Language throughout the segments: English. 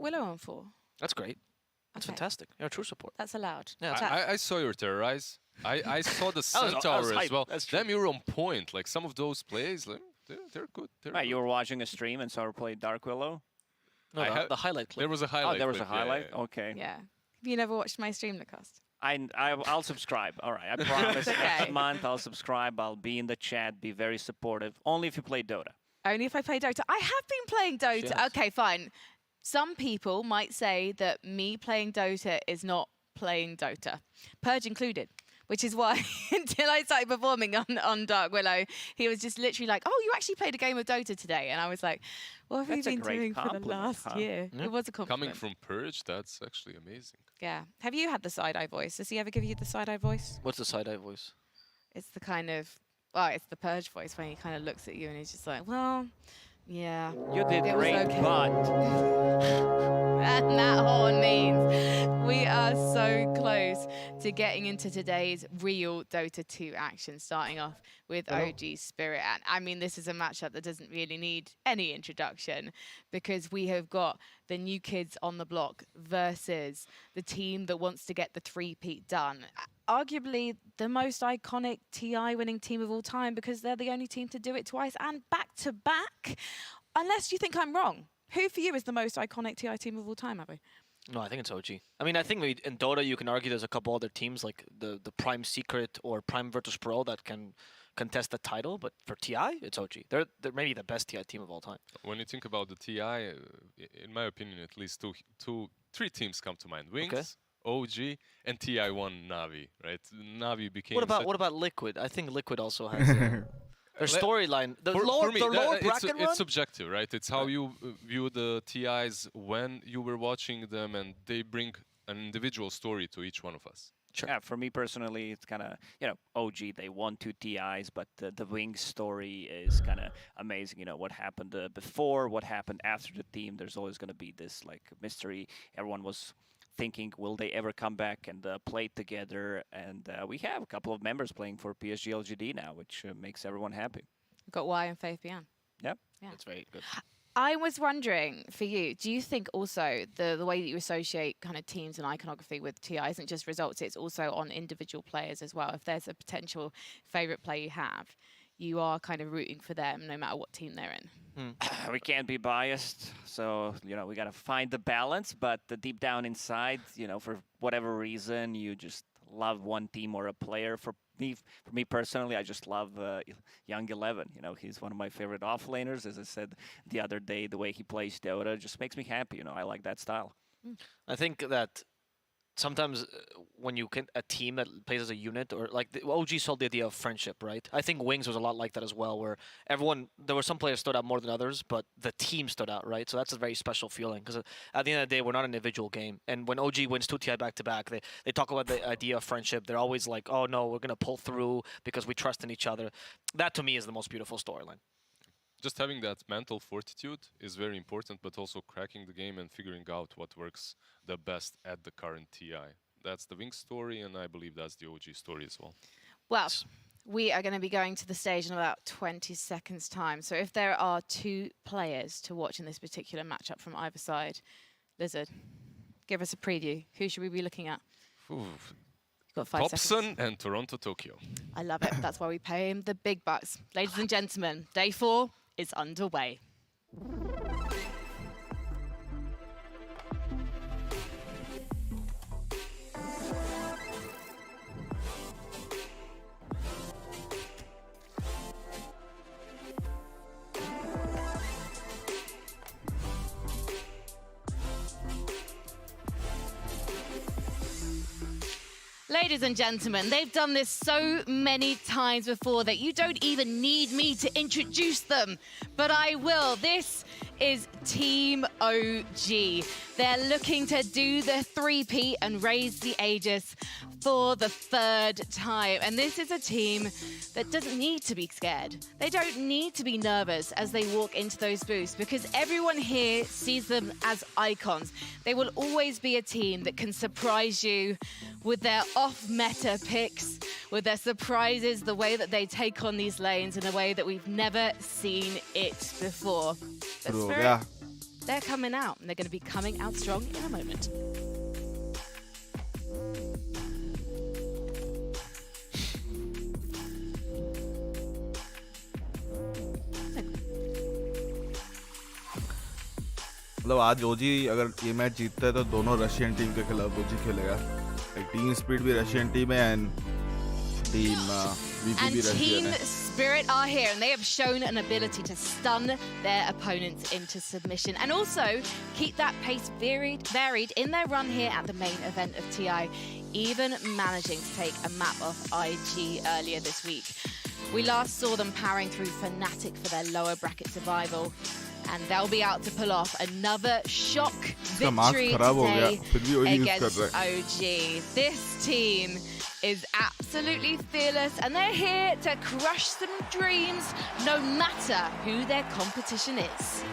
Willow on 4. That's great. That's Okay. fantastic. You're a true support. That's allowed. Yeah, I saw your terrorize. I saw the was centaur hype. as well. That's true. Damn, you're on point. Like some of those plays, like, they're good. They're Right, good. you were watching a stream and saw her play Dark Willow? No, the highlight clip. There was a highlight. Oh, there was a clip, yeah, highlight? yeah. Okay. Yeah. Have you never watched my stream, Lacoste? I'll subscribe. All right, I promise okay. next month I'll subscribe. I'll be in the chat, be very supportive. Only if you play Dota. Only if I play Dota. I have been playing Dota. has. Okay, fine. Some people might say that me playing Dota is not playing Dota, Purge included. Which is why, until I started performing on Dark Willow, he was just literally like, "Oh, you actually played a game of Dota today," and I was like, "What have That's a you been great doing for the compliment, last huh? year?" Yeah. It was a compliment. Coming from Purge, that's actually amazing. Yeah. Have you had the side-eye voice? Does he ever give you the side-eye voice? What's the side-eye voice? It's the kind of, well, it's the Purge voice when he kind of looks at you and he's just like, "Well, yeah." You did It was great, okay. but And that horn means we are so close to getting into today's real Dota 2 action, starting off with OG Spirit. And I mean, this is a matchup that doesn't really need any introduction because we have got the new kids on the block versus the team that wants to get the three-peat done. Arguably the most iconic TI winning team of all time because they're the only team to do it twice and back-to-back. Unless you think I'm wrong. Who for you is the most iconic TI team of all time, Abby? No, I think it's OG. I mean, I think in Dota you can argue there's a couple other teams like the Prime Secret or Prime Virtus Pro that can contest the title, but for TI, it's OG. They're maybe the best TI team of all time. When you think about the TI, in my opinion, at least three teams come to mind: Wings, OG, and TI1 Navi. Right? Navi became. What about Liquid? I think Liquid also has. Their storyline, the lower bracket run? It's subjective, right? It's how you view the TIs when you were watching them, and they bring an individual story to each one of us. Sure. yeah, for me personally, it's kind of, OG, they won 2 TIs, but the Wings story is kind of amazing. You know, what happened before, what happened after the team. There's always going to be this, like, mystery. Everyone was thinking, will they ever come back and play together? And we have a couple of members playing for PSG LGD now, which makes everyone happy. We've got Y and Faith Bian. Yep. Yeah. That's very good. I was wondering, for you, do you think also the way that you associate kind of teams and iconography with TI isn't just results, it's also on individual players as well? If there's a potential favourite player you have, you are kind of rooting for them no matter what team they're in. We can't be biased, so we got to find the balance. But deep down inside, for whatever reason, you just love one team or a player. For me personally, I just love Young 11. He's one of my favorite offlaners. As I said the other day, the way he plays Dota just makes me happy. I like that style. I think that sometimes when you can a team that plays as a unit, or like the OG sold the idea of friendship, right? I think Wings was a lot like that as well, where there were some players stood out more than others, but the team stood out, right? So that's a very special feeling because at the end of the day, we're not an individual game. And when OG wins 2 TI back to back, they talk about the idea of friendship. They're always like, oh no, we're gonna pull through because we trust in each other. That to me is the most beautiful storyline. Just having that mental fortitude is very important, but also cracking the game and figuring out what works the best at the current TI. That's the Wings story, and I believe that's the OG story as well. Well, we are going to be going to the stage in about 20 seconds' time. So if there are 2 players to watch in this particular matchup from either side, Lizard, give us a preview. Who should we be looking at? Ooh. You've got 5 seconds. Thompson and Toronto, Tokyo. I love it. That's why we pay him the big bucks. Ladies and gentlemen, day 4 is underway. Ladies and gentlemen, they've done this so many times before that you don't even need me to introduce them, but I will. This is Team OG. They're looking to do the three-peat and raise the Aegis for the 3rd time. And this is a team that doesn't need to be scared. They don't need to be nervous as they walk into those booths because everyone here sees them as icons. They will always be a team that can surprise you with their off-meta picks, with their surprises, the way that they take on these lanes in a way that we've never seen it before. But True, Spirit, yeah. they're coming out, and they're going to be coming out strong in a moment. मतलब आज ओजी अगर ये match जीतता है तो दोनों Russian team के खिलाफ ओजी खेलेगा. टीम स्पिरिट भी रशियन टीम है and टीम VP And भी रशियन Team है. Spirit are here, and they have shown an ability to stun their opponents into submission and also keep that pace varied in their run here at the main event of TI, even managing to take a map off IG earlier this week. We last saw them powering through Fnatic for their lower bracket survival, and they'll be out to pull off another shock victory today against OG. This team is absolutely fearless, and they're here to crush some dreams, no matter who their competition is.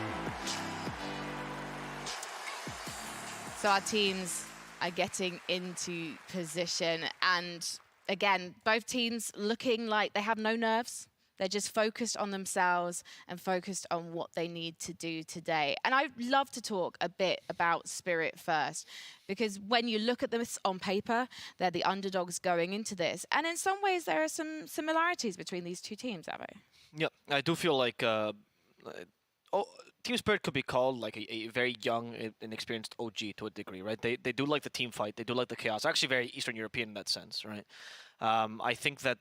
So our teams are getting into position, and again, both teams looking like they have no nerves. They're just focused on themselves and focused on what they need to do today. And I'd love to talk a bit about Spirit first, because when you look at this on paper, they're the underdogs going into this. And in some ways, there are some similarities between these two teams, Avo. Yeah, I do feel like Team Spirit could be called like a very young, inexperienced OG to a degree, right? They do like the team fight, they do like the chaos. Actually, very Eastern European in that sense, right? I think that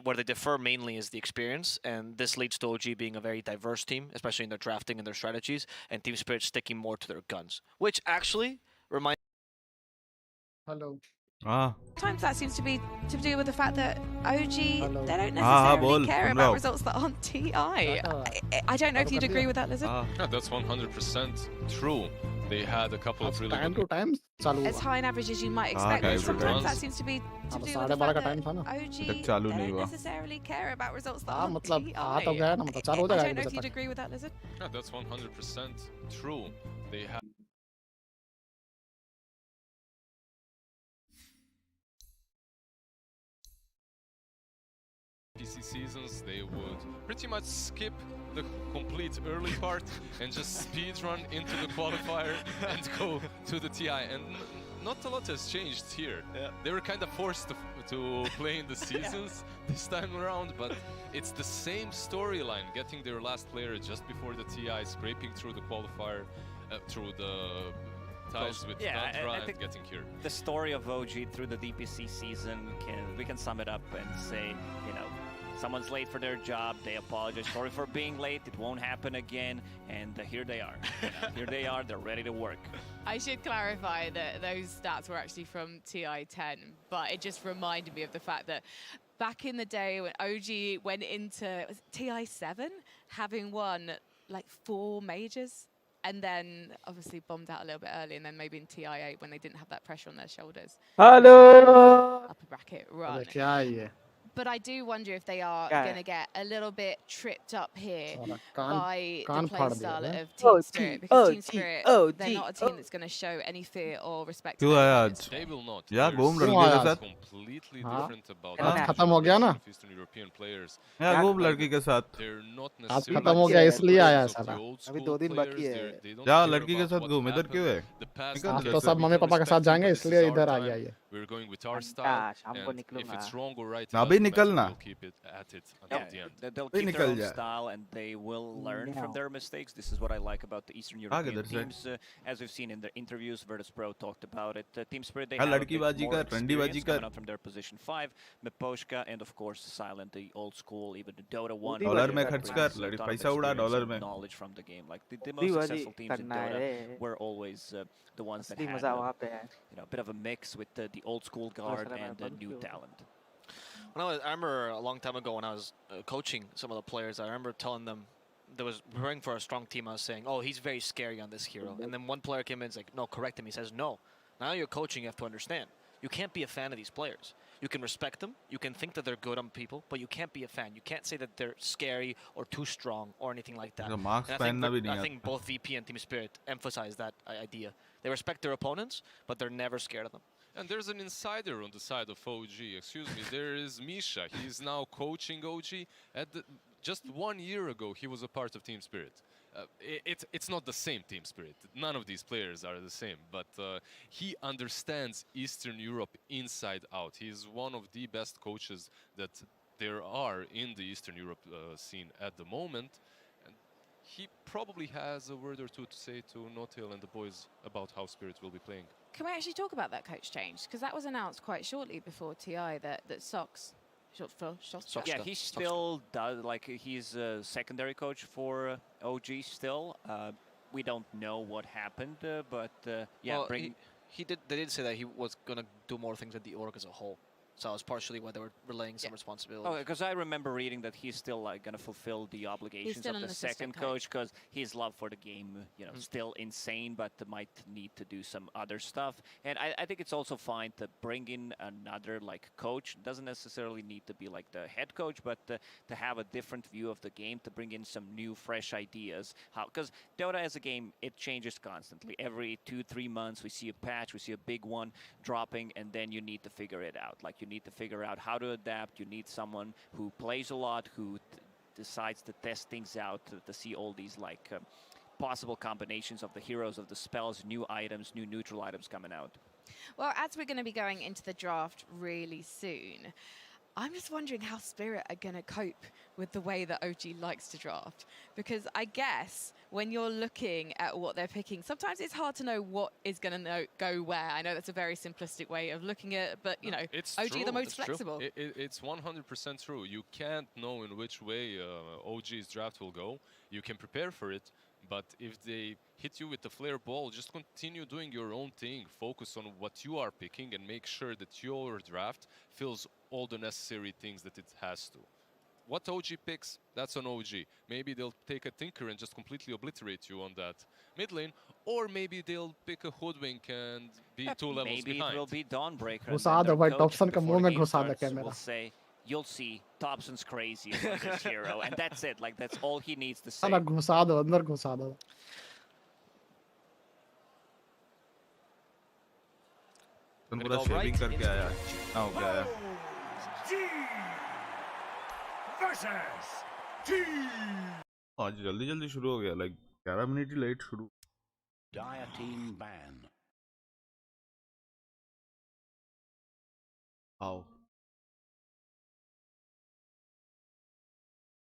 where they differ mainly is the experience, and this leads to OG being a very diverse team, especially in their drafting and their strategies, and Team Spirit sticking more to their guns, which actually reminds. Hello. Sometimes that seems to be to do with the fact that OG, Hello. they don't necessarily bol, care sun about raha results that aren't TI. I don't know if you'd agree with that, Lizard. Yeah, that's 100% true. They had a couple of really time good to time चालू As हुआ. high an average as you might expect, time but to sometimes time. that seems to be to do with the 12:30 fact का that time था ना. OG, तक they चालू नहीं don't हुआ. necessarily care about results that हाँ aren't मतलब TI. आ तो गया ना मतलब चालू हो I जाएगा don't know if एक you'd बजे agree with that, Lizard. Yeah, that's 100% true. They had PC seasons, they would pretty much skip the complete early part and just speed run into the qualifier and go to the TI. And not a lot has changed here. Yeah. They were kind of forced to play in the seasons this time around, but it's the same storyline, getting their last player just before the TI, scraping through the qualifier, through the ties with Yeah, Dantra I and think getting here. the story of OG through the DPC season, we can sum it up and say, you know, someone's late for their job, they apologize, sorry for being late, it won't happen again, and here they are. Here they are, they're ready to work. I should clarify that those stats were actually from TI10, but it just reminded me of the fact that back in the day when OG went into TI7, having won like 4 majors, and then obviously bombed out a little bit early, and then maybe in TI8 when they didn't have that pressure on their shoulders. Hello. Upper bracket run. क्या है ये? But I do wonder if they are Yeah. going to get a little bit tripped up here साला कान by can't the फाड़ play दिया style है. of Team OG, Spirit, because Team OG, Spirit, they're not a team OG. that's going to show any fear or respect. to क्यों their आया opponents. आज? They will not. Yeah, There's Goom लड़के के something साथ. completely हाँ. different about आज the खत्म हो गया ना. of Eastern European players. यार क्या वो खत्म? लड़की के साथ. They're not आज necessarily खत्म हो गया इसलिए आया है of the साला. old अभी school 2 दिन बाकी players. है. They don't जा care लड़की के about साथ what घूम इधर happened. क्यों है? The past निकल आज इधर तो से. सब मम्मी पापा के साथ respectful, जाएंगे but this इसलिए is our इधर आ time. गया ये. We're going with our घंटा style, शाम को and if निकलूंगा. it's wrong or right, it ना भी doesn't matter. निकलना. We'll keep it at it until the end. They'll They keep their निकल own जाए. style and they will learn from Yeah. their mistakes. This is what I like about the Eastern uh European किधर से? teams. As we've seen in their interviews, Virtus Pro talked about it. Team Spirit, they हाँ, have a लड़की bit बाजी more कर, रंडी बाजी experience कर. coming up from their position 5. Miposhka and of course Silent, the old school, even the Dota 1. Udi dollar बाजी में कर खर्च रहा कर है. लड़ी ton of पैसा उड़ा experience डॉलर and में. knowledge from the game. Like the udi most बाजी successful teams in करना है Dota रे. were always the ones that असली had मजा वहाँ पे है. a bit of a mix with the old school guard साला मैं and the बंद new क्यों? talent. I remember a long time ago when I was coaching some of the players, I remember telling them, there was preparing for a strong team, I was saying, oh, he's very scary on this hero. And then one player came in and was like, no, correct him. He says, no. Now you're coaching, you have to understand. You can't be a fan of these players. You can respect them, you can think that they're good on people, but you can't be a fan. You can't say that they're scary or too strong or anything like that. तो marks And पहनना भी नहीं I think आता. both VP and Team Spirit emphasize that idea. They respect their opponents, but they're never scared of them. And there's an insider on the side of OG. Excuse me, there is Misha. He's now coaching OG. Just 1 year ago, he was a part of Team Spirit. It's not the same team spirit. None of these players are the same, but he understands Eastern Europe inside out. He's one of the best coaches that there are in the Eastern Europe scene at the moment. And he probably has a word or two to say to Notil and the boys about how Spirit will be playing. Can we actually talk about that coach change? Because that was announced quite shortly before TI that Sox, short for Shostra. Yeah, he still does, like, he's a secondary coach for OG still. We don't know what happened, but yeah, Well, they did say that he was gonna do more things with the org as a whole. So that was partially why they were relaying some responsibility. Oh, because I remember reading that he's still like going to fulfill the obligations of the second coach, because his love for the game, you know, still insane, but might need to do some other stuff. And I think it's also fine to bring in another like coach. Doesn't necessarily need to be like the head coach, but to have a different view of the game, to bring in some new, fresh ideas. Because Dota as a game, it changes constantly. Every 2-3 months, we see a patch, we see a big one dropping, and then you need to figure it out. Like, you need to figure out how to adapt. You need someone who plays a lot, who decides to test things out, to see all these like possible combinations of the heroes, of the spells, new items, new neutral items coming out. Well, as we're going to be going into the draft really soon, I'm just wondering how Spirit are going to cope with the way that OG likes to draft. Because I guess when you're looking at what they're picking, sometimes it's hard to know what is going to go where. I know that's a very simplistic way of looking at it, but, you know, it's OG true, are the most flexible. It's 100% true. You can't know in which way OG's draft will go. You can prepare for it, but if they hit you with the flare ball, just continue doing your own thing. Focus on what you are picking and make sure that your draft fills all the necessary things that it has to. What OG picks, that's on OG. Maybe they'll take a Tinker and just completely obliterate you on that mid lane, or maybe they'll pick a Hoodwink and be 2 levels behind. Maybe it will be Dawnbreaker. घुसा दो भाई Dobson के मुंह में घुसा दे camera. Will say, you'll see, Dobson's crazy as his hero, and that's it. Like, that's all he needs to say. साला घुसा दो अंदर घुसा दो. पूरा शेविंग करके आया. ना हो गया. आज जल्दी शुरू हो गया. लाइक 11 मिनट ही लेट शुरू. Dire team ban. How?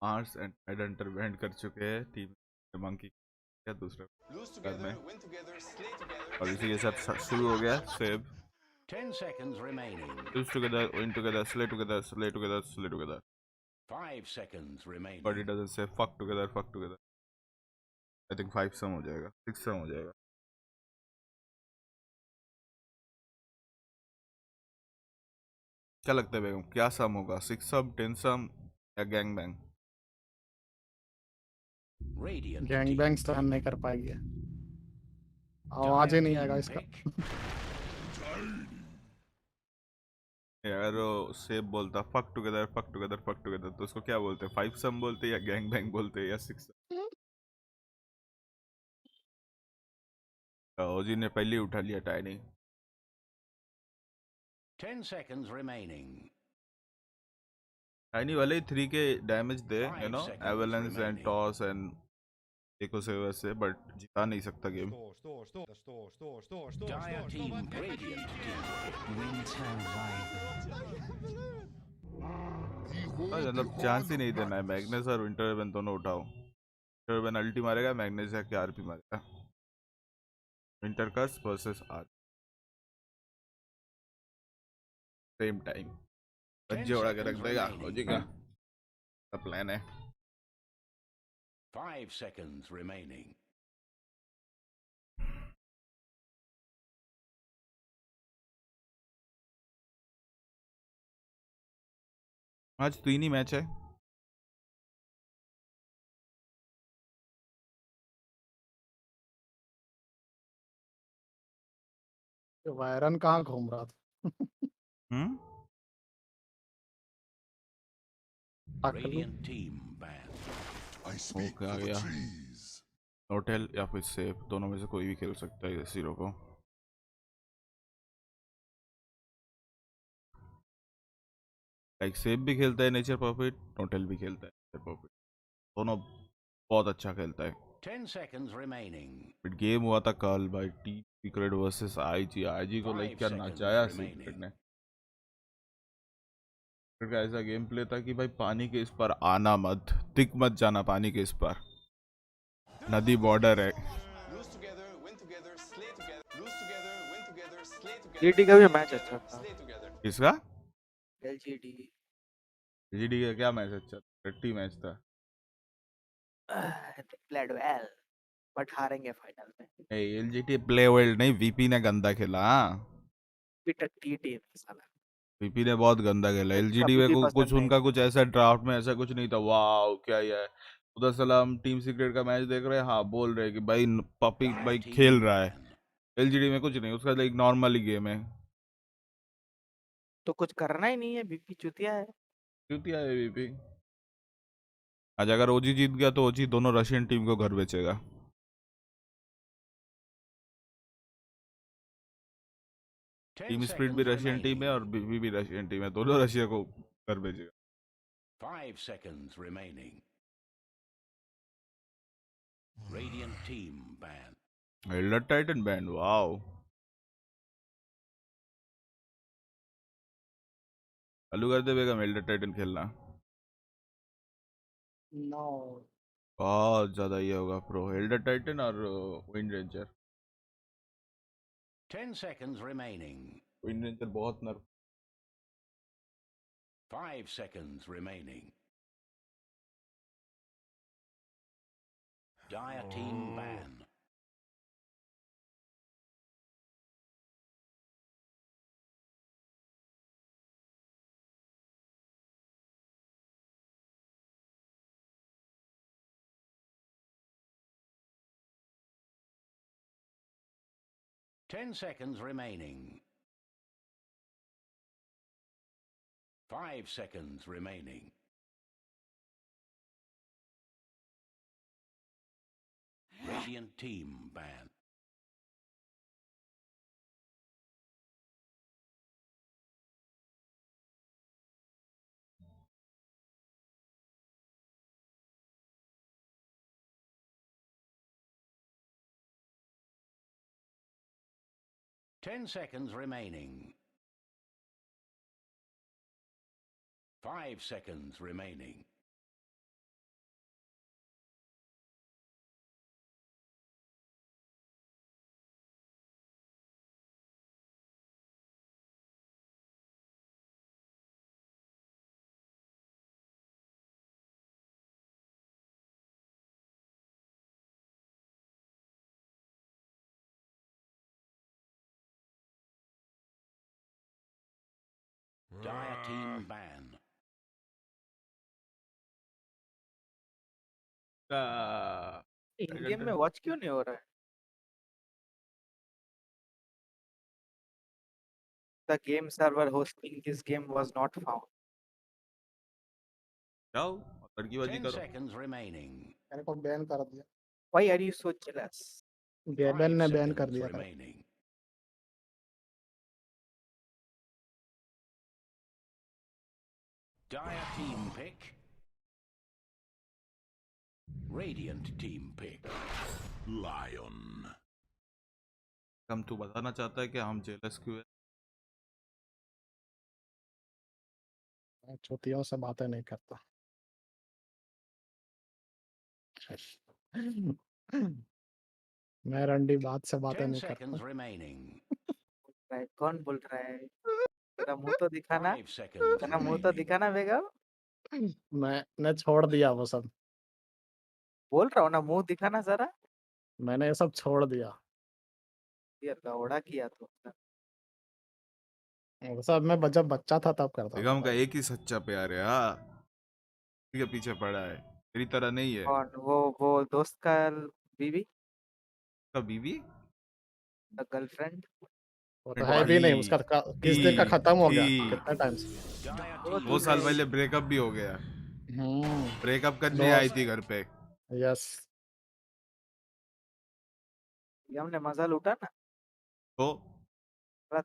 Mars and Headhunter band कर चुके हैं टीम मंकी क्या दूसरा में और इसी के साथ शुरू हो गया save 10 seconds remaining. Choose together, win together, slay together, slay together, slay together. 5 seconds remaining. But it doesn't say fuck together, fuck together. I think 5 sum हो जाएगा, 6 sum हो जाएगा. क्या लगता है बेगम क्या सम होगा 6 सम 10 सम या गैंग बैंग गैंग बैंग तो हम नहीं कर पाएंगे आवाज ही नहीं आएगा इसका यार वो सेब बोलता fuck together fuck together fuck together तो उसको क्या बोलते हैं 5 सम बोलते या गैंग बैंग बोलते या 6 ओजी ने पहले उठा लिया टाइनी 10 seconds remaining. टाइनी वाले 3 के डैमेज दे you know avalanche and toss and echo से वैसे बट जिता नहीं सकता game Dire team radiant team. Winter मतलब चांस ही नहीं देना है मैग्नेस और विंटर वेवन दोनों उठाओ विंटर वेवन अल्टी मारेगा मैग्नेस या क्या आरपी मारेगा winter curse versus are same time बच्चे उड़ा के रख देगा हो जाएगा का प्लान है 5 seconds remaining. आज 3 ही मैच है वायरन कहाँ घूम रहा था Radiant team ban. ओके आ गया होटल या फिर सेफ दोनों में से कोई भी खेल सकता है जीरो को लाइक सेफ भी खेलता है नेचर परफेक्ट होटल भी खेलता है नेचर परफेक्ट दोनों बहुत अच्छा खेलता है 10 seconds remaining. बट गेम हुआ था कल भाई, team secret versus IG. IG को लाइक 5 क्या seconds नचाया remaining. सीक्रेट ने। सीक्रेट का ऐसा गेम प्ले था कि भाई पानी के इस पर आना मत, दिख मत जाना पानी के इस पर, नदी बॉर्डर है। जीटी का भी मैच अच्छा था। किसका? एलजीडी जीडी का क्या मैच अच्छा, रट्टी मैच था। प्लेड वेल बट हारेंगे फाइनल में। एलजीटी प्ले वेल नहीं, वीपी ने गंदा खेला। टट्टी टीम साला। वीपी ने बहुत गंदा खेला। एलजीडी कभी में भी कुछ पसंद नहीं। उनका कुछ ऐसा ड्राफ्ट में ऐसा कुछ नहीं था वाओ क्या ही है। उधर साला हम टीम सीक्रेट का मैच देख रहे हैं, हाँ बोल रहे हैं कि भाई पपी भाई खेल रहा है। एलजीडी में कुछ नहीं, उसका लाइक नॉर्मल ही गेम है। तो कुछ करना ही नहीं है, बीपी चुतिया है। चूतिया है वीपी। आज अगर ओजी जीत गया तो ओजी दोनों रशियन टीम को घर बेचेगा। टीम स्प्रिट भी रशियन टीम है और बीबी भी रशियन टीम है, दोनों रशिया को घर भेजेगा। 5 seconds remaining. Radiant team ban. Elder Titan band, wow. चालू कर दे बेगम एल्डर टाइटन खेलना। नो बहुत ज्यादा ये होगा प्रो, एल्डर टाइटन और wind ranger. 10 seconds remaining. Wind ranger बहुत nerve. 5 seconds remaining. Dire team ban. Ten seconds remaining. 5 seconds remaining. Radiant team ban. Ten seconds remaining. 5 seconds remaining. Dire team ban. इन game में watch क्यों नहीं हो रहा है? The game server hosting this game was not found. जाओ लड़कीबाजी 10 करो। seconds remaining. मेरे को बैन कर दिया। Why are you so jealous? गेबन 5 ने बैन कर seconds दिया था। remaining. Dire team pick. Radiant team pick. Lion. हम तू बताना चाहता है कि हम जेलस क्यों है? मैं चुतियों से बातें नहीं करता। मैं रंडी बात से बातें 10 नहीं seconds करता। remaining. कौन बोल रहा है? तेरा मुंह तो दिखाना, 5 seconds तेरा मुंह तो remaining. दिखाना बेगम। मैंने छोड़ दिया वो सब, बोल रहा हूँ ना, मुंह दिखाना जरा। मैंने ये सब छोड़ दिया। ये लौड़ा किया तो। वो सब मैं जब बच्चा था तब करता था बेगम का भाई। एक ही सच्चा प्यार है, हाँ इसी के पीछे पड़ा है, तेरी तरह नहीं है। कौन? वो दोस्त का बीवी, का बीवी गर्लफ्रेंड। वो तो है भी नहीं, उसका किस दिन का खत्म हो गया, थी। कितने टाइम से। Dire team 2 साल पहले ब्रेकअप भी हो गया। ब्रेकअप करने आई थी घर पे। यस। हमने मजा लूटा ना। तो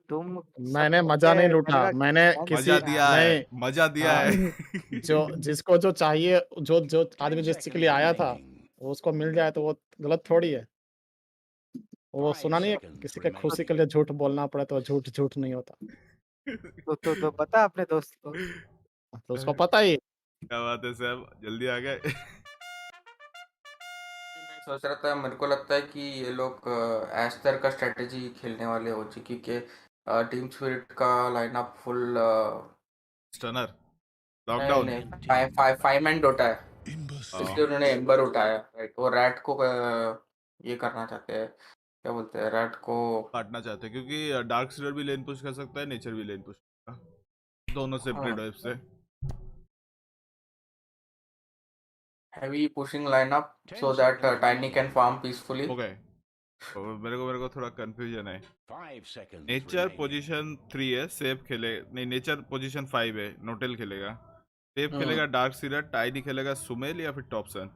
तुम मैंने मजा नहीं लूटा, मैंने किसी मजा दिया है, नहीं मजा दिया हाँ, है। जो जिसको जो चाहिए, जो जो आदमी जिसके लिए आया था वो उसको मिल जाए तो वो गलत थोड़ी है। वो 5 सुना नहीं है seconds किसी के remaining. खुशी के लिए झूठ बोलना पड़े तो झूठ झूठ नहीं होता। तो बता अपने दोस्त को। तो उसको पता ही है। क्या बात है सर, जल्दी आ गए। मैं सोच रहा था, मेरे को लगता है कि ये लोग एस्टर का स्ट्रेटेजी खेलने वाले हो चुकी कि टीम स्पिरिट का लाइनअप फुल स्टनर नहीं लॉकडाउन। नहीं, फाइव मैन डोटा है, इसलिए उन्होंने एम्बर उठाया। राइट, वो रैट को ये करना चाहते हैं, क्या बोलते हैं, रैट को काटना चाहते हैं क्योंकि डार्क सीडर भी लेन पुश कर सकता है, नेचर भी लेन पुश कर सकता है, दोनों सेपरेट वेब से। heavy pushing lineup so that Tiny can farm peacefully. हो गए। और मेरे को थोड़ा कंफ्यूजन है। 5 seconds नेचर remaining. पोजीशन 3 है, सेफ खेले नहीं, नेचर पोजीशन 5 है, नोटेल खेलेगा, सेफ खेलेगा डार्क सीडर, टाइनी खेलेगा सुमेल या फिर टॉपसन।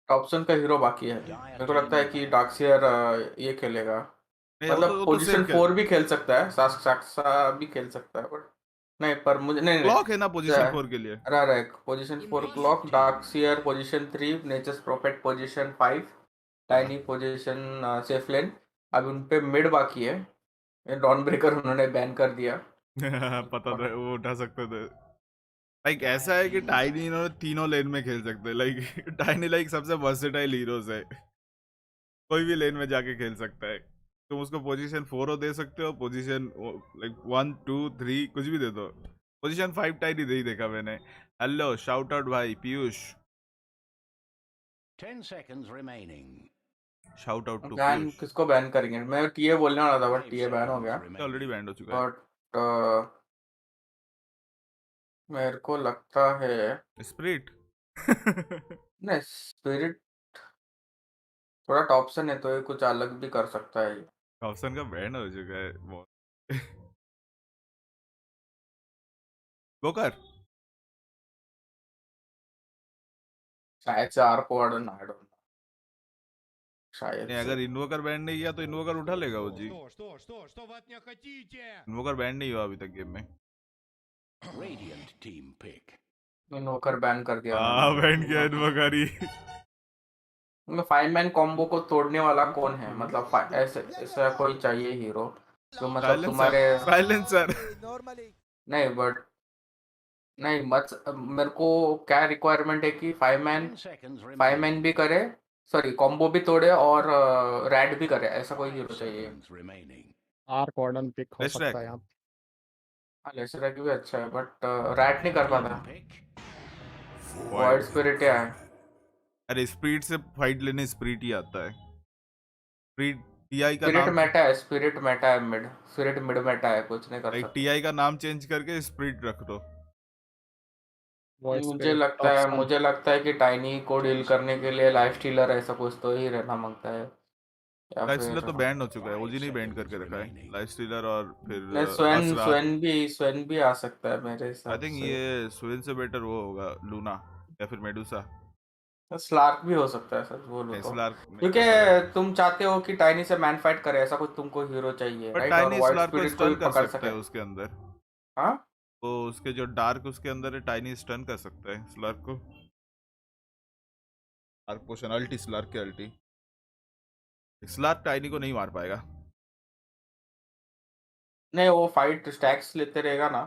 टॉपसन का हीरो बाकी है, मेरे को लगता है कि डार्कसियर ये खेलेगा, नहीं, मतलब वो तो पोजीशन सेफ 4 भी खेल सकता है, साक्सा भी खेल सकता है, बट नहीं, पर मुझे नहीं नहीं क्लॉक है ना पोजीशन 4 के लिए। रहा position 4 clock, dark seer position 3, nature's prophet position 5, Tiny position safe lane. अब उन पे मिड बाकी है, डॉन ब्रेकर उन्होंने बैन कर दिया। पता था वो उठा सकते थे। लाइक ऐसा है कि टाइनी इन्होंने तीनों लेन में खेल सकते हैं, लाइक टाइनी लाइक सबसे वर्सेटाइल हीरोज है, कोई भी लेन में जाके खेल सकता है। तुम उसको पोजीशन 4 दे सकते हो, पोजीशन लाइक 1 2 3 कुछ भी दे दो, पोजीशन 5 टाइनी नहीं देखा मैंने। हेलो शाउट आउट भाई Piyush, 10 seconds remaining. Shout out to ban Piyush. किसको बैन करेंगे, मैं टीए बोलने वाला था बट 5 टीए बैन हो seconds गया, remaining. ऑलरेडी बैंड हो चुका है। बट मेरे को लगता है स्प्रिट। नहीं, स्पिरिट थोड़ा टॉपसन है तो ये कुछ अलग भी कर सकता है ये। ऑप्शन का बैंड हो चुका है बहुत। वो कर। शायद से आर को आई डोंट नो, शायद नहीं, से। अगर इन्वोकर बैंड नहीं किया तो इन्वोकर उठा लेगा वो जी। Что вы от меня хотите? इन्वोकर बैंड नहीं हुआ अभी तक गेम में। Radiant team pick. इन्वोकर बैन कर दिया हाँ उन्होंने। बैंड किया इन्वोकर ही। मतलब 5 मैन कॉम्बो को तोड़ने वाला कौन है, मतलब ऐसे ऐसा कोई चाहिए हीरो जो मतलब तुम्हारे साइलेंसर। नहीं, बट नहीं मत, मेरे को क्या रिक्वायरमेंट है कि 5 मैन 10 seconds 5 remaining. मैन भी करे, सॉरी कॉम्बो भी तोड़े और रैड भी करे, ऐसा कोई 5 हीरो चाहिए। seconds remaining. Arc Warden pick हो Let's सकता track. है यहाँ। हाँ, लेसरा की भी अच्छा है बट रैड नहीं कर Team पाता, pick. वाइड स्पिरिट है। अरे स्प्रीट से फाइट लेने स्प्रीट ही आता है। स्प्रीट टीआई का स्पिरिट नाम, मेटा है, स्पिरिट मेटा है, मिड स्पिरिट मिड मेटा है, कुछ नहीं कर लाइक सकता। टीआई का नाम चेंज करके स्प्रीट रख दो। वॉइड स्पिरिट मुझे लगता है कि टाइनी को डील करने के लिए लाइफ स्टीलर ऐसा कुछ तो ही रहना मांगता है, या लाइफ फिर स्टीलर तो बैंड हो चुका है, ओजी नहीं बैंड करके रखा है लाइफ स्टीलर, और फिर नहीं, असरार। स्वेन भी आ सकता है मेरे आई हिसाब थिंक से। ये स्वेन से बेटर वो होगा लूना या फिर मेडुसा। स्लार्क भी हो सकता है, सच बोलो तो, स्लार्क क्योंकि तुम चाहते हो कि टाइनी से मैन फाइट करे, ऐसा कुछ तुमको हीरो चाहिए, पर राइट, और टाइनी वाइड स्लार्क को स्पिरिट को भी स्टन कर पकड़ सकता सके। है उसके अंदर। हाँ, तो उसके जो डार्क उसके अंदर है, टाइनी स्टन कर सकता है स्लार्क को। स्लार्क पोशन अल्टी, स्लार्क के अल्टी, स्लार्क टाइनी को नहीं मार पाएगा। नहीं वो फाइट स्टैक्स लेते रहेगा ना,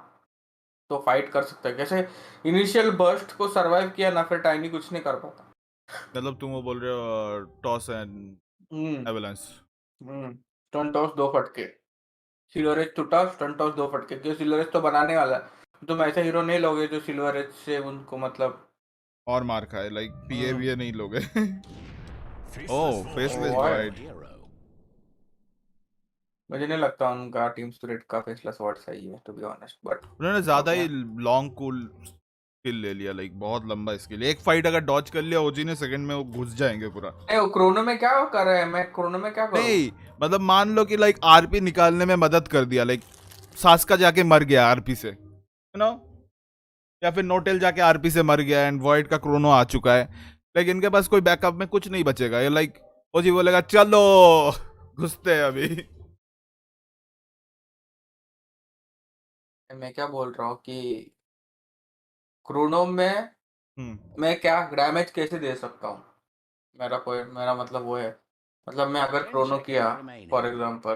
तो फाइट कर सकता है, कैसे इनिशियल बर्स्ट को सरवाइव किया ना, फिर टाइनी कुछ नहीं कर पाता। मतलब तुम वो बोल रहे हो toss and hmm avalanche. Stun toss 2 फटके, सिल्वर टूटा, स्टन टॉस 2 फटके, क्योंकि सिल्वर तो बनाने वाला है, तुम ऐसे हीरो नहीं लोगे जो सिल्वर से उनको मतलब और मार खाए, लाइक पीए भी नहीं लोगे। ओह फेसलेस What? वाइड। Hero. मुझे नहीं लगता उनका टीम स्पिरिट का फेसलेस वर्ड सही है, टू बी ऑनेस्ट, बट उन्होंने ज्यादा Okay. ही लॉन्ग कूल स्किल ले लिया, लाइक बहुत लंबा स्किल, एक फाइट अगर डॉज कर लिया ओजी ने सेकंड में वो घुस जाएंगे पूरा। नहीं, वो क्रोनो में क्या कर रहे हैं, मैं क्रोनो में क्या करूं? नहीं मतलब मान लो कि लाइक आरपी निकालने में मदद कर दिया, लाइक सास्का जाके मर गया आरपी से, यू नो, या फिर नोटेल जाके आरपी से मर गया एंड वॉइड का क्रोनो आ चुका है, लेकिन इनके पास कोई बैकअप में कुछ नहीं बचेगा, ये लाइक ओजी बोलेगा चलो घुसते हैं अभी। मैं क्या बोल रहा हूँ कि क्रोनो में मैं क्या डैमेज कैसे दे सकता हूँ? मेरा मतलब वो है, मतलब मैं अगर 10 क्रोनो किया seconds remaining. फॉर एग्जांपल,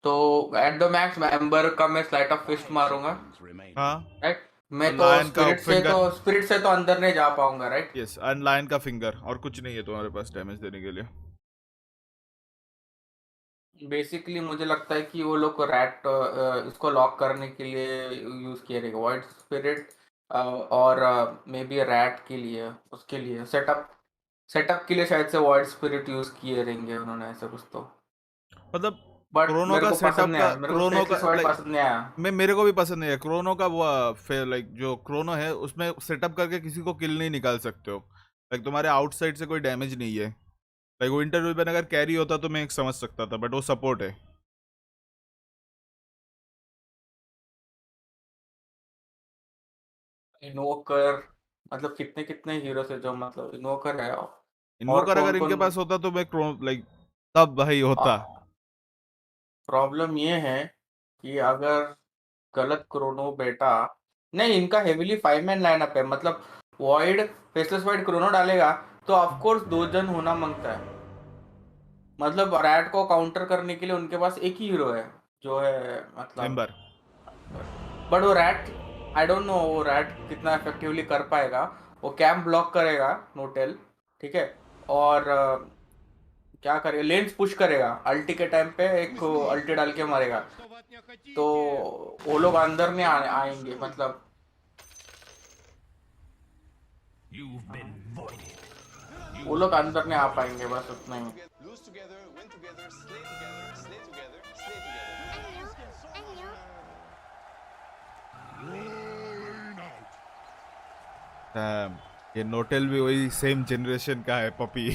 तो एट द मैक्स मैं एम्बर का मैं स्लाइट ऑफ फिस्ट 5 मारूंगा, seconds remaining. हाँ, राइट? मैं और तो लायन का फिंगर। स्पिरिट से तो अंदर नहीं जा पाऊंगा, राइट? यस, एंड लायन का फिंगर, और कुछ नहीं है तुम्हारे पास डैमेज देने के लिए। बेसिकली मुझे लगता है कि वो लोग रैट इसको लॉक करने के लिए यूज किए रहेंगे, वाइट स्पिरिट, और मे बी रैट के लिए, उसके लिए सेटअप के लिए शायद से वाइट स्पिरिट यूज किए रहेंगे उन्होंने, ऐसा कुछ तो। मतलब बट क्रोनो मेरे का को पसंद सेटअप नहीं का, आया, मेरे को क्रोनो का फेसलेस वाइट लाइक, पसंद नहीं आया। मेरे को भी पसंद नहीं है क्रोनो का वो फिर लाइक जो क्रोनो है उसमें सेटअप करके किसी को किल नहीं निकाल सकते हो। लाइक तुम्हारे आउटसाइड से कोई डैमेज नहीं है। लाइक वो इंटरव्यू में अगर कैरी होता तो मैं एक समझ सकता था, बट वो सपोर्ट है। इन्वोकर, मतलब कितने कितने हीरो से जो मतलब इन्वोकर है, और इन्वोकर कौन अगर इनके कौन। पास होता तो मैं क्रोनो लाइक तब भाई होता। प्रॉब्लम ये है कि अगर गलत क्रोनो बेटा, नहीं इनका हेविली 5 मैन लाइनअप है, मतलब वॉइड फेसलेस वाइड क्रोनो डालेगा तो ऑफ कोर्स 2 जन होना मांगता है, मतलब रैट को काउंटर करने के लिए उनके पास एक ही हीरो है जो है, मतलब। एम्बर। बट वो रैट, आई डोंट नो वो रैट कितना इफेक्टिवली कर पाएगा। वो कैंप ब्लॉक करेगा, नोटेल, ठीक है, और क्या करेगा, लेन्स पुश करेगा, अल्टी के टाइम पे एक अल्टी डाल के मारेगा, Что вы от меня तो хотите? वो लोग अंदर नहीं आएंगे, मतलब। वो लोग अंदर नहीं आ पाएंगे, बस उतना ही। ये नोटेल भी वही सेम जनरेशन का है, पपी।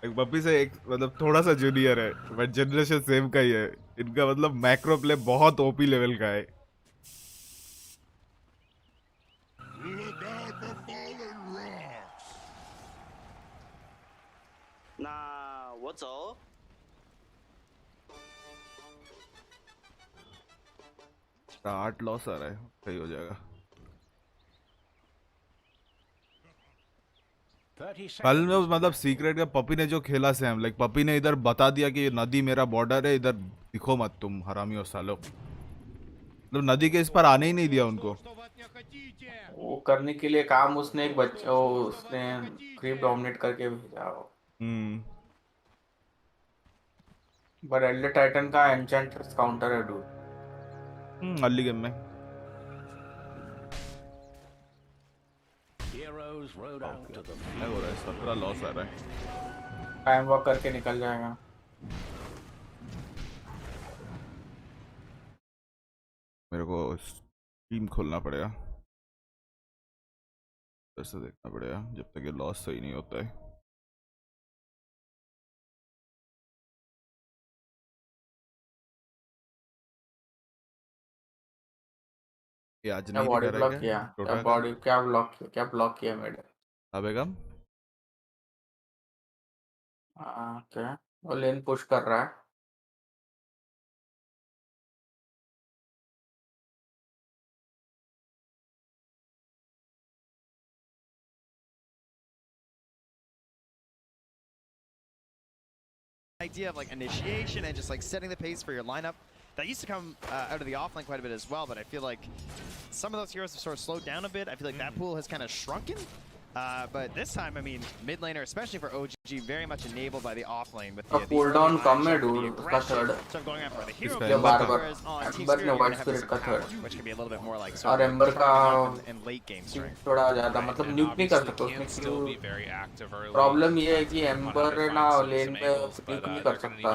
एक पपी से एक मतलब थोड़ा सा जूनियर है, बट जनरेशन सेम का ही है। इनका मतलब मैक्रो प्ले बहुत ओपी लेवल का है। Look out for fallen rocks. 那我走。 8 loss आ रहा है, सही हो जाएगा। 30 कल में seconds. मतलब सीक्रेट का पपी ने जो खेला सैम, लाइक पपी ने इधर बता दिया कि ये नदी मेरा बॉर्डर है, इधर दिखो मत तुम हरामियों सालो। मतलब नदी के इस पर आने ही नहीं दिया उनको। Что вы от меня хотите? वो करने के लिए काम उसने एक बच्चा, उसने क्रीप डोमिनेट करके भेजा हो। बट एल्डर टाइटन का एन्चेंट्रेस काउंटर है डूड। अर्ली गेम में Heroes rode out to the क्या हो रहा है, 17 लॉस आ रहा है। टाइम वॉक करके निकल जाएगा। मेरे को टीम खोलना पड़ेगा, ऐसे देखना पड़ेगा जब तक ये लॉस सही नहीं होता है। ये आज क्या नहीं बॉडी दिखा रहा है ब्लॉक क्या किया, क्या डोटा का? बॉडी, क्या ब्लॉक किया मेरे। बेगम क्या वो लेन पुश कर रहा है। Idea of like initiation and just like setting the pace for your lineup. That used to come out of the offlane quite a bit as well, but I feel like some of those heroes have sort of slowed down a bit. I feel like that pool has kind of shrunken. But this time, I mean, mid laner, especially for OG, very much enabled by the offlane with the cooldown early कम है action, dude, the उसका aggression. third। So I'm going after the hero इसका build, amber bar whereas on Team amber Spirit, ने you're white gonna have spirit some का power, third, which can be a little bit more like और sort of amber का and late game strength. थोड़ा ज्यादा, मतलब न्यूक नहीं कर सकते उसमें। प्रॉब्लम ये है कि एम्बर ना लेन में न्यूक नहीं कर सकता,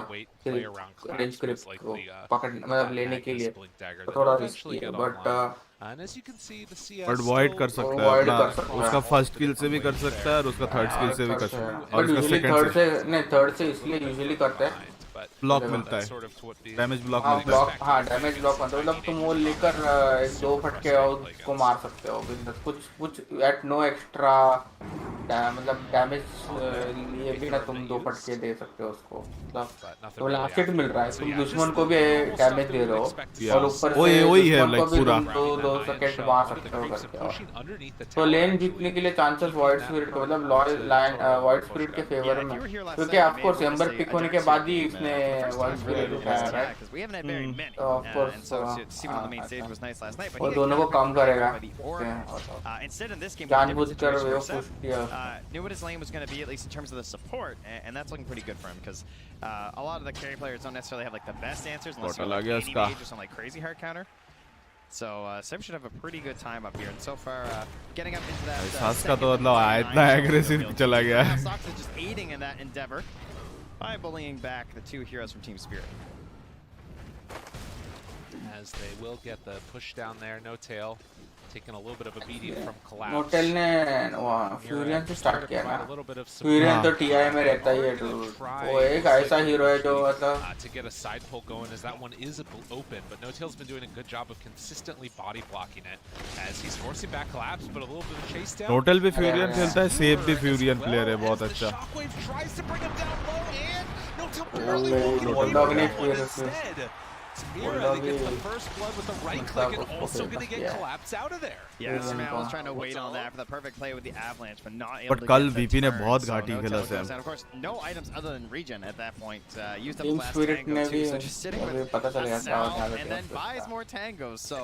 रेंज क्रिप को पकड़ मतलब लेने के लिए, तो थोड़ा रिस्की है। बट वॉइड कर सकता है वॉइड अपना, कर सकता उसका है। फर्स्ट किल से भी कर सकता है और उसका थर्ड स्किल से भी कर सकता है, और बट उसका यूजुअली सेकंड थर्ड से से नहीं, थर्ड से इसलिए यूजुअली करते हैं, ब्लॉक मिलता है, डैमेज ब्लॉक हाँ मिलता ब्लॉक, है। हाँ डैमेज ब्लॉक मतलब तुम वो लेकर एक दो फटके उसको मार सकते हो बिंदास, कुछ एट नो एक्स्ट्रा मतलब डैमेज लिए भी ना तुम 2 फटके दे सकते हो उसको, मतलब तो लास्ट हिट मिल रहा है, तुम दुश्मन को भी डैमेज दे रहे हो और ऊपर से दुश्मन को भी तुम 2 सेकंड वहाँ सकते हो करके। और तो लेन जीतने के लिए चांसेस वॉइड स्पिरिट को, मतलब लॉयल लाइन वॉइड स्पिरिट के फेवर में, क्योंकि ऑफ कोर्स एम्बर पिक होने के बाद ही इसने वॉइड स्पिरिट उठाया, राइट? तो ऑफ कोर्स वो दोनों को कम करेगा, जानबूझकर वो पुश किया। Knew what his lane was going to be, at least in terms of the support, and that's looking pretty good for him because a lot of the carry players don't necessarily have like the best answers unless you're like 80 mage or some like crazy hard counter. So Sim should have a pretty good time up here, and so far getting up into that. Saska तो मतलब आया इतना aggressive चला गया है. Sox is just aiding in that endeavor by bullying back the 2 heroes from Team Spirit. As they will get the push down there, no tail. Taking a little bit of a beating from collapse. नोटेल ने फ्यूरियन से start किया ना, फ्यूरियन तो TI में रहता ही है, वो एक ऐसा हीरो है जो मतलब to get a side pull going, as that one is open, but No-Tail's been doing a good job of consistently body blocking it as he's forcing back collapse, but a little bit of chase down. नोटेल भी फ्यूरियन खेलता है, safe भी फ्यूरियन player है, बहुत अच्छा. Shockwave tries to bring him down low, and No-Tail barely walking away from it instead. Samir, I think, gets the first blood with the right click and also going to get collapsed out of there. Yeah, Samir was trying to wait on that for the perfect play with the avalanche, but not able to get कल the VP ने turn, बहुत so घाटी खेला No-Tail goes Sam. down. Of course, no items other than regen at that point. Used up Team last Spirit tango ने too, भी so just sitting with पता चल गया a क्या cell होने and then buys more tangos. So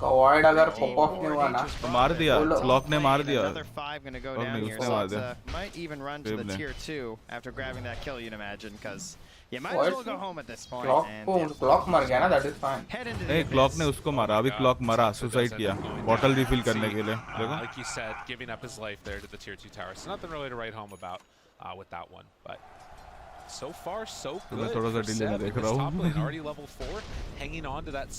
कॉइड अगर pop of नहीं हुआ ना तो मार दिया, क्लॉक ने मार दिया. another 5 going to go down here. So might even run to the tier 2 after grabbing that kill, you'd imagine, because you might as well go home at this point. Clock मर गया ना, that is fine. नहीं, clock ने उसको मारा, अभी clock मरा, suicide किया, बॉटल रिफिल करने के लिए. देखो. Like you said, giving up his life there to the tier 2 tower. So nothing really to write home about with that one, but so far so good. थोड़ा सा delay में देख रहा हूँ. Already level 4, hanging on to that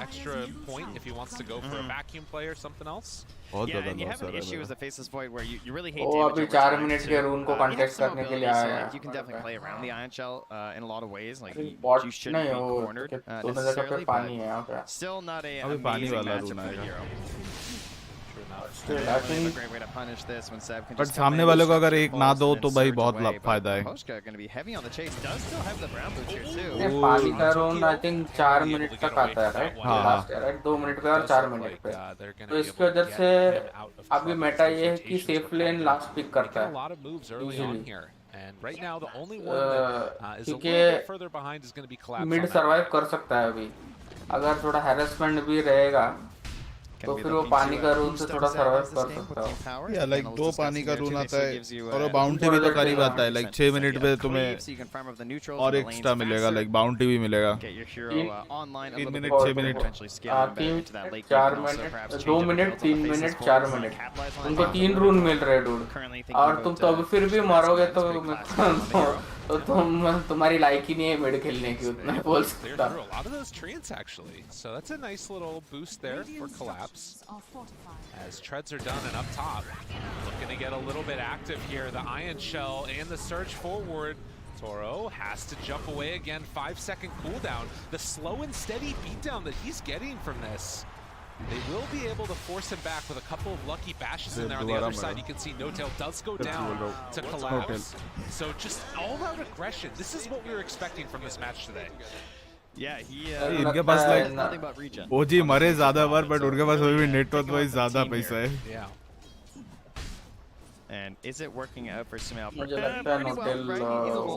extra point if he wants to go for a vacuum play or something else. Yeah, and you have an issue with the Faceless Void where you really hate वो अभी 4 minute के रून को contest करने के लिए आया है. You can definitely play around the Iron Shell in a lot of ways. Like bot you shouldn't नहीं be वो cornered दोनों जगह पे necessarily, पानी है. but okay. still not a अभी पानी amazing वाला matchup रून for the आएगा. hero. I A think great way to punish this when Seb can but just come सामने in, वाले को अगर structure एक ना pulls, दो and then तो भाई surge बहुत away, but फायदा है. Poshka going to be heavy on the chase. Does still have the brown boot here too. ये पानी का रून आई थिंक 4 मिनट तक आता है, राइट? लास्ट है, राइट? 2 मिनट पे और 4 मिनट पे. तो इसकी वजह से अभी मेटा ये है कि सेफ लेन लास्ट पिक करता है. And right now, the only one that is a little bit further behind is going to be collapsed. Mid survive कर सकता है अभी, अगर थोड़ा हैरेसमेंट भी रहेगा तो फिर वो पानी का रून से थोड़ा सर्वाइव कर सकता है. या लाइक 2 पानी का रून आता है और वो बाउंटी भी तो करीब आता है, लाइक 6 मिनट पे तुम्हें और एक्स्ट्रा मिलेगा, लाइक बाउंटी भी मिलेगा. 3 minute 6 minute 4 minute 2 minute 3 minute 4 minute उनको 3 रून मिल रहे हैं डूड, और तुम तो अभी फिर भी मरोगे तो तुम्हारी लाइक ही नहीं है मिड खेलने की, उतना बोल सकता. A lot of those treants actually, so that's a nice little boost there for collapse. As treads are done and up top, looking to get a little bit active here. The Iron Shell and the surge forward. Toro has to jump away again. 5-second cooldown. The slow and steady beatdown that he's getting from this. They will be able to force him back with a couple of lucky bashes in there. On the other side, you can see No-Tail does go down to collapse. So just all-out aggression. This is what we were expecting from this match today. Yeah, he इनके पास has nothing but regen. ओजी मरे ज्यादा बार, but उनके पास अभी भी network wise ज्यादा पैसा है. Yeah. And is it working out for Sumail? मुझे लगता है नोटेल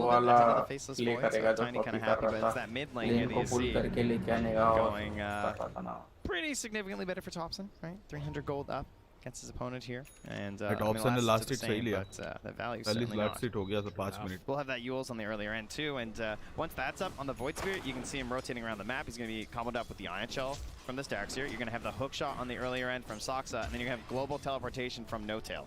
वाला प्ले करेगा जो कॉपी कर रहा था. लेन को पुल करके लेके आनेगा और pretty significantly better for Thompson, right? 300 gold up against his opponent here, and Thompson ने last hit सही लिया. The value certainly not. Last hit हो गया तो 5 minute. We'll have that Yules on the earlier end too, and once that's up on the Void Spirit, you can see him rotating around the map. He's going to be comboed up with the Iron Shell from the stacks here. You're going to have the hook shot on the earlier end from Soxa, and then you're going to have global teleportation from No-Tail.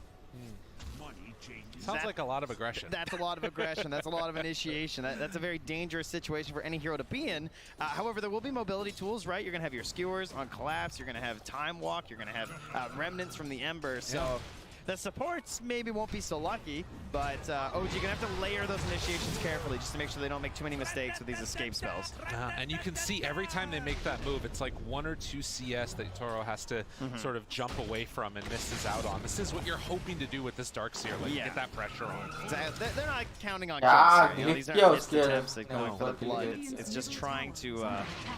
Sounds like a lot of aggression. That's a lot of aggression. That's a lot of initiation. That's a very dangerous situation for any hero to be in. However, there will be mobility tools, right? You're going to have your skewers on collapse. You're going to have time walk. You're going to have remnants from the Ember. So The supports maybe won't be so lucky, but OG gonna have to layer those initiations carefully just to make sure they don't make too many mistakes with these escape spells. And you can see every time they make that move, it's like 1 or 2 CS that Toro has to sort of jump away from and misses out on. This is what you're hoping to do with this Darkseer, like get that pressure on. They're not counting on kills here. You know, these aren't missed attempts at going for the blood. It's just trying to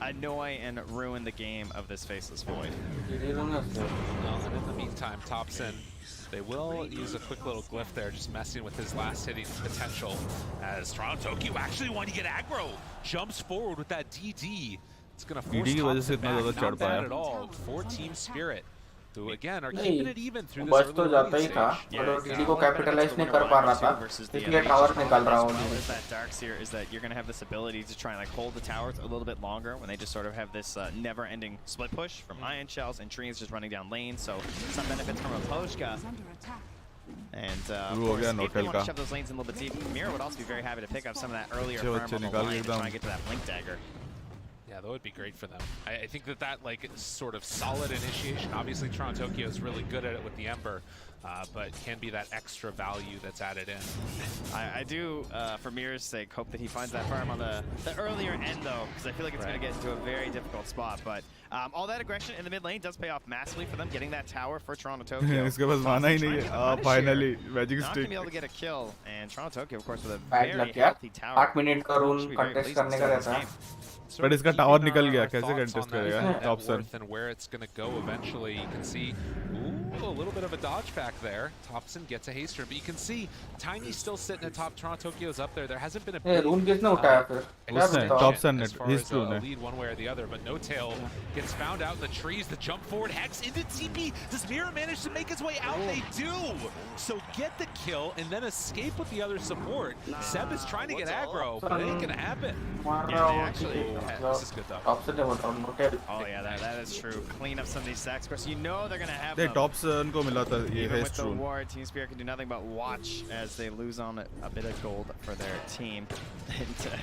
annoy and ruin the game of this Faceless Void. And in the meantime, Topson, they will use a quick little glyph there, just messing with his last hitting potential, as Toronto Tokyo actually want to get aggro, jumps forward with that DD. It's going to force Topson back, not bad at all for Team Spirit, who again are keeping it even through this early stage. DD को capitalize नहीं कर पा रहा था, इसलिए tower निकाल रहा हूँ. That Darkseer is that you're going to have this ability to try and like hold the towers a little bit longer when they just sort of have this never-ending split push from Ion Shells and trees just running down lanes. So some benefits from Raposhka. And of course, if they want to shove those lanes in a little bit deep, Mira would also be very happy to pick up some of that earlier farm on the line to try and get to that Blink Dagger. Yeah, that would be great for them. I think that like sort of solid initiation, obviously Toronto Tokyo is really good at it with the Ember, but can be that extra value that's added in. I do, for Mir's sake, hope that he finds that farm on the earlier end though, because I feel like it's going to get into a very difficult spot. But all that aggression in the mid lane does pay off massively for them, getting that tower for Toronto Tokyo. इसके पास माना ही नहीं है. Finally, magic not stick. going to be able to get a kill, and Toronto Tokyo, of course, with a Bad very luck यार. healthy tower. 8 minute का rule contest करने का रहता है. But इसका टावर निकल गया, कैसे contest करेगा Topson? And where it's going to go eventually, you can see a little bit of a dodge back there. Topson gets a haster, but you can see Tiny's still sitting at top. Toronto Tokyo's up there. There hasn't been a big rule किसने उठाया फिर? Topson as far as a lead one way or the other, but No Tail gets found out in the trees. The jump forward Hex into TP. Does Mira manage to make his way out? They do. So get the kill and then escape with the other support. Seb is trying to get aggro, but it ain't gonna happen. This is good though. Oh yeah, that is true. Clean up some of these stacks. Of course, you know they're gonna have them. Topson को मिला था ये Even with haste the rule. ward, Team Spirit can do nothing but watch as they lose on a bit of gold for their team.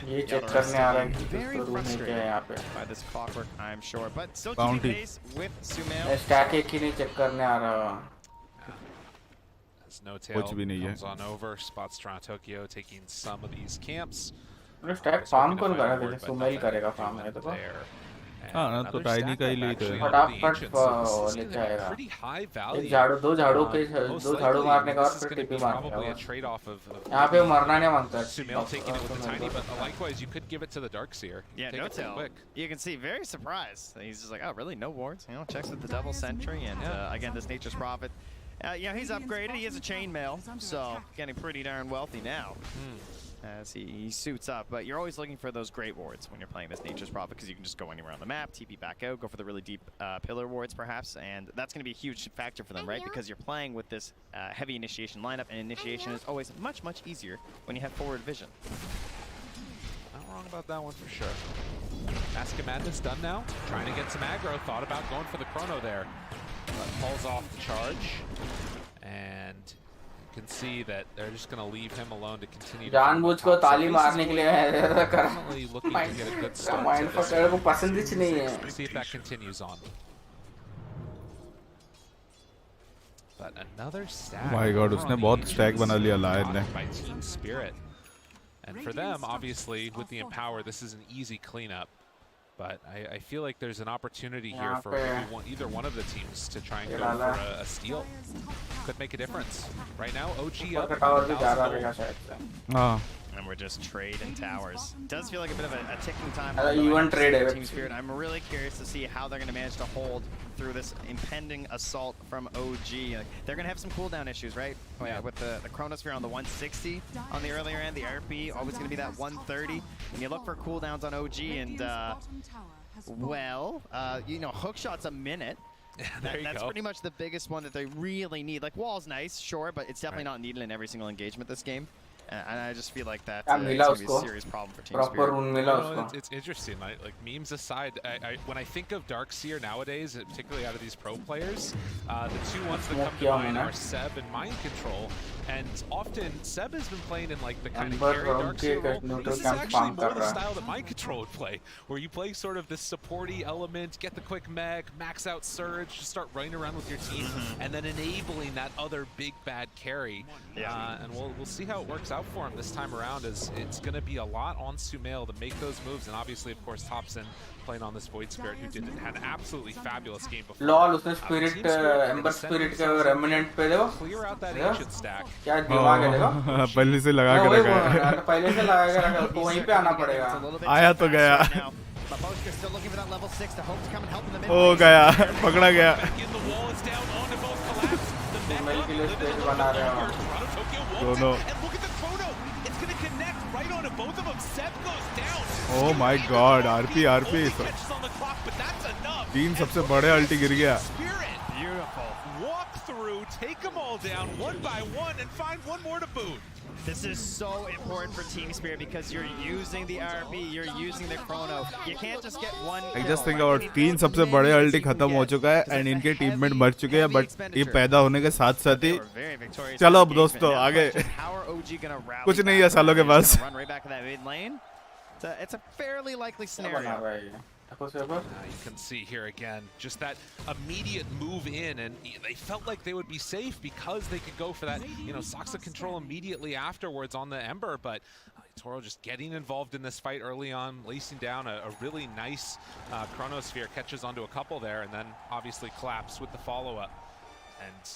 ये check करने आ रहा है कि very किसको रूल नहीं किया है यहाँ पे. by this clockwork, I'm sure, but still keeping pace with Sumail. Stack एक ही नहीं check करने आ रहा. As No Tail comes on over, spots Toronto Tokyo taking some of these camps. Stack farm कौन कर रहा है? सुमेल करेगा farm है तो. हाँ ना तो टाइनी का ही ले तो फटाफट ले जाएगा. एक झाड़ू दो झाड़ू पे दो झाड़ू मारने का और फिर टिपी मारने का. यहाँ पे मरना नहीं मांगता. Sumail taking it with the Tiny, but likewise you could give it to the Darkseer. Yeah, No Tail. You can see very surprised. He's just like, oh really? No wards? You know, checks with the Double Sentry and again this Nature's Prophet. Yeah, he's upgraded. He is a chainmail, so getting pretty darn wealthy now. As he suits up, but you're always looking for those great wards when you're playing this Nature's Prophet, because you can just go anywhere on the map, TP back out, go for the really deep pillar wards perhaps, and that's going to be a huge factor for them, right? Because you're playing with this heavy initiation lineup, and initiation is always much, much easier when you have forward vision. Not wrong about that one for sure. Mask of Madness done now, trying to get some aggro, thought about going for the chrono there, but falls off the charge, and can see that they're just going to leave him alone to continue. जानबूझ को ताली मारने के लिए ऐसा कर. Looking to get a good start. Mindfucker को पसंद ही नहीं है. See if that continues on. But another stack. My God, उसने बहुत stack बना लिया Lion ने. By Team Spirit. And for them, obviously, with the Empower, this is an easy cleanup. But I feel like there's an opportunity here for either one of the teams to try and go for a steal. Could make a difference. Right now, OG up. And we're just trading towers. Does feel like a bit of a ticking time. Even trade Team Spirit. I'm really curious to see how they're going to manage to hold through this impending assault from OG. Like, they're going to have some cooldown issues, right? Oh, yeah, with the Chronosphere on the 160 on the earlier end, the RP always going to be that 130. And you look for cooldowns on OG, and you know, hookshot's a minute. That's pretty much the biggest one that they really need. Like, wall's nice, sure, but it's definitely not needed in every single engagement this game. And I just feel like that क्या is मिला going to be a उसको? serious problem for Team Proper Spirit. rune मिला No, उसको. it's interesting. Like memes aside, when I think of Darkseer nowadays, particularly out of these pro players, the two ones that come to mind are Seb and Mind Control. And often Seb has been playing in like the kind of carry Darkseer role. This is actually more the style that Mind Control would play, where you play sort of this supporty element, get the quick mech, max out surge, just start running around with your team, and then enabling that other big bad carry. And we'll see how it works out for him this time around. As it's going to be a lot on Sumail to make those moves, and obviously, of course, Thompson playing on this Void Spirit, who had an absolutely fabulous game before. Lol उसने spirit amber spirit का remnant पे देखो. Clear out that ancient stack. क्या दिमाग है देखो. पहले से लगा के रखा है. पहले से लगा के रखा तो वहीं पे आना पड़ेगा. आया तो गया. Baboshka still looking for that level 6 to hope to come and help in the mid. हो गया, पकड़ा गया. फीमेल के लिए स्टेज बना रहे हो. दोनों. Oh my God, RP. तीन सबसे बड़े अल्टी गिर गया. Beautiful. Walk through, take them all down one by one, and find one more to boot. This is so important for Team Spirit because you're using the RP, you're using the chrono. You can't just get one. I just think about तीन सबसे बड़े अल्टी खत्म हो चुका है and इनके teammate मर चुके हैं, बट ये पैदा होने के साथ साथ ही चलो अब दोस्तों आगे. कुछ नहीं है सालों के पास. It's a fairly likely scenario. You can see here again, just that immediate move in, and they felt like they would be safe because they could go for that, Soxa control immediately afterwards on the Ember, but Toro just getting involved in this fight early on, lacing down a really nice Chronosphere, catches onto a couple there, and then obviously collapse with the follow-up. And,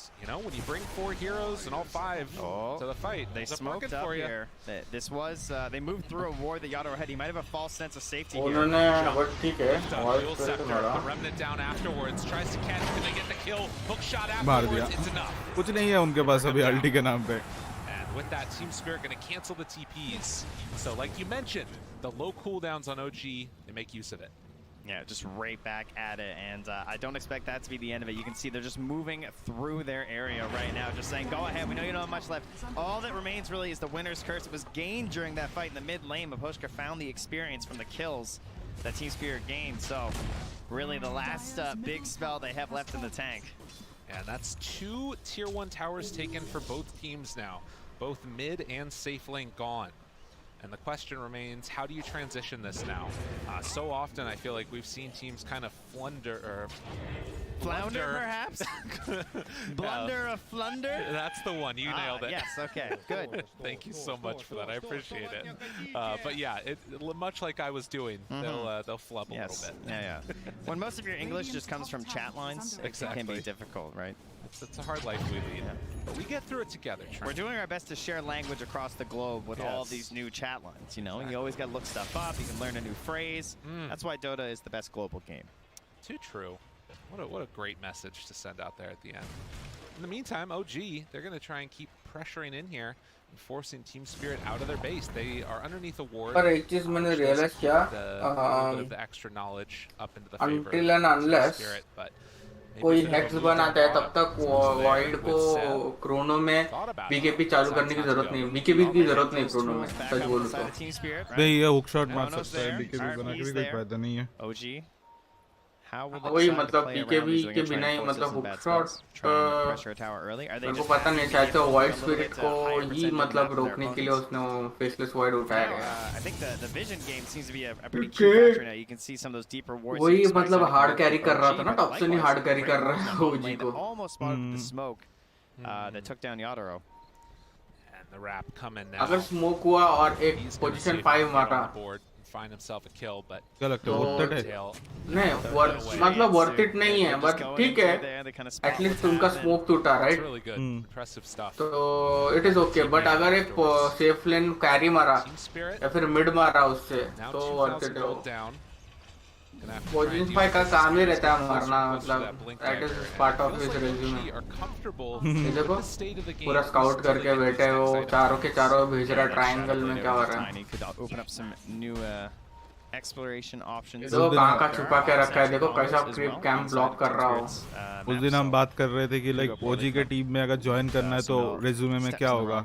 when you bring 4 heroes and all 5 to the fight, they smoked up here. This was, they moved through a war that Yadro had. He might have a false sense of safety here. The remnant down afterwards, tries to catch, can they get the kill? Hook shot afterwards, it's enough. कुछ नहीं है उनके पास अभी अल्टी के नाम पे. And with that, Team Spirit going to cancel the TPs. So like you mentioned, the low cooldowns on OG, they make use of it. Yeah, just right back at it, and I don't expect that to be the end of it. You can see they're just moving through their area right now, just saying, go ahead, we know you don't have much left. All that remains really is the winner's curse. It was gained during that fight in the mid lane, but Baboshka found the experience from the kills that Team Spirit gained. So really the last big spell they have left in the tank. And that's 2 tier 1 towers taken for both teams now. Both mid and safe lane gone. And the question remains, how do you transition this now? So often I feel like we've seen teams kind of flounder, perhaps? Blunder or flunder? That's the one, you nailed it. Yes, okay, good. Thank you so much for that, I appreciate it. But yeah, much like I was doing, they'll flub a little bit. Yeah. When most of your English just comes from chat lines, exactly. It can be difficult, right? It's a hard life we lead, but we get through it together. Trent. We're doing our best to share language across the globe with all these new chat lines. Exactly. You always got to look stuff up. You can learn a new phrase. That's why Dota is the best global game. Too true. What a great message to send out there at the end. In the meantime, OG, they're going to try and keep pressuring in here and forcing Team Spirit out of their base. They are underneath a ward. पर एक चीज मैंने realize किया, a bit of the extra knowledge up into the favor until and unless Spirit, but कोई hacks बनाता है तब तक वाइड को क्रोनो में बीकेपी चालू करने की जरूरत नहीं. बीकेपी की जरूरत नहीं क्रोनो में, सच बोलूं तो. नहीं ये हुक शॉट मार सकता है, बीकेबी बना के भी कोई फायदा नहीं है. OG, how will वही मतलब बीकेबी के बिना ही मतलब हुक शॉट मेरे को पता नहीं, शायद से वाइड स्पिरिट को ही मतलब रोकने के लिए उसने फेसलेस वाइड उठाया गया. I think the vision game seems to be a pretty key factor now. You can see some of those deeper wars. वही मतलब हार्ड कैरी कर रहा था ना, टॉप से नहीं हार्ड कैरी कर रहा है ओजी को. Almost spotted the smoke that took down Yadro. And the wrap coming now. अगर स्मोक हुआ और एक पोजीशन 5 मारा, find himself a kill, but क्या लगता है वर्थ इट है? नहीं मतलब वर्थ इट नहीं है, बट ठीक है, एटलीस्ट उनका स्मोक टूटा, राइट? तो इट इज ओके. बट अगर एक सेफ लेन कैरी मारा या फिर मिड मारा उससे तो वर्थ इट है. पोजीशन 5 का काम ही रहता है मारना, मतलब that is part of his resume. देखो पूरा स्काउट करके बैठे हो, चारों के चारों भेज रहा ट्रायंगल में, क्या हो रहा है? देखो कहाँ का छुपा के रखा है, देखो कैसा क्रिप कैंप ब्लॉक कर रहा हो. उस दिन हम बात कर रहे थे कि लाइक ओजी के टीम में अगर ज्वाइन करना है तो रिज्यूमे में क्या होगा.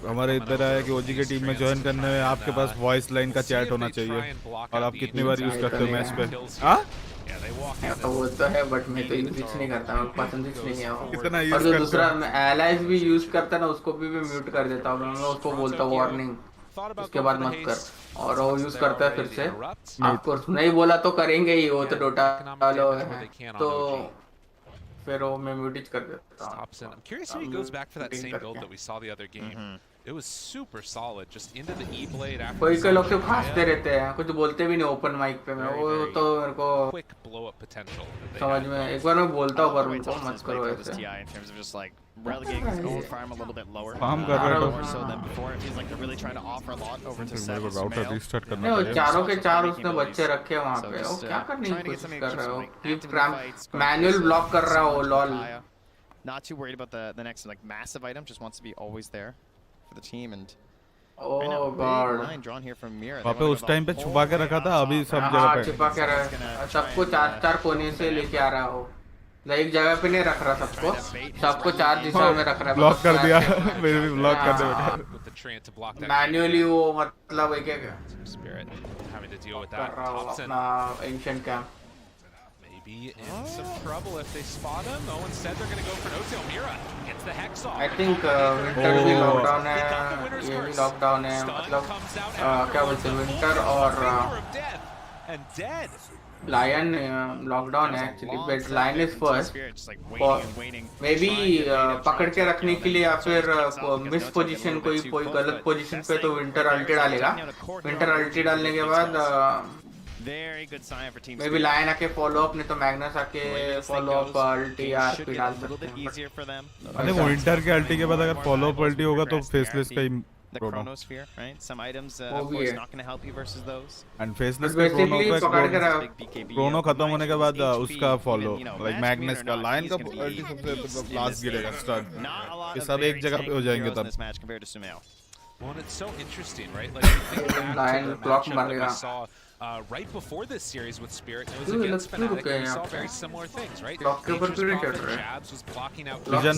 हमारे इधर आया कि ओजी के टीम में ज्वाइन करने में आपके पास वॉइस लाइन का चैट होना चाहिए और आप कितनी बार यूज करते हो मैच पे? हाँ वो तो है बट मैं तो यूज नहीं करता, मैं पसंद ही नहीं है वो। कितना और यूज जो करते दूसरा हो? एलाइज भी यूज करता है ना उसको भी म्यूट कर देता हूँ मैं, उसको बोलता हूँ वार्निंग उसके बाद मत कर, और वो यूज करता है फिर से। ऑफकोर्स नहीं बोला तो करेंगे ही, वो तो डोटा वाले हैं तो फिर वो मैं म्यूट कर देता हूँ। I'm curious if he goes back for that same build that we saw the other game. It was super solid, just into the E blade after. कोई कोई लोग सिर्फ हंसते रहते हैं, कुछ बोलते भी नहीं ओपन माइक पे। मैं वो तो मेरे को quick blow up potential. समझ में एक बार मैं बोलता हूँ पर उनको मत करो ऐसे। in terms of just like relegating his own farm a little bit lower. Farm कर रहे हो more so than before. It feels like they're really trying to offer a lot over to Seb. Router restart करना नहीं वो पड़ेगा। चारों के चार उसने बच्चे रखे वहाँ पे, वो क्या करने की कोशिश कर रहे हो? कीप क्रैम्प मैनुअल ब्लॉक कर रहा हो lol. Not too worried about the next like massive item, just wants to be always there for the team and Oh god. वहाँ पे उस टाइम पे छुपा के रखा था, अभी सब जगह पे छुपा के रखा, सबको चार चार कोने से लेके आ रहा हो, एक जगह पे नहीं रख रहा सबको, सबको चार दिशा में रख रहा है। ब्लॉक कर दिया मेरे भी ब्लॉक कर दे मैन्युअली वो मतलब एक एक कर रहा हो अपना ancient camp. Be in some trouble if they spot him. Oh, instead they're going to go for no-tail. Mira gets the hex off. I think winter भी लॉकडाउन है, ये भी लॉकडाउन है, मतलब क्या बोलते हैं विंटर और लायन लॉकडाउन है actually, but Lion is first. Maybe पकड़ के रखने के लिए या फिर मिस पोजीशन कोई गलत पोजीशन पे तो विंटर अल्टी डालेगा। विंटर अल्टी डालने के बाद Very good sign for team. Maybe Lion आके follow up, नहीं तो Magnus आके follow up अल्टी आरपी डाल सकते हैं। अरे वो विंटर के अल्टी के बाद अगर follow up अल्टी होगा तो फेसलेस का ही the chronosphere, right? Some items of course not going to help you versus those. And faceless का chrono का chrono खत्म होने के बाद उसका follow like Magnus का Lion का अल्टी सबसे लास्ट गिरेगा स्टार्ट, ये सब एक जगह पे हो जाएंगे तब। Well, it's so interesting, right? Like you think back Lion to the block matchup that we मारेगा। saw right before this series with Spirit, it was against Fnatic, and we saw very similar things, right? Block के ऊपर क्यों नहीं चढ़ रहे? Jabs was blocking out. Vision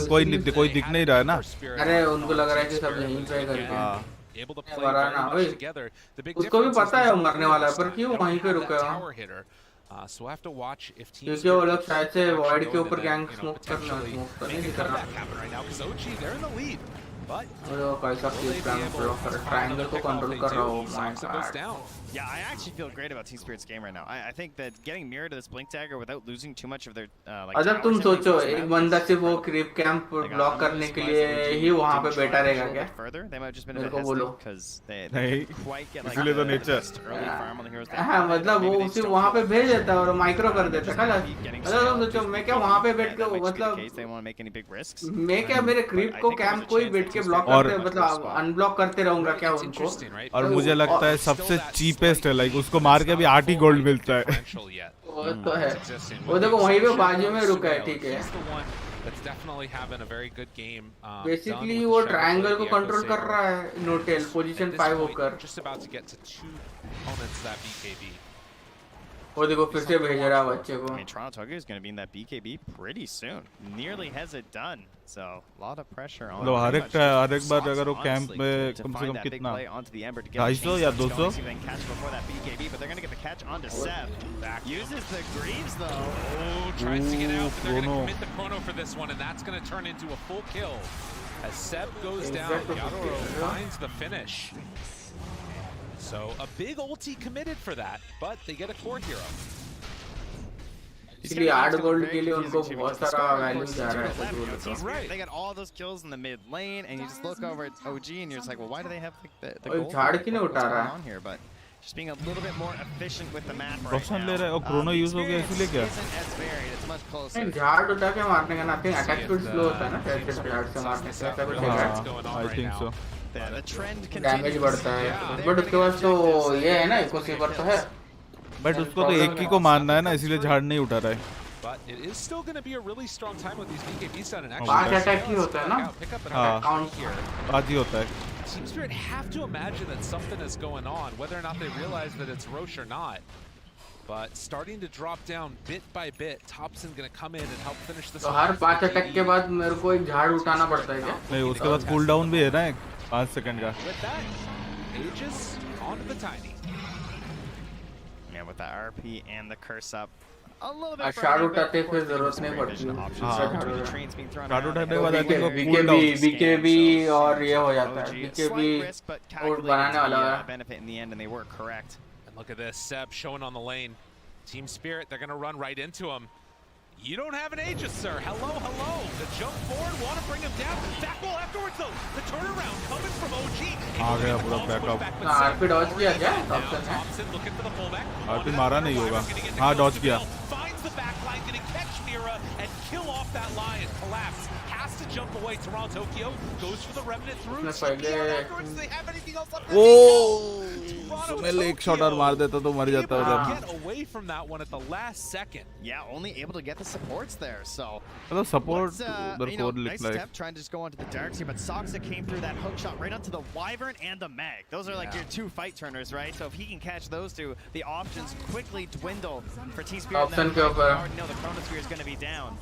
कोई दिख नहीं रहा है ना? अरे उनको लग रहा है कि सब यहीं पे करके able to play very much together. The big उसको भी difference पता is है वो that मरने वाला है, पर क्यों वहीं पे रुका है? tower hitter. So we'll have to watch if teams क्योंकि वो लोग शायद से void के ऊपर गैंग स्मोक करना नहीं कर रहा। happen right now because OG they're in the lead. But वो कैसा कीप क्रैम्प ब्लॉक कर ट्रायंगल को कंट्रोल कर रहा हो। My god. Yeah, I actually feel great about Team Spirit's game right now. I think that getting mirror to this blink dagger without losing too much of their like. अगर तुम सोचो एक बंदा सिर्फ वो क्रीप कैंप ब्लॉक करने के लिए ही वहाँ पे बैठा रहेगा क्या? मेरे को बोलो। नहीं, इसलिए तो नेचर। हाँ मतलब वो उसे वहाँ पे भेज देता है और माइक्रो कर देता है कल। मतलब तुम सोचो मैं क्या वहाँ पे बैठ के मतलब मैं क्या मेरे क्रीप को कैंप कोई बैठ के ब्लॉक करते मतलब अनब्लॉक करते रहूँगा क्या उनको? और मुझे लगता है सबसे चीपेस्ट है लाइक उसको मार के भी 8 ही गोल्ड मिलता है। वो तो है, वो देखो वहीं पे बाजू में रुका है, ठीक है। बेसिकली वो ट्रायंगल को कंट्रोल कर रहा है नोटेल पोजीशन 5 होकर। वो देखो फिर से भेज रहा है बच्चे को। I mean, Toronto Tugger is going to be in that BKB pretty soon. Nearly has it done. So a lot of pressure on. लो हर एक बार अगर वो कैंप में कम से कम कितना 250 या 200 But they're going to get the catch onto Seb. Uses the Greaves though. Oh, tries to get out, but they're going to commit the chrono for this one, and that's going to turn into a full kill. As Seb goes down, Yadoro finds the finish. So a big ulti committed for that, but they get a core hero. इसलिए 8 gold के लिए उनको बहुत सारा value जा रहा है। Right. They got all those kills in the mid lane, and you just look over at OG, and you're just like, well, why do they have like the gold? झाड़ क्यों नहीं उठा रहा on here, but just being a little bit more efficient with the map right Roshan now. ले रहा है और Chrono use हो गया इसलिए क्या? It's much closer. नहीं झाड़ उठा के मारने का ना, think अटैक स्पीड स्लो होता है ना शायद से झाड़ से मारने से ऐसा कुछ है। I think so. The trend damage बढ़ता है, बट उसके बाद तो ये है ना इको सेवर तो है। बट उसको तो एक ही को मारना है ना, इसलिए झाड़ नहीं उठा रहा है। But it is still going to be a really strong time with these BKBs done, and actually 5 attack ही होता है ना? हाँ, 5 ही होता है। Team Spirit have to imagine that something is going on, whether or not they realize that it's Roche or not. But starting to drop down bit by bit, Thompson going to come in and help finish this. तो हर 5 attack के बाद मेरे को एक झाड़ उठाना पड़ता है क्या? नहीं, उसके बाद कूल डाउन भी है ना एक 5 सेकंड का With that, Aegis onto the Tiny. Yeah, with the RP and the curse up. A little bit shard उठाते फिर जरूरत नहीं पड़ती शार्ड उठाने के बाद आई थिंक वो कूल डाउन बीकेबी और ये हो जाता है बीकेबी और बनाने वाला है benefit in the end, and they were correct. And look at this, Seb showing on the lane. Team Spirit, they're going to run right into him. You don't have an Aegis, sir. Hello, hello. The jump forward, want to bring him down. Back wall afterwards, though. The turnaround coming from OG. आ गया पूरा backup RP Dodge किया क्या Topsin ने Thompson looking for the fullback. RP मारा नहीं होगा हाँ Dodge किया Finds the back line, going to catch Mira and kill off that lion. Collapse. Has to jump away. Toronto Tokyo goes for the remnant through. Afterwards, do they have anything else left? ओ सुमेल एक shot और मार देता तो मर जाता उधर Get away from that one at the last second. Yeah, only able to get the supports there. So मतलब support उधर you know, कोड लिख nice like step trying to just go onto the darks here, but Soxa came through that hook shot right onto the Wyvern and the Mag. Those are like your two fight turners, right? So if he can catch those two, the options quickly dwindle for Team Spirit. Option के ऊपर You know the Chronosphere is going to be down.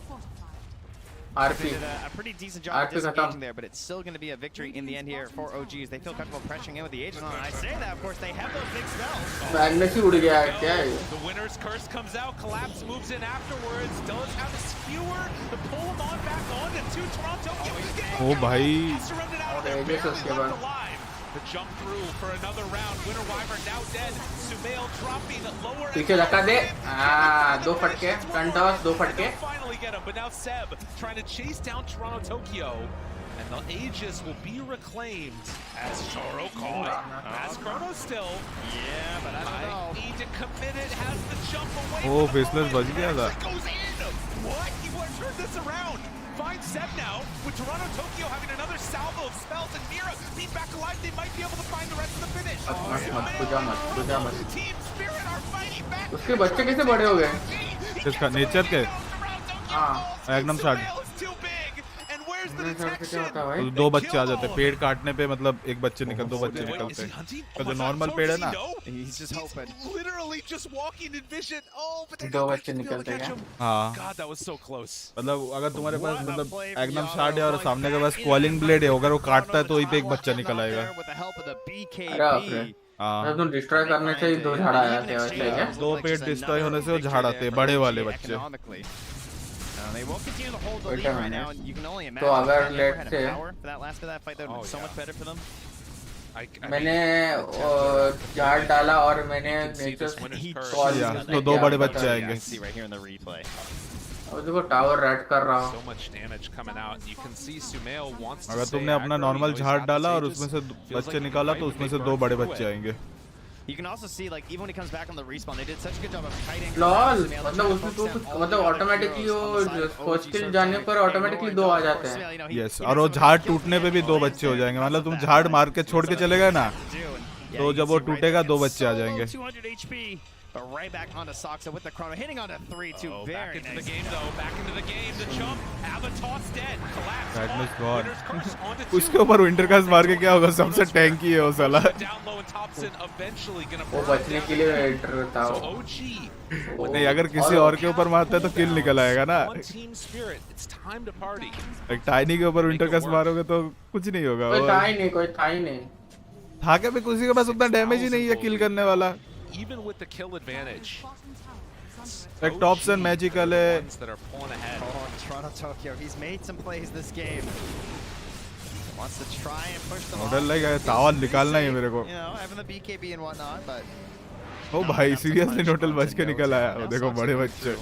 RP They did a pretty decent job of disengaging there, but it's still going to be a victory in the end here for OGs. They feel comfortable pressuring in with the Aegis on. I say that, of course, they have those big spells. Magnus ही उड़ गया है क्या है The winner's curse comes out. Collapse moves in afterwards. Does have a skewer to pull him on back on to Toronto. ओ भाई The jump through for another round. Winner Wyvern now dead. Sumail dropping lower. पीछे धक्का दे दो फटके front toss दो फटके Finally get him, but now Seb trying to chase down Toronto Tokyo. And the Aegis will be reclaimed as Choro caught. As Chrono still. Yeah, but I don't know. Need to commit it. Has the jump away. ओ faceless बच गया था Goes in. What? He wants to turn this around. Finds Seb now with Toronto Tokyo having another salvo of spells and Mira being back alive. They might be able to find the rest of the finish. Team Spirit are fighting back. उसके बच्चे कैसे बड़े हो गए इसका nature के हाँ एकदम शॉट तो दो बच्चे आ जाते पेड़ काटने पे मतलब एक बच्चे निकल दो बच्चे निकलते तो जो नॉर्मल पेड़ है ना He's just hoping. Literally just walking in vision. Oh, but दो बच्चे निकलते हैं हाँ God, that was so close. मतलब अगर तुम्हारे पास मतलब एकदम शॉट है और सामने के पास कॉलिंग ब्लेड है अगर वो काटता है तो वहीं पे एक बच्चा निकल आएगा अरे तुम डिस्ट्रॉय करने से ही दो झाड़ आ जाते हैं वैसे क्या दो पेड़ डिस्ट्रॉय होने से वो झाड़ आते हैं बड़े वाले बच्चे They will continue to hold the lead right now, and you can only imagine तो अगर if they लेट had से a power for that last bit of that fight, that would have been so much better for them. मैंने झाड़ डाला और मैंने call तो दो बड़े बच्चे आएंगे See right here in the replay. अब देखो टावर रेड कर रहा हूँ So much damage coming out. You can see Sumail wants to अगर stay तुमने अपना aggro. नॉर्मल He knows झाड़ he's डाला और got उसमें the से Feels बच्चे like निकाला he तो might उसमें be से big दो bird बड़े through बच्चे it. आएंगे You can also see, like, even when he comes back on the respawn, they did such a good job of kiting. Lol मतलब उसमें तो मतलब ऑटोमेटिकली वो फर्स्ट किल जाने पर ऑटोमेटिकली दो आ जाते हैं यस और वो झाड़ टूटने पे भी दो बच्चे हो जाएंगे मतलब तुम झाड़ मार के छोड़ के चले गए ना तो जब वो टूटेगा दो बच्चे आ जाएंगे 200 HP, but right back onto Soxa with the chrono, hitting onto 3-2. Back Very into the nice. game though. Back into the game. The jump. Avatar's dead. Collapse. Madness God. Winner's curse onto उसके ऊपर winter cast मार के क्या होगा सबसे टैंकी है वो साला down low and Thompson eventually gonna वो बचने के लिए एंटर होता So हो OG नहीं अगर किसी और के ऊपर मारता है तो किल निकल आएगा ना on Team Spirit. It's time to party. एक टाइनी के ऊपर विंटर कास्ट मारोगे तो कुछ नहीं होगा कोई था ही नहीं था के भी किसी के पास उतना डैमेज ही नहीं है किल करने वाला Even with the kill advantage. एक टॉपसन मैजिकल है Ones that are pulling ahead. Oh, Toronto Tokyo, he's made some plays this game. Wants to try and push them model off. Like तावाल निकालना ही मेरे को You know, having the BKB and whatnot, but ओ भाई seriously नोटल बच के निकल आया वो देखो बड़े बच्चे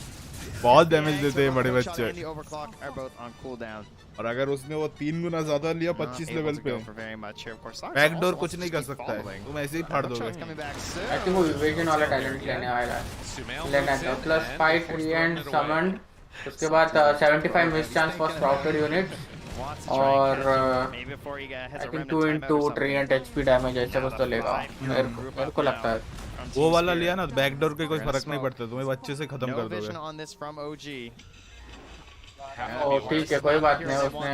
बहुत डैमेज देते हैं बड़े बच्चे and the overclock are both on cooldown. और अगर उसने वो 3 गुना ज्यादा लिया 25 Able लेवल to पे go for very much here, of course. Soxa backdoor also कुछ नहीं कर keep सकता है following. तुम ऐसे ही फाड़ दोगे Hookshot's coming back soon. I think वो विवेजन वाला टैलेंट लेने वाला है लेना था प्लस 5 ट्री एंड समन्ड उसके बाद 75 miss chance for sprouted unit और Maybe before he has I a think 2 remnant timeout into or 3 and HP damage ऐसा कुछ तो लेगा मेरे को लगता है वो वाला लिया ना बैकडोर के कोई फर्क नहीं पड़ता तुम्हें बच्चे से खत्म कर No vision दोगे on this from OG. ओ ठीक है कोई बात नहीं उसने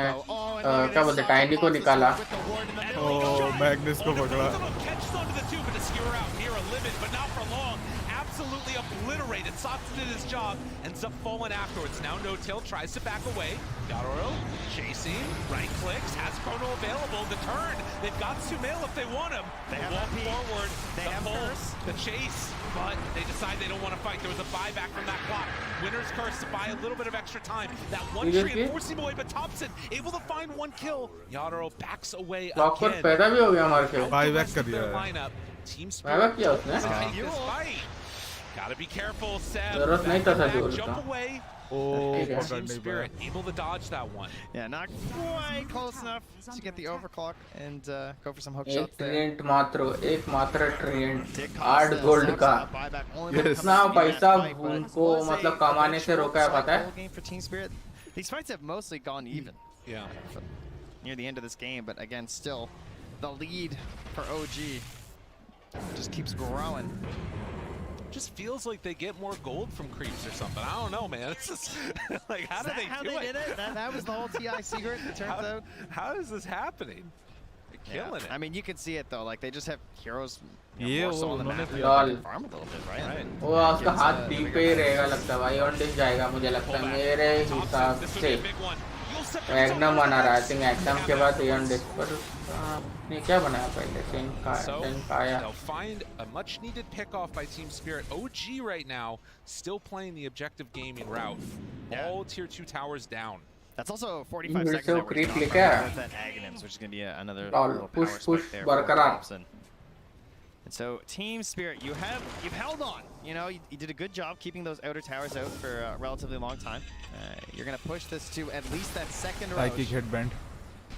क्या बोलते टाइनी को निकाला ओ मैग्नेस को पकड़ा absolutely obliterated. Soxta did his job, ends up falling afterwards. Now No-Tail tries to back away. Yadoro chasing, right clicks, has Chrono available. The turn, they've got Sumail if they want him. They walk forward, the pulse, the chase, but they decide they don't want to fight. There was a buyback from that clock. Winner's curse to buy a little bit of extra time. That one tree enforcing away, but Thompson able to find one kill. Yadoro backs away again. पैदा भी हो गया हमारे खेल buyback कर दिया lineup. Team buyback Spirit किया उसने take this fight. Gotta be careful, Seb. जरूरत नहीं था साजूर Jump away. Team Spirit able to dodge that one. Yeah, not quite close enough to get the overclock and go for some hook shots there. एक मात्र trend 8 gold का कितना पैसा उनको मतलब कमाने से रोका है पता है? For Team Spirit, these fights have mostly gone even. Yeah. Near the end of this game, but again, still the lead for OG just keeps growing. Just feels like they get more gold from creeps or something. I don't know, man. It's just like, how do they do it? Did it? That was the whole TI secret, it turns out. How is this happening? They're killing it. I mean, you can see it though. Like they just have heroes. ये more so on the उन्होंने map. किया। Farm a little bit, right? वो उसका हाथ D पे ही रहेगा लगता है भाई ऑन डिश जाएगा मुझे लगता है मेरे हिसाब से एग्नम बना रहा है आई थिंक एग्नम के बाद ऑन डिश पर ने क्या बनाया पहले सिंकाया They'll find a much needed pickoff by Team Spirit. OG right now still playing the objective gaming route. All tier 2 towers down. That's also 45 seconds that we're with that Aghanims, which is going to be another little power spike there for Thompson. And so, Team Spirit, you've held on. You know, you did a good job keeping those outer towers out for a relatively long time. You're going to push this to at least that second row. Psychic headband.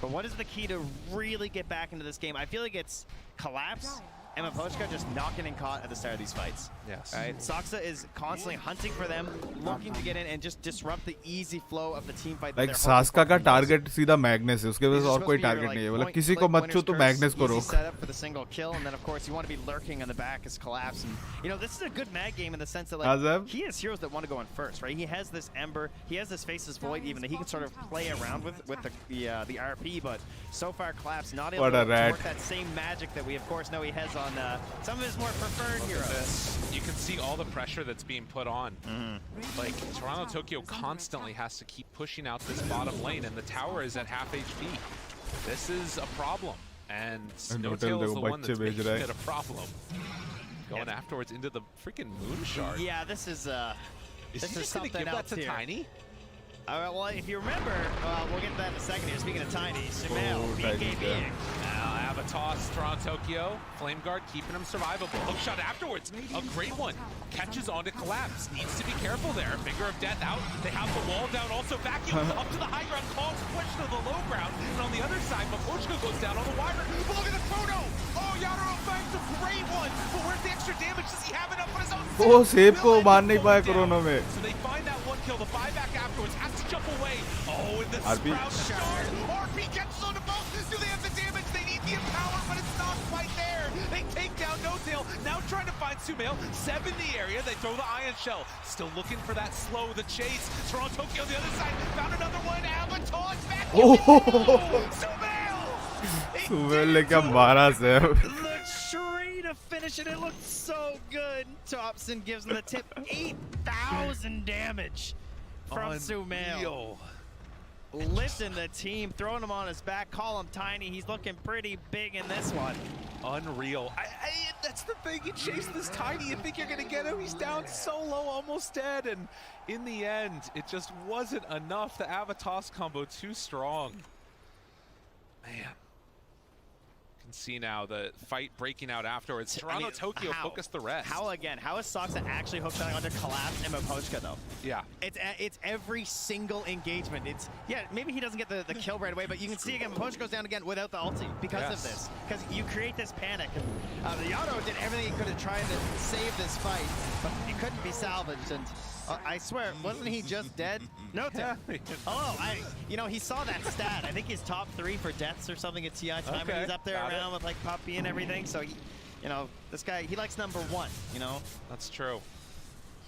But what is the key to really get back into this game? I feel like it's collapse. Emma Pochka just not getting caught at the start of these fights. Yes. Right? Soxa is constantly hunting for them, looking to get in and just disrupt the easy flow of the team fight. Like सास्का का target सीधा मैग्नेस है उसके पास और कोई target नहीं है मतलब किसी को मत छू तो मैग्नेस को रोक set up for the single kill and then of course you want to be lurking on the back as collapse and you know this is a good mag game in the sense that like he has heroes that want to go in first, right? He has this Ember, he has this Faceless Void even that he can sort of play around with the RP, but so far Collapse not able to work that same magic that we of course know he has on some of his more preferred heroes. You can see all the pressure that's being put on. Like Toronto Tokyo constantly has to keep pushing out this bottom lane and the tower is at half HP. This is a problem and No-Tail is the one that's making it a problem. Going afterwards into the freaking Moon Shard. Yeah, this is something give else that to here. Tiny? Well, if you remember, we'll get to that in a second here. Speaking of Tiny, Sumail, BKB. Now, Avatos, Toronto Tokyo, Flame Guard keeping him survivable. Hook shot afterwards, a great one. Catches on to Collapse, needs to be careful there. Finger of Death out, they have the wall down, also Vacuum up to the high ground, calls push to the low ground. And on the other side, Mapochka goes down on the wire. But look at the photo! Oh, Yadoro finds a great one! But where's the extra damage? Does he have enough on his own? वो सेब को मार नहीं पाया corona में So they find that one kill, the buyback afterwards, has to jump away. Oh, and the Sprout shard. RP catches on to both. Do they have the damage? They need the empower, but it's not quite there. They take down No-Tail. Now trying to find Sumail. 7 in the area. They throw the Ion Shell. Still looking for that slow, the chase. Toronto Tokyo on the other side. Found another one. Avatos back. Sumail! Sumail ने क्या मारा सेब The tree to finish it. It looked so good. Thompson gives him the tip. 8,000 damage from Sumail. Listen, the team throwing him on his back. Call him Tiny. He's looking pretty big in this one. Unreal. That's the thing. You chase this Tiny. You think you're going to get him. He's down so low, almost dead. And in the end, it just wasn't enough. The Avatos combo too strong. Man. See now the fight breaking out afterwards. Toronto Tokyo focused the rest. How is Soxa actually hookshotting onto Collapse and Mapochka though? Yeah. It's every single engagement. Maybe he doesn't get the kill right away, but you can see again Mapochka goes down again without the ulti because of this. Because you create this panic. And Yado did everything he could to try to save this fight, but it couldn't be salvaged. And I swear, wasn't he just dead? No, he saw that stat. I think he's top 3 for deaths or something at TI time when he's up there around with like Puppy and everything. So he, this guy, he likes number 1. That's true.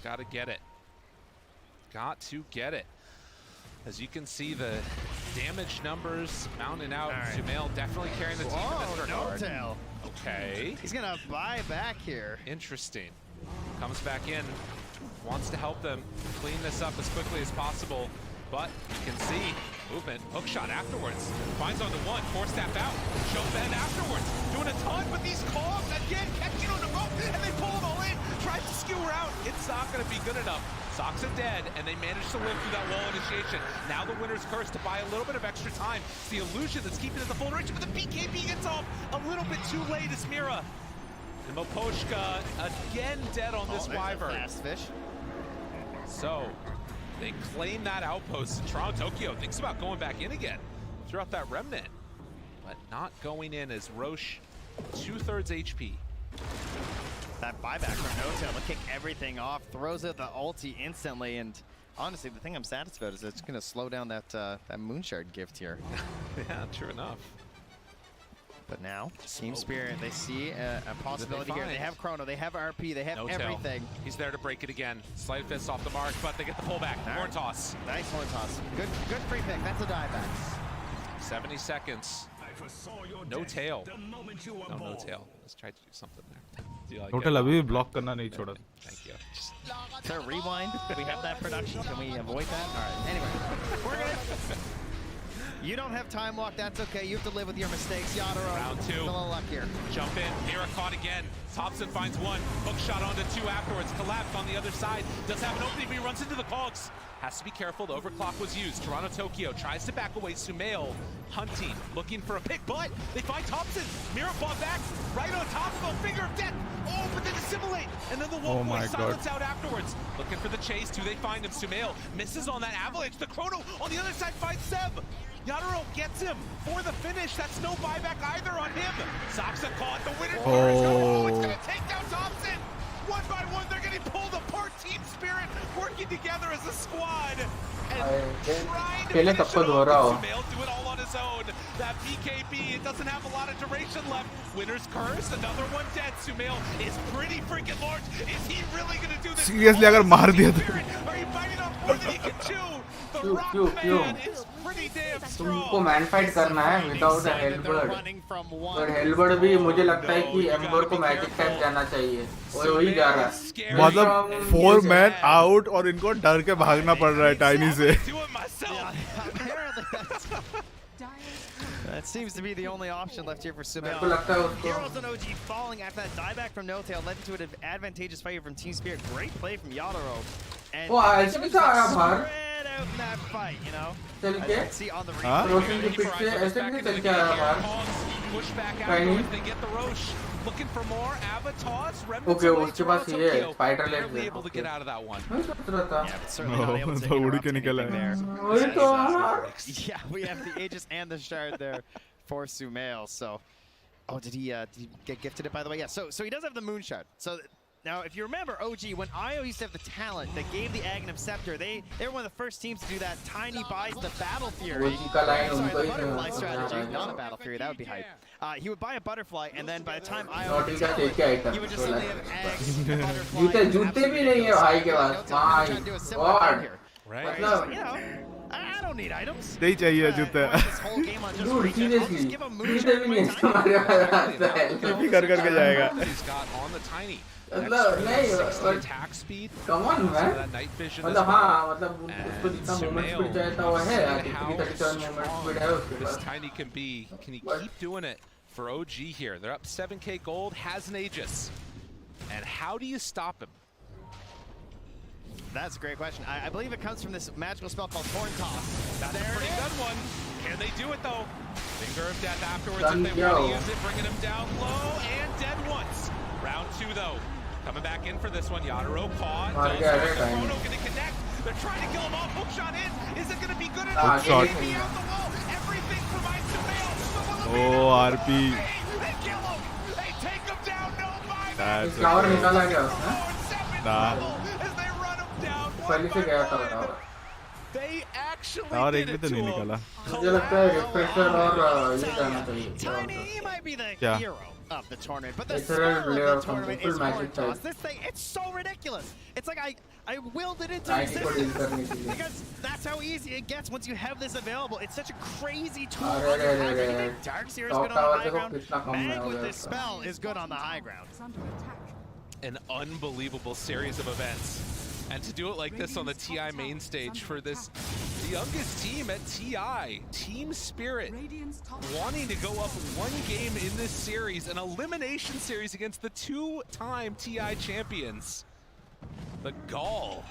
Got to get it. Got to get it. As you can see, the damage numbers mounting out. Sumail definitely carrying the team in this regard. No-Tail. Okay. He's gonna buy back here. Interesting. comes back in, wants to help them clean this up as quickly as possible, but you can see movement, hook shot afterwards, finds on the one, force tap out, show bend afterwards, doing a ton, but these calls again catching on the rope, and they pull them all in, tries to skew around, it's not going to be good enough. Socks are dead, and they manage to live through that wall initiation. Now the winner's curse to buy a little bit of extra time. It's the illusion that's keeping it the full duration, but the BKB gets off a little bit too late as Mira. And Moposhka again dead on this wyvern. Fast fish. So they claim that outpost, and Toronto Tokyo thinks about going back in again throughout that remnant, but not going in as Roche 2/3 HP. That buyback from Notail to kick everything off, throws out the ulti instantly, and honestly, the thing I'm saddest about is it's going to slow down that that Moonshard gift here. Yeah, true enough. But now, Team Spirit, they see a possibility here. They have Chrono, they have RP, they have everything. He's there to break it again. Slight fist off the mark, but they get the pullback. Horn toss. Nice horn toss. Good free pick. That's a dieback. 70 seconds. No tail. No tail. Let's try to do something there. Total अभी भी block करना नहीं छोड़ा. Thank you. So rewind. We have that production. Can we avoid that? All right. Anyway, we're gonna. You don't have time lock. That's okay. You have to live with your mistakes. Yadaro. Round 2. A little luck here. Jump in. Mira caught again. Thompson finds one. Hook shot onto 2 afterwards. Collapsed on the other side. Does have an opening, but he runs into the cogs. Has to be careful. The overclock was used. Toronto Tokyo tries to back away. Sumail hunting, looking for a pick, but they find Thompson. Mira fought back right on top of him. Finger of death. Oh, but they assimilate. And then the one boy silence out afterwards. Looking for the chase. Do they find him? Sumail misses on that avalanche. The Chrono on the other side finds Seb. Yadaro gets him for the finish. That's no buyback either on him. Saksa caught the winner. Oh, it's going to take down Thompson. One by one, they're getting pulled apart. Team Spirit working together as a squad. And trying to finish it off. Sumail do it all on his own. That BKB, it doesn't have a lot of duration left. Winner's curse, another one dead. Sumail is pretty freaking large. Is he really going to do this? Seriously, अगर मार दिया तो. Are you biting off more than he can chew? The Rock Man is pretty damn strong. तुमको man fight करना है without the हेलबर्ड. और हेलबर्ड भी मुझे लगता है कि एम्बर को मैजिक टाइप जाना चाहिए. वो वही जा रहा है. मतलब 4 man out और इनको डर के भागना पड़ रहा है टाइनी से. That seems to be the only option left here for Sumail. Heroes and OG falling after that dieback from Notail led into an advantageous fight from Team Spirit. Great play from Yadaro. And spread out in that fight, you know. See on the push back afterwards, they get the Roche. Looking for more avatars. Okay, उसके पास ये spider leg barely able to get out of that one. Yeah, but certainly not able to interrupt anything there. Yeah, we have the Aegis and the Shard there for Sumail. So, oh, did he get gifted it by the way? Yeah. So he does have the Moon Shard. So now, if you remember, OG, when IO used to have the talent that gave the Aghanim Scepter, they were one of the first teams to do that. Tiny buys the Battle Fury. Sorry, the Butterfly strategy, not a Battle Fury. That would be hype. He would buy a Butterfly, and then by the time IO would he would just suddenly have Ags, Butterfly, जूते भी नहीं है भाई के पास. My God. Right. So, you know, I don't need items. नहीं चाहिए जूते. Dude, seriously. जूते भी नहीं हमारे पास. कर करके जाएगा. He's got on the Tiny. attack speed. Come on, man. मतलब हाँ मतलब उसको जितना movement speed चाहिए था वो है. This Tiny can be. Can he keep doing it for OG here? They're up 7k gold. Has an Aegis, and how do you stop him? That's a great question. I believe it comes from this magical spell called Horn Toss. That's a pretty good one. Can they do it though? Finger of Death afterwards if they want to use it, bringing him down low and dead once. Round 2 though. Coming back in for this one. Yadaro caught. Chrono going to connect. They're trying to kill him off. Hook shot in. Is it going to be good enough? Hook shot. Out the wall. Everything provides to fail. Oh, RP. They kill him. They take him down. No buyback. As they run him down. They actually did it to him. मुझे लगता है refresher और ये करना चाहिए. Tiny, he might be the hero of the tournament, but the Natural spell player of the tournament is magic Horn Toss. type. This thing, it's so ridiculous. It's like I willed it into existence because that's how easy it gets once you have this available. It's such a crazy tool. Darkseer is good on the high ground. Mag with this spell is good on the high ground. an unbelievable series of events. And to do it like this on the TI main stage for this youngest team at TI, Team Spirit, wanting to go up one game in this series, an elimination series against the two-time TI champions. The Gall.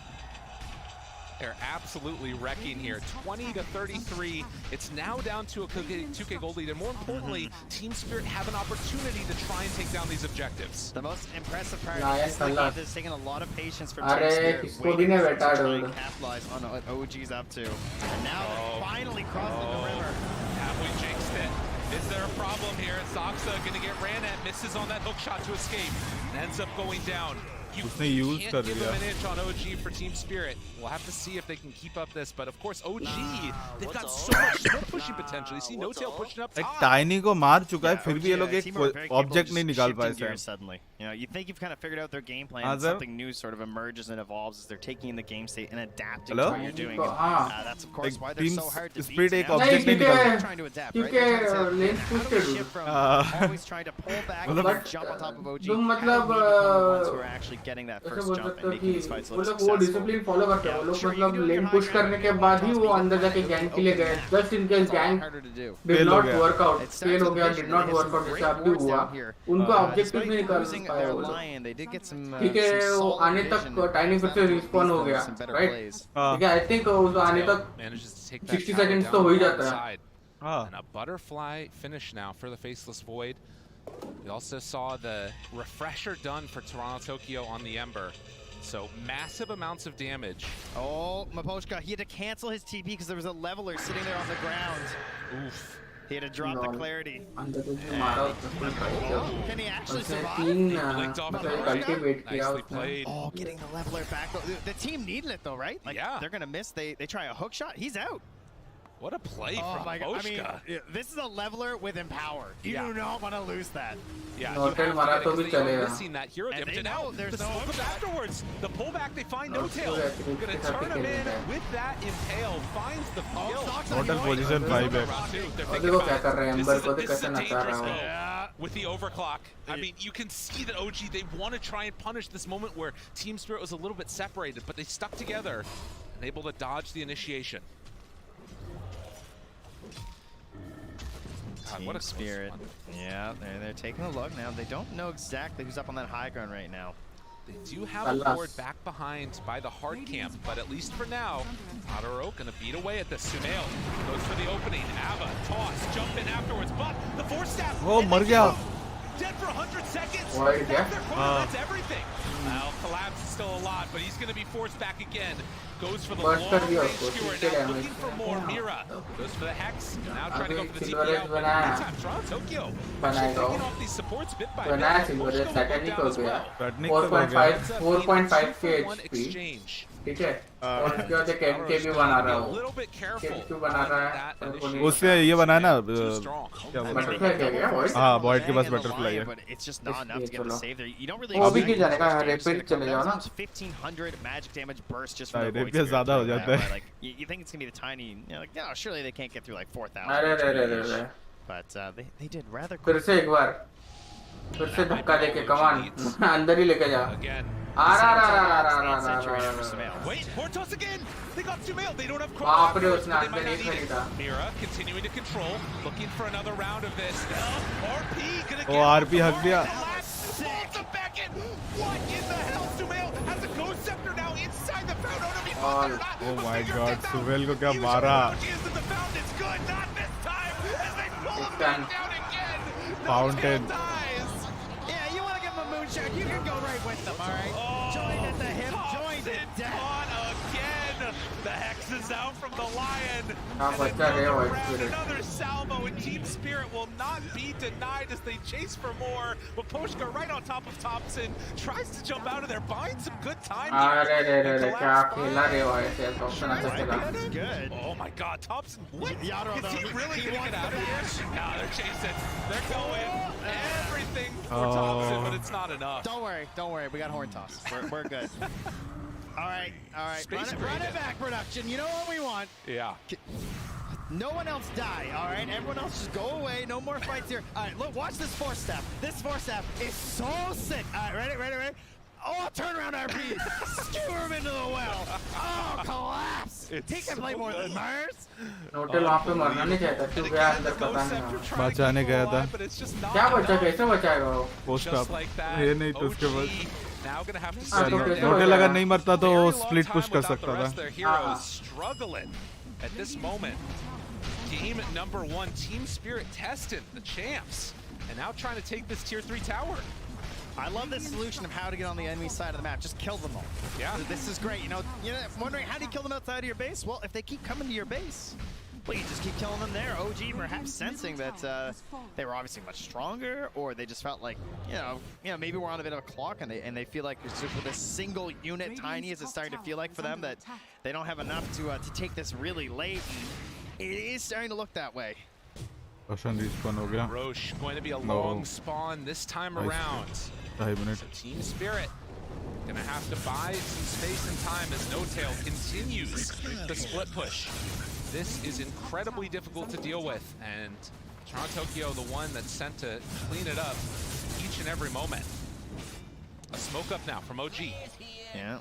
They're absolutely wrecking here. 20-33. It's now down to a 2K gold lead, and more importantly, Team Spirit have an opportunity to try and take down these objectives. The most impressive part of this game is taking a lot of patience from Team Spirit, किसको भी waiting नहीं to बैठा try door and capitalize on what OG's up to. And now they're finally crossing the river. Have we jinxed it? Is there a problem here? Soxa gonna get ran at, misses on that hook shot to escape, and ends up going down. You can't give them an inch on OG for Team Spirit. We'll have to see if they can keep up this, but of course OG, they've got so much smoke pushing potential. You see No Tail pushing up top. Tiny को मार चुका है, फिर भी ये लोग एक object नहीं निकाल पाए sir. Suddenly, you know, you think you've kind of figured out their game plan, and something new sort of emerges and evolves as they're taking in the game state and adapting to what you're doing. And, that's of course why they're so hard to beat. एक object नहीं निकाल. They're trying to adapt, right? They're trying to say, how do we shift from always trying to pull back and jump on top of OG? How do we become the ones who are actually getting that first jump and making these fights look successful? वो discipline follow करते हैं. वो लोग मतलब लेन push करने के बाद ही वो अंदर जाके गैंग के लिए गए. Just in case gang did not work out, fail हो गया, did not work out, जैसे अभी हुआ. उनको ऑब्जेक्टिव भी निकाल पाया वो लोग. ठीक है, वो आने तक टाइनी फिर से रिस्पॉन हो गया, राइट? ठीक है, आई थिंक उस आने तक 60 सेकंड्स तो हो ही जाता है. And a butterfly finish now for the Faceless Void. We also saw the refresher done for Toronto Tokyo on the Ember. So massive amounts of damage. Oh, Maposhka, he had to cancel his TP because there was a leveler sitting there on the ground. Oof. He had to drop the clarity. Can he actually survive? Nicely played. Oh, getting the leveler back. The team needed it though, right? Like, yeah. They're going to miss. They try a hook shot. He's out. What a play from my God. I mean, this is a leveler with Empower. You do not want to lose that. Yeah, No Tail mara to bhi chalega. Missing that hero damage. And now there's the smoke comes afterwards. The pullback, they find No Tail. Gonna turn him in with that Impale. Finds the kill. Total position 5 है. देखो क्या कर रहे हैं amber को, तो कैसे नचा रहा है. With the overclock, I mean, you can see that OG, they want to try and punish this moment where Team Spirit was a little bit separated, but they stuck together and able to dodge the initiation. God, what a Spirit. Yeah, they're taking a look now. They don't know exactly who's up on that high ground right now. They do have a board back behind by the hard camp, but at least for now, Tadaro gonna beat away at this. Sumail goes for the opening. Ava, toss, jump in afterwards, but the force staff. Oh, मर गया. Dead for 100 seconds. That's everything. Well, Collapse is still alive, but he's gonna be forced back again. Goes for the long range skewer, now looking for more. Mira goes for the Hex, now trying to go for the TP out, but meantime, Toronto Tokyo actually taking off these supports bit by bit. 4.5 के HP. ठीक है, और उसके बाद एक MK भी बना रहा हूँ. MK बना रहा है. उससे ये बना है ना, क्या बोलते हैं? हाँ, Void के पास बटरफ्लाई है. It's just not enough to get the save there. You don't really अभी क्यों जाने का? रेपिड चले जाओ ना. 1500 magic damage burst just from the Void. Rapid ज़्यादा हो जाता है. Like you think it's gonna be the tiny, you know, like no, surely they can't get through like 4,000. But they did rather quick. फिर से एक बार. फिर से धक्का देके कमान अंदर ही लेके जा. Wait, Portos again! They got Sumail, they don't have cross. They might not need it. Mira continuing to control, looking for another round of this. RP gonna get RP हक दिया. What in the hell? Sumail has a Ghost Scepter now inside the fountain. Oh my God, Sumail को क्या मारा? It's good, not this time, as they pull him back down again. Fountain. You can go right with them, all right? Joined at the hip, joined at death. Again, the Hex is out from the Lion. Another salvo, and Team Spirit will not be denied as they chase for more. But Poshka right on top of Thompson tries to jump out of there, buying some good time. Good. Oh my God, Thompson! What? Is he really gonna get out of here? No, they're chasing. They're going everything for Thompson, but it's not enough. Don't worry. We got horn toss. We're good. All right. Run it back, production. You know what we want. Yeah. No one else die, all right? Everyone else just go away. No more fights here. All right, look, watch this force staff. This force staff is so sick. All right, ready? Oh, turnaround RP! Skewer him into the well! Oh, collapse! He can play more than Mars! नोटेल वहाँ पे मरना नहीं चाहता क्यों गया अंदर पता नहीं बचाने गया था क्या बचा कैसे बचाएगा वो पोस्ट अप ये नहीं तो उसके बाद Now gonna have to नोटेल अगर नहीं मरता तो स्प्लिट पुश कर सकता था struggling at this moment. Game number 1, Team Spirit tested the champs and now trying to take this tier 3 tower. I love this solution of how to get on the enemy side of the map. Just kill them all. Yeah. This is great. You know, wondering how do you kill them outside of your base? Well, if they keep coming to your base, well, you just keep killing them there. OG perhaps sensing that they were obviously much stronger, or they just felt like, you know, maybe we're on a bit of a clock, and they feel like it's just with a single unit, Tiny is starting to feel like for them that they don't have enough to take this really late. And it is starting to look that way. Roche going to be a long spawn this time around. So Team Spirit gonna have to buy some space and time as No-Tail continues the split push. This is incredibly difficult to deal with, and Toronto Tokyo the one that's sent to clean it up each and every moment. A smoke up now from OG. Yeah,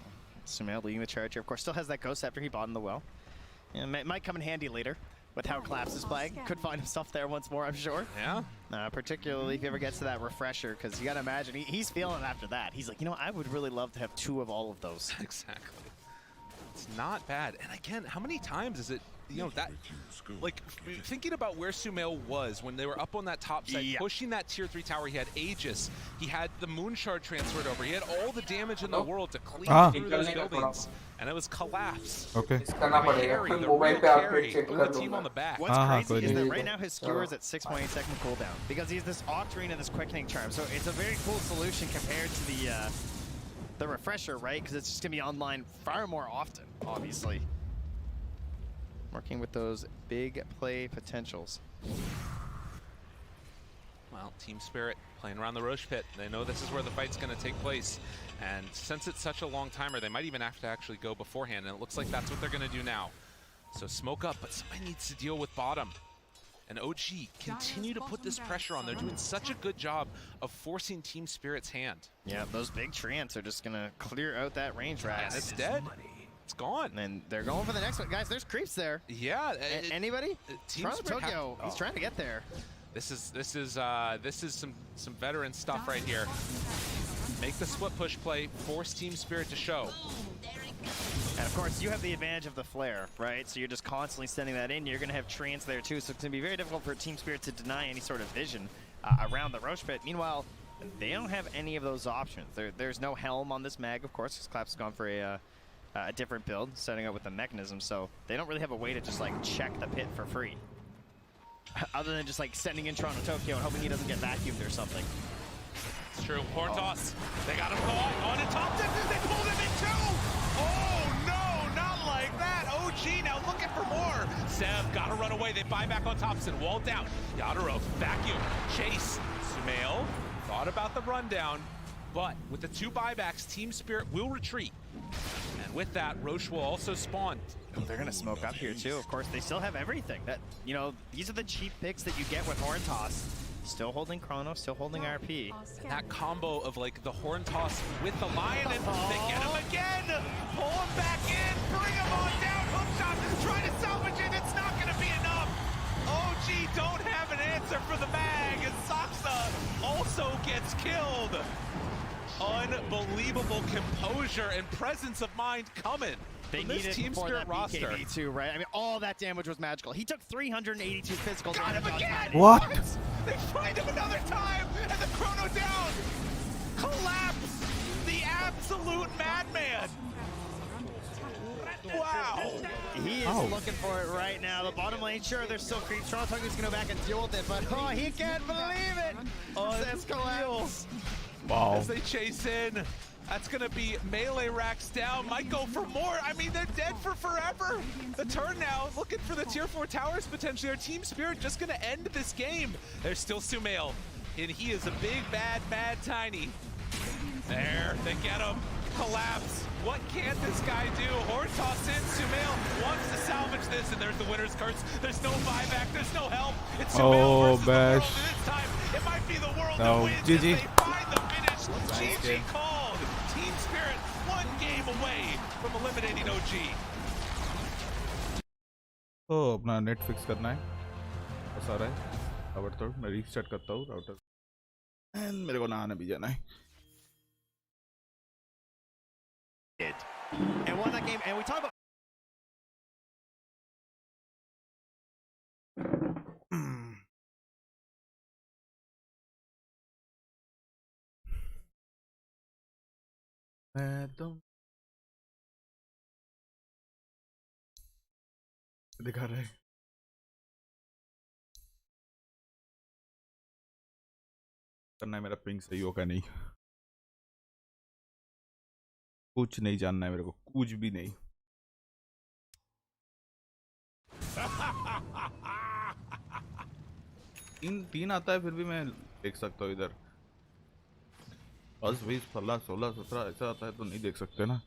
Sumail leading the charge here. Of course, still has that ghost after he bought in the well. Yeah, might come in handy later. With how Collapse is playing. Could find himself there once more, I'm sure. Yeah. Particularly if he ever gets to that refresher, because you got to imagine he's feeling after that. He's like, you know, I would really love to have 2 of all of those. Exactly. It's not bad. And again, how many times is it, you know, that, like, thinking about where Sumail was when they were up on that top side, pushing that tier 3 tower, he had Aegis, he had the Moon Shard transferred over, he had all the damage in the world to clean through those buildings, and it was Collapse. Okay. Carry, the real carry, with the team on the back. What's crazy is that right now his skewer is at 6.8 second cooldown, because he's this Octarine and this Quickening Charm, so it's a very cool solution compared to the refresher, right? Because it's just going to be online far more often, obviously. Working with those big play potentials. Well, Team Spirit playing around the Roche pit. They know this is where the fight's going to take place. And since it's such a long timer, they might even have to actually go beforehand. And it looks like that's what they're going to do now. So smoke up, but somebody needs to deal with bottom. And OG continue to put this pressure on. They're doing such a good job of forcing Team Spirit's hand. Yeah, those big treants are just going to clear out that range rat. And it's dead. It's gone. And they're going for the next one. Guys, there's creeps there. Yeah. Anybody? Team Tokyo, he's trying to get there. This is some veteran stuff right here. Make the split push play, force Team Spirit to show. And of course, you have the advantage of the flare, right? So you're just constantly sending that in. You're going to have treants there too, so it's going to be very difficult for Team Spirit to deny any sort of vision around the Roche pit. Meanwhile, they don't have any of those options. There's no helm on this mag, of course, because Claps has gone for a different build, setting up with the mechanism, so they don't really have a way to just like check the pit for free. Other than just like sending in Toronto Tokyo and hoping he doesn't get vacuumed or something. It's true. Horn toss. They got him on and top. They pulled him in too. Oh no, not like that. OG now looking for more. Sev got to run away. They buy back on Thompson. Wall down. Yadaro vacuum. Chase. Sumail thought about the rundown, but with the 2 buybacks, Team Spirit will retreat. And with that, Roche will also spawn. Oh, they're gonna smoke up here too. Of course, they still have everything. That, you know, these are the cheap picks that you get with Horn Toss. Still holding Chrono, still holding RP. And that combo of like the Horn Toss with the Lion, and they get him again. Pull him back in, bring him on down. Hookshot, try to salvage it. It's not gonna be enough. OG don't have an answer for the mag, and Saksa also gets killed. Unbelievable composure and presence of mind coming. They need it Team for Spirit that roster BKB too, right? I mean, all that damage was magical. He took 382 physical damage. Got him again! What? They find him another time, and the Chrono down. Collapse, the absolute madman. Wow. He is looking for it right now. The bottom lane, sure, there's still creeps. Toronto Tokyo's gonna go back and deal with it, but oh, he can't believe it. Says Collapse. Wow. As they chase in. That's gonna be melee racks down. Might go for more. I mean, they're dead for forever. The turn now, looking for the tier 4 towers potentially. Our Team Spirit just gonna end this game. There's still Sumail, and he is a big, bad, mad Tiny. There, they get him. Collapse. What can this guy do? Horn toss in. Sumail wants to salvage this, and there's the winner's curse. There's no buyback. There's no help. It's Sumail versus the world. And this time, it might be the world that wins. GG. As they find the finish. GG called. Team away from eliminating OG. तो अपना net fix करना है, बस आ रहा है ताबड़तोड़। मैं restart करता हूँ राउटर एंड मेरे को नहाने भी जाना है। And won that game. And we talk about मैं तो दिखा रहा है करना है मेरा पिंग सही होगा नहीं, कुछ नहीं जानना है मेरे को, कुछ भी नहीं। तीन आता है फिर भी मैं देख सकता हूँ इधर। 10, 20, 15, 16, 17 ऐसा आता है तो नहीं देख सकते ना।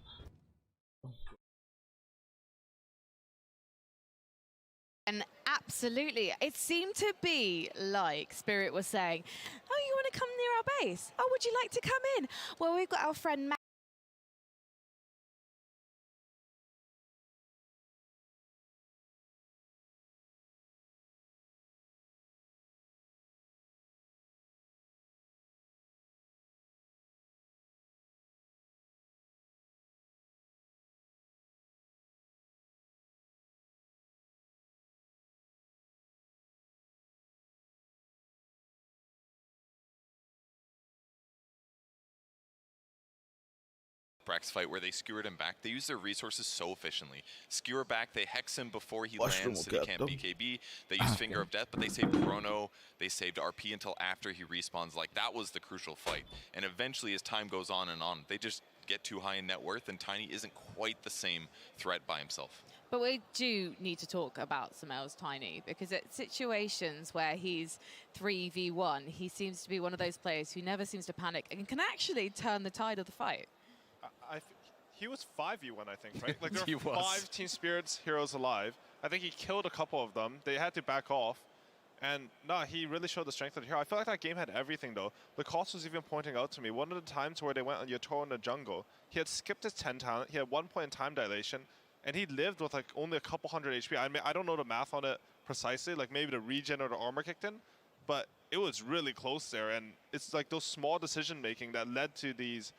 And absolutely, it seemed to be like Spirit was saying, "Oh, you want to come near our base? Oh, would you like to come in? Well, we've got our friend Matt." Brax fight where they skewered him back. They use their resources so efficiently. Skewer back, they hex him before he lands so he can't BKB. They use Finger of Death, but they saved Chrono. They saved RP until after he respawns. Like, that was the crucial fight. And eventually, as time goes on and on, they just get too high in net worth, and Tiny isn't quite the same threat by himself. But we do need to talk about Sumail's Tiny, because at situations where he's 3v1, he seems to be one of those players who never seems to panic and can actually turn the tide of the fight. He was 5v1, I think, right? Like, there He were was. 5 Team Spirits heroes alive. I think he killed a couple of them. They had to back off. And, nah, he really showed the strength of the hero. I feel like that game had everything, though. The cost was even pointing out to me. One of the times where they went on Yatoro in the jungle, he had skipped his 10 talent. He had 1 point in time dilation. And he lived with, like, only a couple hundred HP. I mean, I don't know the math on it precisely. Like, maybe the regen or the armor kicked in. But it was really close there. And it's, like, those small decision-making that led to these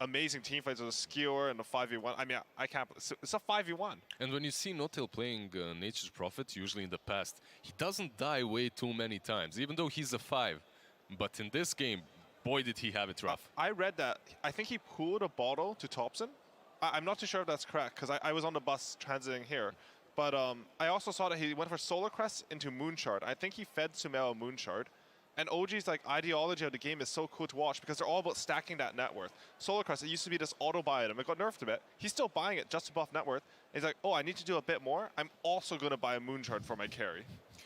amazing team fights with a skewer and a 5v1. I mean, I can't. It's a 5v1. And when you see Notel playing Nature's Prophet, usually in the past, he doesn't die way too many times, even though he's a 5. But in this game, boy, did he have it rough. I read that. I think he pulled a bottle to Thompson. I'm not too sure if that's correct, because I was on the bus transiting here. But I also saw that he went for Solar Crest into Moonshard. I think he fed Sumail a Moonshard. And OG's like ideology of the game is so cool to watch because they're all about stacking that net worth. Solar Crest, it used to be this auto buy item. It got nerfed a bit. He's still buying it just above net worth. He's like, oh, I need to do a bit more. I'm also going to buy a Moonshard for my carry.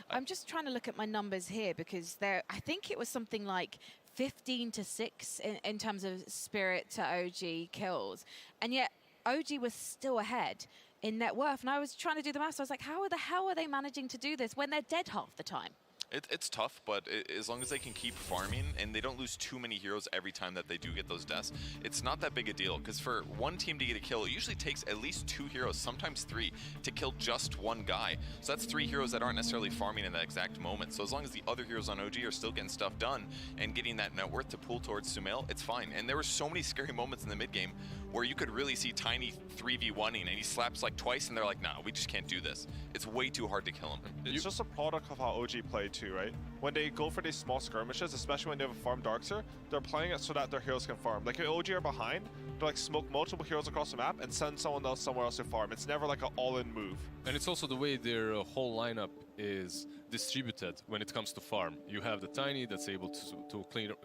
I'm just trying to look at my numbers here because I think it was something like 15-6 in terms of Spirit to OG kills. And yet OG was still ahead in net worth. And I was trying to do the math. So I was like, how the hell are they managing to do this when they're dead half the time? It's tough, but as long as they can keep farming and they don't lose too many heroes every time that they do get those deaths, it's not that big a deal. Because for one team to get a kill, it usually takes at least 2 heroes, sometimes 3, to kill just one guy. So that's 3 heroes that aren't necessarily farming in that exact moment. So as long as the other heroes on OG are still getting stuff done and getting that net worth to pull towards Sumail, it's fine. And there were so many scary moments in the mid game where you could really see Tiny 3v1ing and he slaps like twice and they're like, nah, we just can't do this. It's way too hard to kill him. It's just a product of how OG play too, right? When they go for these small skirmishes, especially when they have a farm Darkseer, they're playing it so that their heroes can farm. Like if OG are behind, they're like smoke multiple heroes across the map and send someone else somewhere else to farm. It's never like an all-in move. And it's also the way their whole lineup is distributed when it comes to farm. You have the Tiny that's able to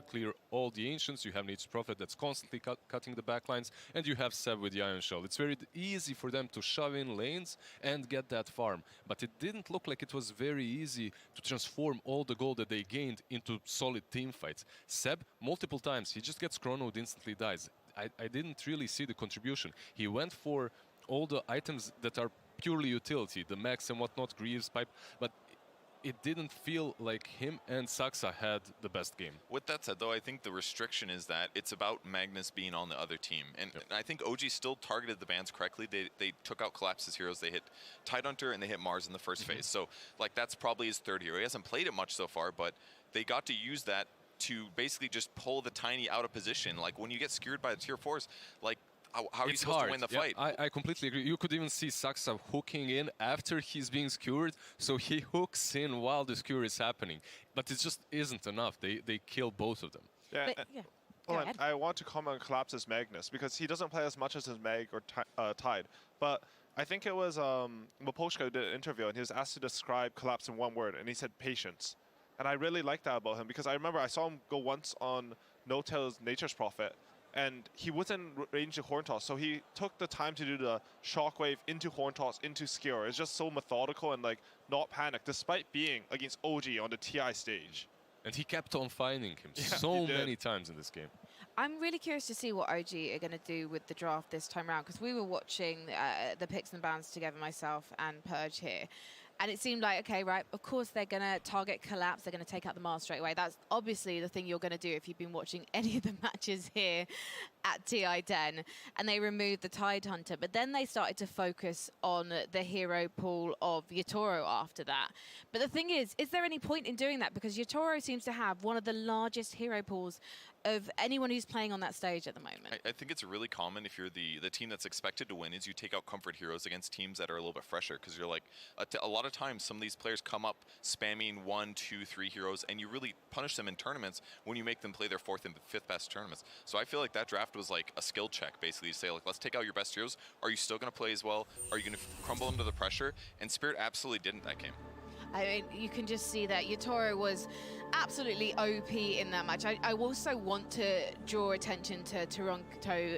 clear all the Ancients, you have Nature's Prophet that's constantly cutting the backlines, and you have Seb with the Iron Shell. It's very easy for them to shove in lanes and get that farm, but it didn't look like it was very easy to transform all the gold that they gained into solid team fights. Seb, multiple times, he just gets chronoed, instantly dies. I didn't really see the contribution. He went for all the items that are purely utility, the Max and whatnot, Greaves, Pipe, but it didn't feel like him and Saxa had the best game. With that said, though, I think the restriction is that it's about Magnus being on the other team. And I think OG still targeted the bans correctly. They took out Collapse's heroes. They hit Tidehunter and they hit Mars in the first phase. So, like, that's probably his third hero. He hasn't played it much so far, but they got to use that to basically just pull the Tiny out of position. Like, when you get skewered by the tier 4s, like, how are you supposed to win the fight? I completely agree. You could even see Saxa hooking in after he's being skewered, so he hooks in while the skewer is happening. But it just isn't enough. They kill both of them. Yeah. But, yeah. Hold on. I want to comment on Collapse's Magnus because he doesn't play as much as his Mag or Tide. But I think it was Maposhka who did an interview and he was asked to describe Collapse in one word and he said patience. And I really like that about him because I remember I saw him go once on No-Tail's Nature's Prophet and he wasn't range to Horn Toss, so he took the time to do the Shockwave into Horn Toss, into Skewer. It's just so methodical and like not panic, despite being against OG on the TI stage. And he kept on finding him so many times in this game. I'm really curious to see what OG are going to do with the draft this time around because we were watching the picks and bans together, myself and Purge here. And it seemed like, okay, right, of course they're going to target Collapse. They're going to take out the Mars straight away. That's obviously the thing you're going to do if you've been watching any of the matches here at TI Den. And they removed the Tidehunter. But then they started to focus on the hero pool of Yatoro after that. But the thing is there any point in doing that? Because Yatoro seems to have one of the largest hero pools of anyone who's playing on that stage at the moment. I think it's really common if you're the team that's expected to win is you take out comfort heroes against teams that are a little bit fresher because you're like, a lot of times some of these players come up spamming 1, 2, 3 heroes and you really punish them in tournaments when you make them play their 4th and 5th best tournaments. So I feel like that draft was like a skill check basically to say like, let's take out your best heroes. Are you still going to play as well? Are you going to crumble under the pressure? And Spirit absolutely didn't that game. I mean, you can just see that Yatoro was absolutely OP in that match. I also want to draw attention to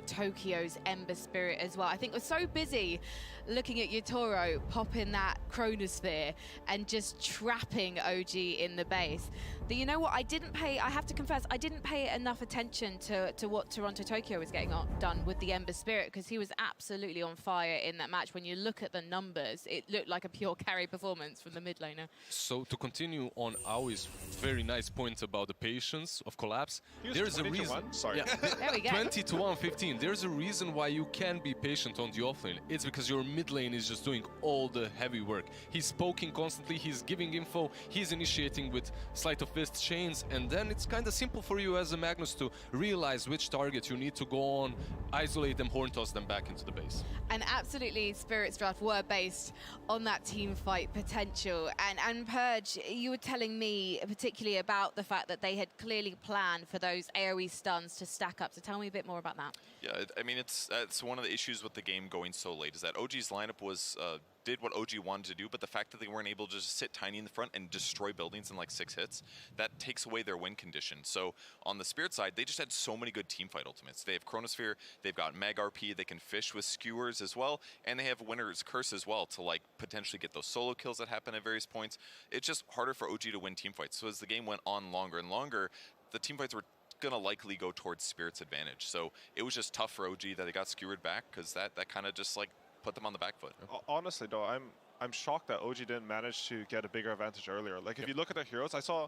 Tokyo's Ember Spirit as well. I think we're so busy looking at Yatoro popping that Chronosphere and just trapping OG in the base. But you know what? I have to confess, I didn't pay enough attention to what Toronto Tokyo was getting done with the Ember Spirit because he was absolutely on fire in that match. When you look at the numbers, it looked like a pure carry performance from the mid laner. So to continue on Aui's very nice point about the patience of Collapse, there's a reason. Sorry. Yeah. There we go. 20 to 115. There's a reason why you can be patient on the offlane. It's because your mid lane is just doing all the heavy work. He's poking constantly, he's giving info, he's initiating with Sleight of Fist chains, and then it's kind of simple for you as a Magnus to realize which target you need to go on, isolate them, horn toss them back into the base. And absolutely, Spirit's draft were based on that team fight potential. And Purge, you were telling me particularly about the fact that they had clearly planned for those AoE stuns to stack up. So tell me a bit more about that. Yeah, I mean, it's one of the issues with the game going so late is that OG's lineup was did what OG wanted to do, but the fact that they weren't able to just sit Tiny in the front and destroy buildings in like 6 hits, that takes away their win condition. So on the Spirit side, they just had so many good teamfight ultimates. They have Chronosphere, they've got Mag RP, they can fish with skewers as well, and they have Winter's Curse as well to like potentially get those solo kills that happen at various points. It's just harder for OG to win teamfights. So as the game went on longer and longer, the teamfights were gonna likely go towards Spirit's advantage. So it was just tough for OG that they got skewered back because that kind of just like put them on the back foot. Honestly, though, I'm shocked that OG didn't manage to get a bigger advantage earlier. Like, if you look at the heroes, I saw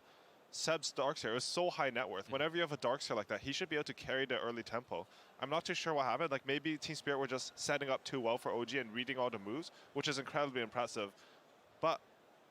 Seb's Darkseer. It was so high net worth. Whenever you have a Darkseer like that, he should be able to carry the early tempo. I'm not too sure what happened. Like, maybe Team Spirit were just setting up too well for OG and reading all the moves, which is incredibly impressive. But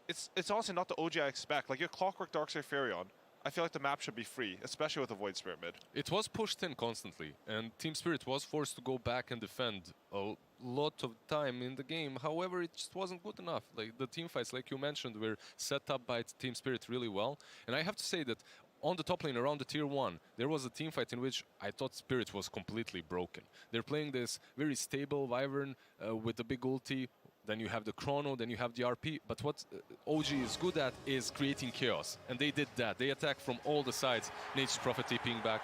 it's honestly not the OG I expect. Like, your Clockwork Darkseer Furion, I feel like the map should be free, especially with a Void Spirit mid. It was pushed in constantly, and Team Spirit was forced to go back and defend a lot of time in the game. However, it just wasn't good enough. Like, the team fights, like you mentioned, were set up by Team Spirit really well. And I have to say that on the top lane around the tier 1, there was a team fight in which I thought Spirit was completely broken. They're playing this very stable Wyvern with the big ulti. Then you have the Chrono, then you have the RP. But what OG is good at is creating chaos. And they did that. They attacked from all the sides. Nature's Prophet TPing back.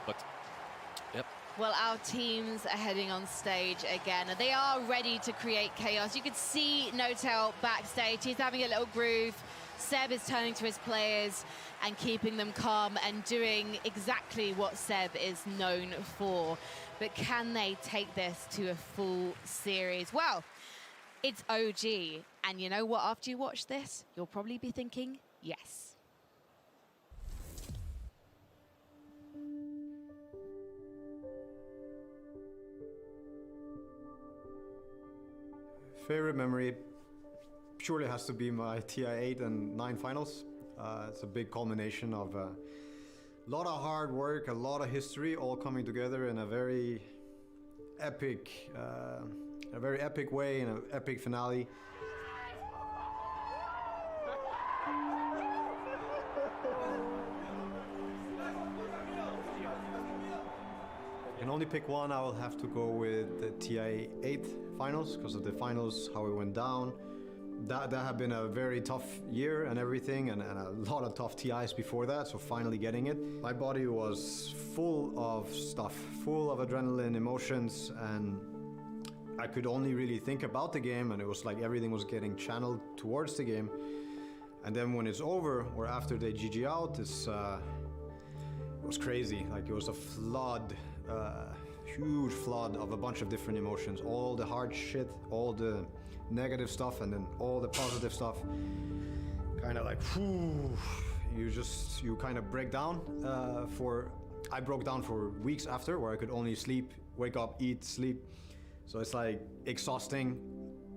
But, yep. Well, our teams are heading on stage again. They are ready to create chaos. You can see No-Tail backstage. He's having a little groove. Seb is turning to his players and keeping them calm and doing exactly what Seb is known for. But can they take this to a full series? Well, It's OG. And you know what? After you watch this, you'll probably be thinking, yes. Favorite memory surely has to be my TI 8 and 9 finals. It's a big culmination of a lot of hard work, a lot of history, all coming together in a very epic way, in an epic finale. I can only pick one. I will have to go with the TI 8 finals because of the finals, how it went down. That had been a very tough year and everything, and a lot of tough TIs before that, so finally getting it. My body was full of stuff, full of adrenaline, emotions, and I could only really think about the game, and it was like everything was getting channeled towards the game. And then when it's over, or after they GG out, it was crazy. Like, it was a flood, huge flood of a bunch of different emotions. All the hard shit, all the negative stuff, and then all the positive stuff. Kind of like, whew, you kind of break down. I broke down for weeks after, where I could only sleep, wake up, eat, sleep. So it's like exhausting,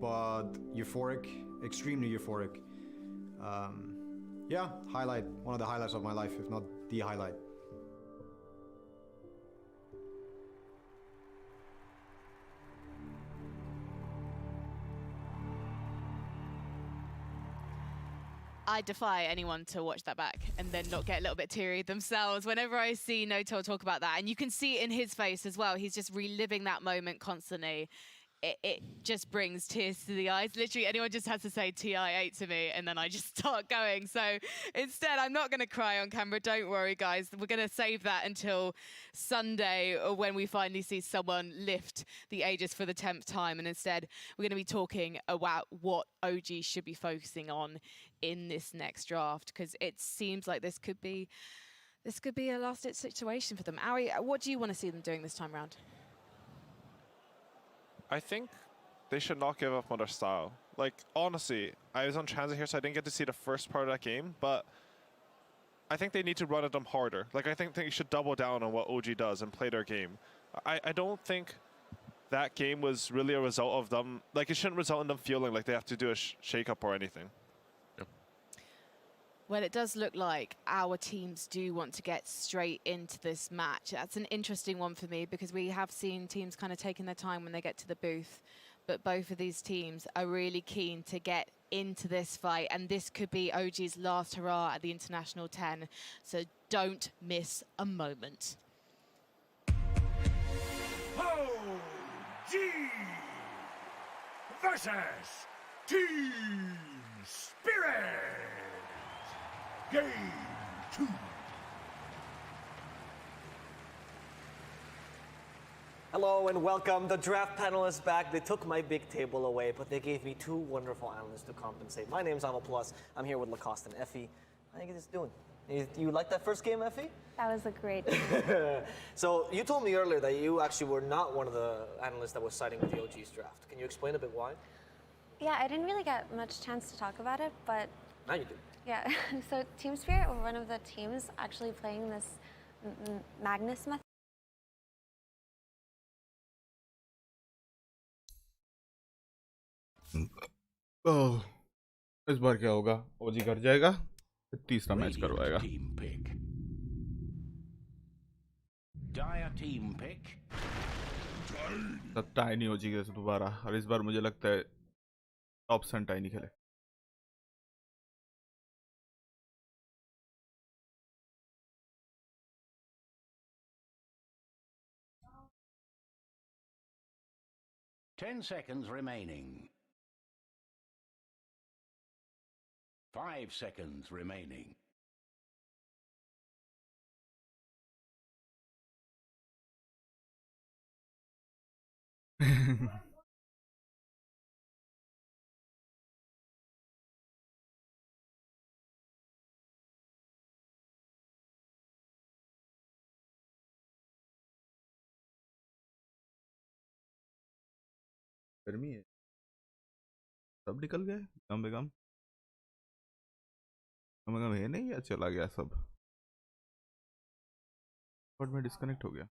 but euphoric, extremely euphoric. Yeah, one of the highlights of my life, if not the highlight. I defy anyone to watch that back and then not get a little bit teary themselves whenever I see Noto talk about that. And you can see it in his face as well. He's just reliving that moment constantly. It just brings tears to the eyes. Literally, anyone just has to say TI8 to me, and then I just start going. So instead, I'm not going to cry on camera. Don't worry, guys. We're going to save that until Sunday, or when we finally see someone lift the Aegis for the 10th time. And instead, we're going to be talking about what OG should be focusing on in this next draft, because it seems like this could be a last-ditch situation for them. Ari, what do you want to see them doing this time around? I think they should not give up on their style. Like, honestly, I was on transit here, so I didn't get to see the first part of that game, but I think they need to run at them harder. Like, I think they should double down on what OG does and play their game. I don't think that game was really a result of them. Like, it shouldn't result in them feeling like they have to do a shake-up or anything. Well, it does look like our teams do want to get straight into this match. That's an interesting one for me, because we have seen teams kind of taking their time when they get to the booth. But both of these teams are really keen to get into this fight. And this could be OG's last hurrah at the International 10. So don't miss a moment. OG versus Team Spirit. Game 2. Hello and welcome. The draft panelists back. They took my big table away, but they gave me two wonderful analysts to compensate. My name's Amo Plus. I'm here with Lacoste and Effie. How are you guys doing? You like that first game, Effie? That was a great game. So you told me earlier that you actually were not one of the analysts that was siding with the OG's draft. Can you explain a bit why? Yeah, I didn't really get much chance to talk about it, but... Now you do. Yeah, so Team Spirit were one of the teams actually playing this Magnus method. ओह, इस बार क्या होगा? ओजी कर जाएगा, फिर तीसरा match करवाएगा. तब tiny ओजी के दोबारा, और इस बार मुझे लगता है टॉप सन टाइनी खेले. Ten seconds remaining. 5 seconds remaining. गर्मी है. सब निकल गए कम से कम है नहीं या चला गया सब बट मैं डिस्कनेक्ट हो गया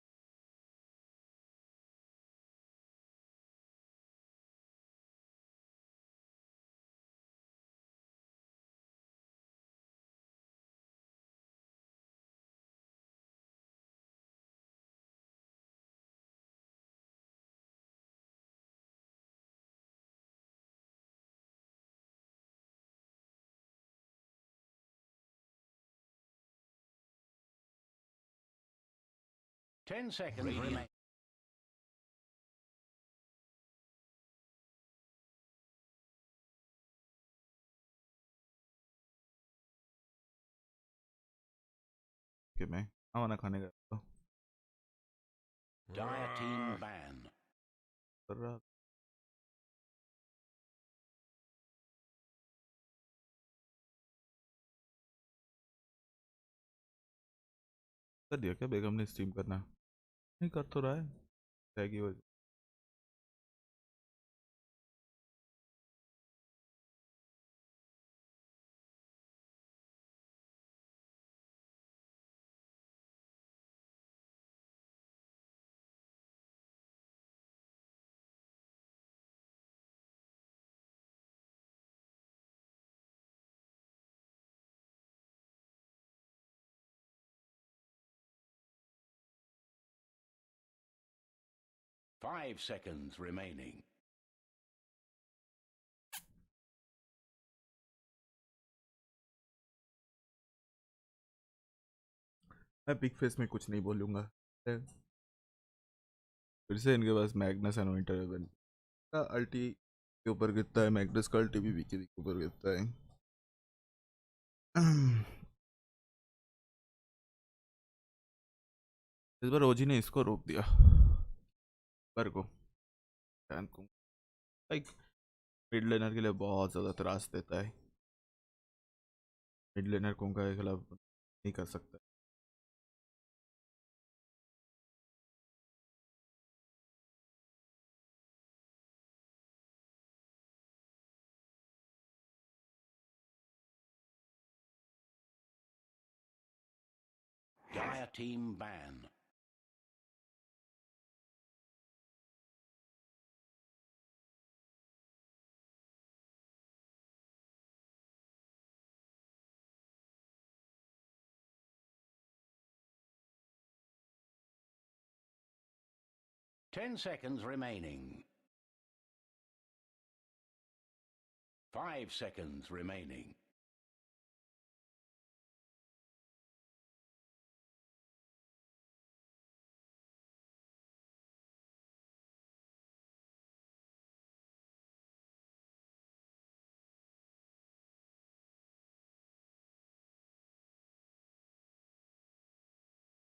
10 seconds remain. कि मैं खाना खाने गया था Dire team ban. कर रहा कर दिया क्या बेगम ने स्ट्रीम करना नहीं कर तो रहा है जाएगी वो Five seconds remaining. मैं बिग फेस में कुछ नहीं बोलूँगा फिर से इनके पास मैग्नस एंड विंटर इवेंट का अल्टी के ऊपर गिरता है मैग्नस का अल्टी भी विकी के ऊपर गिरता है इस बार ओजी ने इसको रोक दिया पर को लाइक मिड लेनर के लिए बहुत ज़्यादा त्रास देता है मिड लेनर कोंका के खिलाफ नहीं कर सकता Dire team ban. Ten seconds remaining. 5 seconds remaining.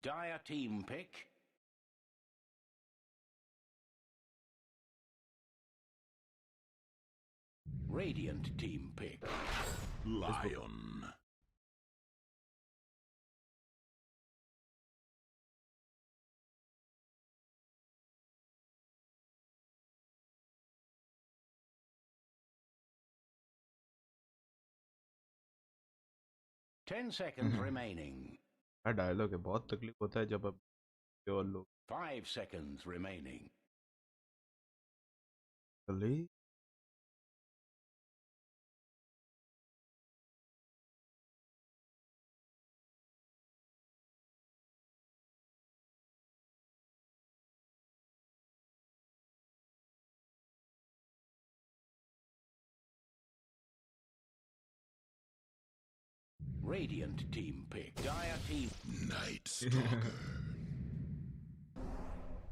Dire team pick. Radiant team pick. Lion. Ten seconds remaining. Dialogue है बहुत तकलीफ होता है जब अब और लोग 5 seconds remaining. चले Radiant team pick. Dire team. Night Stalker.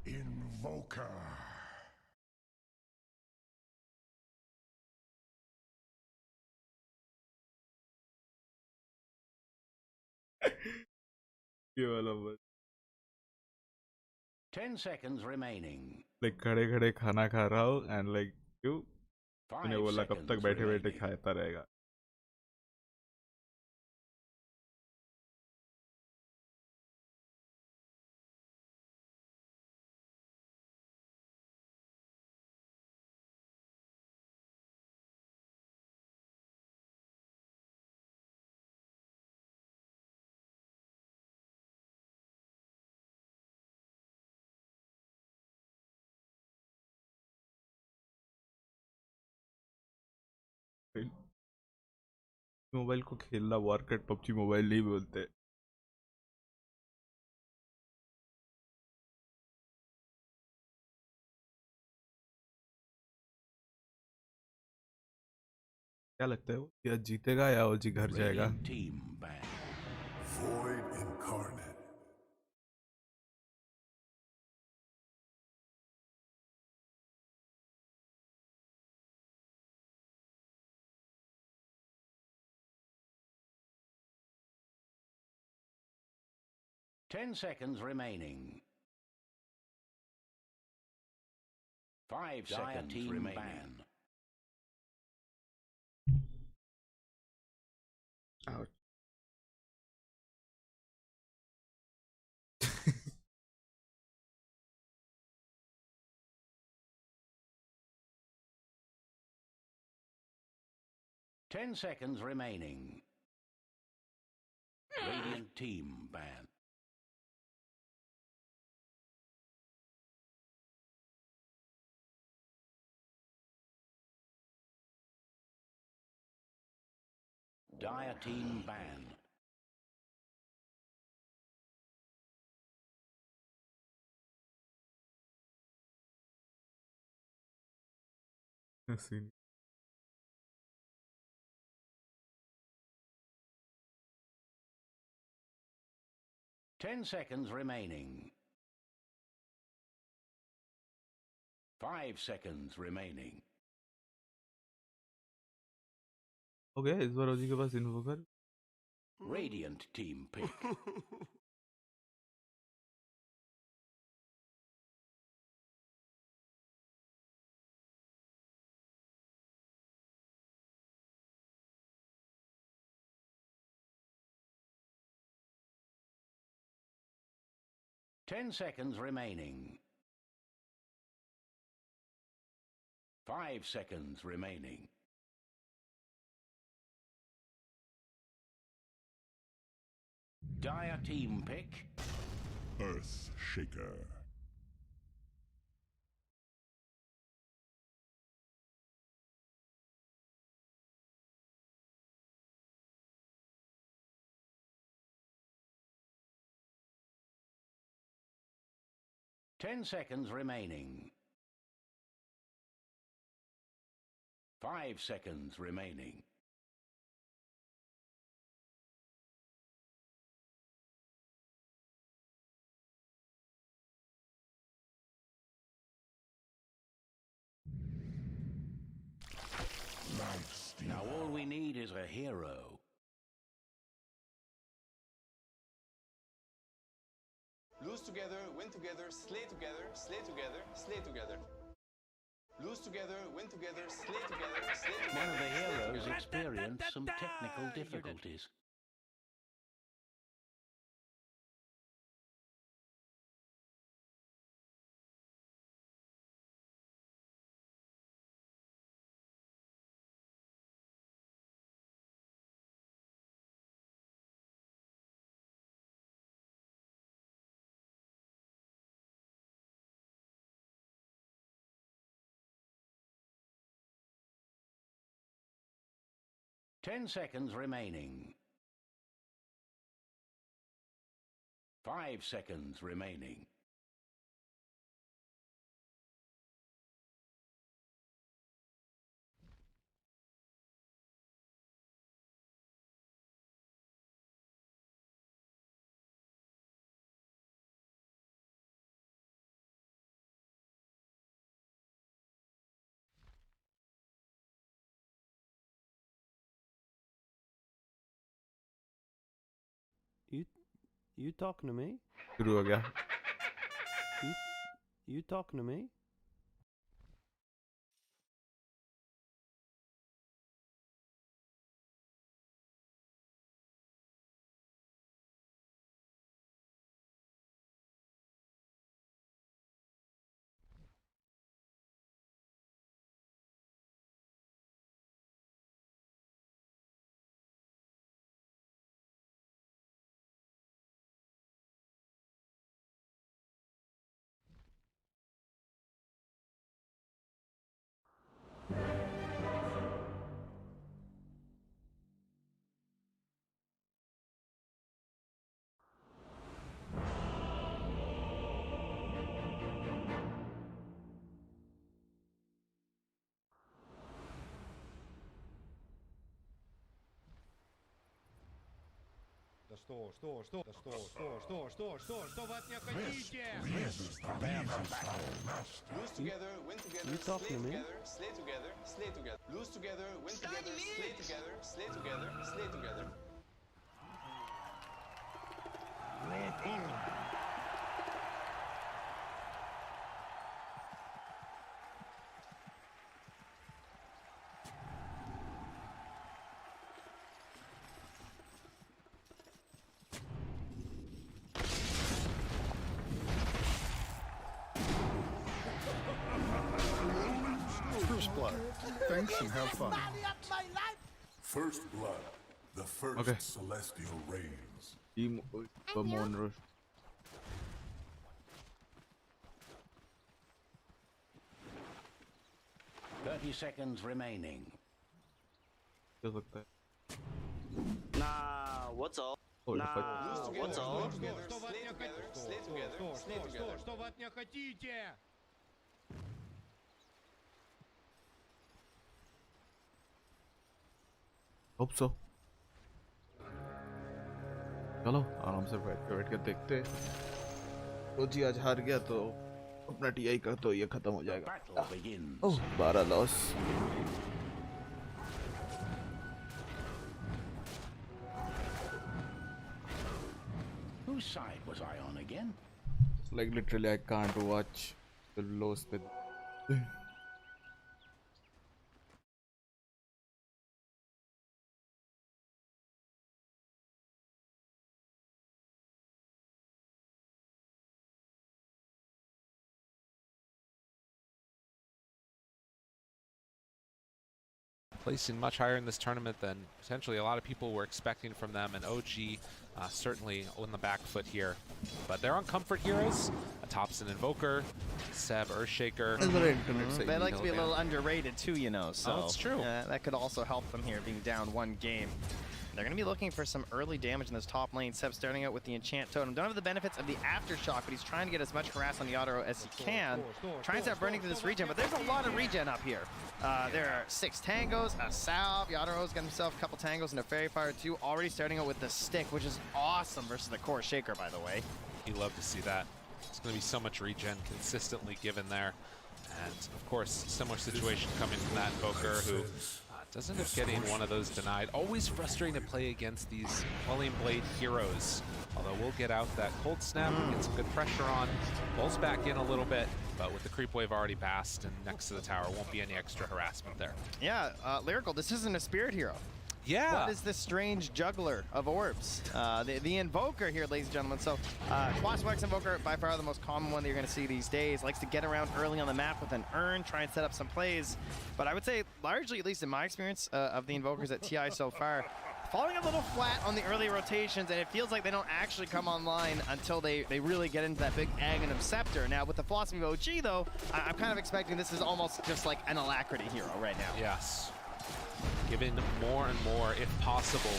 Invoker. ये वाला बस 10 seconds remaining. लाइक खड़े खड़े खाना खा रहा हूँ एंड लाइक क्यों तूने 5 बोला कब तक seconds बैठे बैठे remaining. खाता रहेगा मोबाइल को खेलना वॉरक्राफ्ट पबजी मोबाइल नहीं बोलते. क्या लगता है वो या जीतेगा या ओजी घर जाएगा? Team ban. Void incarnate. Ten seconds remaining. 5 seconds remaining. Ban. Ouch. Ten seconds remaining. Radiant team ban. Dire team ban. Assim. Ten seconds remaining. 5 seconds remaining. हो गया इस बार ओजी के पास इन्वोकर. Radiant team pick. Ten seconds remaining. 5 seconds remaining. Dire team pick. Earth Shaker. Ten seconds remaining. 5 seconds remaining. Now all we need is a hero. Lose together, win together, slay together, slay together, slay together. Lose together, win together, slay together, slay together. One of the slay heroes together. experienced some technical difficulties. Ten seconds remaining. 5 seconds remaining. You talking to me? शुरू हो गया. You talking to me? Lose together, win together, You slay talking to me? together, slay together, slay together. Lose together, win together, slay together, slay together, slay together. First blood. Thanks and have fun. First blood. The first Okay. celestial rays. Team Monroe. 30 seconds remaining. क्या सकता है? Nah, what's up? Hold Nah, on. what's up? Slay together, slay together, slay together, slay together. Что вы от меня хотите? Hope so. चलो आराम से बैठ के देखते रोजी आज हार गया तो अपना टीआई का तो ये खत्म हो जाएगा ओह 12 loss Whose side was I on again? like literally I can't watch the loss with placing much higher in this tournament than potentially a lot of people were expecting from them, and OG certainly on the back foot here. But they're on comfort heroes, a Topson Invoker, Seb Earthshaker. They like to be a little underrated too, you know, so that's true. That could also help them here being down one game. They're going to be looking for some early damage in this top lane. Seb starting out with the Enchant Totem. Don't have the benefits of the Aftershock, but he's trying to get as much harass on Yatoro as he can. Trying to start burning through this regen, but there's a lot of regen up here. There are 6 tangos, a salve. Yataro's got himself a couple tangos and a Fairy Fire too. Already starting out with the stick, which is awesome versus the core Shaker, by the way. You love to see that. It's going to be so much regen consistently given there. And of course, similar situation coming from that Invoker who doesn't end up getting one of those denied. Always frustrating to play against these Quelling Blade heroes. Although we'll get out that cold snap, get some good pressure on, pulls back in a little bit, but with the creep wave already passed and next to the tower, won't be any extra harassment there. Yeah, Lyrical, this isn't a spirit hero. Yeah. What is this strange juggler of orbs? The Invoker here, ladies and gentlemen. So, Quaswax Invoker, by far the most common one that you're going to see these days. Likes to get around early on the map with an urn, try and set up some plays. But I would say, largely, at least in my experience of the Invokers at TI so far, falling a little flat on the early rotations, and it feels like they don't actually come online until they really get into that big Aghanim Scepter. Now, with the philosophy of OG, though, I'm kind of expecting this is almost just like an Alacrity hero right now. Yes. Given more and more, if possible,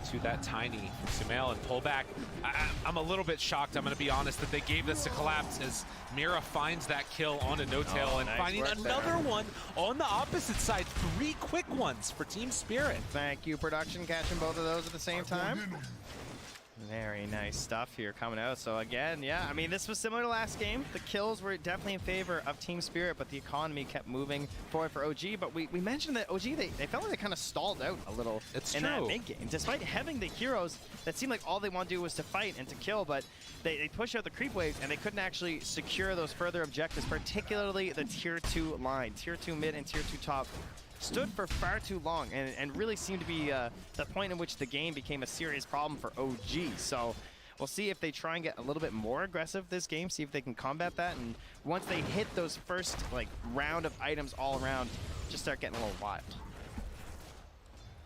to that tiny Sumail and pullback. I'm a little bit shocked, I'm going to be honest, that they gave this to Collapse as Mira finds that kill on a No-Tail and nice finding another one on the opposite side. 3 quick ones for Team Spirit. Thank you, production, catching both of those at the same time. Very nice stuff here coming out. So again, yeah, I mean, this was similar to last game. The kills were definitely in favor of Team Spirit, but the economy kept moving forward for OG. But we mentioned that OG, they felt like they kind of stalled out a little in that mid game. Despite having the heroes that seemed like all they want to do was to fight and to kill, but they push out the creep waves and they couldn't actually secure those further objectives, particularly the tier 2 line. Tier 2 mid and tier 2 top stood for far too long and really seemed to be the point in which the game became a serious problem for OG. So we'll see if they try and get a little bit more aggressive this game, see if they can combat that, and once they hit those first like round of items all around, just start getting a little wild.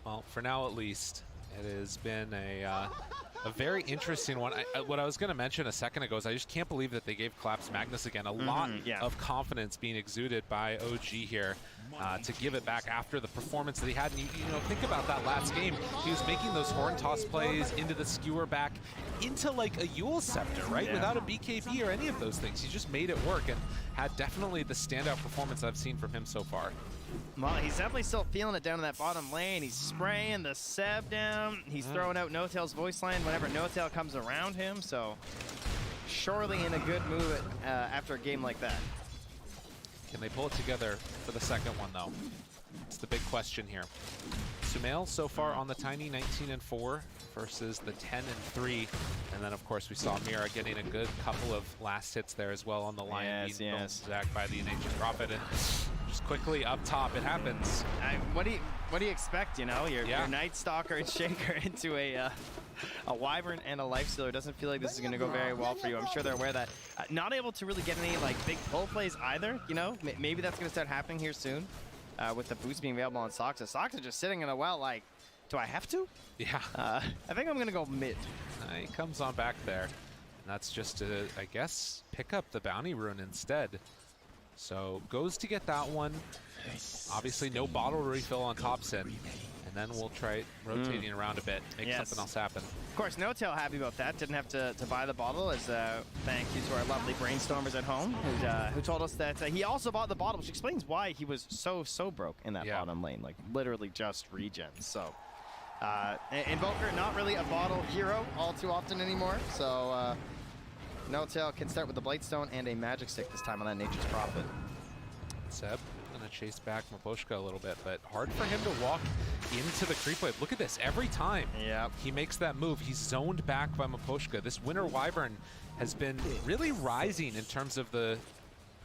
Well, for now at least, it has been a very interesting one. What I was going to mention a second ago is I just can't believe that they gave Collapse Magnus again. A lot of confidence being exuded by OG here to give it back after the performance that he had. And you know, think about that last game. He was making those horn toss plays into the skewer back, into like a Yule Scepter, right? Without a BKB or any of those things. He just made it work and had definitely the standout performance I've seen from him so far. Well, he's definitely still feeling it down in that bottom lane. He's spraying the Seb down. him. He's throwing out No-Tail's voice line whenever No-Tail comes around him, so surely in a good mood after a game like that. Can they pull it together for the second one, though? It's the big question here. Sumail so far on the Tiny 19-4 versus the 10-3. And then, of course, we saw Mira getting a good couple of last hits there as well on the line. Yes. Zack by the Nature's Prophet. And just quickly up top, it happens. What do you expect, you know? Your Night Stalker and Shaker into a Wyvern and a Lifestealer. Doesn't feel like this is going to go very well for you. I'm sure they're aware of that. Not able to really get any like big pull plays either, you know? Maybe that's going to start happening here soon with the boost being available on Soxa. Soxa just sitting in a well like, do I have to? Yeah. I think I'm going to go mid. He comes on back there. And that's just to, I guess, pick up the bounty rune instead. So goes to get that one. Obviously no bottle refill on Thompson. And then we'll try rotating around a bit, make something else happen. Of course, No-Tail happy about that. Didn't have to buy the bottle, as thank you to our lovely brainstormers at home who told us that he also bought the bottle, which explains why he was so broke in that bottom lane, like literally just regen. So Invoker, not really a bottle hero all too often anymore. So No-Tail can start with the Blightstone and a Magic Stick this time on that Nature's Prophet. Seb gonna chase back Maposhka a little bit, but hard for him to walk into the creep wave. Look at this, every time he makes that move, he's zoned back by Maposhka. This Winter Wyvern has been really rising in terms of the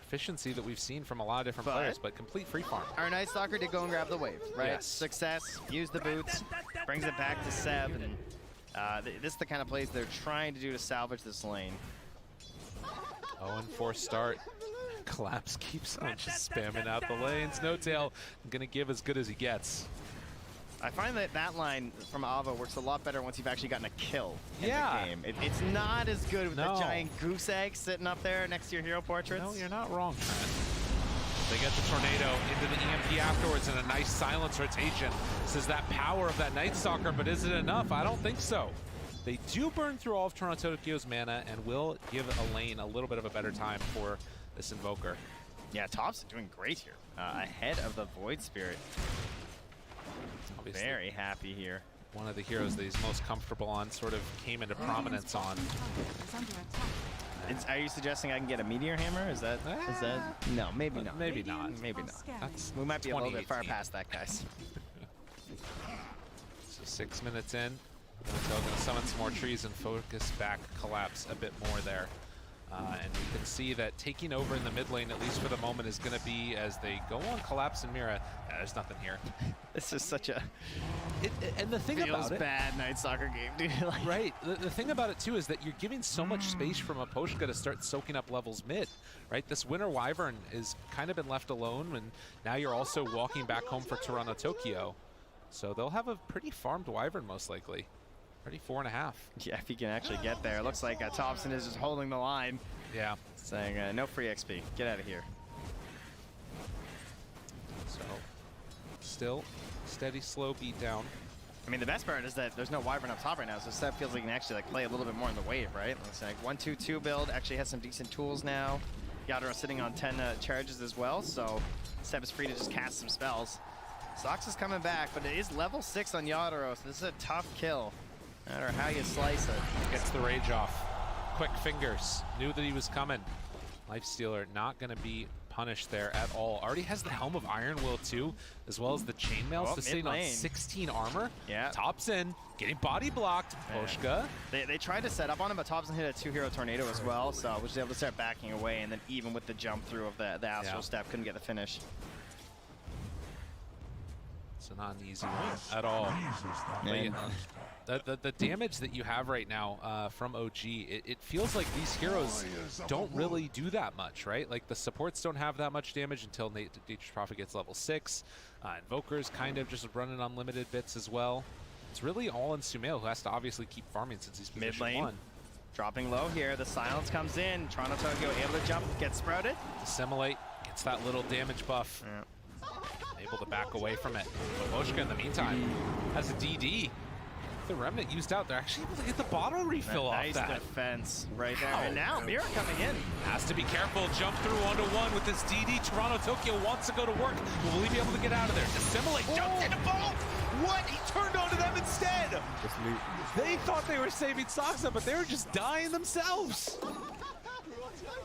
efficiency that we've seen from a lot of different players, but complete free farm. Our Night Stalker did go and grab the wave, right? Yes. Success, use the boots, brings it back to Seb, and this is the kind of plays they're trying to do to salvage this lane. 0-4 start. Collapse keeps on just spamming out the lanes. No-Tail gonna give as good as he gets. I find that line from Ava works a lot better once you've actually gotten a kill in the game. It's not as good with the giant goose egg sitting up there next to your hero portraits. No, you're not wrong, Trent. They get the tornado into the EMP afterwards and a nice silence rotation. This is that power of that Night Stalker, but is it enough? I don't think so. They do burn through all of Toronto Tokyo's mana and will give a lane a little bit of a better time for this Invoker. Yeah, Top's doing great here. Ahead of the Void Spirit. Obviously, very happy here. One of the heroes that he's most comfortable on sort of came into prominence on. Are you suggesting I can get a Meteor Hammer? Is that no, maybe not. Maybe not. Maybe not. That's we might be a little bit far past that, guys. So 6 minutes in. So going to summon some more trees and focus back Collapse a bit more there. And we can see that taking over in the mid lane, at least for the moment, is going to be as they go on Collapse and Mira. There's nothing here. This is such a... and the thing feels about it... bad Night Stalker game, dude. Like, right. The thing about it, too, is that you're giving so much space from Aposhka to start soaking up levels mid, right? This Winter Wyvern has kind of been left alone, and now you're also walking back home for Toronto Tokyo. So they'll have a pretty farmed Wyvern, most likely. Already 4.5. Yeah, if he can actually get there. Looks like Thompson is just holding the line. Yeah. Saying, no free XP. Get out of here. So, still steady, slow beat down. I mean, the best part is that there's no Wyvern up top right now, so Seb feels like he can actually play a little bit more in the wave, right? Looks like 1-2-2 build. Actually has some decent tools now. Yadro sitting on 10 charges as well, so Seb is free to just cast some spells. Sox is coming back, but it is level 6 on Yadro, so this is a tough kill. No matter how you slice it. Gets the rage off. Quick fingers. Knew that he was coming. Lifestealer not going to be punished there at all. Already has the Helm of Iron Will too, as well as the chainmail, so sitting on 16 armor. Yeah. Thompson getting body blocked. Poshka. They tried to set up on him, but Thompson hit a 2-hero tornado as well, so was able to start backing away, and then even with the jump through of the Astral Step, couldn't get the finish. So not an easy one at all. The damage that you have right now from OG, it feels like these heroes don't really do that much, right? Like the supports don't have that much damage until Nature's Prophet gets level 6. Invoker's kind of just running unlimited bits as well. It's really all in Sumail, who has to obviously keep farming since he's position Mid lane. 1. Dropping low here, the silence comes in. Toronto Tokyo able to jump, gets sprouted. Assimilate, gets that little damage buff. Able to back away from it. But Moshka, in the meantime, has a DD. The Remnant used out. They're actually able to get the bottle refill off that. Nice defense right there. And now Mira coming in. Has to be careful. Jump through 1-1 with this DD. Toronto Tokyo wants to go to work. Will he be able to get out of there? Assimilate, jumps into both. What? He turned onto them instead! They thought they were saving Soxa, but they were just dying themselves.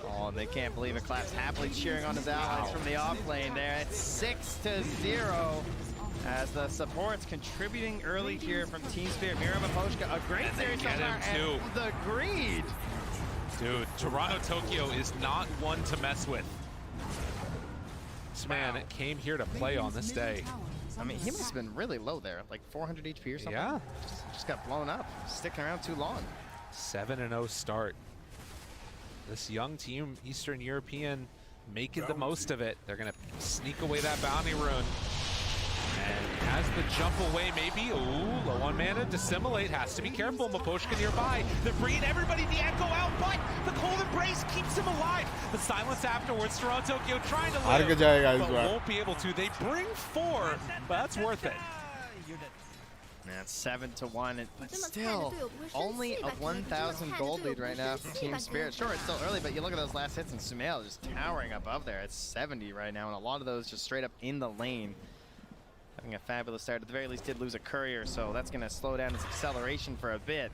Oh, and they can't believe it. Claps happily cheering on his allies from the off lane there. It's 6-0 as the supports contributing early here from Team Spirit. Mira Miposhka, a great series so far, and the greed. Dude, Toronto Tokyo is not one to mess with. This man came here to play on this day. I mean, he must have been really low there, like 400 HP or something. Yeah. Just got blown up, sticking around too long. 7-0 start. This young team, Eastern European, making the most of it. They're going to sneak away that bounty rune. And has the jump away, maybe. Ooh, low on mana. Dissimilate. Has to be careful. Miposhka nearby. They're bringing everybody the echo out, but the cold embrace keeps him alive. The silence afterwards. Toronto Tokyo trying to live, but won't be able to. They bring 4, but that's worth it. That's 7-1, but still only a 1,000 gold lead right now for Team Spirit. Sure, it's still early, but you look at those last hits, and Sumail just towering above there. It's 70 right now, and a lot of those just straight up in the lane. Having a fabulous start. At the very least, did lose a courier, so that's going to slow down his acceleration for a bit.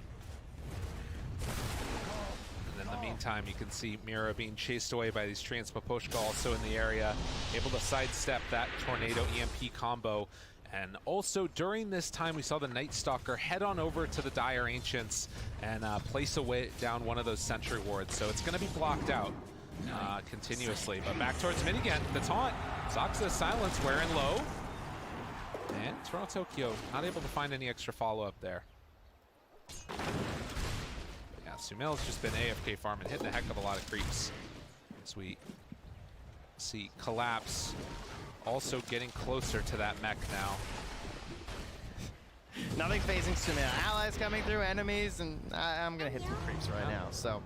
And in the meantime, you can see Mira being chased away by these treants. Miposhka also in the area, able to sidestep that Tornado EMP combo. And also during this time, we saw the Night Stalker head on over to the Dire Ancients and place away down one of those sentry wards. So it's going to be blocked out continuously. But back towards mid again, the taunt. Soxa silence wearing low. And Toronto Tokyo not able to find any extra follow-up there. Yeah, Sumail's just been AFK farming, hitting a heck of a lot of creeps. As we see Collapse also getting closer to that mech now. Nothing phasing Sumail. Allies coming through, enemies, and I'm going to hit some creeps right now. So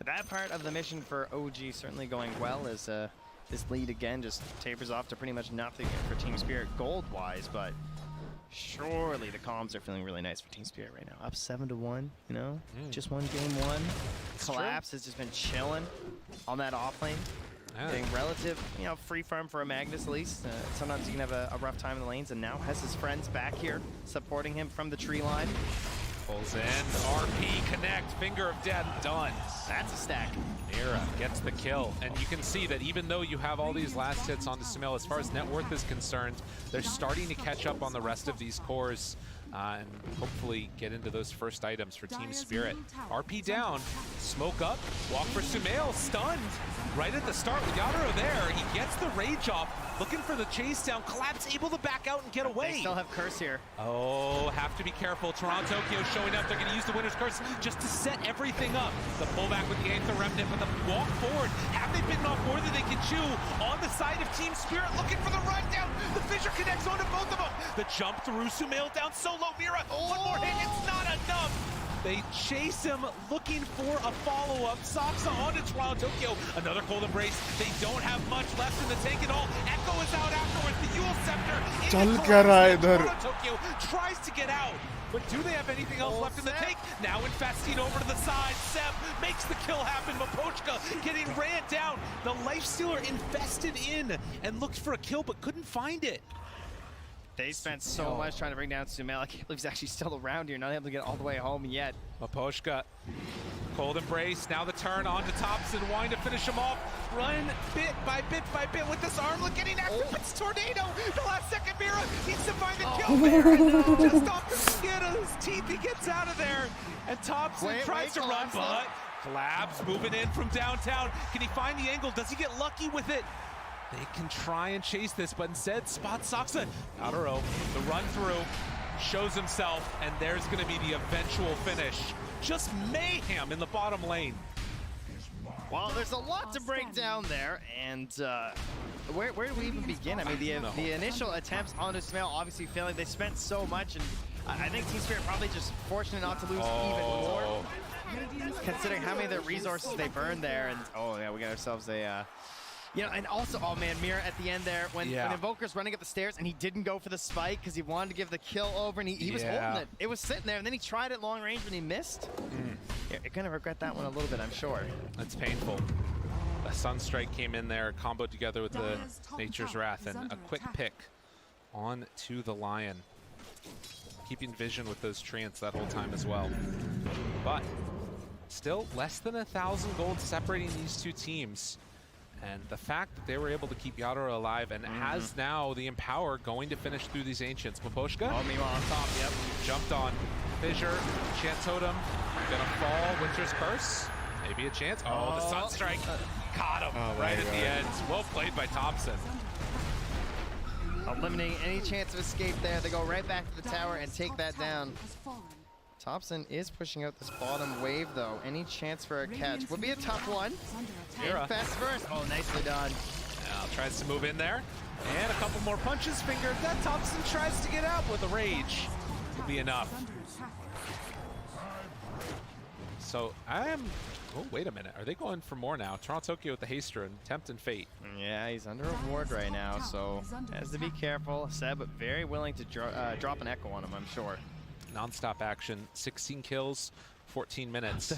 that part of the mission for OG certainly going well as this lead again just tapers off to pretty much nothing for Team Spirit gold-wise, but surely the comms are feeling really nice for Team Spirit right now. Up 7-1, you know? Just won game 1. Collapse has just been chilling on that off lane. Being relative, you know, free farm for a Magnus at least. Sometimes you can have a rough time in the lanes, and now has his friends back here supporting him from the tree line. Pulls in, RP connect, finger of death, done. That's a stack. Mira gets the kill, and you can see that even though you have all these last hits onto Sumail, as far as net worth is concerned, they're starting to catch up on the rest of these cores and hopefully get into those first items for Team Spirit. RP down, smoke up, walk for Sumail, stunned right at the start with Yadaro there. He gets the rage off, looking for the chase down. Collapse able to back out and get away. They still have Curse here. Oh, have to be careful. Toronto Tokyo showing up. They're going to use the Winner's Curse just to set everything up. The pullback with the Aether Remnant, but the walk forward. Have they bitten off more than they can chew? On the side of Team Spirit, looking for the run down. The Fissure connects onto both of them. The jump through, Sumail down solo. Mira, one more hit, it's not enough. They chase him, looking for a follow-up. Soxa onto Toronto Tokyo. Another cold embrace. They don't have much left in the tank at all. Echo is out afterwards. The Yule Scepter. Toronto Tokyo tries to get out. But do they have anything else left in the tank? Now infesting over to the side. Seb makes the kill happen. Miposhka getting ran down. The Lifestealer infested in and looked for a kill but couldn't find it. They spent so much trying to bring down Sumail. I can't believe he's actually still around here, not able to get all the way home yet. Miposhka, cold embrace, now the turn onto Thompson, wanting to finish him off. Run bit by bit by bit with this armlet, getting active. It's Tornado, the last second Mira needs to find the kill there. Just off the skin of his teeth, he gets out of there. And Thompson tries to run, but Collapse moving in from downtown. Can he find the angle? Does he get lucky with it? They can try and chase this, but instead spot Soxa. Yadaro, the run through, shows himself, and there's going to be the eventual finish. Just mayhem in the bottom lane. Well, there's a lot to break down there, and where do we even begin? I mean, the initial attempts onto Sumail obviously failing. They spent so much, and I think Team Spirit probably just fortunate not to lose even more, considering how many of their resources they burned there. And oh yeah, we got ourselves a. You know, and also, oh man, Mira at the end there, when Invoker's running up the stairs and he didn't go for the spike because he wanted to give the kill over, and he was holding it. It was sitting there, and then he tried it long range and he missed. You're gonna regret that one a little bit, I'm sure. That's painful. A Sunstrike came in there, comboed together with the Nature's Wrath, and a quick pick on to the Lion. keeping vision with those treants that whole time as well. But still less than 1,000 gold separating these two teams. And the fact that they were able to keep Yadoro alive and has now the Empower going to finish through these Ancients. Maposhka? Oh, meanwhile on top, yep. Jumped on. Fissure, Chant Totem, gonna fall. Winter's Curse, maybe a chance. Oh, the Sunstrike caught him right at the end. Well played by Thompson. Eliminating any chance of escape there. They go right back to the tower and take that down. Thompson is pushing out this bottom wave, though. Any chance for a catch? Would be a tough one. Fast first. Oh, nicely done. Now tries to move in there. And a couple more punches fingered. That Thompson tries to get out with a rage. Will be enough. So I am... Oh, wait a minute. Are they going for more now? Toronto Tokyo with the Haster and Tempt and Fate. Yeah, he's under a ward right now, so has to be careful. Seb very willing to drop an Echo on him, I'm sure. Non-stop action, 16 kills, 14 minutes.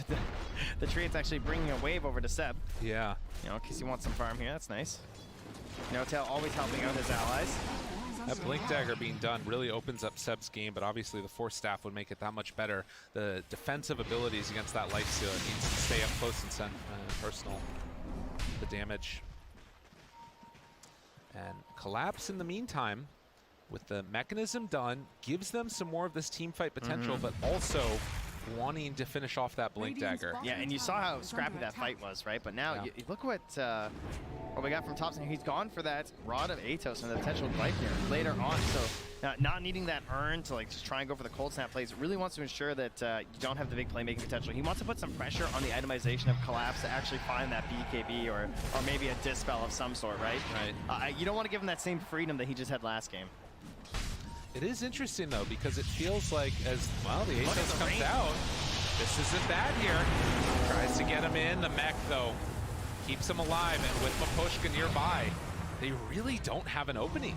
The treat's actually bringing a wave over to Seb. Yeah. You know, in case he wants some farm here, that's nice. No-Tail always helping out his allies. That Blink Dagger being done really opens up Seb's game, but obviously the Force Staff would make it that much better. The defensive abilities against that Lifestealer needs to stay up close and send personal. The damage. And Collapse in the meantime, with the mechanism done, gives them some more of this team fight potential, but also wanting to finish off that Blink Dagger. Yeah, and you saw how scrappy that fight was, right? But now, you look what we got from Thompson. He's gone for that Rod of Atos and the potential Gleipnir later on. So not needing that urn to like just try and go for the cold snap plays, really wants to ensure that you don't have the big playmaking potential. He wants to put some pressure on the itemization of Collapse to actually find that BKB or maybe a Dispel of some sort, right? Right. You don't want to give him that same freedom that he just had last game. It is interesting though, because it feels like as well the Atos comes out, this isn't bad here. Tries to get him in. The mech though keeps him alive, and with Maposhka nearby, they really don't have an opening.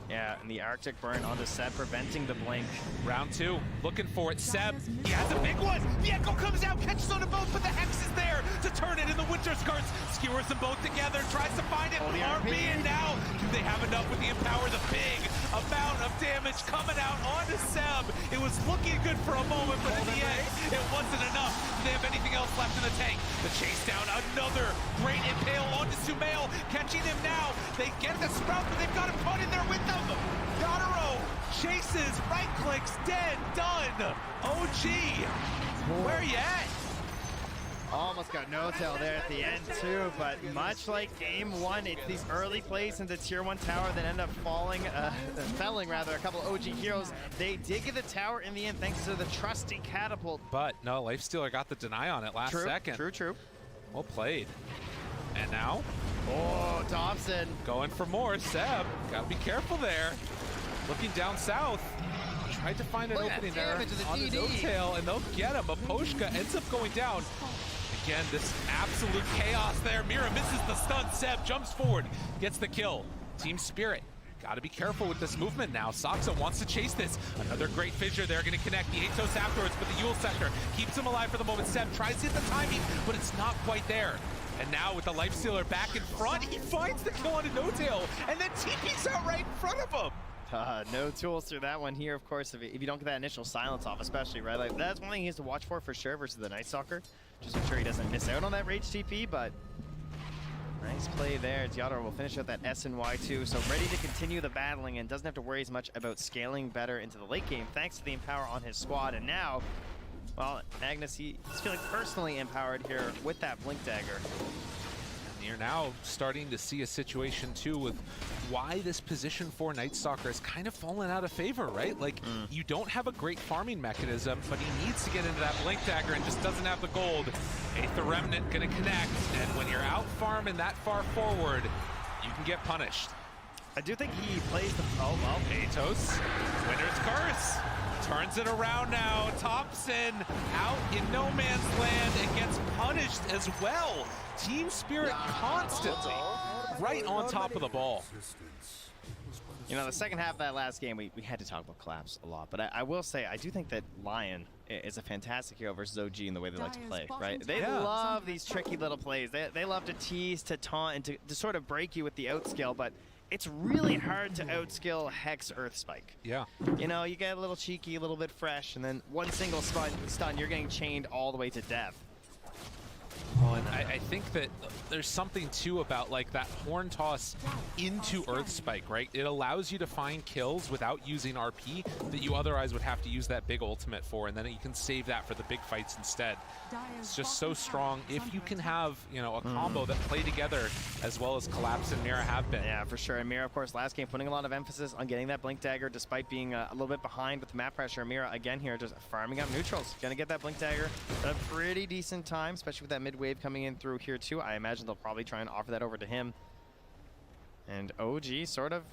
Yeah, and the Arctic burn onto Seb, preventing the blink. Round 2, looking for it. Seb, he has a big one. The Echo comes out, catches on them both, but the Hex is there to turn it in the Winter's Curse. Skewers them both together, tries to find it. RP, and now, do they have enough with the Empower? The big amount of damage coming out onto Seb. It was looking good for a moment, but in the end, it wasn't enough. Do they have anything else left in the tank? The chase down, another great impale onto Sumail, catching him now. They get the Sprout, but they've got him caught in there with them. Yadoro chases, right clicks, dead, done. OG, where you at? Almost got no-tail there at the end too, but much like game 1, it's these early plays into tier 1 tower that end up felling rather a couple OG heroes. They did get the tower in the end thanks to the trusty catapult. But no, Lifestealer got the deny on it last second. True. Well played. And now? Oh, Thompson. Going for more. Seb, gotta be careful there. Looking down south. Tried to find an opening there on his no-tail, and they'll get him. Maposhka ends up going down. Again, this absolute chaos there. Mira misses the stun. Seb jumps forward, gets the kill. Team Spirit. Got to be careful with this movement now. Saksa wants to chase this. Another great fissure there, going to connect the Atos afterwards, but the Yule Sector keeps him alive for the moment. Seb tries to hit the timing, but it's not quite there. And now with the Lifestealer back in front, he finds the kill on a no-tail, and then TP's out right in front of him. No tools through that one here, of course, if you don't get that initial silence off, especially, right? Like, that's one thing he has to watch for sure versus the Night Stalker. Just make sure he doesn't miss out on that rage TP, but nice play there. Yadoro will finish out that S and Y2, so ready to continue the battling and doesn't have to worry as much about scaling better into the late game thanks to the Empower on his squad. And now, well, Magnus, he's feeling personally empowered here with that Blink Dagger. And you're now starting to see a situation too with why this position for Night Stalker has kind of fallen out of favor, right? Like, you don't have a great farming mechanism, but he needs to get into that Blink Dagger and just doesn't have the gold. Aether Remnant gonna connect, and when you're out farming that far forward, you can get punished. I do think he plays the... Oh, well. Atos, Winter's Curse. Turns it around now. Thompson out in no man's land and gets punished as well. Team Spirit constantly right on top of the ball. You know, the second half of that last game, we had to talk about Collapse a lot, but I will say, I do think that Lion is a fantastic hero versus OG in the way they like to play, right? They love these tricky little plays. They love to tease, to taunt, and to sort of break you with the outscale, but it's really hard to outskill Hex Earth Spike. Yeah. You know, you get a little cheeky, a little bit fresh, and then one single stun, you're getting chained all the way to death. Well, and I think that there's something too about like that horn toss into Earth Spike, right? It allows you to find kills without using RP that you otherwise would have to use that big ultimate for, and then you can save that for the big fights instead. It's just so strong if you can have, you know, a combo that play together as well as Collapse and Mira have been. Yeah, for sure. And Mira, of course, last game putting a lot of emphasis on getting that Blink Dagger despite being a little bit behind with the map pressure. Mira, again here, just farming up neutrals. Gonna get that Blink Dagger at a pretty decent time, especially with that mid wave coming in through here too. I imagine they'll probably try and offer that over to him. And OG sort of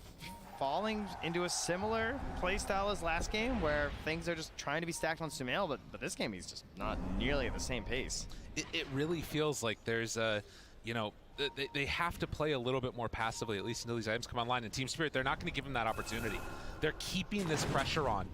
falling into a similar playstyle as last game where things are just trying to be stacked on Sumail, but this game he's just not nearly at the same pace. It really feels like there's a, you know, they have to play a little bit more passively, at least until these items come online. And Team Spirit, they're not going to give them that opportunity. They're keeping this pressure on.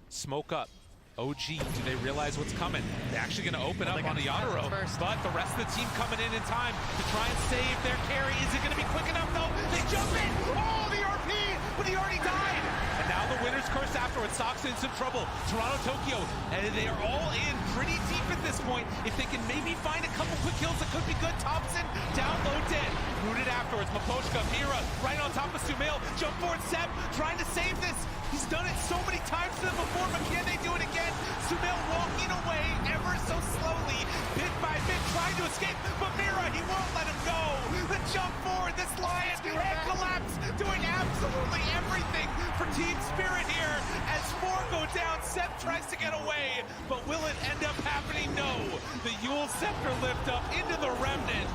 Smoke up. OG, do they realize what's coming? They're actually going to open up on the Yatoro, but the rest of the team coming in time to try and save their carry. Is it going to be quick enough, though? They jump in! Oh, the RP! But he already died! And now the winner's curse afterwards. Sox in some trouble. Toronto, Tokyo, and they are all in pretty deep at this point. If they can maybe find a couple quick kills, that could be good. Thompson down low dead. Rooted afterwards. Maposhka, Mira, right on top of Sumail. Jump forward, Seb, trying to save this. He's done it so many times to them before, but can they do it again? Sumail walking away ever so slowly, bit by bit, trying to escape, but Mira, he won't let him go. The jump forward, this Lion, and Collapse doing absolutely everything for Team Spirit here. As 4 go down, Seb tries to get away, but will it end up happening? No. The Yule Scepter lift up into the Remnant.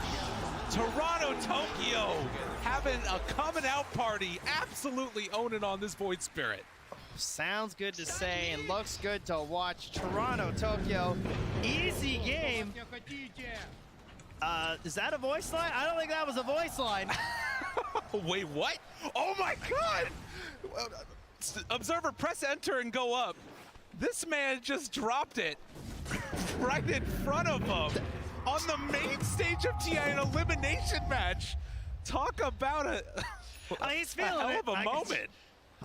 Toronto, Tokyo having a coming out party, absolutely owning on this Void Spirit. Sounds good to say and looks good to watch. Toronto, Tokyo, easy game. Is that a voice line? I don't think that was a voice line. Wait, what? Oh my God! Observer, press enter and go up. This man just dropped it right in front of him on the main stage of TI, an elimination match. Talk about he's feeling hell it. of a moment.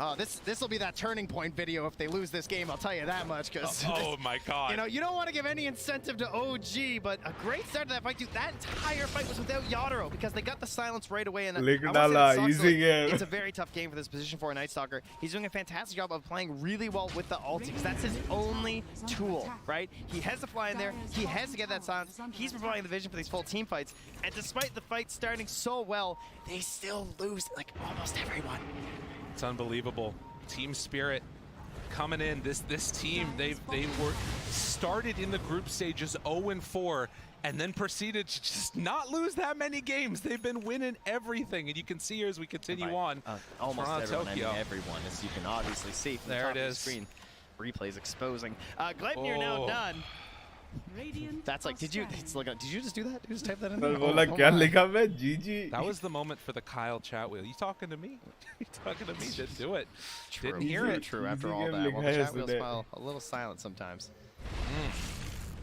Oh, this will be that turning point video if they lose this game, I'll tell you that much. Because oh my God. You know, you don't want to give any incentive to OG, but a great start to that fight, dude. That entire fight was without Yatoro because they got the silence right away. And it's a very tough game for this position for a Night Stalker. He's doing a fantastic job of playing really well with the ulti because that's his only tool, right? He has to fly in there. He has to get that silence. He's providing the vision for these full team fights. And despite the fight starting so well, they still lose like almost everyone. It's unbelievable. Team Spirit coming in. This team, they were started in the group stages 0-4 and then proceeded to just not lose that many games. They've been winning everything, and you can see here as we continue on. Almost Toronto, Tokyo. everyone, as you can obviously see from there the top it of the is. screen. Replays exposing. Gleipnir now done. That's like, did you just do that? Did you just type that in there? That was the moment for the Kyle chat wheel. You talking to me? You talking to me? Didn't do it. True. Didn't hear it. True after all that. Well, the chat wheels file a little silent sometimes.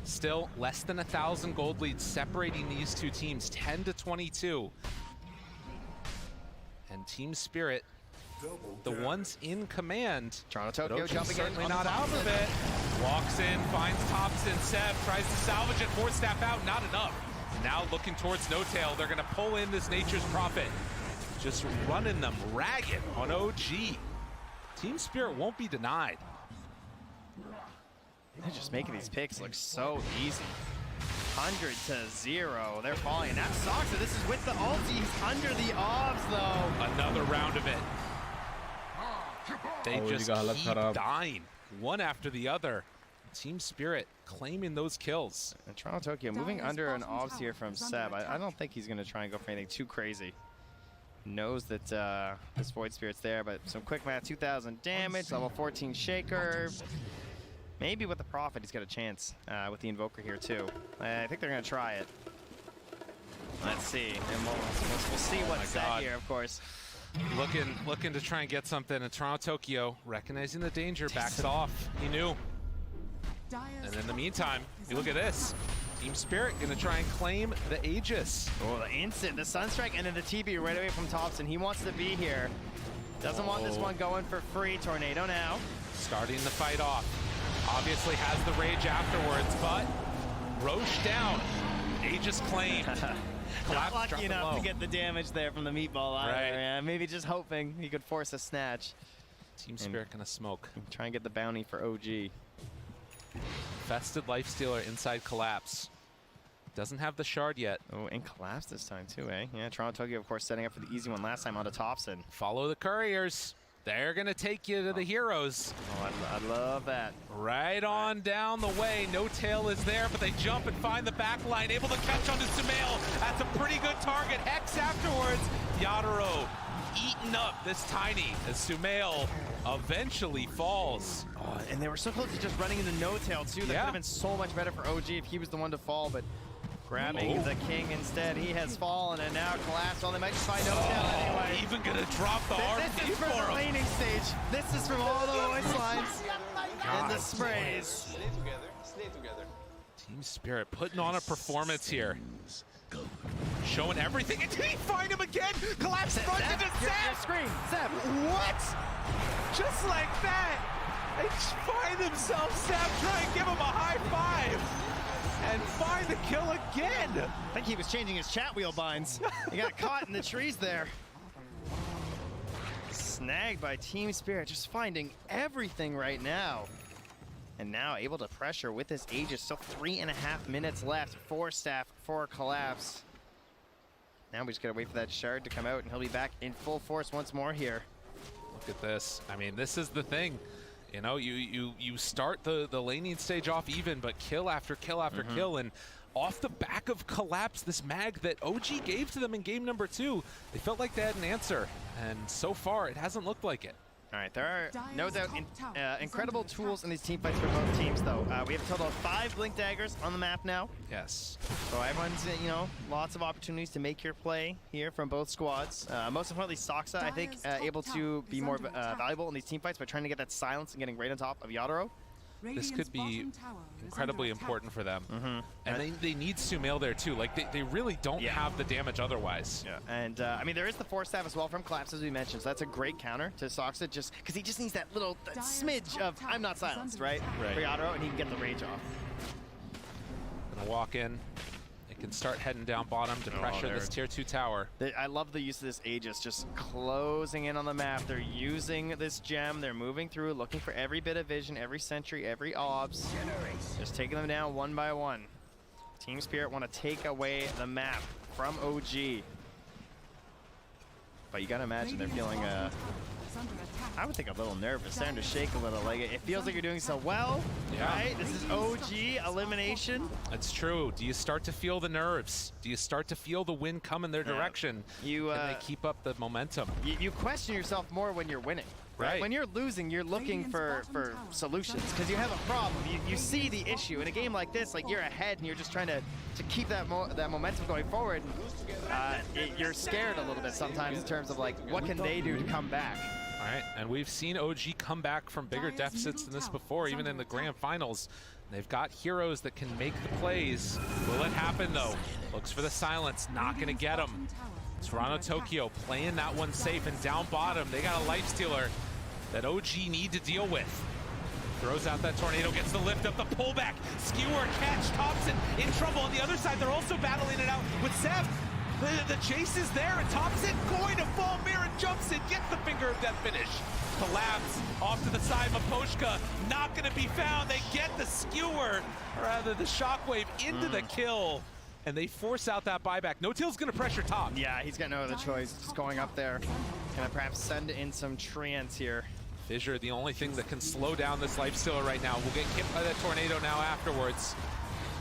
Still less than 1,000 gold leads separating these two teams, 10-22. And Team Spirit, the ones in command. Toronto, Tokyo jumping certainly in. not out of it. Walks in, finds Thompson. Seb tries to salvage it. 4-step out, not enough. Now looking towards No Tail. They're going to pull in this Nature's Prophet. Just running them ragged on OG. Team Spirit won't be denied. They're just making these picks look so easy. 100-0. They're falling. And that sucks. So this is with the ulti. He's under the obs, though. Another round of it. They just keep dying, one after the other. Team Spirit claiming those kills. And Toronto, Tokyo moving under an obs here from Seb. I don't think he's going to try and go for anything too crazy. Knows that this Void Spirit's there, but some quick math, 2,000 damage, level 14 Shaker. Maybe with the Prophet, he's got a chance with the Invoker here, too. I think they're going to try it. Let's see. And we'll see what's said here, of course. Looking to try and get something. And Toronto, Tokyo, recognizing the danger, backs off. He knew. And in the meantime, you look at this. Team Spirit gonna try and claim the Aegis. Oh, the instant, the Sunstrike, and then the TB right away from Thompson. He wants to be here. Doesn't want this one going for free. Tornado now. Starting the fight off. Obviously has the rage afterwards, but Roche down. Aegis claimed. Not lucky enough to get the damage there from the meatball either. Right. Yeah, maybe just hoping he could force a snatch. Team Spirit gonna smoke. Try and get the bounty for OG. Fested Lifestealer inside Collapse. Doesn't have the shard yet. Oh, and Collapse this time too, eh? Yeah, Toronto Tokyo, of course, setting up for the easy one last time onto Thompson. Follow the couriers. They're gonna take you to the heroes. Oh, I love that. Right on down the way. No tail is there, but they jump and find the back line. Able to catch onto Sumail. That's a pretty good target. Hex afterwards. Yadaro eaten up this Tiny as Sumail eventually falls. Oh, and they were so close to just running into no tail too. That could have been so much better for OG if he was the one to fall, but grabbing the king instead. He has fallen and now collapsed. Well, they might just find no tail anyway. Even gonna drop the RP This is for the laning stage. This is from all the voice lines and the sprays. Slay together, slay together. Team Spirit putting on a performance here. Showing everything. And did he find him again? Collapse front into Seb! Screen, Seb! What? Just like that! They find themselves, Seb, try and give him a high five! And find the kill again! I think he was changing his chat wheel binds. He got caught in the trees there. Snagged by Team Spirit, just finding everything right now. And now able to pressure with his Aegis. Still 3.5 minutes left for Staff, for Collapse. Now we just gotta wait for that shard to come out and he'll be back in full force once more here. Look at this. I mean, this is the thing. You know, you start the laning stage off even, but kill after kill after kill, and off the back of Collapse, this mag that OG gave to them in game number 2, they felt like they had an answer, and so far it hasn't looked like it. All right, there are no doubt incredible tools in these team fights for both teams, though. We have a total of 5 Blink Daggers on the map now. Yes. So everyone's, you know, lots of opportunities to make your play here from both squads. Most importantly, Soxa, I think, able to be more valuable in these team fights by trying to get that silence and getting right on top of Yadaro. This could be incredibly important for them. And they need Sumail there too. Like they really don't have the damage otherwise. Yeah. And I mean, there is the Force Staff as well from Collapse, as we mentioned. So that's a great counter to Soxa, just because he just needs that little smidge of I'm not silenced, right? For Yadaro, and he can get the rage off. Gonna walk in. They can start heading down bottom to pressure this tier 2 tower. I love the use of this Aegis, just closing in on the map. They're using this gem. They're moving through, looking for every bit of vision, every sentry, every obs. Just taking them down one by one. Team Spirit want to take away the map from OG. But you gotta imagine they're feeling I would think a little nervous, starting to shake a little. Like it feels like you're doing so well, right? This is OG elimination. It's true. Do you start to feel the nerves? Do you start to feel the wind come in their direction? Can they keep up the momentum? You question yourself more when you're winning. Right. When you're losing, you're looking for solutions because you have a problem. You see the issue in a game like this. Like you're ahead and you're just trying to keep that momentum going forward. You're scared a little bit sometimes in terms of like what can they do to come back. All right, and we've seen OG come back from bigger deficits than this before, even in the grand finals. They've got heroes that can make the plays. Will it happen though? Looks for the silence, not gonna get him. Toronto Tokyo playing that one safe, and down bottom, they got a Lifestealer that OG need to deal with. Throws out that tornado, gets the lift up, the pullback. Skewer, catch, Thompson in trouble. On the other side, they're also battling it out with Seb. The chase is there, and Thompson going to fall. Mirror jumps in, gets the finger of death finish. Collapse off to the side. Maposhka not going to be found. They get the skewer, or rather the shockwave into the kill. And they force out that buyback. No-Till's going to pressure top. Yeah, he's got no other choice. Just going up there. Gonna perhaps send in some treants here. Fissure, the only thing that can slow down this Lifestealer right now. Will get hit by that tornado now afterwards.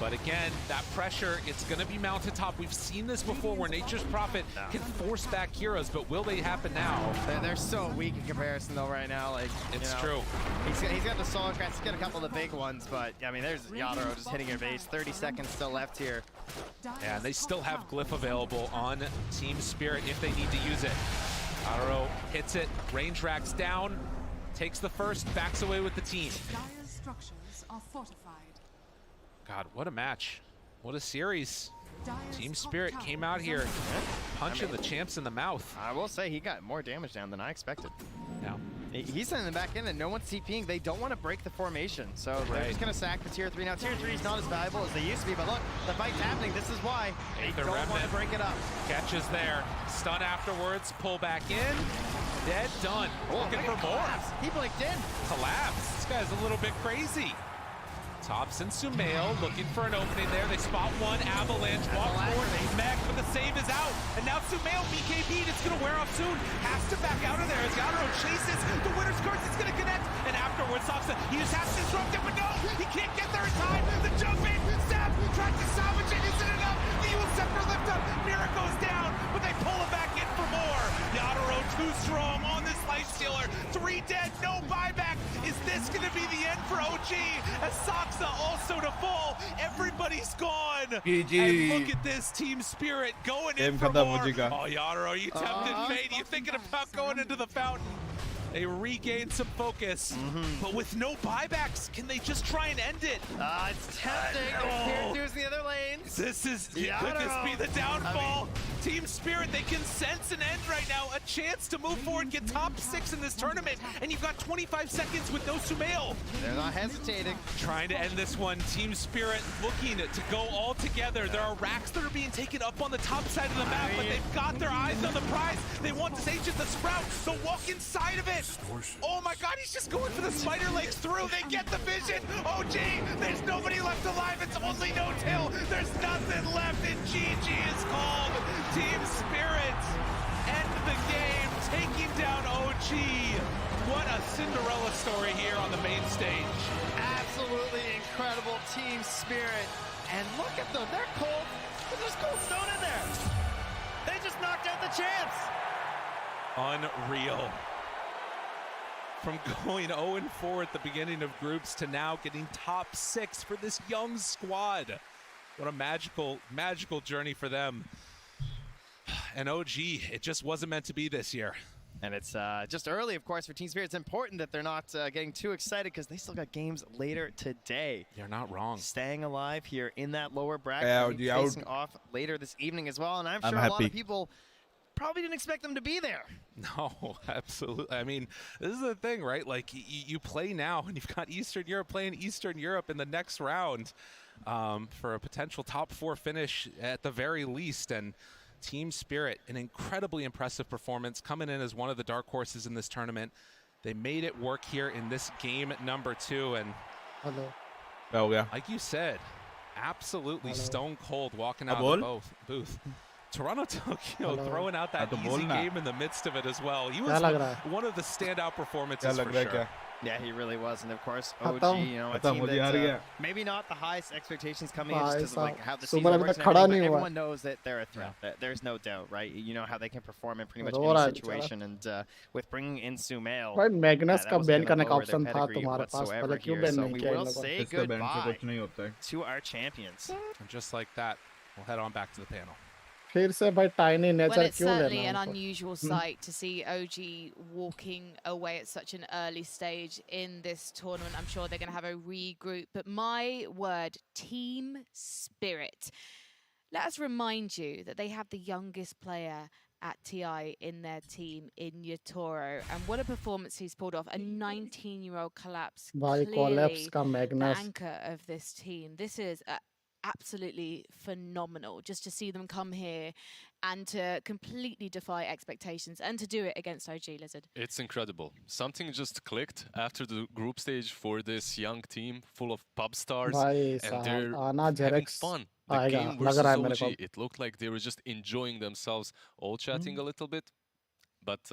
But again, that pressure, it's going to be mounted top. We've seen this before where Nature's Prophet can force back heroes, but will they happen now? They're so weak in comparison though right now. Like it's true. He's got the solo cracks, he's got a couple of the big ones, but I mean, there's Yadaro just hitting your base. 30 seconds still left here. Yeah, and they still have Glyph available on Team Spirit if they need to use it. Yadaro hits it, range racks down, takes the first, backs away with the team. Dire structures are fortified. God, what a match. What a series. Team Spirit came out here punching the champs in the mouth. I will say he got more damage down than I expected. Yeah. He's sending them back in and no one's TPing. They don't want to break the formation. So they're just going to sack the tier 3. Now tier 3 is not as valuable as they used to be, but look, the fight's happening. This is why they don't want to break it up. Catches there. Stun afterwards. Pull back in. Dead. Done. Looking for more. He blinked in. Collapse. This guy's a little bit crazy. Tops and Sumail looking for an opening there. They spot one. Avalanche walk forward. Meg, but the save is out. And now Sumail BKB'd. It's going to wear off soon. Has to back out of there as Yadro chases. The winner's curse is going to connect. And afterwards, Saksa, he just has to disrupt it, but no, he can't get there in time. The jump in. Stab tried to salvage it. Isn't enough. The Evil Scepter lift up. Mira goes down, but they pull him back in for more. Yadro too strong on this life stealer. 3 dead, no buyback. Is this going to be the end for OG? As Saksa also to fall. Everybody's gone. GG. And look at this Team Spirit going in for more. Oh, Yadro, you tempted fate. You thinking about going into the fountain? They regain some focus, but with no buybacks, can they just try and end it? It's tempting. Here's the other lanes. This is, could this be the downfall? Team Spirit, they can sense an end right now. A chance to move forward, get top 6 in this tournament, and you've got 25 seconds with no Sumail. They're not hesitating. Trying to end this one. Team Spirit looking to go all together. There are racks that are being taken up on the top side of the map, but they've got their eyes on the prize. They want to say just the Sprout. They'll walk inside of it. Oh my god, he's just going for the spider legs through. They get the vision. OG, there's nobody left alive. It's only no-till. There's nothing left, and GG is called. Team Spirit end the game, taking down OG. What a Cinderella story here on the main stage. Absolutely incredible Team Spirit. And look at them, they're cold. There's cold stone in there. They just knocked out the champs. Unreal. From going 0-4 at the beginning of groups to now getting top 6 for this young squad. What a magical, magical journey for them. And OG, it just wasn't meant to be this year. And it's just early, of course, for Team Spirit. It's important that they're not getting too excited because they still got games later today. You're not wrong. Staying alive here in that lower bracket. Yeah, facing off later this evening as well. And I'm sure a lot of people probably didn't expect them to be there. No, absolutely. I mean, this is the thing, right? Like, you play now, and you've got Eastern Europe playing Eastern Europe in the next round for a potential top 4 finish at the very least. And Team Spirit, an incredibly impressive performance, coming in as one of the dark horses in this tournament. They made it work here in this game number 2. And like you said, absolutely stone cold walking out of the booth. Toronto Tokyo throwing out that easy game in the midst of it as well. He was one of the standout performances for sure. Yeah, he really was. And of course, OG, you know, a team that maybe not the highest expectations coming in just because of like how the season works and everything, but everyone knows that they're a threat. There's no doubt, right? You know how they can perform in pretty much any situation. And with bringing in Sumail, भाई Magnus का ban करने का option था pedigree तुम्हारे पास, whatsoever पता क्यों here. Ban So नहीं we किया इन will लोगों say इसका बैन से goodbye कुछ नहीं होता है. to our champions. And just like that, we'll head on back to the panel. फिर से भाई टाइनी Well, नेचर it's क्यों certainly लेना an उनको? unusual sight to see OG walking away at such an early stage in this tournament. I'm sure they're going to have a regroup. But my word, Team Spirit. Let us remind you that they have the youngest player at TI in their team in Yatoro. And what a performance he's pulled off. A 19-year-old collapse. भाई Clearly collapse का the Magnus anchor of this team. This is absolutely phenomenal just to see them come here and to completely defy expectations and to do it against OG Lizard. It's incredible. Something just clicked after the group stage for this young team full of pop stars, भाई and they're आना having xerox fun. The आएगा game लग versus रहा है मेरे को OG, it looked like they were just enjoying themselves, all chatting a little bit. But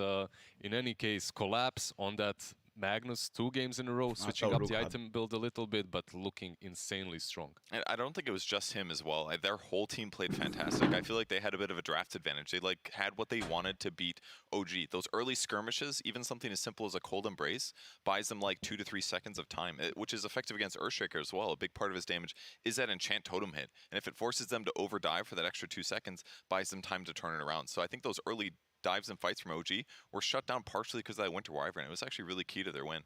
in any case, collapse on that Magnus 2 games in a row, switching up the item build a little bit, but looking insanely strong. And I don't think it was just him as well. Their whole team played fantastic. I feel like they had a bit of a draft advantage. They had what they wanted to beat OG. Those early skirmishes, even something as simple as a cold embrace, buys them like 2 to 3 seconds of time, which is effective against Earthshaker as well. A big part of his damage is that enchant totem hit. And if it forces them to overdive for that extra 2 seconds, buys them time to turn it around. So I think those early dives and fights from OG were shut down partially because of that Winter Wyvern. It was actually really key to their win.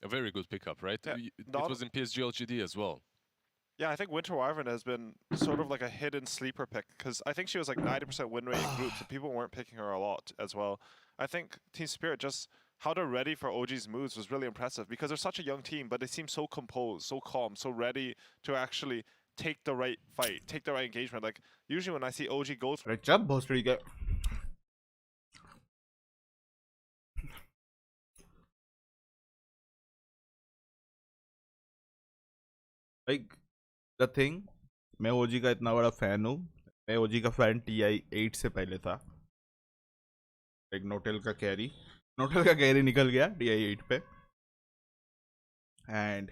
A very good pickup, right? Yeah, It was in PSG LGD as well. Yeah, I think Winter Wyvern has been sort of like a hidden sleeper pick because I think she was like 90% win rate in groups and people weren't picking her a lot as well. I think Team Spirit just how they're ready for OG's moves was really impressive because they're such a young team, but they seem so composed, so calm, so ready to actually take the right fight, take the right engagement. Like usually when I see OG go through जब भोसड़ी के like the thing, मैं ओजी का इतना बड़ा fan हूँ. मैं ओजी का फैन TI8 से पहले था. एक नोटेल का कैरी निकल गया TI8 पे. एंड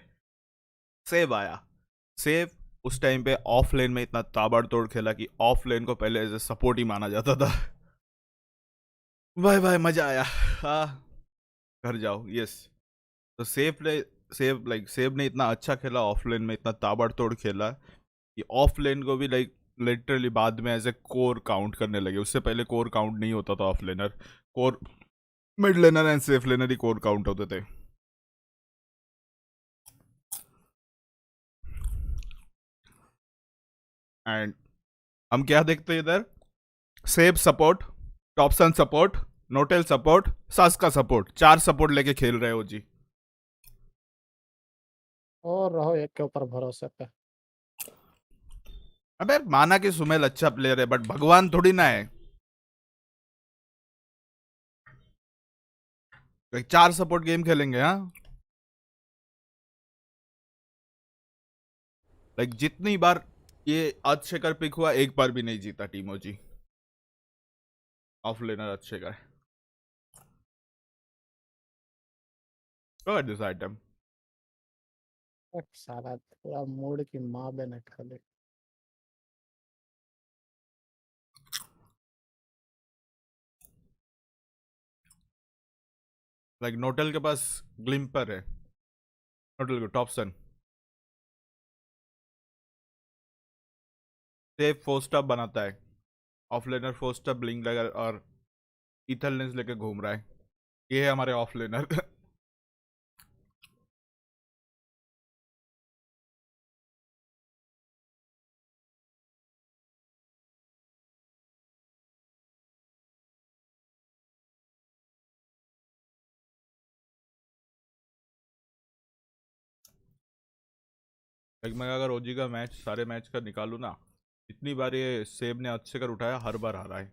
सेव आया. सेव उस टाइम पे ऑफ लेन में इतना ताबड़तोड़ खेला कि ऑफ लेन को पहले एज ए सपोर्ट ही माना जाता था. भाई भाई मजा आया. घर जाओ. यस, तो सेव ने इतना अच्छा खेला ऑफ लेन में, इतना ताबड़तोड़ खेला कि ऑफ लेन को भी लाइक लिटरली बाद में एज ए कोर काउंट करने लगे. उससे पहले कोर काउंट नहीं होता था off laner. Core mid laner and safe laner ही कोर काउंट होते थे. एंड हम क्या देखते हैं इधर? सेव support, Topson support, Notail support, सास का सपोर्ट, 4 सपोर्ट लेके खेल रहे हो जी. और रहो एक के ऊपर भरोसे पे. अबे माना कि सुमेल अच्छा प्लेयर है बट भगवान थोड़ी ना है. 4 सपोर्ट गेम खेलेंगे. हाँ, लाइक जितनी बार ये अक्षेकर पिक हुआ, एक बार भी नहीं जीता टीम ओजी. ऑफ लेनर अक्षेकर. Look at this item. साला पूरा मूड की माँ बने खाली. लाइक नोटेल के पास ग्लिम्पर है. नोटेल को टॉपसन सेफ फोस्ट अप बनाता है. ऑफ लेनर फोस्ट अप ब्लिंक लगा और ईथल लेंस लेके घूम रहा है. ये है हमारे ऑफ लेनर. लाइक मैं अगर ओजी का मैच सारे मैच का निकालू ना, इतनी बार ये सेब ने अच्छे कर उठाया, हर बार हारा है.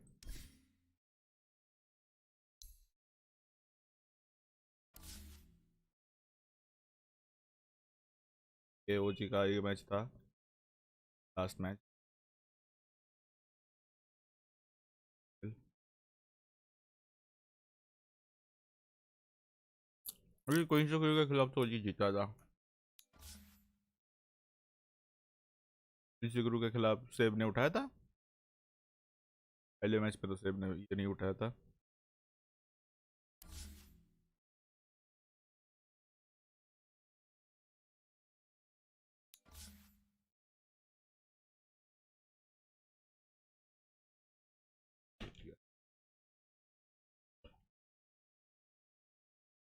ये ओजी का ये मैच था, लास्ट मैच. अभी कोई के खिलाफ तो ओजी जीता था. किसी गुरु के खिलाफ सेब ने उठाया था पहले मैच पे, तो सेब ने ये नहीं उठाया था.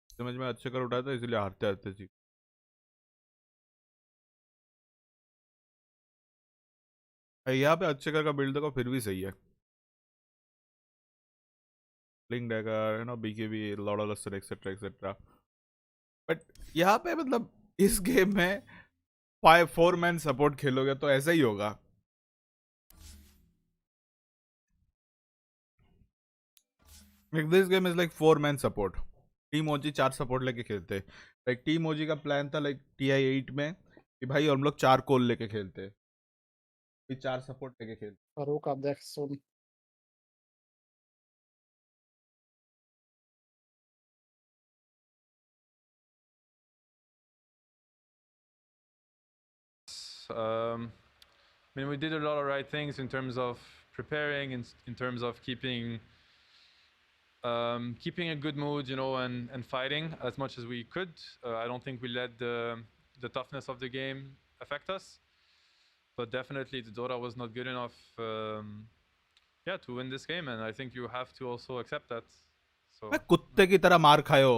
समझ में अच्छे कर उठाया था, इसलिए हारते हारते जी. यहाँ पे अच्छे कर का बिल्ड देखो फिर भी सही है. Link dagger, you know, BKB, lord luster etcetera etcetera. But यहाँ पे मतलब इस गेम में 4 मैन सपोर्ट खेलोगे तो ऐसा ही होगा. This game is like 4 man support. Team OG 4 support लेके खेलते. लाइक टीम ओजी का प्लान था लाइक TI8 में कि भाई हम लोग 4 कोल लेके खेलते, फिर 4 सपोर्ट लेके खेलते. फारूक आप देख सुन. I mean, we did a lot of right things in terms of preparing, in terms of keeping a good mood, you know, and fighting as much as we could. I don't think we let the toughness of the game affect us, but definitely the Dota was not good enough, yeah, to win this game, and I think you have to also accept that. So कुत्ते की तरह मार खायो.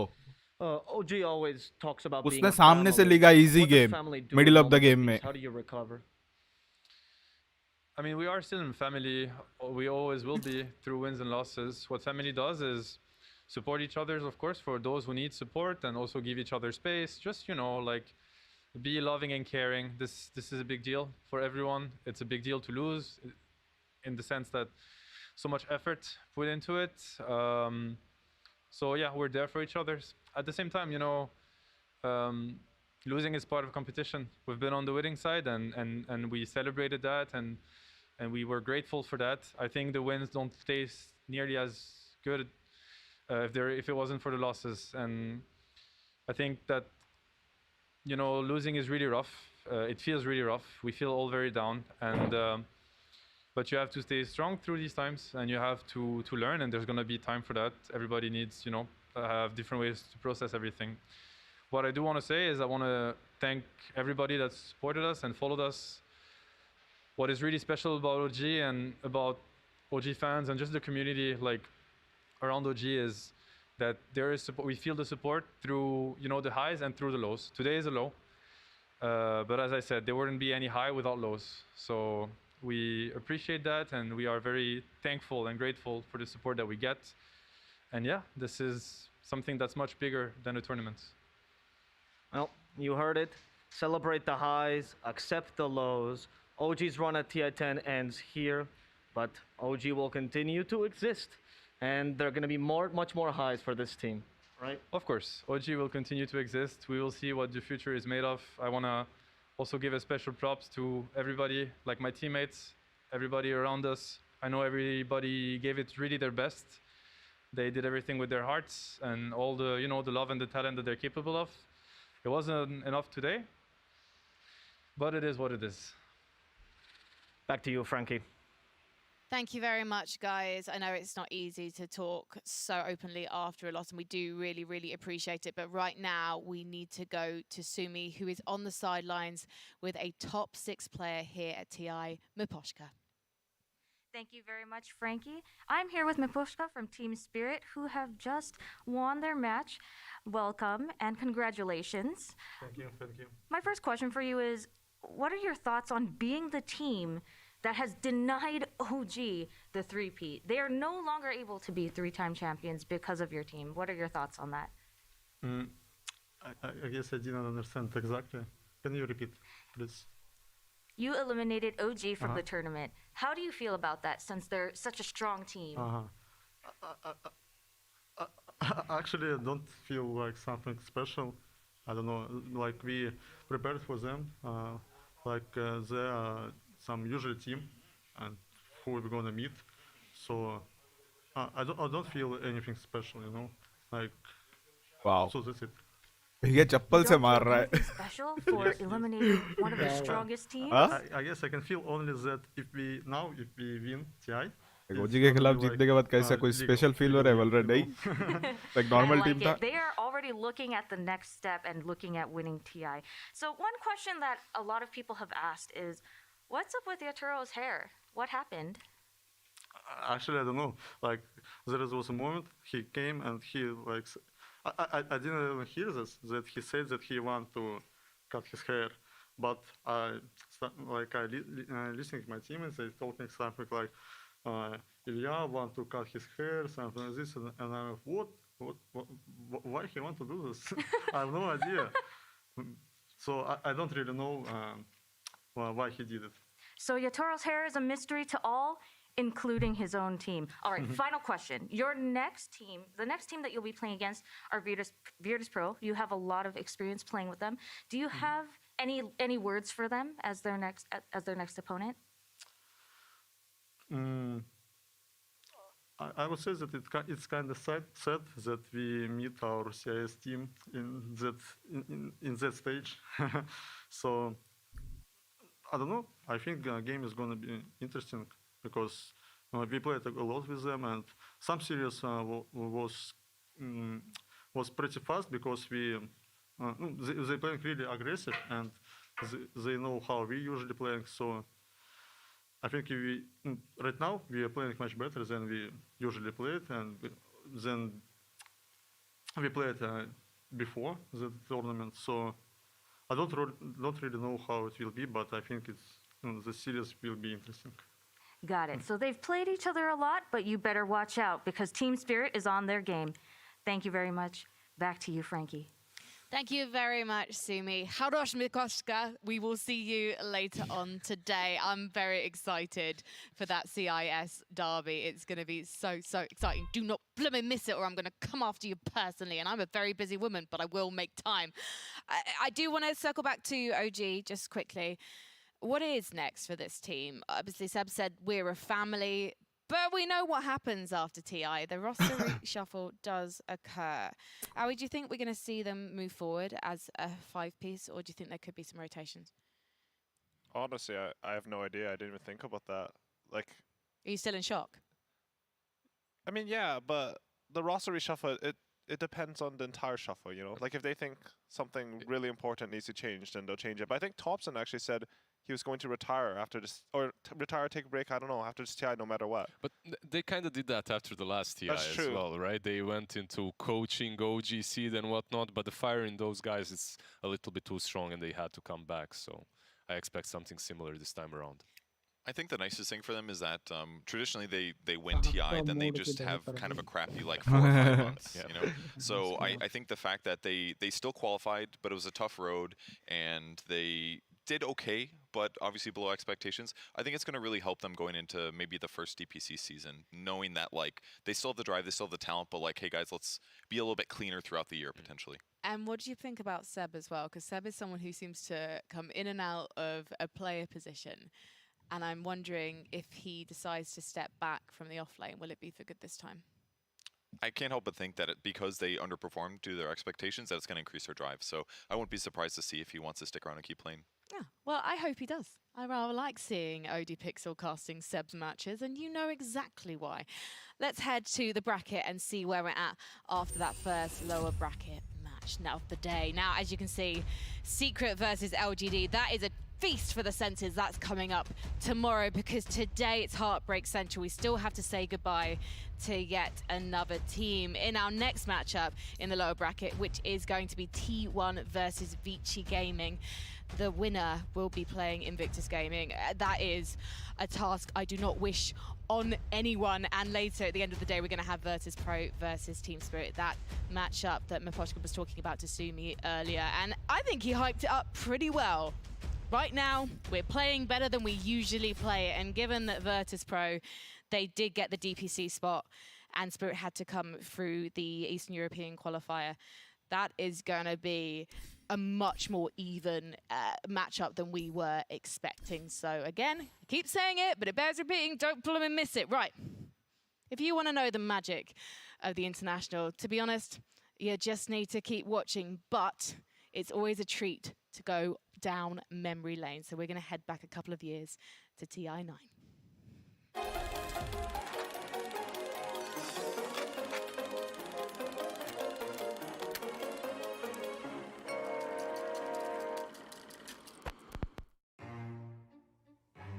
OG always talks about being उसने a सामने से family. लिखा easy What does game family do middle in of the moments like game these? में. How do you recover? I mean, we are still in family. We always will be through wins and losses. What family does is support each other, of course, for those who need support, and also give each other space. Just, you know, like, be loving and caring. This is a big deal for everyone. It's a big deal to lose, in the sense that so much effort put into it. So yeah, we're there for each other. At the same time, you know, losing is part of competition. We've been on the winning side, and we celebrated that, and we were grateful for that. I think the wins don't taste nearly as good if it wasn't for the losses. And I think that, you know, losing is really rough. It feels really rough. We feel all very down, and but you have to stay strong through these times, and you have to learn. And there's gonna be time for that. Everybody needs, you know, have different ways to process everything. What I do want to say is I want to thank everybody that supported us and followed us. What is really special about OG and about OG fans and just the community like around OG is that there is support. We feel the support through, you know, the highs and through the lows. Today is a low, but as I said, there wouldn't be any high without lows. So we appreciate that, and we are very thankful and grateful for the support that we get. And yeah, this is something that's much bigger than a tournament. Well, you heard it. Celebrate the highs, accept the lows. OG's run at TI10 ends here, but OG will continue to exist, and there are going to be much more highs for this team, right? Of course, OG will continue to exist. We will see what the future is made of. I want to also give a special props to everybody, like my teammates, everybody around us. I know everybody gave it really their best. They did everything with their hearts and all the, you know, the love and the talent that they're capable of. It wasn't enough today, but it is what it is. Back to you, Frankie. Thank you very much, guys. I know it's not easy to talk so openly after a loss, and we do really, really appreciate it. But right now, we need to go to Sumi, who is on the sidelines with a top 6 player here at TI, Miposhka. Thank you very much, Frankie. I'm here with Miposhka from Team Spirit, who have just won their match. Welcome and congratulations. Thank you, thank you. My first question for you is, what are your thoughts on being the team that has denied OG the three-peat? They are no longer able to be 3-time champions because of your team. What are your thoughts on that? I guess I didn't understand exactly. Can you repeat, please? You eliminated OG from the tournament. How do you feel about that, since they're such a strong team? Actually, I don't feel like something special. I don't know, like we prepared for them. There are some usual team and who we're gonna meet. So I don't feel anything special, you know. Like, wow. So that's it. ये चप्पल से मार रहा है. Special for eliminating one of the strongest teams? I guess I can feel only that if we win TI. OG के खिलाफ जीतने के बाद कैसा कोई स्पेशल फील हो रहा है वलरेड नहीं? Like normal team था. They are already looking at the next step and looking at winning TI. So one question that a lot of people have asked is, what's up with Yaturo's hair? What happened? Actually, I don't know. Like, there was a moment he came and he like, I didn't even hear this, that he said that he want to cut his hair. But I listening to my teammates, they told me something like, Ilya want to cut his hair, something like this, and I'm like, what, why he want to do this? I have no idea. So I don't really know why he did it. So Yaturo's hair is a mystery to all, including his own team. All right, final question. Your next team, the next team that you'll be playing against are Virtus Pro. You have a lot of experience playing with them. Do you have any words for them as their next opponent? I would say that it's kind of sad that we meet our CIS team in that stage. So I don't know. I think the game is going to be interesting because we played a lot with them, and some series was pretty fast because they playing really aggressive, and they know how we usually playing. So I think right now we are playing much better than we usually played, and then we played before the tournament, so I don't really know how it will be, but I think the series will be interesting. Got it. So they've played each other a lot, but you better watch out because Team Spirit is on their game. Thank you very much. Back to you, Frankie. Thank you very much, Sumi. Harosh Mikoshka, we will see you later on today. I'm very excited for that CIS derby. It's going to be so exciting. Do not blooming miss it or I'm going to come after you personally. And I'm a very busy woman, but I will make time. I do want to circle back to OG just quickly. What is next for this team? Obviously, Seb said we're a family. But we know what happens after TI. The roster reshuffle does occur. Aoi, do you think we're going to see them move forward as a 5-piece, or do you think there could be some rotations? Honestly, I have no idea. I didn't even think about that. Like, are you still in shock? I mean, yeah, but the roster reshuffle, it depends on the entire shuffle, you know? Like, if they think something really important needs to change, then they'll change it. But I think Thompson actually said he was going to retire after this, or retire, take a break, I don't know, after this TI no matter what. But they kind of did that after the last TI That's as true. well, right? They went into coaching, OGC and whatnot, but the fire in those guys is a little bit too strong and they had to come back. So I expect something similar this time around. I think the nicest thing for them is that traditionally they win TI, then they just have kind of a crappy like 4 or 5 months, you know. So I think the fact that they still qualified, but it was a tough road, and they did okay, but obviously below expectations. I think it's going to really help them going into maybe the first DPC season, knowing that like they still have the drive, they still have the talent, but like, hey guys, let's be a little bit cleaner throughout the year potentially. And what do you think about Seb as well? Because Seb is someone who seems to come in and out of a player position. And I'm wondering if he decides to step back from the offlane, will it be for good this time? I can't help but think that because they underperformed to their expectations, that it's going to increase their drive. So I wouldn't be surprised to see if he wants to stick around and keep playing. Yeah, well, I hope he does. I rather like seeing OD Pixel casting Seb's matches, and you know exactly why. Let's head to the bracket and see where we're at after that first lower bracket match now of the day. Now, as you can see, Secret versus LGD, that is a feast for the senses. That's coming up tomorrow because today it's Heartbreak Central. We still have to say goodbye to yet another team in our next matchup in the lower bracket, which is going to be T1 versus Vici Gaming. The winner will be playing Invictus Gaming. That is a task I do not wish on anyone. And later at the end of the day, we're going to have Virtus Pro versus Team Spirit, that matchup that Miposhka was talking about to Sumi earlier. And I think he hyped it up pretty well. Right now, we're playing better than we usually play it, and given that Virtus Pro, they did get the DPC spot, and Spirit had to come through the Eastern European qualifier, that is going to be a much more even matchup than we were expecting. So again, I keep saying it, but it bears repeating, don't pull them and miss it. Right, if you want to know the magic of the International, to be honest, you just need to keep watching, but it's always a treat to go down memory lane. So we're going to head back a couple of years to TI9.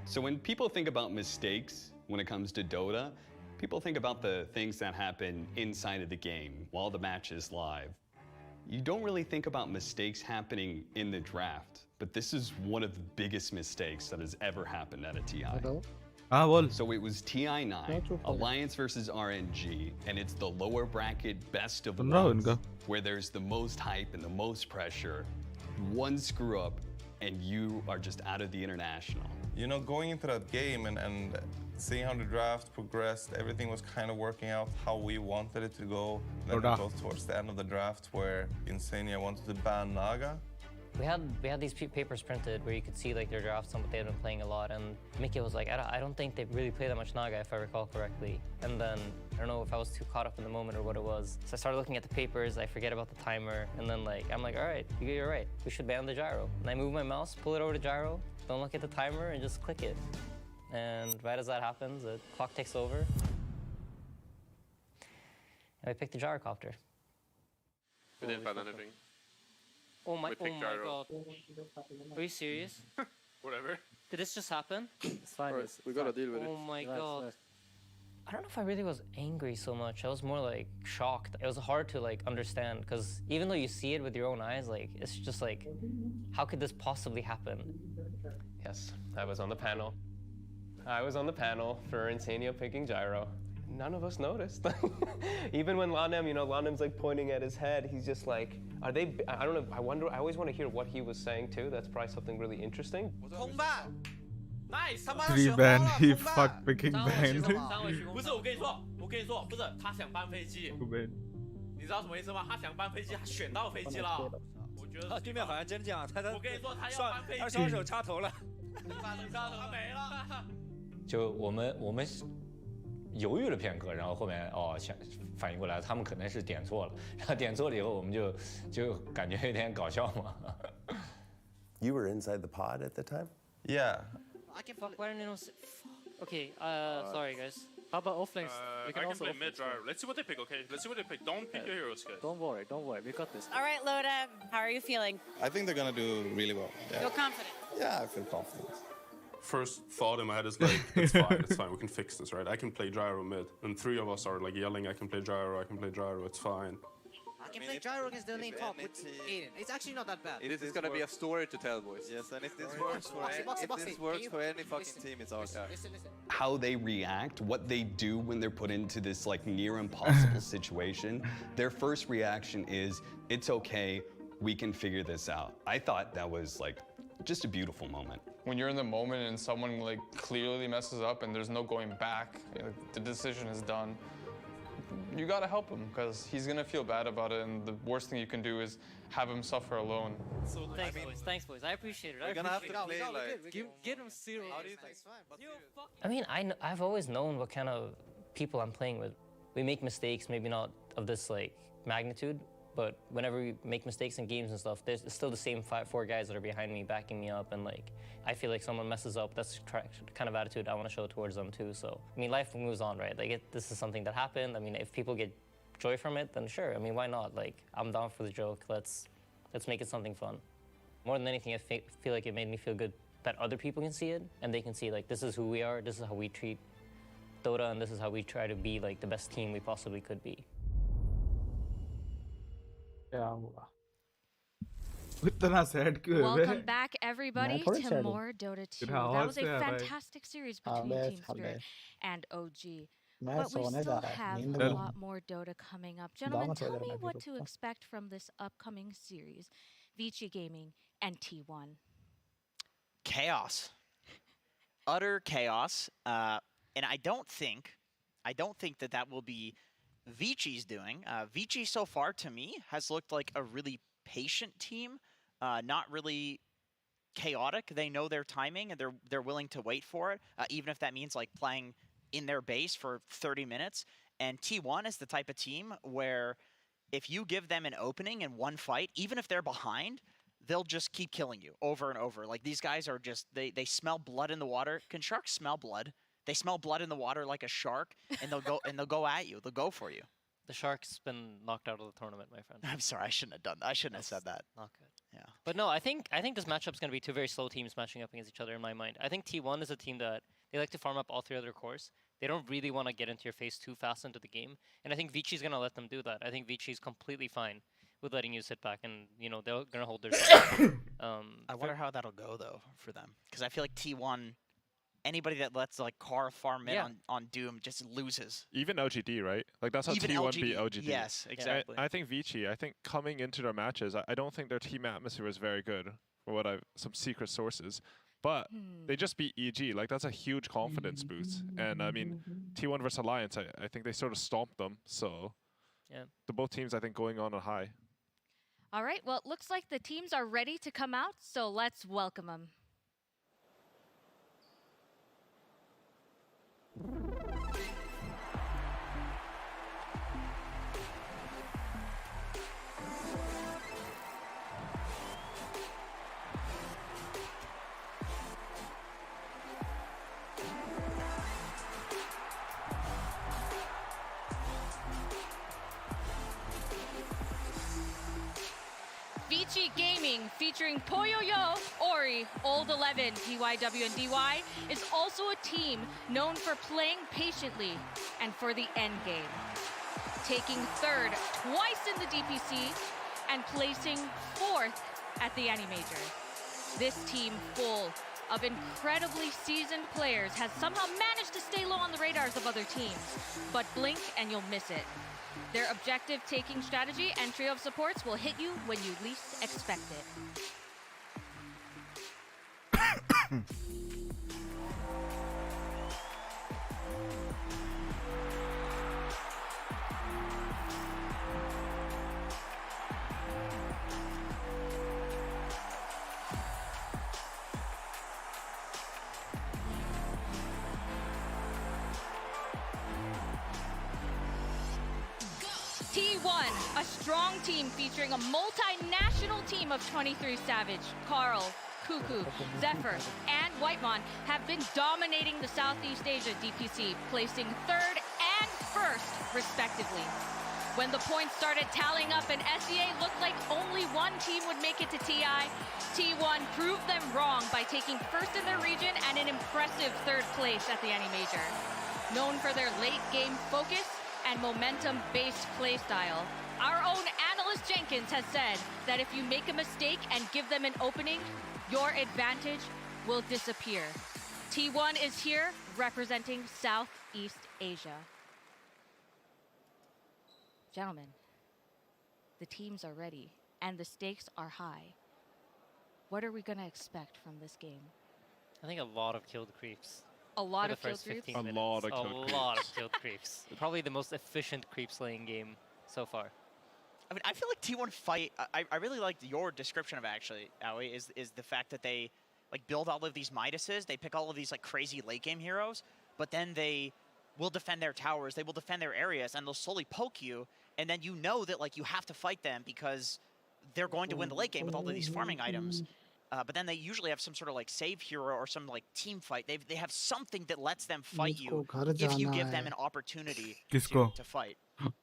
So when people think about mistakes when it comes to Dota, people think about the things that happen inside of the game while the match is live. You don't really think about mistakes happening in the draft, but this is one of the biggest mistakes that has ever happened at a TI. So it was TI9, Alliance versus RNG, and it's the lower bracket best of ones, where there's the most hype and the most pressure. One screw up, and you are just out of the international. You know, going into that game and seeing how the draft progressed, everything was kind of working out how we wanted it to go. Then it got towards the end of the draft where Insania wanted to ban Naga. We had these papers printed where you could see like their drafts and what they had been playing a lot, and Mickey was like, I don't think they really play that much Naga if I recall correctly. And then I don't know if I was too caught up in the moment or what it was. So I started looking at the papers, I forget about the timer, and then like I'm like, all right, you're right, we should ban the gyro. And I move my mouse, pull it over to gyro, don't look at the timer, and just click it. And right as that happens, the clock takes over, and I pick the gyrocopter. We didn't ban anything. Oh my god. Are you serious? Whatever. Did this just happen? It's fine. Right, we gotta deal with it. Oh my god. I don't know if I really was angry so much. I was more like shocked. It was hard to like understand because even though you see it with your own eyes, like it's just like, how could this possibly happen? Yes, I was on the panel. I was on the panel for Insania picking Gyro. None of us noticed. Even when Lanem, Lanem's like pointing at his head, he's just like, are they, I don't know, I wonder, I always want to hear what he was saying too. That's probably something really interesting. Nice, 3 ban, he fuck picking ban. 不是，我跟你说，不是，他想搬飞机。你知道什么意思吗？他想搬飞机，他选到飞机了。我觉得对面好像真这样，我跟你说，他要搬飞机，他双手插头了，他没了。就我们犹豫了片刻，然后后面想反应过来，他们可能是点错了，然后点错了以后，我们就感觉有点搞笑嘛。You were inside the pod at the time? Yeah. I can fuck. Why don't you know? Okay. Sorry guys. How about offlanes? I can play mid gyro. Let's see what they pick. Okay. Let's see what they pick. Don't pick your heroes, guys. Don't worry. We got this. All right, Loda. How are you feeling? I think they're gonna do really well. Yeah. Feel confident? Yeah, I feel confident. First thought in my head is like, it's fine, we can fix this, right? I can play gyro mid, and 3 of us are like yelling, I can play gyro, it's fine. I can play gyro against the lane top with Aiden. It's actually not that bad. This is gonna be a story to tell, boys. Yes, and if this works for any fucking team, it's our guy. How they react, what they do when they're put into this like near impossible situation, their first reaction is, it's okay, we can figure this out. I thought that was like just a beautiful moment. When you're in the moment and someone like clearly messes up and there's no going back, the decision is done, you gotta help him because he's gonna feel bad about it, and the worst thing you can do is have him suffer alone. So thanks boys. I appreciate it. We're gonna have to play like Get him serious. I mean, I've always known what kind of people I'm playing with. We make mistakes, maybe not of this like magnitude, but whenever we make mistakes in games and stuff, there's still the same 4 guys that are behind me, backing me up, and like, I feel like someone messes up, that's the kind of attitude I want to show towards them too. So, I mean, life moves on, right? Like, this is something that happened. I mean, if people get joy from it, then sure. I mean, why not? Like, I'm down for the joke. Let's make it something fun. More than anything, I feel like it made me feel good that other people can see it, and they can see, like, this is who we are, this is how we treat Dota, and this is how we try to be, like, the best team we possibly could be. Welcome back, everybody, to more Dota 2. That was a fantastic series between Team Spirit and OG. But we still have a lot more Dota coming up. Gentlemen, tell me what to expect from this upcoming series, Vici Gaming and T1. Chaos. Utter chaos. And I don't think that will be Vici's doing. Vici so far, to me, has looked like a really patient team, not really chaotic. They know their timing and they're willing to wait for it, even if that means like playing in their base for 30 minutes. And T1 is the type of team where if you give them an opening in one fight, even if they're behind, they'll just keep killing you over and over. Like, these guys are just, they smell blood in the water. Can sharks smell blood? They smell blood in the water like a shark, and they'll go at you. They'll go for you. The Shark's been knocked out of the tournament, my friend. I'm sorry, I shouldn't have done that. I shouldn't have said that. Not good. Yeah. But no, I think this matchup's going to be 2 very slow teams matching up against each other in my mind. I think T1 is a team that they like to farm up all 3 other cores. They don't really want to get into your face too fast into the game, and I think Vici's going to let them do that. I think Vici's completely fine with letting you sit back, and they're going to hold their. I wonder how that'll go though for them, because I feel like T1. Anybody that lets like car farm in on Doom just loses. Even OGD, right? Like, that's how Even T1 beat OGD. Yes, exactly. I think Vici, coming into their matches, I don't think their team atmosphere was very good, for what some secret sources. But they just beat EG. Like, that's a huge confidence boost. And I mean, T1 versus Alliance, I think they sort of stomped them. So the both teams, I think, going on a high. All right, well, it looks like the teams are ready to come out, so let's welcome them. Vici Gaming, featuring Poyoyo, Ori, Old 11, DYW, and DY, is also a team known for playing patiently. and for the end game. Taking third twice in the DPC and placing fourth at the Any Major. This team full of incredibly seasoned players has somehow managed to stay low on the radars of other teams, but blink and you'll miss it. Their objective-taking strategy and trio of supports will hit you when you least expect it. T1, a strong team featuring a multinational team of 23 Savage, Carl, Cuckoo, Zephyr, and Whitemon have been dominating the Southeast Asia DPC, placing third and first, respectively. When the points started tallying up and SEA looked like only one team would make it to TI, T1 proved them wrong by taking first in their region and an impressive third place at the Any Major. Known for their late-game focus and momentum-based playstyle, our own analyst Jenkins has said that if you make a mistake and give them an opening, your advantage will disappear. T1 is here representing Southeast Asia. Gentlemen, the teams are ready and the stakes are high. What are we going to expect from this game? I think a lot of killed creeps. A lot for of the first killed creeps? 15 minutes. A lot of killed creeps. Probably the most efficient creep slaying game so far. I mean, I feel like T1 fight. I really liked your description of it, actually, Aoi, is the fact that they like build all of these Midases. They pick all of these like crazy late game heroes, but then they will defend their towers. They will defend their areas, and they'll slowly poke you. And then you know that like you have to fight them because they're going to win the late game with all of these farming items. But then they usually have some sort of like save hero or some like team fight. They have something that lets them fight you if you give them an opportunity to fight.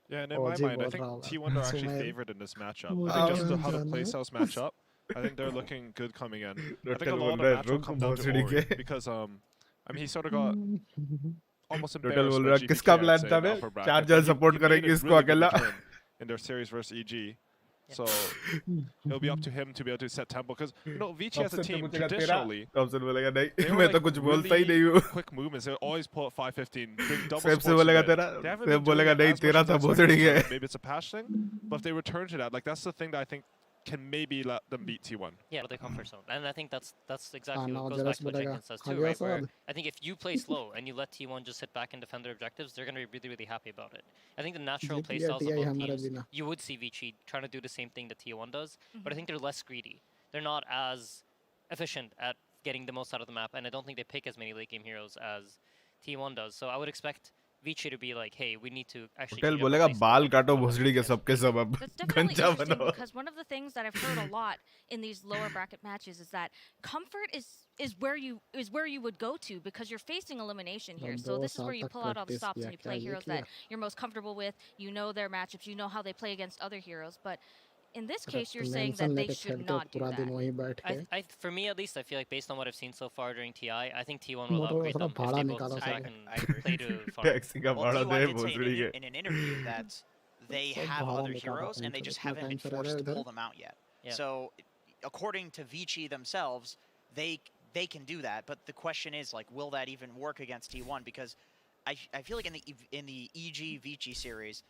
Yeah, and in my mind, I think T1 are actually favored in this matchup. I think just how the playstyles match up, I think they're looking good coming in. I think a lot of the match will come down to Ori because I mean he sort of got almost embarrassed by किसका GPK, plan I'd say, था in the bay? upper bracket, चार but जन he support made करेंगे a इसको really good अकेला. return in their series versus EG. So it'll be up to him to be able to set tempo because you know Vici as a team traditionally they were like really quick movements. They always pull up 515, bring double supports to it. They haven't been doing that as much as I expected, so maybe it's a patch thing, but if they return to that, like that's the thing that I think can maybe let them beat T1. Yeah, the comfort zone, and I think that's exactly what goes back to what Jenkins says too, right? Where I think if you play slow and you let T1 just sit back and defend their objectives, they're going to be really, really happy about it. I think the natural playstyles of both teams, you would see Vici trying to do the same thing that T1 does, but I think they're less greedy. They're not as efficient at getting the most out of the map, and I don't think they pick as many late game heroes as T1 does. So I would expect Vici to be like, hey, we need to actually. Hotel बोलेगा बाल काटो भोसड़ी के सबके सब अब गंजा Interesting बनो. because one of the things that I've heard a lot in these lower bracket matches is that comfort is where you would go to because you're facing elimination here. So this is where you pull out all the stops and you play heroes that you're most comfortable with. You know their matchups. You know how they play against other heroes. But in this case, you're saying that they should not do that. For me, at least, I feel like based on what I've seen so far during TI, I think T1 will upgrade them if they both sit back and play to farm. Well, T1 did say in an interview that they have other heroes and they just haven't been forced to pull them out yet. Yeah. So, according to Vici themselves, they can do that. But the question is, like, will that even work against T1? Because I feel like in the EG Vici series,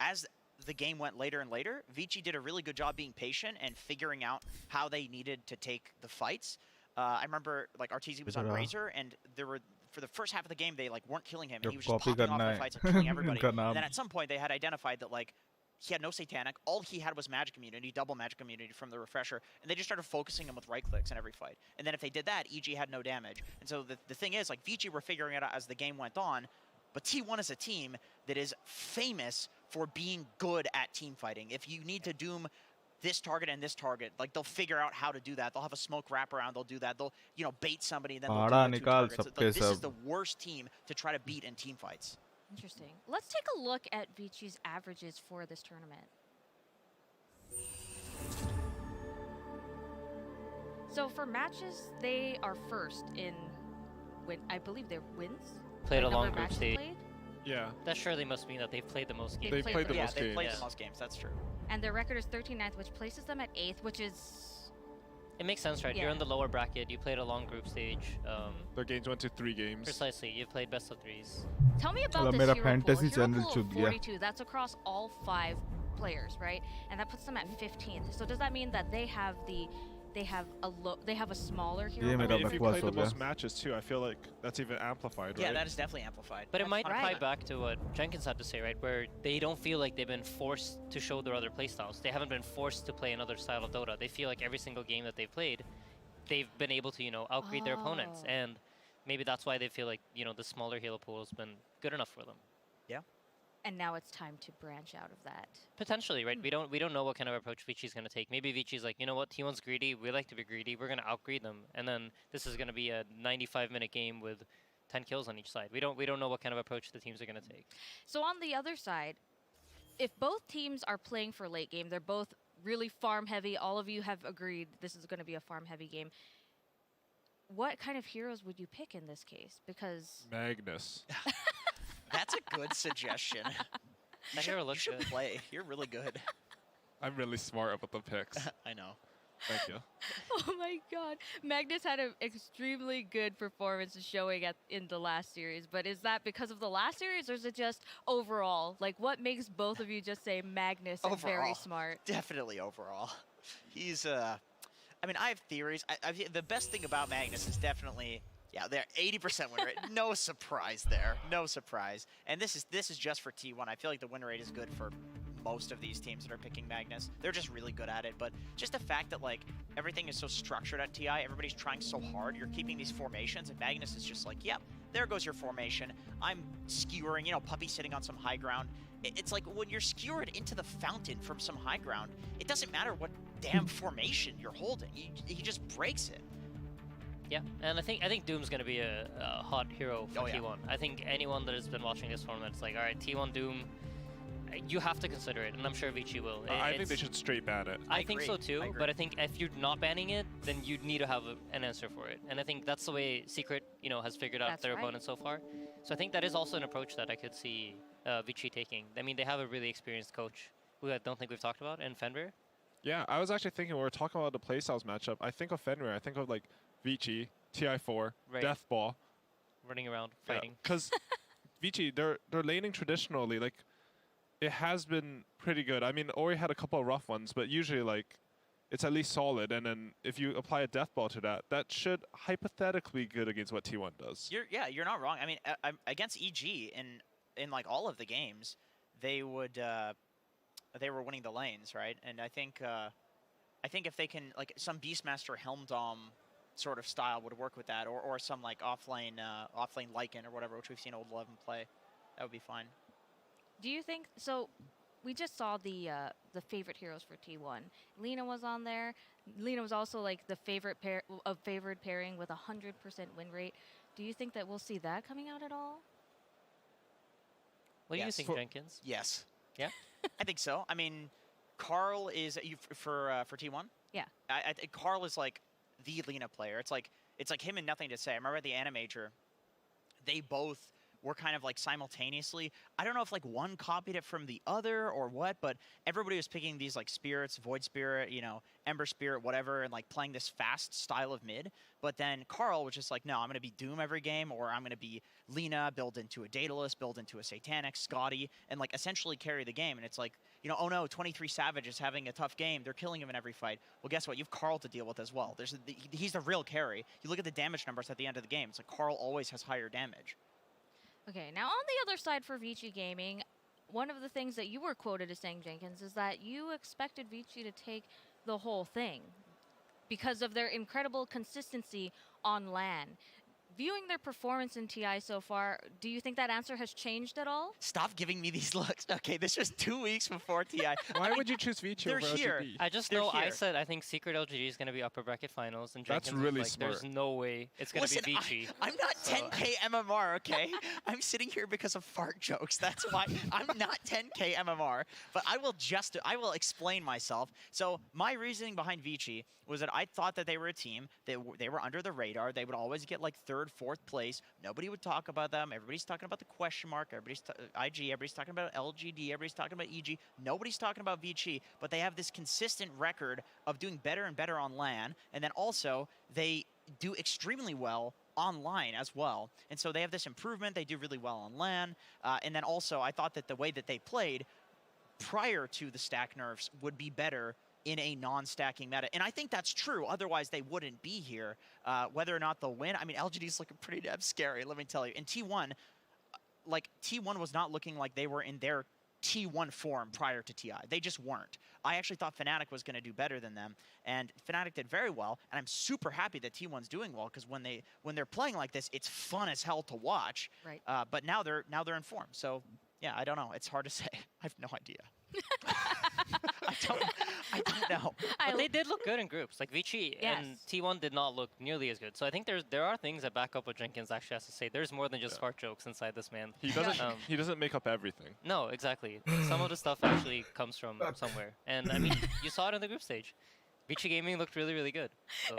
as the game went later and later, Vici did a really good job being patient and figuring out how they needed to take the fights. I remember like Arteezy was on Razor, and there were for the first half of the game they like weren't killing him, and he was just popping off the fights and killing everybody. And then at some point they had identified that like he had no Satanic, all he had was magic immunity, double magic immunity from the refresher, and they just started focusing him with right clicks in every fight. And then if they did that, EG had no damage. And so the thing is, like Vici were figuring it out as the game went on, but T1 is a team that is famous for being good at team fighting. If you need to doom this target and this target, like they'll figure out how to do that. They'll have a smoke wraparound. They'll do that. They'll bait somebody and then they'll do two targets. Like, this is the worst team to try to beat in team fights. Interesting. Let's take a look at Vici's averages for this tournament. So for matches, they are first in I believe they're wins. Played a number long of group matches stage. played. Yeah. That surely must mean that they've played the most games. They played the most they've games. played the most games. That's true. And their record is 39th, which places them at 8th, which is... It makes sense, right? Yeah. You're in the lower bracket. You played a long group stage. Their games went to 3 games. Precisely. You've played best of 3s. Tell me about this मेरा hero fantasy pool. Hero channel pool of चुप गया. 42, that's across all 5 players, right? And that puts them at 15th. So does that mean that they have a smaller hero ये pool? मेरा If you बकवास play हो the most गया. matches too, I feel like that's even amplified, Yeah, right? that is definitely amplified. But it might Right. tie back to what Jenkins had to say, right? Where they don't feel like they've been forced to show their other playstyles. They haven't been forced to play another style of Dota. They feel like every single game that they've played, they've been able to, outgrade their opponents. Oh. And maybe that's why they feel like, the smaller hero pool has been good enough for them. Yeah. And now it's time to branch out of that. Potentially, right? We don't know what kind of approach Vichi's going to take. Maybe Vichi's like, you know what, T1's greedy. We like to be greedy. We're going to outgreed them. And then this is going to be a 95-minute game with 10 kills on each side. We don't know what kind of approach the teams are going to take. So on the other side, if both teams are playing for late game, they're both really farm heavy. All of you have agreed this is going to be a farm heavy game. What kind of heroes would you pick in this case? Because Magnus. That's a good suggestion. That hero looks you should good. play. You're really good. I'm really smart about the picks. I know. Thank you. oh my god, Magnus had an extremely good performance showing in the last series. But is that because of the last series, or is it just overall? Like, what makes both of you just say Magnus is very smart? Definitely overall. He's I mean, I have theories. The best thing about Magnus is definitely, yeah, they're 80% win rate. No surprise there. No surprise. And this is just for T1. I feel like the win rate is good for most of these teams that are picking Magnus. They're just really good at it. But just the fact that, like, everything is so structured at TI, everybody's trying so hard, you're keeping these formations, and Magnus is just like, yep, there goes your formation. I'm skewering, Puppy sitting on some high ground. It's like when you're skewered into the fountain from some high ground, it doesn't matter what damn formation you're holding. He just breaks it. Yeah, and I think Doom's going to be a hot hero for T1. I think anyone that has been watching this tournament is like, all right, T1 Doom, you have to consider it, and I'm sure Vici will. I think they should straight ban it. I think so too, but I think if you're not banning it, then you need to have an answer for it. And I think that's the way Secret, has figured out their opponent so far. So I think that is also an approach that I could see Vici taking. I mean, they have a really experienced coach, who I don't think we've talked about, in Fenrir. Yeah, I was actually thinking, when we were talking about the playstyles matchup, I think of Fenrir, I think of, like, Vici, TI4, Deathball. Running around, fighting. Because Vici, they're laning traditionally, like, it has been pretty good. I mean, Ori had a couple of rough ones, but usually, like, it's at least solid. And then if you apply a Deathball to that, that should hypothetically be good against what T1 does. You're not wrong. I mean, against EG in like all of the games, they were winning the lanes, right? And I think if they can, like, some Beastmaster Helm Dom sort of style would work with that, or some like offlane Lycan or whatever, which we've seen Old 11 play, that would be fine. Do you think so? We just saw the favorite heroes for T1. Lina was on there. Lina was also like the favored pairing with 100% win rate. Do you think that we'll see that coming out at all? What do you think, Jenkins? Yes. Yeah. I think so. I mean, Carl is for T1. Yeah. I think Carl is like the Lina player. It's like him and nothing to say. I remember at the Animajor, they both were kind of like simultaneously. I don't know if like one copied it from the other or what, but everybody was picking these like spirits, Void Spirit, Ember Spirit, whatever, and like playing this fast style of mid. But then Carl was just like, no, I'm going to be Doom every game, or I'm going to be Lina, build into a Daedalus, build into a Satanic, Scotty, and like essentially carry the game. And it's like, oh no, 23 Savage is having a tough game. They're killing him in every fight. Well, guess what? You have Carl to deal with as well. He's the real carry. You look at the damage numbers at the end of the game. It's like Carl always has higher damage. Okay, now on the other side for Vici Gaming, one of the things that you were quoted as saying, Jenkins, is that you expected Vici to take the whole thing because of their incredible consistency on LAN. Viewing their performance in TI so far, do you think that answer has changed at all? Stop giving me these looks. Okay, this was 2 weeks before TI. Why would you choose Vici over LGD? I just know I said I think Secret LGD is going to be upper bracket finals, and Jenkins That's really was like, smart. there's no way it's going to be Vici. I'm not 10K MMR, okay? I'm sitting here because of fart jokes. That's why I'm not 10K MMR. But I will explain myself. So my reasoning behind Vici was that I thought that they were a team that they were under the radar. They would always get like third, 3rd, 4th place. Nobody would talk about them. Everybody's talking about the question mark. Everybody's IG. Everybody's talking about LGD. Everybody's talking about EG. Nobody's talking about Vici, but they have this consistent record of doing better and better on LAN. And then also, they do extremely well online as well. And so they have this improvement. They do really well on LAN. And then also, I thought that the way that they played prior to the stack nerfs would be better in a non-stacking meta. And I think that's true. Otherwise, they wouldn't be here. Whether or not they'll win, I mean, LGD's looking pretty damn scary, let me tell you. And T1, like, T1 was not looking like they were in their T1 form prior to TI. They just weren't. I actually thought Fnatic was going to do better than them, and Fnatic did very well, and I'm super happy that T1's doing well, because when they're playing like this, it's fun as hell to watch. Right. But now they're in form. So, yeah, I don't know. It's hard to say. I have no idea. I don't know. But they did look good in groups. Like Vici and T1 did not look nearly as good. So I think there are things that back up what Jenkins actually has to say. There's more than just fart jokes inside this man. He doesn't make up everything. No, exactly. Some of the stuff actually comes from somewhere. And I mean, you saw it in the group stage. Vici Gaming looked really, really good. So.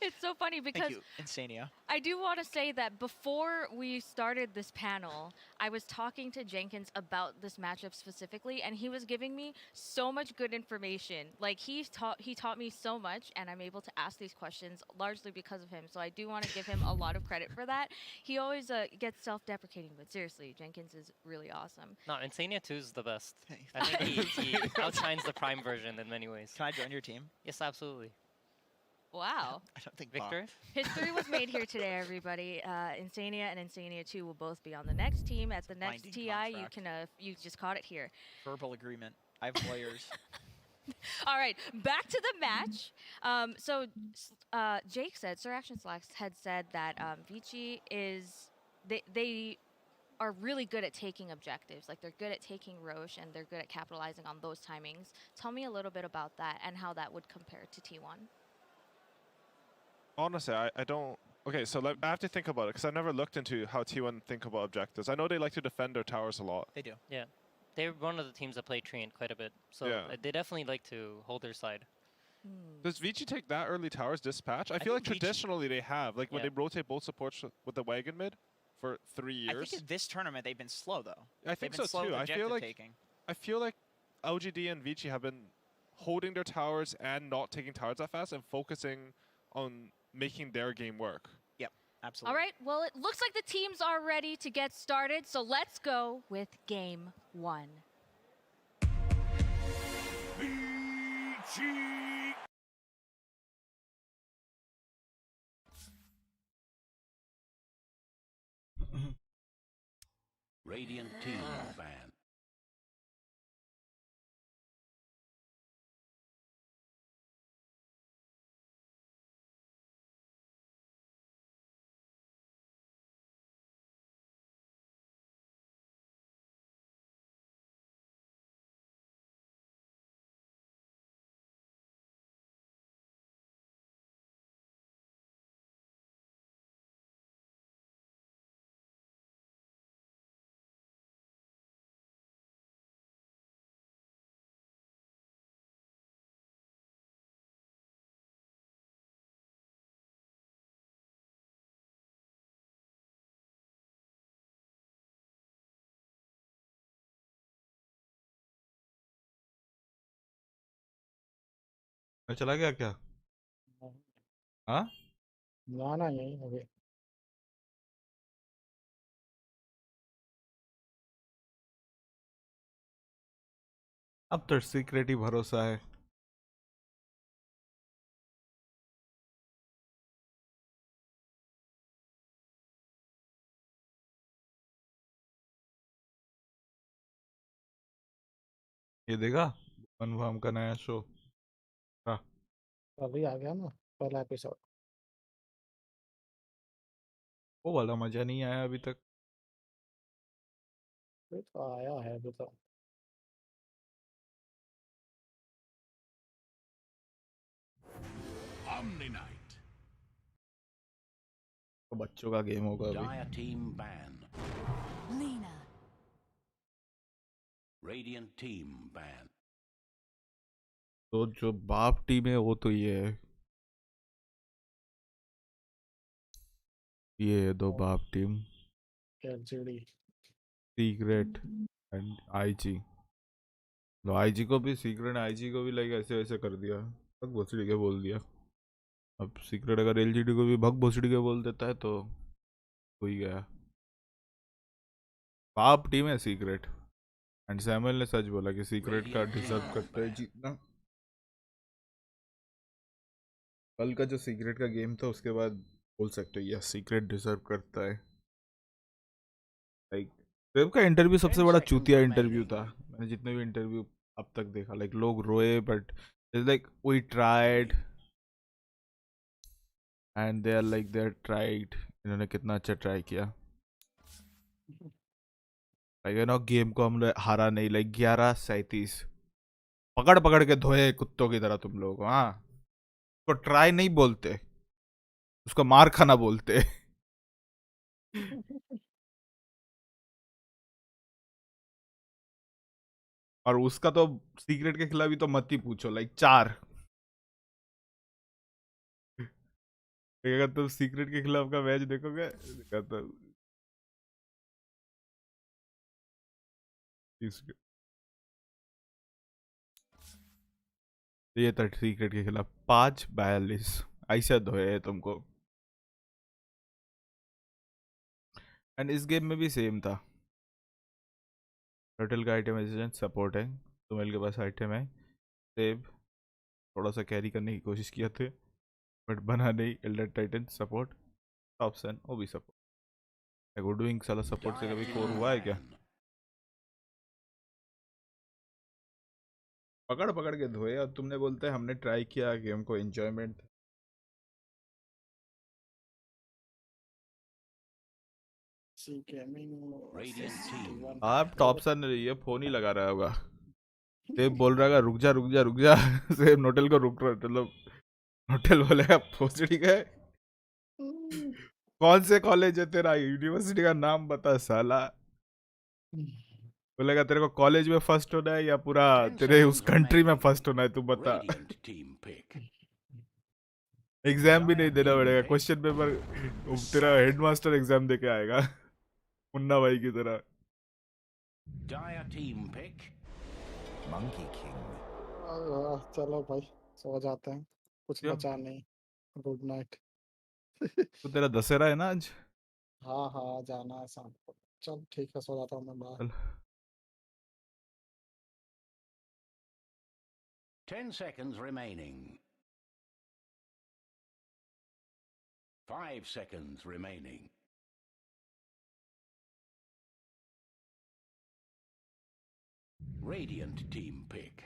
It's so funny because Thank you, Insania. I do want to say that before we started this panel, I was talking to Jenkins about this matchup specifically, and he was giving me so much good information. Like, he taught me so much, and I'm able to ask these questions largely because of him. So I do want to give him a lot of credit for that. He always gets self-deprecating, but seriously, Jenkins is really awesome. No, Insania 2 is the best. I think he outshines the Prime version in many ways. Can I join your team? Yes, absolutely. Wow. I don't think Victor? History was made here today, everybody. Insania and Insania 2 will both be on the next team. At the next Binding TI, contract. you can you just caught it here. Verbal agreement. I have lawyers. All right, back to the match. Jake said, Sir Action Slacks had said that Vici is, they are really good at taking objectives. Like, they're good at taking Roche, and they're good at capitalizing on those timings. Tell me a little bit about that and how that would compare to T1. Honestly, I don't... Okay, so I have to think about it, because I've never looked into how T1 think about objectives. I know they like to defend their towers a lot. They do. Yeah. They're one of the teams that play Treant quite a bit. So they definitely like to hold their side. Does Vici take that early towers dispatch? I feel like traditionally they have. Like when they rotate both supports with the wagon mid for 3 years. I think in this tournament they've been slow, though. I think so too. I feel like LGD and Vici have been holding their towers and not taking towers that fast and focusing on making their game work. Yep, absolutely. All right, well, it looks like the teams are ready to get started, so let's go with game 1. Radiant team ban. मैं चला गया क्या हाँ ना यही हो गया अब तो सीक्रेट ही भरोसा है ये देगा कन्फर्म का नया शो अभी आ गया ना पहला एपिसोड वो वाला मजा नहीं आया अभी तक तो आया है अभी तो Omni Night. तो बच्चों का गेम होगा अभी Dire team ban. Lena. Radiant team ban. तो जो बाप टीम है वो तो ये है ये दो बाप team LGD secret and IG. Low IG को भी सीक्रेट, आईजी को भी लाइक ऐसे ऐसे कर दिया, भग भोसड़ी के बोल दिया। अब सीक्रेट अगर एलजीडी को भी भग भोसड़ी के बोल देता है तो हो ही गया। बाप टीम है सीक्रेट। एंड सैमुअल ने सच बोला कि सीक्रेट का डिजर्व करता है जीतना। कल का जो सीक्रेट का गेम था उसके बाद बोल सकते हो यस सीक्रेट डिजर्व करता है। लाइक वेब का इंटरव्यू सबसे बड़ा चूतिया इंटरव्यू था मैंने जितने भी इंटरव्यू अब तक देखा। लाइक लोग रोए but like we tried and they are like they tried. इन्होंने कितना अच्छा ट्राई किया। लाइक नो गेम को हम लोग हारा नहीं। लाइक 11-37 पकड़ पकड़ के धोए कुत्तों की तरह तुम लोग। हाँ उसको ट्राई नहीं बोलते, उसको मार खाना बोलते। और उसका तो सीक्रेट के खिलाफ भी तो मत ही पूछो। लाइक 4 अगर तुम सीक्रेट के खिलाफ का मैच देखोगे तो ये तो सीक्रेट के खिलाफ 5-42 ऐसा धोए तुमको। एंड इस गेम में भी सेम था। टर्टल का आइटम एजेंट सपोर्ट है, तुम्हें के पास आइटम है सेव। थोड़ा सा कैरी करने की कोशिश किया थे बट बना नहीं। एल्डर टाइटन सपोर्ट, ऑप्शन वो भी सपोर्ट। डूइंग साला सपोर्ट से कभी कोर हुआ है क्या? पकड़ पकड़ के धोए और तुमने बोलते हैं हमने ट्राई किया गेम को एंजॉयमेंट। आप टॉपसन ये फोन ही लगा रहा होगा। सेब बोल रहा है रुक जा रुक जा रुक जा। सेब नोटेल को रुक रहा मतलब नोटेल बोलेगा पोस्टी का कौन से कॉलेज है तेरा, यूनिवर्सिटी का नाम बता साला। बोलेगा तेरे को कॉलेज में फर्स्ट होना है या पूरा तेरे उस कंट्री में फर्स्ट होना है तू बता। एग्जाम भी नहीं देना पड़ेगा, क्वेश्चन पेपर तेरा हेडमास्टर एग्जाम दे के आएगा मुन्ना भाई की तरह। चलो भाई सो जाते हैं, कुछ बचा नहीं। Good night. तो तेरा दशहरा है ना आज? हाँ हाँ जाना है शाम को। चल ठीक है सो जाता हूँ मैं। Bye. 10 seconds remaining. 5 seconds remaining. Radiant team pick.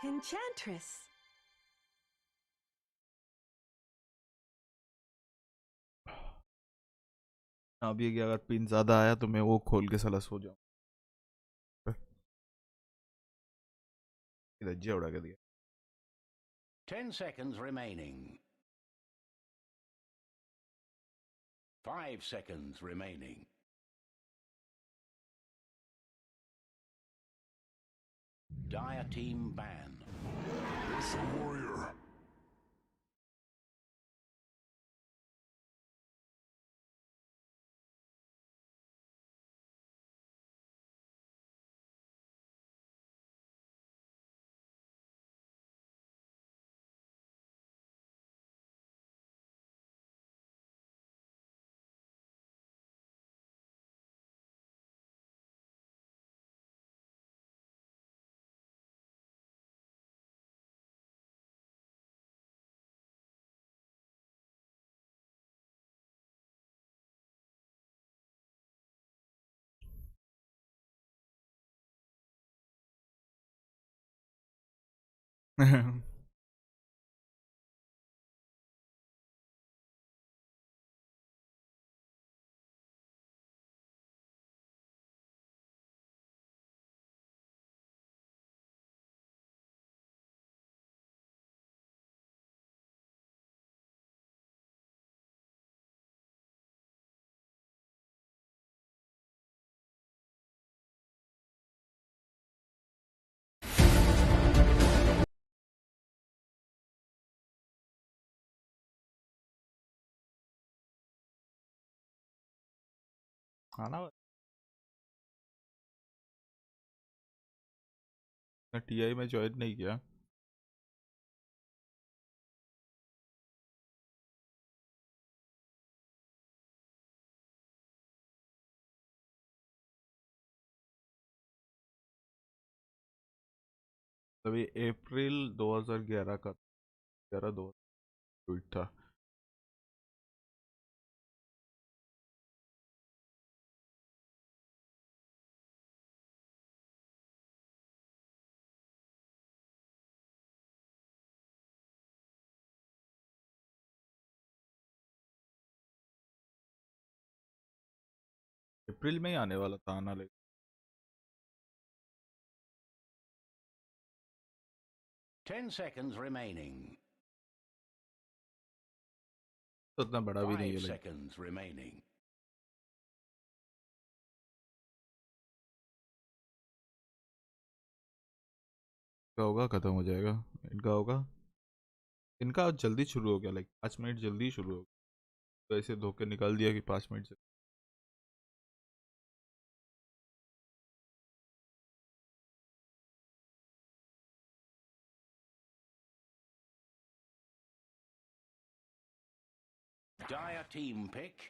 Enchantress. अभी अगर पिन ज्यादा आया तो मैं वो खोल के साला सो जाऊं। धज्जिया उड़ा के दिया। 10 seconds remaining. 5 seconds remaining. Dire team ban. It's a warrior. खाना टीआई में ज्वाइन नहीं किया। तभी अप्रैल 2011 का 11 था। अप्रैल में ही आने वाला था आना, लेकिन 10 seconds remaining. तो उतना बड़ा भी नहीं 5 है लेकिन। seconds remaining. इनका होगा खत्म हो जाएगा, इनका होगा, इनका जल्दी शुरू हो गया, लाइक 5 मिनट जल्दी शुरू हो गया, तो ऐसे धोखे निकाल दिया कि 5 मिनट से। Dire team pick.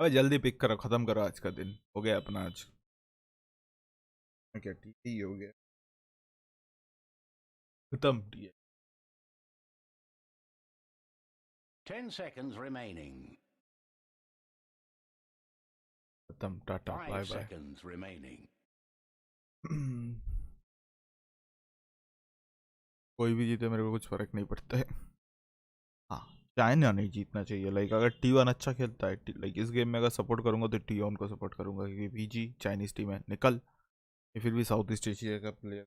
अबे जल्दी पिक करो, खत्म करो, आज का दिन हो गया अपना आज। क्या ठीक ही हो गया, खत्म। 10 seconds remaining. खत्म, टाटा 5 बाय बाय। seconds remaining. कोई भी जीते मेरे को कुछ फर्क नहीं पड़ता है। हाँ, चाइना नहीं जीतना चाहिए, लाइक अगर T1 अच्छा खेलता है, लाइक इस गेम में अगर सपोर्ट करूंगा तो T1 को सपोर्ट करूंगा, क्योंकि VG चाइनीज टीम है, निकल। ये फिर भी साउथ ईस्ट एशिया का player.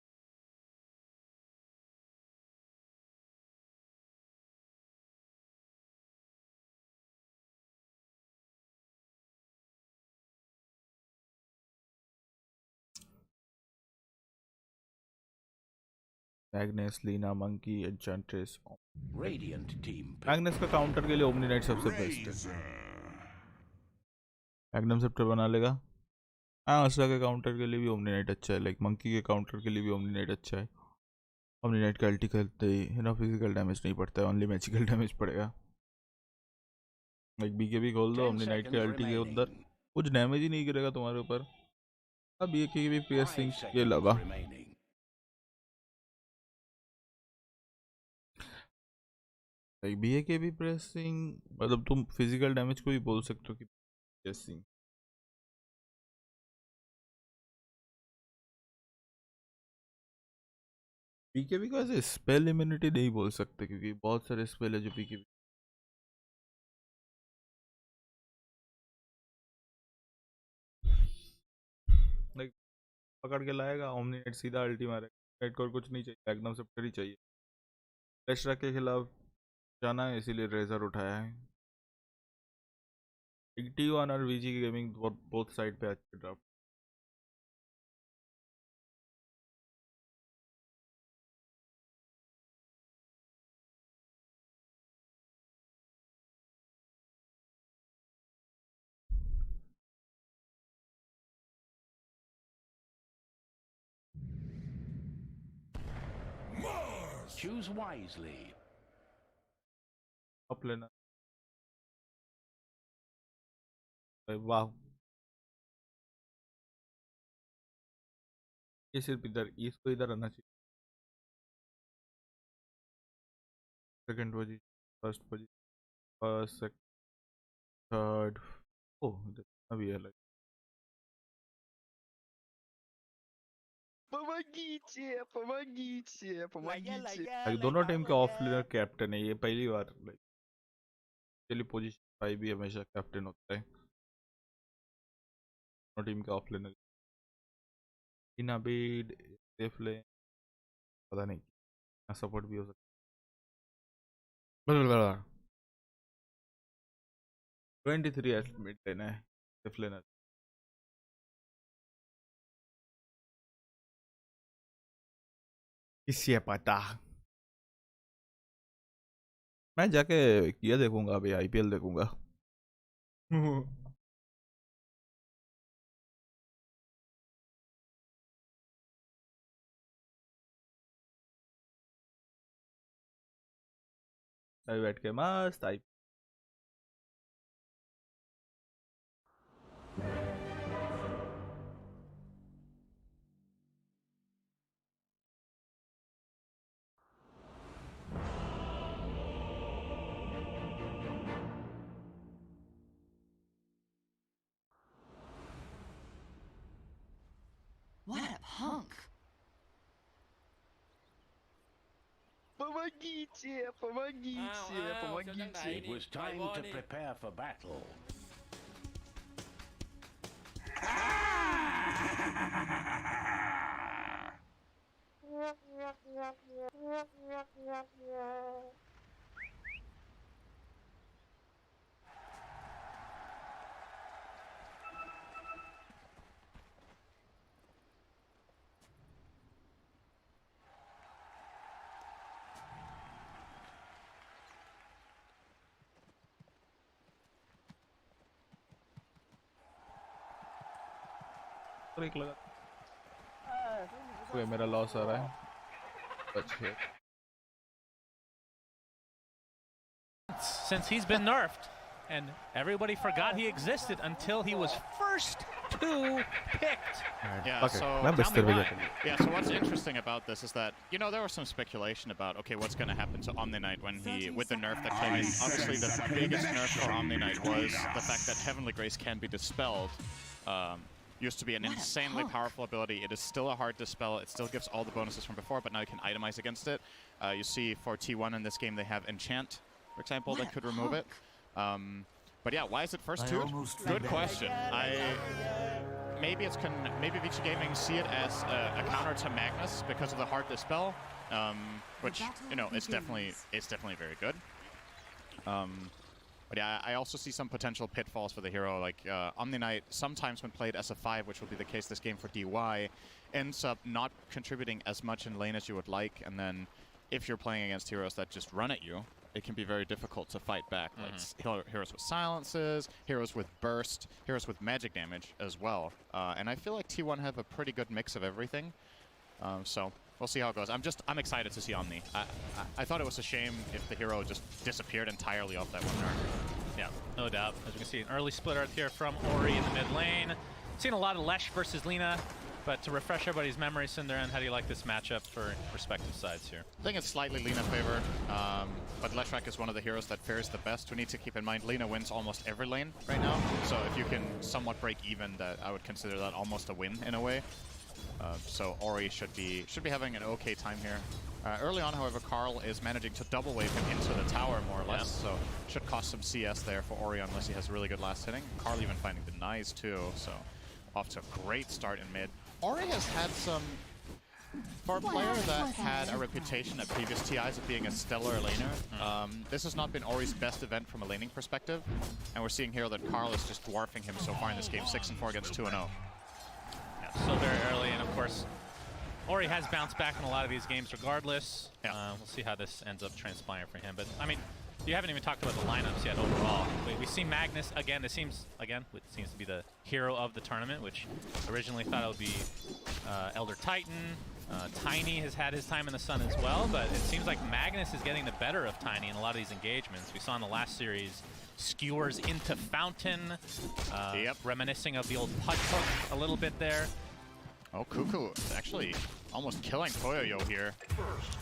Magnus, Lina, monkey, enchantress. Radiant team pick. Magnus का काउंटर के लिए ओमनी नाइट सबसे बेस्ट है। मैग्नम सेप्टर बना लेगा। हाँ, असरा के काउंटर के लिए भी ओमनी नाइट अच्छा है, लाइक मंकी के काउंटर के लिए भी ओमनी नाइट अच्छा है। ओमनी नाइट का अल्टी खेलते ही ना फिजिकल डैमेज नहीं पड़ता है, ओनली मैजिकल डैमेज पड़ेगा। लाइक BKB खोल दो, 10 ओमनी नाइट के seconds अल्टी के उधर remaining. कुछ डैमेज ही नहीं गिरेगा तुम्हारे ऊपर। अब BKB 5 प्रेसिंग ये seconds लगा। remaining. लाइक BKB प्रेसिंग मतलब तुम फिजिकल डैमेज को भी बोल सकते हो कि प्रेसिंग। BKB को ऐसे स्पेल इम्यूनिटी नहीं बोल सकते, क्योंकि बहुत सारे स्पेल है जो BKB लाइक पकड़ के लाएगा। ओमनी नाइट सीधा अल्टी मारेगा, नाइट को और कुछ नहीं चाहिए, एकदम से ही चाहिए। लेस्ट्रा के खिलाफ जाना है, इसीलिए रेजर उठाया है। T1 और VG की गेमिंग बोथ साइड पे अच्छे ड्रॉप। Choose wisely. ऑफ लेना, वाह। ये सिर्फ इधर, इसको इधर आना चाहिए। Second position, first position, first, second, third. Oh अभी है लाइक। Помогите, помогите, помогите. लाइक दोनों टीम के ऑफ लेनर कैप्टन है, ये पहली बार लाइक पहली पोजीशन 5 भी हमेशा कैप्टन होता है दोनों टीम के ऑफ लेनर। इन बीड सेफ ले, पता नहीं सपोर्ट भी हो सकता है। 23 मिड लेना है, सेफ लेना। किसी पता मैं जाके ये देखूंगा अभी IPL देखूंगा. अभी बैठ के मस्त IPL. What a punk. Помогите, помогите, помогите. It was time to prepare for battle. Break लगा. ओके मेरा लॉस आ रहा है. अच्छा. Since he's been nerfed, and everybody forgot he existed until he was first to picked. Yeah, so tell me why. Yeah, so what's interesting about this is that, you know, there was some speculation about, okay, what's going to happen to Omni Knight when he, with the nerf that came in. Obviously, the biggest nerf for Omni Knight was the fact that Heavenly Grace can be dispelled. Used to be an insanely powerful ability. It is still a hard dispel. It still gives all the bonuses from before, but now you can itemize against it. You see for T1 in this game, they have Enchant, for example, that could remove it. But yeah, why is it first two? Good question. Maybe Vici Gaming see it as a counter to Magnus because of the hard dispel, which, you know, it's definitely very good. But yeah, I also see some potential pitfalls for the hero. Like Omni Knight, sometimes when played as a 5, which will be the case this game for DY, ends up not contributing as much in lane as you would like. And then if you're playing against heroes that just run at you, it can be very difficult to fight back. Like heroes with silences, heroes with burst, heroes with magic damage as well. And I feel like T1 have a pretty good mix of everything. So we'll see how it goes. I'm excited to see Omni. I thought it was a shame if the hero just disappeared entirely off that one nerf. Yeah, no doubt. As we can see, an early split art here from Ori in the mid lane. Seen a lot of Lesh versus Lina, but to refresh everybody's memory, Cinderan, how do you like this matchup for respective sides here? I think it's slightly Lina favored, but Leshrac is one of the heroes that fares the best. We need to keep in mind Lina wins almost every lane right now, so if you can somewhat break even, that I would consider that almost a win in a way. So Ori should be having an okay time here. Early on, however, Carl is managing to double wave him into the tower more or less, so should cost some CS there for Ori unless he has really good last hitting. Carl even finding denies too, so off to a great start in mid. Ori has had some, for a player that had a reputation at previous TIs of being a stellar laner, this has not been Ori's best event from a laning perspective, and we're seeing here that Carl is just dwarfing him so far in this game, 6-4 against 2-0. Still very early, and of course, Ori has bounced back in a lot of these games regardless. We'll see how this ends up transpiring for him. But, I mean, you haven't even talked about the lineups yet overall. We see Magnus again. This seems, again, it seems to be the hero of the tournament, which originally thought it would be Elder Titan. Tiny has had his time in the sun as well, but it seems like Magnus is getting the better of Tiny in a lot of these engagements. We saw in the last series skewers into Fountain, reminiscing of the old Pudge Hook a little bit there. Oh, Cuckoo is actually almost killing Toyoyo here.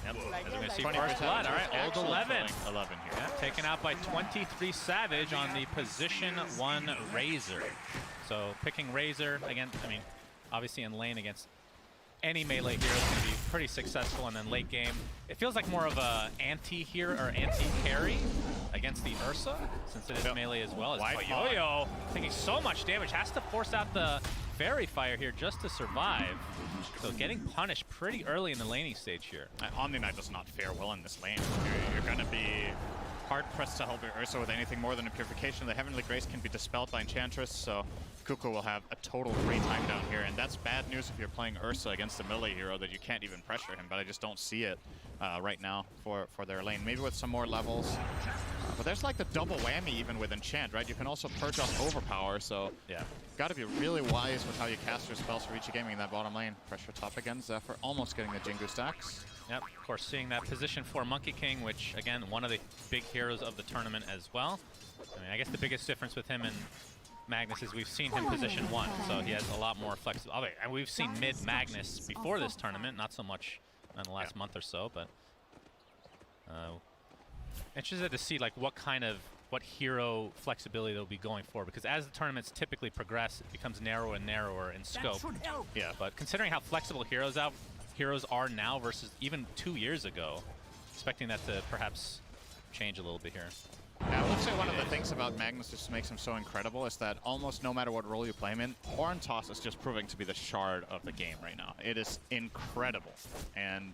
Yep. As we're going to see first blood. All right, old 11. 11 here. Yeah, taken out by 23 Savage on the position 1 Razor. So picking Razor against, I mean, obviously in lane against any melee hero is going to be pretty successful, and then late game, it feels like more of a anti-hero or anti-carry against the Ursa, since it is melee as well. As Toyoyo taking so much damage, has to force out the Fairy Fire here just to survive. So getting punished pretty early in the laning stage here. Omni Knight does not fare well in this lane. You're going to be hard-pressed to help your Ursa with anything more than a Purification. The Heavenly Grace can be dispelled by Enchantress, so Kuko will have a total free time down here, and that's bad news if you're playing Ursa against a melee hero that you can't even pressure him, but I just don't see it right now for their lane. Maybe with some more levels. But there's like the double whammy even with Enchant, right? You can also purge off Overpower, so yeah, got to be really wise with how you cast your spells for Vici Gaming in that bottom lane. Pressure top again, Zephyr almost getting the Jingu stacks. Yep, of course, seeing that position for Monkey King, which, again, one of the big heroes of the tournament as well. I mean, I guess the biggest difference with him and Magnus is we've seen him position 1, so he has a lot more flexibility. And we've seen mid-Magnus before this tournament, not so much in the last month or so, but interested to see like what hero flexibility they'll be going for, because as the tournaments typically progress, it becomes narrower and narrower in scope. Yeah, but considering how flexible heroes are now versus even 2 years ago, expecting that to perhaps change a little bit here. Yeah, I would say one of the things about Magnus that just makes him so incredible is that almost no matter what role you play him in, Horn Toss is just proving to be the shard of the game right now. It is incredible. And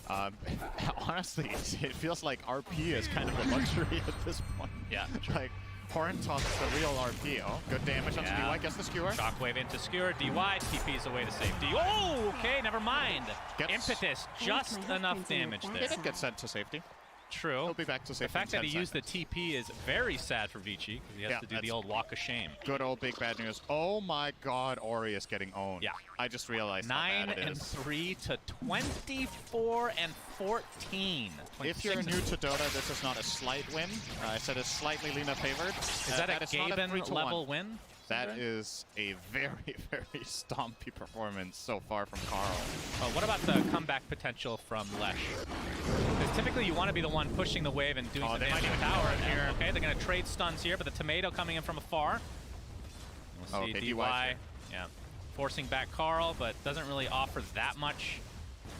honestly, it feels like RP is kind of a luxury at this point. Yeah, sure. Like, Horn Toss is the real RP. Oh, good damage onto DY, gets the skewer. Shockwave into skewer, DY, TP's away to safety. Oh, okay, never mind. Impetus, just enough damage there. He didn't get sent to safety. True. He'll be back to safety. The fact that he used the TP is very sad for Vici, because he has to do the old walk of shame. Good old big bad news. Oh my god, Ori is getting owned. Yeah. I just realized 9-3 to 24-14. If you're new to Dota, this is not a slight win. I said it's slightly Lina favored. Is that a Gaben level win? That is a very, very stompy performance so far from Carl. Oh, what about the comeback potential from Lesh? Because typically you want to be the one pushing the wave and doing some damage to the tower here. Okay, they're going to trade stuns here, but the tomato coming in from afar. We'll see DY, yeah, forcing back Carl, but doesn't really offer that much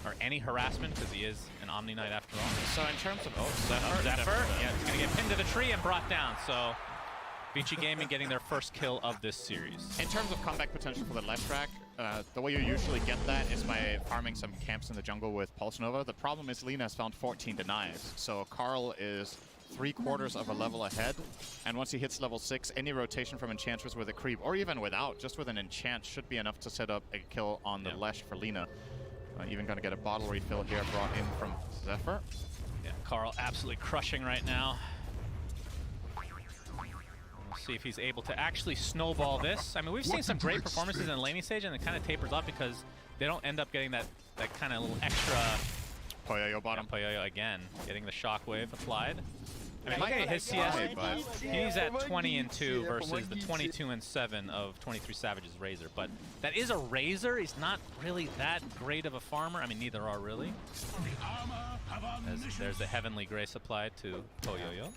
or any harassment because he is an Omni Knight after all. So in terms of Zephyr, yeah, he's going to get pinned to the tree and brought down. So Vici Gaming getting their first kill of this series. In terms of comeback potential for the left track, the way you usually get that is by farming some camps in the jungle with Pulse Nova. The problem is Lina has found 14 denies, so Carl is 3/4 of a level ahead, and once he hits level 6, any rotation from Enchantress with a creep, or even without, just with an enchant, should be enough to set up a kill on the Lesh for Lina. Even going to get a bottle refill here brought in from Zephyr. Yeah, Carl absolutely crushing right now. See if he's able to actually snowball this. I mean, we've seen some great performances in the laning stage, and it kind of tapers off because they don't end up getting that kind of little extra. Poyoyo bottom. Poyoyo again, getting the shockwave applied. I mean, look at his CS. He's at 20-2 versus the 22-7 of 23 Savage's Razor. But that is a Razor. He's not really that great of a farmer. I mean, neither are really. There's the Heavenly Grace applied to Poyoyo.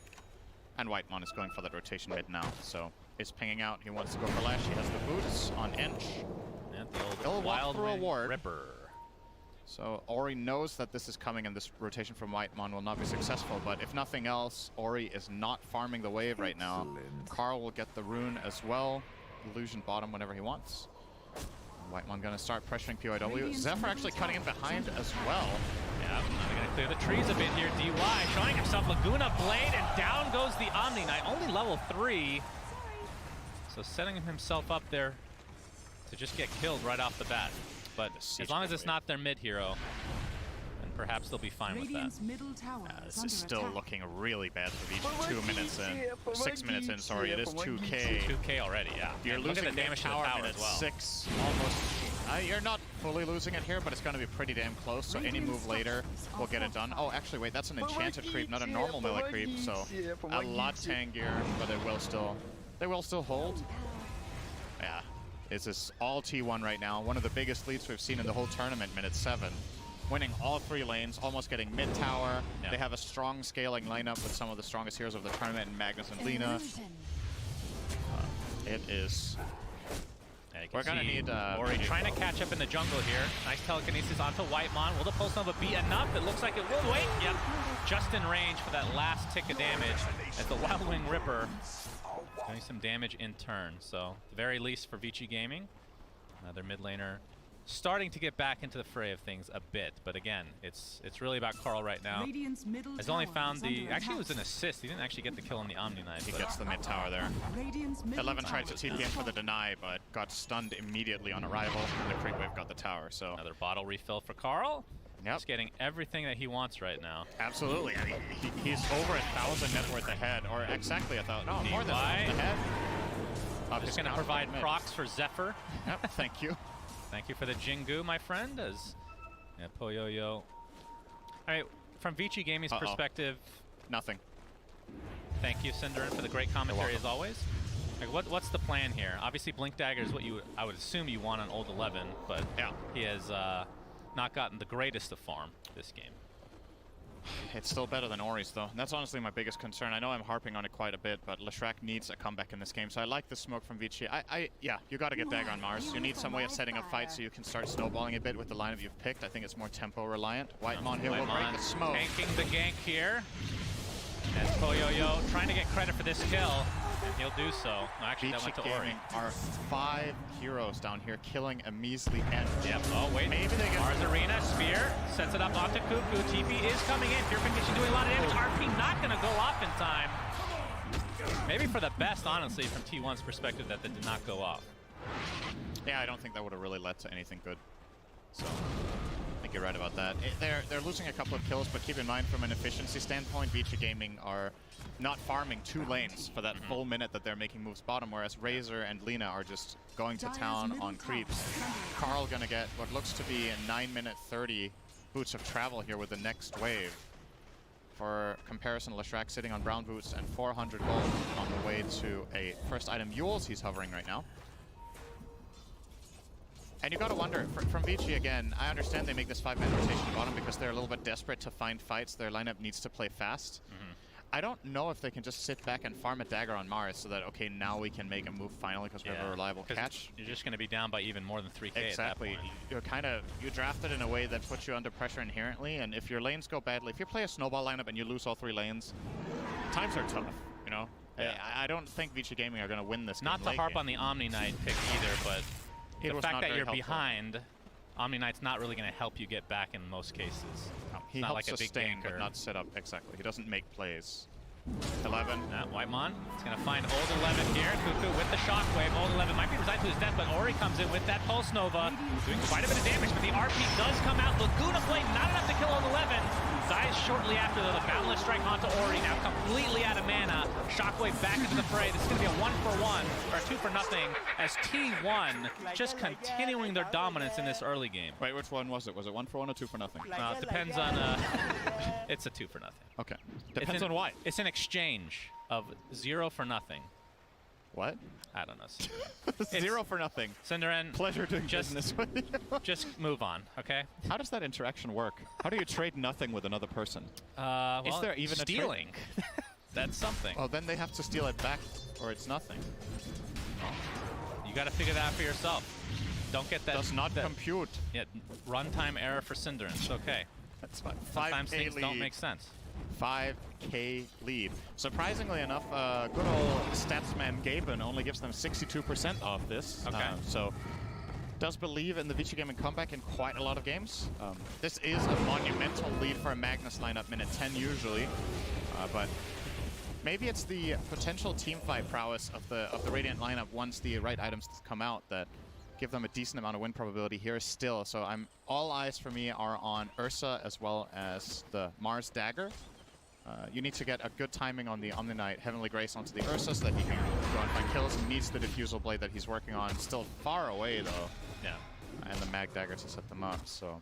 And Whitemon is going for that rotation mid now, so is pinging out. He wants to go for Lash. He has the boots on Ench. And the old Wild Reward Ripper. So Ori knows that this is coming, and this rotation from Whitemon will not be successful. But if nothing else, Ori is not farming the wave right now. Carl will get the rune as well. Illusion bottom whenever he wants. Whitemon gonna start pressuring PYW. Zephyr actually cutting in behind as well. Yeah, they're going to clear the trees a bit here. DY showing himself Laguna Blade, and down goes the Omni Knight. Only level 3. So setting himself up there to just get killed right off the bat. But as long as it's not their mid hero, then perhaps they'll be fine with that. This is still looking really bad for Vici. 2 minutes in. 6 minutes in, sorry. It is 2K. 2K already, yeah. You're losing the damage to the tower minute as well. 6, almost. You're not fully losing it here, but it's going to be pretty damn close, so any move later will get it done. Oh, actually, wait, that's an enchanted creep, not a normal melee creep, so a lot tankier, but they will still hold. Yeah, it's just all T1 right now. One of the biggest leads we've seen in the whole tournament, minute 7. Winning all 3 lanes, almost getting mid-tower. Yeah. They have a strong scaling lineup with some of the strongest heroes of the tournament in Magnus and Lina. It is... We're gonna need Ori trying to catch up in the jungle here. Nice telekinesis onto Whitemon. Will the Pulse Nova be enough? It looks like it will. Wait, yep. Just in range for that last tick of damage as the Wild Wing Ripper doing some damage in turn. So, at the very least for Vici Gaming, another mid laner starting to get back into the fray of things a bit, but again, it's really about Carl right now. Has only found the actually it was an assist. He didn't actually get the kill on the Omni Knight. He gets the mid tower there. 11 tried to TP in for the deny, but got stunned immediately on arrival. And the creep wave got the tower. So another bottle refill for Carl. Yep. He's getting everything that he wants right now. Absolutely. I mean, he's over 1,000 net worth ahead, or exactly 1,000. No, more than 1,000 ahead. Just going to provide procs for Zephyr. Yep, thank you. Thank you for the Jingu, my friend. As Poyoyo. All right, from Vici Gaming's perspective, nothing. Thank you, Cinderin, for the great commentary as always. Like, what's the plan here? Obviously, Blink Dagger is what I would assume you want on Old 11, but he has not gotten the greatest of farm this game. It's still better than Ori's, though. And that's honestly my biggest concern. I know I'm harping on it quite a bit, but Leshrac needs a comeback in this game. So I like the smoke from Vici. Yeah, you got to get Dagger on Mars. You need some way of setting up fights so you can start snowballing a bit with the lineup you've picked. I think it's more tempo reliant. Whitemon here will break the smoke. Tanking the gank here. As Poyoyo trying to get credit for this kill. And he'll do so. No, actually, that went to Ori. Are 5 heroes down here killing a measly end. Yep. Oh, wait. Maybe they get... Mars Arena, Spear, sets it up onto Cuckoo. TP is coming in. Fear Condition doing a lot of damage. RP not going to go off in time. Maybe for the best, honestly, from T1's perspective, that did not go off. Yeah, I don't think that would have really led to anything good. So, I think you're right about that. They're losing a couple of kills, but keep in mind, from an efficiency standpoint, Vici Gaming are not farming 2 lanes for that full minute that they're making moves bottom, whereas Razor and Lina are just going to town on creeps. Carl gonna get what looks to be a 9-minute 30 boots of travel here with the next wave. For comparison, Leshrac sitting on brown boots and 400 gold on the way to a first item Yules he's hovering right now. And you gotta wonder, from Vici again, I understand they make this 5-man rotation bottom because they're a little bit desperate to find fights. Their lineup needs to play fast. I don't know if they can just sit back and farm a Dagger on Mars so that, okay, now we can make a move finally because we have a reliable catch. You're just going to be down by even more than 3k Exactly. You're you draft it in a way that puts you under pressure inherently, and if your lanes go badly, if you play a snowball lineup and you lose all 3 lanes, times are tough, you know? Yeah. I don't think Vici Gaming are going to win this game. Not to harp on the Omni Knight pick either, but the fact that you're behind, Omni Knight's not really going to help you get back in most cases. He not helps like a big sustain, ganker. but not set up. Exactly. He doesn't make plays. 11. Whitemon is going to find Old 11 here. Cuckoo with the shockwave. Old 11 might be resigned to his death, but Ori comes in with that Pulse Nova, doing quite a bit of damage, but the RP does come out. Laguna Flame not enough to kill Old 11. Dies shortly after, though. The Boundless Strike onto Ori, now completely out of mana. Shockwave back into the fray. This is going to be a 1-for-1, or a 2-for-0, as T1 just continuing their dominance in this early game. Wait, which one was it? Was it 1-for-1 or 2-for-0? It depends on... it's a 2-for-0. Okay. Depends on why. It's an exchange of 0 for nothing. What? I don't know. 0 for nothing. Cinderin, pleasure doing business with you. Just move on, okay? How does that interaction work? How do you trade nothing with another person? Well, is there even stealing? a That's something. Oh, then they have to steal it back, or it's nothing. You got to figure that out for yourself. Don't get that. Does not compute. Yeah, runtime error for Cinderin. It's okay. That's fine. Sometimes things lead. don't make sense. 5k lead. Surprisingly enough, good old statsman Gaben only gives them 62% off this. Okay. So does believe in the Vici Gaming comeback in quite a lot of games. This is a monumental lead for a Magnus lineup, minute 10 usually, but maybe it's the potential teamfight prowess of the Radiant lineup once the right items come out that give them a decent amount of win probability here still. So all eyes for me are on Ursa as well as the Mars Dagger. You need to get a good timing on the Omni Knight Heavenly Grace onto the Ursa so that he can go and find kills. He needs the Diffusal Blade that he's working on. Still far away though. Yeah. And the Mag Dagger to set them up. So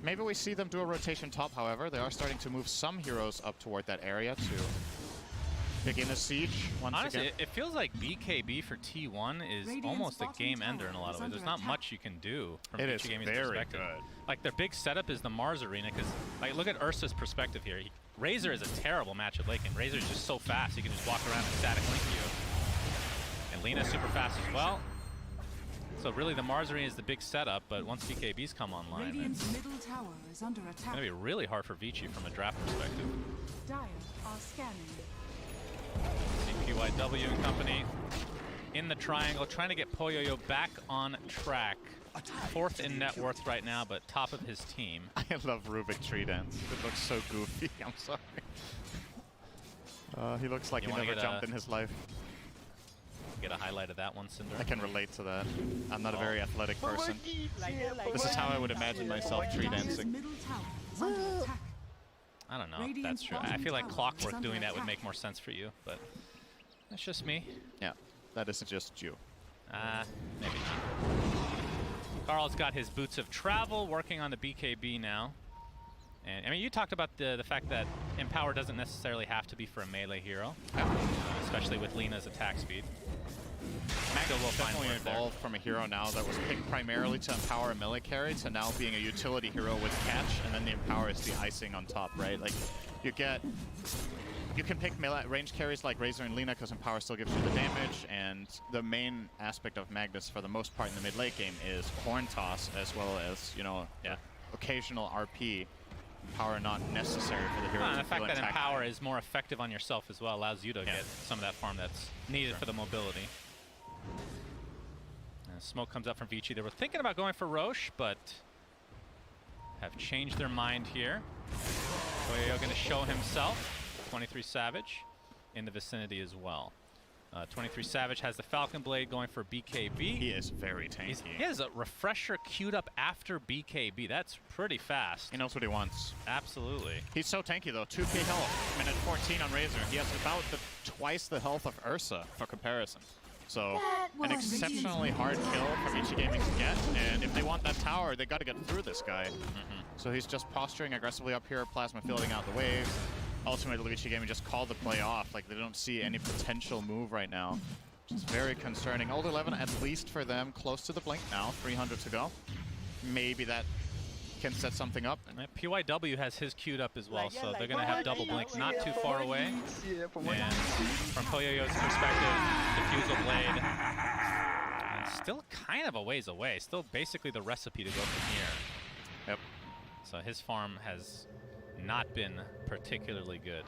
maybe we see them do a rotation top, however. They are starting to move some heroes up toward that area to begin a siege once Honestly, again. it feels like BKB for T1 is almost a game ender in a lot of ways. There's not much you can do from Vici Gaming's perspective. Good. Like, their big setup is the Mars Arena, because, like, look at Ursa's perspective here. Razor is a terrible match at late game. Razor is just so fast, he can just walk around and static link you. And Lina's super fast as well. So really, the Mars Arena is the big setup, but once BKBs come online, it's middle tower is under attack. going to be really hard for Vici from a draft perspective. Dire are scanning. PYW and company in the triangle, trying to get Poyoyo back on track. 4th in net worth right now, but top of his team. I love Rubik tree dance. It looks so goofy. I'm sorry. He looks like he never jumped in his life. Get a highlight of that one, Cinder. I can relate to that. I'm not a very athletic person. This is how I would imagine myself tree dancing. I don't know if that's true. I feel like Clockwork doing that would make more sense for you, but that's just me. Yeah, that isn't just you. Maybe not. Carl's got his boots of travel, working on the BKB now. And I mean, you talked about the fact that Empower doesn't necessarily have to be for a melee hero, especially with Lina's attack speed. Magda will definitely evolve from a hero now that was picked primarily to empower a melee carry to now being a utility hero with catch, and then the empower is the icing on top, right? Like, you can pick melee range carries like Razor and Lina because empower still gives you the damage, and the main aspect of Magnus for the most part in the mid-late game is horn toss as well as, you know, occasional RP. Empower not necessary for the hero. And the fact that Empower is more effective on yourself as well allows you to get some of that farm that's needed for the mobility. And smoke comes up from Vici. They were thinking about going for Roche, but have changed their mind here. Koyo going to show himself. 23 Savage in the vicinity as well. 23 Savage has the Falcon Blade going for BKB. He is very tanky. He has a refresher queued up after BKB. That's pretty fast. He knows what he wants. Absolutely. He's so tanky though. 2k health, minute 14 on Razor. He has about twice the health of Ursa for comparison. So an exceptionally hard kill for Vici Gaming to get. And if they want that tower, they got to get through this guy. So he's just posturing aggressively up here, Plasma fielding out the waves. Ultimately, Vici Gaming just called the play off. Like, they don't see any potential move right now, which is very concerning. Old 11, at least for them, close to the blink now. 300 to go. Maybe that can set something up. PYW has his queued up as well, so they're going to have double blink not too far away. And from Koyoyo's perspective, Diffusal Blade and still kind of a ways away. Still basically the recipe to go from here. Yep. So his farm has not been particularly good.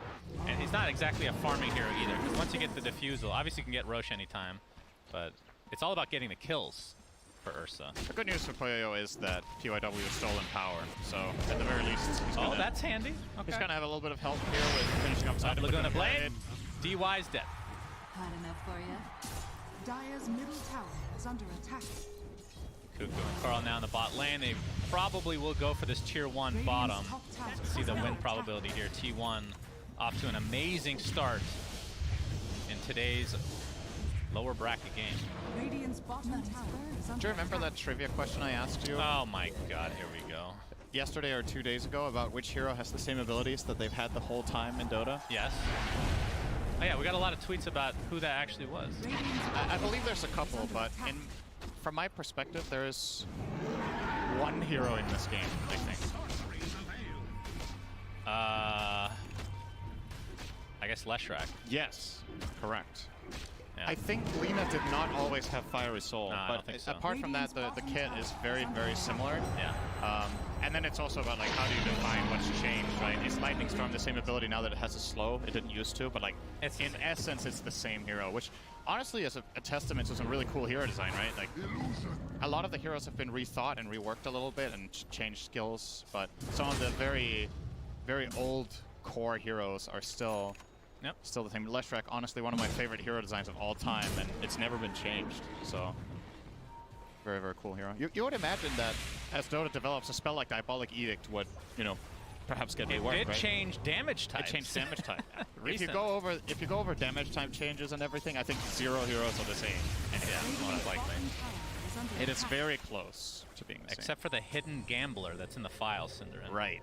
And he's not exactly a farming hero either, because once you get the Diffusal, obviously you can get Roche anytime, but it's all about getting the kills for Ursa. The good news for Koyoyo is that PYW is stolen power, so at the very least he's gonna, that's handy. Okay. He's gonna have a little bit of help here with finishing up side. Laguna Blade. DY's dead. Had enough for you. Dire's middle tower is under attack. Cuckoo and Carl now in the bot lane. They probably will go for this tier 1 bottom. See the win probability here. T1 off to an amazing start in today's lower bracket game. Radiant's bottom tower is under Do you remember that trivia question I asked you? Oh my god, here we go. Yesterday or 2 days ago about which hero has the same abilities that they've had the whole time in Dota? Yes. Oh yeah, we got a lot of tweets about who that actually was. I believe there's a couple, but from my perspective, there's one hero in this game, I think. I guess Leshrac. Yes, correct. Yeah. I think Lina did not always have Fiery Soul, No, I but don't think so. apart from that, the kit is very, very similar. Yeah. And then it's also about like how do you define what's changed, right? Is Lightning Storm the same ability now that it has a slow? It didn't used to, but like in essence, it's the same hero, which honestly is a testament to some really cool hero design, right? Like a lot of the heroes have been rethought and reworked a little bit and changed skills, but some of the very, very old core heroes are still the same. Leshrac, honestly, one of my favorite hero designs of all time, and it's never been changed. So, very, very cool hero. You would imagine that as Dota develops, a spell like Diabolic Edict would, you know, perhaps get reworked, It did right? change damage types. It changed damage type. If you go over damage type changes and everything, I think 0 heroes are the same. Yeah, most likely. It is very close to being the same. Except for the hidden gambler that's in the file, Cinderin. Right.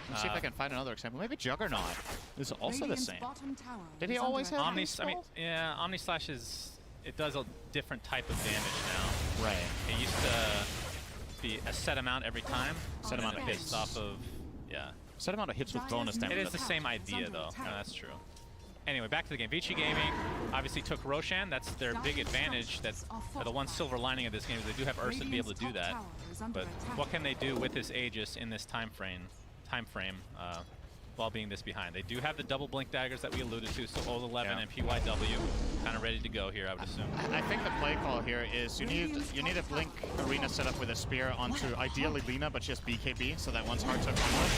Let's see if I can find another example. Maybe Juggernaut is also the same. Did he always have Omni? I mean, yeah, Omni Slash is. It does a different type of damage now. Right. It used to be a set amount every time. Set amount of hits. Based off of, yeah. Set amount of hits with bonus damage. It is the same idea, though. No, that's true. Anyway, back to the game. Vici Gaming obviously took Roshan. That's their big advantage. That's the one silver lining of this game is they do have Ursa to be able to do that. But what can they do with this Aegis in this time frame? while being this behind. They do have the double blink daggers that we alluded to, so Old 11 and PYW kind of ready to go here, I would assume. I think the play call here is you need a blink arena set up with a spear onto ideally Lina, but she has BKB, so that one's hard to accomplish.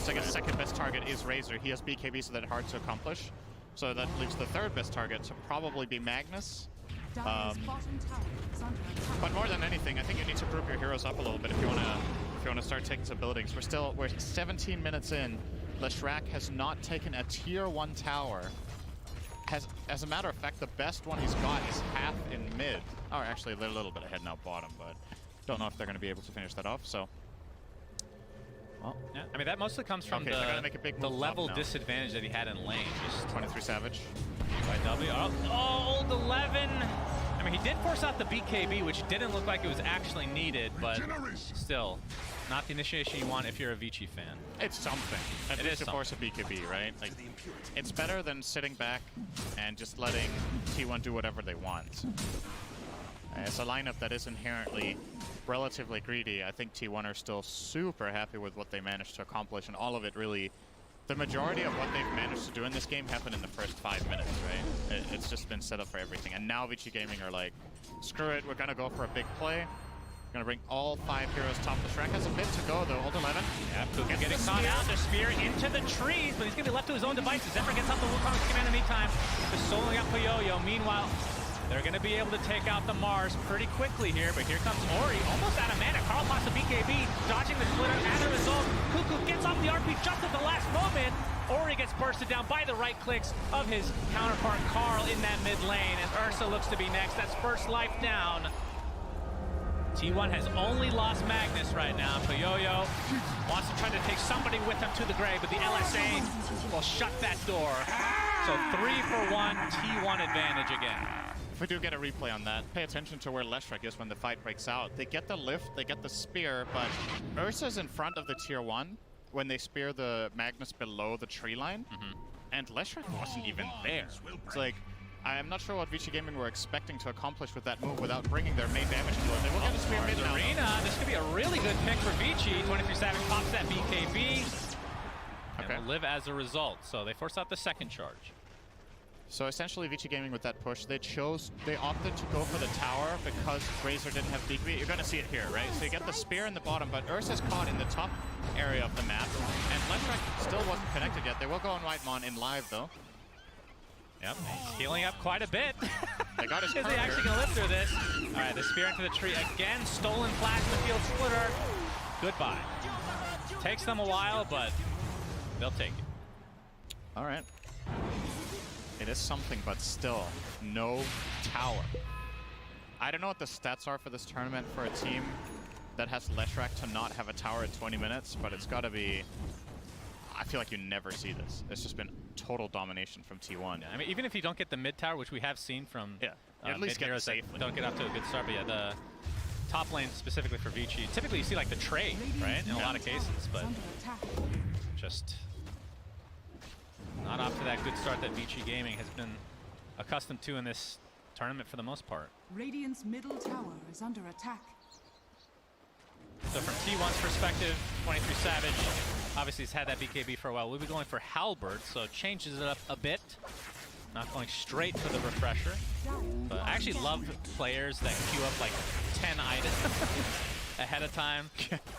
So I guess the second best target is Razor. He has BKB, so that's hard to accomplish. So that leaves the third best target to probably be Magnus. But more than anything, I think you need to group your heroes up a little bit if you want to start taking some buildings. We're 17 minutes in. Leshrac has not taken a tier 1 tower. As a matter of fact, the best one he's got is half in mid. Oh, actually, they're a little bit ahead now bottom, but don't know if they're going to be able to finish that off. So, well, yeah. I mean, that mostly comes from the level disadvantage that he had in lane. Just 23 Savage. PYW. Oh, Old 11. I mean, he did force out the BKB, which didn't look like it was actually needed, but still, not the initiation you want if you're a Vici fan. It's something. At least to force a BKB, right? Like, it's better than sitting back and just letting T1 do whatever they want. It's a lineup that is inherently relatively greedy. I think T1 are still super happy with what they managed to accomplish, and all of it really, the majority of what they've managed to do in this game happened in the first 5 minutes, right? It's just been set up for everything. And now Vici Gaming are like, screw it, we're gonna go for a big play. We're gonna bring all 5 heroes top. The Shrek has a bit to go though, Old 11. Yeah, Puka getting caught out, the spear into the trees, but he's gonna be left to his own devices. Zephyr gets out the Wukong's command in the meantime. Just soloing out Puyoyo. Meanwhile, they're going to be able to take out the Mars pretty quickly here, but here comes Ori, almost out of mana. Carl pops the BKB, dodging the splitter. As a result, Cuckoo gets off the RP just at the last moment. Ori gets bursted down by the right clicks of his counterpart Carl in that mid lane, and Ursa looks to be next. That's first life down. T1 has only lost Magnus right now. Puyoyo wants to try to take somebody with him to the grave, but the LSA will shut that door. So 3 for 1, T1 advantage again. If we do get a replay on that, pay attention to where Leshrac is when the fight breaks out. They get the lift, they get the spear, but Ursa's in front of the tier 1 when they spear the Magnus below the tree line, and Leshrac wasn't even there. It's like, I'm not sure what Vici Gaming were expecting to accomplish with that move without bringing their main damage dealer. They will get a spear mid now. Arena, this could be a really good pick for Vici. 23 Savage pops that BKB, and will live as a result. So they force out the second charge. So essentially, Vici Gaming with that push, they opted to go for the tower because Razor didn't have BKB. You're going to see it here, right? So you get the spear in the bottom, but Ursa's caught in the top area of the map, and Leshrac still wasn't connected yet. They will go on Whitemon in live, though. Yep, healing up quite a bit. They got his Is he actually going to live through this? All right, the spear into the tree again. Stolen plasma field splitter. Goodbye. Takes them a while, but they'll take it. All right. It is something, but still, no tower. I don't know what the stats are for this tournament for a team that has Leshrac to not have a tower at 20 minutes, but it's got to be... I feel like you never see this. It's just been total domination from T1. Yeah, I mean, even if you don't get the mid tower, which we have seen from at least get it safely. Don't get off to a good start, but yeah, the top lane specifically for Vici, typically you see like the trade, right, in a lot of cases, but just not off to that good start that Vici Gaming has been accustomed to in this tournament for the most part. Radiant's middle tower is under attack. So from T1's perspective, 23 Savage, obviously he's had that BKB for a while. We'll be going for Halberd, so changes it up a bit. Not going straight for the refresher. But I actually love players that queue up like 10 items ahead of time,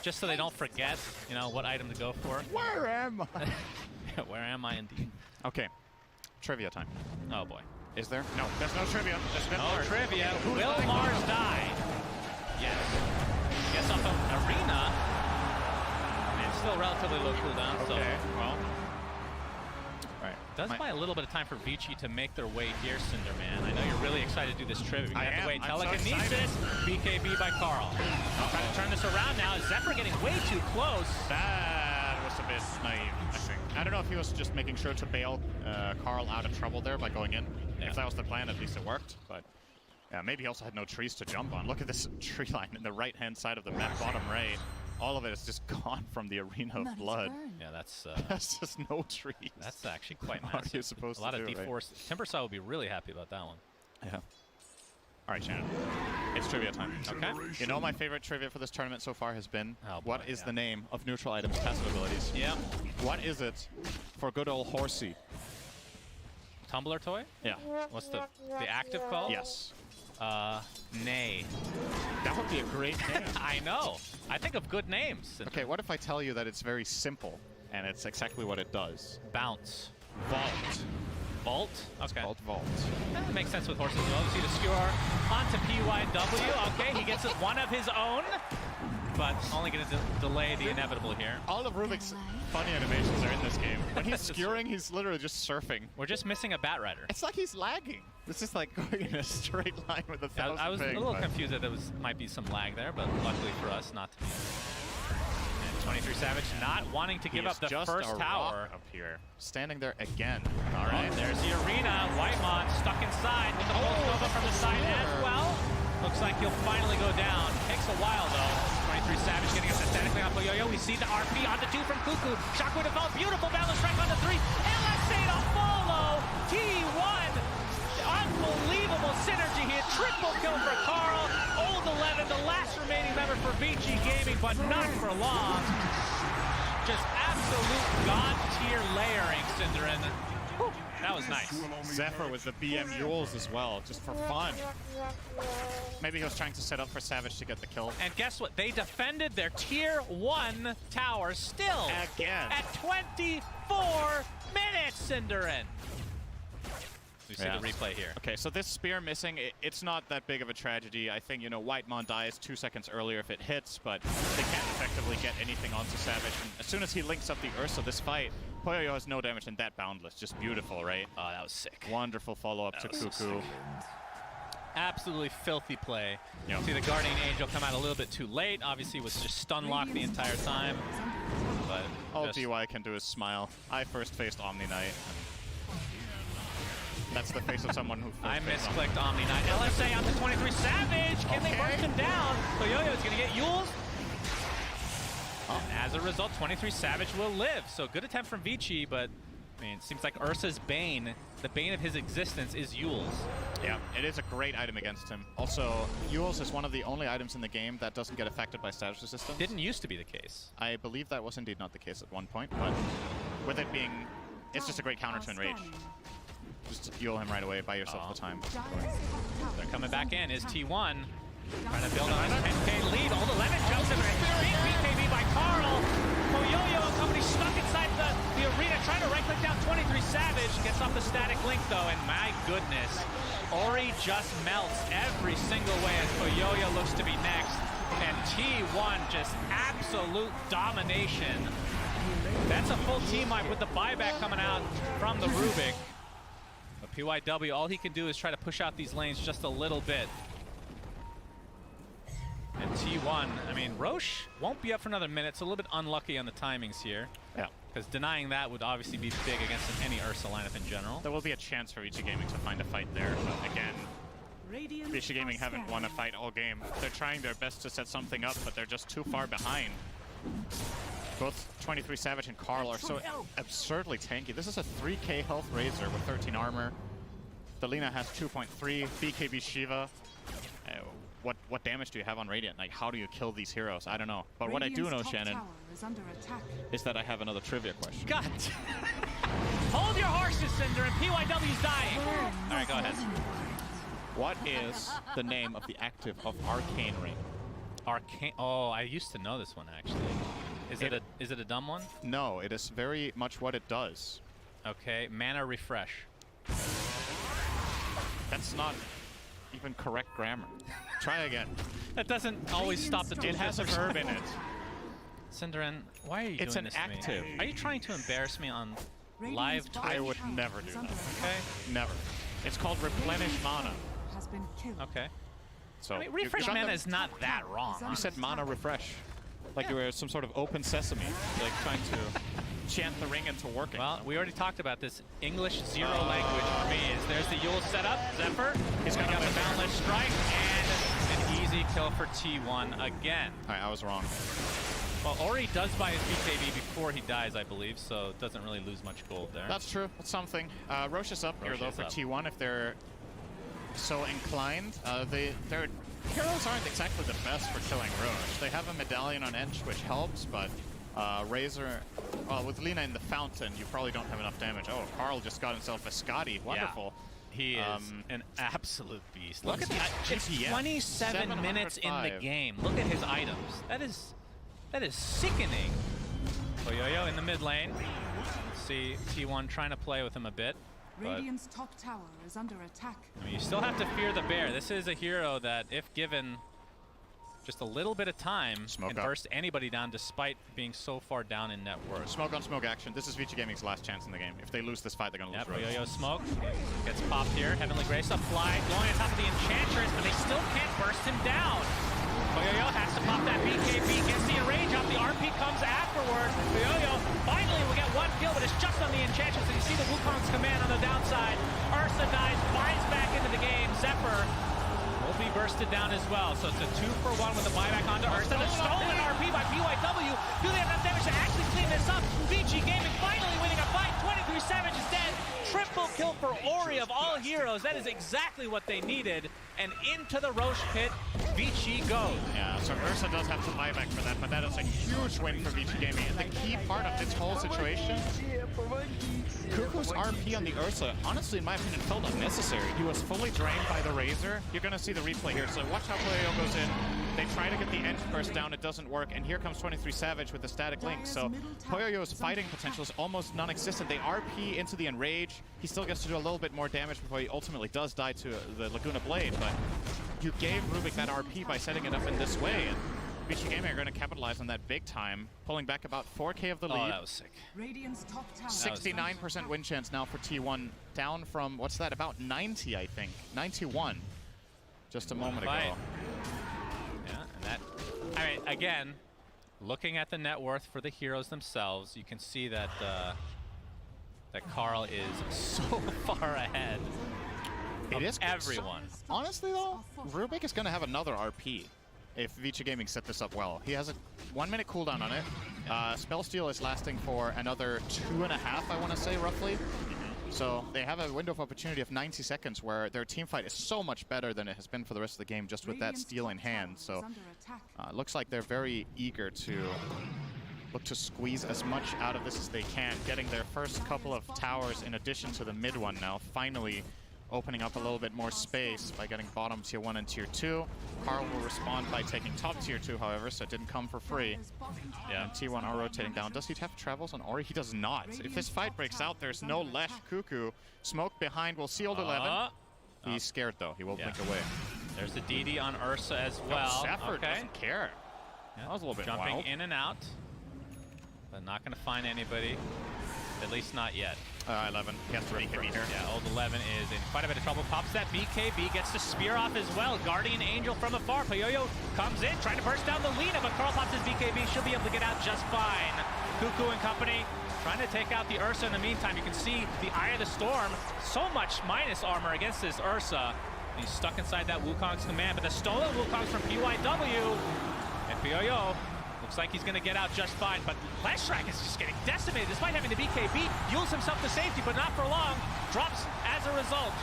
just so they don't forget, you know, what item to go for. Where am I? Where am I indeed? Okay, trivia time. Oh boy. Is there? No, there's no trivia. There's no trivia. Will Mars die? Yes. Gets off of Arena. And still relatively low cooldown. Okay, so well. Right. Does buy a little bit of time for Vici to make their way here, Cinderman. I know you're really excited to do this trivia. We have to wait. Telekin needs this. BKB by Carl. Trying to turn this around now. Zephyr getting way too close. That was a bit naive, I think. I don't know if he was just making sure to bail Carl out of trouble there by going in. Yeah. If that was the plan, at least it worked. But yeah, maybe he also had no trees to jump on. Look at this tree line in the right-hand side of the map, bottom right. All of it is just gone from the arena of blood. Yeah, that's that's just no trees. That's actually quite What massive. are you supposed a lot to of do, deforest. Right? Timbersaw will be really happy about that one. Yeah. All right, Shannon. It's trivia time. Okay. You know my favorite trivia for this tournament so far has been, oh boy, what is the name of neutral items' passive abilities? Yeah. What is it for good old Horsey. Tumbler toy? Yeah. What's the active call? Yes. Nay. That would be a great name. I know. I think of good names. Okay, what if I tell you that it's very simple and it's exactly what it does? Bounce. Vault. Vault? Okay. It's called Vault. That makes sense with horses as well. You see the skewer onto PYW. Okay, he gets one of his own, but only going to delay the inevitable here. All of Rubik's funny animations are in this game. When he's skewering, he's literally just surfing. We're just missing a Bat Rider. It's like he's lagging. It's just like going in a straight line with a thousand I was ping, a little confused that there might be some lag there, but luckily for us, not to be. And 23 Savage not wanting to give up the first tower. Up here, standing there again. All right, there's the arena. Whitemon stuck inside with the Pulse Nova from the side as well. Looks like he'll finally go down. Takes a while though. 23 Savage getting up aesthetically on Poyoyo. We see the RP on the 2 from Cuckoo. Shockwave to fall. Beautiful balance strike on the 3. LSA to follow. T1. Unbelievable synergy here. Triple kill for Carl. Old 11, the last remaining member for Vici Gaming, but not for long. Just absolute god tier layering, Cinderin. That was nice. Zephyr with the BM Yules as well, just for fun. Maybe he was trying to set up for Savage to get the kill. And guess what? They defended their tier 1 tower still. Again. At 24 minutes, Cinderin. We see the replay here. Okay, so this spear missing, it's not that big of a tragedy. I think, you know, Whitemon dies 2 seconds earlier if it hits, but they can't effectively get anything onto Savage. And as soon as he links up the Ursa this fight, Poyoyo has no damage and that Boundless. Just beautiful, right? Oh, that was sick. Wonderful follow-up to Cuckoo. So absolutely filthy play. Yep. See the Guardian Angel come out a little bit too late. Obviously was just stun locked the entire time. But all DY can do is smile. I first faced Omni Knight. That's the face of someone who I misclicked Omni Knight. LSA on the 23 Savage. Can they burst him down? Poyoyo's going to get Yules. And as a result, 23 Savage will live. So good attempt from Vici, but I mean, it seems like Ursa's Bane, the bane of his existence, is Yules. Yeah, it is a great item against him. Also, Yules is one of the only items in the game that doesn't get affected by status resistance. Didn't used to be the case. I believe that was indeed not the case at one point, but with it being, it's just a great counter to Enrage. Just heal him right away, buy yourself the time. They're coming back in. Is T1 trying to build on his 10k lead. Old 11 jumps in. Big BKB by Carl. Poyoyo and company stuck inside the arena, trying to right-click down 23 Savage. Gets off the static link, though, and my goodness. Ori just melts every single way as Poyoyo looks to be next. And T1 just absolute domination. That's a full team wipe with the buyback coming out from the Rubik. But PYW, all he can do is try to push out these lanes just a little bit. And T1, I mean, Roche won't be up for another minute. It's a little bit unlucky on the timings here. Yeah. Because denying that would obviously be big against any Ursa lineup in general. There will be a chance for Vici Gaming to find a fight there, but again, Vici Gaming haven't won a fight all game. They're trying their best to set something up, but they're just too far behind. Both 23 Savage and Carl are so absurdly tanky. This is a 3k health Razor with 13 armor. Delina has 2.3, BKB Shiva. What damage do you have on Radiant? Like, how do you kill these heroes? I don't know. But what I do know, Shannon, is that I have another trivia question. God. Hold your horses, Cinder, and PYW's dying. All right, go ahead. What is the name of the active of Arcane Ring? Arcane. Oh, I used to know this one actually. Is it a dumb one? No, it is very much what it does. Okay, mana refresh. That's not even correct grammar. Try again. That doesn't always stop the It has a verb in it. Cinderin, why are you doing this to me? It's an active. Are you trying to embarrass me on live Twitch? I would never do that. Okay. Never. It's called replenish mana. Okay. So I mean, refresh mana is not that wrong. You said mana refresh. Like you were some sort of open sesame, like trying to chant the ring into working. Well, we already talked about this. English zero language for me is there's the Yule setup. Zephyr. He's got the Boundless Strike and an easy kill for T1 again. All right, I was wrong. Well, Ori does buy his BKB before he dies, I believe, so doesn't really lose much gold there. That's true. That's something. Roche is up here, though, for T1 if they're so inclined. Their heroes aren't exactly the best for killing Roche. They have a medallion on Edge, which helps, but Razor, with Lina in the fountain, you probably don't have enough damage. Oh, Carl just got himself a Scotty. Wonderful. Yeah. He is an absolute beast. Look at that. It's 27 minutes in the game. Look at his items. That is sickening. Poyoyo in the mid lane. Let's see T1 trying to play with him a bit. Radiant's top tower is under attack. I mean, you still have to fear the bear. This is a hero that, if given just a little bit of time, can burst anybody down despite being so far down in net worth. Smoke on smoke action. This is Vici Gaming's last chance in the game. If they lose this fight, they're going to lose. Yo-yo smoke gets popped here. Heavenly Grace apply, going on top of the Enchantress, but they still can't burst him down. Yo-yo has to pop that BKB, gets the enrage up. The RP comes afterwards. Yo-yo finally will get one kill, but it's just on the Enchantress. And you see the Wukong's command on the downside. Ursa dies, finds back into the game. Zephyr will be bursted down as well. So it's a 2-for-1 with a buyback onto Ursa. The stolen RP by PYW. Do they have enough damage to actually clean this up? Vici Gaming finally winning a fight. 23 Savage is dead. Triple kill for Ori of all heroes. That is exactly what they needed. And into the Roche pit, Vici goes. Yeah, so Ursa does have to buy back for that, but that is a huge win for Vici Gaming. And the key part of this whole situation, Cuckoo's RP on the Ursa, honestly, in my opinion, felt unnecessary. He was fully drained by the Razor. You're going to see the replay here. So watch how Poyoyo goes in. They try to get the Edge burst down. It doesn't work. And here comes 23 Savage with the static link. So Poyoyo's fighting potential is almost non-existent. They RP into the Enrage. He still gets to do a little bit more damage before he ultimately does die to the Laguna Blade. But you gave Rubik that RP by setting it up in this way. And Vici Gaming are going to capitalize on that big time, pulling back about 4K of the lead. Oh, that was sick. Radiant's top tower. 69% win chance now for T1, down from, what's that, about 90, I think. 91 just a moment ago. Yeah, and that, I mean, again, looking at the net worth for the heroes themselves, you can see that that Carl is so far ahead of everyone. Honestly, though, Rubik is going to have another RP if Vici Gaming set this up well. He has a 1-minute cooldown on it. Spell Steal is lasting for another 2.5, I want to say, roughly. So they have a window of opportunity of 90 seconds where their team fight is so much better than it has been for the rest of the game just with that steal in hand. So it looks like they're very eager to look to squeeze as much out of this as they can, getting their first couple of towers in addition to the mid one now, finally opening up a little bit more space by getting bottom tier 1 and tier 2. Carl will respond by taking top tier 2, however, so it didn't come for free. Yeah, and T1 are rotating down. Does he have travels on Ori? He does not. If this fight breaks out, there's no Lesh Cuckoo. Smoke behind will seal 11. He's scared, though. He will blink away. There's the DD on Ursa as well. Zephyr doesn't care. Yeah. That was a little bit jumping wild. in and out, but not going to find anybody. At least not yet. 11. He has to BKB here. Yeah, old 11 is in quite a bit of trouble. Pops that BKB, gets the spear off as well. Guardian Angel from afar. Poyoyo comes in, trying to burst down the Lina, but Carl pops his BKB. She'll be able to get out just fine. Cuckoo and company trying to take out the Ursa in the meantime. You can see the Eye of the Storm. So much minus armor against this Ursa. And he's stuck inside that Wukong's command, but the stolen Wukong's from PYW. And Poyoyo looks like he's going to get out just fine, but Leshrak is just getting decimated despite having the BKB. Yules himself to safety, but not for long. Drops as a result.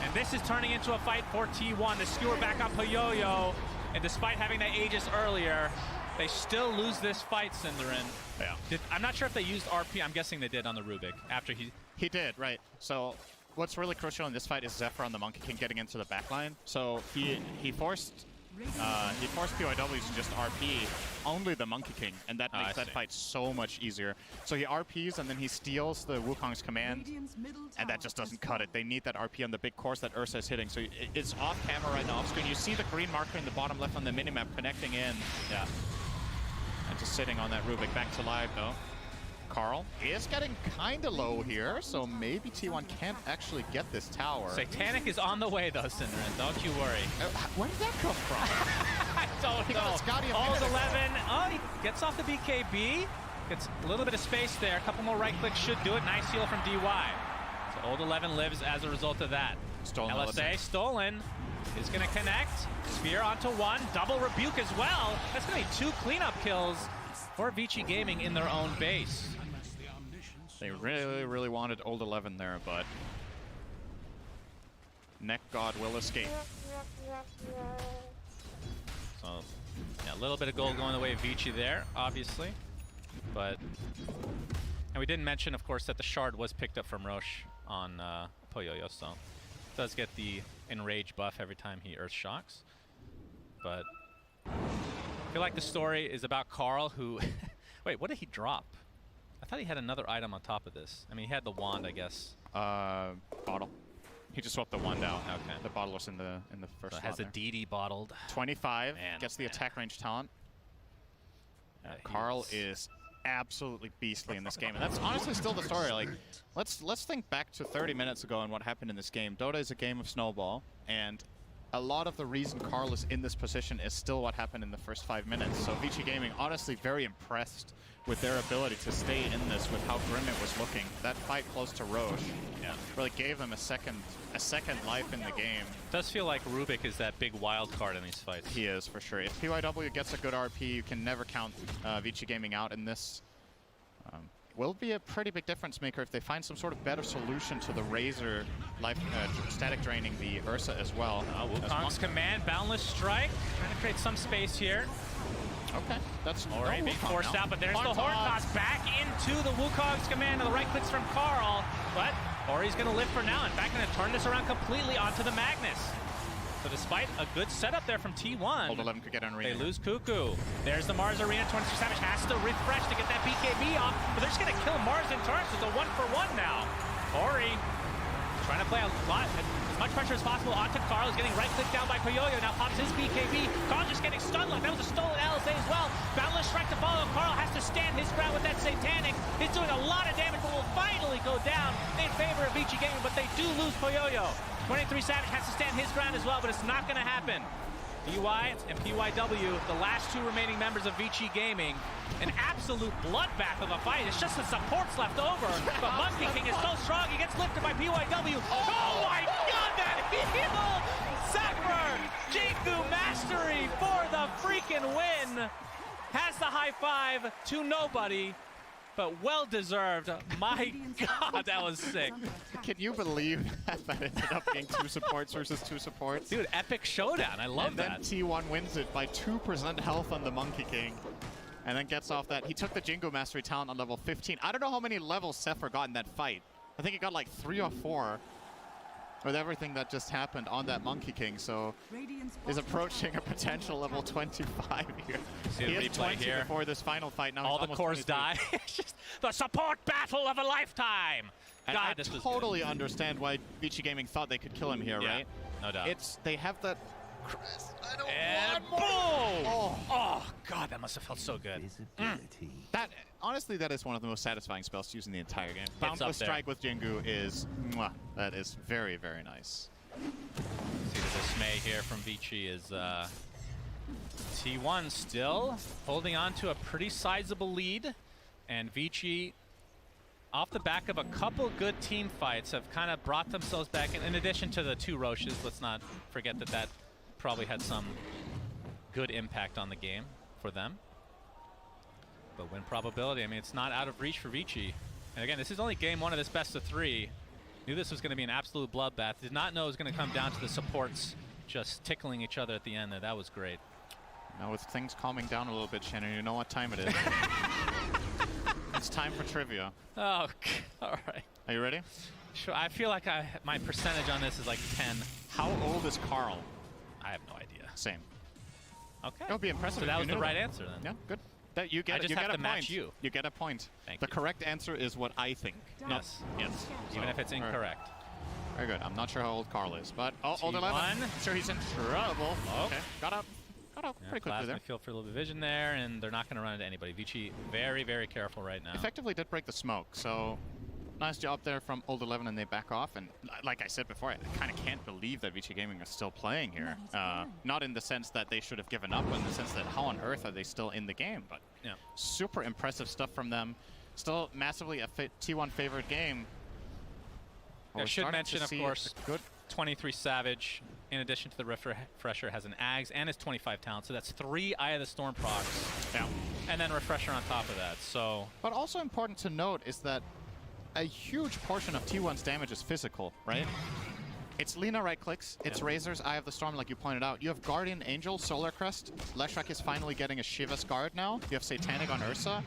And this is turning into a fight for T1. The skewer back on Poyoyo. And despite having that Aegis earlier, they still lose this fight, Cinderin. Yeah. I'm not sure if they used RP. I'm guessing they did on the Rubik after he... He did, right. So what's really crucial in this fight is Zephyr on the Monkey King getting into the backline. So he forced PYW to just RP only the Monkey King, and that makes that fight so much easier. So he RPs and then he steals the Wukong's command, and that just doesn't cut it. They need that RP on the big course that Ursa is hitting. So it's off camera right now, off screen. You see the green marker in the bottom left on the minimap connecting in. Yeah. And just sitting on that Rubik. Back to live though. Carl is getting kind of low here, so maybe T1 can't actually get this tower. Satanic is on the way though, Cinderin. Don't you worry. Where did that come from? I don't know. All's 11. Oh, he gets off the BKB. Gets a little bit of space there. A couple more right clicks should do it. Nice heal from DY. So old 11 lives as a result of that. Stolen LSA stolen. Is going to connect. Spear onto one. Double rebuke as well. That's going to be 2 cleanup kills for Vici Gaming in their own base. They really, really wanted old 11 there, but Neck God will escape. So, yeah, a little bit of gold going the way of Vici there, obviously. But and we didn't mention, of course, that the shard was picked up from Roche on Poyoyo, so does get the enrage buff every time he earth shocks. But I feel like the story is about Carl, who wait, what did he drop? I thought he had another item on top of this. I mean, he had the wand, I guess. Bottle. He just swapped the wand out. Okay. The bottle was in the first. So it has a DD bottled. 25 Man, gets the attack range talent. Carl is absolutely beastly in this game, and that's honestly still the story. Like, let's think back to 30 minutes ago and what happened in this game. Dota is a game of snowball, and a lot of the reason Carl is in this position is still what happened in the first 5 minutes. So Vici Gaming, honestly, very impressed with their ability to stay in this with how grim it was looking. That fight close to Roche really gave them a second life in the game. It does feel like Rubik is that big wild card in these fights. He is, for sure. If PYW gets a good RP, you can never count Vici Gaming out in this. Will be a pretty big difference maker if they find some sort of better solution to the Razor life static draining the Ursa as well. Wukong's command, Boundless Strike, trying to create some space here. Okay, that's already being forced out, but there's the Horn Toss back into the Wukong's command, and the right clicks from Carl. But Ori's going to live for now. In fact, going to turn this around completely onto the Magnus. So despite a good setup there from T1, Old 11 could get on they Arena. lose Cuckoo. There's the Mars Arena. 23 Savage has to refresh to get that BKB off, but they're just going to kill Mars in turns. It's a 1-for-1 now. Ori trying to play a lot, as much pressure as possible onto Carl. He's getting right-clicked down by Poyoyo. Now pops his BKB. Carl just getting stun locked. That was a stolen LSA as well. Boundless Strike to follow. Carl has to stand his ground with that Satanic. He's doing a lot of damage, but will finally go down in favor of Vici Gaming, but they do lose Poyoyo. 23 Savage has to stand his ground as well, but it's not going to happen. DY and PYW, the last two remaining members of Vici Gaming, an absolute bloodbath of a fight. It's just the supports left over. But Monkey King is so strong, he gets lifted by PYW. Oh my god, that heal! Zephyr! Jingu Mastery for the freaking win! Has the high five to nobody, but well-deserved. My god, that was sick. Can you believe that ended up being 2 supports versus 2 supports? Dude, epic showdown. I love that. And then T1 wins it by 2% health on the Monkey King. And then gets off that. He took the Jingo Mastery talent on level 15. I don't know how many levels Zephyr got in that fight. I think he got like 3 or 4 with everything that just happened on that Monkey King. So is approaching a potential level 25 here. See he the had replay 20 here. before this final fight. Now all the cores die. It's just the support battle of a lifetime. And God, I this was totally good. understand why Vici Gaming thought they could kill him here, right? No doubt. They have that. Chris, I don't and want more. boom! Oh god, that must have felt so good. That honestly, that is one of the most satisfying spells to use in the entire game. It's Boundless up there. Strike with Jingu is that is very, very nice. See the dismay here from Vici is T1 still holding on to a pretty sizable lead, and Vici, off the back of a couple good team fights, have kind of brought themselves back in addition to the 2 Roches. Let's not forget that that probably had some good impact on the game for them. But win probability, I mean, it's not out of reach for Vici. And again, this is only game 1 of this best of 3. Knew this was going to be an absolute bloodbath. Did not know it was going to come down to the supports just tickling each other at the end there. That was great. Now with things calming down a little bit, Shannon, you know what time it is. It's time for trivia. Oh, all right. Are you ready? Sure. I feel like my percentage on this is like 10. How old is Carl? I have no idea. Same. Okay. It would be impressive. So that was the right answer then. Yeah, good. That you get. I just you have get to a match point. you. You get a point. Thank the you. correct answer is what I think. Yes. Yes. Even if it's incorrect. Very good. I'm not sure how old Carl is, but old 11. T1. I'm sure he's in trouble. Oh. Okay. Got up pretty quickly there. Feel for a little vision there, and they're not going to run into anybody. Vici very, very careful right now. Effectively did break the smoke, so nice job there from old 11, and they back off. And like I said before, I kind of can't believe that Vici Gaming is still playing here. Not in the sense that they should have given up, but in the sense that how on earth are they still in the game? But yeah, super impressive stuff from them. Still massively a T1 favorite game. I should mention, of course, good 23 Savage, in addition to the Refresher, has an Ags and his 25 talent, so that's 3 Eye of the Storm procs. Yeah. And then Refresher on top of that, so... But also important to note is that a huge portion of T1's damage is physical, right? It's Lina right clicks, it's Razor's Eye of the Storm, like you pointed out. You have Guardian Angel, Solar Crest. Leshrac is finally getting a Shiva's Guard now. You have Satanic on Ursa.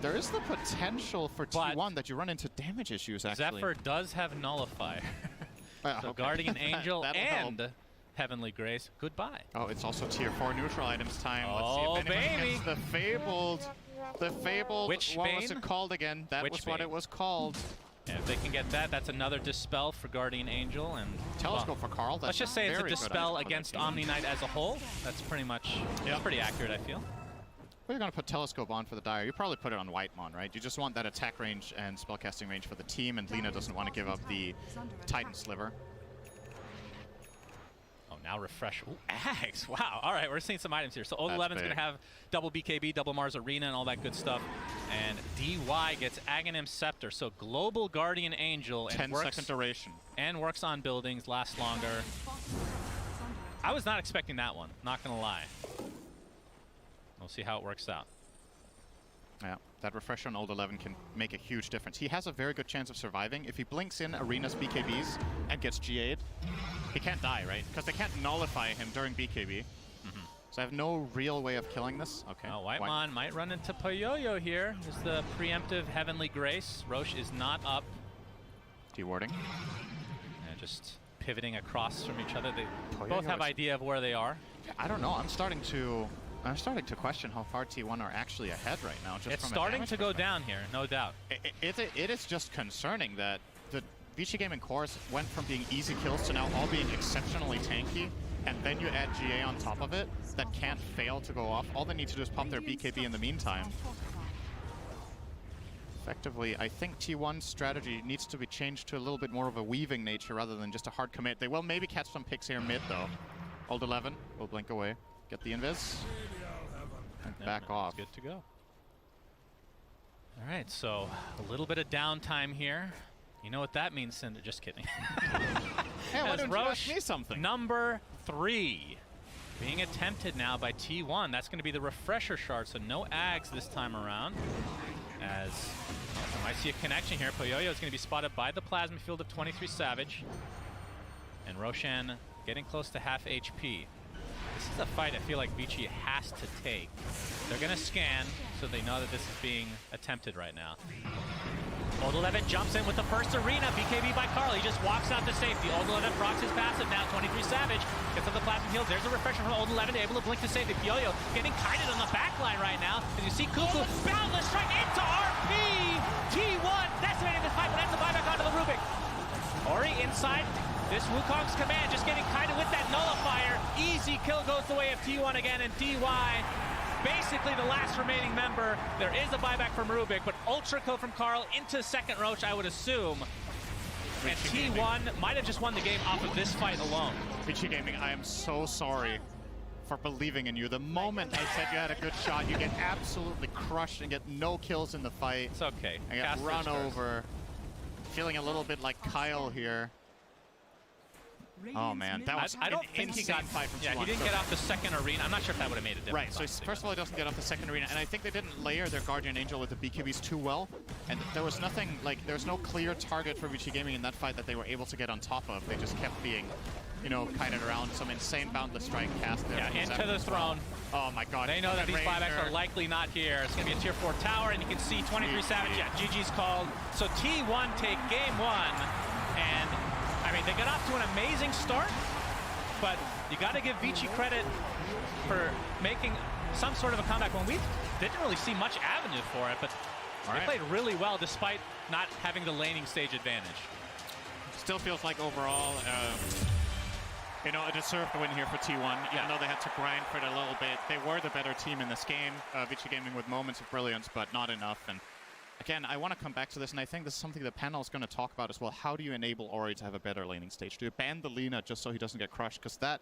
There is the potential for T1 that you run into damage issues, actually. Zephyr does have Nullifier. So okay. Guardian Angel That'll and help. Heavenly Grace, goodbye. Oh, it's also tier 4 neutral items time. Oh, Let's see if anyone baby. gets the Fabled. The Fabled, Witch what Bane? was it called again? That Witch was what Bane. it was called. And if they can get that, that's another Dispel for Guardian Angel. And Telescope for Carl. Let's just say it's a very good Dispel item for against that team. Omni Knight as a whole. That's pretty much pretty accurate, I feel. Well, you're going to put Telescope on for the Dire. You probably put it on Whitemon, right? You just want that attack range and spellcasting range for the team, and Lina doesn't want to give up the Titan Sliver. Oh, now refresh. Ooh, Ags. Wow. All right, we're seeing some items here. So Old That's 11's going big. to have double BKB, double Mars Arena, and all that good stuff. And DY gets Aghanim Scepter. So Global Guardian Angel. And 10-second duration. And works on buildings, lasts longer. I was not expecting that one, not going to lie. We'll see how it works out. Yeah, that refresh on Old 11 can make a huge difference. He has a very good chance of surviving. If he blinks in Arena's BKBs and gets GA'd, he can't die, right? Because they can't nullify him during BKB. So I have no real way of killing this. Okay. Oh, Whitemon might run into Poyoyo here. There's the preemptive Heavenly Grace. Roche is not up. T-warding. And just pivoting across from each other. They Poyoyo both have is- idea of where they are. I don't know. I'm starting to question how far T1 are actually ahead right now. Just It's from a starting damage to go perspective. down here, no doubt. It is just concerning that the Vici Gaming cores went from being easy kills to now all being exceptionally tanky, and then you add GA on top of it that can't fail to go off. All they need to do is pop their BKB in the meantime. Effectively, I think T1's strategy needs to be changed to a little bit more of a weaving nature rather than just a hard commit. They will maybe catch some picks here mid, though. Old 11 will blink away. Get the invis. And back off. Good to go. All right, so a little bit of downtime here. You know what that means, Cinder? Just kidding. Hey, why As don't you ask Roche, me something? number 3, being attempted now by T1. That's going to be the refresher shard, so no Ags this time around. As I might see a connection here. Poyoyo is going to be spotted by the plasma field of 23 Savage. And Roshan getting close to half HP. This is a fight I feel like Vici has to take. They're going to scan, so they know that this is being attempted right now. Old 11 jumps in with the first Arena. BKB by Carl. He just walks out to safety. Old 11 procs his passive now. 23 Savage gets on the plasma field. There's a refresher from Old 11, able to blink to safety. Poyoyo getting kited on the back line right now. And you see Cuckoo boundless strike into RP. T1 decimating this fight, but ends the buyback onto the Rubik. Ori inside. This Wukong's command just getting kited with that nullifier. Easy kill goes the way of T1 again, and DY basically the last remaining member. There is a buyback from Rubik, but ultra kill from Carl into second Roche, I would assume. And T1 might have just won the game off of this fight alone. Vici Gaming, I am so sorry for believing in you. The moment I said you had a good shot, you get absolutely crushed and get no kills in the fight. It's okay. I get Casters run first. over. Feeling a little bit like Kyle here. Oh man, that was I don't an think he insane got fight from Yeah, T1. he didn't get off the second arena. I'm not sure if that would have made a difference. Right, so honestly, first of all, he doesn't get off the second arena, and I think they didn't layer their Guardian Angel with the BKBs too well, and there was nothing, like, there was no clear target for Vici Gaming in that fight that they were able to get on top of. They just kept being, you know, kited around. Some insane Boundless Strike cast there. Yeah, from into Zephyr the as well. throne. Oh my god. They know that these buybacks Ranger. are likely not here. It's going to be a tier 4 tower, and you can see 23 Savage. Yeah, GG's called. So T1 take game 1, and I mean, they got off to an amazing start, but you got to give Vici credit for making some sort of a comeback when we didn't really see much avenue for it, but they played really well despite not having the laning stage advantage. Still feels like overall, you know, a deserved win here for T1, even though they had to grind for it a little bit. They were the better team in this game. Vici Gaming with moments of brilliance, but not enough. And again, I want to come back to this, and I think this is something the panel is going to talk about as well. How do you enable Ori to have a better laning stage? Do you ban the Lina just so he doesn't get crushed? Because that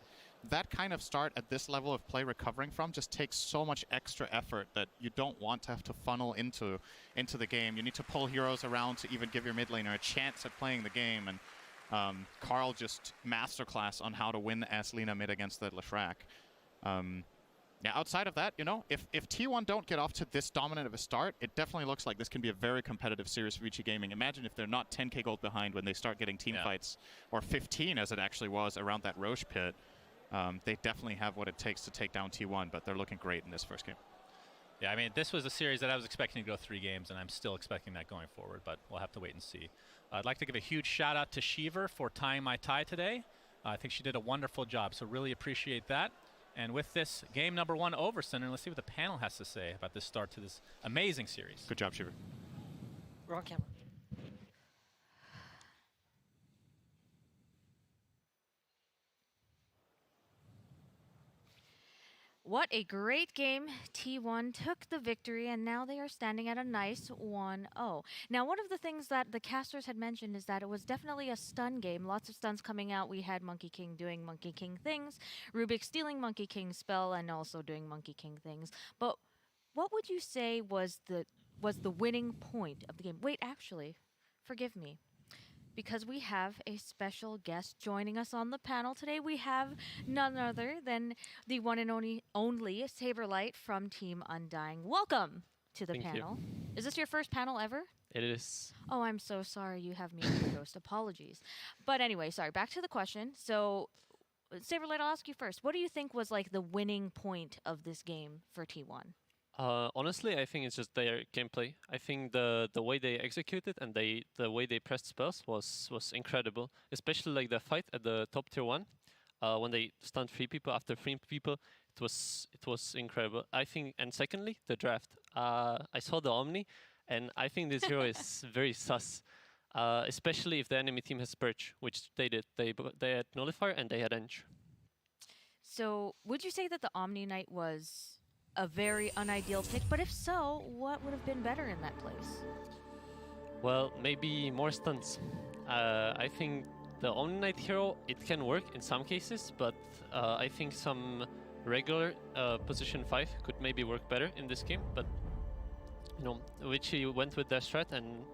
kind of start at this level of play recovering from just takes so much extra effort that you don't want to have to funnel into the game. You need to pull heroes around to even give your mid laner a chance at playing the game. And Carl just masterclass on how to win as Lina mid against the Leshrac. Yeah, outside of that, you know, if T1 don't get off to this dominant of a start, it definitely looks like this can be a very competitive series for Vici Gaming. Imagine if they're not 10k gold behind when they start getting team fights, or 15 as it actually was around that Roche pit. They definitely have what it takes to take down T1, but they're looking great in this first game. Yeah, I mean, this was a series that I was expecting to go 3 games, and I'm still expecting that going forward, but we'll have to wait and see. I'd like to give a huge shout out to Shiver for tying my tie today. I think she did a wonderful job, so really appreciate that. And with this game number 1 over, Center, let's see what the panel has to say about this start to this amazing series. Good job, Shiver. We're on camera. What a great game. T1 took the victory, and now they are standing at a nice 1-0. Now, one of the things that the casters had mentioned is that it was definitely a stun game. Lots of stuns coming out. We had Monkey King doing Monkey King things, Rubik stealing Monkey King's spell, and also doing Monkey King things. But what would you say was the winning point of the game? Wait, actually, forgive me. Because we have a special guest joining us on the panel today. We have none other than the one and only Saberlight from Team Undying. Welcome to the panel. Is this your first panel ever? It is. Oh, I'm so sorry. You have me on the ghost. Apologies. But anyway, sorry. Back to the question. So, Saberlight, I'll ask you first. What do you think was like the winning point of this game for T1? Honestly, I think it's just their gameplay. I think the way they executed and the way they pressed spells was incredible. Especially like the fight at the top tier 1, when they stunned 3 people after 3 people. It was incredible. I think, and secondly, the draft. I saw the Omni, and I think this hero is very sus. Especially if the enemy team has Purge, which they did. They had Nullifier and they had Eng. So, would you say that the Omni Knight was a very unideal pick? But if so, what would have been better in that place? Well, maybe more stunts. I think the Omni Knight hero, it can work in some cases, but I think some regular position 5 could maybe work better in this game. But, you know, Vichy went with their strat, and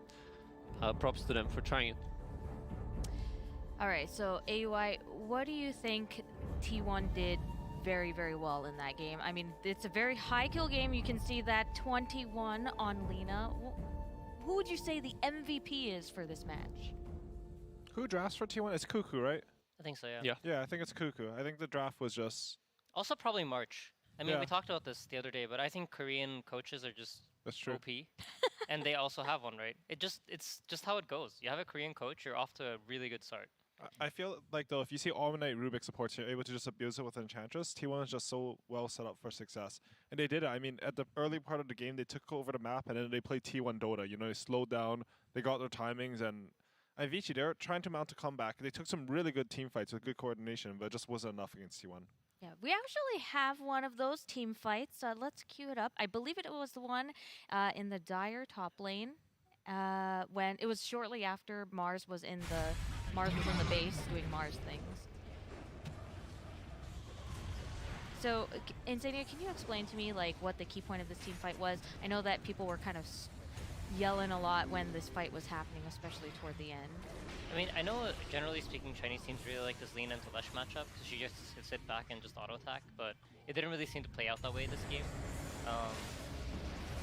props to them for trying it. All right, so AUI, what do you think T1 did very, very well in that game? I mean, it's a very high kill game. You can see that 21 on Lina. Who would you say the MVP is for this match? Who drafts for T1? It's Cuckoo, right? I think so, yeah. Yeah, I think it's Cuckoo. I think the draft was just... Also probably March. I mean, Yeah. we talked about this the other day, but I think Korean coaches are just That's true. OP. And they also have one, right? It's just how it goes. You have a Korean coach, you're off to a really good start. I feel like, though, if you see Almanite Rubik supports, you're able to just abuse it with Enchantress. T1 is just so well set up for success. And they did it. I mean, at the early part of the game, they took over the map, and then they played T1 Dota. You know, they slowed down, they got their timings, and Vichy, they're trying to mount a comeback. They took some really good team fights with good coordination, but it just wasn't enough against T1. Yeah, we actually have one of those team fights. Let's cue it up. I believe it was the one in the Dire top lane. When it was shortly after Mars was in the base doing Mars things. So, Insania, can you explain to me like what the key point of this team fight was? I know that people were kind of yelling a lot when this fight was happening, especially toward the end. I mean, I know generally speaking, Chinese teams really like this Lina into Lesh matchup because she just sit back and just auto attack, but it didn't really seem to play out that way this game.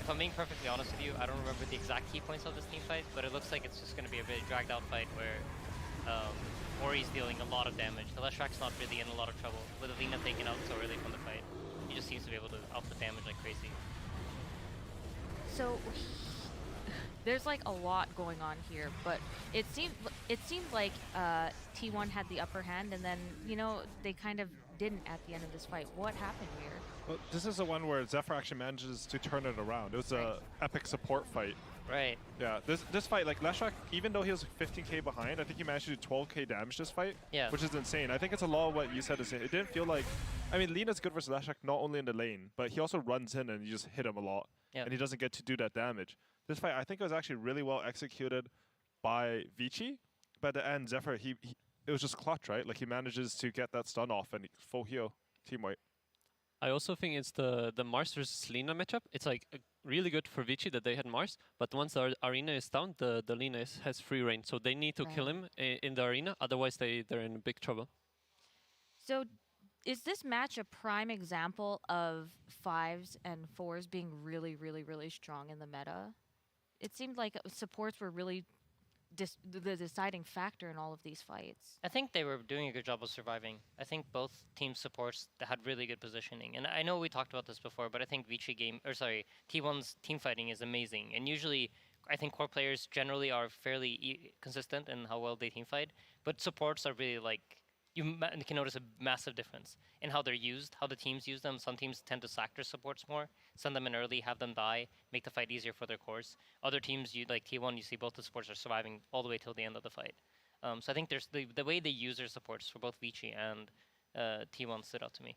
If I'm being perfectly honest with you, I don't remember the exact key points of this team fight, but it looks like it's just going to be a very dragged out fight where Ori's dealing a lot of damage. The Leshrak's not really in a lot of trouble. With Alina taken out so early from the fight, he just seems to be able to output damage like crazy. So there's like a lot going on here, but it seemed like T1 had the upper hand, and then they kind of didn't at the end of this fight. What happened here? Well, this is the one where Zephyr actually manages to turn it around. It was a epic support fight. Right. Yeah, this fight, like Leshrak, even though he was 15k behind, I think he managed to do 12k damage this fight, which is insane. I think it's a lot of what you said. It didn't feel like, I mean, Lina's good versus Leshrak not only in the lane, but he also runs in and you just hit him a lot, and he doesn't get to do that damage. This fight, I think it was actually really well executed by Vichy, but at the end, Zephyr, it was just clutch, right? Like he manages to get that stun off and full heal, team white. I also think it's the Mars versus Lina matchup. It's like really good for Vichy that they had Mars, but once the arena is down, the Lina has free reign, so they need to kill him in the arena, otherwise they're in big trouble. So is this match a prime example of 5s and 4s being really, really, really strong in the meta? It seemed like supports were really the deciding factor in all of these fights? I think they were doing a good job of surviving. I think both team supports had really good positioning. And I know we talked about this before, but I think T1's team fighting is amazing. And usually, I think core players generally are fairly consistent in how well they team fight. But supports are really like, you can notice a massive difference in how they're used, how the teams use them. Some teams tend to sack their supports more, send them in early, have them die, make the fight easier for their cores. Other teams, like T1, you see both the supports are surviving all the way till the end of the fight. So I think there's the way they use their supports for both Vici and T1 stood out to me.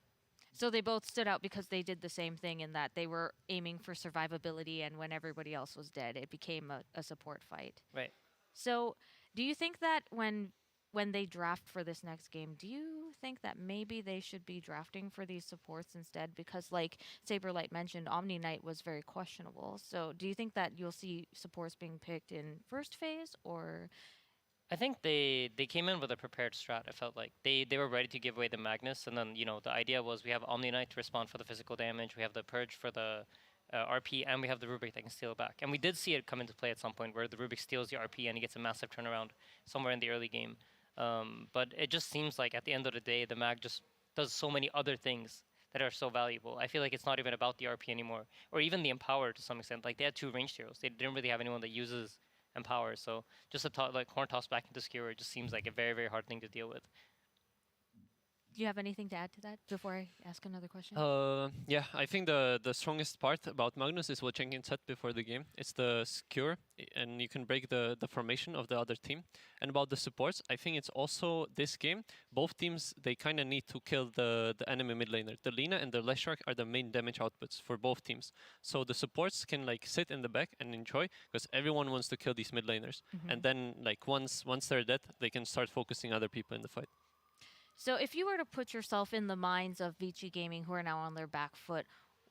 So they both stood out because they did the same thing in that they were aiming for survivability, and when everybody else was dead, it became a support fight. Right. So do you think that when they draft for this next game, do you think that maybe they should be drafting for these supports instead? Because like Saberlight mentioned, Omni Knight was very questionable. So do you think that you'll see supports being picked in first phase, or? I think they came in with a prepared strat. I felt like they were ready to give away the Magnus, and then the idea was we have Omni Knight to respond for the physical damage, we have the Purge for the RP, and we have the Rubik that can steal it back. And we did see it come into play at some point where the Rubik steals the RP and he gets a massive turnaround somewhere in the early game. But it just seems like at the end of the day, the Mag just does so many other things that are so valuable. I feel like it's not even about the RP anymore, or even the Empower to some extent. Like they had 2 ranged heroes. They didn't really have anyone that uses Empower. So just like horn toss back into Skewer, it just seems like a very, very hard thing to deal with. Do you have anything to add to that before I ask another question? Yeah, I think the strongest part about Magnus is what Jenkins said before the game. It's the skewer, and you can break the formation of the other team. And about the supports, I think it's also this game, both teams, they kind of need to kill the enemy mid laner. The Lina and the Leshrac are the main damage outputs for both teams. So the supports can like sit in the back and enjoy, because everyone wants to kill these mid laners. And then like once they're dead, they can start focusing other people in the fight. So if you were to put yourself in the minds of Vici Gaming, who are now on their back foot,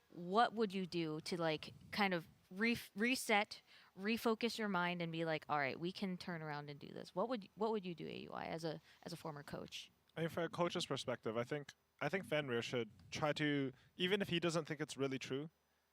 what would you do to like kind of reset, refocus your mind, and be like, all right, we can turn around and do this? What would you do, AUI, as a former coach? I mean, from a coach's perspective, I think Fenrir should try to, even if he doesn't think it's really true,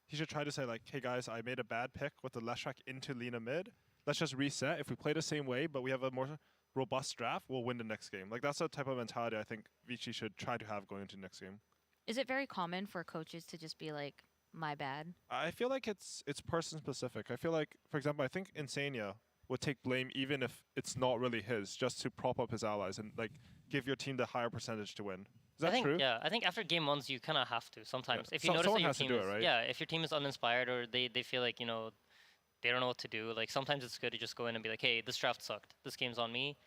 he should try to say like, hey guys, I made a bad pick with the Leshrac into Lina mid. Let's just reset. If we play the same way, but we have a more robust draft, we'll win the next game. Like that's the type of mentality I think Vici should try to have going into the next game. Is it very common for coaches to just be like, my bad? I feel like it's person specific. I feel like, for example, I think Insania would take blame even if it's not really his, just to prop up his allies and like give your team the higher percentage to win. Is that true? Yeah, I think after game 1s you kind of have to sometimes. Yeah. If you notice that your team is, right? Yeah, if your team is uninspired or they feel like, they don't know what to do, like sometimes it's good to just go in and be like, hey, this draft sucked. This game's on me.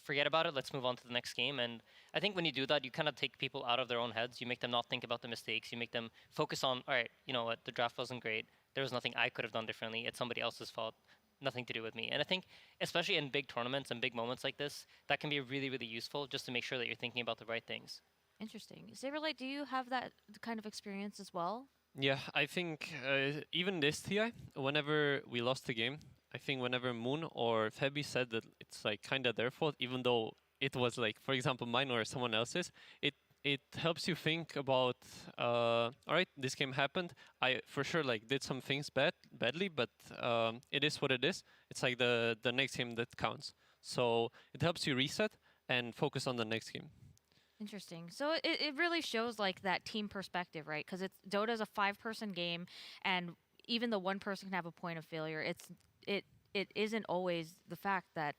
Forget about it. Let's move on to the next game. And I think when you do that, you kind of take people out of their own heads. You make them not think about the mistakes. You make them focus on, all right, you know what, the draft wasn't great. There was nothing I could have done differently. It's somebody else's fault. Nothing to do with me. And I think, especially in big tournaments and big moments like this, that can be really, really useful just to make sure that you're thinking about the right things. Interesting. Saberlight, do you have that kind of experience as well? Yeah, I think even this TI, whenever we lost the game, I think whenever Moon or Febby said that it's like kind of their fault, even though it was like, for example, mine or someone else's, it helps you think about, all right, this game happened. I for sure like did some things badly, but it is what it is. It's like the next game that counts. So it helps you reset and focus on the next game. Interesting. So it really shows like that team perspective, right? Because Dota is a 5-person game, and even though one person can have a point of failure, it isn't always the fact that,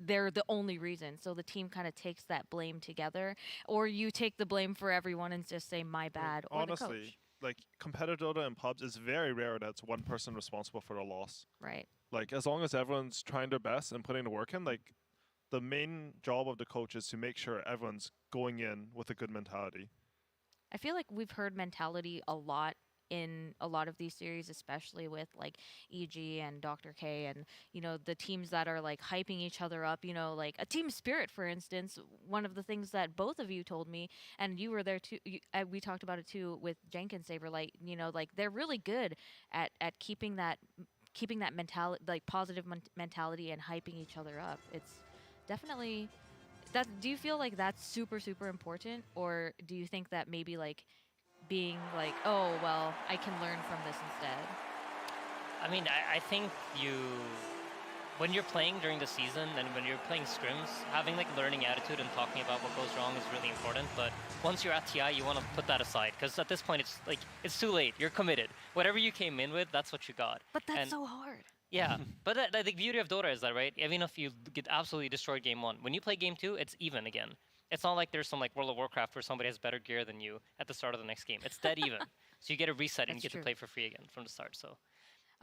they're the only reason. So the team kind of takes that blame together, or you take the blame for everyone and just say, my bad, or honestly, the coach. Like competitive Dota and pubs, it's very rare that it's one person responsible for the loss. Right. Like as long as everyone's trying their best and putting the work in, like the main job of the coach is to make sure everyone's going in with a good mentality. I feel like we've heard mentality a lot in a lot of these series, especially with like EG and Dr. K and, the teams that are like hyping each other up, like a team spirit, for instance. One of the things that both of you told me, and you were there too, we talked about it too with Jenkins Saberlight, like they're really good at keeping that mentality, like positive mentality, and hyping each other up. It's definitely that. Do you feel like that's super, super important, or do you think that maybe like being like, oh, well, I can learn from this instead? I mean, I think when you're playing during the season and when you're playing scrims, having like learning attitude and talking about what goes wrong is really important. But once you're at TI, you want to put that aside because at this point, it's too late. You're committed. Whatever you came in with, that's what you got. But that's so hard. Yeah, but the beauty of Dota is that, right? Even if you get absolutely destroyed game 1, when you play game 2, it's even again. It's not like there's some like World of Warcraft where somebody has better gear than you at the start of the next game. It's dead even. So you get a reset and you get to play for free again from the start. So.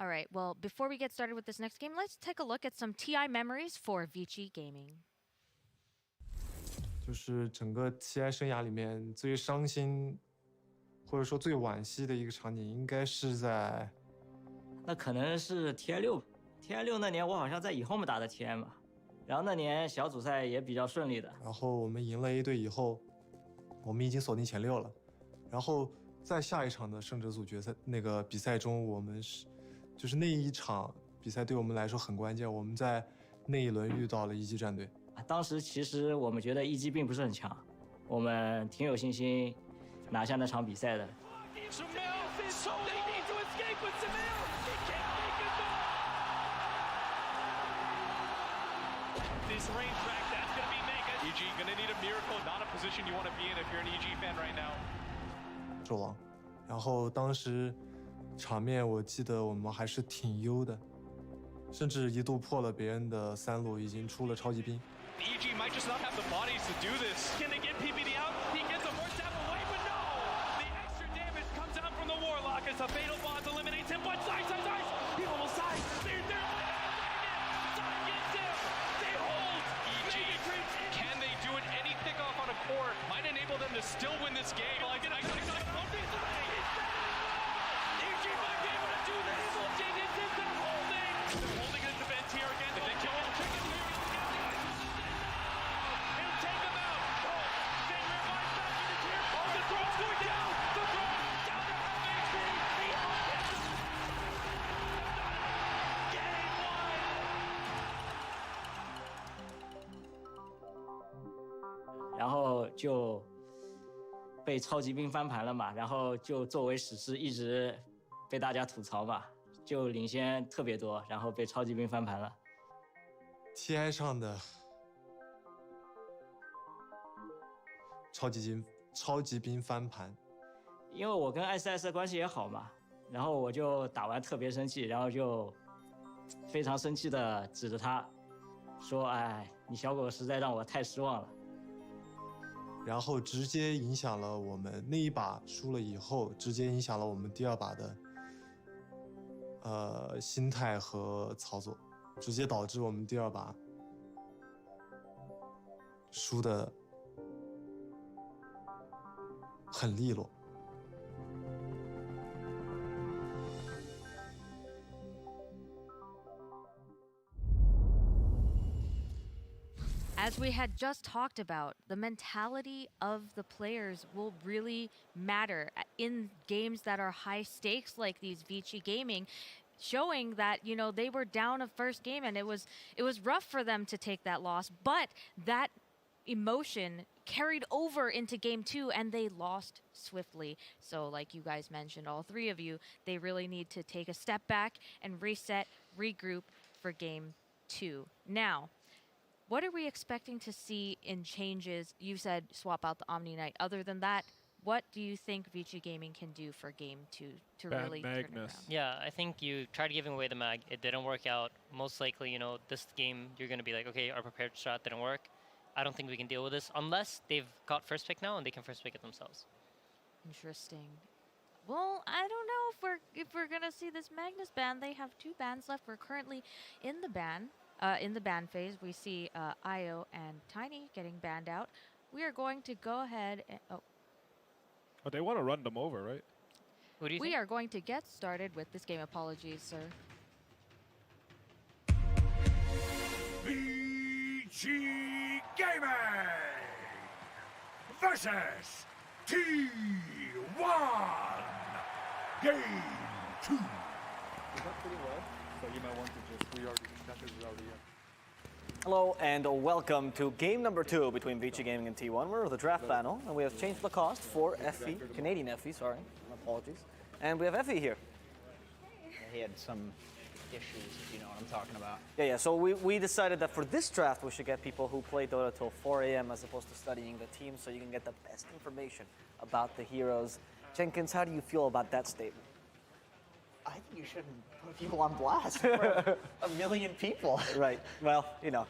All right, well, before we get started with this next game, let's take a look at some TI memories for Vici Gaming. 就是整个 TI 生涯里面最伤心，或者说最惋惜的一个场景，应该是在。那可能是 TI 6那年，我好像在以后面打的 TI 嘛，然后那年小组赛也比较顺利的。然后我们赢了 A 队以后，我们已经锁定前6了。然后在下一场的胜者组决赛那个比赛中，我们就是那一场比赛对我们来说很关键。我们在那一轮遇到了一级战队。当时其实我们觉得一级并不是很强，我们挺有信心拿下那场比赛的。 This rain track, that's going to be mega. EG going to need a miracle, not a position you want to be in if you're an EG fan right now. 纣王，然后当时场面我记得我们还是挺优的，甚至一度破了别人的3路，已经出了超级兵。 EG might just not have the bodies to do this. Can they get PPD out? He gets a more tap away, but no! The extra damage comes out from the Warlock as the Fatal Bonds eliminates him. But size! He almost size! They're Side gets him! They hold! EG, can they do it? Any pickoff on a court might enable them to still win this game. Like, EG might be able to do this! They're holding a defense here again. If they kill him, he'll take him out. They revive back in the tier. Oh, the throne's going down. The throne down to half HP. Game 1。然后就被超级兵翻盘了嘛，然后就作为史诗一直被大家吐槽嘛，就领先特别多，然后被超级兵翻盘了。TI 上的超级兵翻盘，因为我跟艾斯的关系也好嘛，然后我就打完特别生气，然后就非常生气的指着他说：“哎，你小狗实在让我太失望了。” 然后直接影响了我们那一把输了以后，直接影响了我们第2把的心态和操作，直接导致我们第2把输的很利落。 As we had just talked about, the mentality of the players will really matter in games that are high stakes like these Vici Gaming, showing that, you know, they were down a first game and it was rough for them to take that loss, but that emotion carried over into game 2 and they lost swiftly. So like you guys mentioned, all 3 of you, they really need to take a step back and reset, regroup for game 2. Now, what are we expecting to see in changes? You said swap out the Omni Knight. Other than that, what do you think Vici Gaming can do for game 2 to really turn it around? Yeah, I think you tried giving away the mag. It didn't work out. Most likely, you know, this game, you're going to be like, okay, our prepared strat didn't work. I don't think we can deal with this unless they've got first pick now and they can first pick it themselves. Interesting. Well, I don't know if we're going to see this Magnus ban. They have 2 bans left. We're currently in the ban. In the ban phase, we see Io and Tiny getting banned out. We are going to go ahead and... Oh, they want to run them over, right? What do you think? We are going to get started with this game. Apologies, sir. Vici Gaming versus T1 Game 2. Is that pretty well? So you might want to just already Hello and welcome to game number 2 between Vici Gaming and T1. We're the draft panel and we have changed the cost for Effie, Canadian Effie, sorry, my apologies. And we have Effie here. He had some issues, if you know what I'm talking about. Yeah. So we decided that for this draft, we should get people who play Dota till 4 a.m. as opposed to studying the team, so you can get the best information about the heroes. Jenkins, how do you feel about that statement? I think you shouldn't put people on blast for a million people. Right. Well, you know.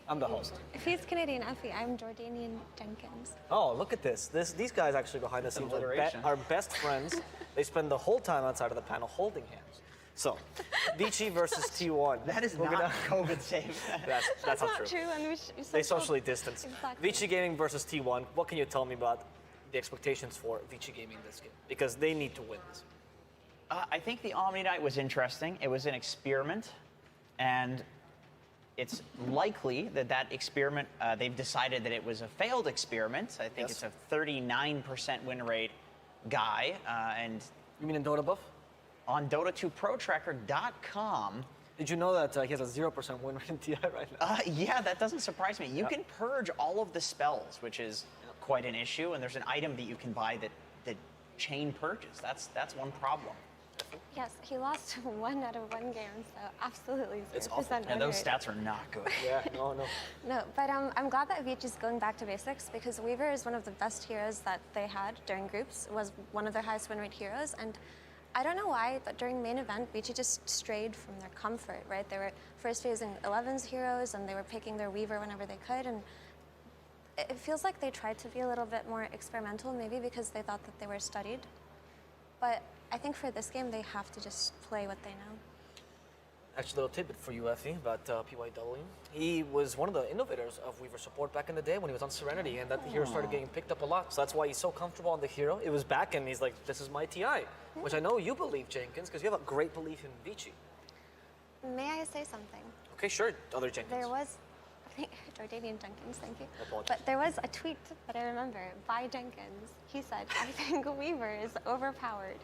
I'm the host. If he's Canadian Effie, I'm Jordanian Jenkins. Oh, look at this. These guys actually behind the scenes are best friends. They spend the whole time outside of the panel holding hands. So, Vici versus T1. That is not COVID safe. That's not true. And They socially distance. Exactly. Vici Gaming versus T1. What can you tell me about the expectations for Vici Gaming this game? Because they need to win this. I think the Omni Night was interesting. It was an experiment, and it's likely that that experiment, they've decided that it was a failed experiment. I think it's a 39% win rate guy. And you mean in Dota Buff? On Dota2ProTracker.com. Did you know that he has a 0% win rate in TI right now? Yeah, that doesn't surprise me. You can purge all of the spells, which is quite an issue, and there's an item that you can buy that chain purges. That's one problem. Yes, he lost 1 out of 1 game, so absolutely 0% It's awful. win And those rate. stats are not good. Yeah, no. No, but I'm glad that Vici's going back to basics because Weaver is one of the best heroes that they had during groups, was one of their highest win rate heroes, and I don't know why, but during main event, Vici just strayed from their comfort, right? They were first phasing 11's heroes, and they were picking their Weaver whenever they could, and it feels like they tried to be a little bit more experimental, maybe because they thought that they were studied. But I think for this game, they have to just play what they know. Actually, a little tidbit for you, Effie, about PYW. He was one of the innovators of Weaver support back in the day when he was on Serenity, and that the hero started getting picked up a lot. So that's why he's so comfortable on the hero. It was back, and he's like, this is my TI, which I know you believe, Jenkins, because you have a great belief in Vici. May I say something? Okay, sure, other Jenkins. There was, Jordanian Jenkins, thank you. Apologies. But there was a tweet that I remember by Jenkins. He said, I think Weaver is overpowered.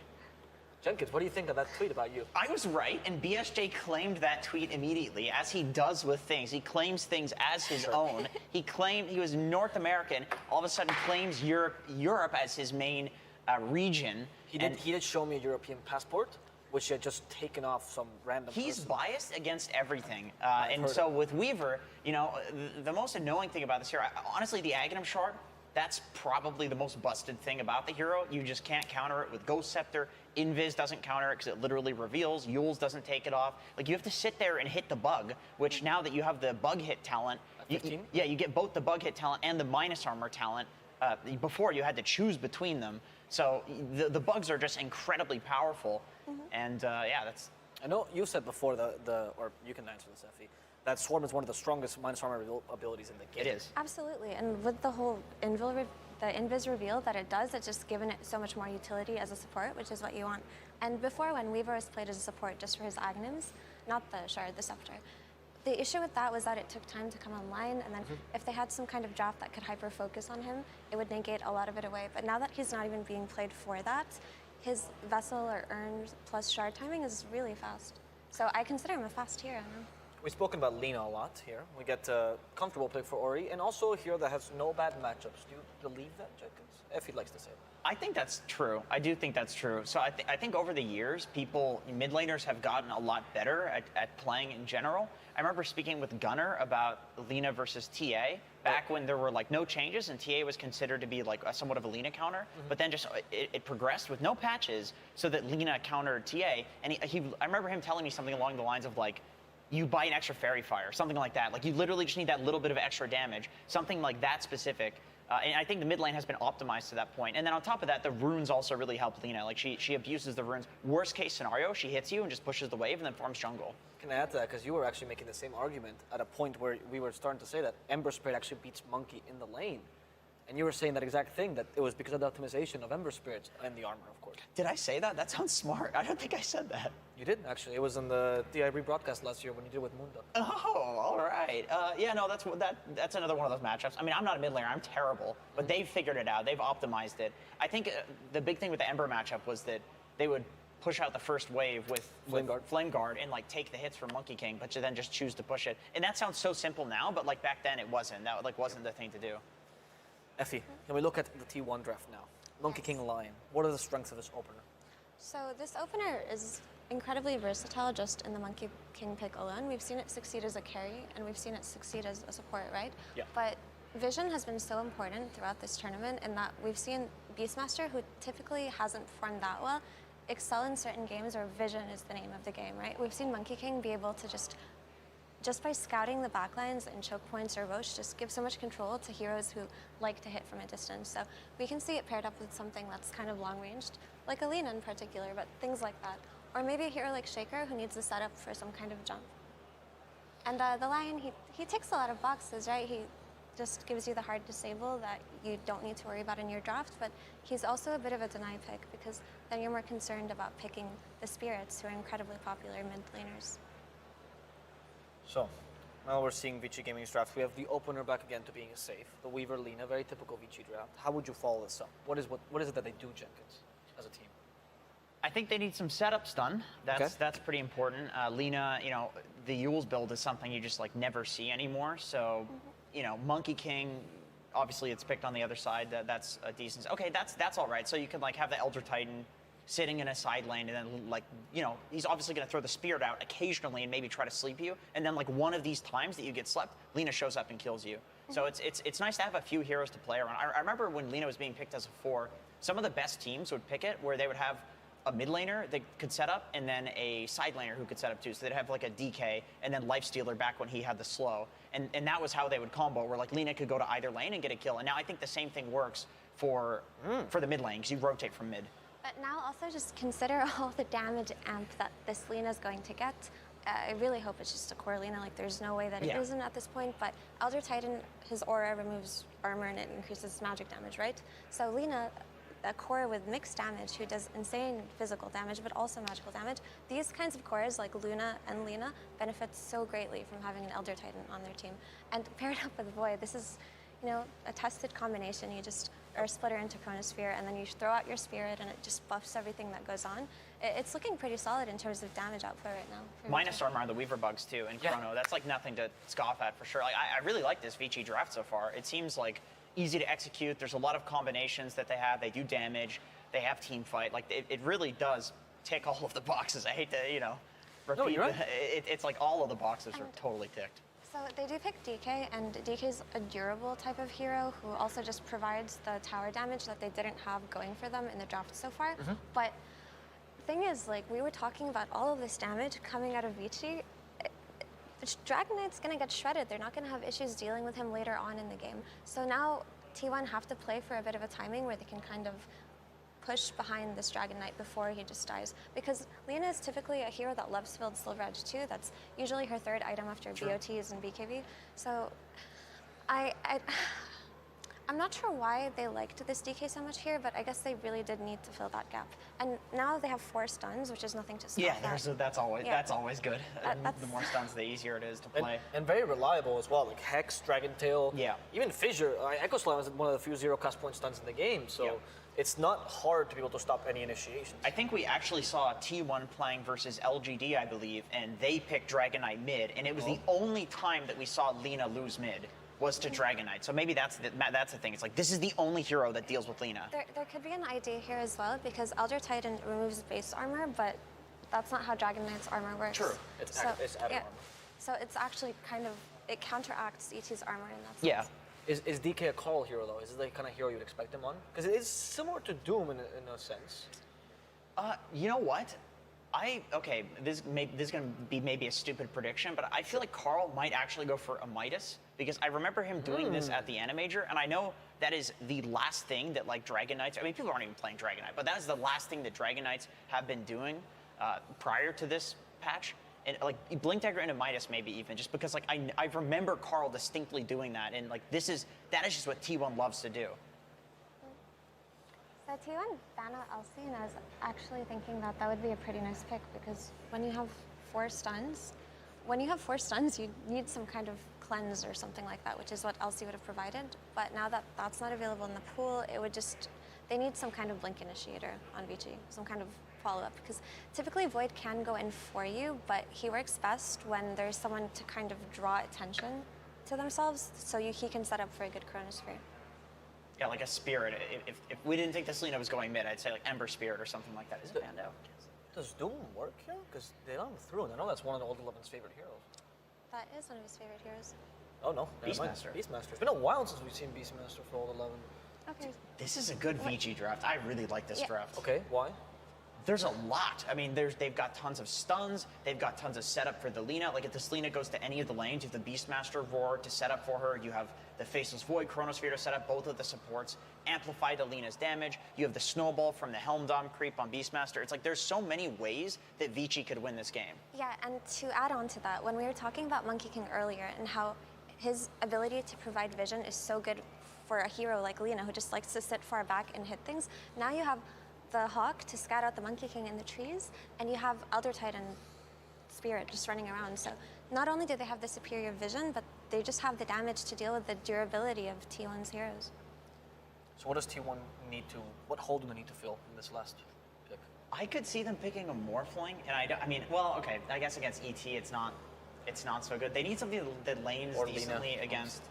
Jenkins, what do you think of that tweet about you? I was right, and BSJ claimed that tweet immediately, as he does with things. He claims things as his own. He claimed he was North American, all of a sudden claims Europe as his main region. He did show me a European passport, which he had just taken off some random He's person. biased against everything. And so with Weaver, you know, the most annoying thing about this hero, honestly, the Aghanim Shard, that's probably the most busted thing about the hero. You just can't counter it with Ghost Scepter. Invis doesn't counter it because it literally reveals. Yules doesn't take it off. Like, you have to sit there and hit the bug, which now that you have the bug hit talent, you get both the bug hit talent and the minus armor talent. Before, you had to choose between them. So the bugs are just incredibly powerful. And yeah, that's... I know you said before, or you can answer this, Effie, that Swarm is one of the strongest minus armor abilities in the game. It is. Absolutely, and with the whole Invis reveal that it does, it's just given it so much more utility as a support, which is what you want. And before, when Weaver was played as a support just for his Aghanims, not the Shard, the Scepter, the issue with that was that it took time to come online, and then if they had some kind of draft that could hyper-focus on him, it would negate a lot of it away. But now that he's not even being played for that, his Vessel or Urn plus Shard timing is really fast. So I consider him a fast hero now. We've spoken about Lina a lot here. We get a comfortable pick for Ori, and also a hero that has no bad matchups. Do you believe that, Jenkins? Effie likes to say that. I think that's true. I do think that's true. So I think over the years, mid laners have gotten a lot better at playing in general. I remember speaking with Gunnar about Lina versus TA back when there were like no changes and TA was considered to be like somewhat of a Lina counter. But then just it progressed with no patches so that Lina countered TA. And I remember him telling me something along the lines of like, you buy an extra Fairy Fire, something like that. Like, you literally just need that little bit of extra damage, something like that specific. And I think the mid lane has been optimized to that point. And then on top of that, the runes also really help Lina. Like, she abuses the runes. Worst case scenario, she hits you and just pushes the wave and then farms jungle. Can I add to that? Because you were actually making the same argument at a point where we were starting to say that Ember Spirit actually beats Monkey in the lane. And you were saying that exact thing, that it was because of the optimization of Ember Spirit and the armor, of course. Did I say that? That sounds smart. I don't think I said that. You did, actually. It was in the DI rebroadcast last year when you did it with Moonduck. Oh, all right. Yeah, no, that's another one of those matchups. I mean, I'm not a mid laner. I'm terrible. But they've figured it out. They've optimized it. I think the big thing with the Ember matchup was that they would push out the first wave with Flame Guard and like take the hits from Monkey King, but to then just choose to push it. And that sounds so simple now, but like back then it wasn't. That like wasn't the thing to do. Effie, can we look at the T1 draft now? Monkey King Lion. What are the strengths of this opener? So this opener is incredibly versatile just in the Monkey King pick alone. We've seen it succeed as a carry, and we've seen it succeed as a support, right? Yeah. But vision has been so important throughout this tournament in that we've seen Beastmaster, who typically hasn't performed that well, excel in certain games where vision is the name of the game, right? We've seen Monkey King be able to just by scouting the backlines and choke points or Roche, just give so much control to heroes who like to hit from a distance. So we can see it paired up with something that's kind of long-ranged, like Alina in particular, but things like that. Or maybe a hero like Shaker who needs a setup for some kind of jump. And the Lion, he ticks a lot of boxes, right? He just gives you the hard disable that you don't need to worry about in your draft, but he's also a bit of a deny pick because then you're more concerned about picking the Spirits, who are incredibly popular mid laners. So, now we're seeing Vici Gaming's draft. We have the opener back again to being a safe. The Weaver Lina, very typical Vici draft. How would you follow this up? What is it that they do, Jenkins, as a team? I think they need some setups done. That's pretty important. Lina, you know, the Yule's build is something you just like never see anymore. So, you know, Monkey King, obviously it's picked on the other side. That's a decent. Okay, that's all right. So you can like have the Elder Titan sitting in a side lane, and then like, you know, he's obviously going to throw the Spirit out occasionally and maybe try to sleep you. And then like one of these times that you get slept, Lina shows up and kills you. So it's nice to have a few heroes to play around. I remember when Lina was being picked as a 4, some of the best teams would pick it where they would have a mid laner that could set up and then a side laner who could set up too. So they'd have like a DK and then Lifestealer back when he had the slow. And that was how they would combo, where like Lina could go to either lane and get a kill. And now I think the same thing works for the mid lane, because you rotate from mid. But now also just consider all the damage amp that this Lina's going to get. I really hope it's just a core Lina, like there's no way that it isn't at this point, but Elder Titan, his aura removes armor and it increases magic damage, right? So Lina, a core with mixed damage who does insane physical damage but also magical damage, these kinds of cores like Luna and Lina benefit so greatly from having an Elder Titan on their team. And paired up with Void, this is, you know, a tested combination. You just are a splitter into Chronosphere and then you throw out your Spirit and it just buffs everything that goes on. It's looking pretty solid in terms of damage output right now. Minus armor on the Weaver bugs too, and Chrono. That's like nothing to scoff at for sure. Like, I really like this Vici draft so far. It seems like easy to execute. There's a lot of combinations that they have. They do damage. They have team fight. Like it really does tick all of the boxes. I hate to, you know, repeat. No, you're right. It's like all of the boxes are totally ticked. So they do pick DK, and DK's a durable type of hero who also just provides the tower damage that they didn't have going for them in the draft so far. But the thing is, like, we were talking about all of this damage coming out of Vici. Dragon Knight's gonna get shredded. They're not gonna have issues dealing with him later on in the game. So now T1 have to play for a bit of a timing where they can kind of push behind this Dragon Knight before he just dies. Because Lina is typically a hero that loves to build Silver Edge too. That's usually her third item after BOTs and BKB. So I'm not sure why they liked this DK so much here, but I guess they really did need to fill that gap. And now they have 4 stuns, which is nothing to scoff at. That's always good. The more stuns, the easier it is to play. And very reliable as well, like Hex, Dragon Tail, even Fissure. Echo Slam is one of the few 0 cost point stuns in the game, so it's not hard to be able to stop any initiation. I think we actually saw T1 playing versus LGD, I believe, and they picked Dragon Knight mid, and it was the only time that we saw Lina lose mid was to Dragon Knight. So maybe that's the thing. It's like, this is the only hero that deals with Lina. There could be an idea here as well, because Elder Titan removes base armor, but that's not how Dragon Knight's armor works. True. It's added armor. So it's actually kind of, it counteracts ET's armor in that sense. Yeah. Is DK a Carl hero though? Is it the kind of hero you'd expect him on? Because it is similar to Doom in a sense. You know what? This is going to be maybe a stupid prediction, but I feel like Carl might actually go for a Midas, because I remember him doing this at the Animajor, and I know that is the last thing that like Dragon Knights, I mean, people aren't even playing Dragon Knight, but that is the last thing that Dragon Knights have been doing prior to this patch. And like Blink Dagger into Midas maybe even, just because like I remember Carl distinctly doing that, and like that is just what T1 loves to do. So T1 ban out Elsie, and I was actually thinking that would be a pretty nice pick, because when you have 4 stuns, you need some kind of cleanse or something like that, which is what Elsie would have provided. But now that that's not available in the pool, they need some kind of blink initiator on Vici, some kind of follow-up, because typically Void can go in for you, but he works best when there's someone to kind of draw attention to themselves, so he can set up for a good Chronosphere. Yeah, like a Spirit. If we didn't think this Lina was going mid, I'd say like Ember Spirit or something like that. Is it banned out? Does Doom work here? Because they don't through, and I know that's one of the Old 11's favorite heroes. That is one of his favorite heroes. Oh no, Beastmaster. Beastmaster. It's been a while since we've seen Beastmaster for Old 11. Okay. This is a good Vici draft. I really like this draft. Okay, why? There's a lot. I mean, they've got tons of stuns. They've got tons of setup for the Lina. Like if this Lina goes to any of the lanes, you have the Beastmaster Roar to set up for her. You have the Faceless Void Chronosphere to set up both of the supports. Amplify the Lina's damage. You have the Snowball from the Helm Dom creep on Beastmaster. It's like there's so many ways that Vici could win this game. Yeah, and to add on to that, when we were talking about Monkey King earlier and how his ability to provide vision is so good for a hero like Lina who just likes to sit far back and hit things, now you have the Hawk to scout out the Monkey King in the trees, and you have Elder Titan Spirit just running around. So not only do they have the superior vision, but they just have the damage to deal with the durability of T1's heroes. So what does T1 need to, what hole do they need to fill in this last pick? I could see them picking a Morphling, and I mean, well, okay, I guess against ET it's not so good. They need something that lanes Or decently Lina. against,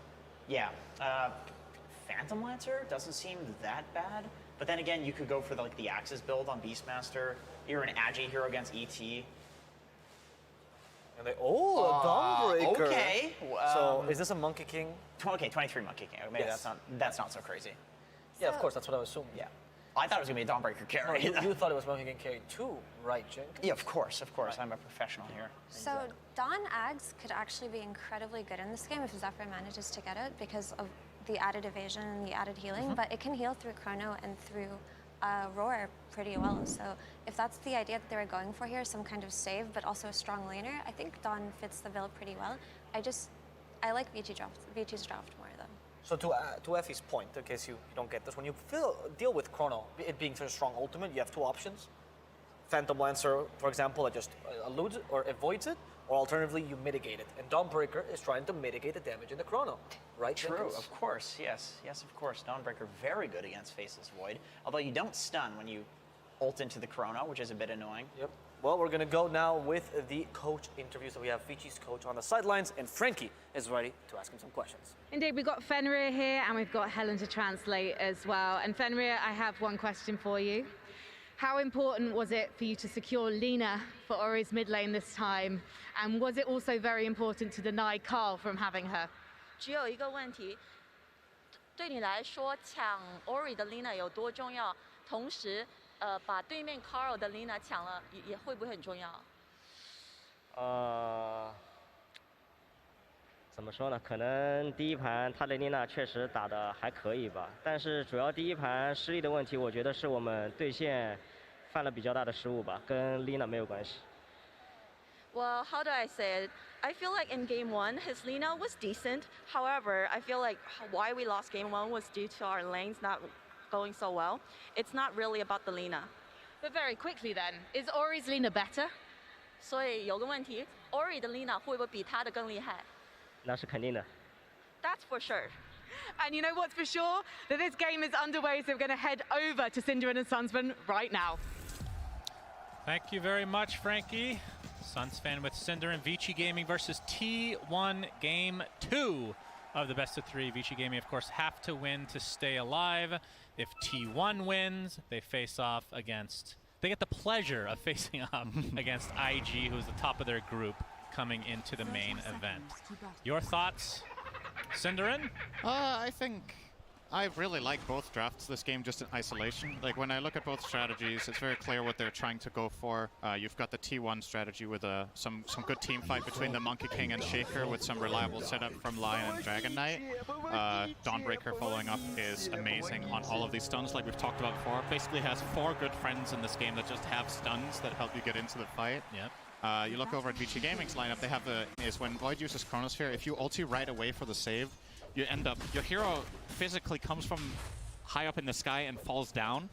Phantom Lancer doesn't seem that bad. But then again, you could go for the Axis build on Beastmaster. You're an Agi hero against ET. And they, a Dawnbreaker. Okay. So is this a Monkey King? Okay, 23 Monkey King. Maybe that's not so crazy. Yeah, of course, that's what I was assuming. Yeah. I thought it was gonna be a Dawnbreaker carry. You thought it was Monkey King carry too, right, Jenkins? Yeah, of course. I'm a professional here. So Dawn Ags could actually be incredibly good in this game if Zephyr manages to get it because of the added evasion and the added healing, but it can heal through Chrono and through Roar pretty well. So if that's the idea that they were going for here, some kind of save, but also a strong laner, I think Dawn fits the build pretty well. I like Vici's draft more though. So to Effie's point, in case you don't get this, when you deal with Chrono, it being such a strong ultimate, you have two options. Phantom Lancer, for example, that just eludes it or avoids it, or alternatively, you mitigate it. And Dawnbreaker is trying to mitigate the damage in the Chrono, right? True, Jenkins? of course, yes, of course. Dawnbreaker, very good against Faceless Void. Although you don't stun when you ult into the Chrono, which is a bit annoying. Yep. Well, we're gonna go now with the coach interview. So we have Vici's coach on the sidelines, and Frankie is ready to ask him some questions. Indeed, we've got Fenrir here, and we've got Helen to translate as well. And Fenrir, I have one question for you. How important was it for you to secure Lina for Ori's mid lane this time? And was it also very important to deny Carl from having her? 只有一个问题，对你来说，抢 Ori 的 Lina 有多重要？同时，把对面 Carl 的 Lina 抢了，也会不会很重要？怎么说呢？可能第一盘他的丽娜确实打得还可以吧，但是主要第一盘失利的问题，我觉得是我们对线犯了比较大的失误吧，跟丽娜没有关系。Well, how do I say it? I feel like in game one, his Lina was decent. However, I feel like why we lost game one was due to our lanes not going so well. It's not really about the Lina. But very quickly then, is Ori's Lina better? 所以有个问题 ，Ori 的 Lina 会不会比他的更厉害？那是肯定的。That's for sure. And you know what's for sure? That this game is underway, so we're going to head over to Synderen and Sunsman right now. Thank you very much, Frankie. Sunsfan with Cinder and Vici Gaming versus T1 Game 2 of the best of three. Vici Gaming, of course, have to win to stay alive. If T1 wins, they face off against... They get the pleasure of facing off against IG, who's the top of their group, coming into the main event. Your thoughts, Cinderin? I think I really like both drafts this game just in isolation. Like when I look at both strategies, it's very clear what they're trying to go for. You've got the T1 strategy with some good team fight between the Monkey King and Shaker with some reliable setup from Lion and Dragon Knight. Dawnbreaker following up is amazing on all of these stuns like we've talked about before. Basically has 4 good friends in this game that just have stuns that help you get into the fight. Yep. You look over at Vici Gaming's lineup, they have is when Void uses Chronosphere, if you ulti right away for the save, you end up, your hero physically comes from high up in the sky and falls down.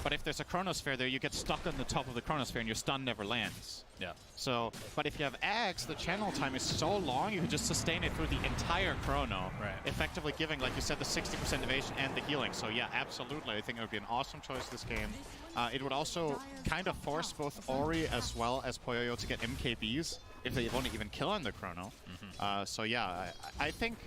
But if there's a Chronosphere there, you get stuck on the top of the Chronosphere and your stun never lands. Yeah. So, but if you have Ags, the channel time is so long, you can just sustain it through the entire Chrono. Right. Effectively giving, like you said, the 60% evasion and the healing. So yeah, absolutely. I think it would be an awesome choice this game. It would also kind of force both Ori as well as Poyoyo to get MKBs if they won't even kill on the Chrono. So yeah, I think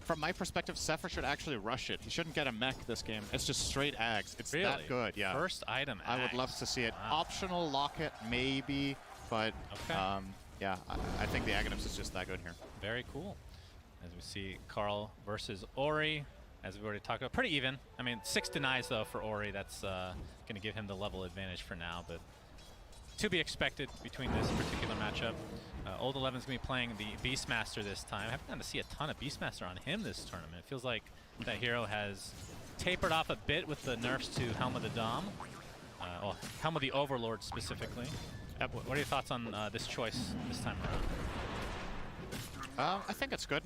From my perspective, Zephyr should actually rush it. He shouldn't get a mech this game. It's just straight Ags. It's Really? that good, yeah. First item I would love to see it. Wow. Optional locket, maybe, but Okay. yeah, I think the Aghanims is just that good here. Very cool. As we see Carl versus Ori, as we've already talked about, pretty even. I mean, 6 denies though for Ori. That's going to give him the level advantage for now, but to be expected between this particular matchup. Old 11's going to be playing the Beastmaster this time. I haven't gotten to see a ton of Beastmaster on him this tournament. It feels like that hero has tapered off a bit with the nerfs to Helm of the Dom. Well, Helm of the Overlord specifically. What are your thoughts on this choice this time around? I think it's good.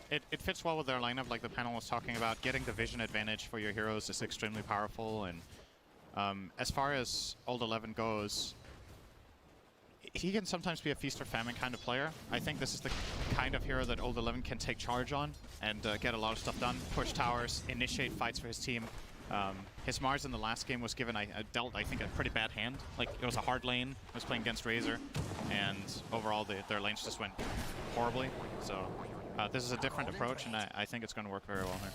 It fits well with their lineup, like the panel was talking about. Getting the vision advantage for your heroes is extremely powerful, and as far as Old 11 goes, he can sometimes be a feast or famine kind of player. I think this is the kind of hero that Old 11 can take charge on and get a lot of stuff done, push towers, initiate fights for his team. His Mars in the last game was given, dealt, I think, a pretty bad hand. Like, it was a hard lane. I was playing against Razor, and overall their lanes just went horribly. So this is a different approach, and I think it's going to work very well here.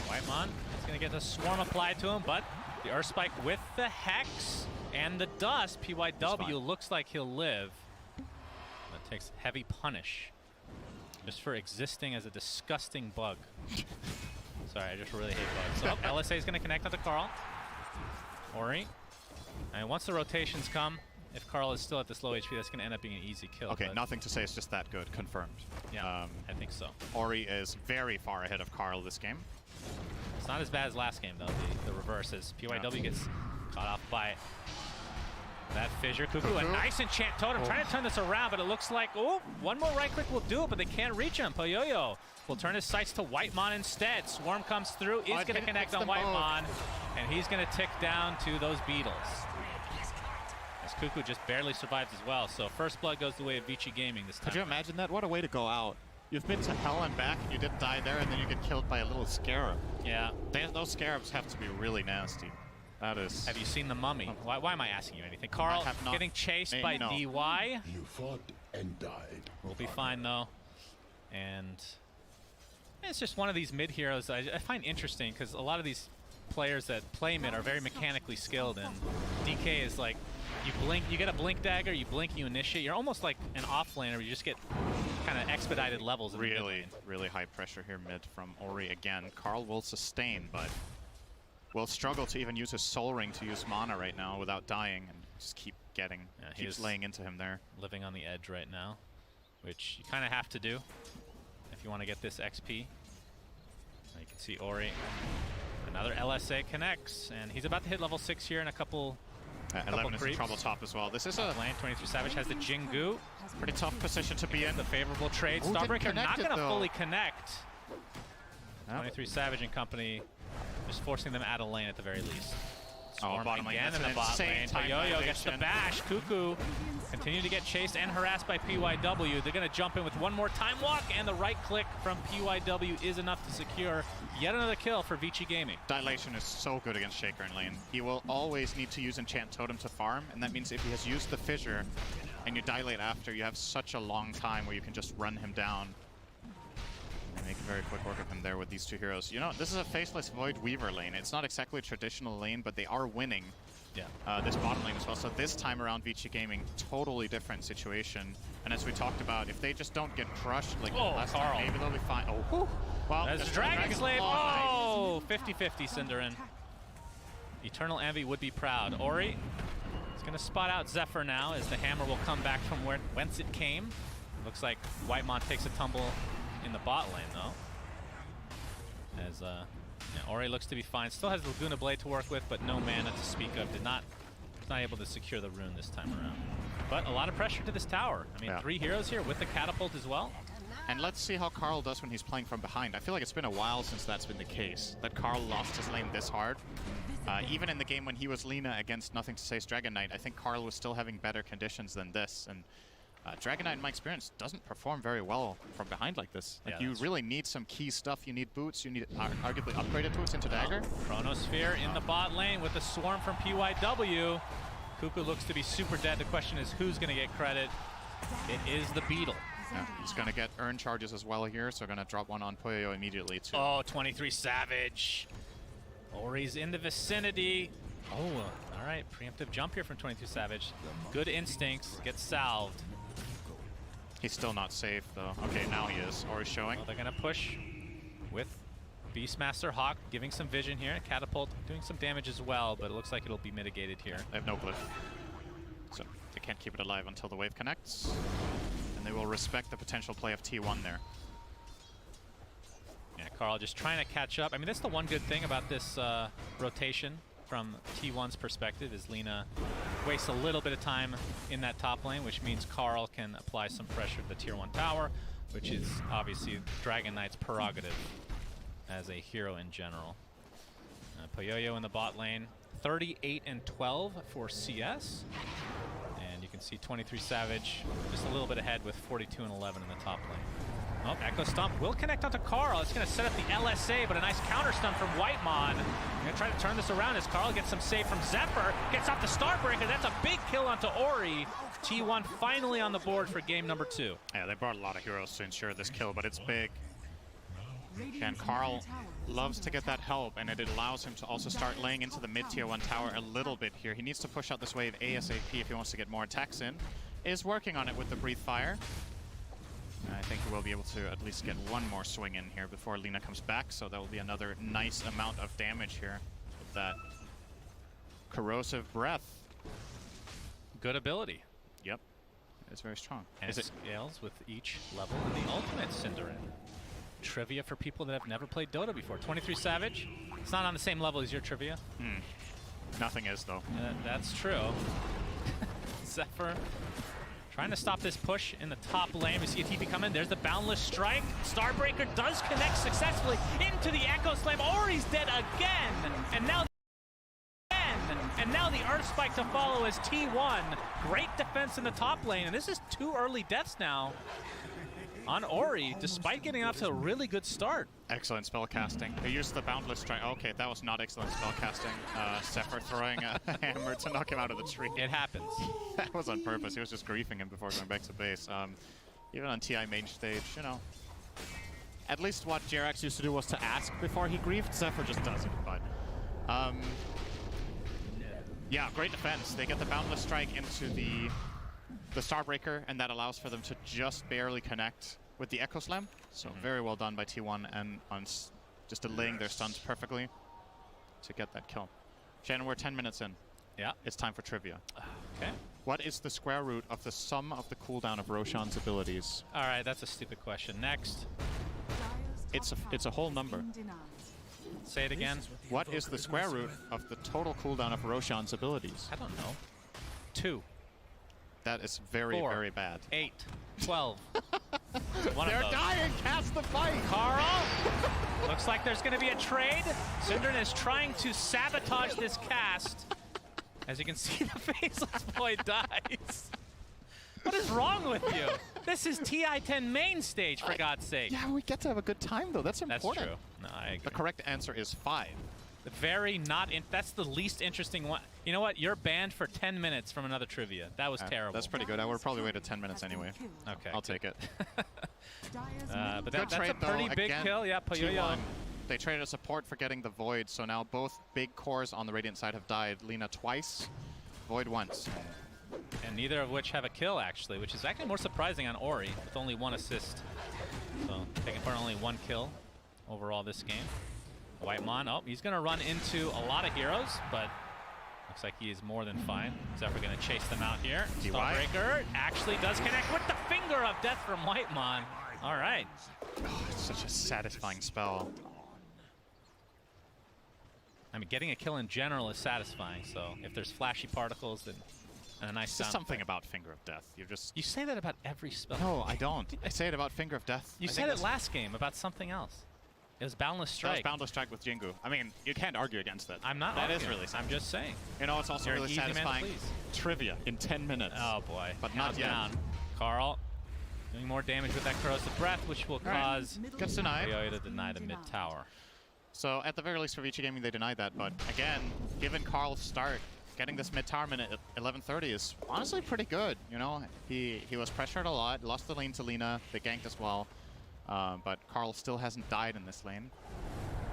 Whitemon is going to get the swarm applied to him, but the Earth Spike with the Hex and the Dust. PYW looks like he'll live. That takes heavy punish just for existing as a disgusting bug. Sorry, I just really hate bugs. So LSA is going to connect onto Carl. Ori. And once the rotations come, if Carl is still at this low HP, that's going to end up being an easy kill. Okay, nothing to say. It's just that good. Confirmed. Yeah, I think so. Ori is very far ahead of Carl this game. It's not as bad as last game, though. The reverse is PYW gets caught off by that Fissure. Cuckoo, a nice enchant totem. Trying to turn this around, but it looks like, oh, one more right click will do it, but they can't reach him. Poyoyo will turn his sights to Whitemon instead. Swarm comes through, is going to connect on Whitemon, and he's going to tick down to those beetles. As Cuckoo just barely survives as well, so first blood goes the way of Vici Gaming this time. Could you imagine that? What a way to go out. You've been to hell and back, and you didn't die there, and then you get killed by a little scarab. Yeah. Those scarabs have to be really nasty. That is... Have you seen The Mummy? Why am I asking you anything? Carl getting chased by DY. You fought and died. We'll be fine, though. And it's just one of these mid heroes I find interesting, because a lot of these players that play mid are very mechanically skilled, and DK is like, you blink, you get a blink dagger, you blink, you initiate. You're almost like an offlaner where you just get kind of expedited levels. Really high pressure here mid from Ori again. Carl will sustain, but will struggle to even use his soul ring to use mana right now without dying, and just keep getting, keeps laying into him there. Living on the edge right now, which you kind of have to do if you want to get this XP. Now you can see Ori. Another LSA connects, and he's about to hit level 6 here in a couple 11 is in creeps. trouble top as well. This is a lane. 23 Savage has the Jingu. Pretty tough position to be in. The favorable trade. Starbreaker not going to fully connect. 23 Savage and company just forcing them out of lane at the very least. Swarm again in the bot lane. Yo-Yo gets the bash. Cuckoo continue to get chased and harassed by PYW. They're going to jump in with one more time walk, and the right click from PYW is enough to secure yet another kill for Vici Gaming. Dilation is so good against Shaker in lane. He will always need to use Enchant Totem to farm, and that means if he has used the Fissure and you dilate after, you have such a long time where you can just run him down. And make very quick work of him there with these two heroes. You know, this is a Faceless Void Weaver lane. It's not exactly a traditional lane, but they are winning this bottom lane as well. So this time around, Vici Gaming, totally different situation. And as we talked about, if they just don't get crushed like last time, maybe they'll be fine. Oh, whew. Well, that's Dragon Slave. Oh, 50-50 Cinderin. Eternal Envy would be proud. Ori is going to spot out Zephyr now as the hammer will come back from whence it came. Looks like Whitemon takes a tumble in the bot lane, though. As Ori looks to be fine. Still has the Laguna Blade to work with, but no mana to speak of. Was not able to secure the rune this time around. But a lot of pressure to this tower. I mean, 3 heroes here with the catapult as well. And let's see how Carl does when he's playing from behind. I feel like it's been a while since that's been the case, that Carl lost his lane this hard. Even in the game when he was Lina against Nothing to Say's Dragon Knight, I think Carl was still having better conditions than this. And Dragon Knight, in my experience, doesn't perform very well from behind like this. Like, you really need some key stuff. You need boots. You need arguably upgraded boots into dagger. Chronosphere in the bot lane with the swarm from PYW. Cuckoo looks to be super dead. The question is who's going to get credit. It is the Beetle. Yeah, he's going to get earn charges as well here, so going to drop one on Puyo immediately too. Oh, 23 Savage. Ori's in the vicinity. Oh, all right. Preemptive jump here from 22 Savage. Good instincts. Gets salved. He's still not safe though. Okay, now he is. Ori's showing. Well, they're going to push with Beastmaster Hawk giving some vision here. Catapult doing some damage as well, but it looks like it'll be mitigated here. They have no glyph. So they can't keep it alive until the wave connects. And they will respect the potential play of T1 there. Yeah, Carl just trying to catch up. I mean, that's the one good thing about this rotation from T1's perspective is Lina wastes a little bit of time in that top lane, which means Carl can apply some pressure to the tier 1 tower, which is obviously Dragon Knight's prerogative as a hero in general. Puyo in the bot lane, 38 and 12 for CS. And you can see 23 Savage just a little bit ahead with 42 and 11 in the top lane. Oh, Echo Stomp will connect onto Carl. It's going to set up the LSA, but a nice counter stun from Whitemon. Going to try to turn this around as Carl gets some save from Zephyr. Gets off the Starbreaker. That's a big kill onto Ori. T1 finally on the board for game number 2. Yeah, they brought a lot of heroes to ensure this kill, but it's big. And Carl loves to get that help, and it allows him to also start laying into the mid-tier 1 tower a little bit here. He needs to push out this wave ASAP if he wants to get more attacks in. Is working on it with the Breathe Fire. I think he will be able to at least get one more swing in here before Lina comes back, so that will be another nice amount of damage here with that Corrosive Breath. Good ability. Yep, it's very strong. And it scales with each level in the ultimate Cinderin. Trivia for people that have never played Dota before. 23 Savage, it's not on the same level as your trivia. Nothing is, though. That's true. Zephyr trying to stop this push in the top lane. We see a TP coming. There's the Boundless Strike. Starbreaker does connect successfully into the Echo Slam. Ori's dead again. And now the Earth Spike to follow as T1. Great defense in the top lane. And this is 2 early deaths now on Ori, despite getting off to a really good start. Excellent spell casting. They used the Boundless Strike. Okay, that was not excellent spell casting. Zephyr throwing a hammer to knock him out of the tree. It happens. That was on purpose. He was just griefing him before going back to base. Even on TI main stage, you know. At least what JRX used to do was to ask before he griefed. Zephyr just does it, but... yeah, great defense. They get the Boundless Strike into the Starbreaker, and that allows for them to just barely connect with the Echo Slam. So very well done by T1 and on just delaying their stuns perfectly to get that kill. Shannon, we're 10 minutes in. Yeah. It's time for trivia. Okay. What is the square root of the sum of the cooldown of Roshan's abilities? All right, that's a stupid question. Next. It's a whole number. Say it again. What is the square root of the total cooldown of Roshan's abilities? I don't know. 2. That is very, 4, very bad. 8, 12. They're dying! Cast the fight! Carl! Looks like there's going to be a trade. Cinderin is trying to sabotage this cast. As you can see, the faceless boy dies. What is wrong with you? This is TI-10 main stage, for God's sake. Yeah, we get to have a good time, though. That's important. That's true. No, I agree. The correct answer is 5. Very not in. That's the least interesting one. You know what? You're banned for 10 minutes from another trivia. That was terrible. That's pretty good. I would have probably waited 10 minutes anyway. Okay. I'll take it. But that's a pretty big kill. Yeah, Puyo. They traded a support for getting the Void, so now both big cores on the Radiant side have died. Lina twice, Void once. And neither of which have a kill, actually, which is actually more surprising on Ori, with only 1 assist. So taking part only 1 kill overall this game. Whitemon, oh, he's going to run into a lot of heroes, but looks like he is more than fine. Zephyr going to chase them out here. Starbreaker actually does connect with the finger of death from Whitemon. All right. Oh, it's such a satisfying spell. I mean, getting a kill in general is satisfying, so if there's flashy particles, then and a nice sound. There's something about Finger of Death. You say that about every spell. No, I don't. I say it about Finger of Death. You said it last game about something else. It was Boundless Strike. That was Boundless Strike with Jingu. I mean, you can't argue against it. I'm not That arguing. is really satisfying. I'm just saying. You know, it's also really satisfying. Trivia in 10 minutes. Oh, boy. But not yet. Down. Carl doing more damage with that Corrosive Breath, which will cause Gets denied. Puyo to deny the mid tower. So, at the very least for Vici Gaming, they denied that. But, again, given Carl's start, getting this mid tower minute at 11:30 is honestly pretty good. You know, he was pressured a lot, lost the lane to Lina, they ganked as well, but Carl still hasn't died in this lane.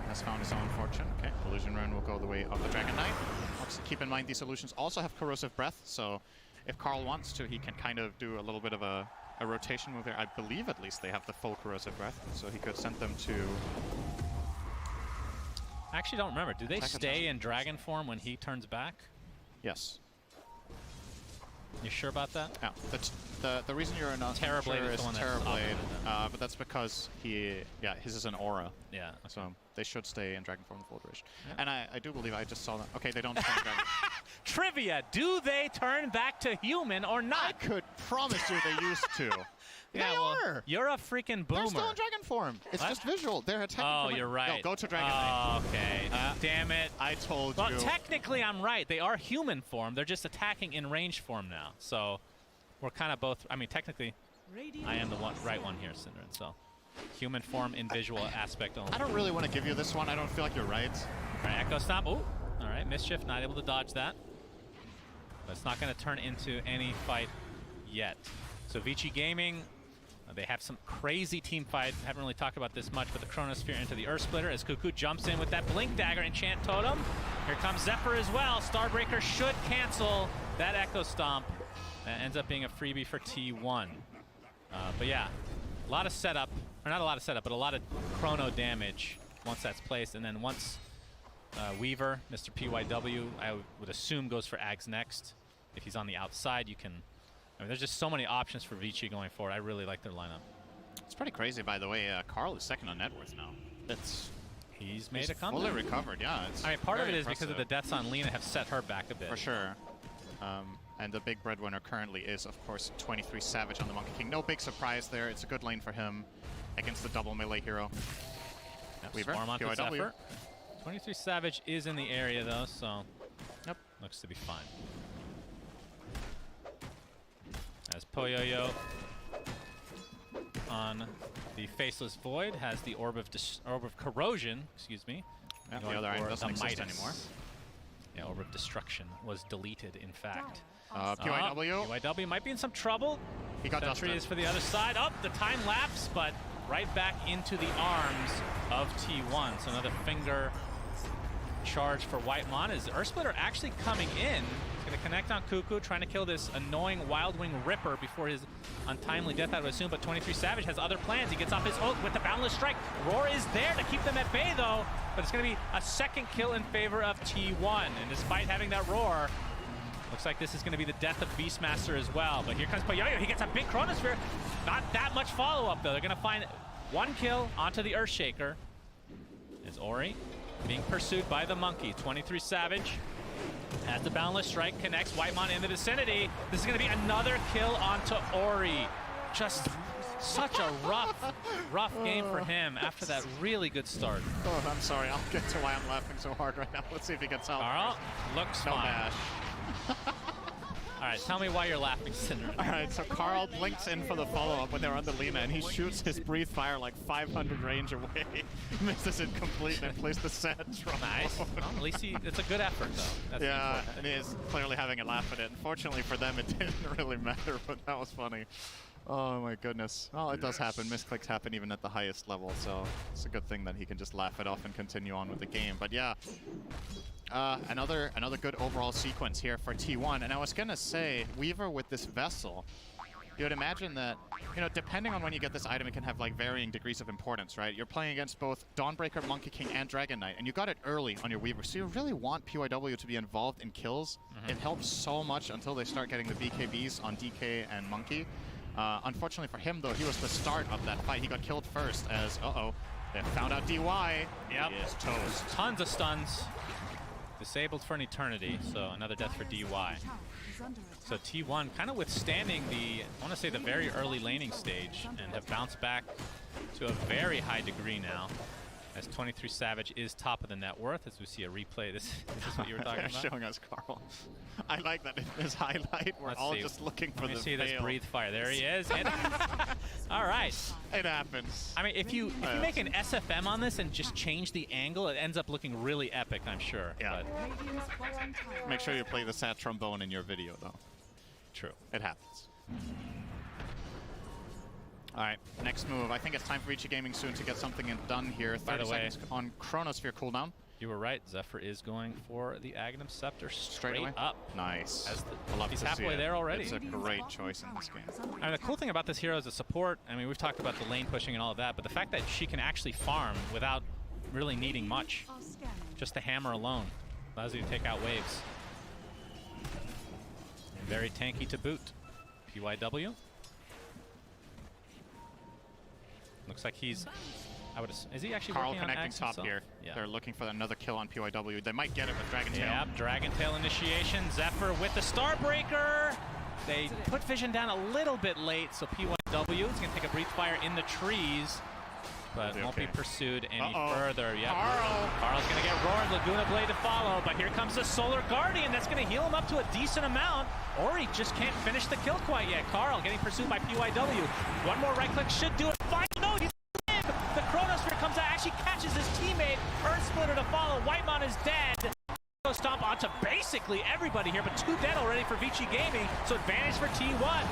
Has found his own fortune. Okay, Illusion Rune will go the way of the Dragon Knight. Obviously, keep in mind these illusions also have corrosive breath, so if Carl wants to, he can kind of do a little bit of a rotation move here. I believe at least they have the full corrosive breath, so he could send them to. I actually don't remember. Do they stay in dragon form when he turns back? Yes. You sure about that? Yeah. The reason you're not Terrorblade sure is is the one that's Terrorblade, but that's because his is an aura. Yeah. So they should stay in dragon form the full duration. Yeah. And I do believe I just saw that. Okay, they don't turn dragon. Trivia: do they turn back to human or not? I could promise you they used to. Yeah, they well, are. You're a freaking boomer. They're still in dragon form. It's just visual. They're attacking. Oh, you're right. No, go to dragon. Oh, okay. Damn it. I told you. you. Well, technically, I'm right. They are human form. They're just attacking in range form now. So we're kind of both. I mean, technically, I am the right one here, Synderen. So human form in visual aspect only. I don't really want to give you this one. I don't feel like you're right. All right, Echo Stomp. Oh, all right. Mischief not able to dodge that. But it's not going to turn into any fight yet. So Vici Gaming, they have some crazy team fight. Haven't really talked about this much, but the Chronosphere into the Earth Splitter as Cuckoo jumps in with that Blink Dagger, Enchant Totem. Here comes Zephyr as well. Starbreaker should cancel that Echo Stomp. That ends up being a freebie for T1. But yeah, a lot of setup, or not a lot of setup, but a lot of chrono damage once that's placed. And then once Weaver, Mr. PYW, I would assume goes for Ags next. If he's on the outside, you can... I mean, there's just so many options for Vici going forward. I really like their lineup. It's pretty crazy, by the way. Carl is second on net worth now. He's made a comeback. Fully recovered, yeah. I mean, part of it is because of the deaths on Lina have set her back a bit. For sure. And the big breadwinner currently is, of course, 23 Savage on the Monkey King. No big surprise there. It's a good lane for him against the double melee hero. Yep, Weaver, Swarm onto PYW. Zephyr. 23 Savage is in the area, though, so looks to be fine. As Poyoyo on the Faceless Void has the Orb of Corrosion, excuse me. Yeah, the other item doesn't exist anymore. Yeah, Orb of Destruction was deleted, in fact. PYW. PYW might be in some trouble. He got Sentry dusted. is for the other side. Oh, the time lapse, but right back into the arms of T1. So another finger charge for Whitemon. Is Earthsplitter actually coming in? He's going to connect on Cuckoo, trying to kill this annoying Wild Wing Ripper before his untimely death, I would assume. But 23 Savage has other plans. He gets off his ult with the Boundless Strike. Roar is there to keep them at bay, though. But it's going to be a second kill in favor of T1. And despite having that Roar, looks like this is going to be the death of Beastmaster as well. But here comes Poyoyo. He gets a big Chronosphere. Not that much follow-up, though. They're going to find one kill onto the Earthshaker. Is Ori being pursued by the Monkey. 23 Savage has the Boundless Strike, connects Whitemon in the vicinity. This is going to be another kill onto Ori. Just such a rough game for him after that really good start. Oh, I'm sorry. I'll get to why I'm laughing so hard right now. Let's see if he gets out. Carl looks fine. Dash. All right, tell me why you're laughing, Synderen. All right, so Carl blinks in for the follow-up when they're on the Lina, and he shoots his Breathe Fire like 500 range away. Misses it completely and plays the sad drum. Nice. Well, at least it's a good effort, though. That's yeah, and he is clearly having a laugh at it. Unfortunately for them, it didn't really matter, but that was funny. Oh my goodness. Well, it does happen. Misclicks happen even at the highest level, so it's a good thing that he can just laugh it off and continue on with the game. But yeah, another good overall sequence here for T1. And I was gonna say, Weaver with this Vessel, you would imagine that, you know, depending on when you get this item, it can have like varying degrees of importance, right? You're playing against both Dawnbreaker, Monkey King, and Dragon Knight, and you got it early on your Weaver, so you really want PYW to be involved in kills. It helps so much until they start getting the BKBs on DK and Monkey. Unfortunately for him, though, he was the start of that fight. He got killed first as, they found out DY. Yep. He is toast. Tons of stuns. Disabled for an eternity, so another death for DY. So T1 kind of withstanding I want to say the very early laning stage, and have bounced back to a very high degree now. As 23 Savage is top of the net worth, as we see a replay. This is what you were talking about? Showing us Carl. I like that in this highlight, we're all just looking for the see fail. this breathe fire. There he is. And all right. It happens. I mean, if you make an SFM on this and just change the angle, it ends up looking really epic, I'm sure. Yeah. But make sure you play the sad trombone in your video, though. True. It happens. All right, next move. I think it's time for Vici Gaming soon to get something done here. 30 seconds on Chronosphere cooldown. You were right. Zephyr is going for the Aghanim Scepter straight away up. Nice. He's halfway there already. It's a great choice in this game. I mean, the cool thing about this hero is the support. I mean, we've talked about the lane pushing and all of that, but the fact that she can actually farm without really needing much, just the hammer alone, allows you to take out waves. And very tanky to boot. PYW. Looks like he's... is he actually Carl working on connecting Axe top himself? here. Yeah. They're looking for another kill on PYW. They might get it with Dragon Tail. Yep, Dragon Tail initiation. Zephyr with the Starbreaker. They put Vision down a little bit late, so PYW is going to take a breathe fire in the trees, but won't be pursued any further. Yep. Carl's going to get roared. Laguna Blade to follow, but here comes the Solar Guardian. That's going to heal him up to a decent amount. Ori just can't finish the kill quite yet. Carl getting pursued by PYW. One more right click should do it. Final, no, he's alive. The Chronosphere comes out, actually catches his teammate. Earth Splitter to follow. Whitemon is dead. Stomp onto basically everybody here, but 2 dead already for Vici Gaming, so advantage for T1.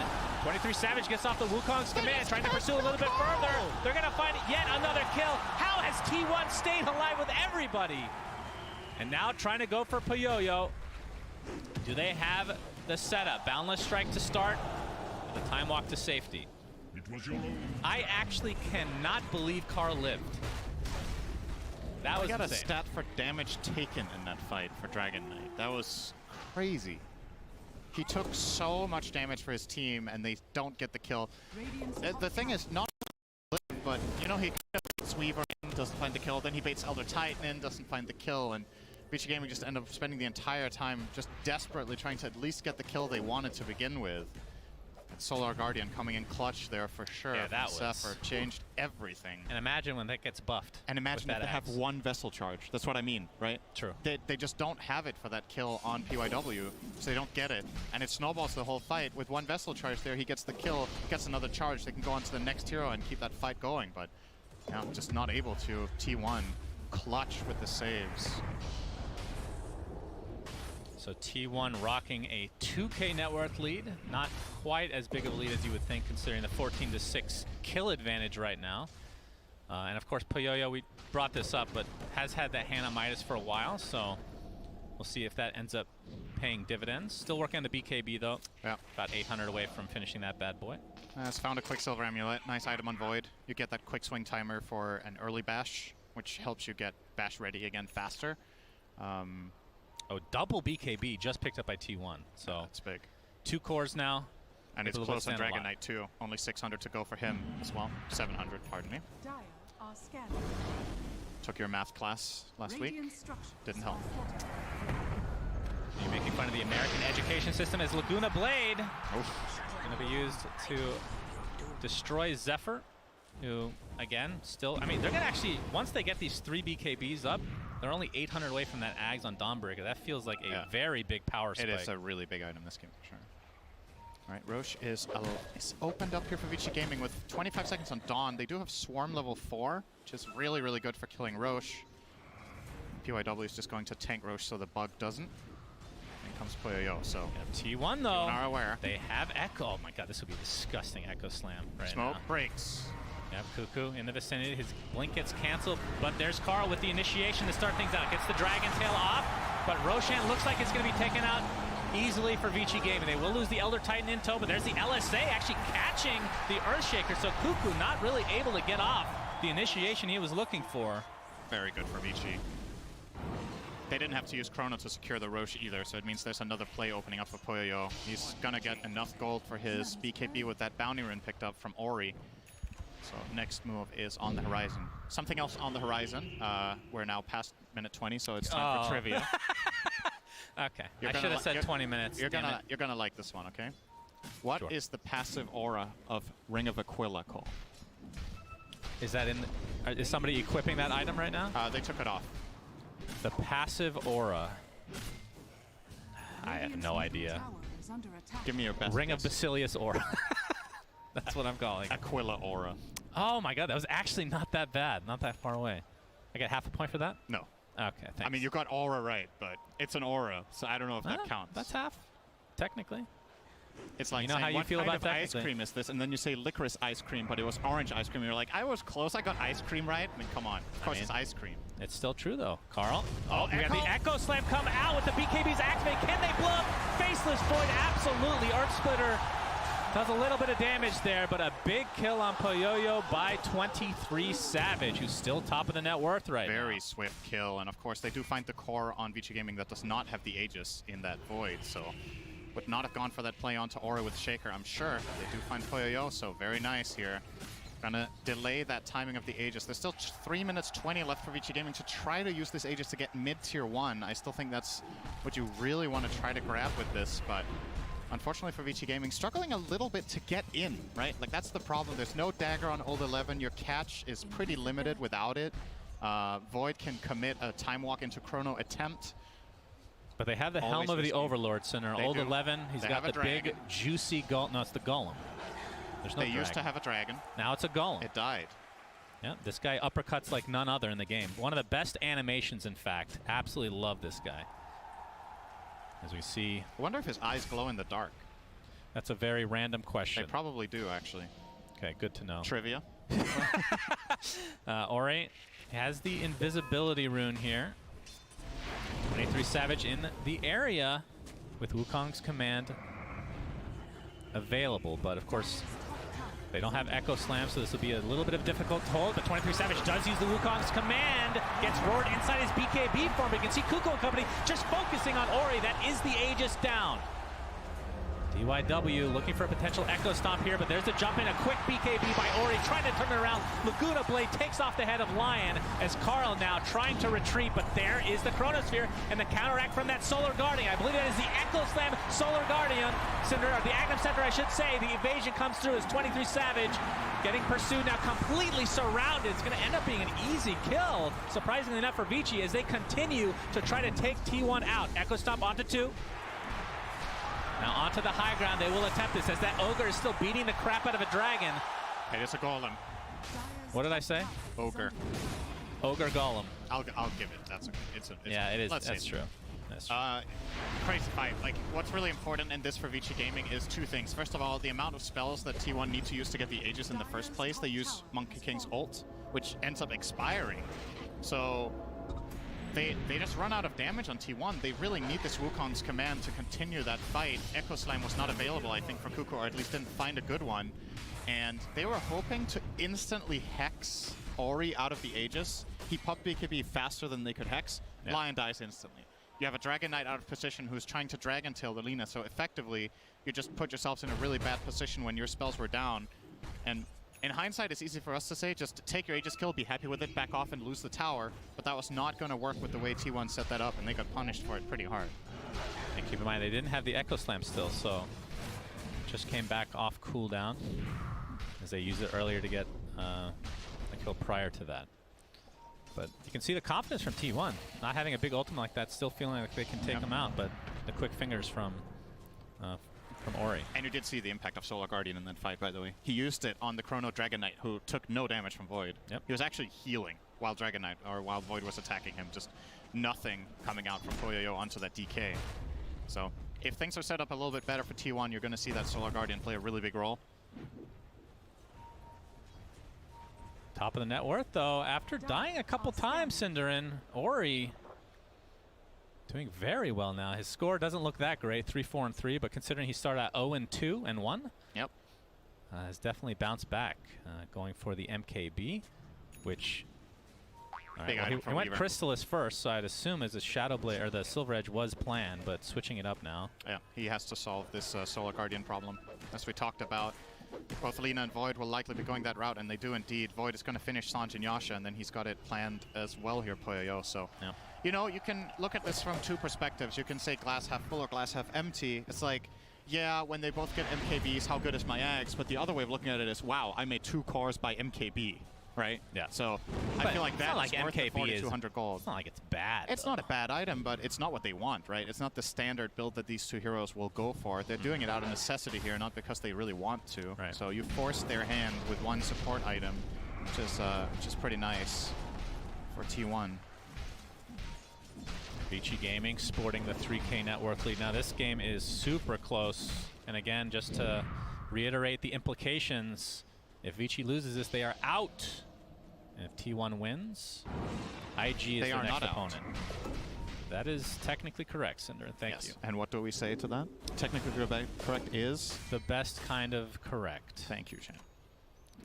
23 Savage gets off the Wukong's command, trying to pursue a little bit further. They're going to find yet another kill. How has T1 stayed alive with everybody? And now trying to go for Puyoyo. Do they have the setup? Boundless Strike to start, the time walk to safety. I actually cannot believe Carl lived. That was got insane. a stat for damage taken in that fight for Dragon Knight. That was crazy. He took so much damage for his team, and they don't get the kill. The thing is, not but you know, he baits Weaver in, doesn't find the kill. Then he baits Elder Titan in, doesn't find the kill, and Vici Gaming just end up spending the entire time just desperately trying to at least get the kill they wanted to begin with. Solar Guardian coming in clutch there for sure. Yeah, that Zephyr changed everything. And imagine when that gets buffed. And imagine if they have one vessel charge. That's what I mean, right? True. They just don't have it for that kill on PYW, so they don't get it. And it snowballs the whole fight. With one vessel charge there, he gets the kill, gets another charge. They can go on to the next hero and keep that fight going. But now just not able to. T1 clutch with the saves. So T1 rocking a 2K net worth lead. Not quite as big of a lead as you would think, considering the 14-6 kill advantage right now. And of course, Puyoyo, we brought this up, but has had that Hannah Midas for a while, so we'll see if that ends up paying dividends. Still working on the BKB, though. Yeah. About 800 away from finishing that bad boy. Has found a Quicksilver Amulet. Nice item on Void. You get that quick swing timer for an early bash, which helps you get bash ready again faster. Oh, double BKB just picked up by T1. So that's big. 2 cores now. And it's close on Dragon Knight too. Only 600 to go for him as well. 700, pardon me. Dire are scanning. Took your math class last week. Didn't help. You're making fun of the American education system as Laguna Blade going to be used to destroy Zephyr, who, again, still... I mean, they're going to actually... Once they get these 3 BKBs up, they're only 800 away from that Ags on Dawnbreaker. That feels like a very big power spike. It is a really big item this game, for sure. All right, Roche is opened up here for Vici Gaming with 25 seconds on Dawn. They do have Swarm level 4, which is really, really good for killing Roche. PYW is just going to tank Roche so the bug doesn't. In comes Puyoyo, so... T1, though, are aware. They have Echo. Oh my god, this would be a disgusting Echo Slam right Smoke now. breaks. Yep, Cuckoo in the vicinity. His blink gets canceled, but there's Carl with the initiation to start things out. Gets the Dragon Tail off, but Roshan looks like it's going to be taken out easily for Vici Gaming. They will lose the Elder Titan in tow, but there's the LSA actually catching the Earthshaker, so Cuckoo not really able to get off the initiation he was looking for. Very good for Vici. They didn't have to use Chrono to secure the Roche either, so it means there's another play opening up for Puyoyo. He's going to get enough gold for his BKB with that bounty rune picked up from Ori. So next move is on the horizon. Something else on the horizon. We're now past minute 20, so it's time for trivia. Okay, I should have said 20 minutes. You're gonna like this one, okay? What is the passive aura of Ring of Aquila called? Is that in Is somebody equipping that item right now? They took it off. The passive aura. I have no idea. Give me your best Ring guess. of Basilius aura. That's what I'm calling. Aquila aura. Oh my god, that was actually not that bad. Not that far away. I get half a point for that? No. Okay, thanks. I mean, you got aura right, but it's an aura, so I don't know if that counts. That's half, technically. It's like you know saying, how you what feel kind about of ice technically? cream is this? And then you say licorice ice cream, but it was orange ice cream. You're like, I was close. I got ice cream right. I mean, come on. Of course, it's ice cream. It's still true, though. Carl? Oh, we got Echo? the Echo Slam come out with the BKBs activate. Can they blow up? Faceless Void, absolutely. Earth Splitter does a little bit of damage there, but a big kill on Poyoyo by 23 Savage, who's still top of the net worth right now. Very swift kill, and of course they do find the core on Vici Gaming that does not have the Aegis in that Void, so would not have gone for that play onto Aura with Shaker, I'm sure. They do find Poyoyo, so very nice here. Gonna delay that timing of the Aegis. There's still 3 minutes 20 left for Vici Gaming to try to use this Aegis to get mid-tier 1. I still think that's what you really want to try to grab with this, but unfortunately for Vici Gaming, struggling a little bit to get in, right? Like, that's the problem. There's no dagger on Old 11. Your catch is pretty limited without it. Void can commit a time walk into Chrono attempt. But they have the Always Helm of the risky. Overlord Center. They Old do. 11, he's They got have a the big, dragon. juicy golem. No, it's the Golem. There's no They used to dragon. have a dragon. Now it's a Golem. It died. Yeah, this guy uppercuts like none other in the game. One of the best animations, in fact. Absolutely love this guy. As we see. I wonder if his eyes glow in the dark. That's a very random question. They probably do, actually. Okay, good to know. Trivia. Ori has the invisibility rune here. 23 Savage in the area with Wukong's command available, but of course they don't have Echo Slam, so this will be a little bit of difficult to hold, but 23 Savage does use the Wukong's command, gets roared inside his BKB form, but you can see Kuko and company just focusing on Ori. That is the Aegis down. DYW looking for a potential Echo Stomp here, but there's a jump in, a quick BKB by Ori, trying to turn it around. Laguna Blade takes off the head of Lion as Carl now trying to retreat, but there is the Chronosphere and the counteract from that Solar Guardian. I believe that is the Echo Slam Solar Guardian Center, or the Agnum Center, I should say. The evasion comes through as 23 Savage getting pursued, now completely surrounded. It's going to end up being an easy kill, surprisingly enough for Vici, as they continue to try to take T1 out. Echo Stomp onto 2. Now onto the high ground, they will attempt this as that Ogre is still beating the crap out of a dragon. It is a golem. What did I say? Ogre. Ogre Golem. I'll give it. That's okay. It's Yeah, it is. Let's That's see. true. That's true. Crazy fight. Like, what's really important in this for Vici Gaming is two things. First of all, the amount of spells that T1 need to use to get the Aegis in the first place. They use Monkey King's ult, which ends up expiring. So they just run out of damage on T1. They really need this Wukong's command to continue that fight. Echo Slam was not available, I think, for Kuko, or at least didn't find a good one. And they were hoping to instantly hex Ori out of the Aegis. He popped BKB faster than they could hex. Yeah. Lion dies instantly. You have a Dragon Knight out of position who's trying to Dragon Tail the Lina, so effectively you just put yourselves in a really bad position when your spells were down. And in hindsight, it's easy for us to say, just take your Aegis kill, be happy with it, back off and lose the tower. But that was not going to work with the way T1 set that up, and they got punished for it pretty hard. And keep in mind, they didn't have the Echo Slam still, so just came back off cooldown as they used it earlier to get a kill prior to that. But you can see the confidence from T1, not having a big ultimate like that, still feeling like they can take them out, but the quick fingers from Ori. And you did see the impact of Solar Guardian in that fight, by the way. He used it on the Chrono Dragon Knight, who took no damage from Void. Yep. He was actually healing while Dragon Knight, or while Void was attacking him. Just nothing coming out from Poyoyo onto that DK. So if things are set up a little bit better for T1, you're going to see that Solar Guardian play a really big role. Top of the net worth, though, after dying a couple times, Cinderin, Ori doing very well now. His score doesn't look that great, 3-4-3, but considering he started at 0-2 and 1, yep, has definitely bounced back, going for the MKB, which all right, well, he went Crystallis first, so I'd assume as a Shadow Blade or the Silver Edge was planned, but switching it up now. Yeah, he has to solve this Solar Guardian problem, as we talked about. Both Lina and Void will likely be going that route, and they do indeed. Void is going to finish Sanj and Yasha, and then he's got it planned as well here, Poyoyo. So, yeah. You know, you can look at this from two perspectives. You can say glass half full or glass half empty. It's like, yeah, when they both get MKBs, how good is my Ags? But the other way of looking at it is, wow, I made 2 cores by MKB. right? Yeah. So But I feel like it's that not like is worth the MKB is 4,200 gold. It's not like it's bad. It's not a bad item, but it's not what they want, right? It's not the standard build that these two heroes will go for. They're doing it out of necessity here, not because they really want to. Right. So you force their hand with one support item, which is pretty nice for T1. Vici Gaming sporting the 3K network lead. Now this game is super close. And again, just to reiterate the implications, if Vici loses this, they are out. And if T1 wins, IG is their next opponent. That is technically correct, Cinder. Thank you. And what do we say to that? Technically correct is? The best kind of correct. Thank you, Chan.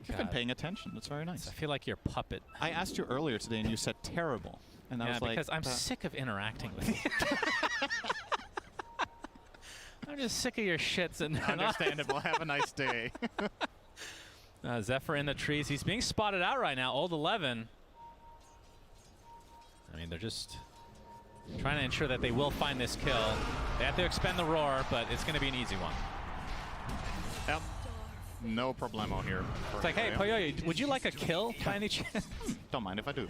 You've been paying attention. That's very nice. I feel like you're a puppet. I asked you earlier today and you said terrible. And I was like, because I'm sick of interacting with you. I'm just sick of your shits. And understandable. Have a nice day. Zephyr in the trees. He's being spotted out right now. Old 11. I mean, they're just trying to ensure that they will find this kill. They have to expend the roar, but it's going to be an easy one. Yep. No problemo here. It's like, hey, Poyoyo, would you like a kill by any chance? Don't mind if I do.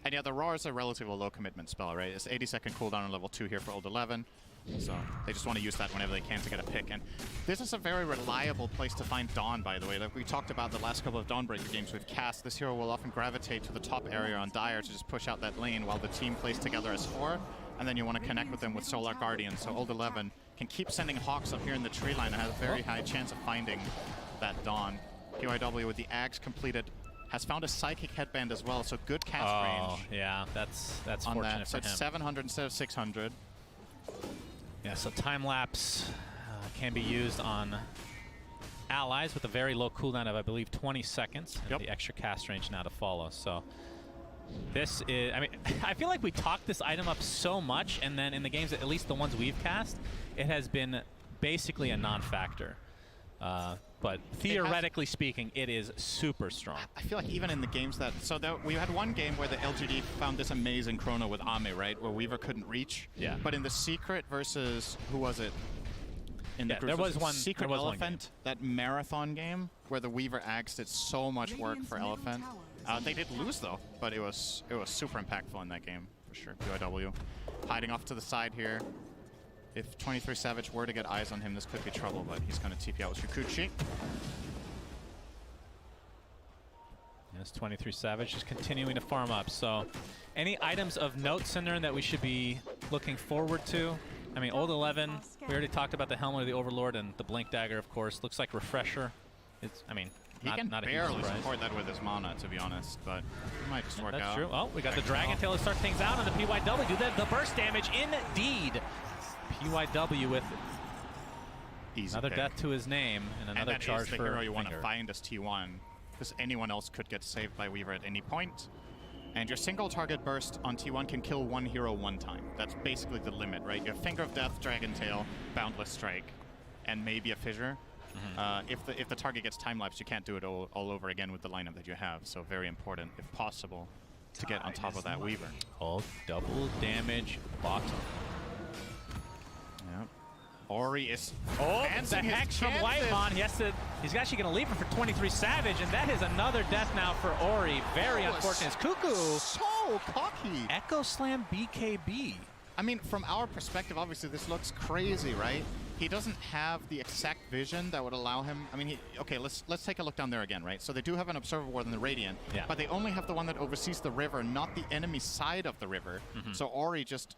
And yeah, the roar is a relatively low commitment spell, right? It's 80-second cooldown on level 2 here for Old 11. So they just want to use that whenever they can to get a pick. And this is a very reliable place to find Dawn, by the way. Like we talked about the last couple of Dawnbreaker games we've cast, this hero will often gravitate to the top area on Dire to just push out that lane while the team plays together as 4. And then you want to connect with them with Solar Guardian. So Old 11 can keep sending Hawks up here in the tree line and has a very high chance of finding that Dawn. PYW with the Ags completed has found a Psychic Headband as well, so good cast range. Oh, yeah, that's on fortunate that. So for him. it's 700 instead of 600. Yeah, so time lapse can be used on allies with a very low cooldown of, I believe, 20 seconds. And the extra cast range now to follow. So this is, I mean, I feel like we talked this item up so much, and then in the games, at least the ones we've cast, it has been basically a non-factor. But theoretically speaking, it is super strong. I feel like even in the games that... So we had one game where the LGD found this amazing chrono with Ame, right? Where Weaver couldn't reach. Yeah. But in the Secret versus... Who was it? In the there was one... Secret Elephant, that marathon game, where the Weaver Axe did so much work for Elephant. They did lose, though. But it was super impactful in that game, for sure. PYW. Hiding off to the side here. If 23 Savage were to get eyes on him, this could be trouble, but he's going to TP out with Okicici. Yes, 23 Savage is continuing to farm up. So any items of note, Cinder, that we should be looking forward to? I mean, Old 11, we already talked about the Helmet of the Overlord and the Blink Dagger, of course. Looks like Refresher. It's, I mean, he can not barely a huge surprise. support that with his mana, to be honest, but it might just work out. That's true. Oh, we got the Dragon Tail to start things out on the PYW. Do the burst damage indeed. PYW with another death to his name and another charge for the hero you want to Finger. find as T1, because anyone else could get saved by Weaver at any point. And your single target burst on T1 can kill one hero one time. That's basically the limit, right? You have Finger of Death, Dragon Tail, Boundless Strike, and maybe a Fissure. If the target gets time-lapse, you can't do it all over again with the lineup that you have. So very important, if possible, to get on top of that Weaver. Oh, double damage bottom. Yep. Ori is the advancing his hex from chances. Whitemon. He's actually going to leave him for 23 Savage, and that is another death now for Ori. Very unfortunate. It's Cuckoo. So cocky. Echo Slam BKB. I mean, from our perspective, obviously this looks crazy, right? He doesn't have the exact vision that would allow him. I mean, okay, let's take a look down there again, right? So they do have an Observer Ward in the Radiant, but they only have the one that oversees the river, not the enemy side of the river. So Ori just,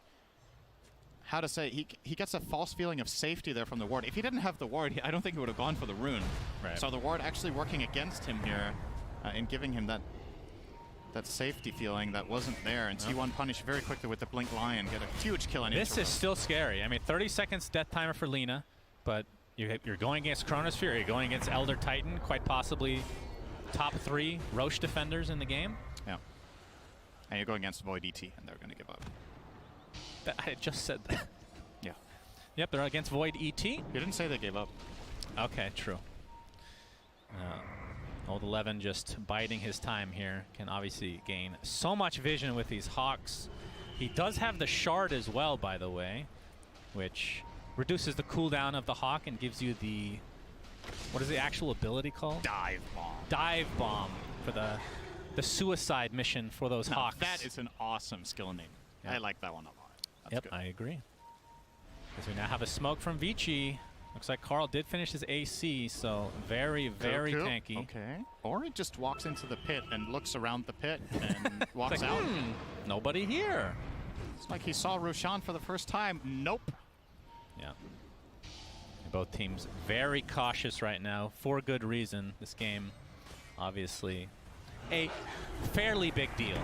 how to say, he gets a false feeling of safety there from the ward. If he didn't have the ward, I don't think he would have gone for the rune. Right. So the ward actually working against him here and giving him that safety feeling that wasn't there. And T1 punished very quickly with the Blink Lion, get a huge kill on This Interval. is still scary. I mean, 30 seconds death timer for Lina, but you're going against Chronosphere, you're going against Elder Titan, quite possibly top 3 Roche defenders in the game. Yeah. And you're going against Void ET, and they're going to give up. I just said that. Yeah. Yep, they're against Void ET. You didn't say they gave up. Okay, true. Old 11 just biding his time here. Can obviously gain so much vision with these Hawks. He does have the Shard as well, by the way, which reduces the cooldown of the Hawk and gives you the What is the actual ability called? Dive bomb. Dive bomb for the suicide mission for those No, Hawks. that is an awesome skill name. Yeah. I like that one a lot. That's Yep, good. I agree. As we now have a smoke from Vici. Looks like Carl did finish his AC, so very, very Goku. tanky. Okay. Or he just walks into the pit and looks around the pit and walks like, out. Nobody here. It's like he saw Roshan for the first time. Nope. Yeah. Both teams very cautious right now for good reason. This game, obviously, a fairly big deal.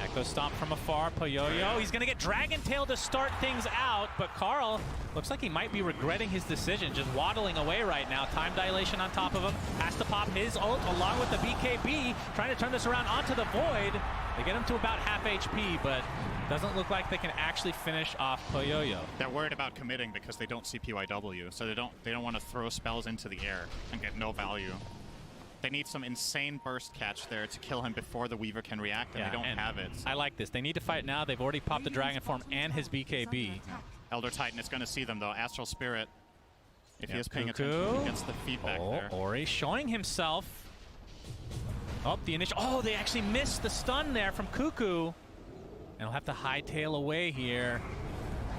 Echo Stomp from afar, Poyoyo. He's going to get Dragon Tail to start things out, but Carl looks like he might be regretting his decision, just waddling away right now. Time dilation on top of him. Has to pop his ult along with the BKB, trying to turn this around onto the Void. They get him to about half HP, but doesn't look like they can actually finish off Poyoyo. They're worried about committing because they don't see PYW, so they don't want to throw spells into the air and get no value. They need some insane burst catch there to kill him before the Weaver can react, and they don't have it. I like this. They need to fight now. They've already popped the Dragon Form and his BKB. Elder Titan is going to see them, though. Astral Spirit, if he is paying attention, he gets the feedback there. Ori showing himself. Oh, the initial. Oh, they actually missed the stun there from Cuckoo. And he'll have to hightail away here.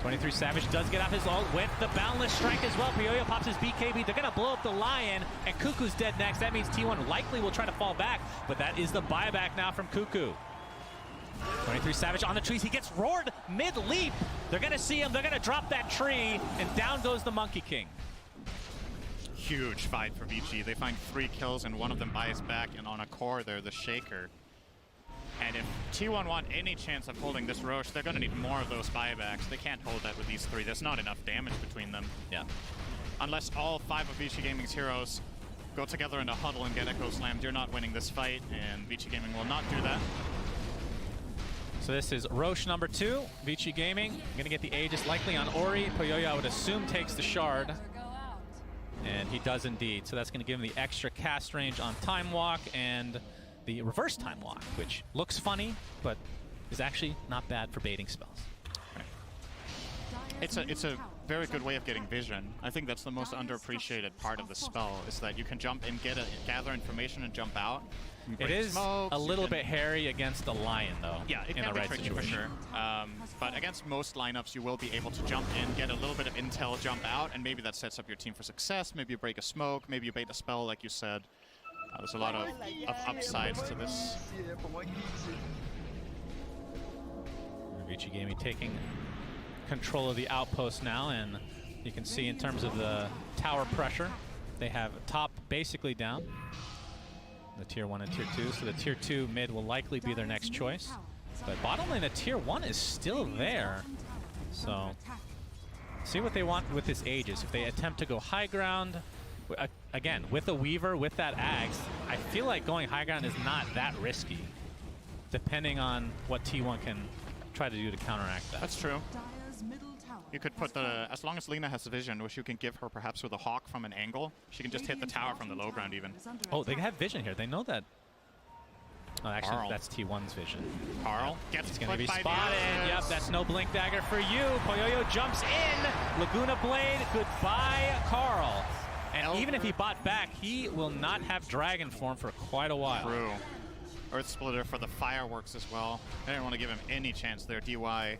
23 Savage does get off his ult with the Boundless Strike as well. Poyoyo pops his BKB. They're going to blow up the Lion, and Cuckoo's dead next. That means T1 likely will try to fall back, but that is the buyback now from Cuckoo. 23 Savage on the trees. He gets roared mid-leap. They're going to see him. They're going to drop that tree, and down goes the Monkey King. Huge fight for Vici. They find 3 kills, and one of them buys back, and on a core, they're the Shaker. And if T1 want any chance of holding this Roche, they're going to need more of those buybacks. They can't hold that with these 3. There's not enough damage between them. Yeah. Unless all 5 of Vici Gaming's heroes go together in a huddle and get Echo Slammed, you're not winning this fight, and Vici Gaming will not do that. So this is Roche number 2, Vici Gaming. Going to get the Aegis likely on Ori. Poyoyo, I would assume, takes the Shard. And he does indeed. So that's going to give him the extra cast range on Time Walk and the reverse Time Walk, which looks funny, but is actually not bad for baiting spells. It's a very good way of getting vision. I think that's the most underappreciated part of the spell, is that you can jump and gather information and jump out. It is a little bit hairy against the Lion, though. Yeah, it in can the be right tricky situation. for sure. But against most lineups, you will be able to jump in, get a little bit of intel, jump out, and maybe that sets up your team for success. Maybe you break a smoke, maybe you bait a spell, like you said. There's a lot of upsides to this. Vici Gaming taking control of the outpost now, and you can see in terms of the tower pressure, they have top basically down. The tier 1 and tier 2, so the tier 2 mid will likely be their next choice. But bottom lane, the tier 1 is still there. So, see what they want with this Aegis. If they attempt to go high ground, again, with a Weaver, with that Axe, I feel like going high ground is not that risky, depending on what T1 can try to do to counteract that. That's true. You could put the, as long as Lina has vision, which you can give her perhaps with a Hawk from an angle, she can just hit the tower from the low ground even. Oh, they have vision here. They know that. Oh, actually, Carl. that's T1's vision. Carl gets He's going to be by the spotted. Aegis. Yep, that's no blink dagger for you. Poyoyo jumps in. Laguna Blade, goodbye, Carl. And even if he bought back, he will not have Dragon Form for quite a while. True. Earth Splitter for the fireworks as well. They didn't want to give him any chance there. DY,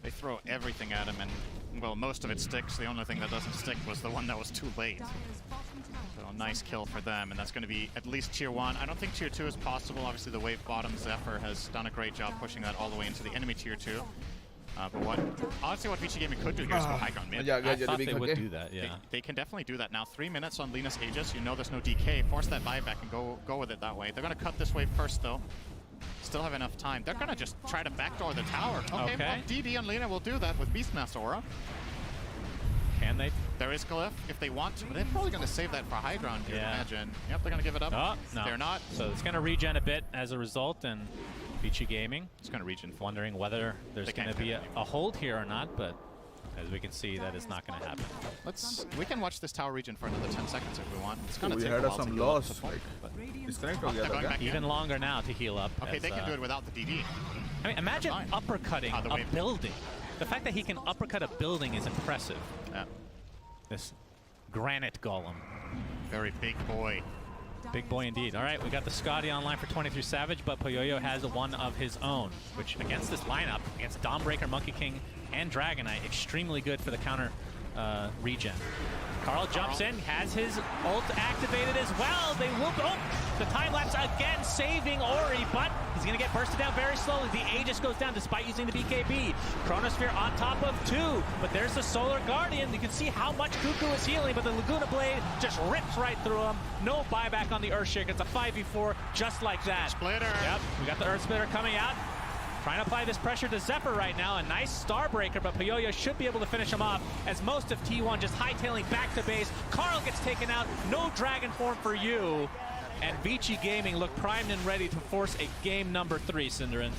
they throw everything at him, and, well, most of it sticks. The only thing that doesn't stick was the one that was too late. So nice kill for them, and that's going to be at least tier 1. I don't think tier 2 is possible. Obviously, the wave bottom Zephyr has done a great job pushing that all the way into the enemy tier 2. But honestly, what Vici Gaming could do here is go high ground mid. I thought they would do that, yeah. They can definitely do that now. 3 minutes on Lina's Aegis. You know there's no DK. Force that buyback and go with it that way. They're going to cut this wave first, though. Still have enough time. They're going to just try to backdoor the tower. Okay. Well, DD on Lina will do that with Beastmaster Aura. Can they? There is Glyph if they want to, but they're probably going to save that for high ground, you imagine. Yep, they're going to give it up. Oh, no. They're not. So it's going to regen a bit as a result, and Vici Gaming is going to regen. Wondering whether there's going to be a hold here or not, but as we can see, that is not going to happen. We can watch this tower regen for another 10 seconds if we want. It's going to take a while some to heal loss, up the like point, disconnect they're going back even longer now to heal up. Okay, they can do it without the DD. I mean, imagine uppercutting a building. The fact that he can uppercut a building is impressive. Yeah. This Granite Golem. Very big boy. Big boy indeed. All right, we got the Scotty online for 23 Savage, but Poyoyo has one of his own, which against this lineup, against Dawnbreaker, Monkey King, and Dragonite, extremely good for the counter regen. Carl jumps in, has his ult activated as well. They will go. The time lapse again, saving Ori, but he's going to get bursted down very slowly. The Aegis goes down despite using the BKB. Chronosphere on top of 2, but there's the Solar Guardian. You can see how much Cuckoo is healing, but the Laguna Blade just rips right through him. No buyback on the Earthshaker. It's a 5v4 just like that. Splitter. Yep, we got the Earth Splitter coming out. Trying to apply this pressure to Zephyr right now. A nice Starbreaker, but Poyoyo should be able to finish him off as most of T1 just hightailing back to base. Carl gets taken out. No Dragon Form for you. And Vici Gaming look primed and ready to force a game number 3, Cinderin.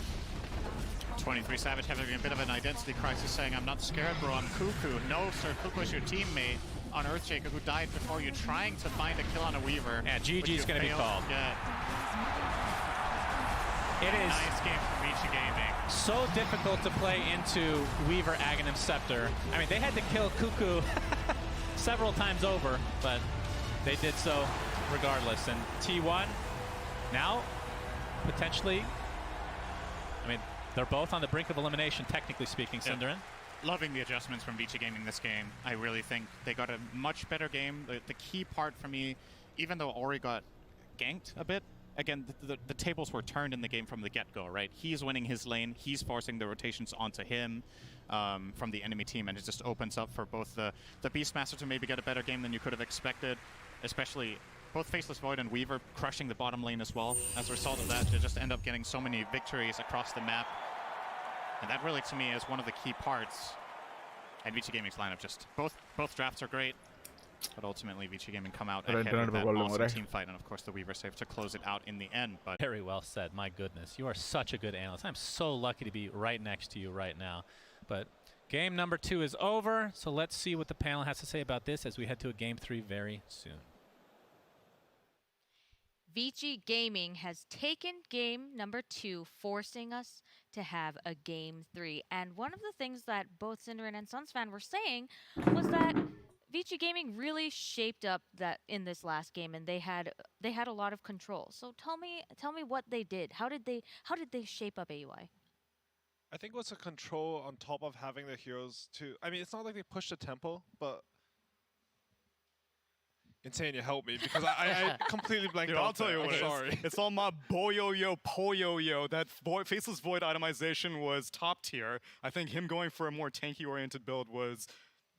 23 Savage having a bit of an identity crisis, saying, I'm not scared, bro, I'm Cuckoo. No, sir, Cuckoo is your teammate on Earthshaker who died before you, trying to find a kill on a Weaver. Yeah, GG's going to be called. Yeah. It is nice game for Vici Gaming. So difficult to play into Weaver, Aghanim, Scepter. I mean, they had to kill Cuckoo several times over, but they did so regardless. And T1 now potentially, I mean, they're both on the brink of elimination, technically speaking, Cinderin. Loving the adjustments from Vici Gaming this game. I really think they got a much better game. The key part for me, even though Ori got ganked a bit, again, the tables were turned in the game from the get-go, right? He's winning his lane, he's forcing the rotations onto him from the enemy team, and it just opens up for both the Beastmaster to maybe get a better game than you could have expected, especially both Faceless Void and Weaver crushing the bottom lane as well. As a result of that, to just end up getting so many victories across the map. And that really, to me, is one of the key parts. And Vici Gaming's lineup, just both drafts are great. But ultimately, Vici Gaming come out ahead with that awesome team fight, and of course the Weaver save to close it out in the end. But very well said. My goodness, you are such a good analyst. I'm so lucky to be right next to you right now. But game number 2 is over, so let's see what the panel has to say about this as we head to a game 3 very soon. Vici Gaming has taken game number 2, forcing us to have a game 3. And one of the things that both Cinderin and Sunsfan were saying was that Vici Gaming really shaped up that in this last game, and they had a lot of control. So tell me what they did. How did they shape up AUI? I think it was a control on top of having the heroes to. I mean, it's not like they pushed the tempo, but Insane, you help me because I completely blanked out. I'll tell you what it is. Sorry. It's all my boyo-yo, poyo-yo. That Faceless Void itemization was top tier. I think him going for a more tanky-oriented build was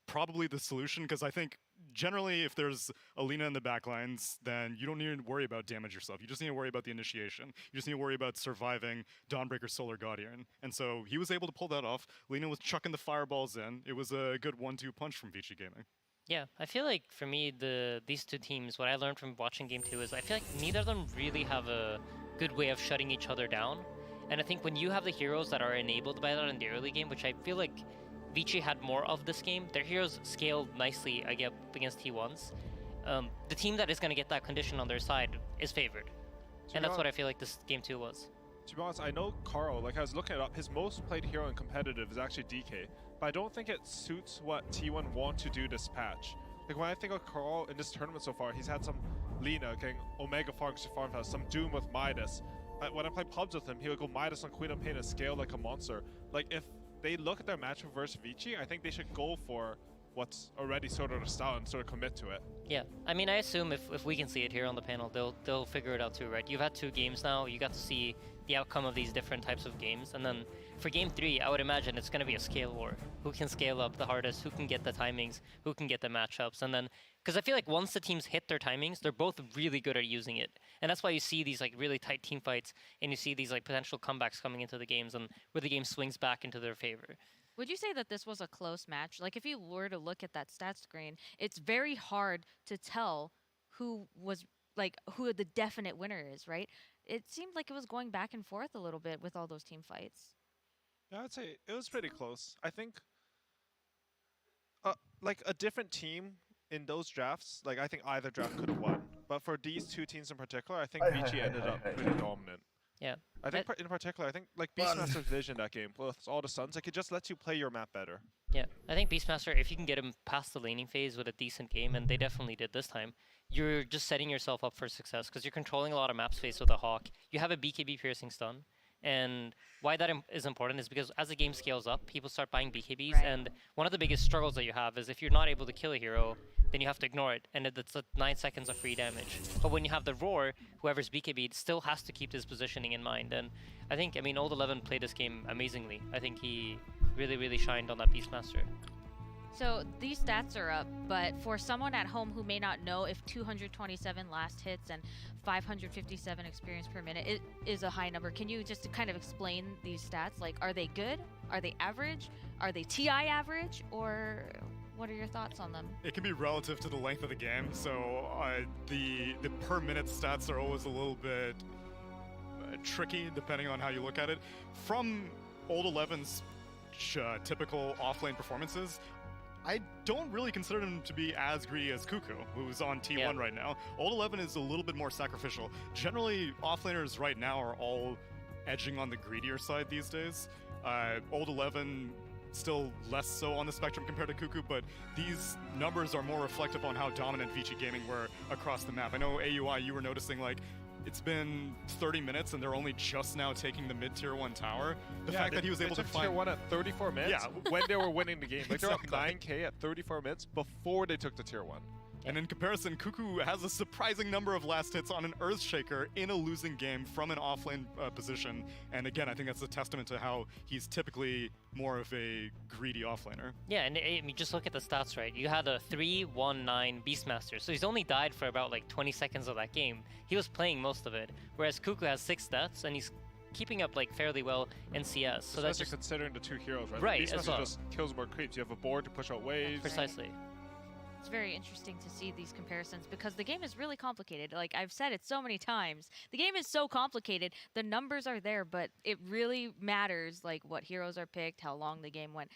probably the solution, because I think generally if there's Alina in the backlines, then you don't need to worry about damage yourself. You just need to worry about the initiation. You just need to worry about surviving Dawnbreaker Solar Guardian. And so he was able to pull that off. Lina was chucking the fireballs in. It was a good 1-2 punch from Vici Gaming. Yeah, I feel like for me, these two teams, what I learned from watching Game 2 is I feel like neither of them really have a good way of shutting each other down. And I think when you have the heroes that are enabled by that in the early game, which I feel like Vici had more of this game, their heroes scaled nicely against T1s. The team that is going to get that condition on their side is favored. And that's what I feel like this Game 2 was. To be honest, I know Carl, like I was looking it up, his most played hero in competitive is actually DK. But I don't think it suits what T1 want to do this patch. Like when I think of Carl in this tournament so far, he's had some Lina getting Omega farms to farm fast, some Doom with Midas. When I play pubs with him, he would go Midas on Queen of Pain and scale like a monster. Like if they look at their matchup versus Vici, I think they should go for what's already sort of the style and sort of commit to it. Yeah, I mean, I assume if we can see it here on the panel, they'll figure it out too, right? You've had 2 games now, you got to see the outcome of these different types of games, and then for Game 3, I would imagine it's going to be a scale war. Who can scale up the hardest, who can get the timings, who can get the matchups, and then, because I feel like once the teams hit their timings, they're both really good at using it. And that's why you see these like really tight team fights, and you see these like potential comebacks coming into the games, and where the game swings back into their favor. Would you say that this was a close match? Like if you were to look at that stat screen, it's very hard to tell who the definite winner is, right? It seemed like it was going back and forth a little bit with all those team fights. Yeah, I'd say it was pretty close. I think like a different team in those drafts, like I think either draft could have won. But for these 2 teams in particular, I think Vici ended up pretty dominant. Yeah. I think in particular, I think like Beastmaster's vision that game with all the suns, like it just lets you play your map better. Yeah, I think Beastmaster, if you can get him past the laning phase with a decent game, and they definitely did this time, you're just setting yourself up for success because you're controlling a lot of map space with a Hawk. You have a BKB piercing stun. And why that is important is because as the game scales up, people start buying BKBs, Right. and one of the biggest struggles that you have is if you're not able to kill a hero, then you have to ignore it, and it's 9 seconds of free damage. But when you have the roar, whoever's BKB still has to keep this positioning in mind, and I think, I mean, Old 11 played this game amazingly. I think he really, really shined on that Beastmaster. So these stats are up, but for someone at home who may not know if 227 last hits and 557 experience per minute is a high number, can you just kind of explain these stats? Like, are they good? Are they average? Are they TI average? Or what are your thoughts on them? It can be relative to the length of the game, so the per minute stats are always a little bit tricky depending on how you look at it. From Old 11's typical offlane performances, I don't really consider him to be as greedy as Cuckoo, who's on T1 right now. Old 11 is a little bit more sacrificial. Generally, offlaners right now are all edging on the greedier side these days. Old 11 still less so on the spectrum compared to Cuckoo, but these numbers are more reflective on how dominant Vici Gaming were across the map. I know AUI, you were noticing like it's been 30 minutes and they're only just now taking the mid-tier 1 tower. The fact that he was able to find tier 1 at 34 minutes when they were winning the game. Like they're up 9k at 34 minutes before they took the tier 1. And in comparison, Cuckoo has a surprising number of last hits on an Earthshaker in a losing game from an offlane position. And again, I think that's a testament to how he's typically more of a greedy offlaner. Yeah, and I mean, just look at the stats, right? You had a 3-1-9 Beastmaster, so he's only died for about like 20 seconds of that game. He was playing most of it, whereas Cuckoo has 6 deaths, and he's keeping up like fairly well in CS. So that's just considering the 2 heroes, right? Right, Beastmaster as well. just kills more creeps. You have a board to push out waves. Precisely. It's very interesting to see these comparisons because the game is really complicated. Like I've said it so many times, the game is so complicated. The numbers are there, but it really matters like what heroes are picked, how long the game went.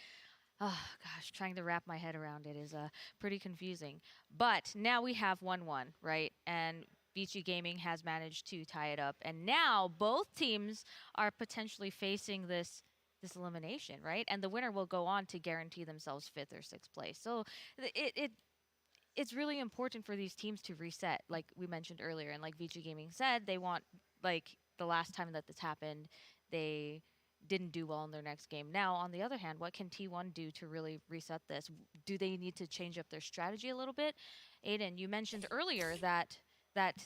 Oh gosh, trying to wrap my head around it is pretty confusing. But now we have 1-1, right? And Vici Gaming has managed to tie it up, and now both teams are potentially facing this elimination, right? And the winner will go on to guarantee themselves 5th or 6th place. So it's really important for these teams to reset, like we mentioned earlier. And like Vici Gaming said, they want, like the last time that this happened, they didn't do well in their next game. Now, on the other hand, what can T1 do to really reset this? Do they need to change up their strategy a little bit? Aiden, you mentioned earlier that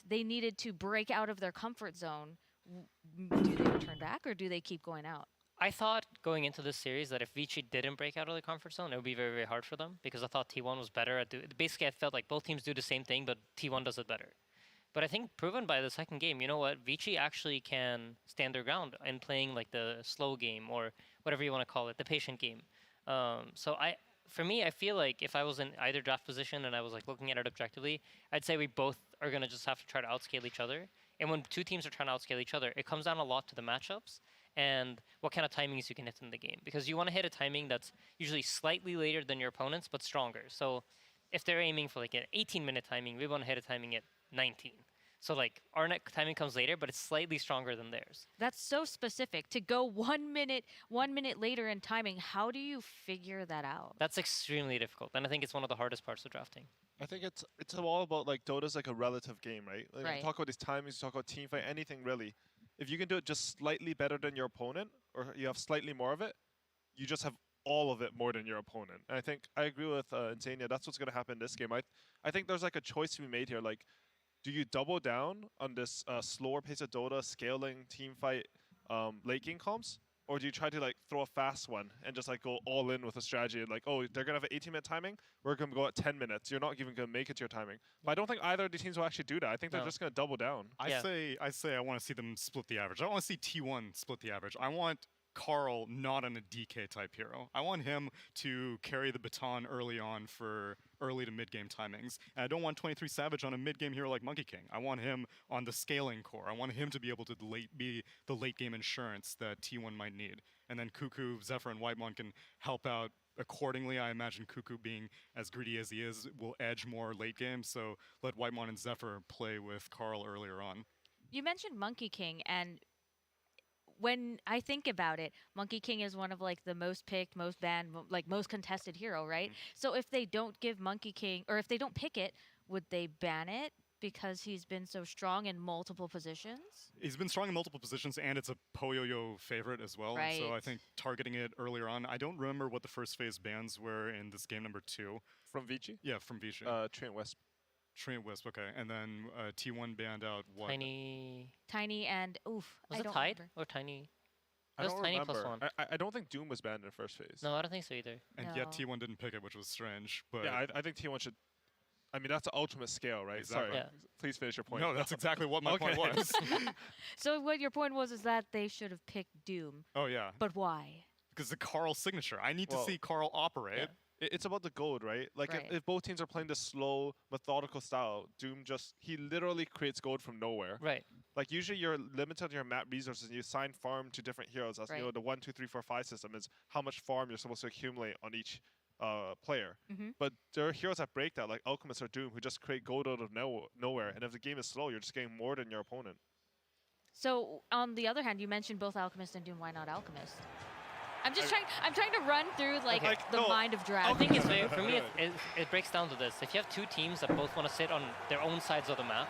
they needed to break out of their comfort zone. Do they return back or do they keep going out? I thought going into this series that if Vici didn't break out of the comfort zone, it would be very, very hard for them because I thought T1 was better at basically I felt like both teams do the same thing, but T1 does it better. But I think proven by the second game, you know what, Vici actually can stand their ground in playing like the slow game or whatever you want to call it, the patient game. For me, I feel like if I was in either draft position and I was like looking at it objectively, I'd say we both are going to just have to try to outscale each other. And when 2 teams are trying to outscale each other, it comes down a lot to the matchups and what kind of timings you can hit in the game. Because you want to hit a timing that's usually slightly later than your opponents, but stronger. So if they're aiming for like an 18-minute timing, we want to hit a timing at 19. So like our timing comes later, but it's slightly stronger than theirs. That's so specific. To go 1 minute later in timing, how do you figure that out? That's extremely difficult. And I think it's one of the hardest parts of drafting. I think it's all about like Dota's like a relative game, right? Like Right. You talk about these timings, you talk about team fight, anything really. If you can do it just slightly better than your opponent, or you have slightly more of it, you just have all of it more than your opponent. And I think I agree with Insania. That's what's going to happen in this game. I think there's like a choice to be made here. Like, do you double down on this slower pace of Dota, scaling team fight, late game comps? Or do you try to like throw a fast one and just like go all in with a strategy? Like, oh, they're going to have an 18-minute timing. We're going to go at 10 minutes. You're not even going to make it to your timing. But I don't think either of the teams will actually do that. I think they're just going to double down. I say I want to see them split the average. I want to see T1 split the average. I want Carl not on a DK type hero. I want him to carry the baton early on for early to mid game timings. And I don't want 23 Savage on a mid game hero like Monkey King. I want him on the scaling core. I want him to be able to be the late game insurance that T1 might need. And then Cuckoo, Zephyr, and Whitemon can help out accordingly. I imagine Cuckoo, being as greedy as he is, will edge more late game. So let Whitemon and Zephyr play with Carl earlier on. You mentioned Monkey King, and when I think about it, Monkey King is one of like the most picked, most banned, like most contested hero, right? So if they don't give Monkey King, or if they don't pick it, would they ban it because he's been so strong in multiple positions? He's been strong in multiple positions, and it's a Poyoyo favorite as well. Right. So I think targeting it earlier on. I don't remember what the first phase bans were in this game number 2. From Vici? Yeah, from Vici. Trent Wisp. Trent Wisp, okay. And then T1 banned out what? Tiny and oof. Was I it don't Tide remember. or Tiny? I It was don't Tiny remember. +1. I don't think Doom was banned in the first phase. No, I don't think so either. And yet T1 didn't pick it, which was strange. But yeah, I think T1 should. I mean, that's the ultimate scale, right? Exactly. Sorry. Yeah. Please finish your point. No, that's exactly what my point was. So what your point was is that they should have picked Doom. Oh, yeah. But why? Because the Carl signature. I need to see Carl operate. It's about the gold, right? Like Right. if both teams are playing this slow, methodical style, Doom he literally creates gold from nowhere. Right. Like usually you're limited to your map resources and you assign farm to different heroes. As you know, the 1, 2, 3, 4, 5 system is how much farm you're supposed to accumulate on each player. But there are heroes that break that, like Alchemist or Doom, who just create gold out of nowhere. And if the game is slow, you're just getting more than your opponent. So on the other hand, you mentioned both Alchemist and Doom. Why not Alchemist? I'm just trying to run through like the mind of Dragon. I think it's very, for me, it breaks down to this. If you have two teams that both want to sit on their own sides of the map,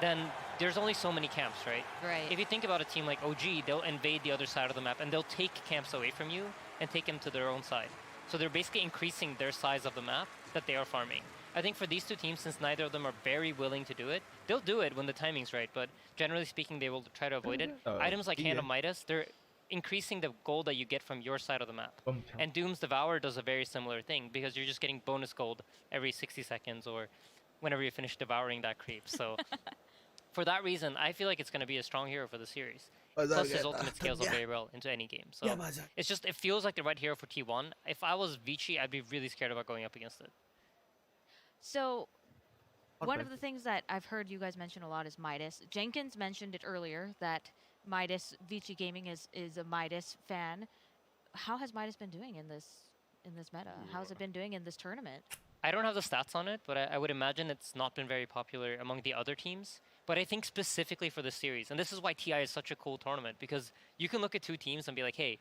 then there's only so many camps, right? Right. If you think about a team like OG, they'll invade the other side of the map and they'll take camps away from you and take them to their own side. So they're basically increasing their size of the map that they are farming. I think for these two teams, since neither of them are very willing to do it, they'll do it when the timing's right, but generally speaking, they will try to avoid it. Items like Hand of Midas, they're increasing the gold that you get from your side of the map. And Doom's Devourer does a very similar thing because you're just getting bonus gold every 60 seconds or whenever you finish devouring that creep. So for that reason, I feel like it's going to be a strong hero for the series. Plus his ultimate scales up very well into any game. So it's just, it feels like the right hero for T1. If I was Vici, I'd be really scared about going up against it. So one of the things that I've heard you guys mention a lot is Midas. Jenkins mentioned it earlier that Midas, Vici Gaming is a Midas fan. How has Midas been doing in this meta? How's it been doing in this tournament? I don't have the stats on it, but I would imagine it's not been very popular among the other teams. But I think specifically for the series, and this is why TI is such a cool tournament, because you can look at two teams and be like, hey,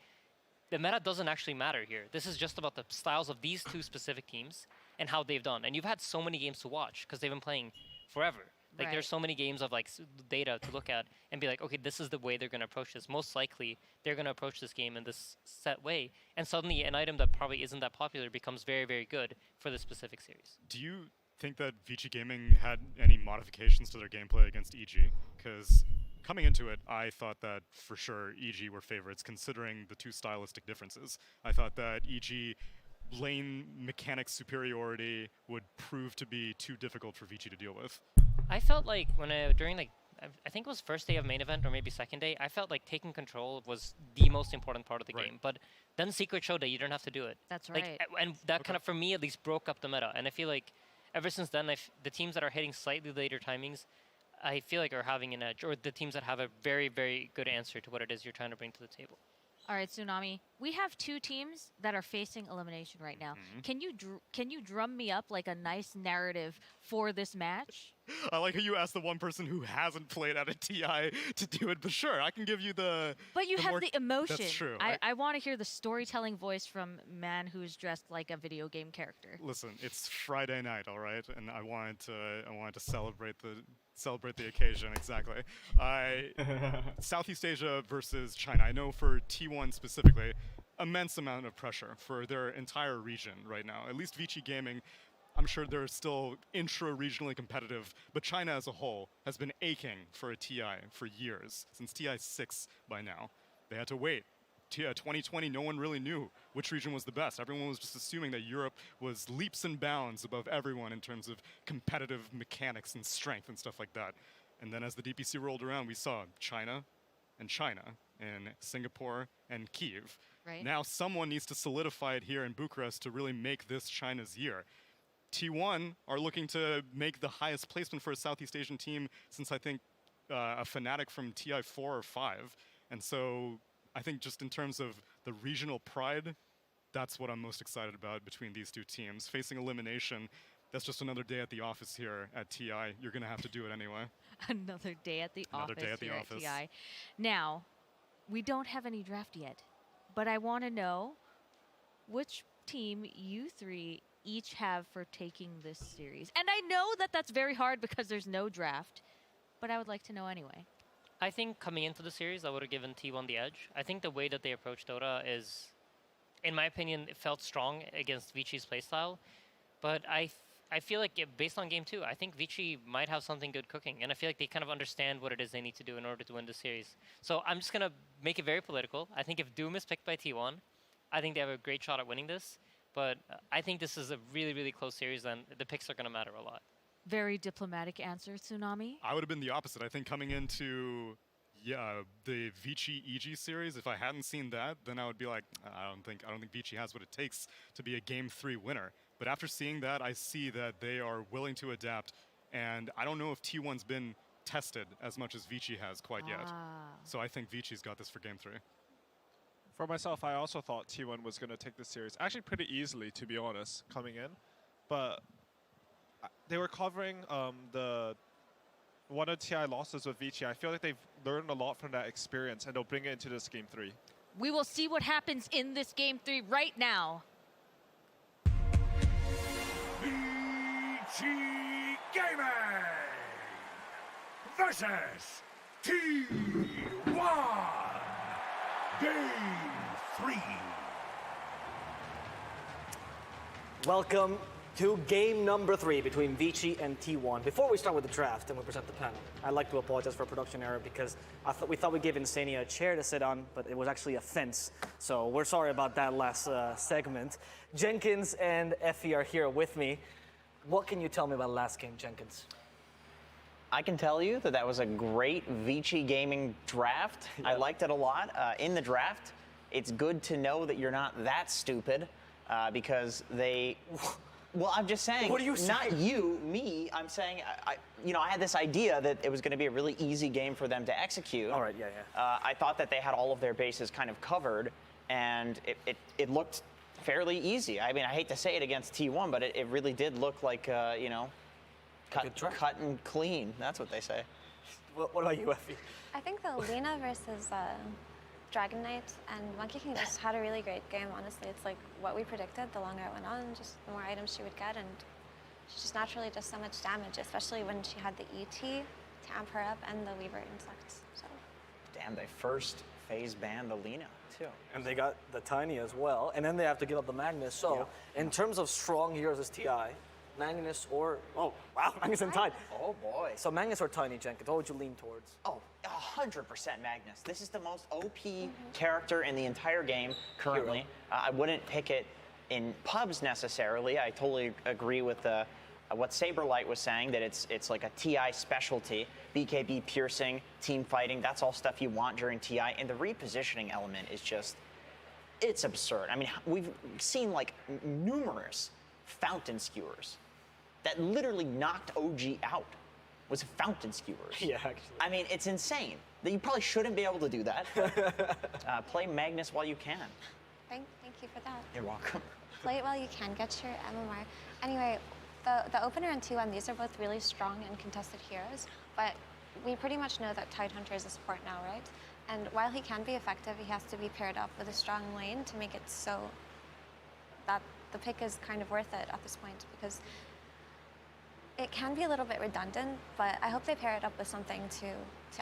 the meta doesn't actually matter here. This is just about the styles of these two specific teams and how they've done. And you've had so many games to watch because they've been playing forever. Like there's so many games of like data to look at and be like, okay, this is the way they're going to approach this. Most likely, they're going to approach this game in this set way. And suddenly, an item that probably isn't that popular becomes very, very good for this specific series. Do you think that Vici Gaming had any modifications to their gameplay against EG? Because coming into it, I thought that for sure EG were favorites, considering the two stylistic differences. I thought that EG lane mechanic superiority would prove to be too difficult for Vici to deal with. I felt like during like, I think it was first day of main event or maybe second day, I felt like taking control was the most important part of the game. But then Secret showed that you don't have to do it. That's like, right. And that kind of, for me at least, broke up the meta. And I feel like ever since then, the teams that are hitting slightly later timings, I feel like are having an edge, or the teams that have a very, very good answer to what it is you're trying to bring to the table. All right, Tsunami. We have two teams that are facing elimination right now. Can you drum me up like a nice narrative for this match? I like how you asked the one person who hasn't played at a TI to do it, but sure, I can give you the... But you have the emotion. That's true. I want to hear the storytelling voice from a man who's dressed like a video game character. Listen, it's Friday night, all right, and I wanted to celebrate the occasion. Exactly. Southeast Asia versus China. I know for T1 specifically, immense amount of pressure for their entire region right now. At least Vici Gaming, I'm sure they're still intra-regionally competitive, but China as a whole has been aching for a TI for years, since TI 6 by now. They had to wait. 2020, no one really knew which region was the best. Everyone was just assuming that Europe was leaps and bounds above everyone in terms of competitive mechanics and strength and stuff like that. And then as the DPC rolled around, we saw China, and Singapore, and Kyiv. Right. Now someone needs to solidify it here in Bucharest to really make this China's year. T1 are looking to make the highest placement for a Southeast Asian team since I think a Fnatic from TI 4 or 5. And so I think just in terms of the regional pride, that's what I'm most excited about between these two teams. Facing elimination, that's just another day at the office here at TI. You're going to have to do it anyway. Another day at the Another office day at the here office. at TI. Now, we don't have any draft yet, but I want to know which team you three each have for taking this series. And I know that that's very hard because there's no draft, but I would like to know anyway. I think coming into the series, I would have given T1 the edge. I think the way that they approach Dota is, in my opinion, it felt strong against Vici's playstyle. But I feel like based on game 2, I think Vici might have something good cooking. And I feel like they kind of understand what it is they need to do in order to win the series. So I'm just going to make it very political. I think if Doom is picked by T1, I think they have a great shot at winning this. But I think this is a really, really close series, and the picks are going to matter a lot. Very diplomatic answer, Tsunami. I would have been the opposite. I think coming into the Vici EG series, if I hadn't seen that, then I would be like, I don't think Vici has what it takes to be a game 3 winner. But after seeing that, I see that they are willing to adapt, and I don't know if T1's been tested as much as Vici has quite yet. So I think Vici's got this for game 3. For myself, I also thought T1 was going to take this series, actually pretty easily, to be honest, coming in. But they were covering one of TI losses with Vici. I feel like they've learned a lot from that experience, and they'll bring it into this game 3. We will see what happens in this game 3 right now. Vici Gaming versus T1 Game 3. Welcome to game number 3 between Vici and T1. Before we start with the draft and we present the panel, I'd like to apologize for a production error because we thought we'd give Insania a chair to sit on, but it was actually a fence. So we're sorry about that last segment. Jenkins and Effie are here with me. What can you tell me about last game, Jenkins? I can tell you that was a great Vici Gaming draft. I liked it a lot. In the draft, it's good to know that you're not that stupid because they... Well, I'm just saying, what are you saying? Not you, me. I'm saying, I had this idea that it was going to be a really easy game for them to execute. All right, yeah. I thought that they had all of their bases kind of covered, and it looked fairly easy. I mean, I hate to say it against T1, but it really did look like, cut and clean. That's what they say. What about you, Effie? I think the Lina versus Dragon Knight and Monkey King just had a really great game, honestly. It's like what we predicted. The longer it went on, just the more items she would get, and she just naturally does so much damage, especially when she had the ET to amp her up and the Weaver insects. So. Damn, they first phase banned the Lina, too. And they got the Tiny as well, and then they have to give up the Magnus. So, in terms of strong heroes as TI, Magnus or... Oh, wow, Magnus and Tide. Oh, boy. So Magnus or Tiny, Jenkins, what would you lean towards? Oh, 100% Magnus. This is the most OP character in the entire game currently. I wouldn't pick it in pubs necessarily. I totally agree with what Saberlight was saying, that it's like a TI specialty. BKB piercing, team fighting, that's all stuff you want during TI. And the repositioning element is just, it's absurd. I mean, we've seen like numerous fountain skewers that literally knocked OG out. Was fountain skewers. Yeah, actually. I mean, it's insane. That you probably shouldn't be able to do that. But, play Magnus while you can. Thank you for that. You're welcome. Play it while you can. Get your MMR. Anyway, the opener and T1, these are both really strong and contested heroes, but we pretty much know that Tidehunter is a support now, right? And while he can be effective, he has to be paired up with a strong lane to make it so that the pick is kind of worth it at this point, because it can be a little bit redundant, but I hope they pair it up with something to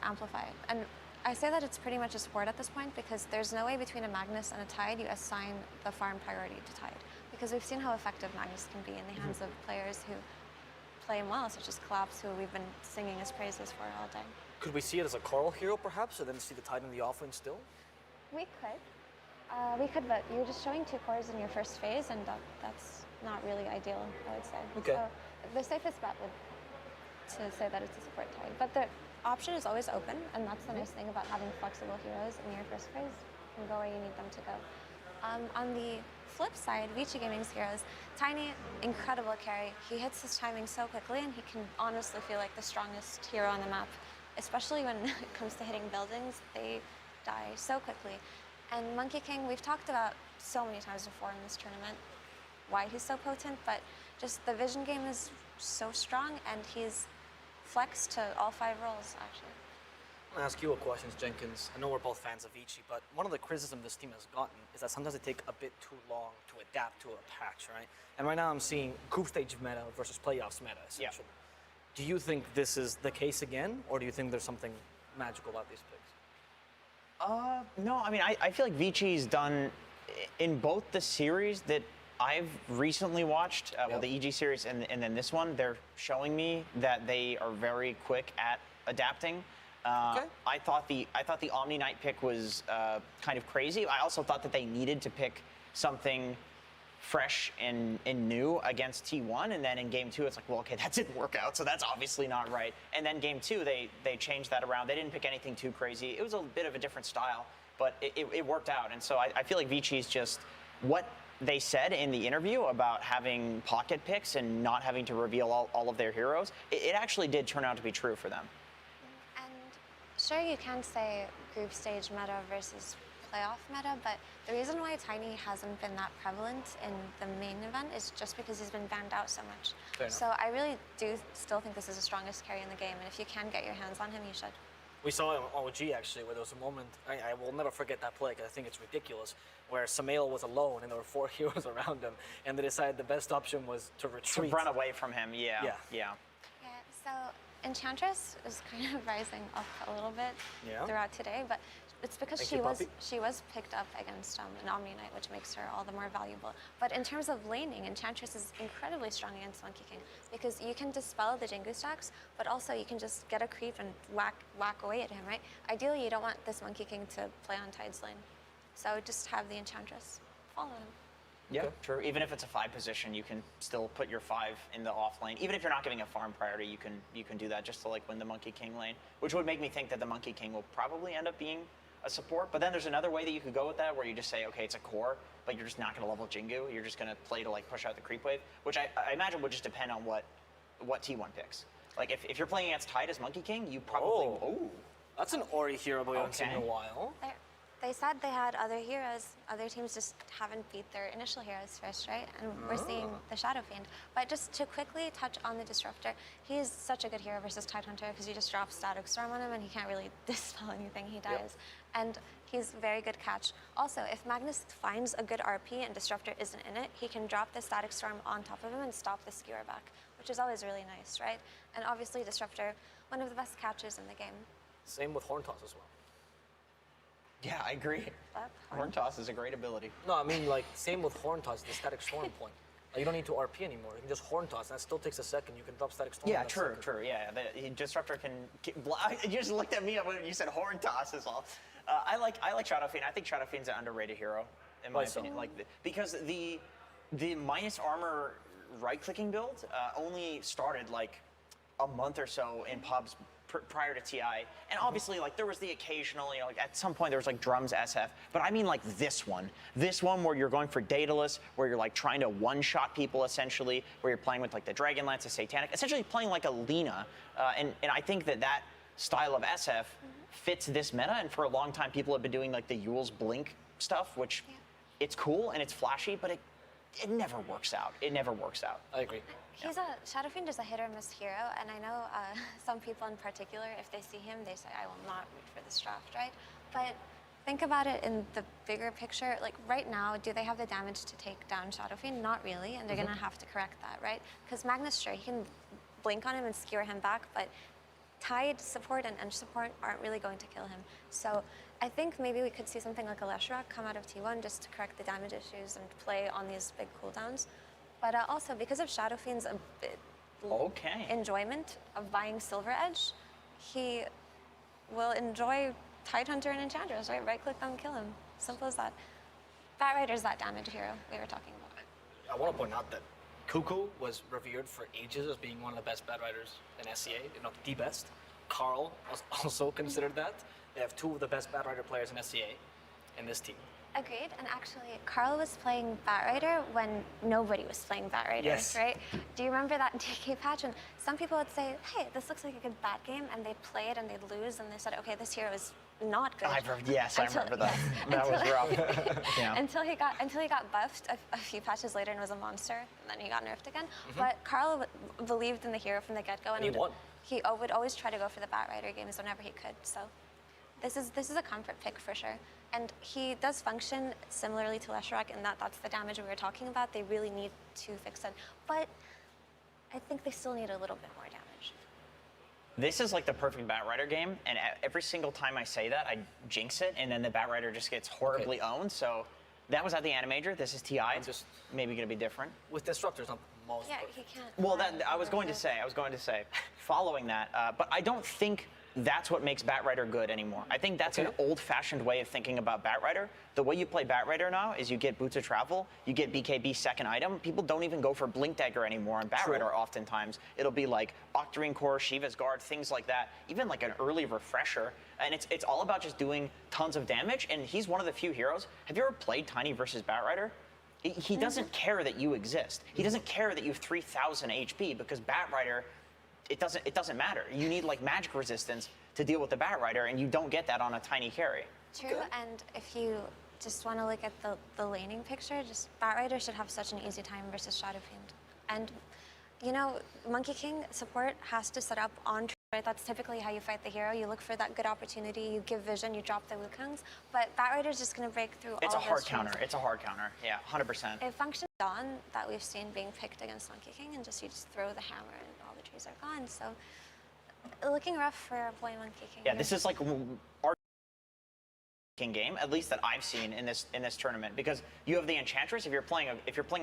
amplify it. And I say that it's pretty much a support at this point because there's no way between a Magnus and a Tide you assign the farm priority to Tide. Because we've seen how effective Magnus can be in the hands of players who play him well, such as Collapse, who we've been singing his praises for all day. Could we see it as a Coral hero, perhaps, and then see the Tide in the offering still? We could, but you're just showing 2 cores in your first phase, and that's not really ideal, I would say. Okay. So the safest bet would to say that it's a support Tide. But the option is always open, and that's the nice thing about having flexible heroes in your first phase. You can go where you need them to go. On the flip side, Vici Gaming's heroes, Tiny, incredible carry. He hits his timing so quickly, and he can honestly feel like the strongest hero on the map, especially when it comes to hitting buildings. They die so quickly. And Monkey King, we've talked about so many times before in this tournament why he's so potent, but just the vision game is so strong, and he's flexed to all 5 roles, actually. I'm gonna ask you a question, Jenkins. I know we're both fans of Vici, but one of the criticisms this team has gotten is that sometimes they take a bit too long to adapt to a patch, right? And right now I'm seeing group stage meta versus playoffs meta, essentially. Do you think this is the case again, or do you think there's something magical about these picks? No, I mean, I feel like Vici's done in both the series that I've recently watched, well, the EG series and then this one, they're showing me that they are very quick at adapting. I thought the Omni Knight pick was kind of crazy. I also thought that they needed to pick something fresh and new against T1, and then in game 2 it's like, well, okay, that didn't work out, so that's obviously not right. And then game 2 they changed that around. They didn't pick anything too crazy. It was a bit of a different style, but it worked out. And so I feel like Vici's just what they said in the interview about having pocket picks and not having to reveal all of their heroes, it actually did turn out to be true for them. And sure, you can say group stage meta versus playoff meta, but the reason why Tiny hasn't been that prevalent in the main event is just because he's been banned out so much. So I really do still think this is the strongest carry in the game, and if you can get your hands on him, you should. We saw it on OG, actually, where there was a moment, I will never forget that play, because I think it's ridiculous, where Samael was alone and there were 4 heroes around him, and they decided the best option was to retreat. To run away from him, yeah. So Enchantress is kind of rising up a little bit throughout today, but it's because she was picked up against an Omni Knight, which makes her all the more valuable. But in terms of laning, Enchantress is incredibly strong against Monkey King because you can dispel the Jingu stacks, but also you can just get a creep and whack away at him, right? Ideally, you don't want this Monkey King to play on Tide's lane. So just have the Enchantress follow him. Yeah, true. Even if it's a 5 position, you can still put your 5 in the off lane. Even if you're not giving a farm priority, you can do that just to like win the Monkey King lane, which would make me think that the Monkey King will probably end up being a support. But then there's another way that you could go with that, where you just say, okay, it's a core, but you're just not going to level Jingu. You're just going to play to like push out the creep wave, which I imagine would just depend on what T1 picks. Like if you're playing against Tide as Monkey King, you probably that's an Ori hero we haven't seen in a while. They said they had other heroes. Other teams just haven't beat their initial heroes first, right? And we're seeing the Shadow Fiend. But just to quickly touch on the Disruptor, he's such a good hero versus Tidehunter because you just drop Static Storm on him and he can't really dispel anything, he dies. And he's a very good catch. Also, if Magnus finds a good RP and Disruptor isn't in it, he can drop the Static Storm on top of him and stop the skewer back, which is always really nice, right? And obviously Disruptor, one of the best catches in the game. Same with Horn Toss as well. Yeah, I agree. Horn Toss is a great ability. No, I mean like same with Horn Toss, the Static Storm point. Like, you don't need to RP anymore. You can just Horn Toss. That still takes a second. You can drop Static Storm. Yeah, true. Yeah, the Disruptor can. You just looked at me when you said Horn Toss is all. I like Shadow Fiend. I think Shadow Fiend's an underrated hero, in my opinion. Like because the minus armor right-clicking build only started like a month or so in pubs prior to TI, and obviously like there was the occasional, you know, like at some point there was like drums SF, but I mean like this one where you're going for Daedalus, where you're like trying to one-shot people essentially, where you're playing with like the Dragonlance, the Satanic, essentially playing like a Lina, and I think that style of SF fits this meta, and for a long time people have been doing like the Yule's Blink stuff, which it's cool and it's flashy, but it never works out. It never works out. I agree. Shadow Fiend is a hit or miss hero, and I know some people in particular, if they see him, they say, I will not root for this draft, right? But think about it in the bigger picture. Like right now, do they have the damage to take down Shadow Fiend? Not really, and they're gonna have to correct that, right? Because Magnus, sure, he can blink on him and skewer him back, but Tide support and Ench support aren't really going to kill him. So I think maybe we could see something like a Leshrac come out of T1 just to correct the damage issues and play on these big cooldowns. But also, because of Shadow Fiend's enjoyment of buying Silver Edge, he will enjoy Tidehunter and Enchantress, right? Right-click them, kill him. Simple as that. Batrider's that damage hero we were talking about. I want to point out that Cuckoo was revered for ages as being one of the best Batriders in SCA, if not the best. Carl was also considered that. They have 2 of the best Batrider players in SCA in this team. Agreed, and actually, Carl was playing Batrider when nobody was playing Batrider, right? Do you remember that DK patch? And some people would say, hey, this looks like a good bat game, and they'd play it and they'd lose, and they said, okay, this hero is not good. I remember that. That was rough. Until he got buffed a few patches later and was a monster, and then he got nerfed again. But Carl believed in the hero from the get-go, and he won. he would always try to go for the Batrider games whenever he could. So this is a comfort pick for sure. And he does function similarly to Leshrac in that that's the damage we were talking about. They really need to fix it. But I think they still need a little bit more damage. This is like the perfect Batrider game, and every single time I say that, I jinx it, and then the Batrider just gets horribly owned. So that was at the Animator. This is TI. It's just maybe going to be different. With Disruptors, not most. Yeah, he can't. Well, I was going to say, following that, but I don't think that's what makes Batrider good anymore. I think that's an old-fashioned way of thinking about Batrider. The way you play Batrider now is you get Boots of Travel, you get BKB second item. People don't even go for Blink Dagger anymore on Batrider oftentimes. It'll be like Octarine Core, Shiva's Guard, things like that, even like an early Refresher. And it's all about just doing tons of damage, and he's one of the few heroes. Have you ever played Tiny versus Batrider? He doesn't care that you exist. He doesn't care that you have 3,000 HP, because Batrider, it doesn't matter. You need like magic resistance to deal with the Batrider, and you don't get that on a Tiny carry. True, and if you just want to look at the laning picture, just Batrider should have such an easy time versus Shadow Fiend. And, you know, Monkey King support has to set up on, right? That's typically how you fight the hero. You look for that good opportunity, you give vision, you drop the Wukongs, but Batrider's just going to break through It's all a of hard those counter. trees. It's a hard counter. Yeah, 100%. It functions on that we've seen being picked against Monkey King, and you just throw the hammer and all the trees are gone. So looking rough for boy Monkey King. Yeah, this is like our King game, at least that I've seen in this tournament, because you have the Enchantress. If you're playing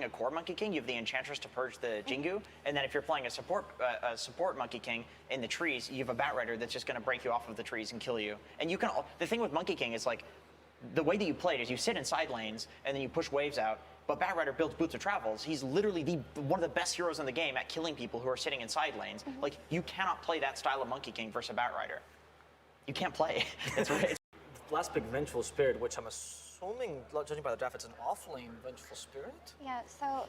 a core Monkey King, you have the Enchantress to purge the Jingu, and then if you're playing a support Monkey King in the trees, you have a Batrider that's just going to break you off of the trees and kill you. And you can. The thing with Monkey King is like, the way that you play it is you sit in side lanes and then you push waves out. But Batrider builds Boots of Travels. He's literally one of the best heroes in the game at killing people who are sitting in side lanes. Like, you cannot play that style of Monkey King versus a Batrider. You can't play. It's Last pick, Vengeful Spirit, which I'm assuming, judging by the draft, it's an offlane Vengeful Spirit. Yeah, so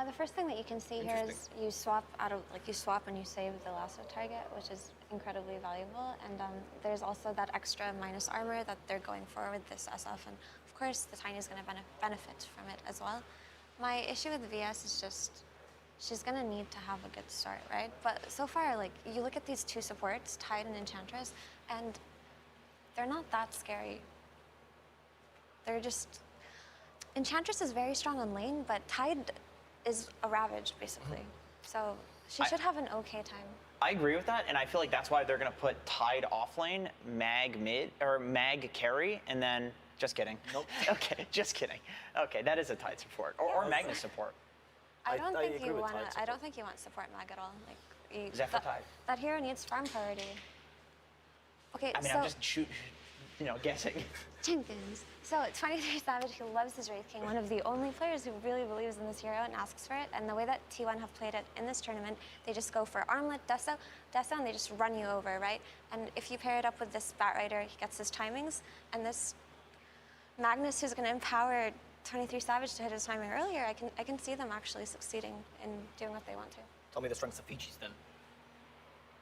the first thing that you can see here is you swap and you save the lasso target, which is incredibly valuable. And there's also that extra minus armor that they're going for with this SF, and of course the Tiny is going to benefit from it as well. My issue with VS is just she's going to need to have a good start, right? But so far, like, you look at these two supports, Tide and Enchantress, and they're not that scary. They're just... Enchantress is very strong on lane, but Tide is a Ravage, basically. So she should have an okay time. I agree with that, and I feel like that's why they're going to put Tide offlane, Mag mid, or Mag carry, and then... Just kidding. Nope. Okay, just kidding. Okay, that is a Tide support, or Magnus support. I don't think you want support Mag at all. Like, Zephyr Tide. That hero needs farm priority. Okay, I mean, so I'm just guessing. Jenkins. So 23 Savage, who loves his Wraith King, one of the only players who really believes in this hero and asks for it. And the way that T1 have played it in this tournament, they just go for Armlet, Deso, and they just run you over, right? And if you pair it up with this Batrider, he gets his timings, and this Magnus, who's going to empower 23 Savage to hit his timing earlier, I can see them actually succeeding in doing what they want to. Tell me the strengths of Vichi's then.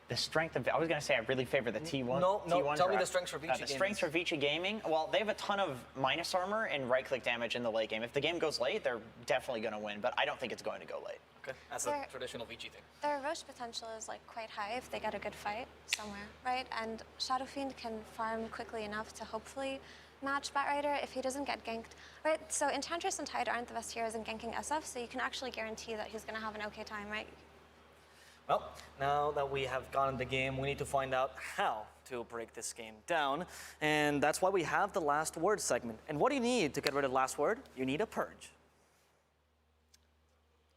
The strength of... I was going to say I really favor the T1. No, T1 tell me the strengths for Vici Gaming. The strengths for Vici Gaming? Well, they have a ton of minus armor and right-click damage in the late game. If the game goes late, they're definitely going to win, but I don't think it's going to go late. Okay, that's a traditional Vici thing. Their Roche potential is like quite high if they get a good fight somewhere, right? And Shadow Fiend can farm quickly enough to hopefully match Batrider if he doesn't get ganked, right? So Enchantress and Tide aren't the best heroes in ganking SF, so you can actually guarantee that he's going to have an okay time, right? Well, now that we have gone in the game, we need to find out how to break this game down, and that's why we have the last word segment. And what do you need to get rid of the last word? You need a purge.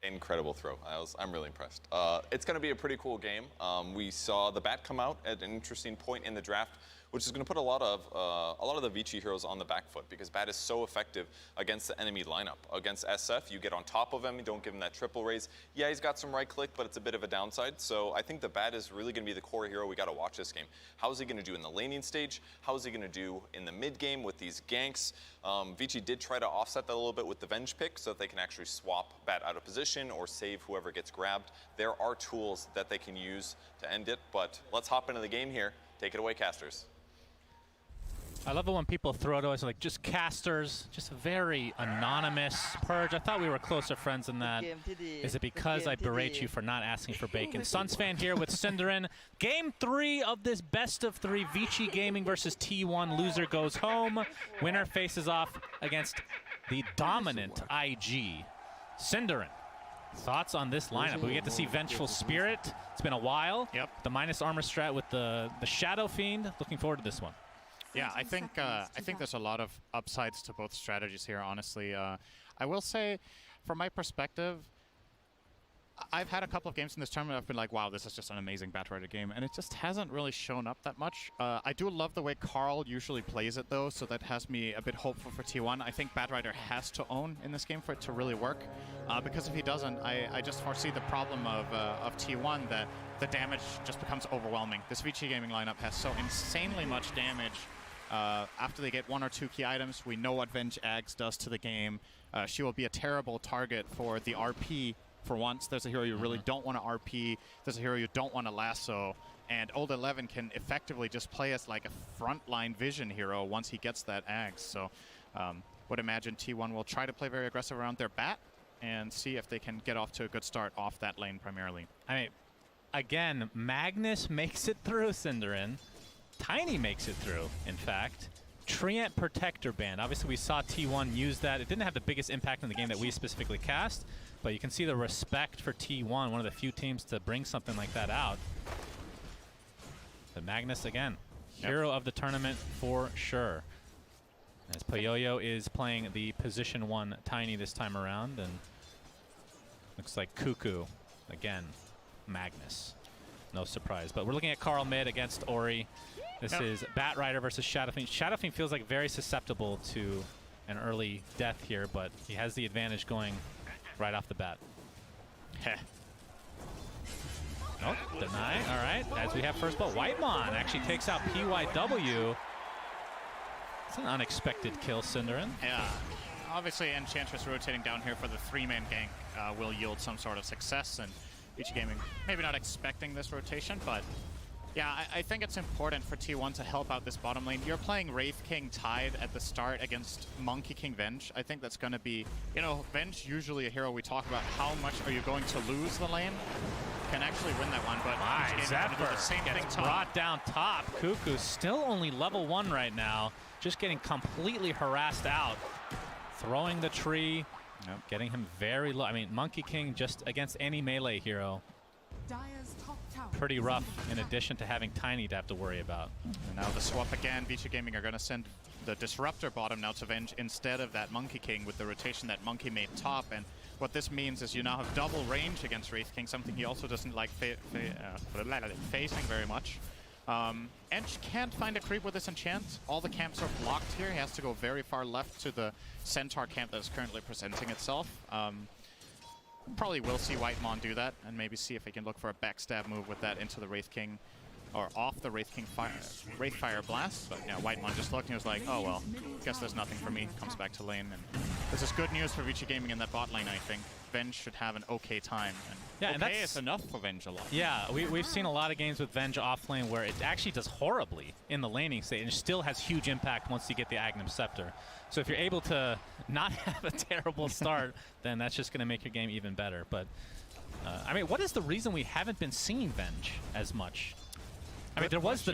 Incredible throw. I'm really impressed. It's going to be a pretty cool game. We saw the Bat come out at an interesting point in the draft, which is going to put a lot of the Vici heroes on the back foot, because Bat is so effective against the enemy lineup. Against SF, you get on top of him, you don't give him that triple raise. Yeah, he's got some right click, but it's a bit of a downside. So I think the Bat is really going to be the core hero we got to watch this game. How is he going to do in the laning stage? How is he going to do in the mid game with these ganks? Vici did try to offset that a little bit with the Venge pick so that they can actually swap Bat out of position or save whoever gets grabbed. There are tools that they can use to end it, but let's hop into the game here. Take it away, casters. I love it when people throw it always like just casters, just very anonymous. Purge, I thought we were closer friends than that. Is it because I berate you for not asking for bacon? Suns fan here with Cinderin. Game 3 of this best of 3 Vici Gaming versus T1. Loser goes home. Winner faces off against the dominant IG. Cinderin, thoughts on this lineup? We get to see Vengeful Spirit. It's been a while. Yep. The minus armor strat with the Shadow Fiend. Looking forward to this one. Yeah, I think there's a lot of upsides to both strategies here, honestly. I will say, from my perspective, I've had a couple of games in this tournament I've been like, wow, this is just an amazing Batrider game, and it just hasn't really shown up that much. I do love the way Carl usually plays it, though, so that has me a bit hopeful for T1. I think Batrider has to own in this game for it to really work, because if he doesn't, I just foresee the problem of T1, that the damage just becomes overwhelming. This Vici Gaming lineup has so insanely much damage. After they get 1 or 2 key items, we know what Venge Ags does to the game. She will be a terrible target for the RP for once. There's a hero you really don't want to RP. There's a hero you don't want to lasso. And Old 11 can effectively just play as like a frontline vision hero once he gets that Ags. So would imagine T1 will try to play very aggressive around their bat and see if they can get off to a good start off that lane primarily. I mean, again, Magnus makes it through Cinderin. Tiny makes it through, in fact. Treant Protector Band. Obviously, we saw T1 use that. It didn't have the biggest impact in the game that we specifically cast, but you can see the respect for T1, one of the few teams to bring something like that out. But Magnus, again, hero of the tournament for sure. As Payoyo is playing the position 1 Tiny this time around, and looks like Cuckoo, again, Magnus. No surprise. But we're looking at Carl mid against Ori. This is Batrider versus Shadow Fiend. Shadow Fiend feels like very susceptible to an early death here, but he has the advantage going right off the bat. Heh. Nope, deny. All right, as we have first blow. Whitemon actually takes out PYW. It's an unexpected kill, Cinderin. Yeah. Obviously, Enchantress rotating down here for the 3-man gank will yield some sort of success, and Vici Gaming maybe not expecting this rotation, but yeah, I think it's important for T1 to help out this bottom lane. You're playing Wraith King Tide at the start against Monkey King Venge. I think that's going to be, you know, Venge usually a hero we talk about how much are you going to lose the lane. Can actually win that one, but Zephyr the same gets thing brought down top. Cuckoo still only level 1 right now, just getting completely harassed out. Throwing the tree, getting him very low. I mean, Monkey King just against any melee hero. Pretty rough, in addition to having Tiny to have to worry about. And now the swap again. Vici Gaming are going to send the Disruptor bottom now to Venge instead of that Monkey King with the rotation that Monkey made top. And what this means is you now have double range against Wraith King, something he also doesn't like facing very much. Ench can't find a creep with this enchant. All the camps are blocked here. He has to go very far left to the Centaur camp that is currently presenting itself. Probably will see Whitemon do that, and maybe see if he can look for a backstab move with that into the Wraith King, or off the Wraith King Wraith Fire Blast. But yeah, Whitemon just looked and was like, oh well, guess there's nothing for me. Comes back to lane, and this is good news for Vici Gaming in that bot lane, I think. Venge should have an okay time. And yeah, okay, and that's is enough for Venge a lot. Yeah, we've seen a lot of games with Venge off lane where it actually does horribly in the laning state and still has huge impact once you get the Agnum Scepter. So if you're able to not have a terrible start, then that's just going to make your game even better. But I mean, what is the reason we haven't been seeing Venge as much? I mean, there was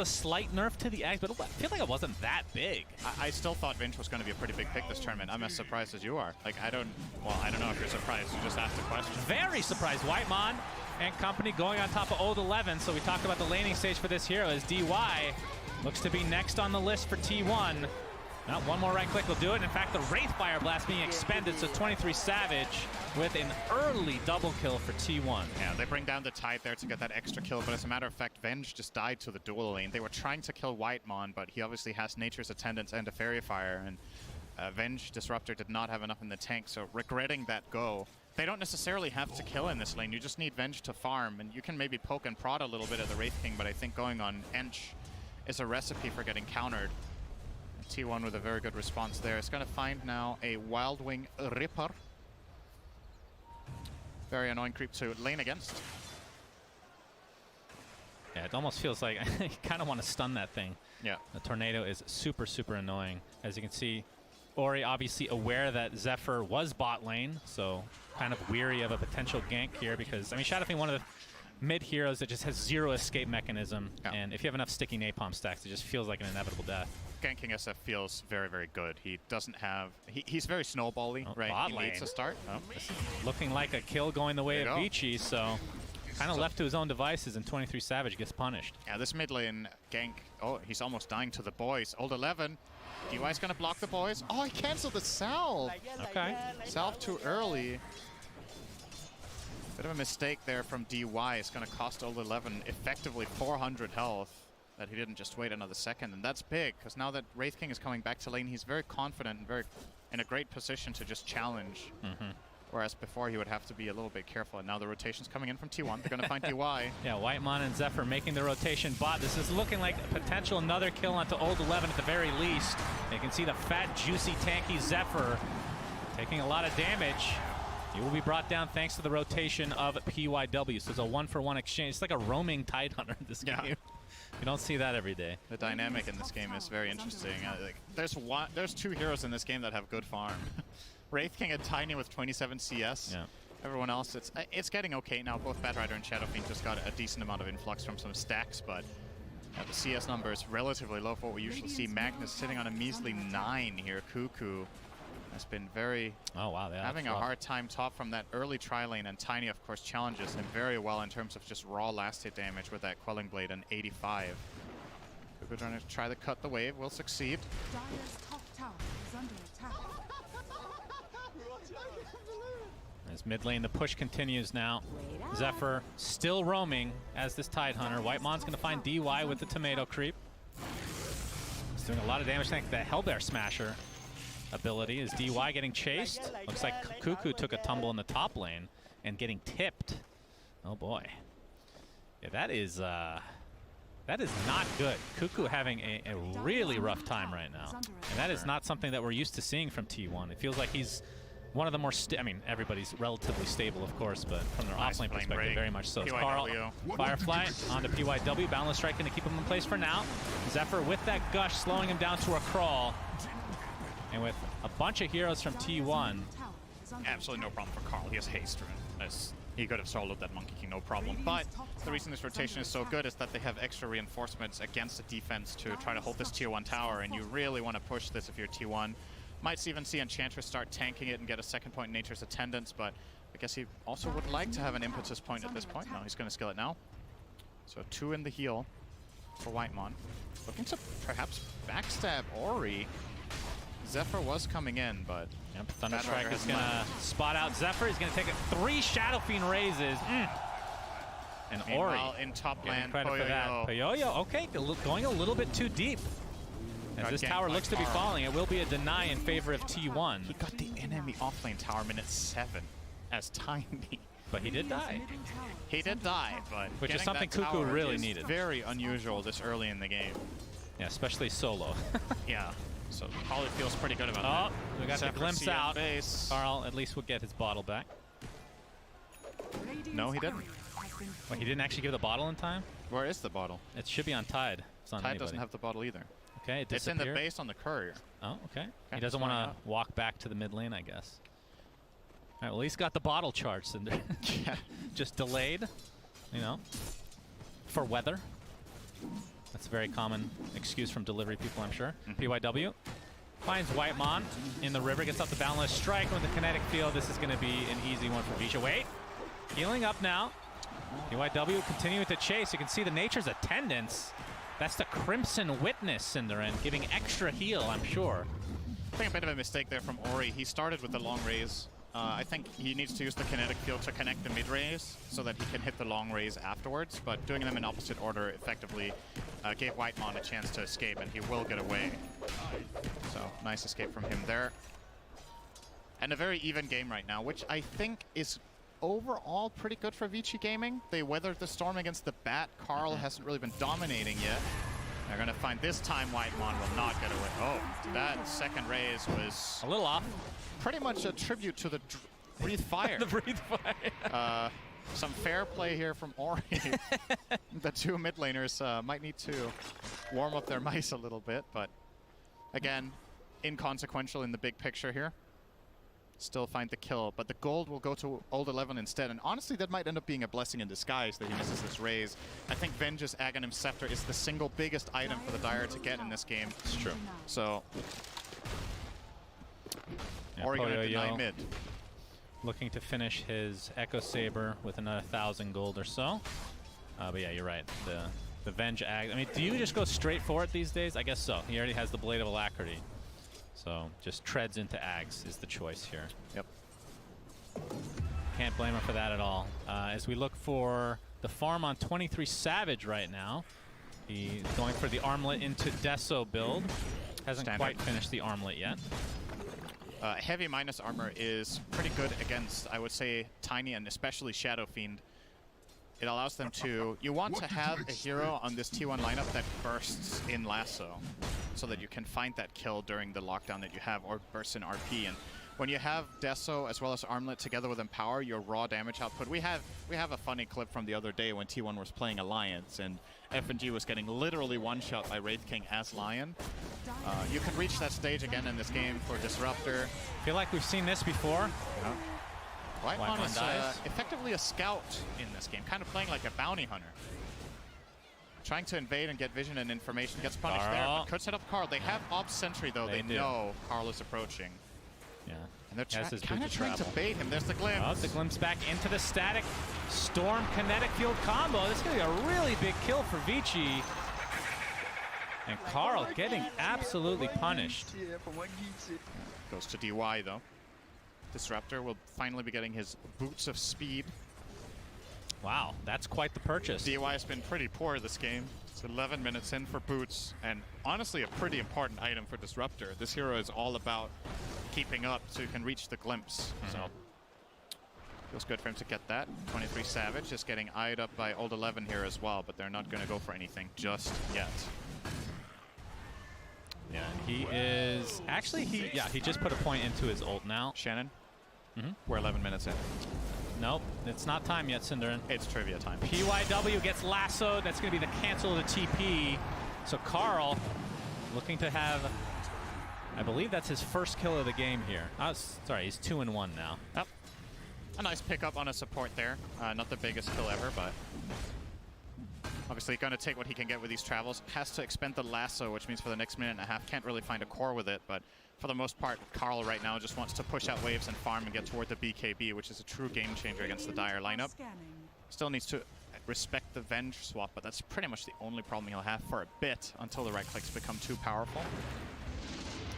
a slight nerf to the Ags, but I feel like it wasn't that big. I still thought Venge was going to be a pretty big pick this tournament. I'm as surprised as you are. Like, I don't know if you're surprised. You just asked the question. Very surprised. Whitemon and company going on top of Old 11. So we talked about the laning stage for this hero as DY looks to be next on the list for T1. Now, one more right click will do it. In fact, the Wraith Fire Blast being expended, so 23 Savage with an early double kill for T1. Yeah, they bring down the Tide there to get that extra kill, but as a matter of fact, Venge just died to the dual lane. They were trying to kill Whitemon, but he obviously has Nature's Attendants and a Fairy Fire, and Venge Disruptor did not have enough in the tank, so regretting that go. They don't necessarily have to kill in this lane. You just need Venge to farm, and you can maybe poke and prod a little bit at the Wraith King, but I think going on Ench is a recipe for getting countered. T1 with a very good response there. It's going to find now a Wild Wing Ripper. Very annoying creep to lane against. Yeah, it almost feels like you kind of want to stun that thing. Yeah. The tornado is super, super annoying. As you can see, Ori obviously aware that Zephyr was bot lane, so kind of weary of a potential gank here because, I mean, Shadowfiend, one of the mid heroes that just has zero escape mechanism, and if you have enough sticky napalm stacks, it just feels like an inevitable death. Ganking SF feels very, very good. He doesn't have... He's very snowball-y, right? Bot He lane. needs to start. This is looking like a kill going the way of Vici, so kind of left to his own devices, and 23 Savage gets punished. Yeah, this mid lane gank... Oh, he's almost dying to the boys. Old 11. DY's gonna block the boys. Oh, he canceled the salve. Okay. Salve too early. Bit of a mistake there from DY. It's gonna cost Old 11 effectively 400 health. That he didn't just wait another second, and that's big because now that Wraith King is coming back to lane, he's very confident and very in a great position to just challenge. Whereas before he would have to be a little bit careful, and now the rotation's coming in from T1. They're going to find DY. Yeah, Whitemon and Zephyr making the rotation bot. This is looking like a potential another kill onto Old 11 at the very least. You can see the fat, juicy, tanky Zephyr taking a lot of damage. He will be brought down thanks to the rotation of PYW. So it's a 1-for-1 exchange. It's like a roaming Tidehunter in this game. You don't see that every day. The dynamic in this game is very interesting. There's two heroes in this game that have good farm. Wraith King and Tiny with 27 CS. Yeah. Everyone else, it's getting okay now. Both Batrider and Shadowfiend just got a decent amount of influx from some stacks, but the CS number is relatively low for what we usually see. Magnus sitting on a measly 9 here. Cuckoo has been very having a hard time top from that early tri-lane, and Tiny, of course, challenges him very well in terms of just raw last hit damage with that Quelling Blade and 85. Cuckoo trying to try to cut the wave, will succeed. Dire's top tower is under attack. As mid lane, the push continues now. Zephyr still roaming as this Tidehunter. Whitemon's going to find DY with the tomato creep. He's doing a lot of damage. Thanks to that Hellbear Smasher ability. Is DY getting chased? Looks like Cuckoo took a tumble in the top lane and getting tipped. Oh boy. Yeah, that is not good. Cuckoo having a really rough time right now. And that is not something that we're used to seeing from T1. It feels like he's one of the more, I mean, everybody's relatively stable, of course, but from their offlane perspective, very much so. Carl, Firefly onto PYW. Boundless Strike going to keep him in place for now. Zephyr with that gush, slowing him down to a crawl. And with a bunch of heroes from T1. Absolutely no problem for Carl. He has haste. He could have soloed that Monkey King, no problem. But the reason this rotation is so good is that they have extra reinforcements against the defense to try to hold this tier 1 tower, and you really want to push this if you're T1. Might even see Enchantress start tanking it and get a second point in Nature's Attendance, but I guess he also would like to have an impetus point at this point. No, he's going to skill it now. So 2 in the heal for Whitemon. Looking to perhaps backstab Ori. Zephyr was coming in, but Thunderstrike is going to spot out Zephyr. He's going to take it 3 Shadowfiend raises. And Ori in top lane, credit for that. Poyoyo, okay, going a little bit too deep. As this tower looks to be falling, it will be a deny in favor of T1. He got the enemy offlane tower minute 7 as Tiny. But he did die. He did die, but which is something Cuckoo really needed. Very unusual this early in the game. Yeah, especially solo. Yeah. So Holly feels pretty good about that. We got the glimpse out. Carl at least will get his bottle back. No, he didn't. Wait, he didn't actually give the bottle in time? Where is the bottle? It should be on Tide. It's on Tide anybody. doesn't have the bottle either. Okay, it's in the base on the courier. Oh, okay. He doesn't want to walk back to the mid lane, I guess. All right, well, he's got the bottle charged, Cinder. Just delayed, you know, for weather. That's a very common excuse from delivery people, I'm sure. PYW finds Whitemon in the river, gets up the Boundless Strike with the kinetic field. This is going to be an easy one for Vici. Wait, healing up now. PYW continuing to chase. You can see the Nature's Attendance. That's the Crimson Witness, Cinderin, giving extra heal, I'm sure. I think a bit of a mistake there from Ori. He started with the long raise. I think he needs to use the kinetic field to connect the mid raise so that he can hit the long raise afterwards, but doing them in opposite order effectively gave Whitemon a chance to escape, and he will get away. So, nice escape from him there. And a very even game right now, which I think is overall pretty good for Vici Gaming. They weathered the storm against the Bat. Carl hasn't really been dominating yet. They're going to find this time Whitemon will not get away. Oh, that second raise was a little off. Pretty much a tribute to the Breathe Fire. The Breathe Fire. Some fair play here from Ori. The two mid laners might need to warm up their mice a little bit, but again, inconsequential in the big picture here. Still find the kill, but the gold will go to Old 11 instead, and honestly that might end up being a blessing in disguise that he misses this raise. I think Venge's Aghanim Scepter is the single biggest item for the Dire to get in this game. It's true. So, yeah, Ori gonna deny mid. Looking to finish his Echo Saber with another 1,000 gold or so. But yeah, you're right. The Venge Ag. I mean, do you just go straight for it these days? I guess so. He already has the Blade of Alacrity. So just treads into Ags is the choice here. Yep. Can't blame him for that at all. As we look for the farm on 23 Savage right now. He's going for the armlet into Deso build. Hasn't quite finished the armlet yet. Heavy minus armor is pretty good against, I would say, Tiny and especially Shadow Fiend. It allows them to... You want to have a hero on this T1 lineup that bursts in lasso so that you can find that kill during the lockdown that you have, or bursts in RP. And when you have Deso as well as Armlet together with Empower, your raw damage output... We have a funny clip from the other day when T1 was playing Alliance and FNG was getting literally one-shot by Wraith King as Lion. You can reach that stage again in this game for Disruptor. Feel like we've seen this before. Yeah. Whitemon is effectively a scout in this game, kind of playing like a bounty hunter. Trying to invade and get vision and information, gets punished there, but could set up Carl. They have Ops Sentry though, they know Carl is approaching. Yeah. And they're kind of trying to bait him. There's the glimpse. Oh, the glimpse back into the static Storm Kinetic Field combo. This is going to be a really big kill for Vici. And Carl getting absolutely punished. Goes to DY though. Disruptor will finally be getting his boots of speed. Wow, that's quite the purchase. DY has been pretty poor this game. It's 11 minutes in for boots, and honestly a pretty important item for Disruptor. This hero is all about keeping up so you can reach the glimpse. So feels good for him to get that. 23 Savage is getting eyed up by Old 11 here as well, but they're not going to go for anything just yet. Yeah, he is... Actually, he just put a point into his ult now. Shannon? We're 11 minutes in. Nope, it's not time yet, Cinderin. It's trivia time. PYW gets lassoed. That's going to be the cancel of the TP. So Carl looking to have... I believe that's his first kill of the game here. Sorry, he's 2-1 now. Yep. A nice pickup on a support there. Not the biggest kill ever, but... Obviously going to take what he can get with these travels. Has to expend the lasso, which means for the next minute and a half, can't really find a core with it, but for the most part, Carl right now just wants to push out waves and farm and get toward the BKB, which is a true game changer against the Dire lineup. Still needs to respect the Venge swap, but that's pretty much the only problem he'll have for a bit until the right clicks become too powerful.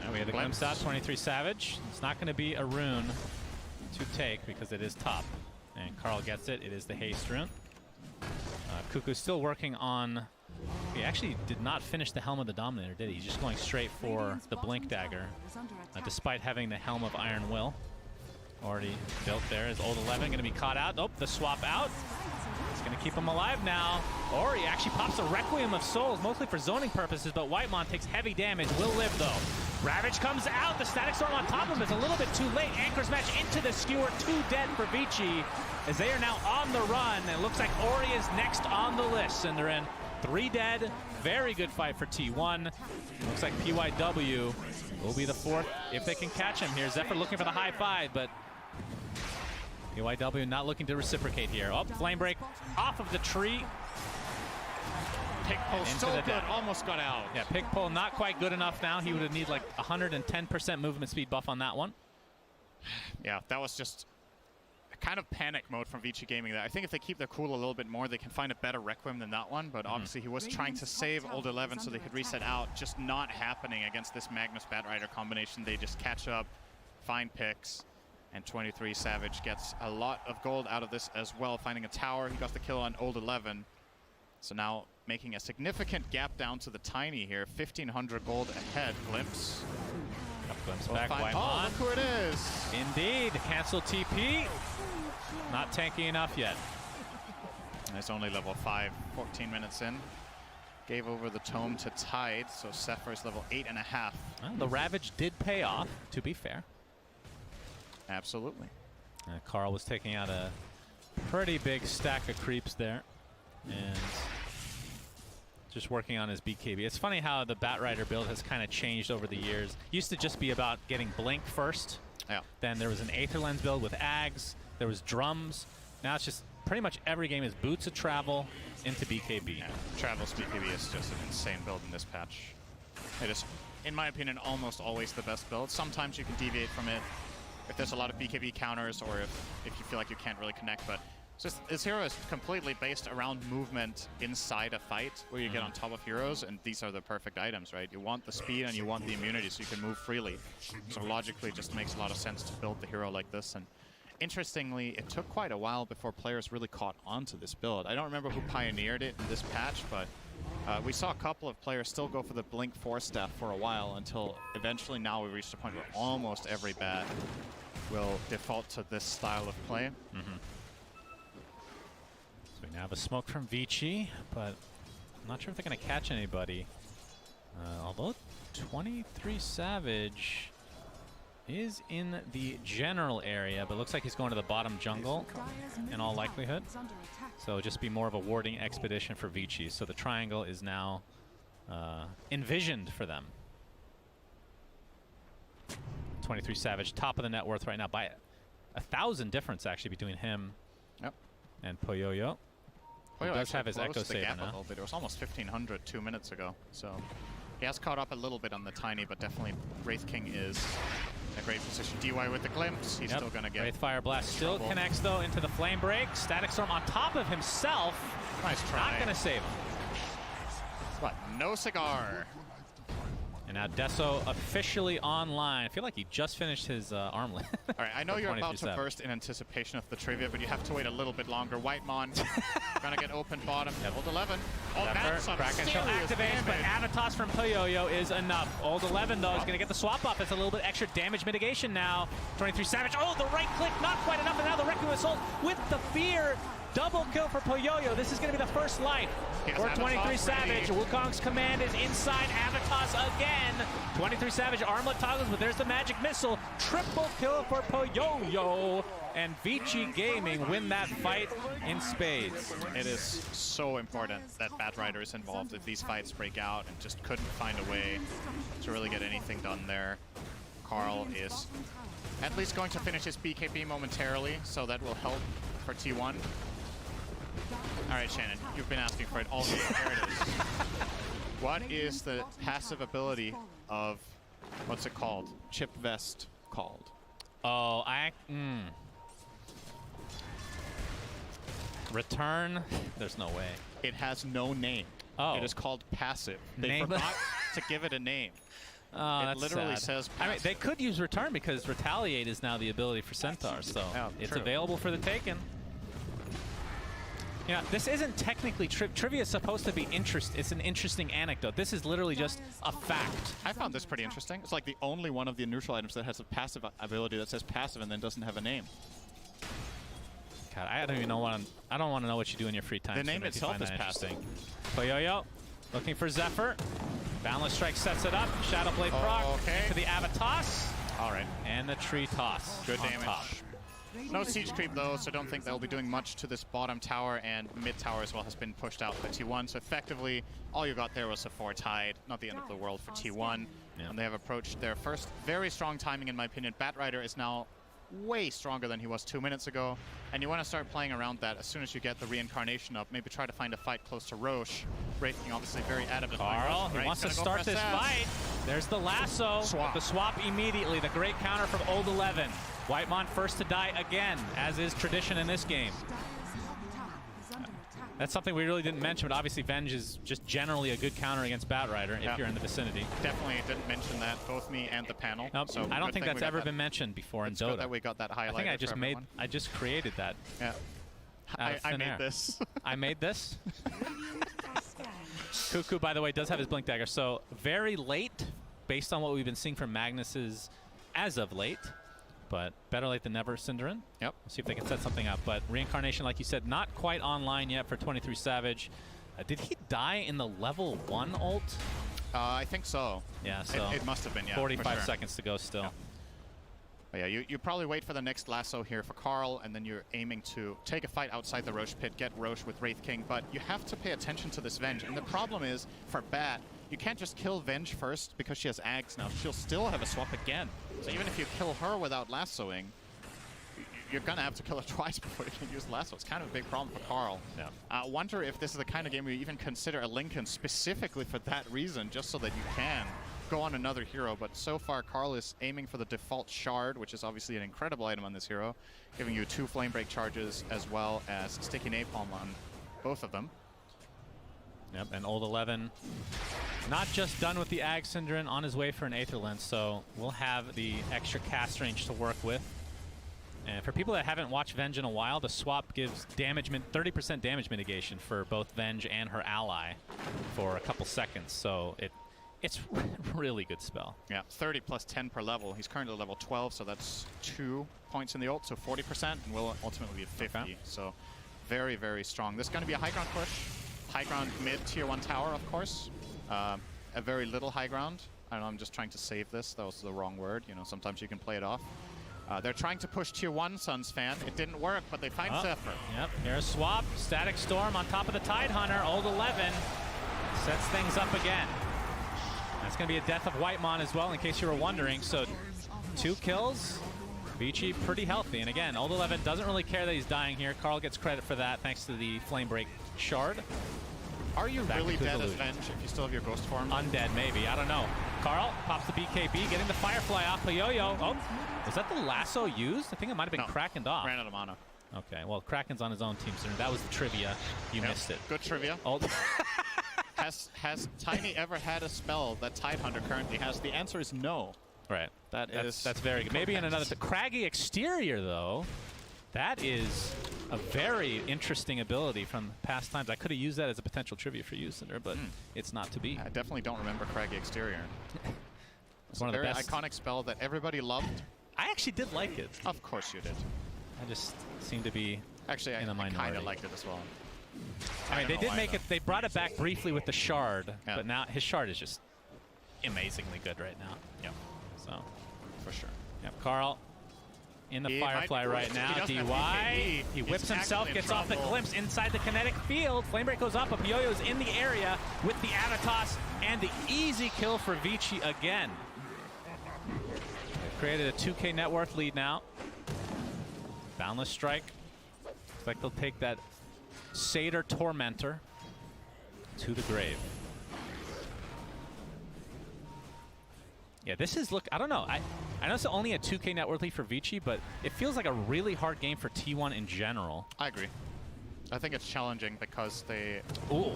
And we have the glimpse out, 23 Savage. It's not going to be a rune to take because it is top. And Carl gets it. It is the haste rune. Cuckoo's still working on... He actually did not finish the Helm of the Dominator, did he? He's just going straight for the Blink Dagger, despite having the Helm of Iron Will already built there. Is Old 11 going to be caught out? Nope, the swap out. It's going to keep him alive now. Or he actually pops a Requiem of Souls, mostly for zoning purposes, but Whitemon takes heavy damage, will live though. Ravage comes out, the Static Storm on top of him is a little bit too late. Anchors match into the Skewer, 2 dead for Vici, as they are now on the run. It looks like Ori is next on the list, and they're in 3 dead. Very good fight for T1. Looks like PYW will be the 4th if they can catch him here. Zephyr looking for the high 5, but PYW not looking to reciprocate here. Oh, Flame Break off of the tree. Pick pull so good, almost got out. Yeah, pick pull not quite good enough now. He would have need like 110% movement speed buff on that one. Yeah, that was just kind of panic mode from Vici Gaming there. I think if they keep their cool a little bit more, they can find a better Requiem than that one, but obviously he was trying to save Old 11 so they could reset out. Just not happening against this Magnus Batrider combination. They just catch up, find picks, and 23 Savage gets a lot of gold out of this as well, finding a tower. He got the kill on Old 11. So now making a significant gap down to the Tiny here. 1,500 gold ahead. Glimpse. Glimpse back, Whitemon. Oh, look who it is. Indeed, cancel TP. Not tanky enough yet. And it's only level 5, 14 minutes in. Gave over the tome to Tide, so Zephyr's level 8.5. Well, the Ravage did pay off, to be fair. Absolutely. Carl was taking out a Pretty big stack of creeps there. And just working on his BKB. It's funny how the Batrider build has kind of changed over the years. Used to just be about getting Blink first. Yeah. Then there was an Aether Lens build with Ags. There was drums. Now it's just pretty much every game is Boots of Travel into BKB. Yeah. Travel's BKB is just an insane build in this patch. It is, in my opinion, almost always the best build. Sometimes you can deviate from it if there's a lot of BKB counters or if you feel like you can't really connect, but just this hero is completely based around movement inside a fight where you get on top of heroes, and these are the perfect items, right? You want the speed and you want the immunity so you can move freely. So logically it just makes a lot of sense to build the hero like this. And interestingly, it took quite a while before players really caught on to this build. I don't remember who pioneered it in this patch, but we saw a couple of players still go for the Blink 4 staff for a while until eventually now we reached a point where almost every bat will default to this style of play. So we now have a smoke from Vici, but I'm not sure if they're going to catch anybody. Although 23 Savage is in the general area, but looks like he's going to the bottom jungle in all likelihood. So just be more of a warding expedition for Vici. So the triangle is now envisioned for them. 23 Savage, top of the net worth right now by 1,000 difference actually between him and Poyoyo. He does have his Echo Saber now. It was almost 1,500 2 minutes ago, so he has caught up a little bit on the Tiny, but definitely Wraith King is in a great position. DY with the glimpse, he's still going to get Wraith Fire Blast still connects though into the Flame Break. Static Storm on top of himself. Nice try. Not going to save him. But no cigar. And now Deso officially online. I feel like he just finished his armlet. All right, I know you're about to burst in anticipation of the trivia, but you have to wait a little bit longer. Whitemon gonna get open bottom. Old 11. Oh, that's some Kraken Shell activates, but Avatos from Poyoyo is enough. Old 11 though is gonna get the swap off. It's a little bit extra damage mitigation now. 23 Savage. Oh, the right click, not quite enough, and now the Requiem Assault with the fear. Double kill for Poyoyo. This is going to be the first life for 23 Savage. Wukong's command is inside Avatos again. 23 Savage armlet toggles, but there's the magic missile. Triple kill for Poyoyo. And Vici Gaming win that fight in spades. It is so important that Batrider is involved if these fights break out, and just couldn't find a way to really get anything done there. Carl is at least going to finish his BKB momentarily, so that will help for T1. All right, Shannon, you've been asking for it all game. Here it is. What is the passive ability of, what's it called? Chip Vest called? Oh, Return? There's no way. It has no name. Oh. It is called passive. They forgot to give it a name. It literally says passive. I mean, they could use Return because Retaliate is now the ability for Centaurs, so it's true. available for the taken. Yeah, this isn't technically trivia is supposed to be it's an interesting anecdote. This is literally just a fact. I found this pretty interesting. It's like the only one of the neutral items that has a passive ability that says passive and then doesn't have a name. God, I don't even know I don't want to know what you do in your free time. The name itself is passive. Poyoyo looking for Zephyr. Boundless Strike sets it up. Shadow Blade proc into the Avatos. All right. And the Tree Toss. Good damage. Top. No siege creep though, so don't think they'll be doing much to this bottom tower, and mid tower as well has been pushed out by T1. So effectively, all you got there was a 4 tide. Not the end of the world for T1. Yeah. And they have approached their first very strong timing, in my opinion. Batrider is now way stronger than he was 2 minutes ago, and you want to start playing around that as soon as you get the reincarnation up. Maybe try to find a fight close to Roche. Raking obviously very adamant. Carl, he wants to start this fight. There's the lasso. Swap. The swap immediately. The great counter from Old 11. Whitemon first to die again, as is tradition in this game. That's something we really didn't mention, but obviously Venge is just generally a good counter against Batrider if you're in the vicinity. Definitely didn't mention that, both me and the panel. Nope. So I don't think that's ever been mentioned before in Dota. Good that we got that highlighted. I think I just created that. Yeah. I made this. I made this. Cuckoo, by the way, does have his Blink Dagger, so very late, based on what we've been seeing from Magnus's as of late. But better late than never, Cinderin. Yep. We'll see if they can set something up. But Reincarnation, like you said, not quite online yet for 23 Savage. Did he die in the level 1 ult? I think so. Yeah, so it must have been, yeah. 45 seconds to go still. But yeah, you probably wait for the next lasso here for Carl, and then you're aiming to take a fight outside the Roche pit, get Roche with Wraith King, but you have to pay attention to this Venge. And the problem is, for Bat, you can't just kill Venge first because she has Ags now. She'll still have a swap again. So even if you kill her without lassoing, you're gonna have to kill her twice before you can use lasso. It's kind of a big problem for Carl. Yeah. I wonder if this is the kind of game where you even consider a Lincoln specifically for that reason, just so that you can go on another hero. But so far, Carl is aiming for the default shard, which is obviously an incredible item on this hero, giving you 2 flame break charges as well as sticky napalm on both of them. Yep, and Old 11 not just done with the Ag Syndrome, on his way for an Aether Lens, so we'll have the extra cast range to work with. And for people that haven't watched Venge in a while, the swap gives 30% damage mitigation for both Venge and her ally for a couple seconds, so it's really good spell. Yeah, 30 plus 10 per level. He's currently level 12, so that's 2 points in the ult, so 40%, and will ultimately be 50. Okay. So very, very strong. This is going to be a high ground push. High ground mid tier 1 tower, of course. A very little high ground. I don't know, I'm just trying to save this. That was the wrong word. You know, sometimes you can play it off. They're trying to push tier 1 Suns fan. It didn't work, but they find Zephyr. Yep, here's a swap. Static Storm on top of the Tidehunter. Old 11 sets things up again. That's going to be a death of Whitemon as well, in case you were wondering. So 2 kills. Vici pretty healthy. And again, Old 11 doesn't really care that he's dying here. Carl gets credit for that thanks to the Flame Break shard. Are you really dead as Venge if you still have your ghost form? Undead, maybe. I don't know. Carl pops the BKB, getting the Firefly off Yo-Yo. Oh, was that the lasso used? I think it might have been Krakened off. Ran out of mana. Okay, well, Kraken's on his own team, so that was the trivia. You missed it. Good trivia. Has Tiny ever had a spell that Tidehunter currently has? The answer is no. Right. That's very good. Maybe in another... The Craggy Exterior, though, that is a very interesting ability from past times. I could have used that as a potential trivia for you, Cinder, but it's not to be. I definitely don't remember Craggy Exterior. It's one of the best. Iconic spell that everybody loved. I actually did like it. Of course you did. I just seem to be actually in a minority. I kind of liked it as well. I mean, they did make it. They brought it back briefly with the shard, but now his shard is just amazingly good right now. Yep. So, for sure. Yep. Carl in the Firefly right now. DY. He whips himself, gets off the glimpse inside the kinetic field. Flamebreak goes up, but Yo-Yo's in the area with the Avatos and the easy kill for Vici again. They've created a 2K net worth lead now. Boundless Strike. Looks like they'll take that Satyr Tormentor to the grave. Yeah, this is, look, I don't know. I know it's only a 2K net worth lead for Vici, but it feels like a really hard game for T1 in general. I agree. I think it's challenging because they... Ooh.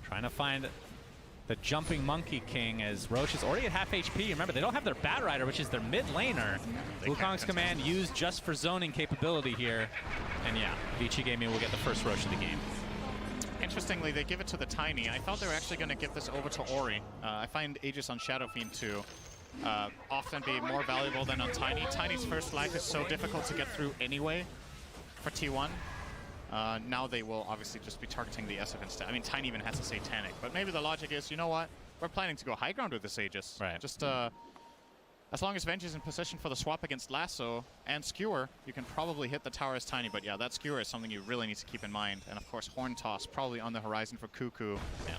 Trying to find the Jumping Monkey King as Roche is already at half HP. Remember, they don't have their Bat Rider, which is their mid laner. Wukong's command used just for zoning capability here. And yeah, Vici Gaming will get the first Roche of the game. Interestingly, they give it to the Tiny. I thought they were actually going to give this over to Ori. I find Aegis on Shadow Fiend to often be more valuable than on Tiny. Tiny's first life is so difficult to get through anyway for T1. Now they will obviously just be targeting the SF instead. I mean, Tiny even has a Satanic, but maybe the logic is, you know what? We're planning to go high ground with this Aegis. Right. Just as long as Venge is in position for the swap against Lasso and Skewer, you can probably hit the tower as Tiny. But yeah, that Skewer is something you really need to keep in mind. And of course, Horn Toss probably on the horizon for Cuckoo. Yeah.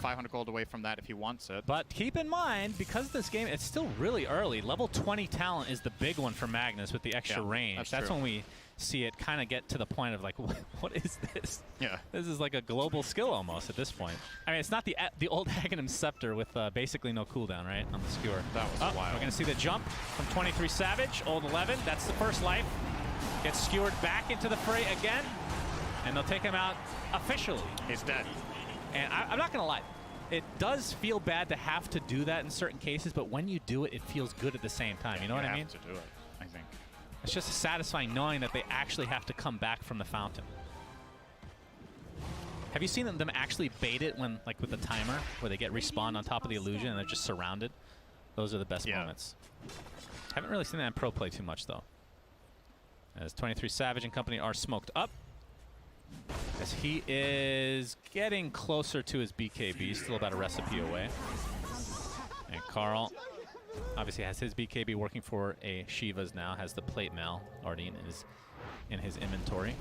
500 gold away from that if he wants it. But keep in mind, because this game, it's still really early. Level 20 talent is the big one for Magnus with the extra range. That's when we see it kind of get to the point of like, what is this? Yeah. This is like a global skill almost at this point. I mean, it's not the old Aghanim Scepter with basically no cooldown, right, on the Skewer. That was wild. We're going to see the jump from 23 Savage, Old 11. That's the first life. Gets skewered back into the fray again, and they'll take him out officially. He's dead. And I'm not going to lie. It does feel bad to have to do that in certain cases, but when you do it, it feels good at the same time. You know what I mean? You have to do it, I think. It's just satisfying knowing that they actually have to come back from the fountain. Have you seen them actually bait it when, like with the timer, where they get respawned on top of the illusion and they're just surrounded? Those are the best moments. Haven't really seen that in pro play too much, though. As 23 Savage and company are smoked up. As he is getting closer to his BKB, still about a recipe away. And Carl Obviously has his BKB working for a Shiva's now, has the plate mail already in his inventory.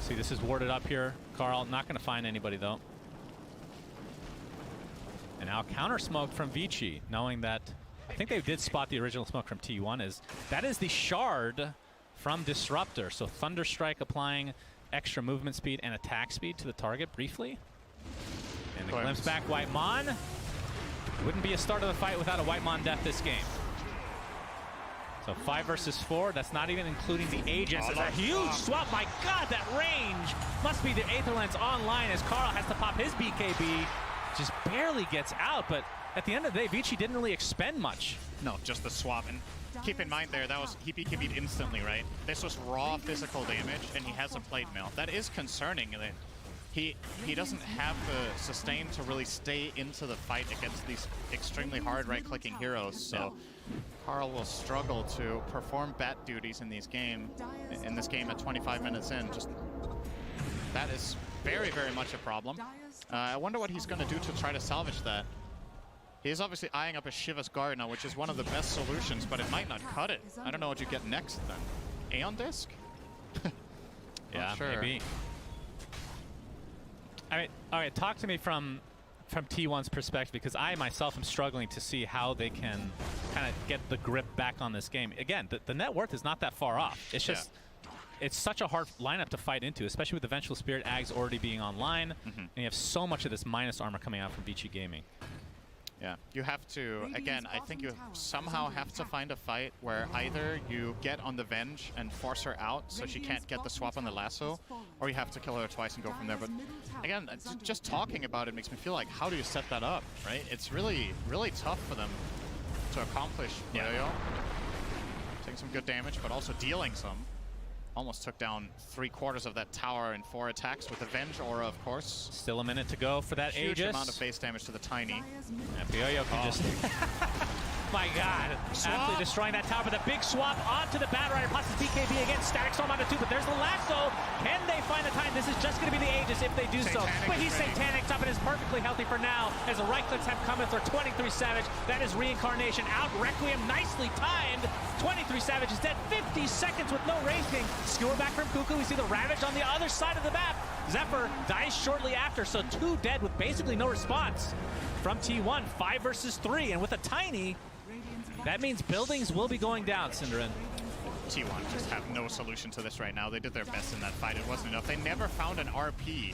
See, this is warded up here. Carl not going to find anybody though. And now counter smoke from Vici, knowing that I think they did spot the original smoke from T1. That is the shard from Disruptor. So Thunderstrike applying extra movement speed and attack speed to the target briefly. And the glimpse back Whitemon. Wouldn't be a start of the fight without a Whitemon death this game. So 5 versus 4. That's not even including the Aegis. It's a huge swap. My God, that range must be the Aether Lens online as Carl has to pop his BKB. Just barely gets out, but at the end of the day, Vici didn't really expend much. No, just the swap. And keep in mind there, that was he BKB'd instantly, right? This was raw physical damage, and he has a plate mail. That is concerning. That he doesn't have the sustain to really stay into the fight against these extremely hard right-clicking heroes. So Carl will struggle to perform bat duties in this game at 25 minutes in. Just that is very, very much a problem. I wonder what he's going to do to try to salvage that. He's obviously eyeing up a Shiva's Guard now, which is one of the best solutions, but it might not cut it. I don't know what you get next then. Aeon Disc? Yeah, sure. Maybe. I mean, all right, talk to me from T1's perspective, because I myself am struggling to see how they can kind of get the grip back on this game. Again, the net worth is not that far off. It's just, it's such a hard lineup to fight into, especially with the Vengeful Spirit Ags already being online, and you have so much of this minus armor coming out from Vici Gaming. Yeah, you have to, again, I think you somehow have to find a fight where either you get on the Venge and force her out so she can't get the swap on the lasso, or you have to kill her twice and go from there. But again, just talking about it makes me feel like, how do you set that up, right? It's really, really tough for them to accomplish. Yo-Yo taking some good damage, but also dealing some. Almost took down 3/4 of that tower in 4 attacks with the Venge Aura, of course. Still a minute to go for that Huge Aegis. amount of base damage to the Tiny. And Yo-Yo can just... My God, absolutely destroying that tower, but a big swap onto the Batrider, plus his BKB again, Static Storm onto 2, but there's the lasso. Can they find the time? This is just going to be the Aegis if they do so. But he's Satanic up and is perfectly healthy for now, as the right clicks have come in for 23 Savage. That is Reincarnation out. Requiem nicely timed. 23 Savage is dead. 50 seconds with no racing. Skewer back from Cuckoo. We see the Ravage on the other side of the map. Zephyr dies shortly after, so 2 dead with basically no response from T1. 5 versus 3, and with a Tiny, that means buildings will be going down, Synderen. T1 just have no solution to this right now. They did their best in that fight. It wasn't enough. They never found an RP.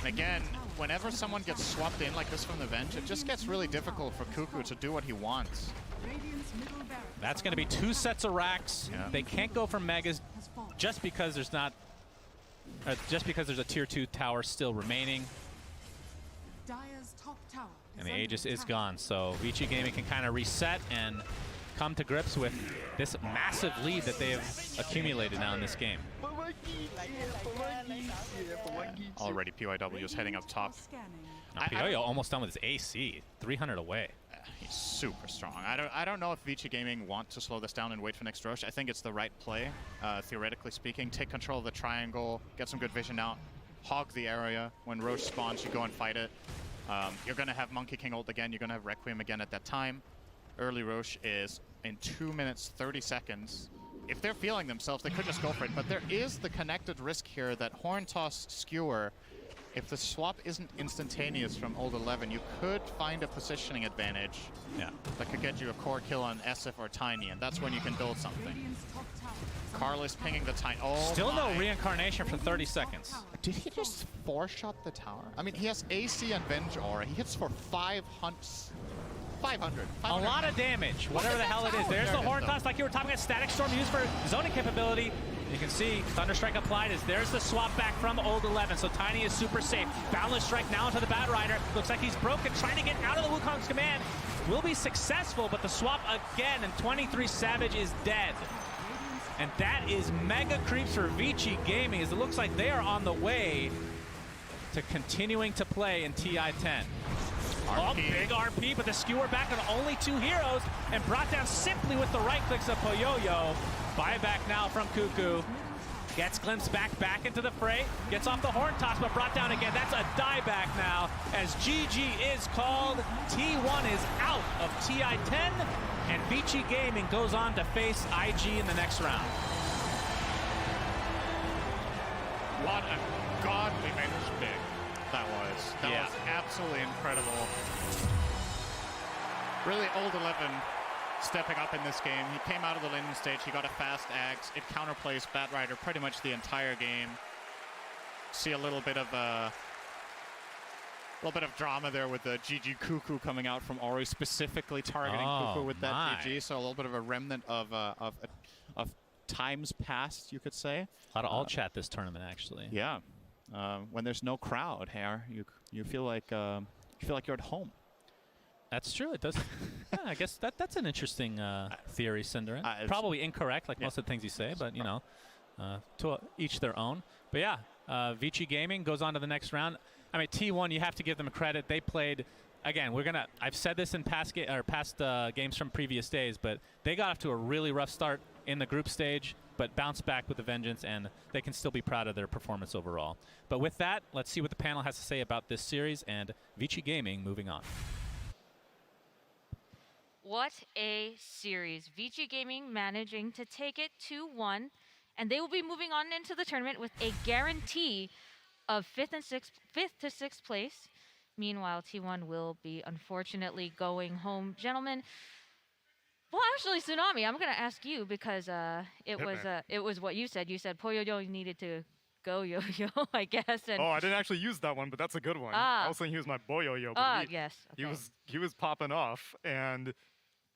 And again, whenever someone gets swapped in like this from the Venge, it just gets really difficult for Cuckoo to do what he wants. That's going to be 2 sets of racks. Yeah. They can't go for Megas just because there's not... just because there's a tier 2 tower still remaining. And the Aegis is gone, so Vici Gaming can kind of reset and come to grips with this massive lead that they have accumulated now in this game. Already PYW is heading up top. Now, almost done with his AC, 300 away. He's super strong. I don't know if Vici Gaming want to slow this down and wait for next Roche. I think it's the right play, theoretically speaking. Take control of the triangle, get some good vision out, hog the area. When Roche spawns, you go and fight it. You're going to have Monkey King ult again. You're going to have Requiem again at that time. Early Roche is in 2 minutes, 30 seconds. If they're feeling themselves, they could just go for it. But there is the connected risk here that Horn Toss Skewer, if the swap isn't instantaneous from Old 11, you could find a positioning advantage that could get you a core kill on SF or Tiny, and that's when you can build something. Carl is pinging the Tiny. Oh, still no Reincarnation for 30 seconds. Did he just 4-shot the tower? I mean, he has AC and Venge Aura. He hits for 500. A lot of damage, whatever the hell it is. There's the Horn Toss, like you were talking about, Static Storm used for zoning capability. You can see Thunderstrike applied as there's the swap back from Old 11, so Tiny is super safe. Boundless Strike now into the Batrider. Looks like he's broken, trying to get out of the Wukong's command. Will be successful, but the swap again, and 23 Savage is dead. And that is mega creeps for Vici Gaming, as it looks like they are on the way to continuing to play in TI-10. Oh, big RP, but the Skewer back on only 2 heroes and brought down simply with the right clicks of Poyoyo. Buyback now from Cuckoo. Gets glimpsed back into the fray. Gets off the horn toss, but brought down again. That's a dieback now as GG is called. T1 is out of TI-10, and Vici Gaming goes on to face IG in the next round. What a godly managed pick that was. That was absolutely incredible. Really old 11 stepping up in this game. He came out of the landing stage. He got a fast axe. It counterplays Bat Rider pretty much the entire game. See a little bit of drama there with the GG Cuckoo coming out from Ori, specifically targeting Cuckoo with that GG. So a little bit of a remnant of times past, you could say. A lot of all chat this tournament, actually. Yeah, when there's no crowd here, you feel like you're at home. That's true. It does. Yeah, I guess that's an interesting theory, Cinder. Probably incorrect, like most of the things you say, but you know, to each their own. But yeah, Vici Gaming goes on to the next round. I mean, T1, you have to give them credit. They played. Again, I've said this in past games from previous days, but they got off to a really rough start in the group stage, but bounced back with a vengeance, and they can still be proud of their performance overall. But with that, let's see what the panel has to say about this series and Vici Gaming moving on. What a series. Vici Gaming managing to take it 2-1, and they will be moving on into the tournament with a guarantee of 5th to 6th place. Meanwhile, T1 will be unfortunately going home. Gentlemen, well, actually, Tsunami, I'm going to ask you because it was what you said. You said Poyo-Yo needed to go yo-yo, I guess. And I didn't actually use that one, but that's a good one. I was saying he was my boy-yo-yo. Yes. Okay. He was popping off, and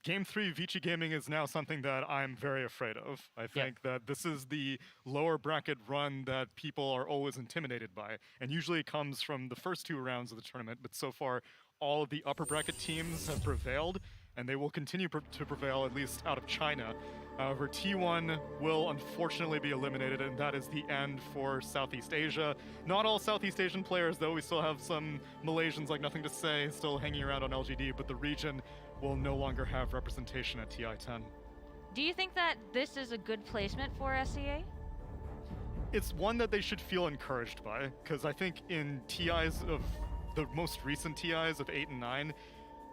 Game 3 Vici Gaming is now something that I'm very afraid of. I think that this is the lower bracket run that people are always intimidated by, and usually it comes from the first 2 rounds of the tournament, but so far all of the upper bracket teams have prevailed, and they will continue to prevail, at least out of China. However, T1 will unfortunately be eliminated, and that is the end for Southeast Asia. Not all Southeast Asian players, though. We still have some Malaysians like Nothing to Say still hanging around on LGD, but the region will no longer have representation at TI-10. Do you think that this is a good placement for SEA? It's one that they should feel encouraged by, because I think in TIs of the most recent TIs of 8 and 9,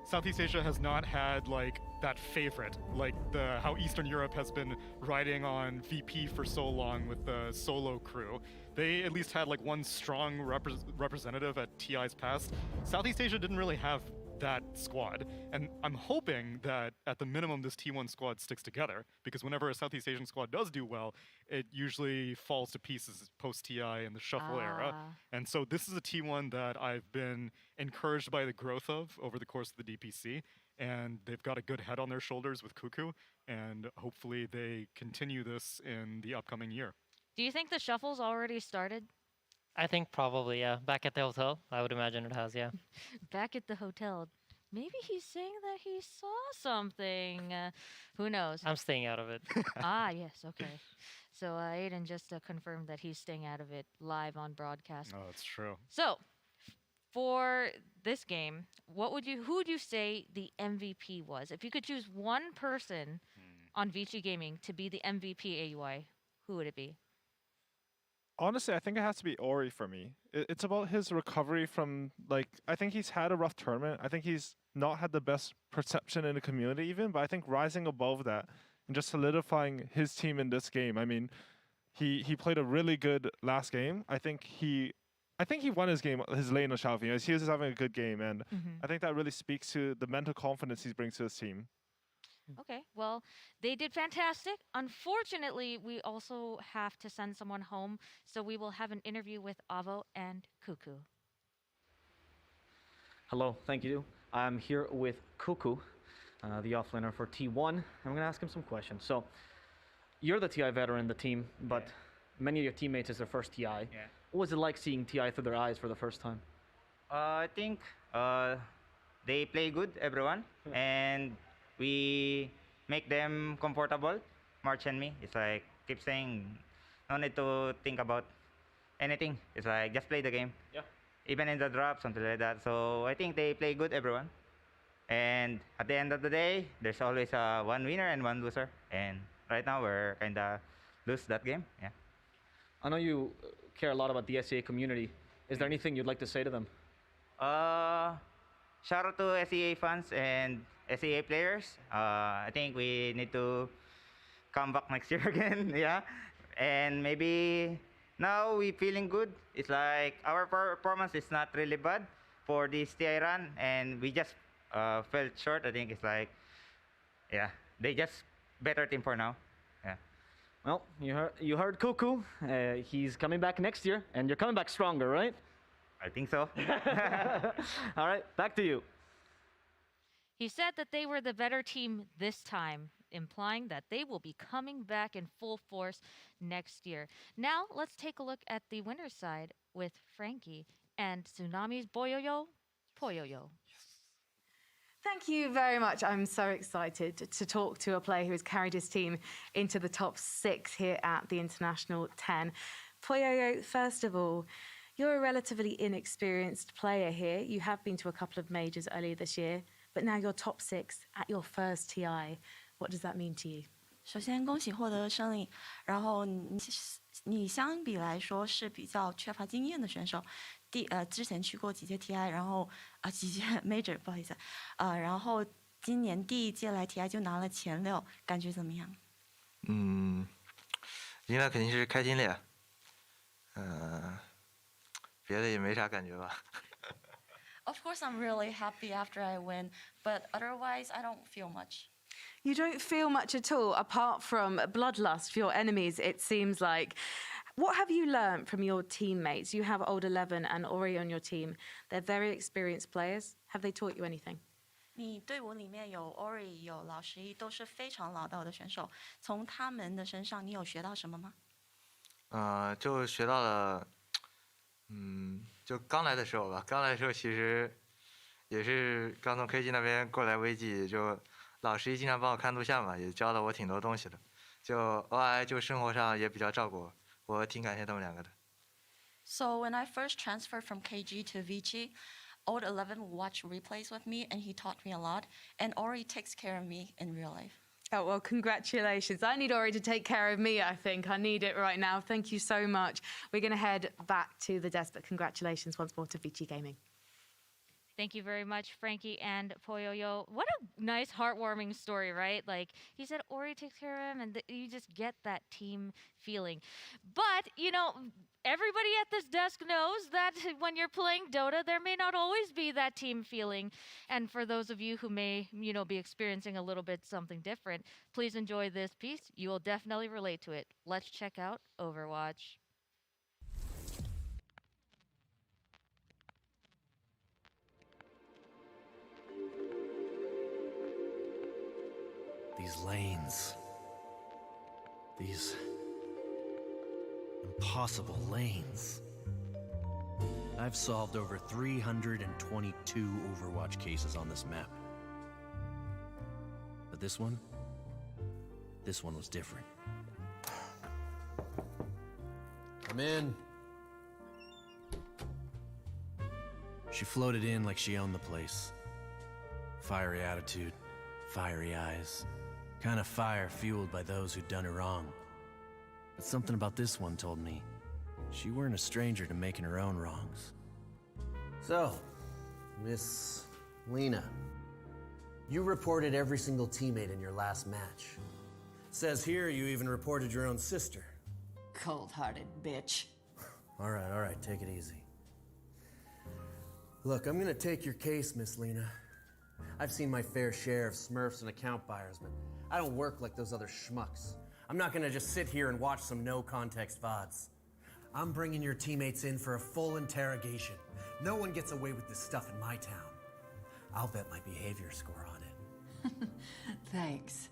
Southeast Asia has not had like that favorite, like how Eastern Europe has been riding on VP for so long with the solo crew. They at least had like one strong representative at TI's past. Southeast Asia didn't really have that squad, and I'm hoping that at the minimum this T1 squad sticks together, because whenever a Southeast Asian squad does do well, it usually falls to pieces post-TI and the shuffle era. And so this is a T1 that I've been encouraged by the growth of over the course of the DPC, and they've got a good head on their shoulders with Cuckoo, and hopefully they continue this in the upcoming year. Do you think the shuffle's already started? I think probably, yeah. Back at the hotel, I would imagine it has, yeah. Back at the hotel. Maybe he's saying that he saw something. Who knows? I'm staying out of it. Yes, okay. So Aiden just confirmed that he's staying out of it live on broadcast. Oh, that's true. So, for this game, who would you say the MVP was? If you could choose one person on Vici Gaming to be the MVP AUI, who would it be? Honestly, I think it has to be Ori for me. It's about his recovery from, I think he's had a rough tournament. I think he's not had the best perception in the community even, but I think rising above that and just solidifying his team in this game. I mean, he played a really good last game. I think he won his lane of Xiaofeng. He was having a good game, and I think that really speaks to the mental confidence he brings to his team. Okay, well, they did fantastic. Unfortunately, we also have to send someone home, so we will have an interview with Avo and Cuckoo. Hello, thank you. I'm here with Cuckoo, the offlaner for T1. I'm going to ask him some questions. So, you're the TI veteran in the team, but many of your teammates is their first TI. Yeah. What was it like seeing TI through their eyes for the first time? I think they play good, everyone, and we make them comfortable. March and me, it's like keep saying, no need to think about anything. It's like just play the game. Yeah. Even in the drop, something like that. So I think they play good, everyone. And at the end of the day, there's always one winner and one loser. And right now we're kinda lose that game. Yeah. I know you care a lot about the SEA community. Is there anything you'd like to say to them? Shout out to SEA fans and SEA players. I think we need to come back next year again, yeah. And maybe now we feeling good. It's like our performance is not really bad for this TI run, and we just fell short. I think it's like, yeah, they just better team for now. Yeah. Well, you heard Cuckoo. He's coming back next year, and you're coming back stronger, right? I think so. All right, back to you. He said that they were the better team this time, implying that they will be coming back in full force next year. Now, let's take a look at the winner's side with Frankie and Tsunami's Boyoyo Poyoyo. Thank you very much. I'm so excited to talk to a player who has carried his team into the top 6 here at the International 10. Poyoyo, first of all, you're a relatively inexperienced player here. You have been to a couple of majors earlier this year, but now you're top 6 at your first TI. What does that mean to you? 首先，恭喜获得胜利。然后你相比来说是比较缺乏经验的选手，之前去过几届 TI， 然后几届 Major， 不好意思，然后今年第1届来 TI 就拿了前6，感觉怎么样？赢了肯定是开心的呀，别的也没啥感觉吧。Of course, I'm really happy after I win, but otherwise, I don't feel much. You don't feel much at all, apart from bloodlust for your enemies, it seems like. What have you learned from your teammates? You have Old 11 and Ori on your team. They're very experienced players. Have they taught you anything? 你队伍里面有 Ori 有老11，都是非常老道的选手。从他们的身上，你有学到什么吗？就学到了，就刚来的时候吧。刚来的时候其实也是刚从 KG 那边过来危机，就老11经常帮我看录像嘛，也教了我挺多东西的。就 OI 就生活上也比较照顾我，我挺感谢他们2个的。So when I first transferred from KG to Vici, Old 11 would watch replays with me, and he taught me a lot. And Ori takes care of me in real life. Oh, well, congratulations. I need Ori to take care of me, I think. I need it right now. Thank you so much. We're going to head back to the desk, but congratulations once more to Vici Gaming. Thank you very much, Frankie and Poyoyo. What a nice, heartwarming story, right? Like, he said Ori takes care of him, and you just get that team feeling. But, you know, everybody at this desk knows that when you're playing Dota, there may not always be that team feeling. And for those of you who may, you know, be experiencing a little bit something different, please enjoy this piece. You will definitely relate to it. Let's check out Overwatch. These lanes. These impossible lanes. I've solved over 322 Overwatch cases on this map. But this one was different. Come in. She floated in like she owned the place. Fiery attitude, fiery eyes. Kind of fire fueled by those who'd done her wrong. But something about this one told me she weren't a stranger to making her own wrongs. So, Miss Lena, you reported every single teammate in your last match. Says here you even reported your own sister. Cold-hearted bitch. All right, take it easy. Look, I'm gonna take your case, Miss Lena. I've seen my fair share of smurfs and account buyers, but I don't work like those other schmucks. I'm not gonna just sit here and watch some no-context VODs. I'm bringing your teammates in for a full interrogation. No one gets away with this stuff in my town. I'll bet my behavior score on it. Thanks.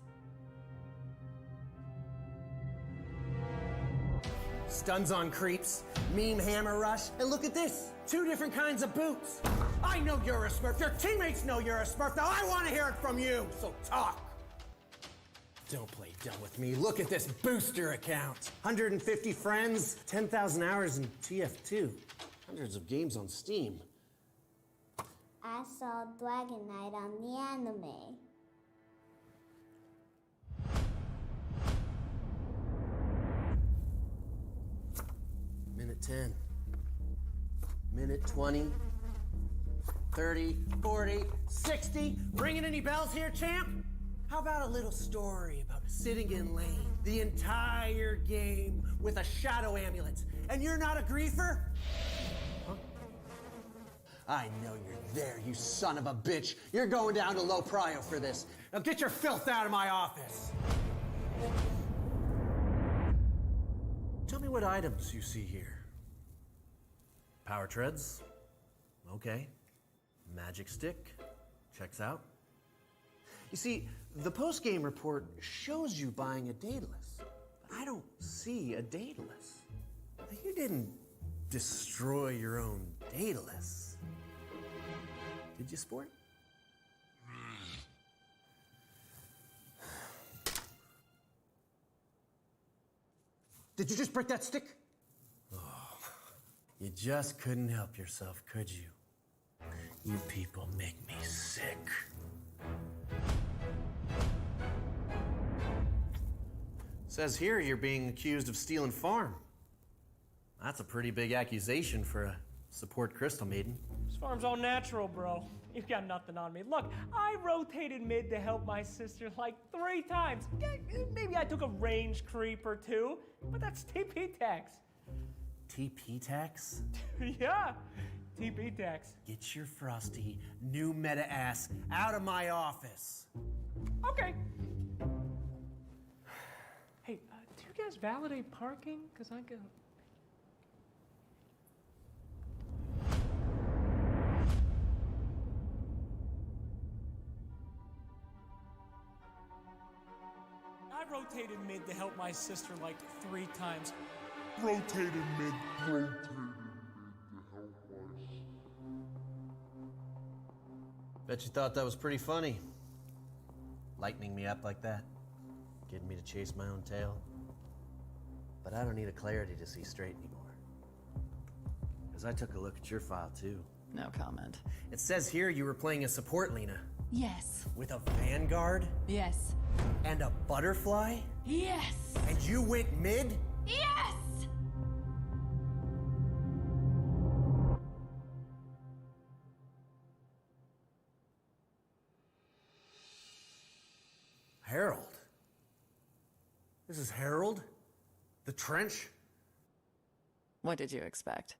Stuns on creeps, meme hammer rush, and look at this, 2 different kinds of boots. I know you're a smurf, your teammates know you're a smurf, now I want to hear it from you, so talk. Don't play dumb with me, look at this booster account. 150 friends, 10,000 hours in TF2, hundreds of games on Steam. I saw Dragon Knight on the anime. 10. Minute 20. 30, 40, 60. Ringing any bells here, champ? How about a little story about sitting in lane the entire game with a shadow amulet? And you're not a griefer? Huh? I know you're there, you son of a bitch. You're going down to low prio for this. Now get your filth out of my office. Tell me what items you see here. Power treads? Okay. Magic stick? Checks out. You see, the post-game report shows you buying a Daedalus, but I don't see a Daedalus. You didn't destroy your own Daedalus, did you, sport? Did you just break that stick? Oh, you just couldn't help yourself, could you? You people make me sick. Says here you're being accused of stealing farm. That's a pretty big accusation for a support Crystal Maiden. This farm's all natural, bro. You've got nothing on me. Look, I rotated mid to help my sister like 3 times. Yeah, maybe I took a range creep or 2, but that's TP tax. TP tax? Yeah, TP tax. Get your frosty, new meta ass out of my office. Okay. Hey, do you guys validate parking? Because I go... I rotated mid to help my sister like 3 times. Rotated mid to help my Bet you thought that was pretty funny. Lightening me up like that. Getting me to chase my own tail. But I don't need a clarity to see straight anymore. Because I took a look at your file too. No comment. It says here you were playing a support, Lena. Yes. With a Vanguard? Yes. And a Butterfly? Yes. And you went mid? Yes! Harold. This is Harold? The trench? What did you expect?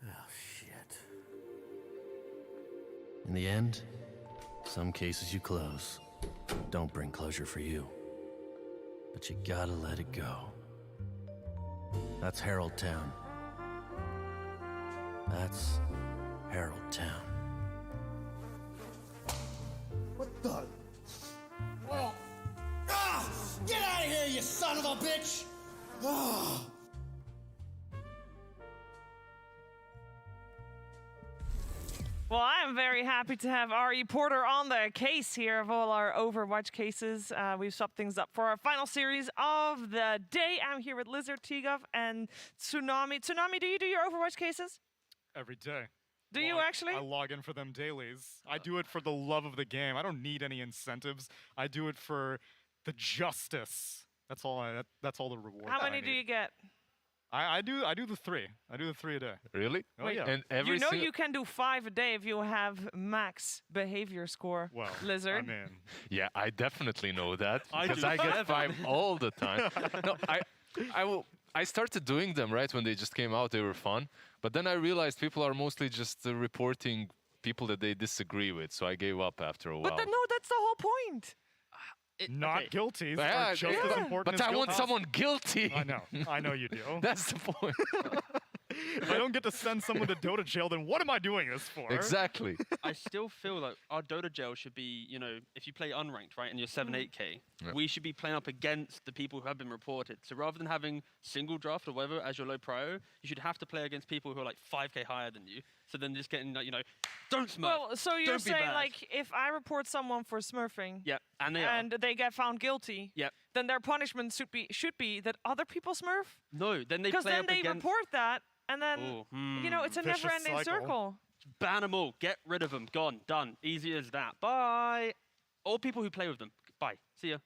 Oh, shit. In the end, some cases you close don't bring closure for you. But you gotta let it go. That's Herald Town. That's Herald Town. What the? Oh. Ah! Get out of here, you son of a bitch! Ah! Well, I am very happy to have Ari Porter on the case here of all our Overwatch cases. We've swapped things up for our final series of the day. I'm here with Lizard, Tigov, and Tsunami. Tsunami, do you do your Overwatch cases? Every day. Do you actually? I log in for them dailies. I do it for the love of the game. I don't need any incentives. I do it for the justice. That's all. That's all the reward. How many do you get? I do the 3. I do the 3 a day. Really? Oh, Wait, yeah. And every you know you can do 5 a day if you have max behavior score. Well, Lizard. I mean, yeah, I definitely know that I because do I get 7. 5 all the time. No, I started doing them right when they just came out. They were fun, but then I realized people are mostly just reporting people that they disagree with. So I gave up after a while. But no, that's the whole point. Not guilty. Yeah, Just as important but as I want guilty. someone guilty. I know you do. That's the point. If I don't get to send someone to Dota jail, then what am I doing this for? Exactly. I still feel like our Dota jail should be, you know, if you play unranked, right, and you're 7-8K, Yeah. we should be playing up against the people who have been reported. So rather than having single draft or whatever as your low prio, you should have to play against people who are like 5K higher than you. So then just getting, like, you know, don't smurf. Well, so you're don't be saying, bad. like, if I report someone for smurfing Yeah, and they they get found guilty, Yep. then their punishment should be that other people smurf? No, then they Because play then up they against... report that, and then, Ooh, you know, it's a vicious never-ending cycle. circle. Ban them all. Get rid of them. Gone. Done. Easy as that. Bye. All people who play with them. Bye. See ya.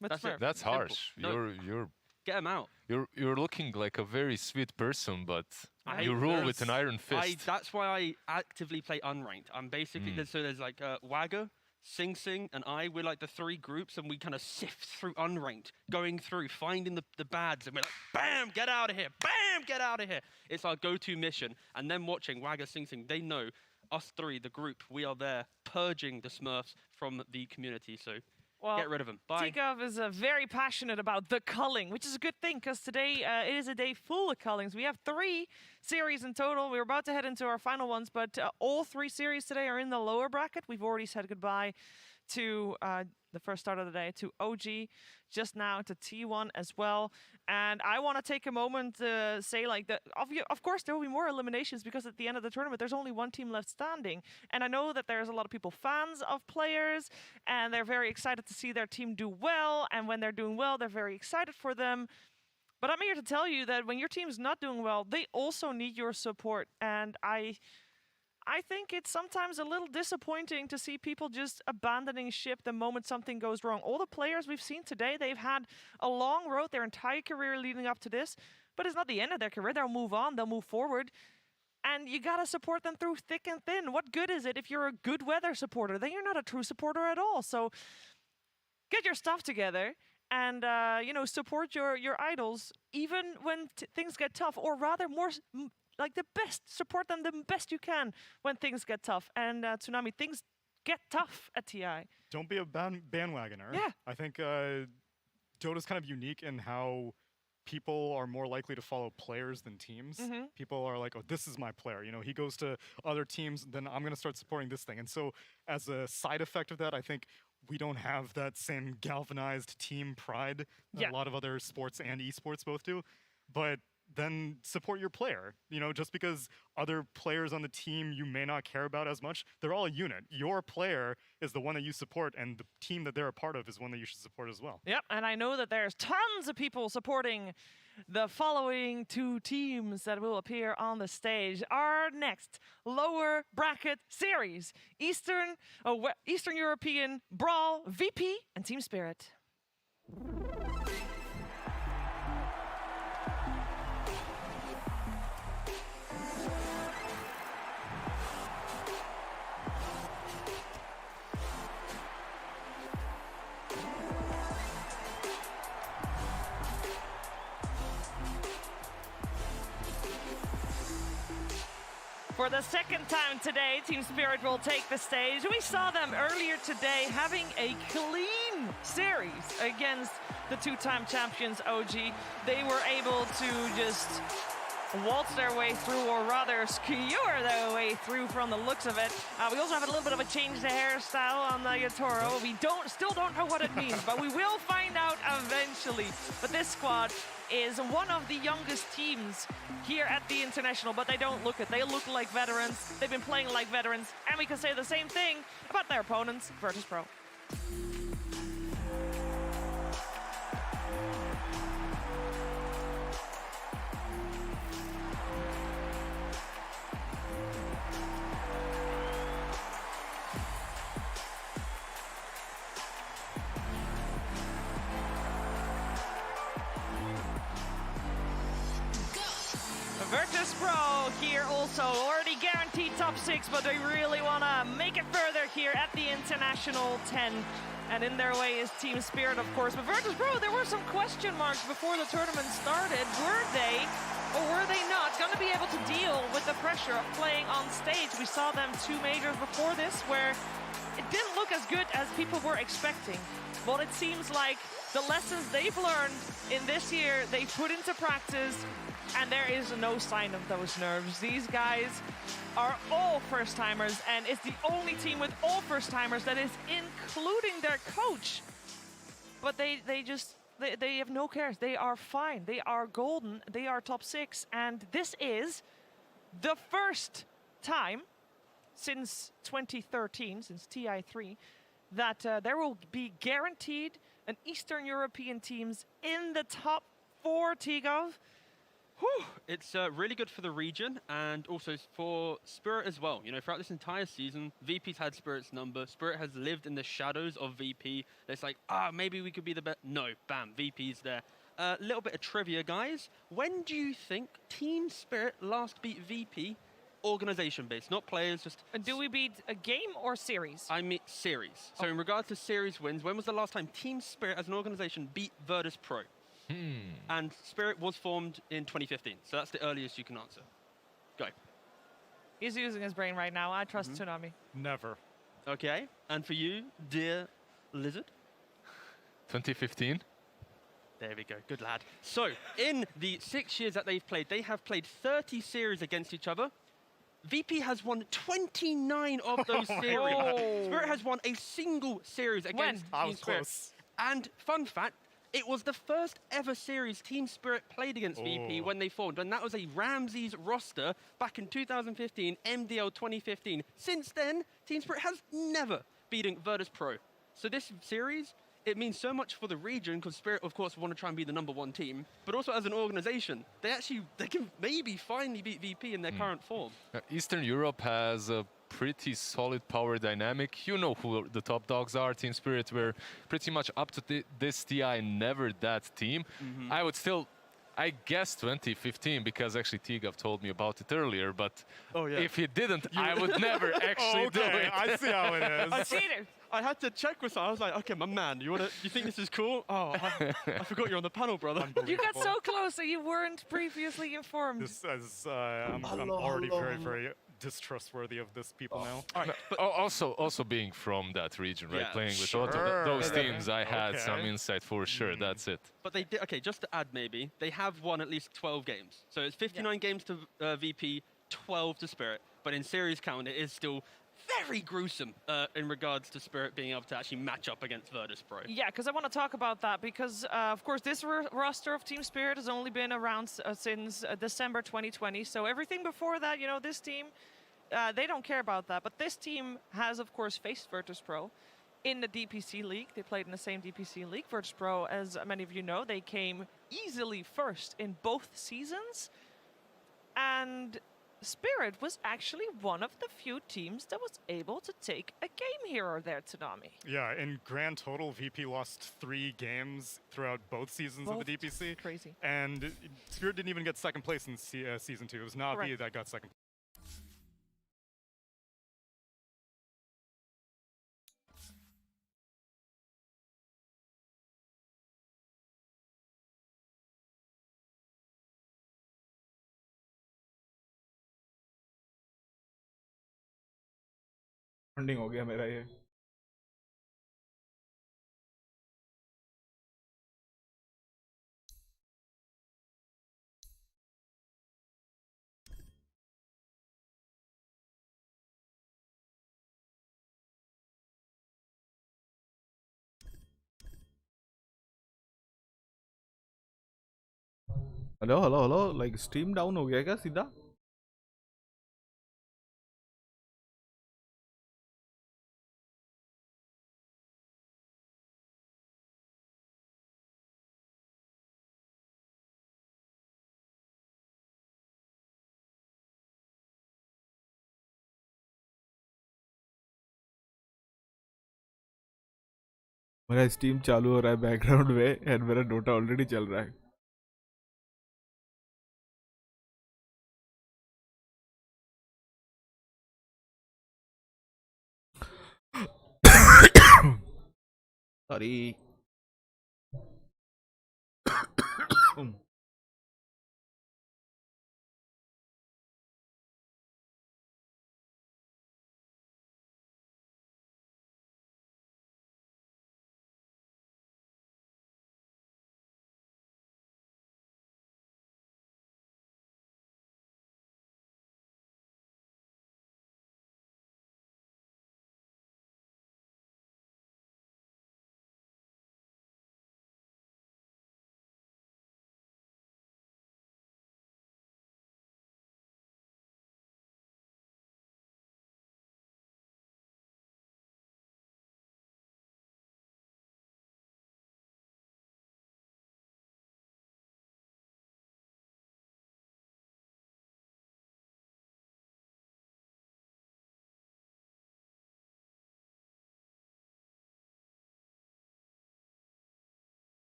But That's it. That's Simple. harsh. No. You're Get them out. You're looking like a very sweet person, but I you hate rule those- with an iron fist. That's why I actively play unranked. I'm basically there's like Wagger, Sing Sing, and we're like the 3 groups, and we kind of sift through unranked, going through, finding the bads, and we're like, bam, get out of here, bam, get out of here. It's our go-to mission. And then watching Wagger, Sing Sing, they know us 3, the group, we are there purging the Smurfs from the community. So get rid of them. Bye. Tikov is very passionate about the culling, which is a good thing because today it is a day full of cullings. We have 3 series in total. We're about to head into our final ones, but all 3 series today are in the lower bracket. We've already said goodbye to the first start of the day, to OG, just now to T1 as well. And I want to take a moment to say, like, that of course there will be more eliminations because at the end of the tournament there's only 1 team left standing. And I know that there's a lot of people fans of players, and they're very excited to see their team do well. And when they're doing well, they're very excited for them. But I'm here to tell you that when your team's not doing well, they also need your support. And I think it's sometimes a little disappointing to see people just abandoning ship the moment something goes wrong. All the players we've seen today, they've had a long road their entire career leading up to this, but it's not the end of their career. They'll move on, they'll move forward, and you gotta support them through thick and thin. What good is it if you're a good weather supporter? Then you're not a true supporter at all. So get your stuff together and support your idols even when things get tough, or rather more like the best, support them the best you can when things get tough. And Tsunami, things get tough at TI. Don't be a bandwagoner. Yeah. I think Dota's kind of unique in how people are more likely to follow players than teams. People are like, oh, this is my player. He goes to other teams, then I'm going to start supporting this thing. And so as a side effect of that, I think we don't have that same galvanized team pride that a lot of other sports and esports both do. But then support your player. Just because other players on the team you may not care about as much, they're all a unit. Your player is the one that you support, and the team that they're a part of is one that you should support as well. Yep, and I know that there's tons of people supporting the following 2 teams that will appear on the stage. Our next lower bracket series, Eastern European Brawl, VP, and Team Spirit. For the second time today, Team Spirit will take the stage. We saw them earlier today having a clean series against the 2-time champions OG. They were able to just waltz their way through, or rather skewer their way through from the looks of it. We also have a little bit of a change to hairstyle on the Yatoro. We still don't know what it means, but we will find out eventually. But this squad is one of the youngest teams here at the International, but they don't look it. They look like veterans. They've been playing like veterans, and we can say the same thing about their opponents, Virtus.pro. Virtus.pro here also already guaranteed top 6, but they really want to make it further here at the International 10. And in their way is Team Spirit, of course. But Virtus.pro, there were some question marks before the tournament started. Were they, or were they not, going to be able to deal with the pressure of playing on stage? We saw them 2 majors before this where it didn't look as good as people were expecting. Well, it seems like the lessons they've learned in this year, they put into practice, and there is no sign of those nerves. These guys are all first-timers, and it's the only team with all first-timers that is including their coach. But they have no cares. They are fine. They are golden. They are top 6, and this is the first time since 2013, since TI3, that there will be guaranteed an Eastern European teams in the top 4, Tigov. Whew. It's really good for the region and also for Spirit as well. Throughout this entire season, VP's had Spirit's number. Spirit has lived in the shadows of VP. It's like, maybe we could be the best. No, bam, VP's there. a little bit of trivia, guys. When do you think Team Spirit last beat VP, organization-based, not players, just... And do we beat a game or series? I mean series. So in regards to series wins, when was the last time Team Spirit as an organization beat Virtus Pro? And Spirit was formed in 2015, so that's the earliest you can answer. Go. He's using his brain right now. I trust Tsunami. Never. Okay, and for you, dear Lizard? 2015. There we go, good lad. So, in the 6 years that they've played, they have played 30 series against each other. VP has won 29 of those series. Spirit has won a single series against Team Spirit. Close. And fun fact, it was the first ever series Team Spirit played against VP when they formed, and that was a Ramses roster back in 2015, MDL 2015. Since then, Team Spirit has never beaten Virtus Pro. So this series, it means so much for the region, because Spirit, of course, want to try and be the #1 team, but also as an organization, they can maybe finally beat VP in their current form. Eastern Europe has a pretty solid power dynamic. You know who the top dogs are. Team Spirit were pretty much up to this TI, never that team. I would still, I guess 2015, because actually Tigaf told me about it earlier, but if he didn't, I would never actually do it. I see how it is. I had to check with someone. I was like, okay, my man, you think this is cool? Oh, I forgot you're on the panel, brother. You got so close that you weren't previously informed. This is, I'm already very distrustworthy of this people now. All right, but also being from that region, right? Yeah, Playing with those teams, I had some insight for sure. That's it. But they did, okay, just to add maybe, they have won at least 12 games. So it's 59 games to VP, 12 to Spirit. But in series count, it is still very gruesome in regards to Spirit being able to actually match up against Virtus Pro. Yeah, because I want to talk about that because, of course, this roster of Team Spirit has only been around since December 2020. So everything before that, you know, this team, they don't care about that. But this team has, of course, faced Virtus Pro in the DPC League. They played in the same DPC League. Virtus Pro, as many of you know, they came easily first in both seasons. And Spirit was actually one of the few teams that was able to take a game here or there, Tsunami. Yeah, in grand total, VP lost 3 games throughout both seasons of the DPC. Crazy. And Spirit didn't even get second place in Season 2. It was Navi that got second place. Funding हो गया मेरा ये hello hello hello like stream down हो गया क्या सीधा मेरा steam चालू हो रहा है बैकग्राउंड में एंड मेरा डोटा ऑलरेडी चल रहा है sorry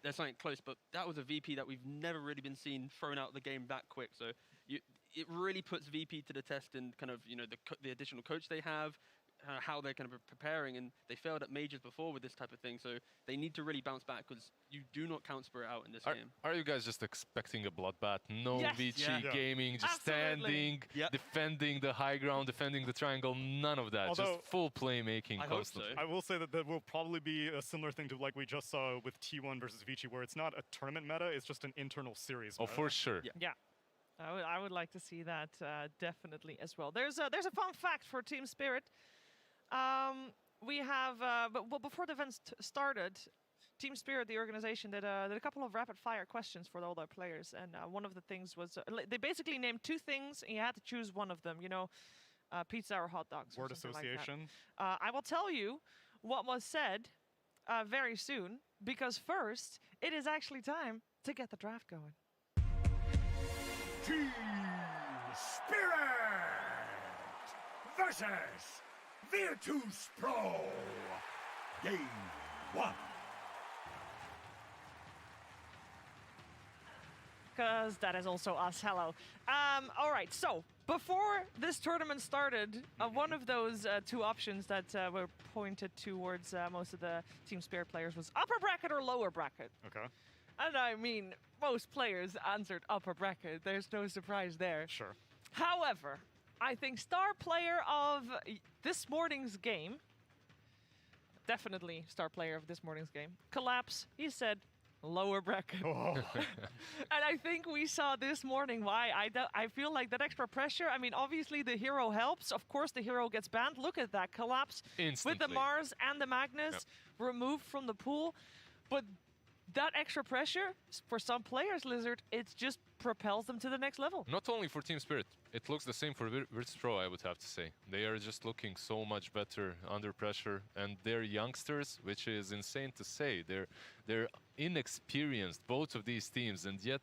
there's something close. But that was a VP that we've never really been seen thrown out of the game that quick. So it really puts VP to the test in kind of, you know, the additional coach they have, how they're kind of preparing, and they failed at majors before with this type of thing, so they need to really bounce back because you do not count Spirit out in this game. Are you guys just expecting a bloodbath? No VG gaming, just Absolutely. standing, defending the high ground, defending the triangle, none of that, Although, just full playmaking constantly. I will say that will probably be a similar thing to like we just saw with T1 versus Vici, where it's not a tournament meta, it's just an internal series meta. Oh, for sure. Yeah. I would like to see that definitely as well. There's a fun fact for Team Spirit. We have, well, before the event started, Team Spirit, the organization, did a couple of rapid-fire questions for all their players, and one of the things was they basically named two things, and you had to choose one of them. You know, pizza or hot dogs. Word association. Like I will tell you what was said very soon, because first it is actually time to get the draft going. Team Spirit versus Virtus Pro. Game 1. Because that is also us. Hello. All right, so before this tournament started, one of those two options that were pointed towards most of the Team Spirit players was upper bracket or lower bracket. Okay. And I mean, most players answered upper bracket. There's no surprise there. Sure. However, I think star player of this morning's game, definitely star player of this morning's game, Collapse, he said lower bracket. Oh. And I think we saw this morning why I feel like that extra pressure. I mean, obviously the hero helps. Of course, the hero gets banned. Look at that Collapse Instantly. with the Mars and the Magnus removed from the pool. But that extra pressure, for some players, Lizard, it just propels them to the next level. Not only for Team Spirit, it looks the same for Virtus Pro, I would have to say. They are just looking so much better under pressure, and they're youngsters, which is insane to say. They're inexperienced, both of these teams, and yet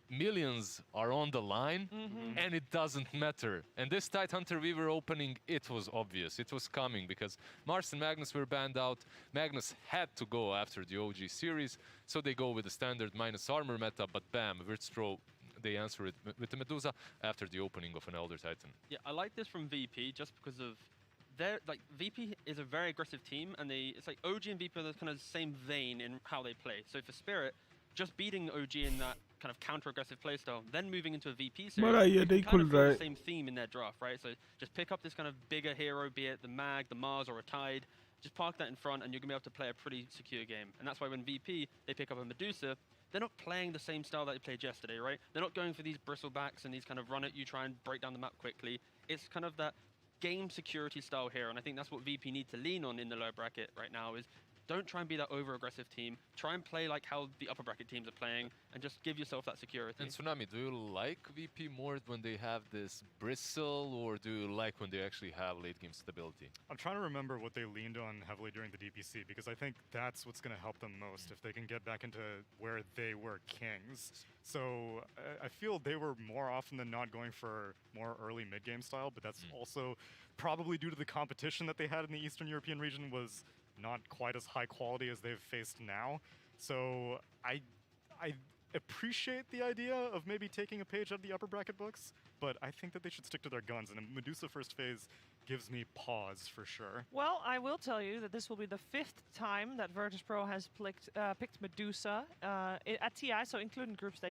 millions are on the line, and it doesn't matter. And this Tidehunter Weaver opening, it was obvious. It was coming because Mars and Magnus were banned out. Magnus had to go after the OG series, so they go with the standard minus armor meta, but bam, Virtus Pro, they answer it with the Medusa after the opening of an Elder Titan. Yeah, I like this from VP just because of VP is a very aggressive team, and it's like OG and VP are the kind of same vein in how they play. So for Spirit, just beating OG in that kind of counter-aggressive playstyle, then moving into a VP series, you kind of follow the same theme in their draft, right? So just pick up this kind of bigger hero, be it the Mag, the Mars, or a Tide, just park that in front, and you're going to be able to play a pretty secure game. And that's why when VP, they pick up a Medusa, they're not playing the same style that they played yesterday, right? They're not going for these bristlebacks and these kind of run at you, try and break down the map quickly. It's kind of that game security style here, and I think that's what VP need to lean on in the lower bracket right now is don't try and be that over-aggressive team. Try and play like how the upper bracket teams are playing and just give yourself that security. And Tsunami, do you like VP more when they have this bristle, or do you like when they actually have late-game stability? I'm trying to remember what they leaned on heavily during the DPC, because I think that's what's going to help them most if they can get back into where they were kings. So I feel they were more often than not going for more early mid-game style, but that's also probably due to the competition that they had in the Eastern European region was not quite as high quality as they've faced now. So I appreciate the idea of maybe taking a page out of the upper bracket books, but I think that they should stick to their guns, and a Medusa first phase gives me pause for sure. Well, I will tell you that this will be the 5th time that Virtus Pro has picked Medusa at TI, so including group stage.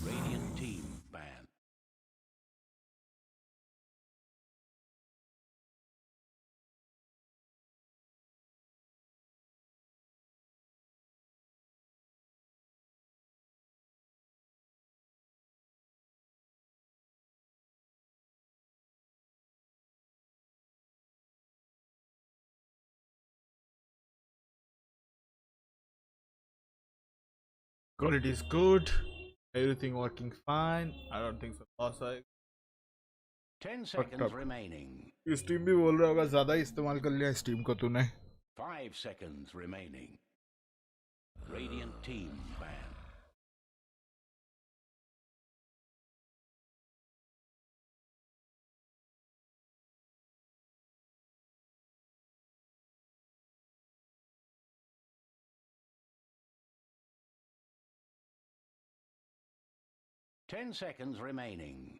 Radiant team ban. Quality is good. Everything working fine. I don't think so. Loss है. 10 seconds remaining. Steam भी बोल रहा होगा ज्यादा इस्तेमाल कर लिया steam को तूने. 5 seconds remaining. Radiant team ban. Ten seconds remaining.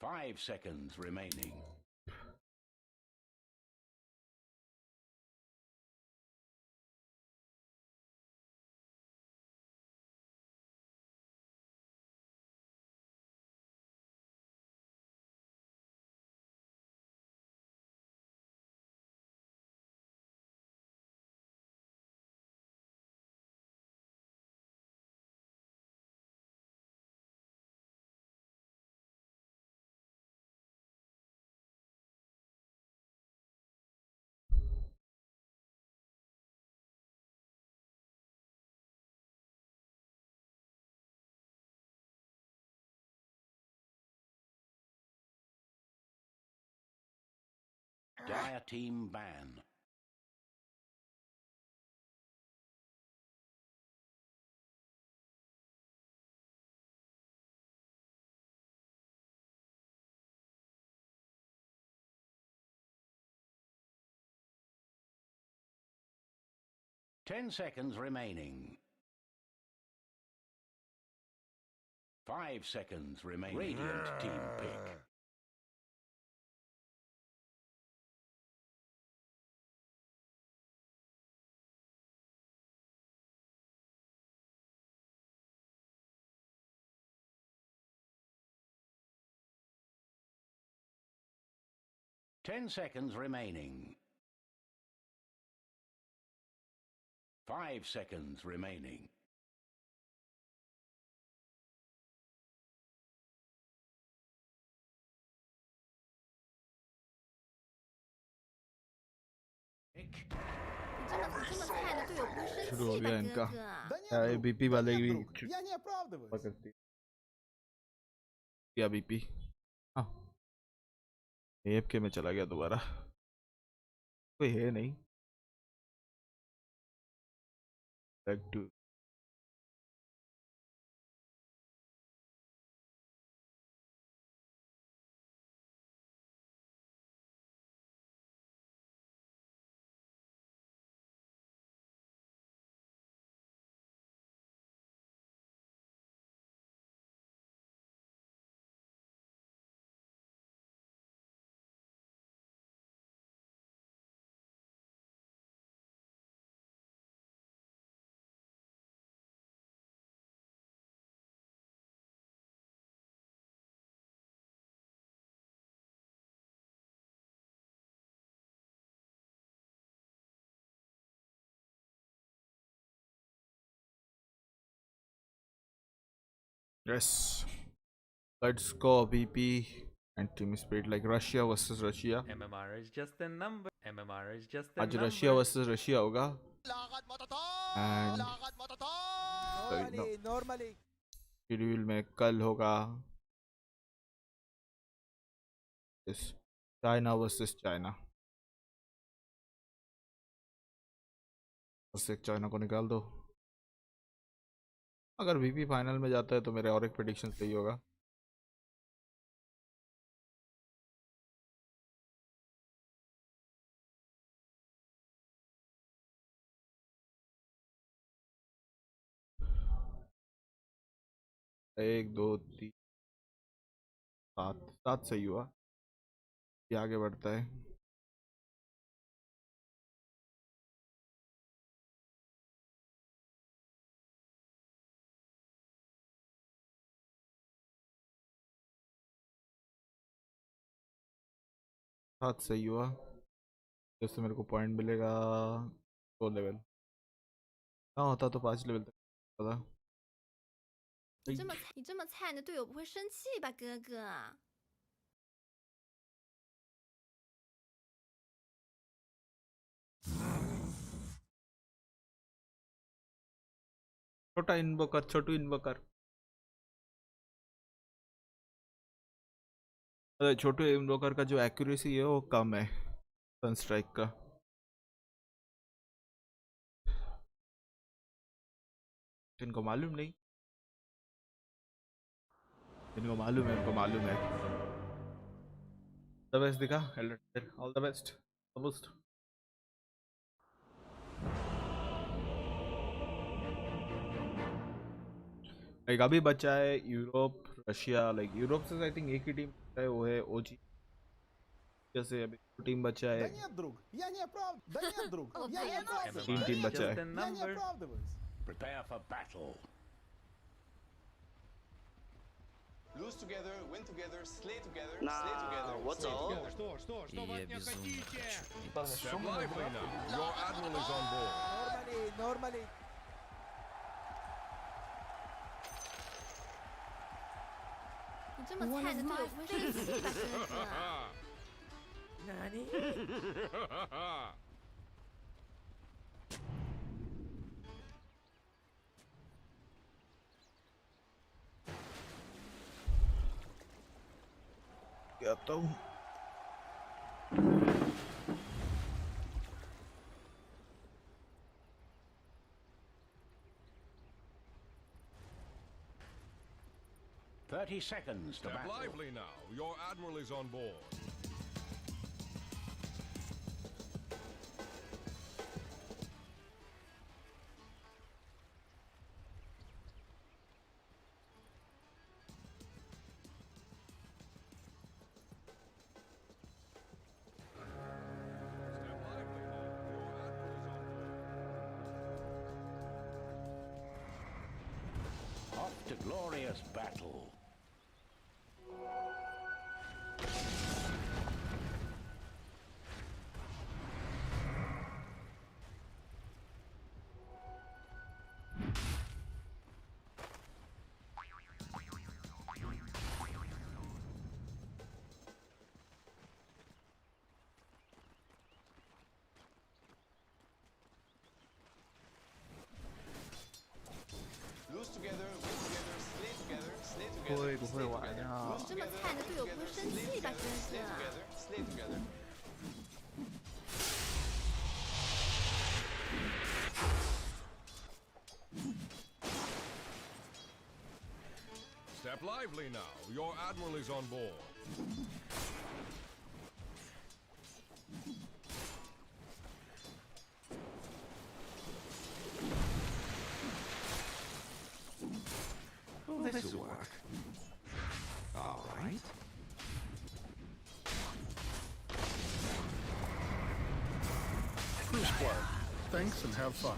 5 seconds remaining. Dire team ban. Ten seconds remaining. 5 seconds remaining. Radiant team pick. Ten seconds remaining. 5 seconds remaining. शुरू हो गया इनका बीपी वाले भी पकड़ती क्या बीपी हाँ AFK में चला गया दोबारा कोई है नहीं back to 'Yes, let's go BP and team spirit like Russia versus Russia. MMR is just a number. MMR is just a आज number. Russia versus Russia होगा and शेड्यूल में कल होगा चाइना वर्सेस चाइना उससे China को निकाल दो अगर VP फाइनल में जाता है तो मेरे और एक प्रेडिक्शन सही होगा एक दो तीन सात सही हुआ ये आगे बढ़ता है सात सही हुआ जैसे मेरे को पॉइंट मिलेगा 2 लेवल ना होता तो 5 लेवल तक पता 你这么菜，你的队友不会生气吧，哥哥？ छोटा इन्वोकर छोटू इन्वोकर छोटू इन्वोकर का जो एक्यूरेसी है वो कम है Sunstrike का इनको मालूम नहीं, इनको मालूम है, इनको मालूम है। The best दिखा, all the best, almost. Like अभी बचा है यूरोप, रशिया, like यूरोप से I think एक ही टीम है, वो है OG। जैसे अभी टीम बचा है। तीन टीम बचा है। Prepare for battle. Lose together, win together, slay together, slay together. What's all? Я безумно хочу. Step lively now. Your admiral is on board. Normally.你这么菜的队友不会生气吧？真的是。哪里？ आता हूँ। Thirty seconds to Step battle. lively now. Your admiral is on board. Off to glorious battle. Lose together, win together, slay together, slay 不 together. 会不会玩呀？你这么菜的队友不会生气吧？真是。 Slay together. Step lively now. Your admiral is on board. This'll work. All right. First blood. Thanks and have fun.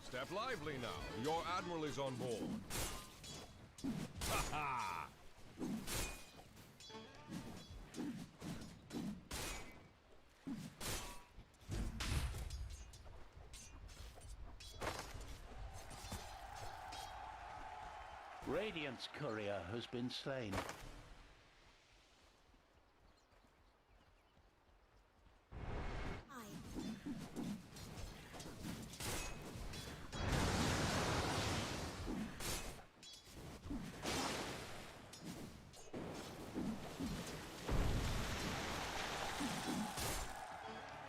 Step lively now. Your admiral is on board. Ha ha! Radiant's courier has been slain.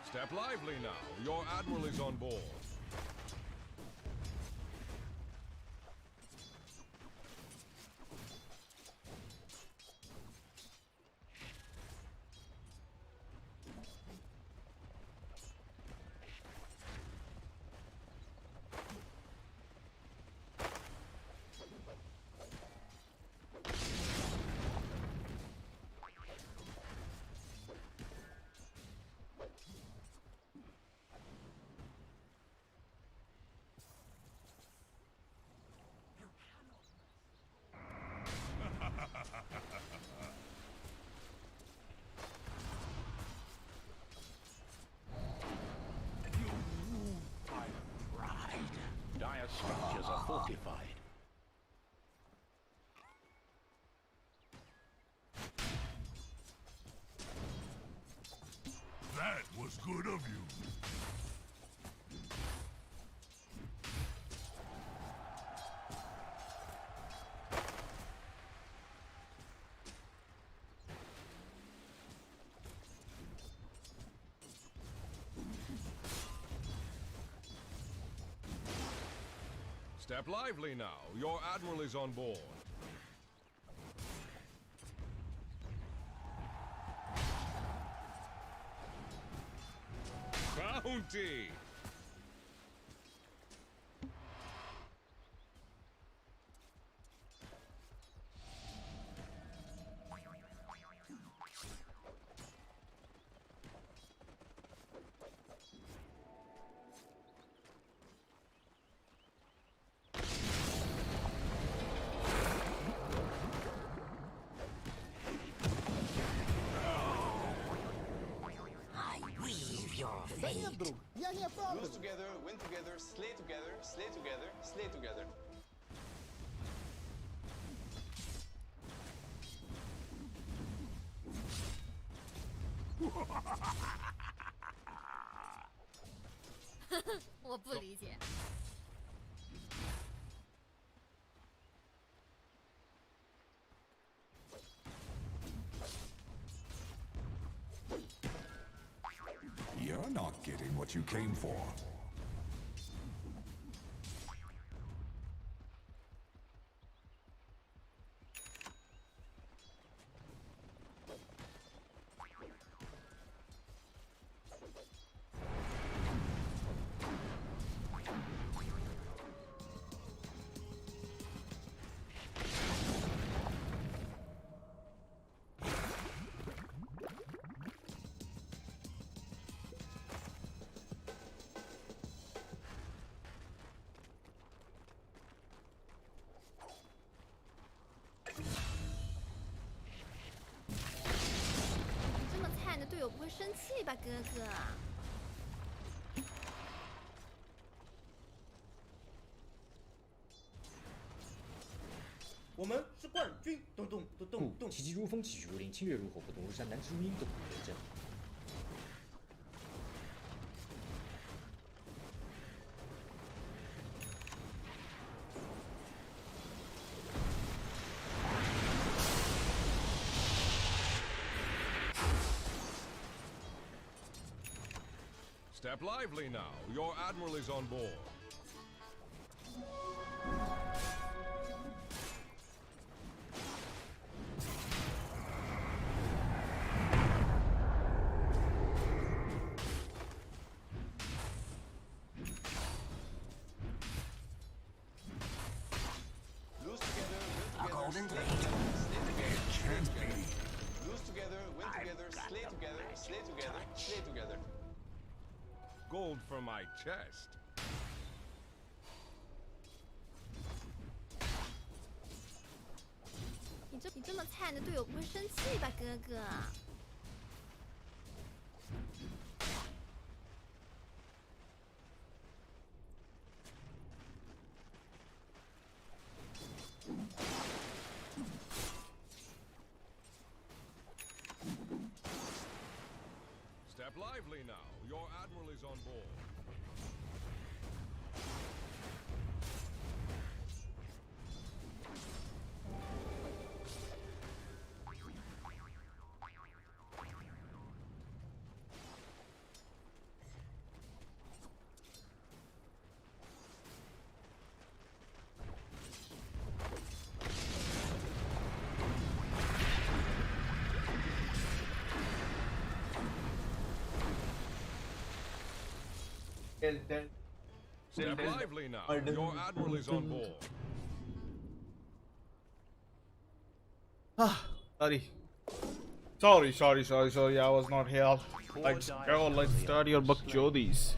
Step lively now. Your admiral is on board. Step lively now. Your admiral is on board. Bounty! Lose together, win together, slay together, slay together, slay together.我不理解。You're not getting what you came for.我们是冠军！咚咚咚咚咚！奇迹如风，气血如林，侵略如火，不动如山，难知如阴，动如人真。Step lively now. Your admiral is on board. Lose together, win together, slay together, slay together. Lose together, win together, slay together, slay together, slay together. Gold for my chest. 你这么菜，你的队友不会生气吧，哥哥？Step lively now. Your admiral is on board. Step lively now. Your admiral is on board. Sorry. I was not here. Let's start your bakchodis.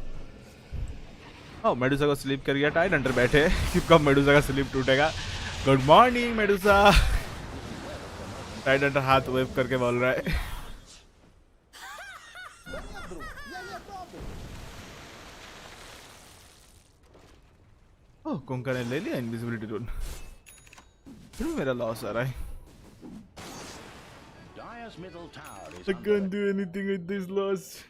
Oh, Medusa को sleep कर गया Tide under बैठे कब Medusa का sleep टूटेगा good morning Medusa Tide under हाथ wave करके बोल रहा है ओह कोंका ने ले लिया इनविजिबिलिटी रून फिर मेरा लॉस आ रहा है I can't do anything with this loss.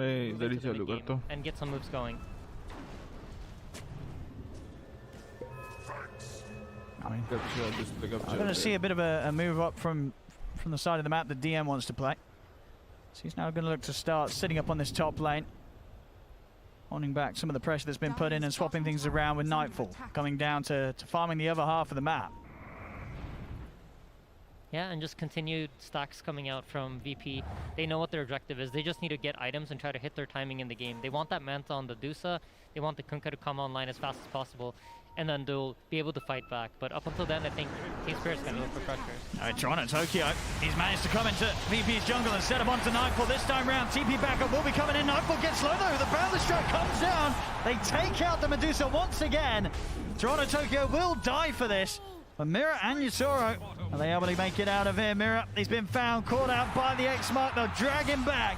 मैं इधर ही into the चालू mid-game करता हूँ. and get some moves going. I'm going to see a bit of a move up from the side of the map that DM wants to play. So he's now going to look to start sitting up on this top lane, holding back some of the pressure that's been put in and swapping things around with Nightfall, coming down to farming the other half of the map. Yeah, and just continued stacks coming out from VP. They know what their objective is. They just need to get items and try to hit their timing in the game. They want that Manta on the Dusa. They want the Kunkka to come online as fast as possible. And then they'll be able to fight back. But up until then, I think Team Spirit's going to look for pressures. All right, Toronto Tokyo, he's managed to come into VP's jungle and set him onto Nightfall. This time round, TP backup will be coming in. Nightfall gets low though. The Boundless Strike comes down. They take out the Medusa once again. Toronto Tokyo will die for this. But Mira and Yatoro, are they able to make it out of here? Mira, he's been found, caught out by the X-Mark. They'll drag him back.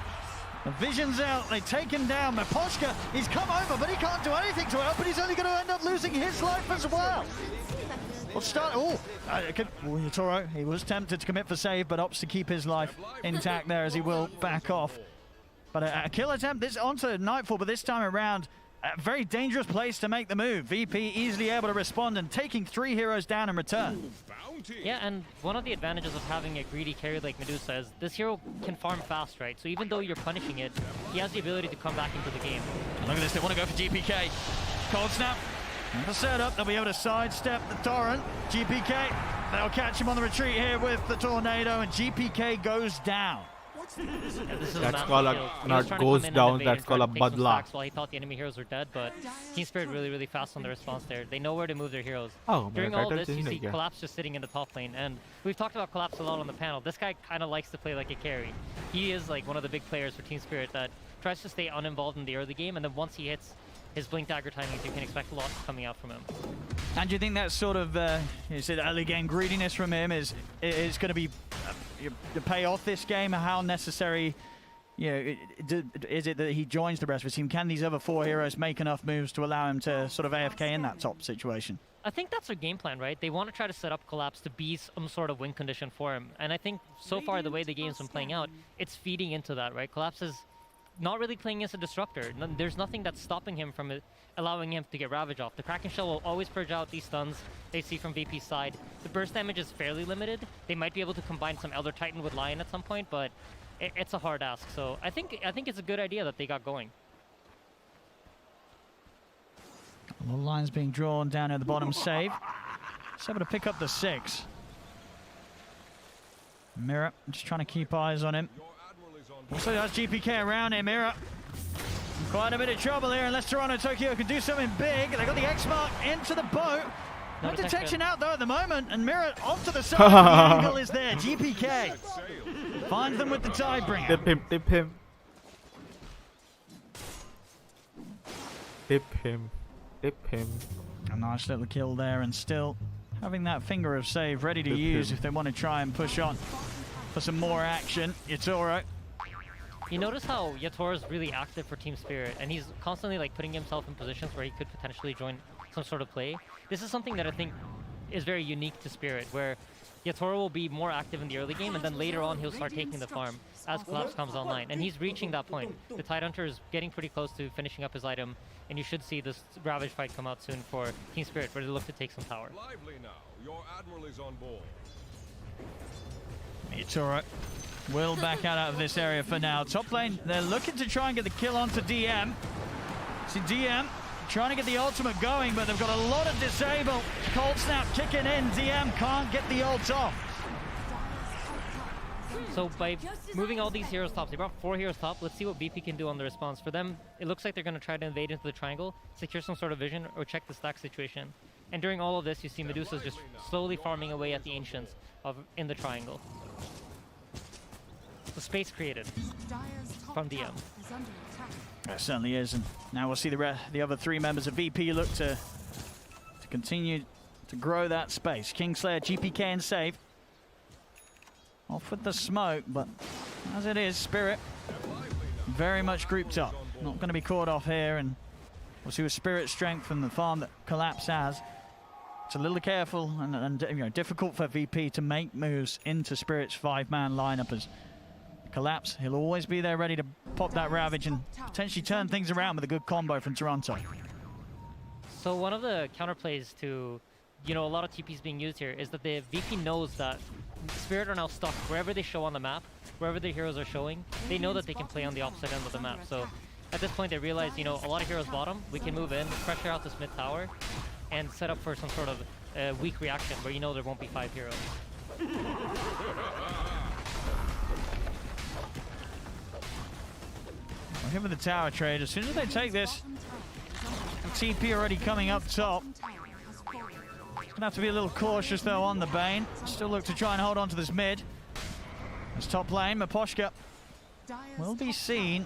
The vision's out, they take him down. Maposhka, he's come over, but he can't do anything to help, but he's only going to end up losing his life as well. We'll start, Yatoro, he was tempted to commit for save, but opts to keep his life intact there as he will back off. But a kill attempt, this onto Nightfall, but this time around, a very dangerous place to make the move. VP easily able to respond and taking 3 heroes down in return. Yeah, and one of the advantages of having a greedy carry like Medusa is this hero can farm fast, right? So even though you're punishing it, he has the ability to come back into the game. Look at this, they want to go for GPK. Cold Snap, the setup, they'll be able to sidestep the Torrent. GPK, they'll catch him on the retreat here with the Tornado, and GPK goes down. That's called not goes down, that's called a badla. While he thought the enemy heroes were dead, but Team Spirit really fast on the response there. They know where to move their heroes. During all this, you see Collapse just sitting in the top lane, and we've talked about Collapse a lot on the panel. This guy kind of likes to play like a carry. He is like one of the big players for Team Spirit that tries to stay uninvolved in the early game, and then once he hits his blink dagger timings, you can expect a lot coming out from him. And do you think that sort of early game greediness from him is going to be to pay off this game? How necessary is it that he joins the rest of the team? Can these other 4 heroes make enough moves to allow him to sort of AFK in that top situation? I think that's their game plan, right? They want to try to set up Collapse to be some sort of win condition for him. And I think so far the way the game's been playing out, it's feeding into that, right? Collapse is not really playing as a disruptor. There's nothing that's stopping him from allowing him to get Ravage off. The Kraken Shell will always purge out these stuns they see from VP's side. The burst damage is fairly limited. They might be able to combine some Elder Titan with Lion at some point, but it's a hard ask. So I think it's a good idea that they got going. A lot of lines being drawn down at the bottom. Save. It's able to pick up the 6. Mira just trying to keep eyes on him. Also has GPK around him. Mira quite a bit of trouble here unless Toronto Tokyo can do something big. They got the X-Mark into the boat. No detection out though at the moment, and Mira off to the side. The angle is there. GPK finds them with the Tidebringer. Tip him, tip him. Tip him, tip him. A nice little kill there, and still having that finger of save ready to use if they want to try and push on for some more action. Yatoro. You notice how Yatoro is really active for Team Spirit, and he's constantly like putting himself in positions where he could potentially join some sort of play. This is something that I think is very unique to Spirit, where Yatoro will be more active in the early game, and then later on he'll start taking the farm as Collapse comes online. And he's reaching that point. The Tidehunter is getting pretty close to finishing up his item, and you should see this Ravage fight come out soon for Team Spirit, where they look to take some tower. Lively now. Your admiral is on board. Yatoro will back out of this area for now. Top lane, they're looking to try and get the kill onto DM. See DM trying to get the ultimate going, but they've got a lot of disable. Cold Snap kicking in. DM can't get the ult off. So by moving all these heroes top, they brought 4 heroes top. Let's see what BP can do on the response. For them, it looks like they're going to try to invade into the triangle, secure some sort of vision, or check the stack situation. And during all of this, you see Medusa's just slowly farming away at the Ancients in the triangle. The space created from DM. It certainly is, and now we'll see the other 3 members of VP look to continue to grow that space. Kingslayer, GPK, and save. Off with the smoke, but as it is, Spirit very much grouped up. Not going to be caught off here, and we'll see with Spirit's strength and the farm that Collapse has. It's a little careful and difficult for VP to make moves into Spirit's 5-man lineup as Collapse, he'll always be there ready to pop that Ravage and potentially turn things around with a good combo from Toronto. So one of the counterplays to, a lot of TPs being used here is that the VP knows that Spirit are now stuck wherever they show on the map, wherever their heroes are showing. They know that they can play on the opposite end of the map. So at this point they realize, a lot of heroes bottom, we can move in, pressure out this mid tower, and set up for some sort of weak reaction where there won't be 5 heroes. Well, here with the tower trade, as soon as they take this, TP already coming up top. Gonna have to be a little cautious though on the Bane. Still look to try and hold on to this mid. This top lane, Miposhka will be seen.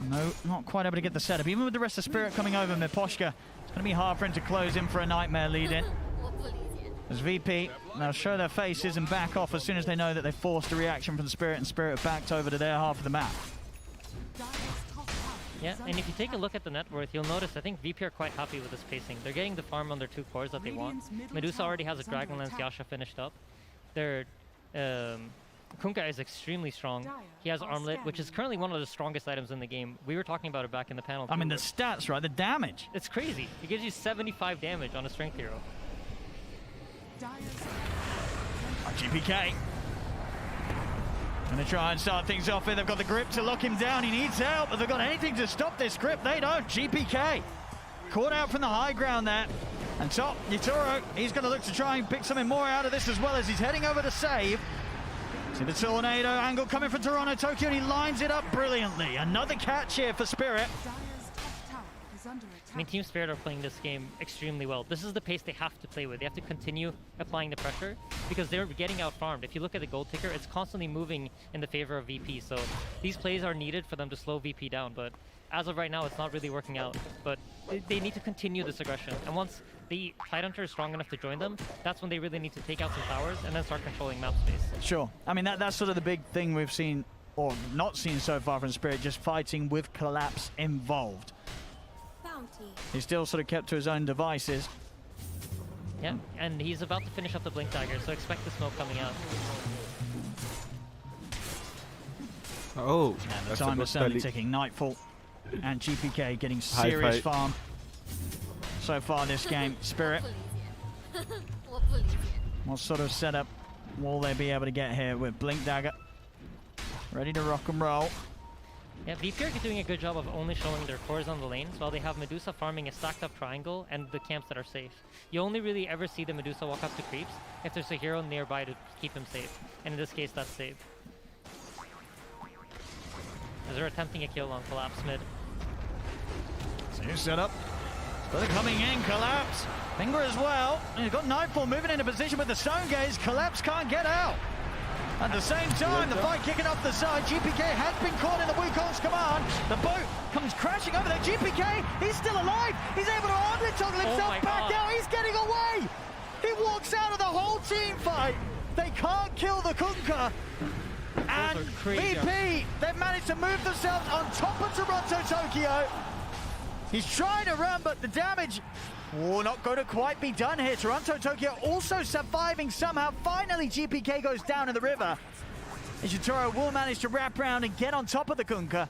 No, not quite able to get the setup. Even with the rest of Spirit coming over, Miposhka, it's gonna be hard for him to close in for a Nightmare lead in. As VP, they'll show their faces and back off as soon as they know that they forced a reaction from Spirit, and Spirit have backed over to their half of the map. Yeah, and if you take a look at the net worth, you'll notice I think VP are quite happy with this pacing. They're getting the farm on their 2 cores that they want. Medusa already has a Dragon Lance, Yasha finished up. Their Kunkka is extremely strong. He has Armlet, which is currently one of the strongest items in the game. We were talking about it back in the panel. I mean, the stats, right? The damage. It's crazy. It gives you 75 damage on a strength hero. GPK. Gonna try and start things off here. They've got the grip to lock him down. He needs help. But they've got anything to stop this grip. They don't. GPK caught out from the high ground there. And top, Yatoro, he's going to look to try and pick something more out of this as well as he's heading over to save. See the tornado angle coming from Toronto Tokyo, and he lines it up brilliantly. Another catch here for Spirit. I mean, Team Spirit are playing this game extremely well. This is the pace they have to play with. They have to continue applying the pressure because they're getting out farmed. If you look at the gold ticker, it's constantly moving in the favor of VP. So these plays are needed for them to slow VP down. But as of right now, it's not really working out. But they need to continue this aggression. And once the Tidehunter is strong enough to join them, that's when they really need to take out some towers and then start controlling map space. Sure. I mean, that's sort of the big thing we've seen, or not seen so far from Spirit, just fighting with Collapse involved. He's still sort of kept to his own devices. Yeah, and he's about to finish up the Blink Dagger, so expect the smoke coming out. Oh, and the time is certainly ticking. Nightfall and GPK getting serious farm so far this game. Spirit, what sort of setup will they be able to get here with Blink Dagger? Ready to rock and roll. Yeah, VP are doing a good job of only showing their cores on the lanes while they have Medusa farming a stacked up triangle and the camps that are safe. You only really ever see the Medusa walk up to creeps if there's a hero nearby to keep him safe. And in this case, that's safe. As they're attempting a kill on Collapse mid. So new setup. They're coming in, Collapse. Finger as well. And you've got Nightfall moving into position with the Stone Gaze. Collapse can't get out. At the same time, the fight kicking off the side. GPK has been caught in the Wukong's command. The boat comes crashing over there. GPK, he's still alive. He's able to armlet toggle himself back out. He's getting away. He walks out of the whole team fight. They can't kill the Kunkka. And VP, they've managed to move themselves on top of Toronto Tokyo. He's trying to run, but the damage not going to quite be done here. Toronto Tokyo also surviving somehow. Finally, GPK goes down in the river. Ishitoro will manage to wrap around and get on top of the Kunkka.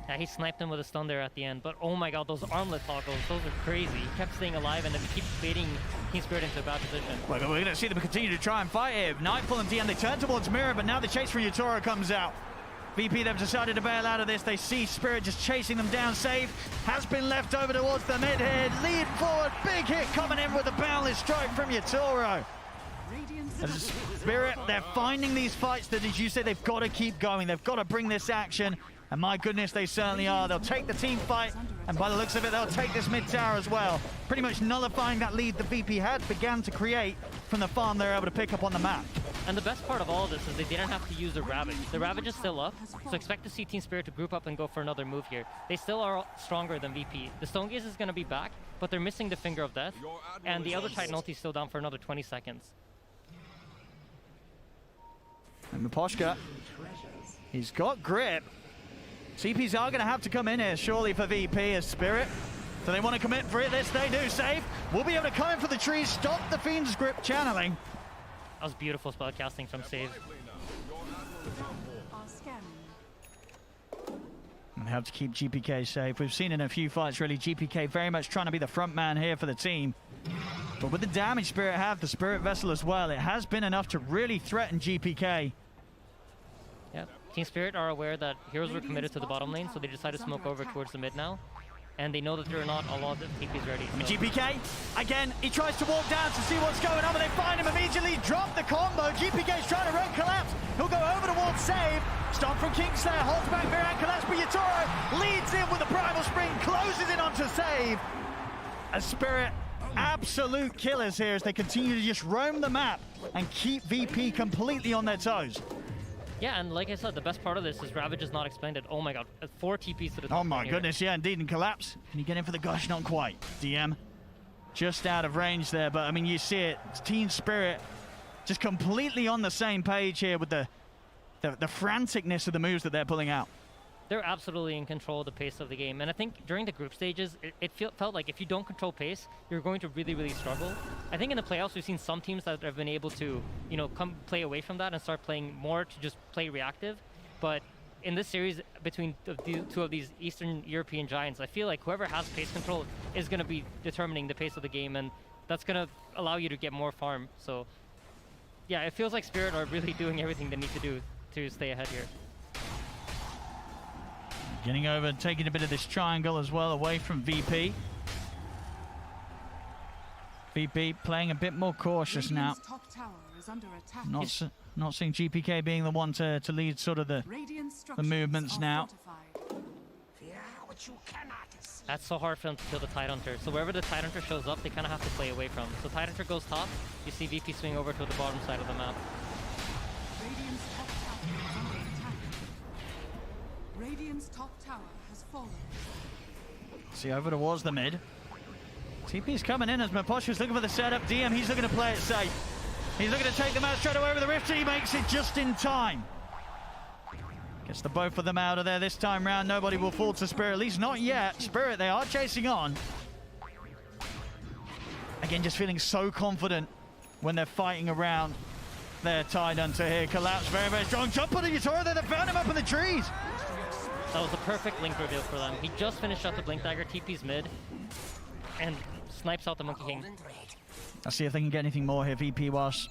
Yeah, he sniped him with a stun there at the end, but oh my god, those armlet toggles, those are crazy. He kept staying alive and then keeps baiting Team Spirit into a bad position. Well, we're going to see them continue to try and fight here. Nightfall and DM, they turn towards Mirror, but now the chase from Yatoro comes out. VP, they've decided to bail out of this. They see Spirit just chasing them down. Save has been left over towards the mid here. Lead forward, big hit coming in with a boundless strike from Yatoro. As Spirit, they're finding these fights that, as you say, they've got to keep going. They've got to bring this action. And my goodness, they certainly are. They'll take the team fight, and by the looks of it, they'll take this mid tower as well. Pretty much nullifying that lead the VP had began to create from the farm they're able to pick up on the map. And the best part of all of this is they didn't have to use the Ravage. The Ravage is still up, so expect to see Team Spirit to group up and go for another move here. They still are stronger than VP. The Stone Gaze is going to be back, but they're missing the Finger of Death, and the other Titan ulti is still down for another 20 seconds. And Miposhka, he's got grip. CPs are going to have to come in here, surely, for VP as Spirit. Do they want to commit for it? This they do. Save will be able to come in for the trees, stop the Fiend's grip channeling. That was beautiful spell casting from Save. And they have to keep GPK safe. We've seen in a few fights, really, GPK very much trying to be the front man here for the team. But with the damage Spirit have, the Spirit Vessel as well, it has been enough to really threaten GPK. Yeah, Team Spirit are aware that heroes were committed to the bottom lane, so they decided to smoke over towards the mid now. And they know that there are not a lot of TPs ready. I mean, GPK, again, he tries to walk down to see what's going on, but they find him immediately, drop the combo. GPK's trying to run collapse. He'll go over towards Save. Stomp from Kingslayer, holds back Mirror collapse, but Yatoro leads in with a Primal Spring, closes it onto Save. As Spirit, absolute killers here as they continue to just roam the map and keep VP completely on their toes. Yeah, and like I said, the best part of this is Ravage is not expended. Oh my god, 4 TPs to the top. Oh my goodness, yeah, indeed, and collapse. Can you get in for the gush? Not quite. DM just out of range there, but I mean, you see it. It's Team Spirit just completely on the same page here with the franticness of the moves that they're pulling out. They're absolutely in control of the pace of the game. And I think during the group stages, it felt like if you don't control pace, you're going to really, really struggle. I think in the playoffs, we've seen some teams that have been able to, you know, come play away from that and start playing more to just play reactive. But in this series, between the two of these Eastern European giants, I feel like whoever has pace control is going to be determining the pace of the game, and that's going to allow you to get more farm. So, yeah, it feels like Spirit are really doing everything they need to do to stay ahead here. Getting over and taking a bit of this triangle as well away from VP. VP playing a bit more cautious now. Not seeing GPK being the one to lead sort of the movements now. That's so hard for them to kill the Tidehunter. So wherever the Tidehunter shows up, they kind of have to play away from. So Tidehunter goes top, you see VP swing over to the bottom side of the map. Radiant's top tower has fallen. See over towards the mid. TP's coming in as Maposhu's looking for the setup. DM, he's looking to play it safe. He's looking to take them out straight away over the rift, and he makes it just in time. Gets the both of them out of there this time round. Nobody will fall to Spirit, at least not yet. Spirit, they are chasing on. Again, just feeling so confident when they're fighting around their Tidehunter here. Collapse, very, very strong. Jump on the Yatoro there, they found him up in the trees. That was a perfect Blink reveal for them. He just finished out the Blink Dagger, TP's mid, and snipes out the Monkey King. Let's see if they can get anything more here. VP whilst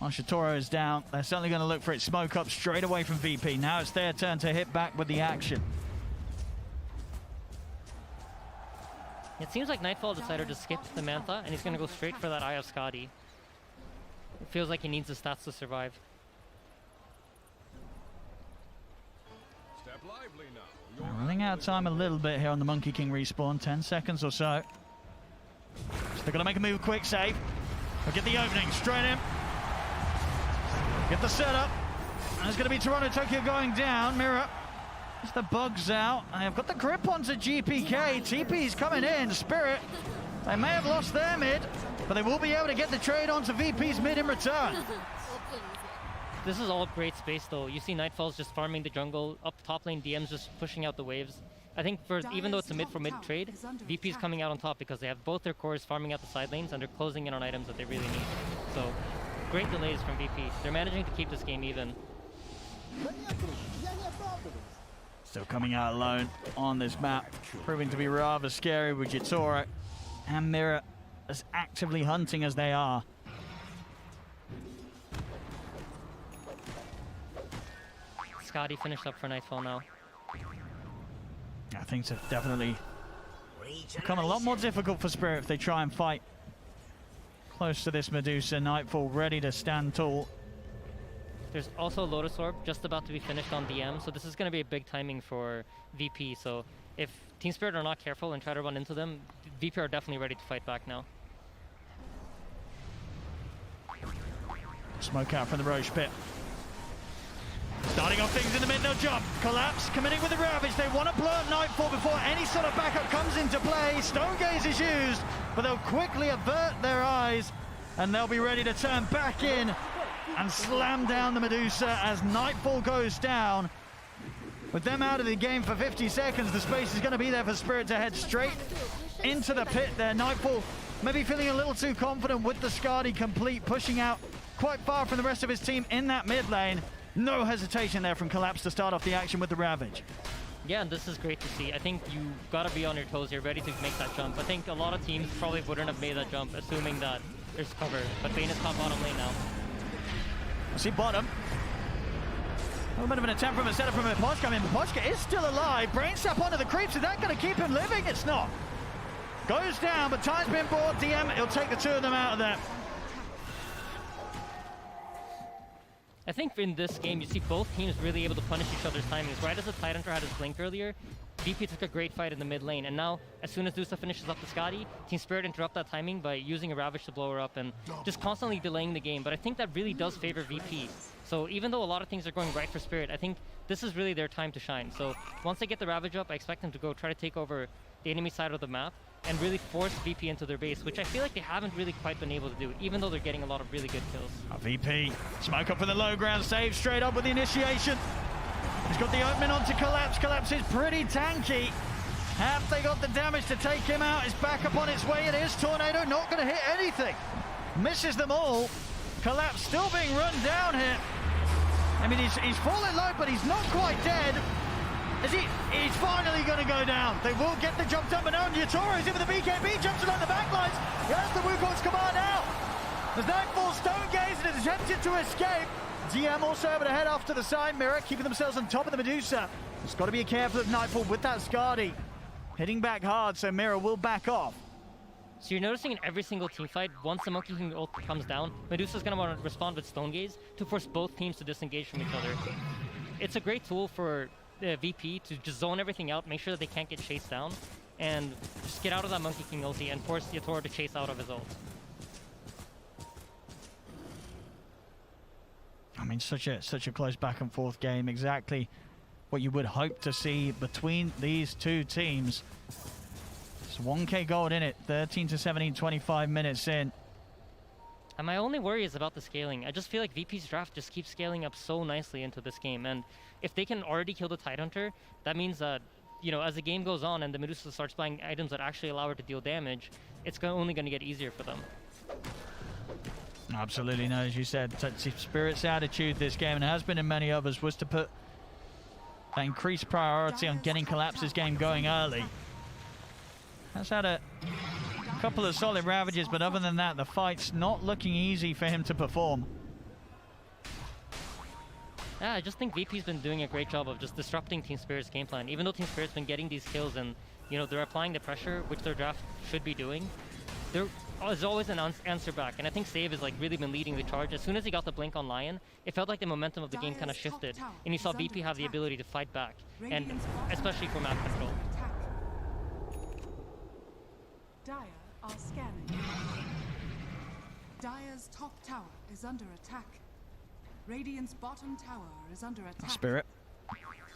Yatoro is down. They're certainly going to look for it. Smoke up straight away from VP. Now it's their turn to hit back with the action. It seems like Nightfall decided to skip the Manta, and he's going to go straight for that Eye of Skadi. It feels like he needs the stats to survive. They're running out of time a little bit here on the Monkey King respawn. 10 seconds or so. So they're going to make a move quick, save. They'll get the opening, straight in. Get the setup. And it's going to be Toronto Tokyo going down. Mirror. As the bugs out. They've got the grip onto GPK. TP's coming in. Spirit. They may have lost their mid, but they will be able to get the trade onto VP's mid in return. This is all great space though. You see Nightfall's just farming the jungle, up top lane DM's just pushing out the waves. I think for even though it's a mid for mid trade, VP's coming out on top because they have both their cores farming out the side lanes and they're closing in on items that they really need. So great delays from VP. They're managing to keep this game even. Still coming out alone on this map, proving to be rather scary with Yatoro and Mirror as actively hunting as they are. Skadi finished up for Nightfall now. I think it's definitely become a lot more difficult for Spirit if they try and fight close to this Medusa. Nightfall ready to stand tall. There's also Lotus Orb just about to be finished on DM, so this is going to be a big timing for VP. So if Team Spirit are not careful and try to run into them, VP are definitely ready to fight back now. Smoke out from the Roche pit. Starting off things in the mid, no jump. Collapse, committing with the Ravage. They want to blow up Nightfall before any sort of backup comes into play. Stone Gaze is used, but they'll quickly avert their eyes, and they'll be ready to turn back in and slam down the Medusa as Nightfall goes down. With them out of the game for 50 seconds, the space is going to be there for Spirit to head straight into the pit there. Nightfall maybe feeling a little too confident with the Skadi complete, pushing out quite far from the rest of his team in that mid lane. No hesitation there from Collapse to start off the action with the Ravage. Yeah, and this is great to see. I think you gotta be on your toes here, ready to make that jump. I think a lot of teams probably wouldn't have made that jump, assuming that there's cover. But Bane is top bottom lane now. I see bottom. A little bit of an attempt from a setup from Miposhka. I mean, Miposhka is still alive. Brain Sap onto the creeps. Is that going to keep him living? It's not. Goes down, but time's been bought. DM, he'll take the two of them out of there. I think in this game, you see both teams really able to punish each other's timings. Right as the Tidehunter had his blink earlier, VP took a great fight in the mid lane. And now, as soon as Dusa finishes up the Scotty, Team Spirit interrupt that timing by using a Ravage to blow her up and just constantly delaying the game. But I think that really does favor VP. So even though a lot of things are going right for Spirit, I think this is really their time to shine. So once they get the Ravage up, I expect them to go try to take over the enemy side of the map and really force VP into their base, which I feel like they haven't really quite been able to do, even though they're getting a lot of really good kills. VP, smoke up for the low ground, save straight up with the initiation. He's got the opening onto Collapse. Collapse is pretty tanky. Have they got the damage to take him out? It's back up on its way. It is Tornado, not going to hit anything. Misses them all. Collapse still being run down here. I mean, he's falling low, but he's not quite dead. He's finally going to go down. They will get the jump done, but now Yatoro is in with the BKB, jumps along the back lines. He has the Wukong's command out. As Nightfall Stone Gaze and has attempted to escape. GM also able to head off to the side mirror, keeping themselves on top of the Medusa. Just got to be careful of Nightfall with that Skadi. Hitting back hard, so Mirror will back off. So you're noticing in every single team fight, once the Monkey King ult comes down, Medusa's going to want to respond with Stone Gaze to force both teams to disengage from each other. It's a great tool for VP to just zone everything out, make sure that they can't get chased down, and just get out of that Monkey King ulti and force Yatoro to chase out of his ult. I mean, such a close back and forth game. Exactly what you would hope to see between these two teams. It's 1k gold in it, 13 to 17, 25 minutes in. And my only worry is about the scaling. I just feel like VP's draft just keeps scaling up so nicely into this game. And if they can already kill the Tidehunter, that means that, you know, as the game goes on and the Medusa starts buying items that actually allow her to deal damage, it's only going to get easier for them. Absolutely, no, as you said, Spirit's attitude this game, and has been in many others, was to put that increased priority on getting Collapse's game going early. Has had a couple of solid Ravages, but other than that, the fight's not looking easy for him to perform. Yeah, I just think VP's been doing a great job of just disrupting Team Spirit's game plan. Even though Team Spirit's been getting these kills and, you know, they're applying the pressure, which their draft should be doing, there is always an answer back. And I think Save has like really been leading the charge. As soon as he got the blink on Lion, it felt like the momentum of the game kind of shifted. And you saw VP have the ability to fight back, and especially for map control. Dire are scanning. Dire's top tower is under attack. Radiant's bottom tower is under attack. Spirit.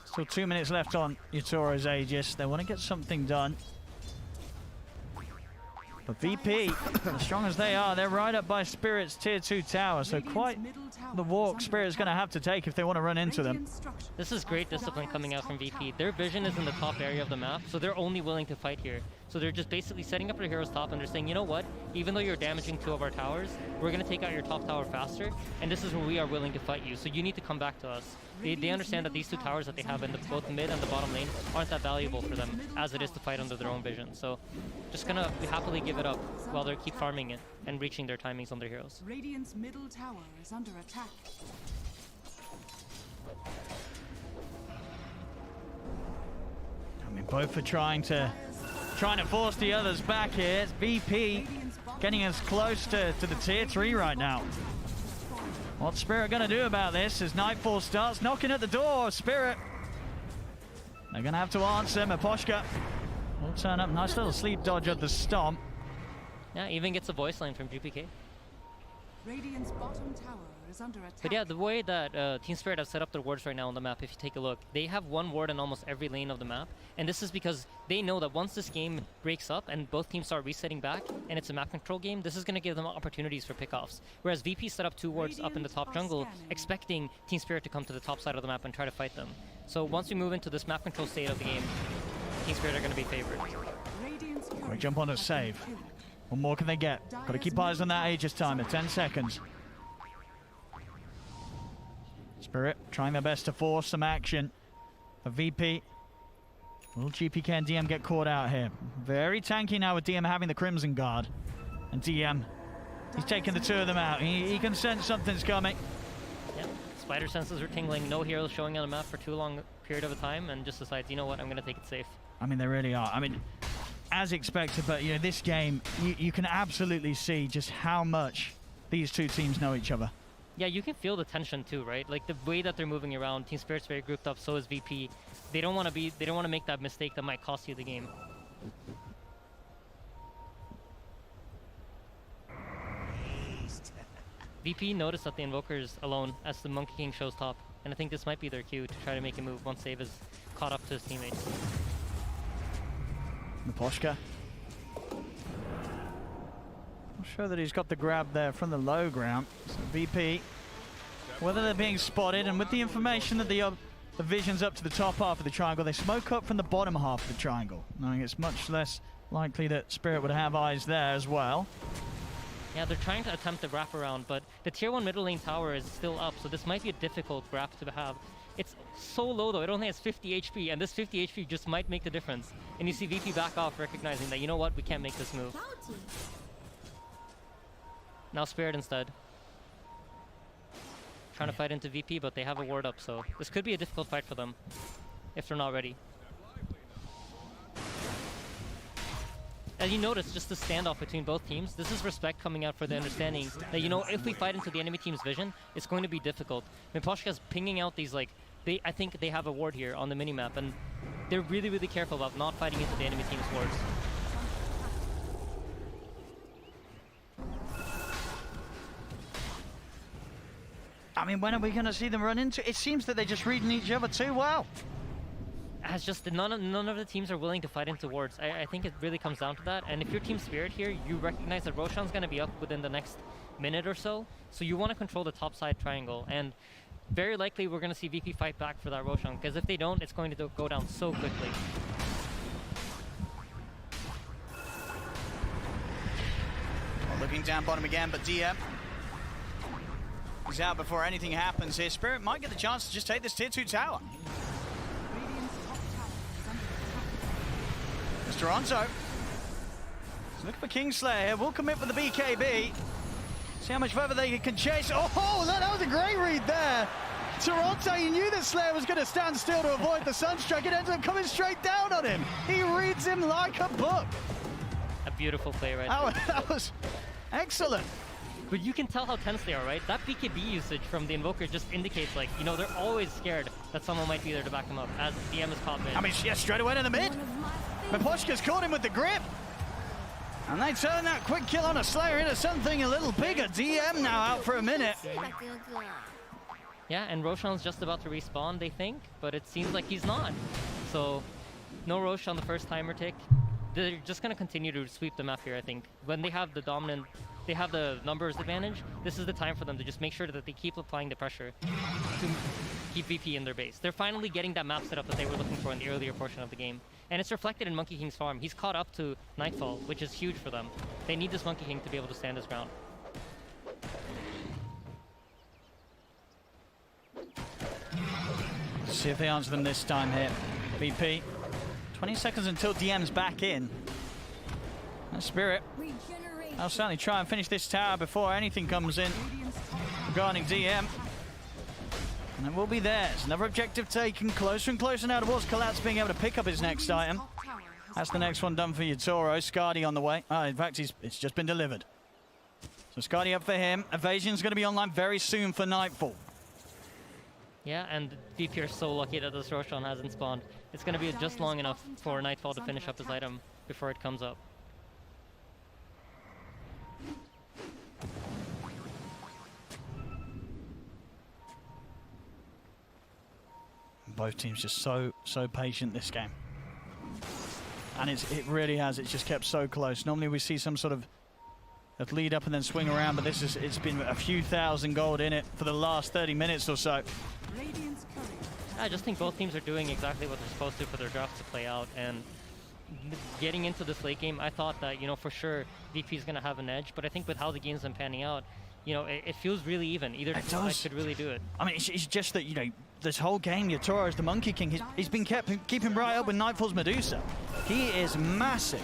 Still 2 minutes left on Yatoro's Aegis. They want to get something done. But VP, as strong as they are, they're right up by Spirit's tier 2 tower, so quite the walk Spirit's going to have to take if they want to run into them. This is great discipline coming out from VP. Their vision is in the top area of the map, so they're only willing to fight here. So they're just basically setting up their heroes top, and they're saying, you know what, even though you're damaging 2 of our towers, we're going to take out your top tower faster, and this is where we are willing to fight you, so you need to come back to us. They understand that these 2 towers that they have in both the mid and the bottom lane aren't that valuable for them, as it is to fight under their own vision. So just going to happily give it up while they keep farming it and reaching their timings on their heroes. Radiant's middle tower is under attack. I mean, both are trying to force the others back here. It's VP getting us close to the tier 3 right now. What's Spirit going to do about this as Nightfall starts knocking at the door of Spirit? They're going to have to answer. Miposhka will turn up. Nice little sleep dodge at the stomp. Yeah, even gets a voice line from GPK. Radiant's bottom tower is under attack. But yeah, the way that Team Spirit have set up their wards right now on the map, if you take a look, they have 1 ward in almost every lane of the map. And this is because they know that once this game breaks up and both teams start resetting back and it's a map control game, this is going to give them opportunities for pickoffs. Whereas VP set up 2 wards up in the top jungle, expecting Team Spirit to come to the top side of the map and try to fight them. So once we move into this map control state of the game, Team Spirit are going to be favored. Quick jump on a save. What more can they get? Got to keep eyes on that Aegis timer. 10 seconds. Spirit trying their best to force some action for VP. Will GPK and DM get caught out here? Very tanky now with DM having the Crimson Guard. And DM, he's taking the two of them out. He can sense something's coming. Yeah, spider senses are tingling. No heroes showing on the map for too long a period of a time, and just decides, you know what, I'm going to take it safe. I mean, they really are. I mean, as expected, but you know, this game, you can absolutely see just how much these two teams know each other. Yeah, you can feel the tension too, right? Like the way that they're moving around. Team Spirit's very grouped up, so is VP. They don't want to make that mistake that might cost you the game. VP noticed that the Invoker's alone as the Monkey King shows top, and I think this might be their cue to try to make a move once Save is caught up to his teammates. Miposhka. Not sure that he's got the grab there from the low ground. So VP, whether they're being spotted, and with the information that the vision's up to the top half of the triangle, they smoke up from the bottom half of the triangle, knowing it's much less likely that Spirit would have eyes there as well. Yeah, they're trying to attempt the wrap around, but the tier 1 middle lane tower is still up, so this might be a difficult wrap to have. It's so low though, it only has 50 HP, and this 50 HP just might make the difference. And you see VP back off, recognizing that, you know what, we can't make this move. Now Spirit instead. Trying to fight into VP, but they have a ward up, so this could be a difficult fight for them, if they're not ready. As you notice, just the standoff between both teams, this is respect coming out for the understanding that, you know, if we fight into the enemy team's vision, it's going to be difficult. Miposhka's pinging out these, like, I think they have a ward here on the minimap, and they're really, really careful about not fighting into the enemy team's wards. I mean, when are we going to see them run into? It seems that they're just reading each other too well. As just none of the teams are willing to fight into wards. I think it really comes down to that. And if you're Team Spirit here, you recognize that Roshan's going to be up within the next minute or so. So you want to control the top side triangle. And very likely we're going to see VP fight back for that Roshan. Because if they don't, it's going to go down so quickly. Well, looking down bottom again, but DM is out before anything happens here. Spirit might get the chance to just take this tier 2 tower. Toronto. He's looking for Kingslayer here. We'll commit for the BKB. See how much further they can chase. Oh, that was a great read there. Toronto, you knew that Slayer was going to stand still to avoid the Sunstruck. It ended up coming straight down on him. He reads him like a book. A beautiful play right there. That was excellent. But you can tell how tense they are, right? That BKB usage from the Invoker just indicates, like, you know, they're always scared that someone might be there to back them up, as DM is caught mid. I mean, yeah, straight away in the mid. Miposhka's caught him with the grip. And they turn that quick kill on a Slayer into something a little bigger. DM now out for a minute. Yeah, and Roshan's just about to respawn, they think, but it seems like he's not. So, no Rosh on the first timer tick. They're just going to continue to sweep the map here, I think. When they have the dominant, they have the numbers advantage, this is the time for them to just make sure that they keep applying the pressure to keep VP in their base. They're finally getting that map set up that they were looking for in the earlier portion of the game. And it's reflected in Monkey King's farm. He's caught up to Nightfall, which is huge for them. They need this Monkey King to be able to stand his ground. Let's see if they answer them this time here. VP. 20 seconds until DM's back in. And Spirit. I'll certainly try and finish this tower before anything comes in regarding DM. And it will be theirs. Another objective taken. Closer and closer now towards Collapse being able to pick up his next item. That's the next one done for Yatoro. Skadi on the way. In fact, it's just been delivered. So Skadi up for him. Evasion's going to be online very soon for Nightfall. Yeah, and VP are so lucky that this Roshan hasn't spawned. It's going to be just long enough for Nightfall to finish up his item before it comes up. Both teams just so patient this game. And it really has. It's just kept so close. Normally we see some sort of lead up and then swing around, but it's been a few thousand gold in it for the last 30 minutes or so. I just think both teams are doing exactly what they're supposed to for their drafts to play out. And getting into this late game, I thought that, you know, for sure VP is going to have an edge. But I think with how the game's been panning out, you know, it feels really even. Either side could really do it. I mean, it's just that, you know, this whole game, Yatoro is the Monkey King. He's been keeping right up with Nightfall's Medusa. He is massive.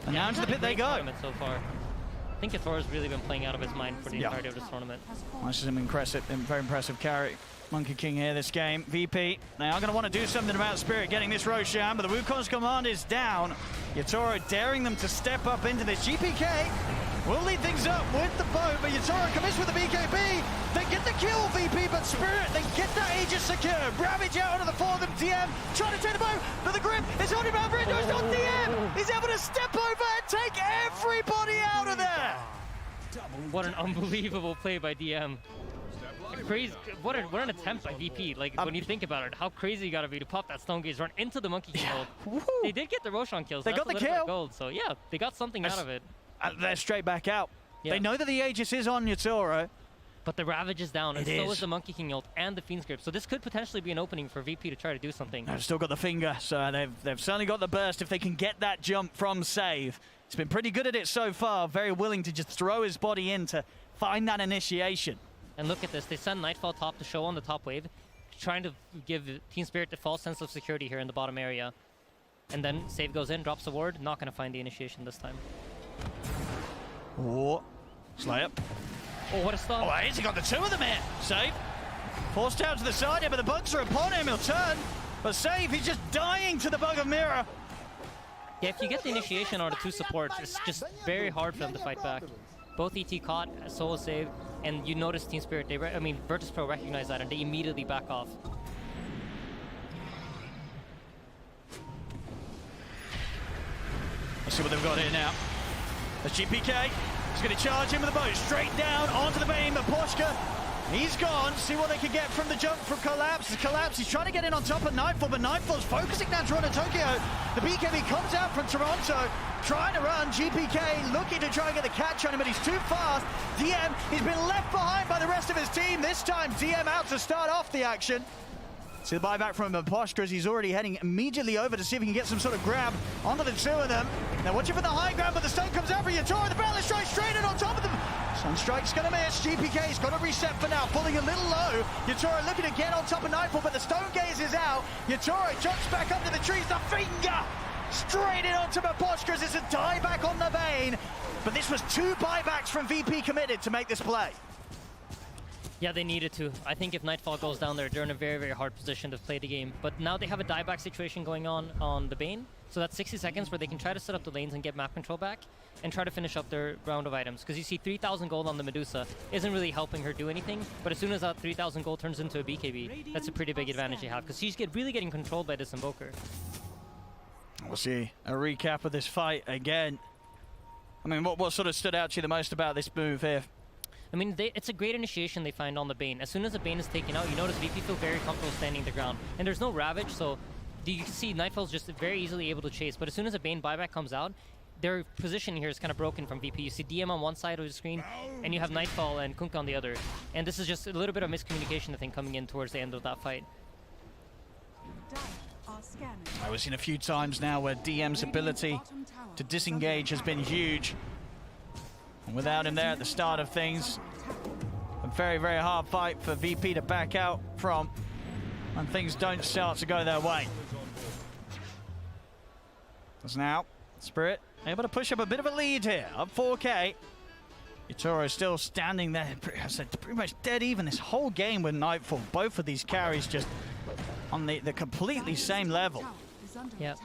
And now into the pit they go. So far. I think Yatoro's really been playing out of his mind for the entirety of this tournament. This is an very impressive carry. Monkey King here this game. VP, they are going to want to do something about Spirit getting this Roshan, but the Wukong's command is down. Yatoro daring them to step up into this. GPK will lead things up with the boat, but Yatoro commits with the BKB. They get the kill, VP, but Spirit, they get that Aegis secure. Ravage out onto the four of them. DM trying to take the boat, but the grip is holding around for it. No, it's not DM. He's able to step over and take everybody out of there. What an unbelievable play by DM. Crazy! What an attempt by VP. Like when you think about it, how crazy you gotta be to pop that Stone Gaze run into the Monkey King ult. They did get the Roshan kills. They got the kill. Gold, so yeah, they got something out of it. They're straight back out. Yeah. They know that the Aegis is on Yatoro. But the Ravage is down, and so is the Monkey King ult and the Fiend's Grip. So this could potentially be an opening for VP to try to do something. They've still got the finger, so they've certainly got the burst if they can get that jump from Save. He's been pretty good at it so far, very willing to just throw his body in to find that initiation. And look at this, they send Nightfall top to show on the top wave, trying to give Team Spirit the false sense of security here in the bottom area. And then Save goes in, drops a ward, not going to find the initiation this time. Oh, Slayer. Oh, what a stun. Oh, he's got the two of them here. Save. Forced out to the side here, but the bugs are upon him. He'll turn. But Save, he's just dying to the bug of Mirror. Yeah, if you get the initiation on the two supports, it's just very hard for them to fight back. Both ET caught, Solo Save, and you notice Team Spirit, Virtus Pro recognize that and they immediately back off. Let's see what they've got here now. That's GPK. He's going to charge him with the boat straight down onto the beam. But Poshka, he's gone. See what they can get from the jump from Collapse. Collapse, he's trying to get in on top of Nightfall, but Nightfall's focusing down Toronto Tokyo. The BKB comes out from Toronto, trying to run. GPK looking to try and get the catch on him, but he's too fast. DM, he's been left behind by the rest of his team. This time, DM out to start off the action. See the buyback from Poshka as he's already heading immediately over to see if he can get some sort of grab onto the two of them. Now watching for the high ground, but the stun comes out for Yatoro. The Balance Strike straight in on top of them. Sunstrike's going to miss. GPK's got to reset for now, falling a little low. Yatoro looking to get on top of Nightfall, but the Stone Gaze is out. Yatoro jumps back up to the trees. The finger straight in onto Poshka as it's a dieback on the Bane. But this was two buybacks from VP committed to make this play. Yeah, they needed to. I think if Nightfall goes down there, they're in a very, very hard position to play the game. But now they have a dieback situation going on the Bane. So that's 60 seconds where they can try to set up the lanes and get map control back and try to finish up their round of items. Because you see 3,000 gold on the Medusa isn't really helping her do anything. But as soon as that 3,000 gold turns into a BKB, that's a pretty big advantage they have. Because she's really getting controlled by this Invoker. We'll see a recap of this fight again. I mean, what sort of stood out to you the most about this move here? I mean, it's a great initiation they find on the Bane. As soon as the Bane is taken out, you notice VP feel very comfortable standing the ground. And there's no Ravage, so you can see Nightfall's just very easily able to chase. But as soon as a Bane buyback comes out, their position here is kind of broken from VP. You see DM on one side of the screen, and you have Nightfall and Kunkka on the other. And this is just a little bit of miscommunication, I think, coming in towards the end of that fight. We've seen a few times now where DM's ability to disengage has been huge. And without him there at the start of things, a very, very hard fight for VP to back out from when things don't start to go their way. As now, Spirit able to push up a bit of a lead here, up 4K. Yatoro still standing there, pretty much dead even this whole game with Nightfall. Both of these carries just on the completely same level. Yeah.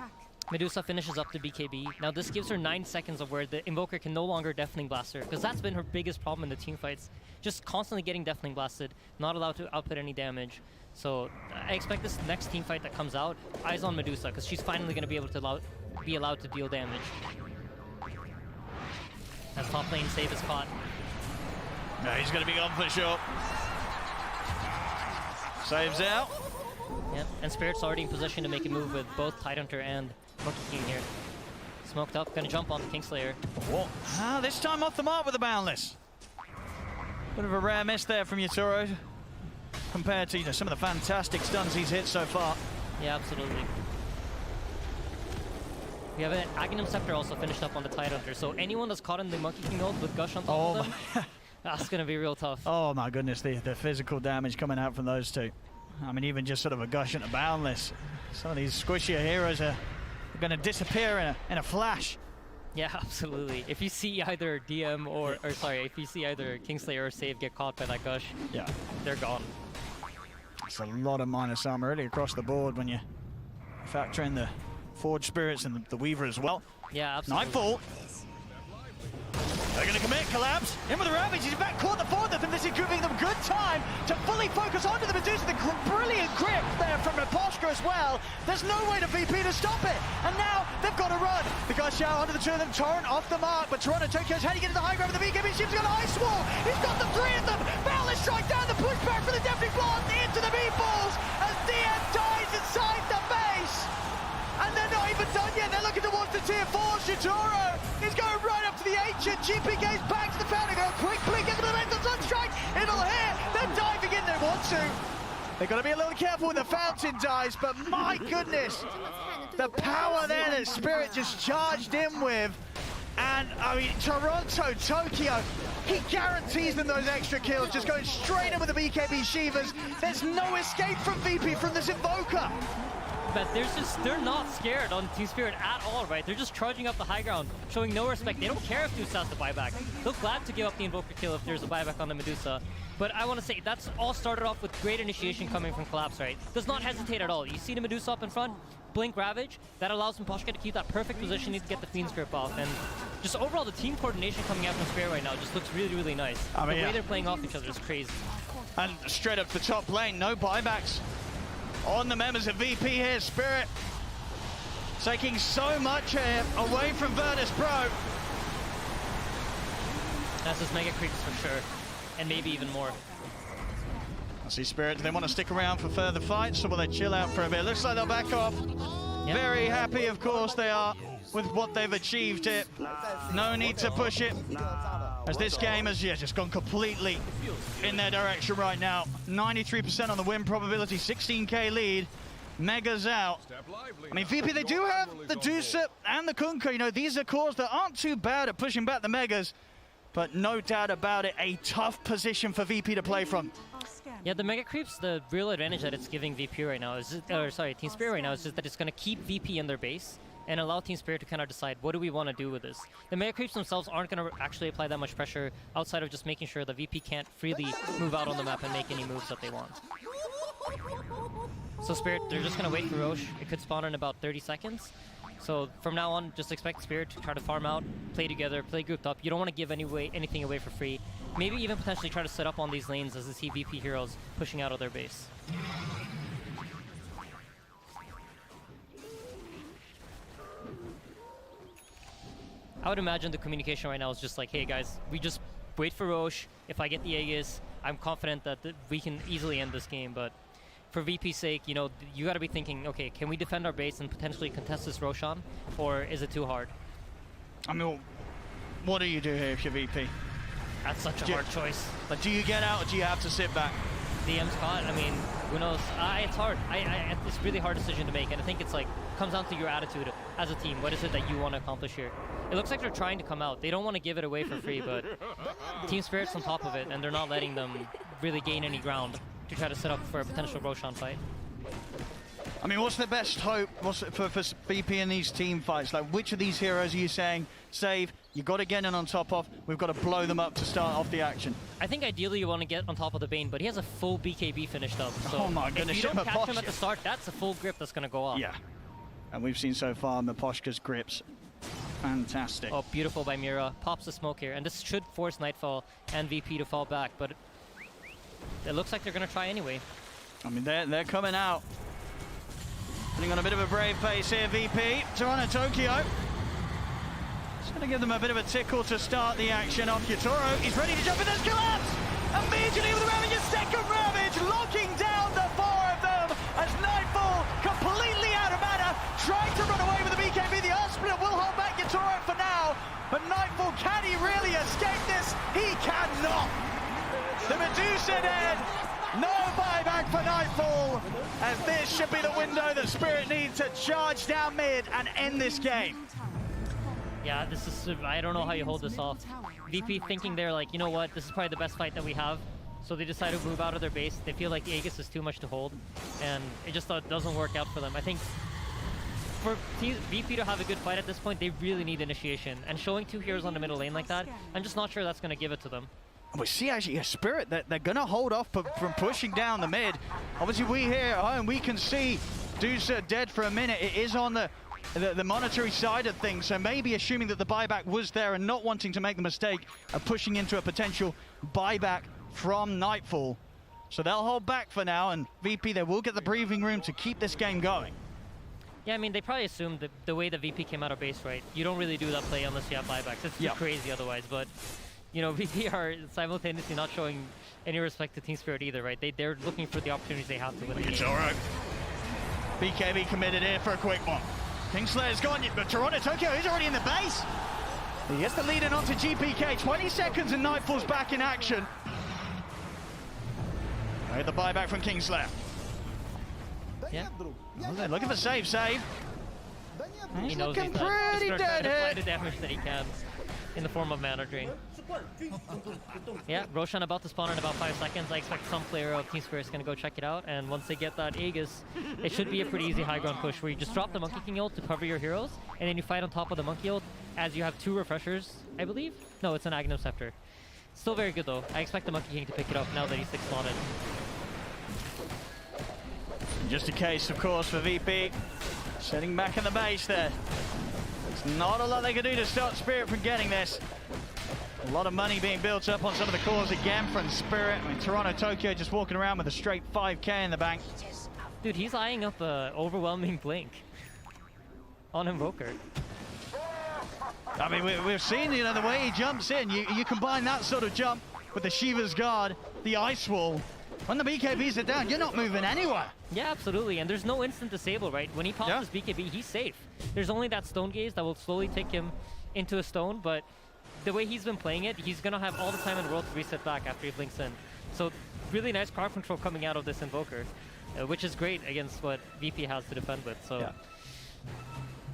Medusa finishes up the BKB. Now this gives her 9 seconds of where the Invoker can no longer Deafening Blast her, because that's been her biggest problem in the team fights. Just constantly getting Deafening Blasted, not allowed to output any damage. So I expect this next team fight that comes out, eyes on Medusa, because she's finally going to be able to be allowed to deal damage. As top lane Save is caught. No, he's going to be gone for sure. Saves out. Yep, and Spirit's already in position to make a move with both Tidehunter and Monkey King here. Smoked up, gonna jump on the Kingslayer. Oh, this time off the mark with the Boundless. Bit of a rare miss there from Yatoro compared to some of the fantastic stuns he's hit so far. Yeah, absolutely. We have an Aghanim Scepter also finished up on the Tidehunter, so anyone that's caught in the Monkey King ult with Gush on top of them, that's going to be real tough. Oh my goodness, the physical damage coming out from those two. I mean, even just sort of a Gush and a Boundless. Some of these squishier heroes are going to disappear in a flash. Yeah, absolutely. If you see either DM or sorry, if you see either Kingslayer or Save get caught by that Gush, yeah, they're gone. It's a lot of minus armor really across the board when you factor in the Forge Spirits and the Weaver as well. Yeah, absolutely. Nightfall. They're going to commit, Collapse. In with the Ravage, he's back, caught the fourth of them. This is giving them good time to fully focus onto the Medusa. The brilliant grip there from Aposhka as well. There's no way to VP to stop it. And now they've got to run. The guys shout onto the two of them. Torrent off the mark, but Toronto Tokyo's how do you get to the high ground with the BKB? Ship's got an Ice Wall. He's got the three of them. Boundless strike down the pushback for the Deafening Blast into the meatballs as DM dies inside the base. And they're not even done yet. They're looking towards the tier 4. Shitoro is going right up to the ancient. GPK's back to the fountain. Go quick blink into the mental sunstrike. It'll hit. They're diving in. They want to. They've got to be a little careful when the fountain dies. But my goodness, the power there that Spirit just charged in with. And I mean, Toronto, Tokyo, he guarantees them those extra kills. Just going straight in with the BKB Shivas. There's no escape from VP from this Invoker. But they're not scared on Team Spirit at all, right? They're just charging up the high ground, showing no respect. They don't care if Deuce has the buyback. They're glad to give up the Invoker kill if there's a buyback on the Medusa. But I want to say, that's all started off with great initiation coming from Collapse, right? Does not hesitate at all. You see the Medusa up in front, blink Ravage, that allows Poshka to keep that perfect position to get the Fiend's Grip off. And just overall, the team coordination coming out from Spirit right now just looks really, really nice. I mean, the way they're playing off each other is crazy. And straight up the top lane, no buybacks on the members of VP here. Spirit taking so much away from Virtus Pro. That's his Mega Creeps for sure, and maybe even more. I see Spirit, do they want to stick around for further fights, or will they chill out for a bit? Looks like they'll back off. Yep. Very happy, of course, they are with what they've achieved here. No need to push it, as this game has just gone completely in their direction right now. 93% on the win probability, 16k lead. Megas out. I mean, VP, they do have the Deucer and the Kunkka. You know, these are cores that aren't too bad at pushing back the Megas, but no doubt about it, a tough position for VP to play from. Yeah, the Mega Creeps, the real advantage that it's giving VP right now is, Team Spirit right now is just that it's going to keep VP in their base and allow Team Spirit to kind of decide, what do we want to do with this? The Mega Creeps themselves aren't going to actually apply that much pressure outside of just making sure that VP can't freely move out on the map and make any moves that they want. So Spirit, they're just going to wait for Roche. It could spawn in about 30 seconds. So from now on, just expect Spirit to try to farm out, play together, play grouped up. You don't want to give anything away for free. Maybe even potentially try to set up on these lanes as the CVP heroes pushing out of their base. I would imagine the communication right now is just like, hey guys, we just wait for Roche. If I get the Aegis, I'm confident that we can easily end this game, but for VP's sake, you know, you got to be thinking, okay, can we defend our base and potentially contest this Roshan, or is it too hard? I mean, what do you do here if you're VP? That's such a hard choice. But do you get out or do you have to sit back? DM's caught. I mean, who knows? It's hard. It's a really hard decision to make, and I think it's like comes down to your attitude as a team. What is it that you want to accomplish here? It looks like they're trying to come out. They don't want to give it away for free, but Team Spirit's on top of it, and they're not letting them really gain any ground to try to set up for a potential Roshan fight. I mean, what's the best hope for VP in these team fights? Like, which of these heroes are you saying, Save, you got to get in on top of, we've got to blow them up to start off the action? I think ideally you want to get on top of the Bane, but he has a full BKB finished up. So oh my goodness, if you don't catch him at the start, that's a full grip that's going to go off. Yeah, and we've seen so far Miposhka's grips. Fantastic. Oh, beautiful by Mira. Pops the smoke here, and this should force Nightfall and VP to fall back, but it looks like they're going to try anyway. I mean, they're coming out. Putting on a bit of a brave face here, VP. Toronto, Tokyo. It's going to give them a bit of a tickle to start the action off. Yotaro, he's ready to jump in. There's Collapse! Immediately with the Ravage, a second Ravage, locking down the four of them as Nightfall, completely out of mana, trying to run away with the BKB. The Arsplit will hold back Yotaro for now, but Nightfall, can he really escape this? He cannot! The Medusa dead, No buyback for Nightfall, as this should be the window that Spirit need to charge down mid and end this game. Yeah, this is, I don't know how you hold this off. VP thinking they're like, you know what, this is probably the best fight that we have. So they decide to move out of their base. They feel like Aegis is too much to hold, and it just doesn't work out for them. I think for VP to have a good fight at this point, they really need initiation. And showing 2 heroes on the middle lane like that, I'm just not sure that's going to give it to them. We see actually a Spirit that they're going to hold off from pushing down the mid. Obviously, we here at home, we can see Dusa dead for a minute. It is on the monetary side of things, so maybe assuming that the buyback was there and not wanting to make the mistake of pushing into a potential buyback from Nightfall. So they'll hold back for now, and VP, they will get the breathing room to keep this game going. Yeah, I mean, they probably assumed that the way that VP came out of base, right? You don't really do that play unless you have buybacks. It's too crazy otherwise, but you know, VP are simultaneously not showing any respect to Team Spirit either, right? They're looking for the opportunities they have to win the game. It's all right. BKB committed here for a quick one. Kingslayer's gone, but Toronto Tokyo, he's already in the base. He gets the lead in onto GPK. 20 seconds and Nightfall's back in action. Right, the buyback from Kingslayer. Yeah. Well, they're looking for save. He knows looking he's pretty just dead try to apply here. the damage that he can in the form of mana drain. Yeah, Roshan about to spawn in about 5 seconds. I expect some player of Team Spirit is going to go check it out, and once they get that Aegis, it should be a pretty easy high ground push where you just drop the Monkey King ult to cover your heroes, and then you fight on top of the Monkey ult as you have 2 refreshers, I believe? No, it's an Agnum Scepter. Still very good though. I expect the Monkey King to pick it up now that he's 6 spotted. Just a case, of course, for VP. Sitting back in the base there. There's not a lot they can do to stop Spirit from getting this. A lot of money being built up on some of the cores again from Spirit. I mean, Toronto Tokyo just walking around with a straight 5k in the bank. Dude, he's eyeing up a overwhelming blink on Invoker. I mean, we've seen, you know, the way he jumps in. You combine that sort of jump with the Shiva's Guard, the Ice Wall. When the BKBs are down, you're not moving anywhere. Yeah, absolutely. And there's no instant disable, right? When he pops his BKB, he's safe. There's only that Stone Gaze that will slowly take him into a stone, but the way he's been playing it, he's going to have all the time in the world to reset back after he blinks in. So really nice crowd control coming out of this Invoker, which is great against what VP has to defend with. So. Yeah.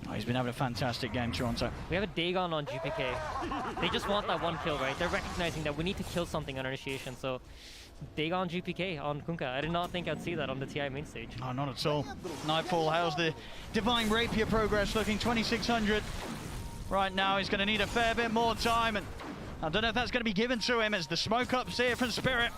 Oh, he's been having a fantastic game, Toronto. We have a Dagon on GPK. They just want that 1 kill, right? They're recognizing that we need to kill something on initiation. So Dagon GPK on Kunkka. I did not think I'd see that on the TI main stage. Oh, not at all. Nightfall, how's the Divine Rapier progress looking? 2600 right now. He's going to need a fair bit more time, and I don't know if that's going to be given to him as the smoke ups here from Spirit.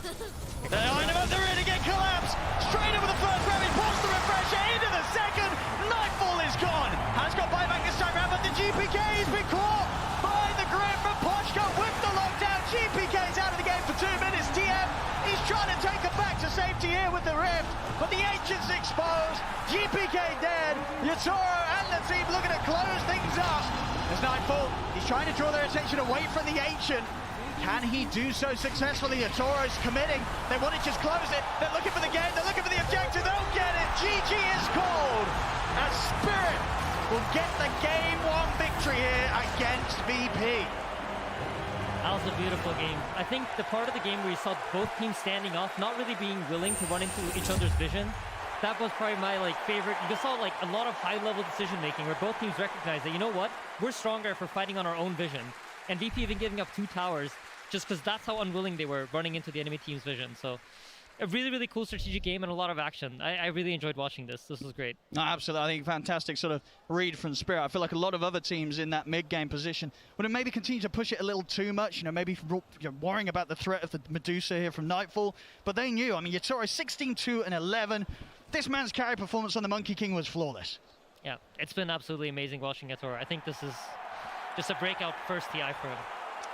They're eyeing him up, they're in again, collapse! Straight in with the first grab, he pops the refresher into the second. Nightfall is gone. Has got buyback this time around, but the GPK has been caught by the grip from Pochko with the lockdown. GPK's out of the game for 2 minutes. TM, he's trying to take it back to safety here with the Rift, but the Ancient's exposed. GPK dead. Yatoro and the team looking to close things up. There's Nightfall. He's trying to draw their attention away from the Ancient. Can he do so successfully? Yatoro's committing. They want to just close it. They're looking for the game. They're looking for the objective. They'll get it. GG is called. And Spirit will get the game 1 victory here against VP. That was a beautiful game. I think the part of the game where you saw both teams standing off, not really being willing to run into each other's vision, that was probably my favorite. You saw a lot of high-level decision-making where both teams recognized that, you know what, we're stronger if we're fighting on our own vision. And VP even giving up 2 towers just because that's how unwilling they were running into the enemy team's vision. So a really, really cool strategic game and a lot of action. I really enjoyed watching this. This was great. No, absolutely. I think fantastic sort of read from Spirit. I feel like a lot of other teams in that mid-game position would have maybe continued to push it a little too much, maybe worrying about the threat of the Medusa here from Nightfall. But they knew. I mean, Yatoro 16-2 and 11. This man's carry performance on the Monkey King was flawless. Yeah, it's been absolutely amazing watching Yatoro. I think this is just a breakout first TI for him.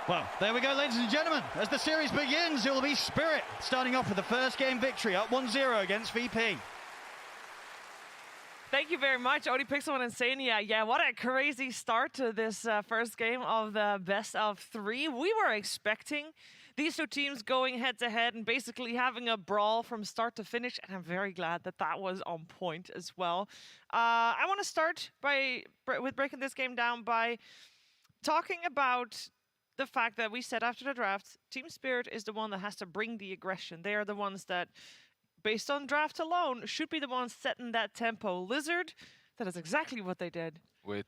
Well, there we go, ladies and gentlemen. As the series begins, it will be Spirit starting off with the first game victory, up 1-0 against VP. Thank you very much, ODPixel and Insania. Yeah, what a crazy start to this first game of the best of 3. We were expecting these 2 teams going head-to-head and basically having a brawl from start to finish, and I'm very glad that that was on point as well. I want to start with breaking this game down by talking about the fact that we said after the draft, Team Spirit is the one that has to bring the aggression. They are the ones that, based on draft alone, should be the ones setting that tempo. Lizard, that is exactly what they did. With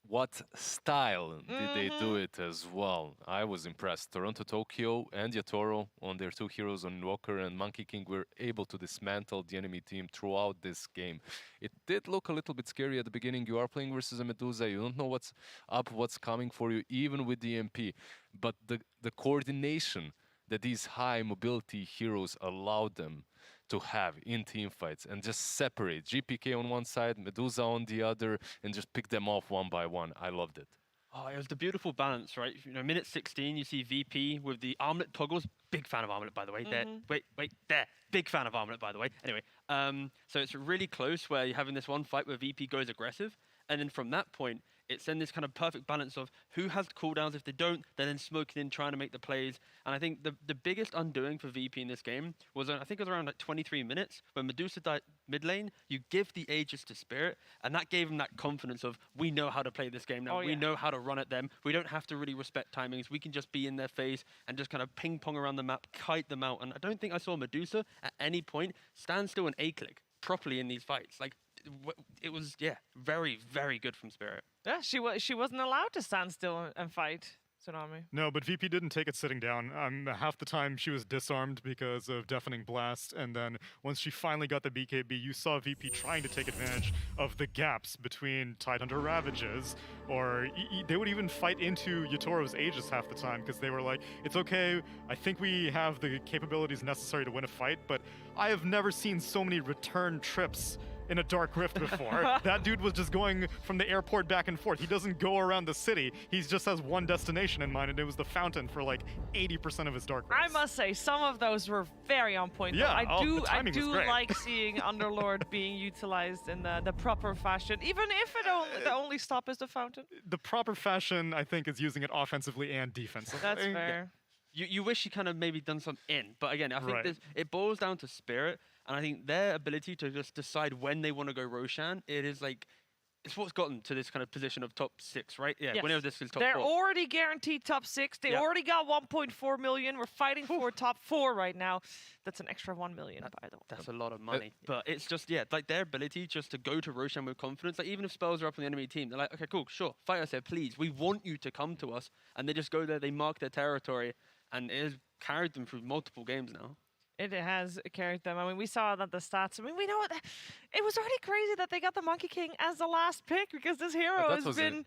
what style did they do it as well? I was impressed. Toronto, Tokyo, and Yatoro on their 2 heroes on Invoker and Monkey King were able to dismantle the enemy team throughout this game. It did look a little bit scary at the beginning. You are playing versus a Medusa. You don't know what's up, what's coming for you, even with the MP. But the coordination that these high mobility heroes allowed them to have in team fights and just separate GPK on one side, Medusa on the other, and just pick them off one by one. I loved it. Oh, it was the beautiful balance, right? You know, minute 16, you see VP with the armlet toggles. Big fan of armlet, by the way. There, wait, there. Big fan of armlet, by the way. Anyway, so it's really close where you're having this one fight where VP goes aggressive, and then from that point, it's in this kind of perfect balance of who has cooldowns. If they don't, they're then smoking in, trying to make the plays. And I think the biggest undoing for VP in this game was, I think it was around like 23 minutes, when Medusa died mid lane, you give the Aegis to Spirit, and that gave him that confidence of, we know how to play this game now. We know how to run at them. We don't have to really respect timings. We can just be in their face and just kind of ping pong around the map, kite them out. And I don't think I saw Medusa at any point stand still and A-click properly in these fights. Like, it was, yeah, very, very good from Spirit. Yeah, she wasn't allowed to stand still and fight, Tsunami. No, but VP didn't take it sitting down. Half the time she was disarmed because of Deafening Blast, and then once she finally got the BKB, you saw VP trying to take advantage of the gaps between Tidehunter Ravages, or they would even fight into Yatoro's Aegis half the time because they were like, it's okay, I think we have the capabilities necessary to win a fight, but I have never seen so many return trips in a Dark Rift before. That dude was just going from the airport back and forth. He doesn't go around the city. He just has one destination in mind, and it was the fountain for like 80% of his Dark Rifts. I must say, some of those were very on point. Yeah, though. the timing was great. Like seeing Underlord being utilized in the proper fashion, even if the only stop is the fountain. The proper fashion, I think, is using it offensively and defensively. That's fair. You wish you kind of maybe done some in, but again, I think it boils down to Spirit, and I think their ability to just decide when they want to go Roshan, it's what's gotten to this kind of position of top 6, right? Yeah, yes. Whenever this is top They're 4. already guaranteed top 6. They already got 1.4 million. We're fighting for top 4 right now. That's an extra 1 million, by the way. That's a lot of money. But it's just, like their ability just to go to Roshan with confidence. Like, even if spells are up on the enemy team, they're like, okay, cool, sure, fight us there, please. We want you to come to us. And they just go there, they mark their territory, and it has carried them through multiple games now. It has carried them. I mean, we saw that the stats. I mean, we know it was already crazy that they got the Monkey King as the last pick because this hero has been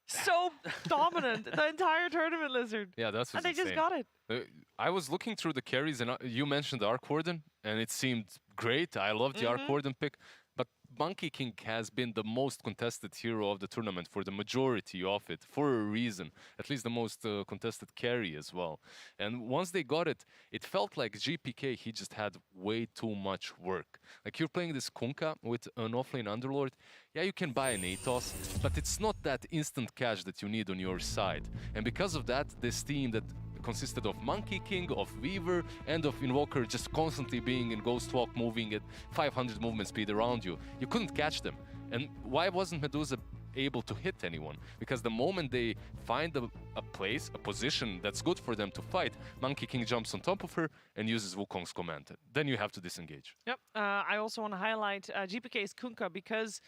so dominant the entire tournament, Lizard. Yeah, that's and they just got it. I was looking through the carries, and you mentioned Arc Warden, and it seemed great. I loved the Arc Warden pick. But Monkey King has been the most contested hero of the tournament for the majority of it, for a reason. At least the most contested carry as well. And once they got it, it felt like GPK, he just had way too much work. Like, you're playing this Kunkka with an offlane Underlord. Yeah, you can buy an Atos, but it's not that instant cash that you need on your side. And because of that, this team that consisted of Monkey King, of Weaver, and of Invoker just constantly being in Ghost Walk, moving at 500 movement speed around you. You couldn't catch them. And why wasn't Medusa able to hit anyone? Because the moment they find a place, a position that's good for them to fight, Monkey King jumps on top of her and uses Wukong's command. Then you have to disengage. Yep. I also want to highlight GPK's Kunkka because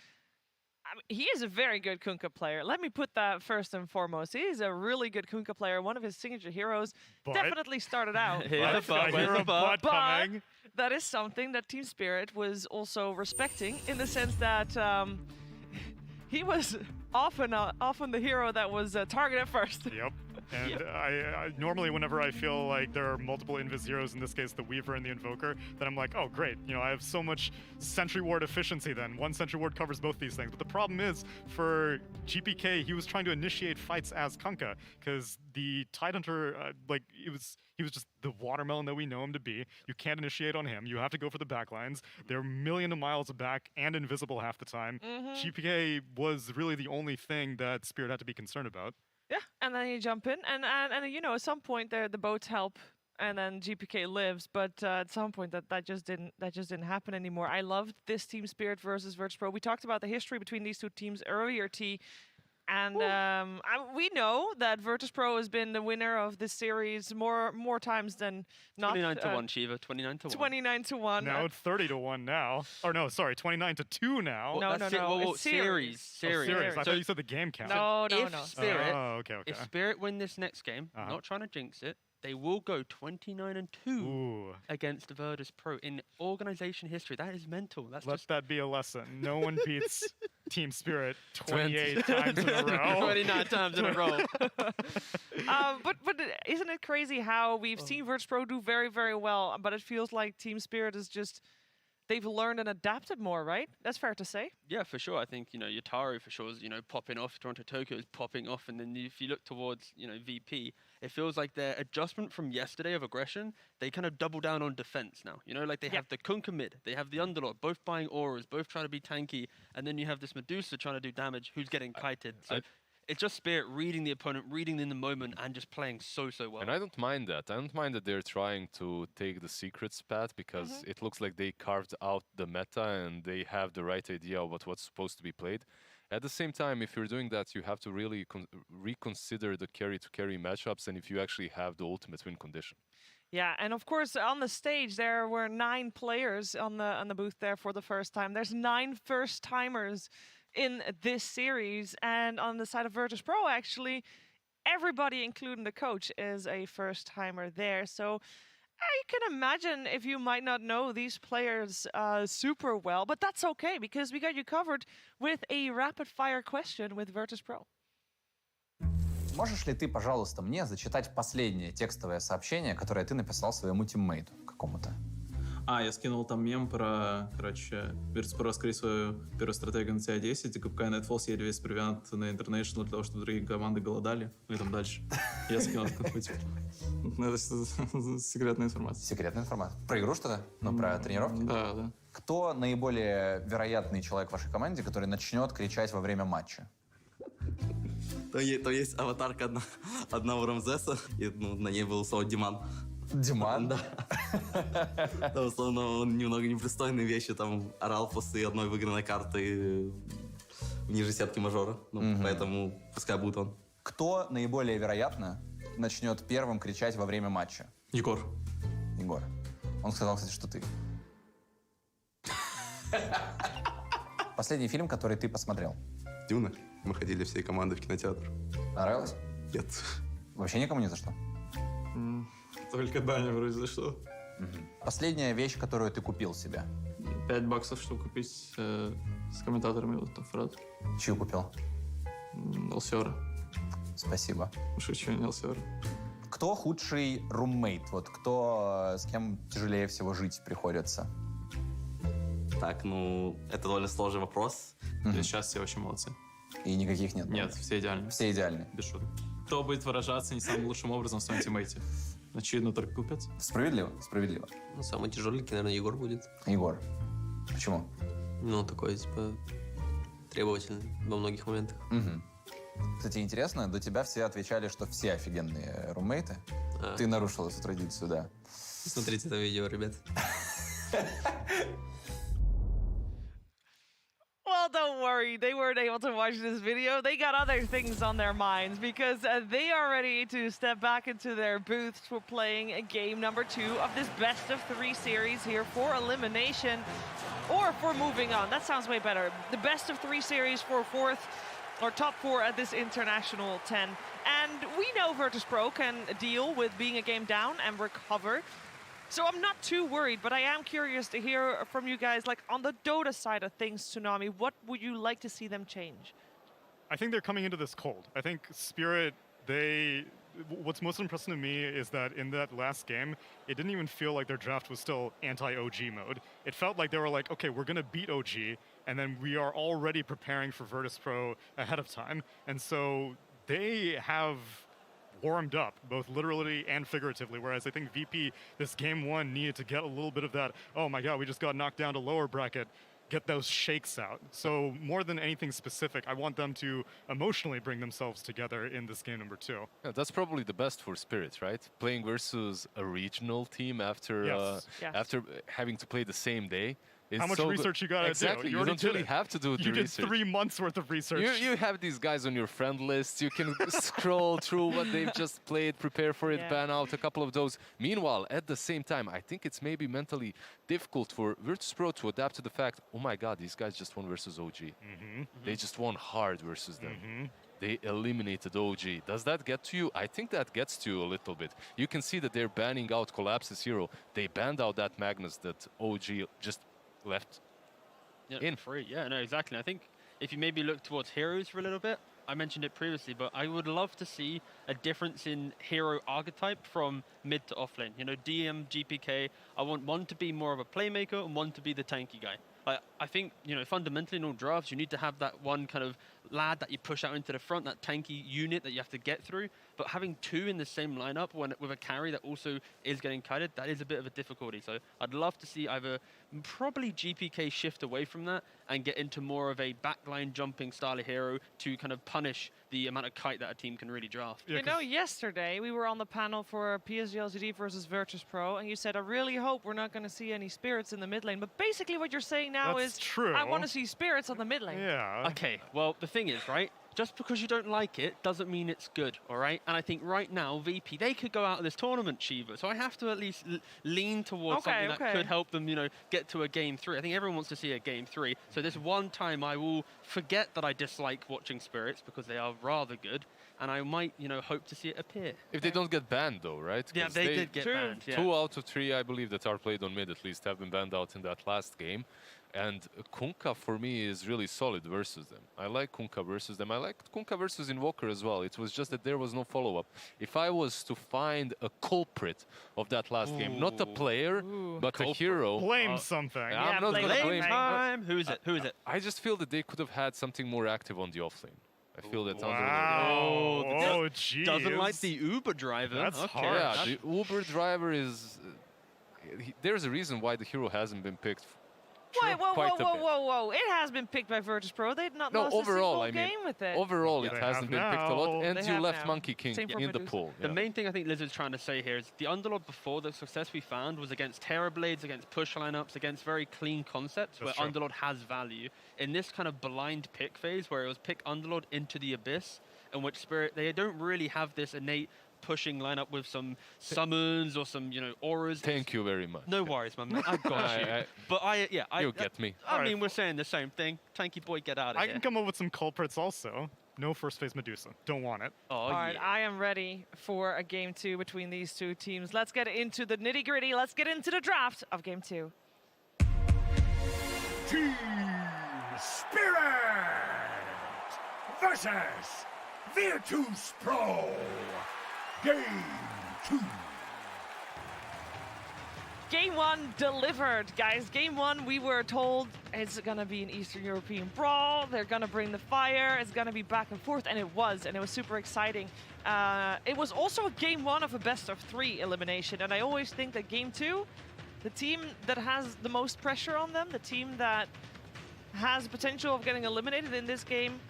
he is a very good Kunkka player. Let me put that first and foremost. He is a really good Kunkka player. One of his signature heroes definitely started out. But that is something that Team Spirit was also respecting in the sense that he was often the hero that was targeted first. Yep. And I normally, whenever I feel like there are multiple Invis heroes, in this case the Weaver and the Invoker, then I'm like, oh great, I have so much Sentry Ward efficiency then. One Sentry Ward covers both these things. But the problem is, for GPK, he was trying to initiate fights as Kunkka, because the Tidehunter, he was just the watermelon that we know him to be. You can't initiate on him. You have to go for the backlines. They're a million of miles back and invisible half the time. GPK was really the only thing that Spirit had to be concerned about. Yeah, and then you jump in, and at some point the boats help, and then GPK lives. But at some point that just didn't happen anymore. I loved this Team Spirit versus Virtus.pro. We talked about the history between these two teams earlier. And we know that Virtus.pro has been the winner of this series more times than not. 29 to 1, Shiva. 29 to 1. 29 to 1. Now it's 30 to 1 now. Or no, sorry, 29 to 2 now. No. It's series. Series. I thought you said the game count. No. Spirit, okay. If Spirit win this next game, not trying to jinx it, they will go 29-2 against Virtus.pro in organization history. That is mental. Let that be a lesson. No one beats Team Spirit 28 times in a row. 29 times in a row. But isn't it crazy how we've seen Virtus.pro do very, very well, but it feels like Team Spirit is just, they've learned and adapted more, right? That's fair to say. Yeah, for sure. I think, Yataru for sure is, popping off. Toronto Tokyo is popping off. And then if you look towards, VP, it feels like their adjustment from yesterday of aggression, they kind of double down on defense now. Like they have the Kunkka mid, they have the Underlord, both buying auras, both trying to be tanky. And then you have this Medusa trying to do damage, who's getting kited. So it's just Spirit reading the opponent, reading in the moment, and just playing so well. And I don't mind that. I don't mind that they're trying to take the secrets path because it looks like they carved out the meta and they have the right idea of what's supposed to be played. At the same time, if you're doing that, you have to really reconsider the carry-to-carry matchups and if you actually have the ultimate win condition. Yeah, and of course on the stage there were 9 players on the booth there for the first time. There's 9 first-timers in this series, and on the side of Virtus.pro, actually, everybody, including the coach, is a first-timer there. So you can imagine if you might not know these players super well, but that's okay, because we got you covered with a rapid-fire question with Virtus.pro. Можешь ли ты, пожалуйста, мне зачитать последнее текстовое сообщение, которое ты написал своему тиммейту какому-то? Я скинул там мем про, Virtus.pro раскрыли свою первую стратегию на TI-10, и Gpay Nightfall съели весь провиант на International для того, чтобы другие команды голодали. И там дальше. Я скинул какую-нибудь. Это секретная информация. Секретная информация. Про игру что-то? Про тренировки? Да. Кто наиболее вероятный человек в вашей команде, который начнет кричать во время матча? То есть аватарка одного Рамзеса, и на ней был слово Диман. Диман? Да. Там, условно, он немного непристойные вещи там орал после одной выигранной карты ниже сетки мажора. Поэтому пускай будет он. Кто наиболее вероятно начнет первым кричать во время матча? Егор. Он сказал, кстати, что ты. Последний фильм, который ты посмотрел? Дюна. Мы ходили всей командой в кинотеатр. Понравилось? Нет. Вообще никому ни за что? Только Даня вроде за что. Последняя вещь, которую ты купил себе? $5, чтобы купить с комментаторами вот Фред. Чью купил? Алсера. Спасибо. Шучу, не Алсера. Кто худший руммейт? Кто с кем тяжелее всего жить приходится? Так, это довольно сложный вопрос. Сейчас все очень молодцы. И никаких нет? Нет, все идеальны. Все идеальны? Без шуток. Кто будет выражаться не самым лучшим образом в своем тиммейте? Очевидно, только купец. Справедливо. Самый тяжеленький, наверное, Егор будет. Егор. Почему? Такой, требовательный во многих моментах. Кстати, интересно, до тебя все отвечали, что все офигенные руммейты. Ты нарушил эту традицию, да. Смотрите это видео, ребят. Well, don't worry. They weren't able to watch this video. They got other things on their minds because they are ready to step back into their booths for playing game number 2 of this best-of-3 series here for elimination or for moving on. That sounds way better. The best-of-3 series for top 4 at this International 10. And we know Virtus.pro can deal with being a game down and recover. So I'm not too worried, but I am curious to hear from you guys, like on the Dota side of things, Tsunami, what would you like to see them change? I think they're coming into this cold. I think Spirit, what's most impressive to me is that in that last game, it didn't even feel like their draft was still anti-OG mode. It felt like they were like, okay, we're going to beat OG, and then we are already preparing for Virtus.pro ahead of time. And so they have warmed up, both literally and figuratively, whereas I think VP, this game 1, needed to get a little bit of that, oh my god, we just got knocked down to lower bracket, get those shakes out. So more than anything specific, I want them to emotionally bring themselves together in this game number 2. Yeah, that's probably the best for Spirit, right? Playing versus a regional team after after having to play the same day. It's How much so research you gotta exactly. do? You You already don't did really it. have to do the You did research. 3 months worth of research. You have these guys on your friend list. You can scroll through what they've just played, prepare for it, Yeah. ban out a couple of those. Meanwhile, at the same time, I think it's maybe mentally difficult for Virtus.pro to adapt to the fact, oh my god, these guys just won versus OG. They just won hard versus them. They eliminated OG. Does that get to you? I think that gets to you a little bit. You can see that they're banning out Collapse's hero. They banned out that Magnus that OG just left in. Free. Yeah, no, exactly. I think if you maybe look towards heroes for a little bit, I mentioned it previously, but I would love to see a difference in hero archetype from mid to offlane. You know, DM, GPK, I want one to be more of a playmaker and one to be the tanky guy. I think, you know, fundamentally in all drafts, you need to have that one kind of lad that you push out into the front, that tanky unit that you have to get through. But having two in the same lineup with a carry that also is getting kited, that is a bit of a difficulty. So I'd love to see either probably GPK shift away from that and get into more of a backline jumping style of hero to kind of punish the amount of kite that a team can really draft. You know, yesterday we were on the panel for PSG LGD versus Virtus.pro, and you said, I really hope we're not going to see any spirits in the mid lane. But basically what you're saying now That's is, true. I want to see spirits on the mid lane. Yeah. Okay, well, the thing is, right? Just because you don't like it doesn't mean it's good, all right? And I think right now, VP, they could go out of this tournament, Shiva. So I have to at least lean towards something that could help them, you know, get to a game 3. I think everyone wants to see a game 3. So this one time I will forget that I dislike watching spirits because they are rather good. And I might, you know, hope to see it appear. If they don't get banned, though, right? Yeah, 'Cause they did get banned. Yeah. 2 out of 3, I believe, that are played on mid at least have been banned out in that last game. And Kunkka, for me, is really solid versus them. I like Kunkka versus them. I like Kunkka versus Invoker as well. It was just that there was no follow-up. If I was to find a culprit of that last game, not a player, but a hero... Blame something. I'm not going to blame time. Who is it? Who is it? I just feel that they could have had something more active on the offlane. I feel that Wow. Doesn't like the Uber driver. That's okay. harsh. Yeah, the Uber driver is... there's a reason why the hero hasn't been picked. Wait, whoa, quite whoa, a whoa, bit. whoa, whoa. It has been picked by Virtus.pro. They've not No, lost overall, a single game with it. Overall, Yeah, it they hasn't have been picked a lot, now. and They you have left now. Monkey King Same for in the Medusa. pool. The yeah. main thing I think Lizard's trying to say here is the Underlord before the success we found was against Terrorblades, against push lineups, against very clean concepts That's where true. Underlord has value. In this kind of blind pick phase where it was pick Underlord into the Abyss, in which Spirit, they don't really have this innate pushing lineup with some summons or some, you know, auras. Thank you very much. No worries, my man. I got you. But you get me. I mean, we're saying the same thing. Tanky boy, get out of I here. can come up with some culprits also. No first phase Medusa. Don't want it. Oh, All right, I am ready for a game 2 between these two teams. Let's get into the nitty-gritty. Let's get into the draft of game 2. Team Spirit versus Virtus.pro. Game 2. Game 1 delivered, guys. Game 1, we were told it's going to be an Eastern European brawl. They're going to bring the fire. It's going to be back and forth, and it was super exciting. It was also a game 1 of a best-of-3 elimination, and I always think that game 2, the team that has the most pressure on them, the team that has the potential of getting eliminated in this game,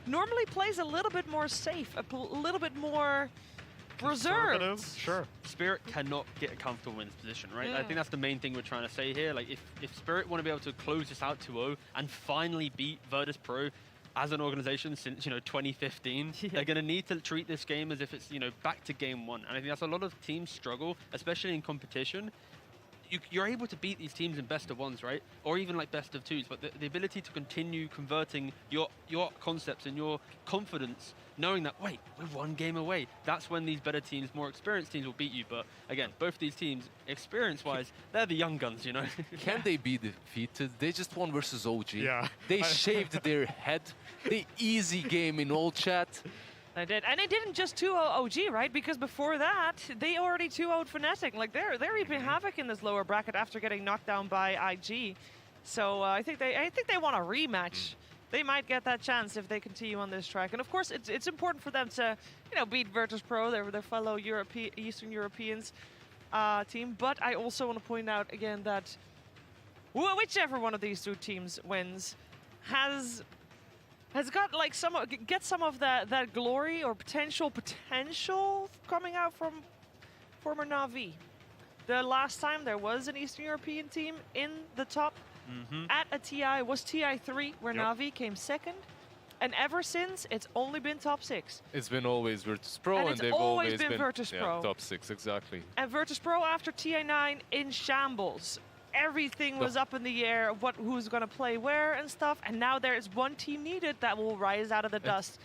normally plays a little bit more safe, a little bit more reserved. Sure. Spirit cannot get comfortable in this position, right? I think that's the main thing we're trying to say here. Like, if Spirit want to be able to close this out 2-0 and finally beat Virtus.pro as an organization since, you know, 2015, they're going to need to treat this game as if it's, you know, back to game 1. And I think that's a lot of teams struggle, especially in competition. You're able to beat these teams in best of 1s, right? Or even like best of 2s, but the ability to continue converting your concepts and your confidence, knowing that, wait, we're 1 game away. That's when these better teams, more experienced teams will beat you. But again, both these teams, experience-wise, they're the young guns, you know? Can they be defeated? They just won versus OG. Yeah. They shaved their head. They easy game in all chat. They did, and they didn't just 2-0 OG, right? Because before that, they already 2-0'd Fnatic. Like they're reaping havoc in this lower bracket after getting knocked down by IG. So I think they want a rematch. They might get that chance if they continue on this track. And of course, it's important for them to, you know, beat Virtus.pro, their fellow Eastern Europeans team. But I also want to point out again that whichever one of these two teams wins has got like some of that glory or potential coming out from former Na'Vi. The last time there was an Eastern European team in the top At a TI was TI3, where Na'Vi came second. And ever since, it's only been top 6. It's been always Virtus Pro, And and it's they've always always been Virtus Pro. top 6, exactly. And Virtus Pro after TI9 in shambles. Everything was up in the air, who's going to play where and stuff. And now there is one team needed that will rise out of the dust.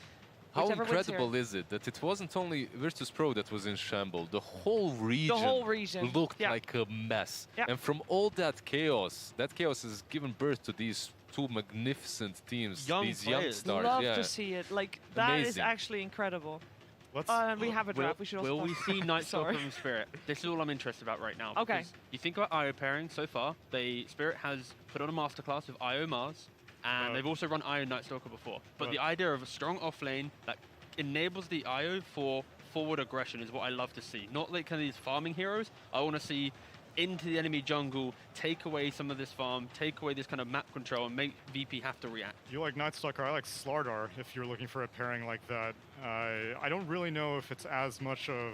How incredible is it that it wasn't only Virtus Pro that was in shambles? The whole region looked like a mess. And from all that chaos has given birth to these 2 magnificent teams, these young stars. Love to see it. Like, that is actually incredible. And we have a draft. We should also will we see Nightstalker from Spirit? This is all I'm interested about right now. Okay. You think about IO pairing so far. Spirit has put on a masterclass with IO Mars, and they've also run IO Nightstalker before. But the idea of a strong offlane that enables the IO for forward aggression is what I love to see. Not like kind of these farming heroes. I want to see into the enemy jungle, take away some of this farm, take away this kind of map control, and make VP have to react. You like Nightstalker, I like Slardar if you're looking for a pairing like that. I don't really know if it's as much of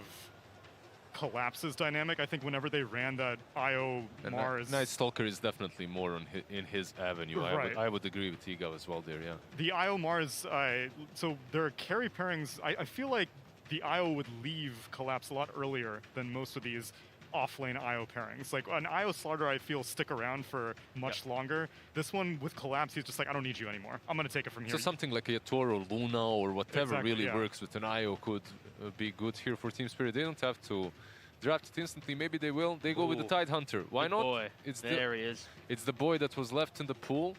Collapse's dynamic. I think whenever they ran that IO Mars... Nightstalker is definitely more in his avenue. Right. I would agree with Tiga as well there, yeah. The IO Mars, so there are carry pairings. I feel like the IO would leave Collapse a lot earlier than most of these off-lane IO pairings. Like an IO Slardar, I feel, stick around for much longer. This one with Collapse, he's just like, I don't need you anymore. I'm going to take it from here. So something like a Toro, Luna, or whatever really works with an IO could be good here for Team Spirit. They don't have to draft it instantly. Maybe they will. They go with the Tidehunter. Why not? Boy. There he is. It's the boy that was left in the pool.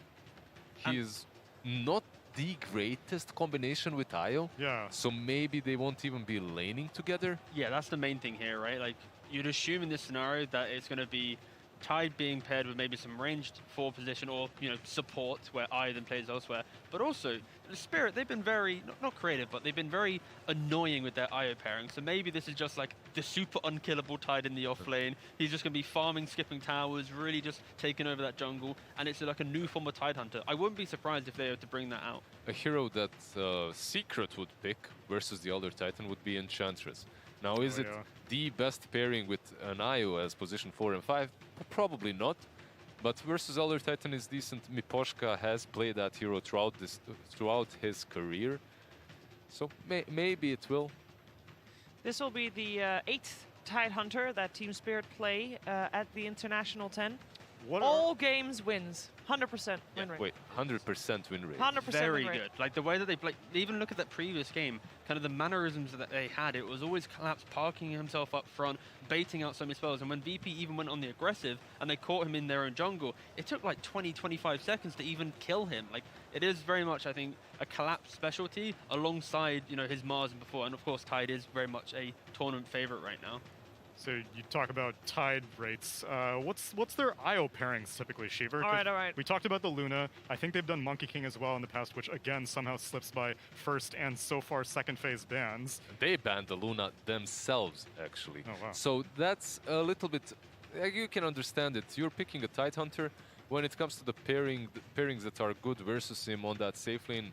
He is not the greatest combination with IO. Yeah. So maybe they won't even be laning together. Yeah, that's the main thing here, right? Like, you'd assume in this scenario that it's going to be Tide being paired with maybe some ranged forward position or, support where I then plays elsewhere. But also, the Spirit, they've been very, not creative, but they've been very annoying with their IO pairing. So maybe this is just like the super unkillable Tide in the off lane. He's just going to be farming, skipping towers, really just taking over that jungle. And it's like a new form of Tidehunter. I wouldn't be surprised if they were to bring that out. A hero that Secret would pick versus the other Titan would be Enchantress. Now, is it the best pairing with an IO as position 4 and 5? Probably not. But versus other Titan is decent. Miposhka has played that hero throughout his career. So maybe it will. This will be the 8th Tidehunter that Team Spirit play at the International 10. All games wins. 100% win rate. Wait, 100% win rate. 100% Very win rate. good. Like the way that they play, even look at that previous game, kind of the mannerisms that they had, it was always Collapse parking himself up front, baiting out so many spells. And when VP even went on the aggressive and they caught him in their own jungle, it took like 20-25 seconds to even kill him. Like, it is very much, I think, a Collapse specialty alongside, his Mars and before. And of course, Tide is very much a tournament favorite right now. So you talk about Tide rates. What's their IO pairings typically, Shiver? All right. We talked about the Luna. I think they've done Monkey King as well in the past, which again somehow slips by first and so far second phase bans. They banned the Luna themselves, actually. Oh, wow. So that's a little bit... You can understand it. You're picking a Tidehunter. When it comes to the pairings that are good versus him on that safe lane,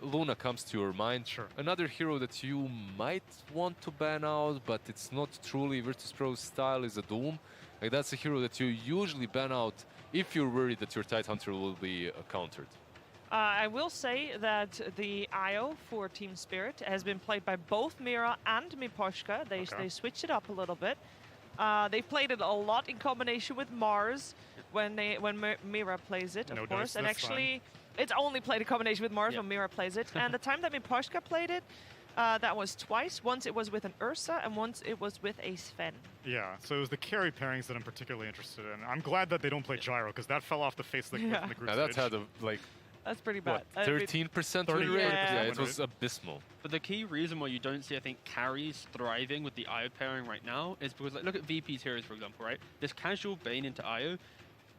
Luna comes to your mind. Sure. Another hero that you might want to ban out, but it's not truly Virtus Pro's style, is a Doom. Like, that's a hero that you usually ban out if you're worried that your Tidehunter will be countered. I will say that the IO for Team Spirit has been played by both Mira and Miposhka. They switch it up a little bit. They've played it a lot in combination with Mars when Mira plays it, of course. And actually, it's only played in combination with Mars when Mira plays it. And the time that Miposhka played it, that was twice. Once it was with an Ursa, and once it was with a Sven. Yeah, so it was the carry pairings that I'm particularly interested in. I'm glad that they don't play Gyro, because that fell off the face of the cliff in the group stage. That's had that's pretty bad. What, 13% win rate? Yeah, it was abysmal. But the key reason why you don't see, I think, carries thriving with the IO pairing right now is because, like, look at VP's heroes, for example, right? This casual Bane into IO,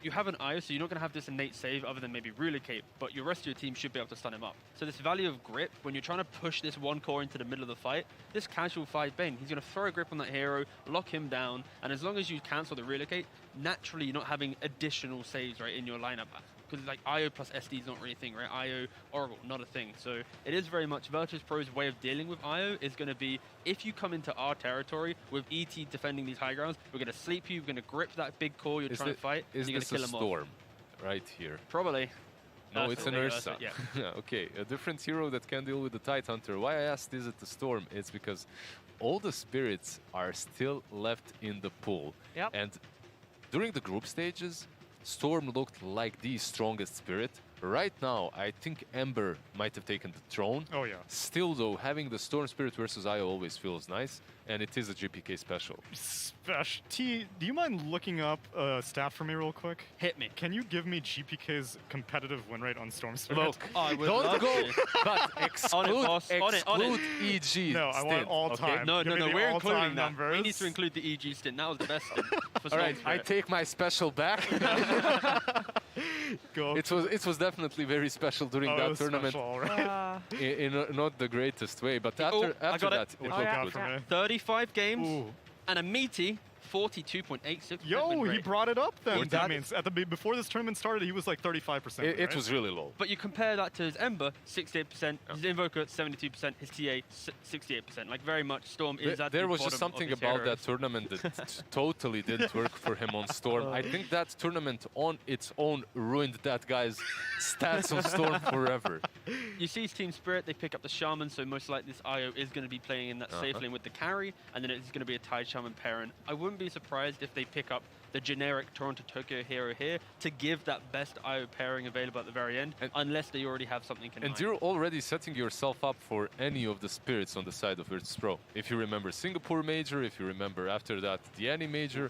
you have an IO, so you're not going to have this innate save other than maybe relocate, but your rest of your team should be able to stun him up. So this value of grip, when you're trying to push this one core into the middle of the fight, this casual 5 Bane, he's going to throw a grip on that hero, lock him down, and as long as you cancel the relocate, naturally you're not having additional saves, right, in your lineup. Because like IO plus SD is not really a thing, right? IO, Oracle, not a thing. So it is very much Virtus Pro's way of dealing with IO is going to be, if you come into our territory with ET defending these high grounds, we're going to sleep you, we're going to grip that big core you're trying to fight, and you're going to kill him off. Storm? right here. Probably. No, it's an Ursa. Yeah. Okay, a different hero that can deal with the Tidehunter. Why I asked is it the Storm? It's because all the spirits are still left in the pool. Yep. And during the group stages, Storm looked like the strongest spirit. Right now, I think Ember might have taken the throne. Oh, yeah. Still, though, having the Storm Spirit versus Io always feels nice, and it is a GPK special. T, do you mind looking up a stat for me real quick? Hit me. Can you give me GPK's competitive win rate on Storm Spirit? Look, don't go, but exclude EG. No, I want all time. No, Give me the we're all-time including that. numbers. We need to include the EG stint. That was the best stint. All right, I take my special back. Go. It was definitely very special during that tournament. Special, right? In not the greatest way, but after that, it looked good. 35 games and a meaty 42.86. Yo, he brought it up then. With That that- means before this tournament started, he was like 35%. It right? was really low. But you compare that to his Ember, 68%, his Invoker, 72%, his TA, 68%. Like, very much Storm is at There the was just bottom of something his about heroes. that tournament that totally didn't work for him on Storm. I think that tournament on its own ruined that guy's stats on Storm forever. You see his team spirit, they pick up the Shaman, so most likely this IO is going to be playing in that safe lane with the carry, and then it's going to be a Tide Shaman pairing. I wouldn't be surprised if they pick up the generic Toronto Tokyo hero here to give that best IO pairing available at the very end, unless they already have something in mind. And you're already setting yourself up for any of the spirits on the side of Virtus Pro. If you remember Singapore Major, if you remember after that the Annie Major,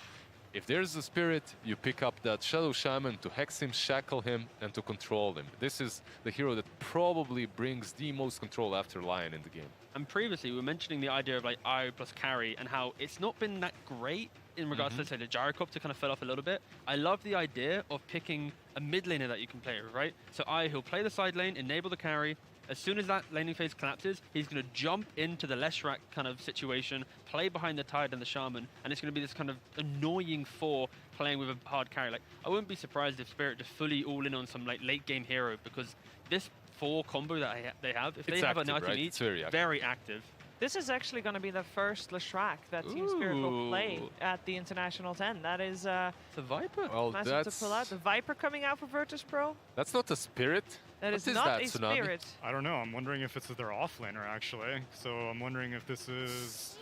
if there's a spirit, you pick up that Shadow Shaman to hex him, shackle him, and to control him. This is the hero that probably brings the most control after Lion in the game. And previously, we were mentioning the idea of like IO plus carry and how it's not been that great in regards to, say, the Gyrocopter kind of fell off a little bit. I love the idea of picking a mid laner that you can play with, right? So he'll play the side lane, enable the carry. As soon as that laning phase collapses, he's going to jump into the Leshrac kind of situation, play behind the Tide and the Shaman, and it's going to be this kind of annoying four playing with a hard carry. Like, I wouldn't be surprised if Spirit just fully all in on some like late game hero, because this 4 combo that they have, if they have an item each, very active. This is actually going to be the first Leshrac that Team Spirit will play at the International 10. That is the Viper. Well, massive to pull out. The Viper coming out for Virtus Pro. That's not a spirit. That What is is not that, a Tsunami? spirit. I don't know. I'm wondering if it's their offlaner, actually. So I'm wondering if this is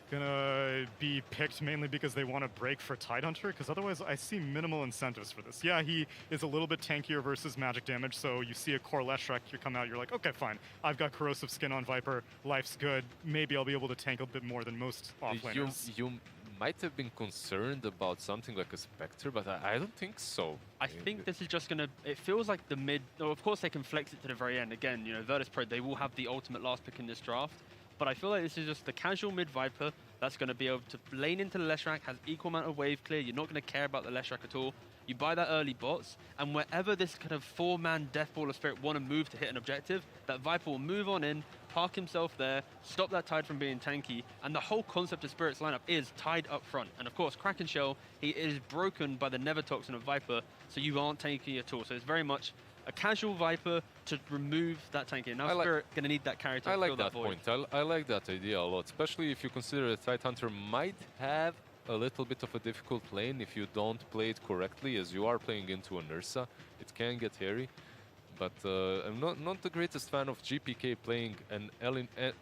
gonna be picked mainly because they want to break for Tidehunter, because otherwise I see minimal incentives for this. Yeah, he is a little bit tankier versus magic damage, so you see a core Leshrac, you come out, you're like, okay, fine. I've got corrosive skin on Viper, life's good. Maybe I'll be able to tank a bit more than most offlaners. You might have been concerned about something like a Spectre, but I don't think so. I think this is just going to... It feels like the mid... Oh, of course, they can flex it to the very end. Again, you know, Virtus Pro, they will have the ultimate last pick in this draft. But I feel like this is just the casual mid Viper that's going to be able to lane into the Leshrac, has equal amount of wave clear. You're not going to care about the Leshrac at all. You buy that early bots, and wherever this kind of 4-man Death Ball of Spirit want to move to hit an objective, that Viper will move on in, park himself there, stop that Tide from being tanky, and the whole concept of Spirit's lineup is Tide up front. And of course, Kraken Shell, he is broken by the Never Toxin of Viper, so you aren't tanky at all. So it's very much a casual Viper to remove that tanky. And now Spirit going to need that carry to fill that void. I like that idea a lot, especially if you consider that Tidehunter might have a little bit of a difficult lane if you don't play it correctly, as you are playing into an Ursa. It can get hairy. But I'm not the greatest fan of GPK playing an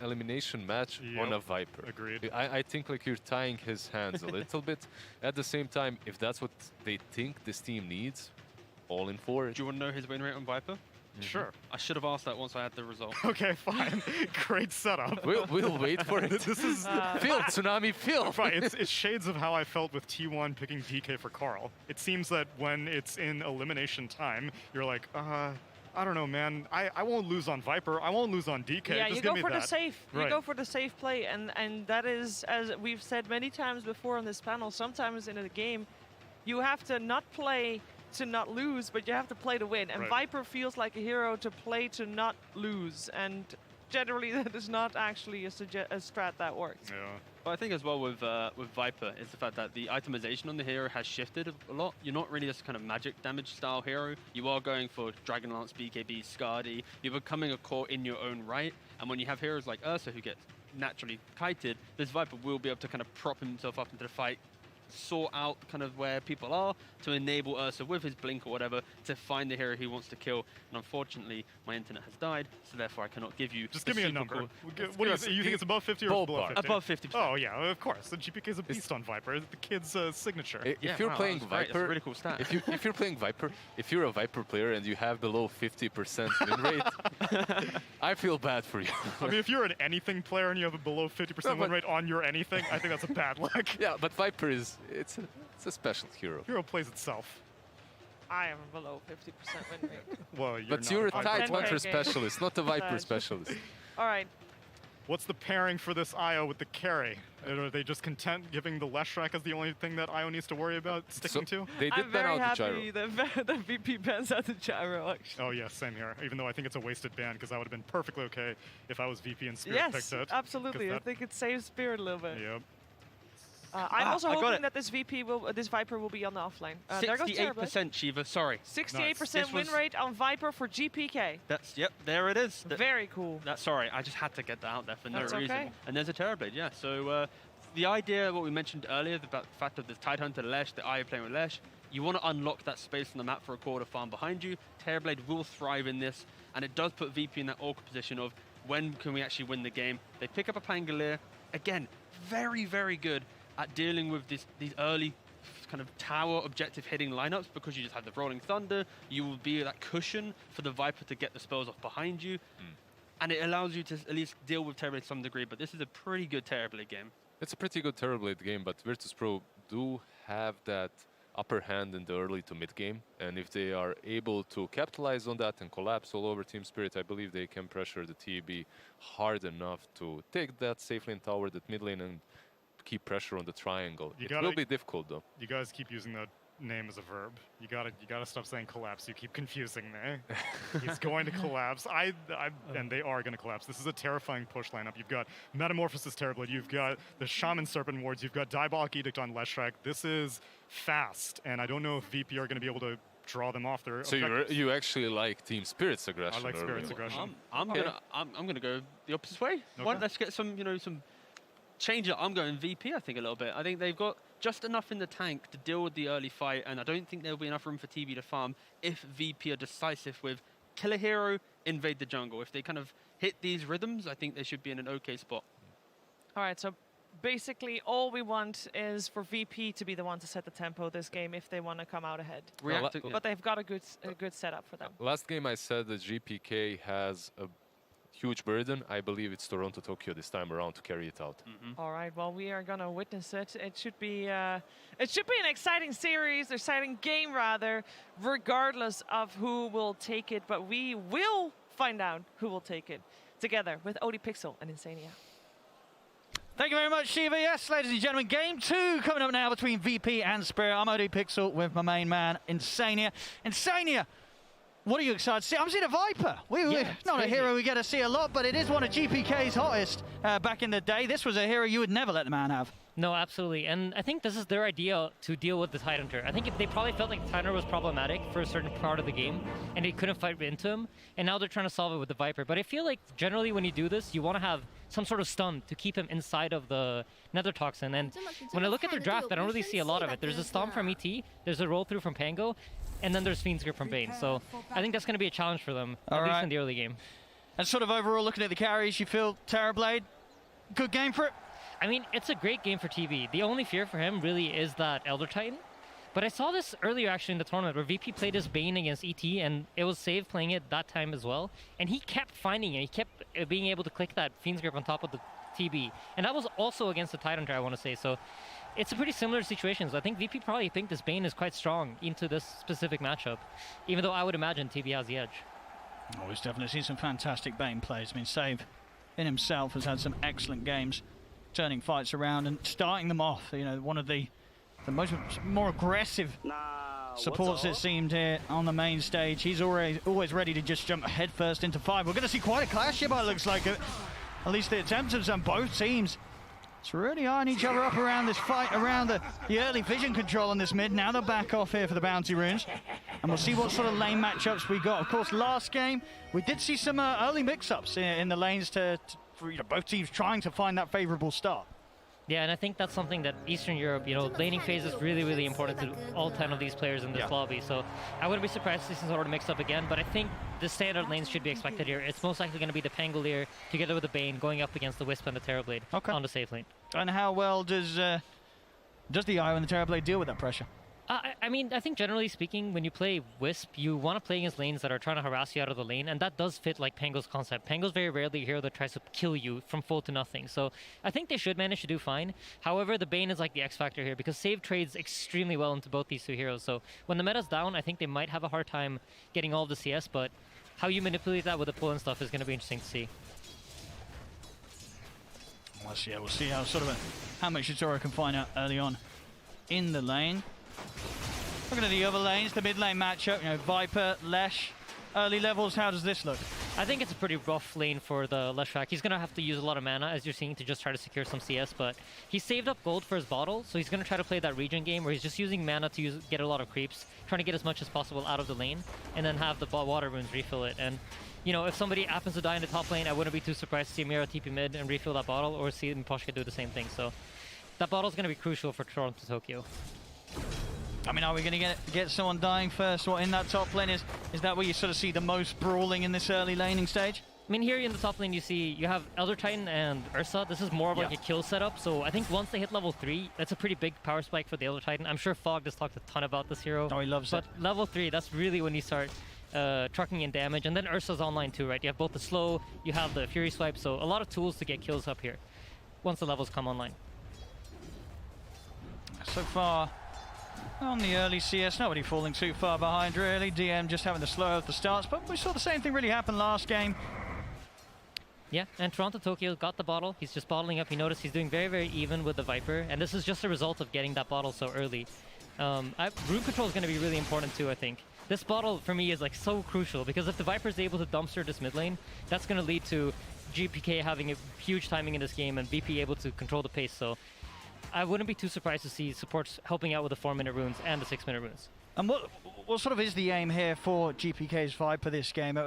elimination match on a Viper. Agreed. I think like you're tying his hands a little bit. At the same time, if that's what they think this team needs, all in for it. Do you want to know his win rate on Viper? Sure. I should have asked that once I had the result. Okay, fine. Great setup. We'll wait for it. This is Phil, Tsunami, Phil. Right, it's shades of how I felt with T1 picking DK for Carl. It seems that when it's in elimination time, you're like, I don't know, man. I won't lose on Viper. I won't lose on DK. Yeah, Just you give go me for that. the safe. Right. You go for the safe play, and that is, as we've said many times before on this panel, sometimes in a game, you have to not play to not lose, but you have to play to win. And Right. Viper feels like a hero to play to not lose, and generally that is not actually a strat that works. Yeah. But I think as well with Viper is the fact that the itemization on the hero has shifted a lot. You're not really just kind of magic damage style hero. You are going for Dragon Lance, BKB, Skadi. You're becoming a core in your own right. And when you have heroes like Ursa who get naturally kited, this Viper will be able to kind of prop himself up into the fight sort out kind of where people are to enable Ursa with his blink or whatever to find the hero he wants to kill. And unfortunately, my internet has died, so therefore I cannot give you. Just give me a number. What do you think? It's above 50 or below 50? Above 50%. Oh yeah, of course. The GPK is a beast on Viper. The kid's signature. If you're playing Viper, that's a really cool stat. if you're playing Viper, if you're a Viper player and you have below 50% win rate, I feel bad for you. I mean, if you're an anything player and you have a below 50% win rate on your anything, I think that's a bad luck. Yeah, but Viper is it's a special hero. Hero plays itself. I am below 50% win rate. Well, you're a Tidehunter specialist, not a Viper specialist. All right. What's the pairing for this IO with the carry? Are they just content giving the Leshrac as the only thing that IO needs to worry about sticking to? They did ban out the gyro. I'm very happy that VP bans out the gyro, actually. Oh yeah, same here. Even though I think it's a wasted ban, because I would have been perfectly okay if I was VP and Spirit picked it. Yes, absolutely. I think it saves Spirit a little bit. Yep. I'm also hoping that this this Viper will be on the offlane. 68% Shiva, sorry. 68% win rate on Viper for GPK. Yep, there it is. Very cool. Sorry, I just had to get that out there for no reason. Okay. And there's a Terrorblade, yeah. So the idea, what we mentioned earlier, about the fact of the Tidehunter Lesh, the IO playing with Lesh, you want to unlock that space on the map for a quarter farm behind you. Terrorblade will thrive in this, and it does put VP in that awkward position of when can we actually win the game. They pick up a Pangolier, again, very, very good at dealing with these early kind of tower objective hitting lineups, because you just have the Rolling Thunder, you will be that cushion for the Viper to get the spells off behind you, and it allows you to at least deal with Terrorblade to some degree, but this is a pretty good Terrorblade game. It's a pretty good Terrorblade game, but Virtus.pro do have that upper hand in the early to mid game, and if they are able to capitalize on that and collapse all over Team Spirit, I believe they can pressure the TB hard enough to take that safe lane tower, that mid lane, and keep pressure on the triangle. It will be difficult though. You guys keep using that name as a verb. You gotta stop saying collapse. You keep confusing me. He's going to collapse. And they are going to collapse. This is a terrifying push lineup. You've got Metamorphosis Terrorblade. You've got the Shaman Serpent Wards. You've got Diabolic Edict on Leshrac. This is fast, and I don't know if VP are going to be able to draw them off their. So you actually like Team Spirit's aggression? I like Spirit's aggression. I'm gonna go the opposite way. Okay. Let's get some some change it. I'm going VP, I think, a little bit. I think they've got just enough in the tank to deal with the early fight, and I don't think there'll be enough room for TB to farm if VP are decisive with kill a hero, invade the jungle. If they kind of hit these rhythms, I think they should be in an okay spot. All right, so basically all we want is for VP to be the one to set the tempo this game if they want to come out ahead. But they've got a good setup for them. Last game I said that GPK has a huge burden. I believe it's Toronto Tokyo this time around to carry it out. All right, well, we are gonna witness it. It should be an exciting series, exciting game rather, regardless of who will take it. But we will find out who will take it together with ODPixel and Insania. Thank you very much, Shiva. Yes, ladies and gentlemen, game 2 coming up now between VP and Spirit. I'm ODPixel with my main man, Insania. Insania, what are you excited to see? I'm seeing a Viper. Not a hero we get to see a lot, but it is one of GPK's hottest back in the day. This was a hero you would never let the man have. No, absolutely. And I think this is their idea to deal with the Tidehunter. I think they probably felt like the Tidehunter was problematic for a certain part of the game, and they couldn't fight into him, and now they're trying to solve it with the Viper. But I feel like generally when you do this, you want to have some sort of stun to keep him inside of the Nether Toxin. And when I look at their draft, I don't really see a lot of it. There's a Stomp from ET, there's a roll through from Pango, and then there's Fiend's Grip from Bane. So I think that's going to be a challenge for them, at least in the early game. And sort of overall, looking at the carries, you feel Terrorblade, good game for it? I mean, it's a great game for TV. The only fear for him really is that Elder Titan. But I saw this earlier actually in the tournament where VP played his Bane against ET, and it was Save playing it that time as well. And he kept finding it. He kept being able to click that Fiend's Grip on top of the TB. And that was also against the Tidehunter, I want to say. So it's a pretty similar situation. So I think VP probably think this Bane is quite strong into this specific matchup, even though I would imagine TB has the edge. Oh, we've definitely seen some fantastic Bane plays. I mean, Save in himself has had some excellent games, turning fights around and starting them off. You know, one of the more aggressive supports it seemed here on the main stage. He's always ready to just jump head first into 5. We're going to see quite a clash here, but it looks like at least the attempts of both teams. It's really eyeing each other up around this fight, around the early vision control on this mid. Now they're back off here for the bounty runes. And we'll see what sort of lane matchups we got. Of course, last game, we did see some early mix-ups in the lanes for both teams trying to find that favorable start. Yeah, and I think that's something that Eastern Europe, you know, laning phase is really, really important to all 10 of these players in this lobby. So I wouldn't be surprised to see some sort of mix-up again, but I think the standard lanes should be expected here. It's most likely going to be the Pangolier together with the Bane going up against the Wisp and the Terrorblade on the safe lane. And how well does the IO and the Terrorblade deal with that pressure? I mean, I think generally speaking, when you play Wisp, you want to play against lanes that are trying to harass you out of the lane, and that does fit like Pango's concept. Pango's very rarely a hero that tries to kill you from full to nothing, so I think they should manage to do fine. However, the Bane is like the X factor here, because save trades extremely well into both these two heroes, so when the meta's down, I think they might have a hard time getting all of the CS, but how you manipulate that with the pull and stuff is going to be interesting to see. We'll see how how much Shitoro can find out early on in the lane. Looking at the other lanes, the mid lane matchup, you know, Viper, Lesh, early levels, how does this look? I think it's a pretty rough lane for the Leshrac. He's going to have to use a lot of mana, as you're seeing, to just try to secure some CS, but he saved up gold for his bottle, so he's going to try to play that regen game where he's just using mana to get a lot of creeps, trying to get as much as possible out of the lane, and then have the water runes refill it. And, you know, if somebody happens to die in the top lane, I wouldn't be too surprised to see Mira TP mid and refill that bottle, or see Miposhka do the same thing. So that bottle's going to be crucial for Toronto Tokyo. I mean, are we going to get someone dying first? What in that top lane is that where you sort of see the most brawling in this early laning stage? I mean, here in the top lane, you have Elder Titan and Ursa. This is more of like a kill setup. So I think once they hit level 3, that's a pretty big power spike for the Elder Titan. I'm sure Fog has talked a ton about this hero. Oh, he loves it. But level 3, that's really when you start trucking in damage. And then Ursa's online too, right? You have both the slow, you have the Fury Swipe. So a lot of tools to get kills up here once the levels come online. So far, on the early CS, nobody falling too far behind really. DM just having to slow out the starts, but we saw the same thing really happen last game. Yeah, and Toronto Tokyo got the bottle. He's just bottling up. You notice he's doing very, very even with the Viper, and this is just a result of getting that bottle so early. Rune control is going to be really important too, I think. This bottle, for me, is like so crucial, because if the Viper is able to dumpster this mid lane, that's going to lead to GPK having a huge timing in this game and BP able to control the pace, so I wouldn't be too surprised to see supports helping out with the 4-minute runes and the 6-minute runes. And what sort of is the aim here for GPK's Viper this game?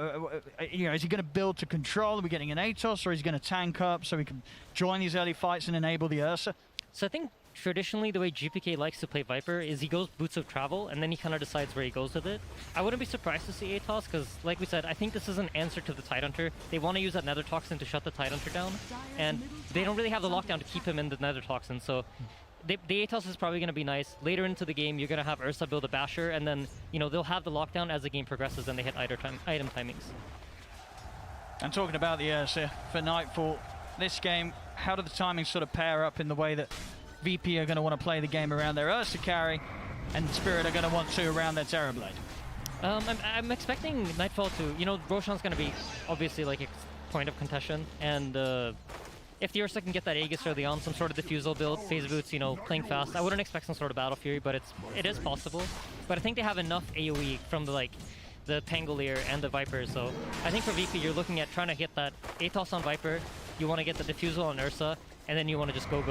You know, is he going to build to control? Are we getting an Atos, or is he going to tank up so he can join these early fights and enable the Ursa? So I think traditionally the way GPK likes to play Viper is he goes Boots of Travel, and then he kind of decides where he goes with it. I wouldn't be surprised to see Atos, because like we said, I think this is an answer to the Tidehunter. They want to use that Nether Toxin to shut the Tidehunter down, and they don't really have the lockdown to keep him in the Nether Toxin, so the Atos is probably going to be nice. Later into the game, you're going to have Ursa build a Basher, and then, you know, they'll have the lockdown as the game progresses and they hit item timings. And talking about the Ursa for Nightfall, this game, how do the timings sort of pair up in the way that VP are going to want to play the game around their Ursa carry, and Spirit are going to want to around their Terrorblade? I'm expecting Nightfall to, you know, Roshan's going to be obviously like a point of contention, and if the Ursa can get that Aegis early on, some sort of diffusal build, phase boots, you know, playing fast, I wouldn't expect some sort of Battle Fury, but it is possible. But I think they have enough AoE from the Pangolier and the Viper, so I think for VP you're looking at trying to hit that Atos on Viper, you want to get the diffusal on Ursa, and then you want to just go.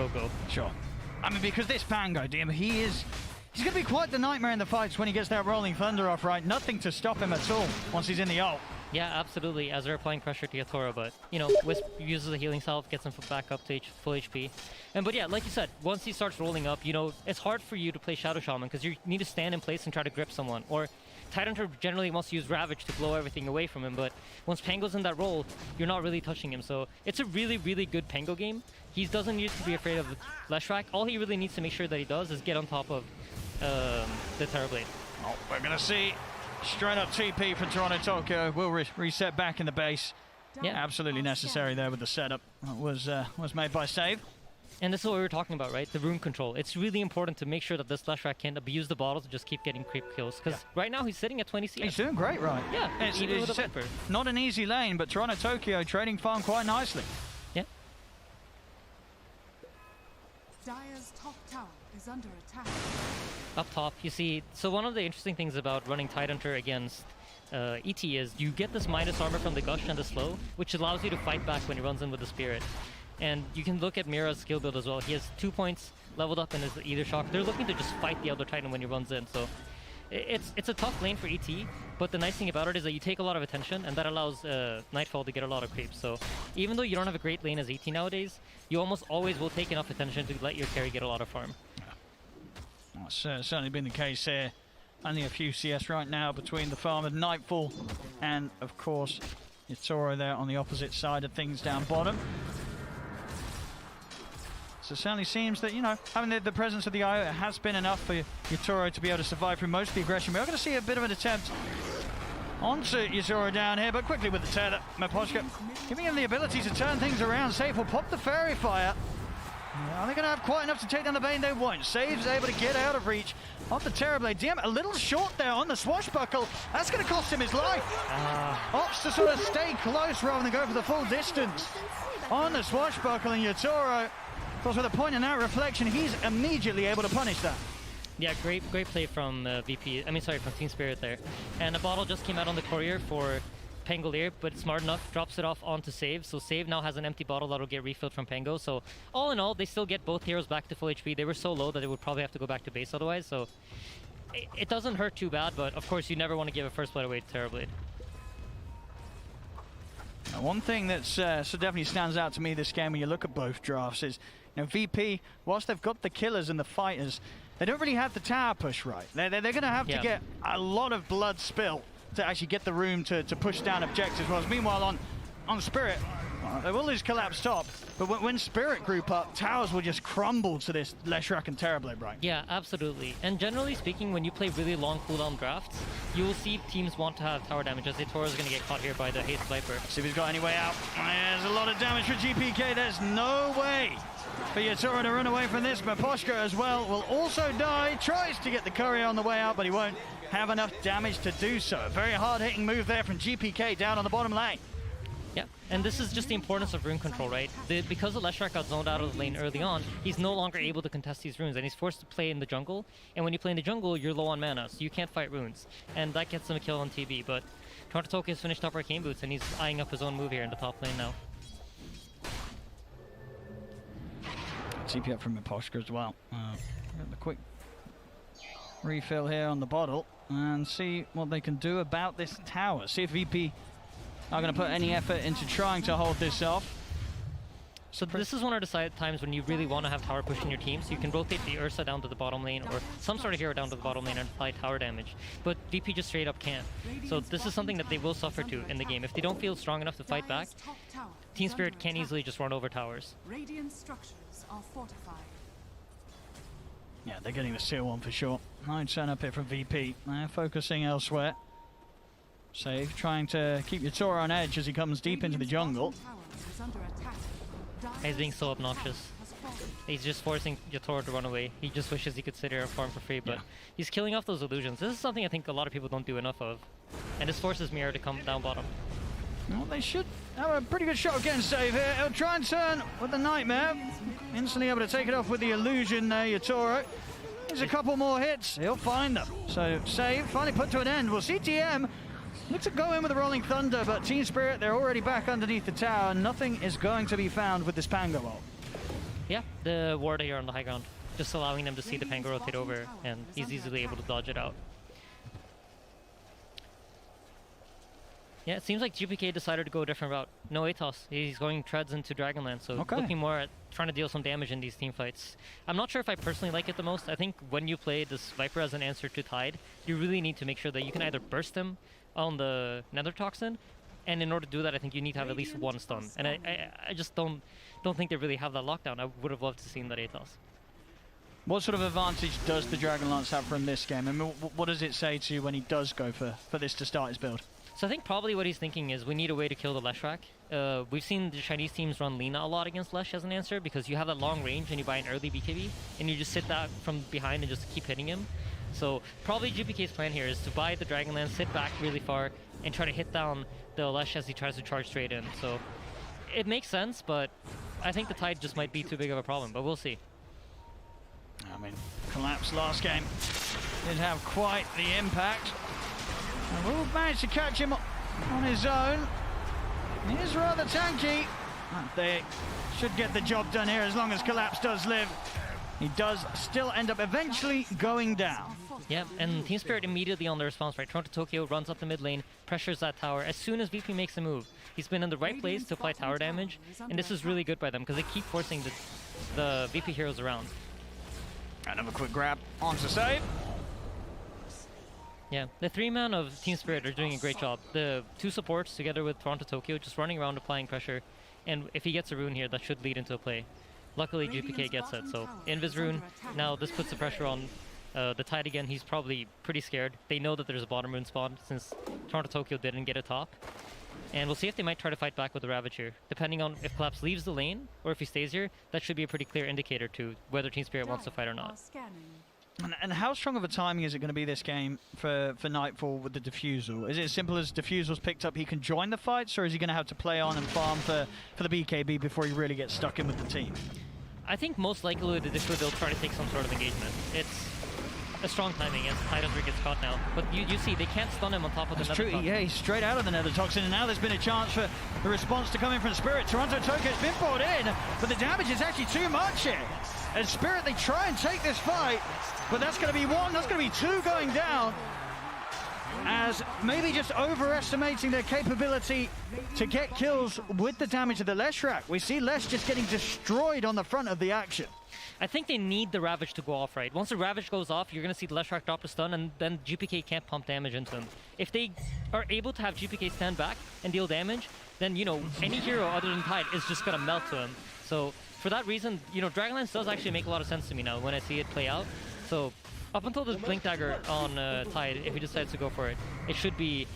Sure. I mean, because this Pango, DM, he's going to be quite the nightmare in the fights when he gets that Rolling Thunder off, right? Nothing to stop him at all once he's in the ult. Yeah, absolutely, as they're applying pressure to Yatora, but, you know, Wisp uses a healing salve, gets him back up to full HP. But yeah, like you said, once he starts rolling up, you know, it's hard for you to play Shadow Shaman, because you need to stand in place and try to grip someone, or Tidehunter generally wants to use Ravage to blow everything away from him, but once Pango's in that role, you're not really touching him, so it's a really, really good Pango game. He doesn't need to be afraid of Leshrac. All he really needs to make sure that he does is get on top of the Terrorblade. Oh, we're going to see straight up TP for Toronto Tokyo. We'll reset back in the base. Yeah, absolutely necessary there with the setup. Was made by Save. And this is what we were talking about, right? The rune control. It's really important to make sure that this Leshrac can't abuse the bottle to just keep getting creep kills. Because right now he's sitting at 20 CS. He's doing great, right? Yeah, even with a Viper. Not an easy lane, but Toronto Tokyo trading farm quite nicely. Yeah. Dire's top tower is under attack. Up top, you see, so one of the interesting things about running Tidehunter against ET is you get this minus armor from the Gush and the Slow, which allows you to fight back when he runs in with the Spirit. And you can look at Mira's skill build as well. He has 2 points leveled up in his Ether Shock. They're looking to just fight the Elder Titan when he runs in, so it's a tough lane for ET, but the nice thing about it is that you take a lot of attention, and that allows Nightfall to get a lot of creeps. So even though you don't have a great lane as ET nowadays, you almost always will take enough attention to let your carry get a lot of farm. Well, it's certainly been the case here. Only a few CS right now between the farm of Nightfall and, of course, Yatoro there on the opposite side of things down bottom. So it certainly seems that, you know, having the presence of the IO has been enough for Yatoro to be able to survive through most of the aggression. We're going to see a bit of an attempt onto Yatoro down here, but quickly with the tether, Miposhka giving him the ability to turn things around. Safe will pop the fairy fire. Are they going to have quite enough to take down the Bane? They won't. Save's able to get out of reach of the Terrorblade. DM a little short there on the swashbuckle. That's going to cost him his life. Opts to sort of stay close rather than go for the full distance on the swashbuckle, and Yatoro, of course, with a point and out reflection, he's immediately able to punish that. Yeah, great play from from Team Spirit there. And a bottle just came out on the courier for Pangolier, but smart enough, drops it off onto Save. So Save now has an empty bottle that'll get refilled from Pango. So all in all, they still get both heroes back to full HP. They were so low that they would probably have to go back to base otherwise. So it doesn't hurt too bad, but of course you never want to give a first blood away to Terrorblade. One thing that's so definitely stands out to me this game when you look at both drafts is, you know, VP, whilst they've got the killers and the fighters, they don't really have the tower push right. They're going to have to get a lot of blood spill to actually get the room to push down objectives. Whereas meanwhile on Spirit, they will lose collapse top, but when Spirit group up, towers will just crumble to this Leshrac and Terrorblade, right? Yeah, absolutely. And generally speaking, when you play really long cooldown drafts, you will see teams want to have tower damage, as Yatoro is going to get caught here by the Haste Viper. See if he's got any way out. There's a lot of damage for GPK. There's no way for Yatoro to run away from this. Miposhka as well will also die. Tries to get the courier on the way out, but he won't have enough damage to do so. A very hard-hitting move there from GPK down on the bottom lane. Yeah, and this is just the importance of rune control, right? Because the Leshrac got zoned out of the lane early on, he's no longer able to contest these runes, and he's forced to play in the jungle. And when you play in the jungle, you're low on mana, so you can't fight runes. And that gets him a kill on TV, but Toronto has finished up Arcane Boots, and he's eyeing up his own move here in the top lane now. TP up from Miposhka as well. The quick refill here on the bottle and see what they can do about this tower. See if VP are going to put any effort into trying to hold this off. So this is one of the times when you really want to have tower push in your team, so you can rotate the Ursa down to the bottom lane or some sort of hero down to the bottom lane and apply tower damage. But VP just straight up can't. So this is something that they will suffer to in the game. If they don't feel strong enough to fight back, Team Spirit can easily just run over towers. Radiant structures are fortified. Yeah, they're getting the seal one for sure. Nice turn up here from VP. They're focusing elsewhere. Save, trying to keep Yatoro on edge as he comes deep into the jungle. He's being so obnoxious. He's just forcing Yatoro to run away. He just wishes he could sit here and farm for free, but he's killing off those illusions. This is something I think a lot of people don't do enough of. And this forces Mirror to come down bottom. Well, they should have a pretty good shot against Save here. He'll try and turn with the Nightmare. Instantly able to take it off with the illusion there, Yatoro. There's a couple more hits. He'll find them. So Save finally put to an end. Well, CTM looks to go in with a Rolling Thunder, but Team Spirit, they're already back underneath the tower. Nothing is going to be found with this Pango ult. Yeah, the ward here on the high ground, just allowing them to see the Pango rotate over, and he's easily able to dodge it out. Yeah, it seems like GPK decided to go a different route. No Atos. He's going treads into Dragonlance, so looking more at trying to deal some damage in these team fights. I'm not sure if I personally like it the most. I think when you play this Viper as an answer to Tide, you really need to make sure that you can either burst him on the Nether Toxin, and in order to do that, I think you need to have at least one stun. And I just don't think they really have that lockdown. I would have loved to see that Atos. What sort of advantage does the Dragonlance have from this game? I mean, what does it say to you when he does go for this to start his build? So I think probably what he's thinking is we need a way to kill the Leshrac. We've seen the Chinese teams run Lina a lot against Lesh as an answer because you have that long range and you buy an early BKB and you just sit that from behind and just keep hitting him. So probably GPK's plan here is to buy the Dragonlance, sit back really far, and try to hit down the Lesh as he tries to charge straight in. So it makes sense, but I think the Tide just might be too big of a problem, but we'll see. I mean, Collapse last game did have quite the impact. And we'll manage to catch him on his own. He is rather tanky. They should get the job done here as long as Collapse does live. He does still end up eventually going down. Yeah, and Team Spirit immediately on the response, right? Toronto Tokyo runs up the mid lane, pressures that tower as soon as VP makes a move. He's been in the right place to apply tower damage, and this is really good by them because they keep forcing the VP heroes around. Another quick grab onto save. Yeah, the 3-man of Team Spirit are doing a great job. The 2 supports together with Toronto Tokyo just running around applying pressure, and if he gets a rune here, that should lead into a play. Luckily, Gpk gets it, so Invis rune. Now this puts the pressure on the Tide again. He's probably pretty scared. They know that there's a bottom rune spawn since Toronto Tokyo didn't get a top. And we'll see if they might try to fight back with the Ravage here. Depending on if Collapse leaves the lane or if he stays here, that should be a pretty clear indicator to whether Team Spirit wants to fight or not. And how strong of a timing is it going to be this game for Nightfall with the Diffusal? Is it as simple as Diffusal's picked up, he can join the fights, or is he going to have to play on and farm for the BKB before he really gets stuck in with the team? I think most likely with the Diffusal they'll try to take some sort of engagement. It's a strong timing as Tidus gets caught now. But you see, they can't stun him on top of the Nether Toxin. Yeah, he's straight out of the Nether Toxin, and now there's been a chance for the response to come in from Spirit. Toronto Tokyo's been brought in, but the damage is actually too much here. As Spirit, they try and take this fight, but that's going to be 1, that's going to be 2 going down. As maybe just overestimating their capability to get kills with the damage of the Leshrac. We see Lesh just getting destroyed on the front of the action. I think they need the Ravage to go off, right? Once the Ravage goes off, you're going to see the Leshrac drop a stun, and then GPK can't pump damage into him. If they are able to have GPK stand back and deal damage, then, you know, any hero other than Tide is just going to melt to him. So for that reason, you know, Dragonlance does actually make a lot of sense to me now when I see it play out. So up until this Blink Dagger on Tide, if he decides to go for it, it should be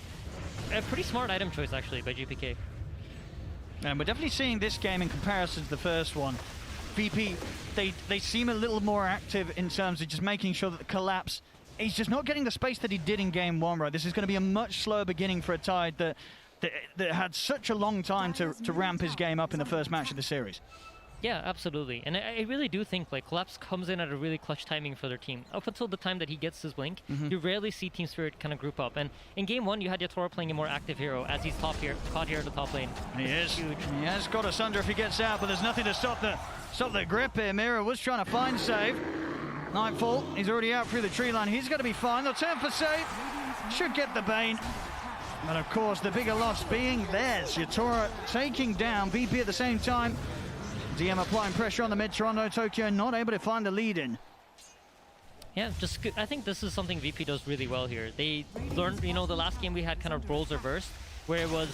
a pretty smart item choice actually by GPK. And we're definitely seeing this game in comparison to the first one. VP, they seem a little more active in terms of just making sure that the Collapse, he's just not getting the space that he did in game 1, right? This is going to be a much slower beginning for a Tide that had such a long time to ramp his game up in the first match of the series. Yeah, absolutely. And I really do think like Collapse comes in at a really clutch timing for their team. Up until the time that he gets his blink, you rarely see Team Spirit kind of group up. And in game 1, you had Yatoro playing a more active hero as he's caught here at the top lane. He is. Huge. He has got us under if he gets out, but there's nothing to stop the grip here. Mira was trying to find save. Nightfall, he's already out through the tree line. He's going to be fine. They'll turn for save. Should get the Bane. And of course, the bigger loss being theirs. Yatoro taking down VP at the same time. DM applying pressure on the mid. Toronto Tokyo not able to find the lead in. Yeah, just good. I think this is something VP does really well here. They learned, you know, the last game we had kind of roles reversed, where it was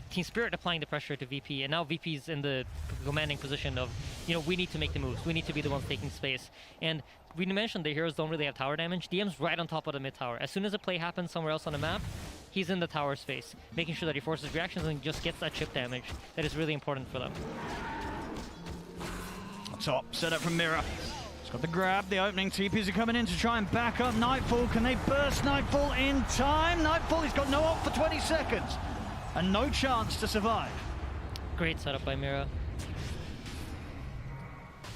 Team Spirit applying the pressure to VP, and now VP's in the commanding position of, you know, we need to make the moves. We need to be the ones taking space. And we mentioned the heroes don't really have tower damage. DM's right on top of the mid tower. As soon as a play happens somewhere else on the map, he's in the tower space, making sure that he forces reactions and just gets that chip damage that is really important for them. Top set up from Mira. He's got the grab, the opening. TPs are coming in to try and back up Nightfall. Can they burst Nightfall in time? Nightfall, he's got no ult for 20 seconds and no chance to survive. Great setup by Mira.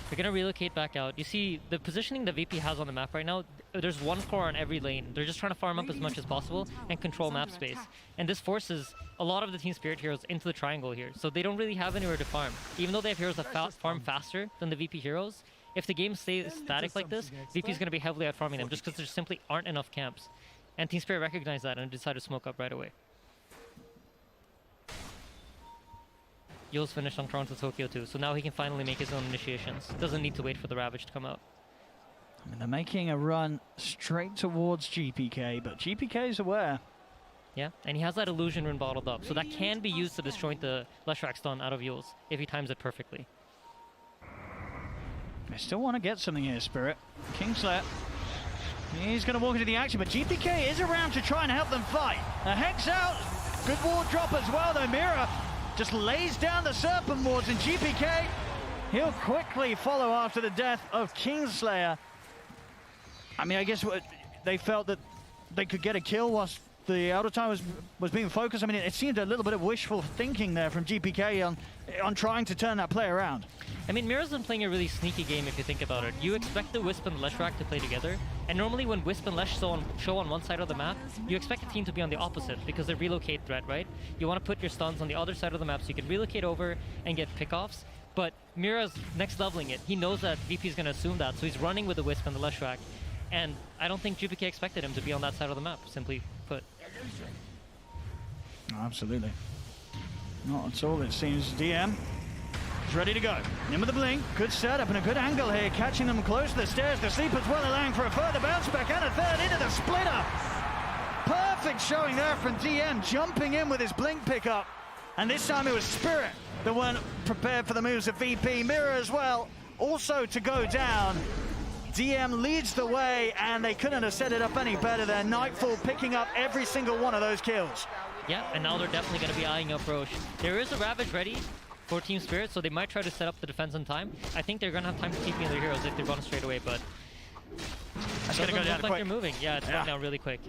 They're going to relocate back out. You see the positioning that VP has on the map right now, there's one core on every lane. They're just trying to farm up as much as possible and control map space. And this forces a lot of the Team Spirit heroes into the triangle here. So they don't really have anywhere to farm. Even though they have heroes that farm faster than the VP heroes, if the game stays static like this, VP is going to be heavily out farming them just because there simply aren't enough camps. And Team Spirit recognized that and decided to smoke up right away. Yo's finished on Toronto Tokyo too, so now he can finally make his own initiations. Doesn't need to wait for the Ravage to come out. I mean, they're making a run straight towards GPK, but GPK is aware. Yeah, and he has that illusion rune bottled up, so that can be used to disjoint the Leshrac stun out of Yules if he times it perfectly. They still want to get something here, Spirit. Kingslayer, he's going to walk into the action, but GPK is around to try and help them fight. A Hex out, good ward drop as well though. Mira just lays down the Serpent wards, and GPK, he'll quickly follow after the death of Kingslayer. I mean, I guess they felt that they could get a kill whilst the outer time was being focused. I mean, it seemed a little bit of wishful thinking there from GPK on trying to turn that play around. I mean, Mira's been playing a really sneaky game if you think about it. You expect the Wisp and Leshrac to play together, and normally when Wisp and Lesh show on one side of the map, you expect a team to be on the opposite because they relocate threat, right? You want to put your stuns on the other side of the map so you can relocate over and get pickoffs. But Mira's next leveling it. He knows that VP is going to assume that, so he's running with the Wisp and the Leshrac. And I don't think GPK expected him to be on that side of the map, simply put. Absolutely. Not at all, it seems. DM is ready to go. In with the blink. Good setup and a good angle here, catching them close to the stairs. The sleeper's well allowing for a further bounce back and a third into the splitter. Perfect showing there from DM, jumping in with his blink pickup. And this time it was Spirit that weren't prepared for the moves of VP. Mirror as well, also to go down. DM leads the way, and they couldn't have set it up any better there. Nightfall picking up every single one of those kills. Yeah, and now they're definitely going to be eyeing up Roche. There is a Ravage ready for Team Spirit, so they might try to set up the defense in time. I think they're going to have time to TP in their heroes if they run straight away, but that's going to go down look like quick. They're moving. Yeah, it's going down really quick.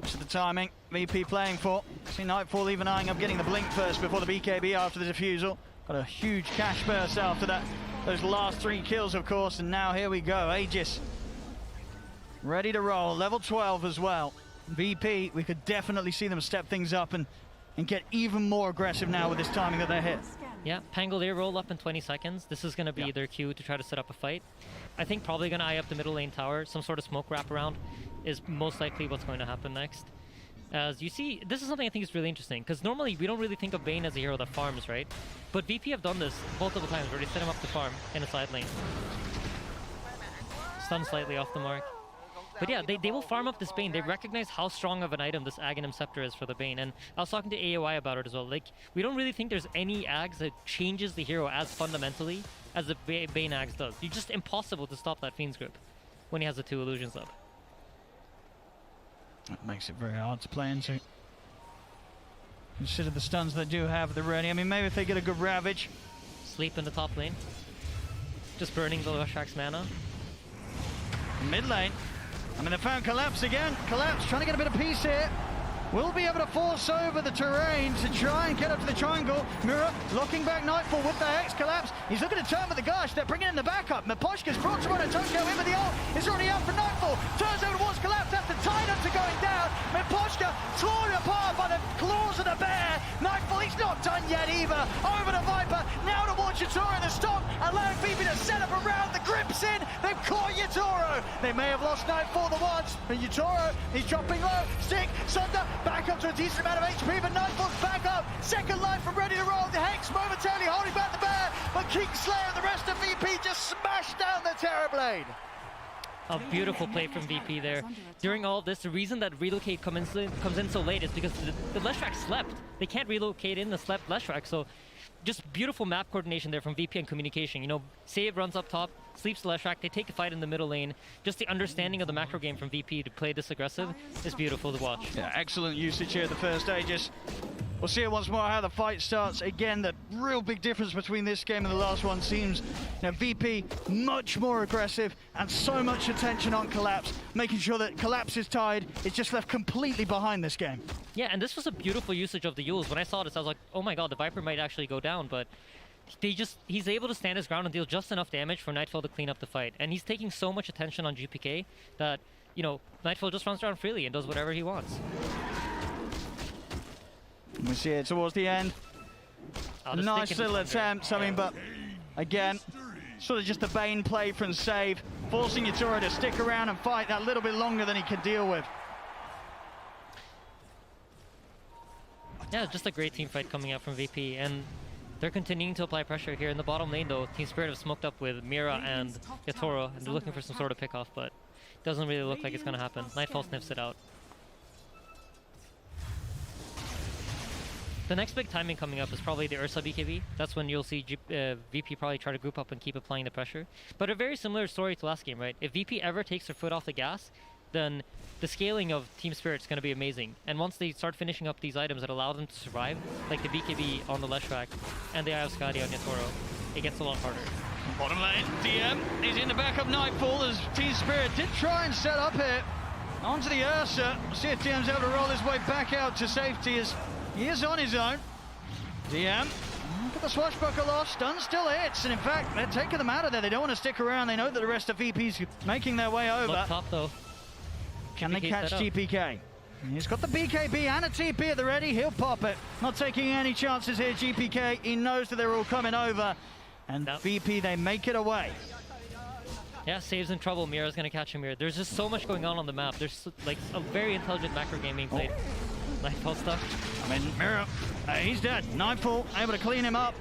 So the timing, VP playing for. See Nightfall even eyeing up getting the blink first before the BKB after the defusal. Got a huge cash burst after that. Those last 3 kills, of course, and now here we go. Aegis ready to roll, level 12 as well. VP, we could definitely see them step things up and get even more aggressive now with this timing that they hit. Yeah, Pangolier roll up in 20 seconds. This is going to be their cue to try to set up a fight. I think probably going to eye up the middle lane tower. Some sort of smoke wrap around is most likely what's going to happen next. As you see, this is something I think is really interesting, because normally we don't really think of Bane as a hero that farms, right? But VP have done this multiple times where they set him up to farm in a side lane. Stun slightly off the mark. But yeah, they will farm up this Bane. They recognize how strong of an item this Aghanim Scepter is for the Bane. And I was talking to AOI about it as well. Like, we don't really think there's any Ags that changes the hero as fundamentally as the Bane Ags does. It's just impossible to stop that Fiend's grip when he has the 2 illusions up. That makes it very hard to play into. Consider the stuns they do have the ready. I mean, maybe if they get a good Ravage. Sleep in the top lane. Just burning the Lushrac's mana. Mid lane. I mean, they found Collapse again. Collapse trying to get a bit of peace here. Will be able to force over the terrain to try and get up to the triangle. Mirror locking back Nightfall with the Hex. Collapse. He's looking to turn with the Gush. They're bringing in the backup. Miposhka's brought to run a Tokyo in with the ult. It's already out for Nightfall. Turns over towards Collapse after Tidum to going down. Miposhka torn apart by the claws of the bear. Nightfall, he's not done yet either. Over to Viper. Now towards Yatoro in the stop. Allowing Phoebe to set up around. The grip's in. They've caught Yatoro. They may have lost Nightfall the once. But Yatoro, he's dropping low. Stick, Sunder. Back up to a decent amount of HP, but Nightfall's back up. Second line from ready to roll. The Hex momentarily holding back the bear, but Kingslayer and the rest of VP just smashed down the Terrorblade. A beautiful play from VP there. During all of this, the reason that relocate comes in so late is because the Leshrac slept. They can't relocate in the slept Leshrac, so just beautiful map coordination there from VP and communication. You know, Save runs up top, sleeps Leshrac, they take a fight in the middle lane. Just the understanding of the macro game from VP to play this aggressive is beautiful to watch. Yeah, excellent usage here the first Aegis. We'll see it once more how the fight starts. Again, the real big difference between this game and the last one seems, you know, VP much more aggressive and so much attention on Collapse, making sure that Collapse is tied. It's just left completely behind this game. Yeah, and this was a beautiful usage of the Yules. When I saw this, I was like, oh my god, the Viper might actually go down, but he's able to stand his ground and deal just enough damage for Nightfall to clean up the fight. And he's taking so much attention on GPK that, you know, Nightfall just runs around freely and does whatever he wants. We see it towards the end. Nice little attempt, I mean, but again, sort of just the Bane play from Save, forcing Yatoro to stick around and fight that little bit longer than he can deal with. Yeah, just a great team fight coming out from VP, and they're continuing to apply pressure here in the bottom lane though. Team Spirit have smoked up with Mira and Yatoro, and they're looking for some sort of pickoff, but it doesn't really look like it's going to happen. Nightfall sniffs it out. The next big timing coming up is probably the Ursa BKB. That's when you'll see VP probably try to group up and keep applying the pressure. But a very similar story to last game, right? If VP ever takes their foot off the gas, then the scaling of Team Spirit is going to be amazing. And once they start finishing up these items that allow them to survive, like the BKB on the Leshrac and the Eye of Skadi on Yatoro, it gets a lot harder. Bottom lane, DM is in the back of Nightfall as Team Spirit did try and set up here. Onto the Ursa. See if DM's able to roll his way back out to safety as he is on his own. DM, look at the swashbuckle off, stun still hits, and in fact, they're taking them out of there. They don't want to stick around. They know that the rest of VP's making their way over. Look top though. Can they catch GPK? He's got the BKB and a TP at the ready. He'll pop it. Not taking any chances here, GPK. He knows that they're all coming over. And VP, they make it away. Yeah, Save's in trouble. Mira's gonna catch him here. There's just so much going on the map. There's like a very intelligent macro game being played. Nightfall stuff. I mean, Mira, he's dead. Nightfall able to clean him up.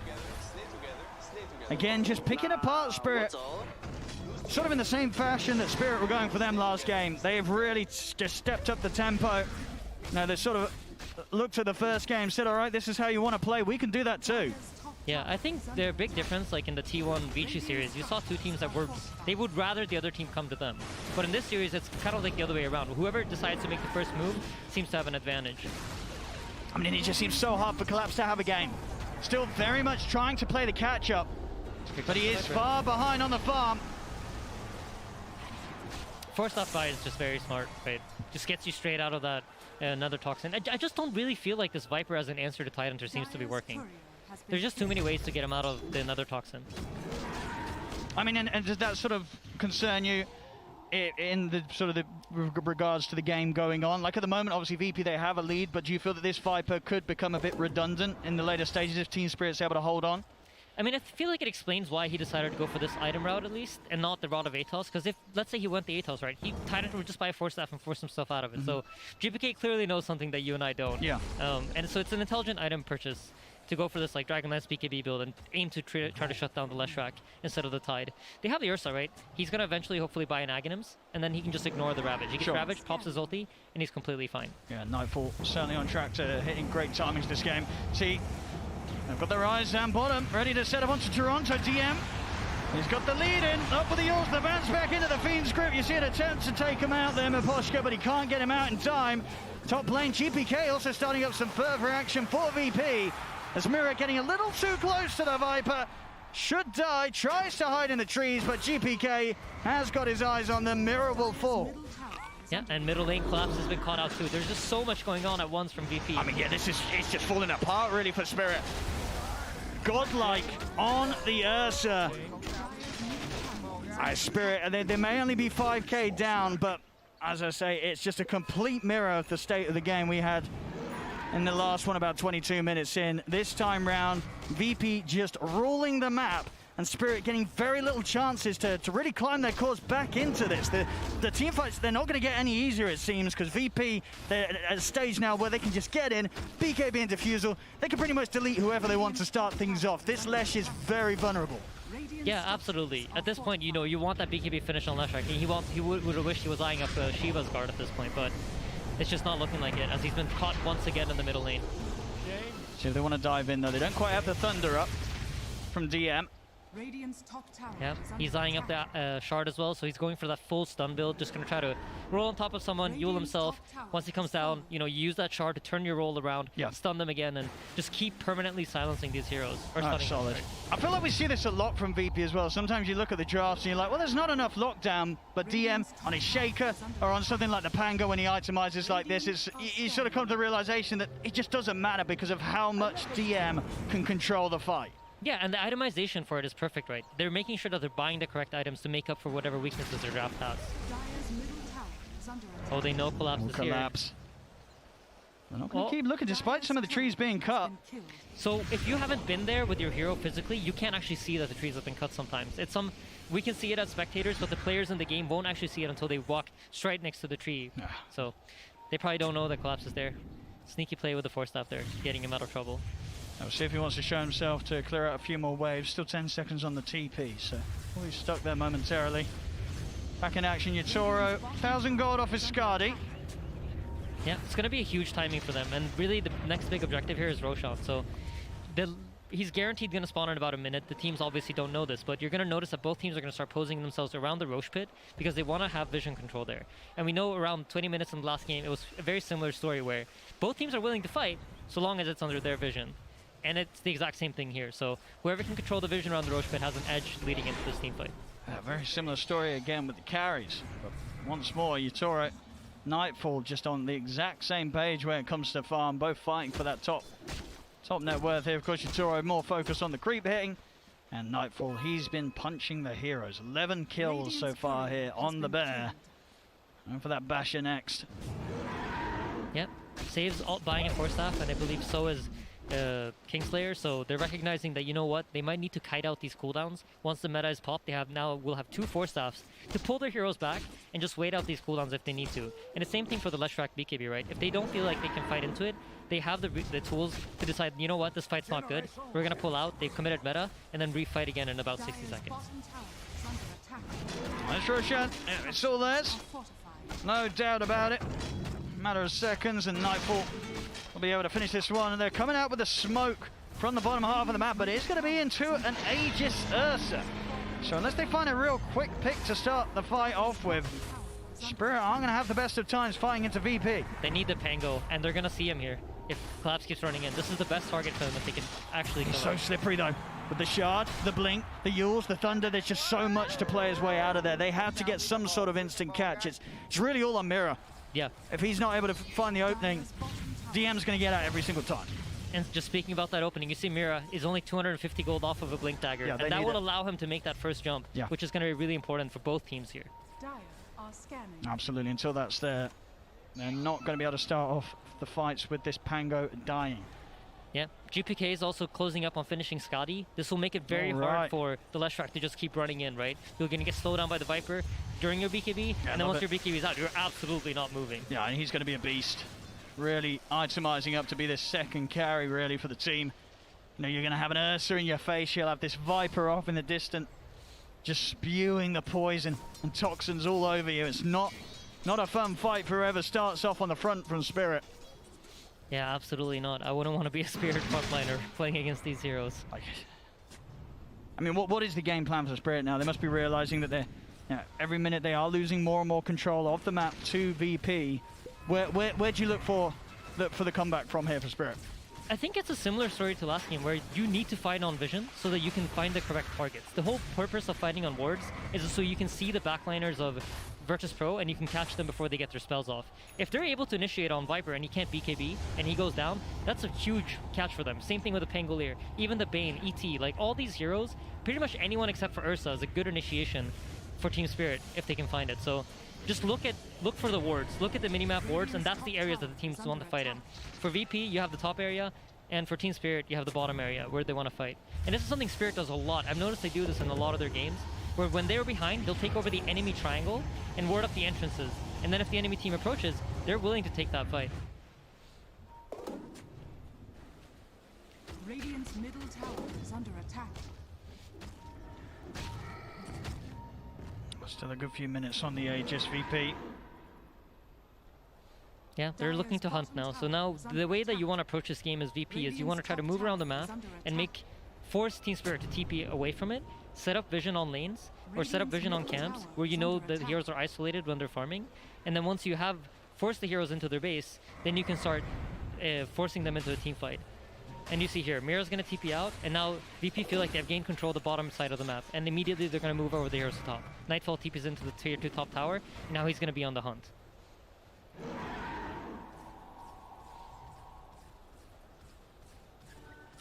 Again, just picking apart Spirit. Sort of in the same fashion that Spirit were going for them last game. They've really just stepped up the tempo. Now they sort of looked at the first game, said, all right, this is how you want to play. We can do that too. Yeah, I think their big difference, like in the T1 Vici series, you saw two teams that they would rather the other team come to them. But in this series, it's kind of like the other way around. Whoever decides to make the first move seems to have an advantage. I mean, it just seems so hard for Collapse to have a game. Still very much trying to play the catch-up, but he is far behind on the farm. Forced off buy is just very smart, right? Just gets you straight out of that another Toxin. I just don't really feel like this Viper as an answer to Tidehunter seems to be working. There's just too many ways to get him out of the another Toxin. I mean, and does that sort of concern you in the sort of the regards to the game going on? Like at the moment, obviously VP, they have a lead, but do you feel that this Viper could become a bit redundant in the later stages if Team Spirit's able to hold on? I mean, I feel like it explains why he decided to go for this item route at least, and not the route of Atos. Because if, let's say he went the Atos, right, Tidehunter would just buy a Force Staff and force himself out of it. So Gpay clearly knows something that you and I don't. Yeah. And so it's an intelligent item purchase to go for this like Dragonlance BKB build and aim to try to shut down the Leshrac instead of the Tide. They have the Ursa, right? He's going to eventually hopefully buy an Aghanims, and then he can just ignore the Ravage. He gets Ravage, pops his ulti, and he's completely fine. Yeah, Nightfall certainly on track to hitting great timings this game. See, they've got their eyes down bottom, ready to set up onto Toronto. DM, he's got the lead in, up with the ult, the bounce back into the Fiend's grip. You see an attempt to take him out there, Miposhka, but he can't get him out in time. Top lane, GPK also starting up some further action for VP. As Mira getting a little too close to the Viper, should die, tries to hide in the trees, but GPK has got his eyes on them. Mira will fall. Yeah, and middle lane Collapse has been caught out too. There's just so much going on at once from VP. I mean, yeah, it's just falling apart really for Spirit. Godlike on the Ursa. Spirit, and they may only be 5k down, but as I say, it's just a complete mirror of the state of the game we had in the last one about 22 minutes in. This time round, VP just ruling the map, and Spirit getting very little chances to really climb their course back into this. The team fights, they're not going to get any easier, it seems, because VP, they're at a stage now where they can just get in, BKB and Diffusal, they can pretty much delete whoever they want to start things off. This Lesh is very vulnerable. Yeah, absolutely. At this point, you know, you want that BKB finish on Leshrac. He would have wished he was eyeing up Shiva's guard at this point, but it's just not looking like it, as he's been caught once again in the middle lane. So if they want to dive in, though, they don't quite have the Thunder up from DM. Radiant's top tower. Yeah, he's eyeing up the shard as well, so he's going for that full stun build, just going to try to roll on top of someone, Yule himself. Once he comes down, you know, you use that shard to turn your roll around, stun them again, and just keep permanently silencing these heroes. Or That's solid. I feel like we see this a lot from VP as well. Sometimes you look at the drafts and you're like, well, there's not enough lockdown, but DM on his Shaker or on something like the Pango when he itemizes like this, you sort of come to the realization that it just doesn't matter because of how much DM can control the fight. Yeah, and the itemization for it is perfect, right? They're making sure that they're buying the correct items to make up for whatever weaknesses their draft has. Oh, they know Collapse is here. They're not going to keep looking, despite some of the trees being cut. So if you haven't been there with your hero physically, you can't actually see that the trees have been cut sometimes. We can see it as spectators, but the players in the game won't actually see it until they walk straight next to the tree. So they probably don't know that Collapse is there. Sneaky play with the Force Staff there, getting him out of trouble. We'll see if he wants to show himself to clear out a few more waves. Still 10 seconds on the TP, so he's stuck there momentarily. Back in action, Yatoro. 1,000 gold off his Skadi. Yeah, it's going to be a huge timing for them. And really, the next big objective here is Roshan. So he's guaranteed going to spawn in about a minute. The teams obviously don't know this, but you're going to notice that both teams are going to start posing themselves around the Roche pit because they want to have vision control there. And we know around 20 minutes in the last game, it was a very similar story where both teams are willing to fight so long as it's under their vision. And it's the exact same thing here. So whoever can control the vision around the Roche pit has an edge leading into this team fight. Very similar story again with the carries. But once more, Yatoro, Nightfall just on the exact same page when it comes to farm, both fighting for that top net worth here. Of course, Yatoro more focused on the creep hitting. And Nightfall, he's been punching the heroes. 11 kills so far here on the bear. And for that Basher next. Yep. Saves buying a Force Staff, and I believe so is Kingslayer, so they're recognizing that, you know what, they might need to kite out these cooldowns. Once the meta is popped, will have 2 Force Staffs to pull their heroes back and just wait out these cooldowns if they need to. And the same thing for the Leshrac BKB, right? If they don't feel like they can fight into it, they have the tools to decide, you know what, this fight's not good, we're gonna pull out, they've committed meta, and then refight again in about 60 seconds. Nice Roshan, it's all theirs. No doubt about it. Matter of seconds and Nightfall will be able to finish this one, and they're coming out with the smoke from the bottom half of the map, but it's going to be into an Aegis Ursa. So unless they find a real quick pick to start the fight off with, Spirit aren't going to have the best of times fighting into VP. They need the Pango, and they're going to see him here if Collapse keeps running in. This is the best target for them if they can actually kill He's so him. slippery though. With the Shard, the Blink, the Yules, the Thunder, there's just so much to play his way out of there. They have to get some sort of instant catch. It's really all on Mira. Yeah. If he's not able to find the opening, DM's going to get out every single time. And just speaking about that opening, you see Mira is only 250 gold off of a Blink Dagger, Yeah, and that will allow him to make that first jump, which is going to be really important for both teams here. Absolutely, until that's there, they're not going to be able to start off the fights with this Pango dying. Yeah, GPK is also closing up on finishing Skadi. This will make it very hard for the Leshrac to just keep running in, right? You're going to get slowed down by the Viper during your BKB, and then once your BKB is out, you're absolutely not moving. Yeah, and he's going to be a beast. Really itemizing up to be the second carry, really, for the team. You know, you're going to have an Ursa in your face, you'll have this Viper off in the distance, just spewing the poison and toxins all over you. It's not a fun fight for whoever starts off on the front from Spirit. Yeah, absolutely not. I wouldn't want to be a Spirit frontliner playing against these heroes. I mean, what is the game plan for Spirit now? They must be realizing that they're, every minute they are losing more and more control of the map to VP. Where do you look for the comeback from here for Spirit? I think it's a similar story to last game, where you need to fight on vision so that you can find the correct targets. The whole purpose of fighting on wards is so you can see the backliners of Virtus Pro and you can catch them before they get their spells off. If they're able to initiate on Viper and he can't BKB and he goes down, that's a huge catch for them. Same thing with the Pangolier, even the Bane, ET, like all these heroes, pretty much anyone except for Ursa is a good initiation for Team Spirit if they can find it. So just look for the wards, look at the minimap wards, and that's the areas that the teams want to fight in. For VP, you have the top area, and for Team Spirit, you have the bottom area where they want to fight. And this is something Spirit does a lot. I've noticed they do this in a lot of their games, where when they're behind, they'll take over the enemy triangle and ward up the entrances. And then if the enemy team approaches, they're willing to take that fight. Radiant's middle tower is under attack. Still a good few minutes on the Aegis VP. Yeah, they're looking to hunt now. So now the way that you want to approach this game as VP is you want to try to move around the map and force Team Spirit to TP away from it, set up vision on lanes, or set up vision on camps where you know the heroes are isolated when they're farming. And then once you have forced the heroes into their base, then you can start forcing them into a team fight. And you see here, Mira's going to TP out, and now VP feel like they've gained control of the bottom side of the map, and immediately they're going to move over the heroes to top. Nightfall TPs into the tier 2 top tower, and now he's going to be on the hunt.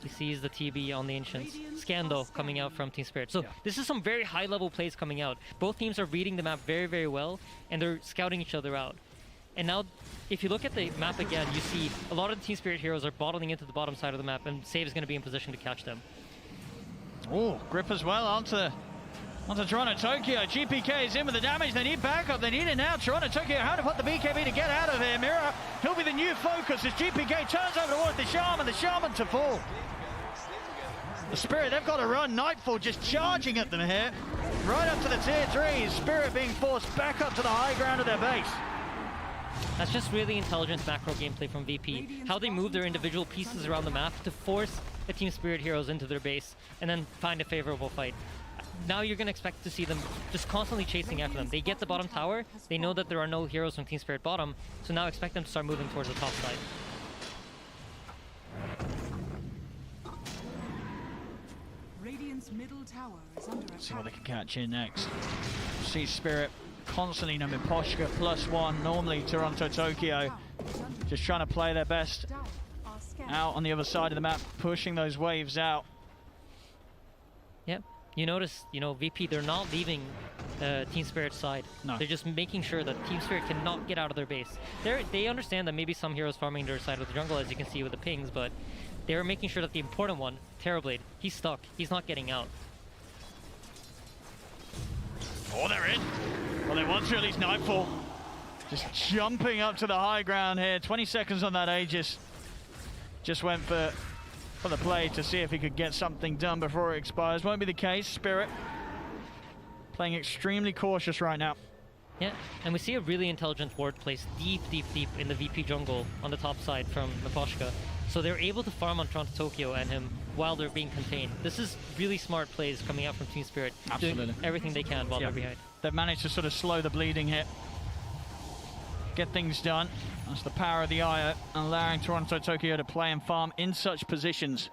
He sees the TB on the Ancients. Scandal coming out from Team Spirit. So this is some very high level plays coming out. Both teams are reading the map very, very well, and they're scouting each other out. And now, if you look at the map again, you see a lot of the Team Spirit heroes are bottling into the bottom side of the map, and Save is going to be in position to catch them. Oh, grip as well onto Toronto Tokyo. GPK is in with the damage. They need backup. They need it now. Toronto Tokyo, how to put the BKB to get out of here. Mira, he'll be the new focus as GPK turns over towards the Shaman to fall. The Spirit, they've got to run. Nightfall just charging at them here. Right up to the tier 3. Spirit being forced back up to the high ground of their base. That's just really intelligent macro gameplay from VP. How they move their individual pieces around the map to force the Team Spirit heroes into their base and then find a favorable fight. Now you're going to expect to see them just constantly chasing after them. They get the bottom tower, they know that there are no heroes from Team Spirit bottom, so now expect them to start moving towards the top side. Radiant's middle tower is under attack. See what they can catch in next. See Spirit constantly numbing Poshka +1, normally Toronto Tokyo. Just trying to play their best out on the other side of the map, pushing those waves out. Yep. You notice, VP, they're not leaving Team Spirit's side. No. They're just making sure that Team Spirit cannot get out of their base. They understand that maybe some heroes farming their side of the jungle, as you can see with the pings, but they're making sure that the important one, Terrorblade, he's stuck. He's not getting out. Oh, they're in. Well, they want to at least Nightfall. Just jumping up to the high ground here. 20 seconds on that Aegis. Just went for the play to see if he could get something done before it expires. Won't be the case. Spirit playing extremely cautious right now. Yeah, and we see a really intelligent ward placed deep in the VP jungle on the top side from Miposhka. So they're able to farm on Toronto Tokyo and him while they're being contained. This is really smart plays coming out from Team Spirit. Absolutely. Doing everything they can while they're behind. They've managed to sort of slow the bleeding here. Get things done. That's the power of the IO, and allowing Toronto Tokyo to play and farm in such positions.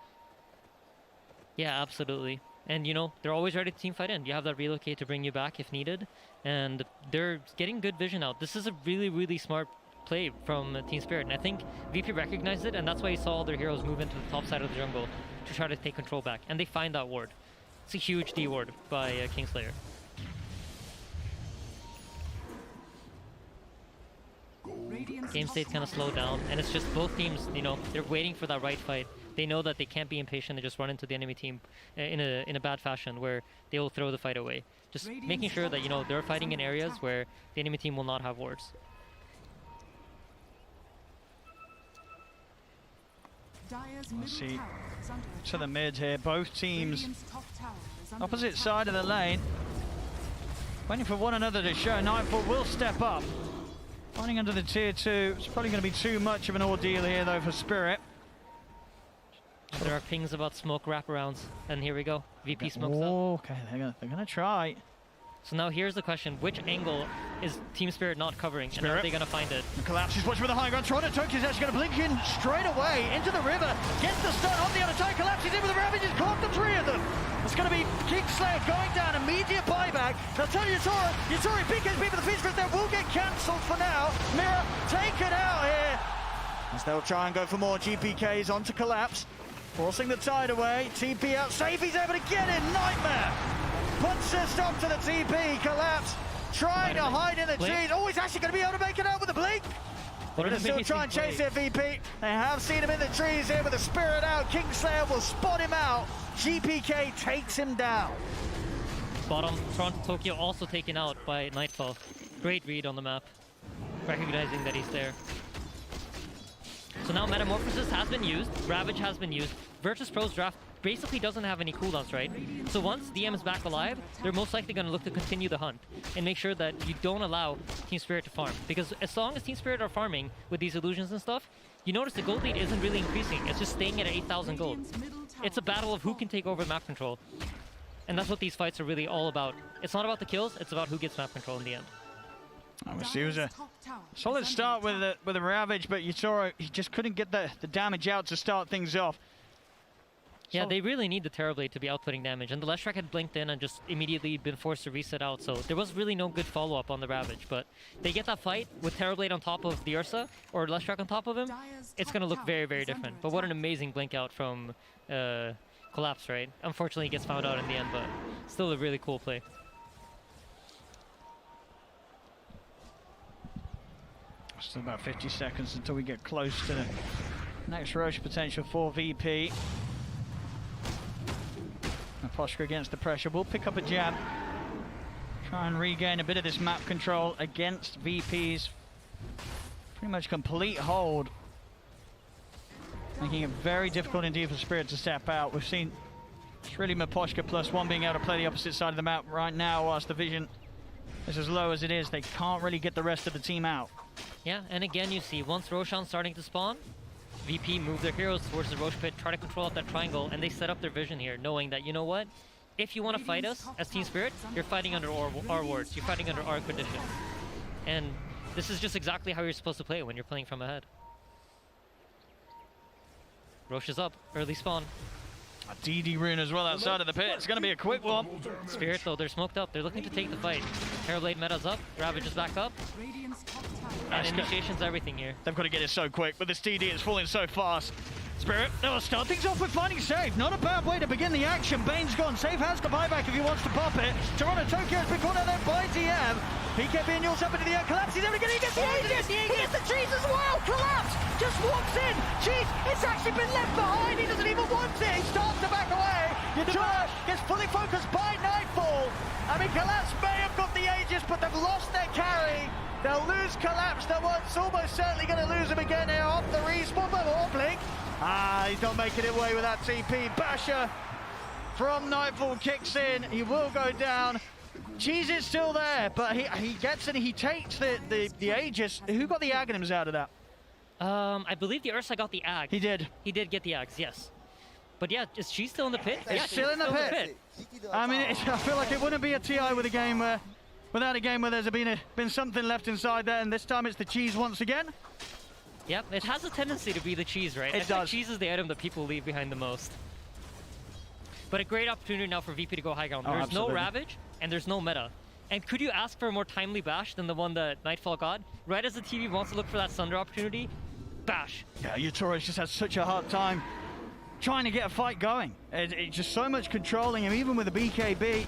Yeah, absolutely. And they're always ready to team fight in. You have that relocate to bring you back if needed. And they're getting good vision out. This is a really smart play from Team Spirit. And I think VP recognized it, and that's why you saw all their heroes move into the top side of the jungle to try to take control back. And they find that ward. It's a huge D ward by Kingslayer. Game state's kind of slowed down, and it's just both teams, they're waiting for that right fight. They know that they can't be impatient and just run into the enemy team in a bad fashion where they will throw the fight away. Just making sure that, they're fighting in areas where the enemy team will not have wards. Let's see to the mid here. Both teams opposite side of the lane, waiting for one another to show. Nightfall will step up. Fighting under the tier 2. It's probably going to be too much of an ordeal here, though, for Spirit. There are pings about smoke wraparounds, and here we go. VP smokes up. Okay, they're gonna try. So now here's the question: which angle is Team Spirit not covering, and are they gonna find it? The collapse is watching with the high ground. Toronto Tokyo's actually gonna blink in straight away into the river. Gets the stun on the other side. Collapses in with the Ravages. Caught the 3 of them. It's gonna be Kingslayer going down. Immediate buyback. They'll tell Yutori PKs for the Feast there will get cancelled for now. Mirror taken out here. As they'll try and go for more GPKs onto Collapse. Forcing the tide away. TP out safe. He's able to get in. Nightmare. Puts a stop to the TP. Collapse. Trying to hide in the trees. Oh, he's actually going to be able to make it out with a blink. They're going to still try and chase their VP. They have seen him in the trees here with the Spirit out. Kingslayer will spot him out. GPK takes him down. Bottom, Toronto Tokyo also taken out by Nightfall. Great read on the map. Recognizing that he's there. So now Metamorphosis has been used. Ravage has been used. Virtus Pro's draft basically doesn't have any cooldowns, right? So once DM is back alive, they're most likely going to look to continue the hunt and make sure that you don't allow Team Spirit to farm. Because as long as Team Spirit are farming with these illusions and stuff, you notice the gold lead isn't really increasing. It's just staying at 8,000 gold. It's a battle of who can take over map control. And that's what these fights are really all about. It's not about the kills, it's about who gets map control in the end. Obviously, it was a solid start with a Ravage, but Yutoro, he just couldn't get the damage out to start things off. Yeah, they really need the Terrorblade to be outputting damage, and the Leshrac had blinked in and just immediately been forced to reset out, so there was really no good follow-up on the Ravage, but they get that fight with Terrorblade on top of the Ursa, or Leshrac on top of him, it's going to look very, very different. But what an amazing blink out from Collapse, right? Unfortunately, he gets found out in the end, but still a really cool play. Still about 50 seconds until we get close to the next Roche potential for VP. Miposhka against the pressure. We'll pick up a jab. Try and regain a bit of this map control against VP's pretty much complete hold. Making it very difficult indeed for Spirit to step out. We've seen it's really Miposhka +1 being able to play the opposite side of the map right now whilst the vision is as low as it is. They can't really get the rest of the team out. Yeah, and again you see, once Roshan's starting to spawn, VP move their heroes towards the Roche pit, try to control up that triangle, and they set up their vision here, knowing that, you know what? If you want to fight us as Team Spirit, you're fighting under our wards, you're fighting under our conditions. And this is just exactly how you're supposed to play when you're playing from ahead. Roche is up, early spawn. A DD rune as well outside of the pit. It's going to be a quick one. Spirit though, they're smoked up. They're looking to take the fight. Terrorblade meta's up. Ravage is back up. And initiation's everything here. They've got to get it so quick, but this DD is falling so fast. Spirit, they'll start things off with finding Save. Not a bad way to begin the action. Bane's gone. Save has the buyback if he wants to pop it. Toronto Tokyo has been caught out there by DM. PKB and Yules up into the air. Collapse. He's never going to get the Aegis. He gets the cheese as well. Collapse just walks in. Cheese, it's actually been left behind. He doesn't even want it. He starts to back away. Yatura gets fully focused by Nightfall. I mean, Collapse may have got the Aegis, but they've lost their carry. They'll lose Collapse. They're almost certainly going to lose him again here off the respawn by Warblink. He's not making it away with that TP. Basher from Nightfall kicks in. He will go down. Cheese is still there, but he gets it. He takes the Aegis. Who got the Aghanims out of that? I believe the Ursa got the Ag. He did. He did get the Ags, yes. But yeah, is she still in the pit? Yeah, still in the pit. I mean, I feel like it wouldn't be a TI with a game where, without a game where there's been something left inside there, and this time it's the cheese once again. Yep, it has a tendency to be the cheese, right? It does. Cheese is the item that people leave behind the most. But a great opportunity now for VP to go high ground. There's absolutely. no Ravage, and there's no meta. And could you ask for a more timely bash than the one that Nightfall got? Right as the TV wants to look for that Sunder opportunity, bash. Yeah, Yutura's just had such a hard time trying to get a fight going. It's just so much controlling him, even with the BKB.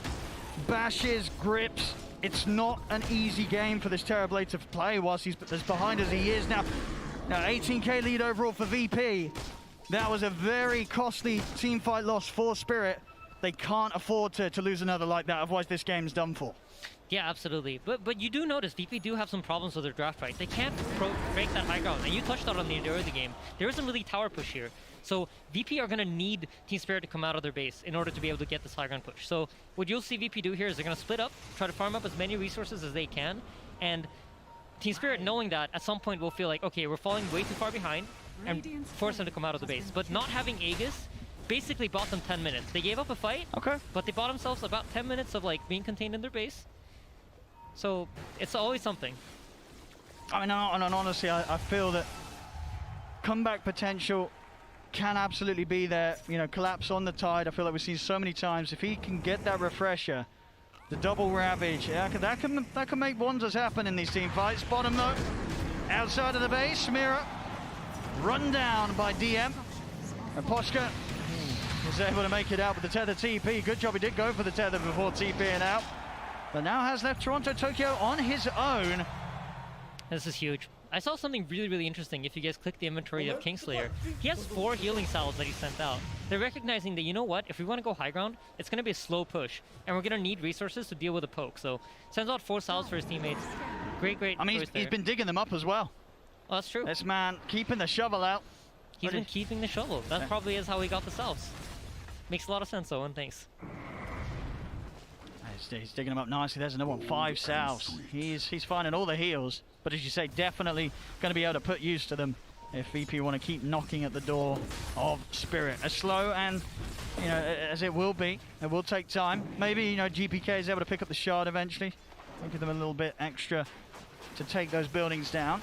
Bashes, grips. It's not an easy game for this Terrorblade to play whilst he's as behind as he is now. Now, 18k lead overall for VP. That was a very costly team fight loss for Spirit. They can't afford to lose another like that, otherwise this game's done for. Yeah, absolutely. But you do notice VP do have some problems with their draft right. They can't break that high ground. And you touched on the early game. There isn't really tower push here. So VP are going to need Team Spirit to come out of their base in order to be able to get this high ground push. So what you'll see VP do here is they're going to split up, try to farm up as many resources as they can. And Team Spirit, knowing that, at some point will feel like, okay, we're falling way too far behind, and force them to come out of the base. But not having Aegis basically bought them 10 minutes. They gave up a fight, but they bought themselves about 10 minutes of like being contained in their base. So it's always something. I mean, and honestly, I feel that comeback potential can absolutely be there. You know, Collapse on the tide. I feel like we've seen so many times. If he can get that refresher, the double Ravage, that can make wonders happen in these team fights. Bottom though, outside of the base, Mira run down by DM. And Poshka was able to make it out with the tether TP. Good job he did go for the tether before TPing out. But now has left Toronto Tokyo on his own. This is huge. I saw something really, really interesting. If you guys click the inventory of Kingslayer, he has 4 healing salves that he sent out. They're recognizing that, you know what, if we want to go high ground, it's going to be a slow push, and we're going to need resources to deal with a poke. So sends out 4 salves for his teammates. Great. I mean, he's been digging them up as well. Oh, that's true. This man keeping the shovel out. He's been keeping the shovel. That probably is how he got the salves. Makes a lot of sense, Owen. Thanks. He's digging them up nicely. There's another one. 5 salves. He's finding all the heals. But as you say, definitely going to be able to put use to them if VP want to keep knocking at the door of Spirit. As slow and, you know, as it will be, it will take time. Maybe, you know, GPK is able to pick up the shard eventually. Give them a little bit extra to take those buildings down.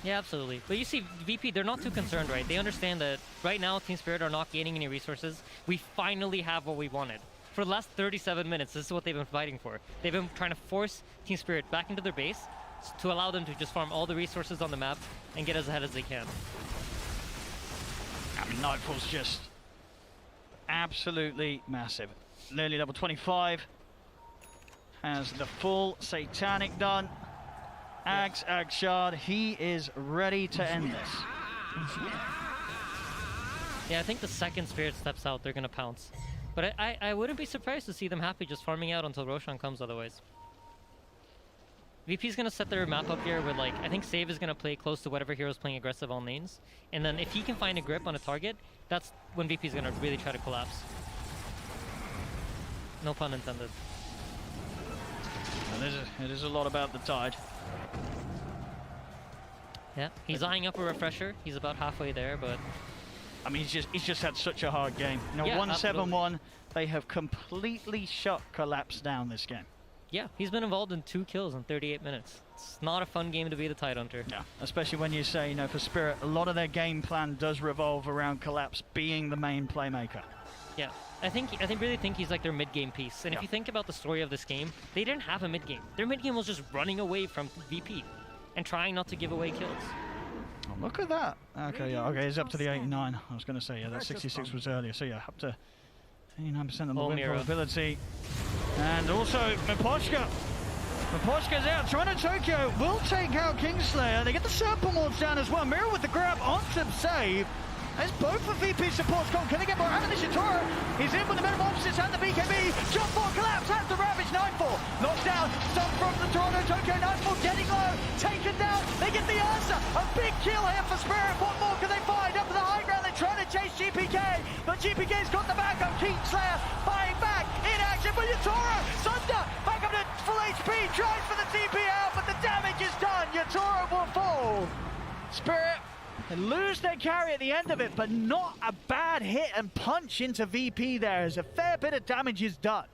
Yeah, absolutely. But you see, VP, they're not too concerned, right? They understand that right now Team Spirit are not gaining any resources. We finally have what we wanted. For the last 37 minutes, this is what they've been fighting for. They've been trying to force Team Spirit back into their base to allow them to just farm all the resources on the map and get as ahead as they can. I mean, Nightfall's just absolutely massive. Nearly level 25. Has the full Satanic done. Ag Shard, he is ready to end this. Yeah, I think the second Spirit steps out, they're going to pounce. But I wouldn't be surprised to see them happy just farming out until Roshan comes otherwise. VP's going to set their map up here with, like, I think Save is going to play close to whatever hero's playing aggressive on lanes. And then if he can find a grip on a target, that's when VP's going to really try to collapse. No pun intended. It is a lot about the tide. Yeah, he's eyeing up a refresher. He's about halfway there, but... I mean, he's just had such a hard game. You know, yeah, 1-7-1, they have completely shut Collapse down this game. Yeah, he's been involved in 2 kills in 38 minutes. It's not a fun game to be the Tidehunter. Yeah, especially when you say, you know, for Spirit, a lot of their game plan does revolve around Collapse being the main playmaker. Yeah, I really think he's like their mid-game piece. And if you think about the story of this game, they didn't have a mid-game. Their mid-game was just running away from VP and trying not to give away kills. Oh, look at that. Okay, yeah, okay, it's up to the 89. I was going to say, yeah, that 66 was earlier. So, yeah, up to 89% on the win probability. And also, Miposhka. Miposhka's out. Toronto Tokyo will take out Kingslayer. They get the Serpent Wards down as well. Mirror with the grab on some save. As both the VP supports gone. Can they get more out of this? Yatoro is in with the Metamorphosis and the BKB. Jump 4 collapse. Has the Ravage 9-4. Knocked down. Stop from the Toronto Tokyo 9-4. Getting low. Taken down. They get the answer. A big kill here for Spirit. What more can they find? Up to the high ground. They're trying to chase GPK. But GPK's got the back up. Kingslayer fighting back. In action for Yatoro. Sunder back up to full HP. Tries for the TP out. But the damage is done. Yatoro will fall. Spirit. They lose their carry at the end of it, but not a bad hit and punch into VP there as a fair bit of damage is done.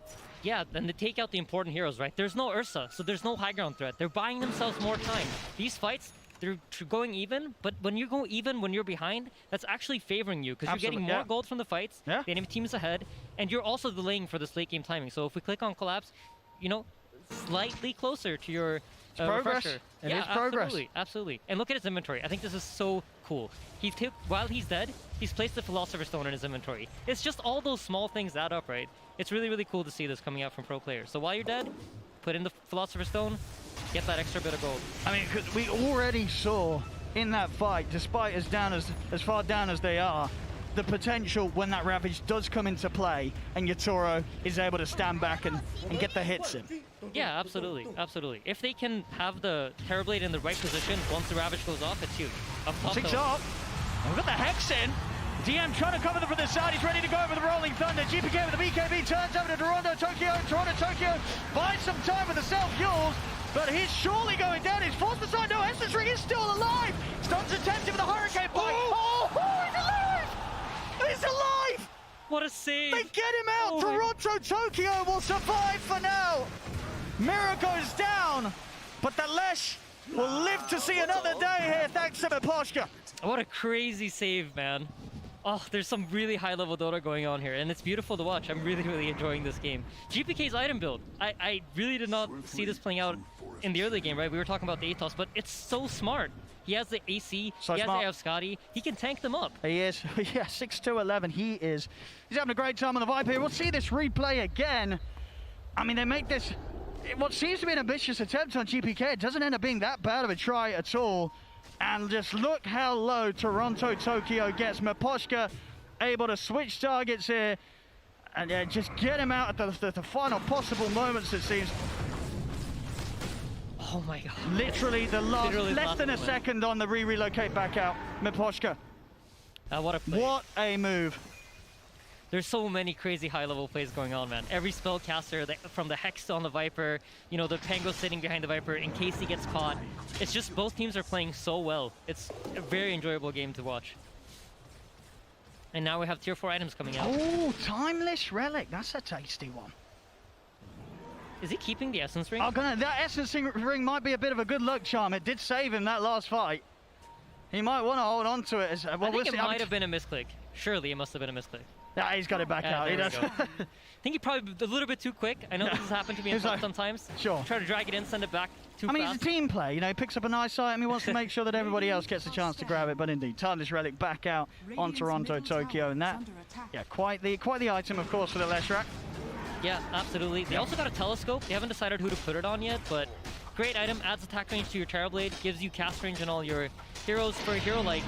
Yeah, then they take out the important heroes, right? There's no Ursa, so there's no high ground threat. They're buying themselves more time. These fights, they're going even, but when you go even when you're behind, that's actually favoring you because you're getting more gold from the fights, the enemy team is ahead, and you're also delaying for this late game timing. So if we click on Collapse, you know, slightly closer to your progress. refresher. It is progress. Absolutely, absolutely. And look at his inventory. I think this is so cool. While he's dead, he's placed the Philosopher's Stone in his inventory. It's just all those small things add up, right? It's really, really cool to see this coming out from pro players. So while you're dead, put in the Philosopher's Stone, get that extra bit of gold. I mean, because we already saw in that fight, despite as far down as they are, the potential when that Ravage does come into play and Yatoro is able to stand back and get the hits in. Yeah, absolutely, absolutely. If they can have the Terrorblade in the right position once the Ravage goes off, it's huge. Up top, Six up. We've got the Hex in. DM trying to cover them from the side. He's ready to go over the Rolling Thunder. GPK with the BKB turns over to Toronto Tokyo. Toronto Tokyo buys some time with the self-fuels, but he's surely going down. He's forced beside. No, Essence Ring is still alive. Stunts attempted with the Hurricane fight. Oh, he's alive! He's alive! What a save! They get him out. Toronto Tokyo will survive for now. Mirror goes down, but the Lesh will live to see another day here thanks to Miposhka. What a crazy save, man. Oh, there's some really high-level Dota going on here, and it's beautiful to watch. I'm really, really enjoying this game. GPK's item build. I really did not see this playing out in the early game, right? We were talking about the Atos, but it's so smart. He has the AC, he has the Scotty. He can tank them up. He is. Yeah, 6-2-11. He's having a great time on the Viper here. We'll see this replay again. I mean, they make this what seems to be an ambitious attempt on GPK. It doesn't end up being that bad of a try at all. And just look how low Toronto Tokyo gets. Miposhka able to switch targets here and just get him out at the final possible moments, it seems. Oh my god. Literally the last, less than a second on the relocate back out. Miposhka. What a play. What a move. There's so many crazy high-level plays going on, man. Every spellcaster, from the Hex on the Viper, you know, the Pango sitting behind the Viper in case he gets caught. It's just both teams are playing so well. It's a very enjoyable game to watch. And now we have tier 4 items coming out. Oh, Timeless Relic. That's a tasty one. Is he keeping the Essence Ring? That Essence Ring might be a bit of a good luck charm. It did save him that last fight. He might want to hold on to it. I think it might have been a misclick. Surely it must have been a misclick. Yeah, he's got it back out. He does. I think he probably a little bit too quick. I know this has happened to me sometimes. Sure. Try to drag it in, send it back too fast. I mean, he's a team player. You know, he picks up a nice item. He wants to make sure that everybody else gets a chance to grab it. But indeed, Timeless Relic back out on Toronto Tokyo, and that, quite the item, of course, for the Leshrac. Yeah, absolutely. They also got a telescope. They haven't decided who to put it on yet, but great item. Adds attack range to your Terrorblade, gives you cast range on all your heroes. For a hero like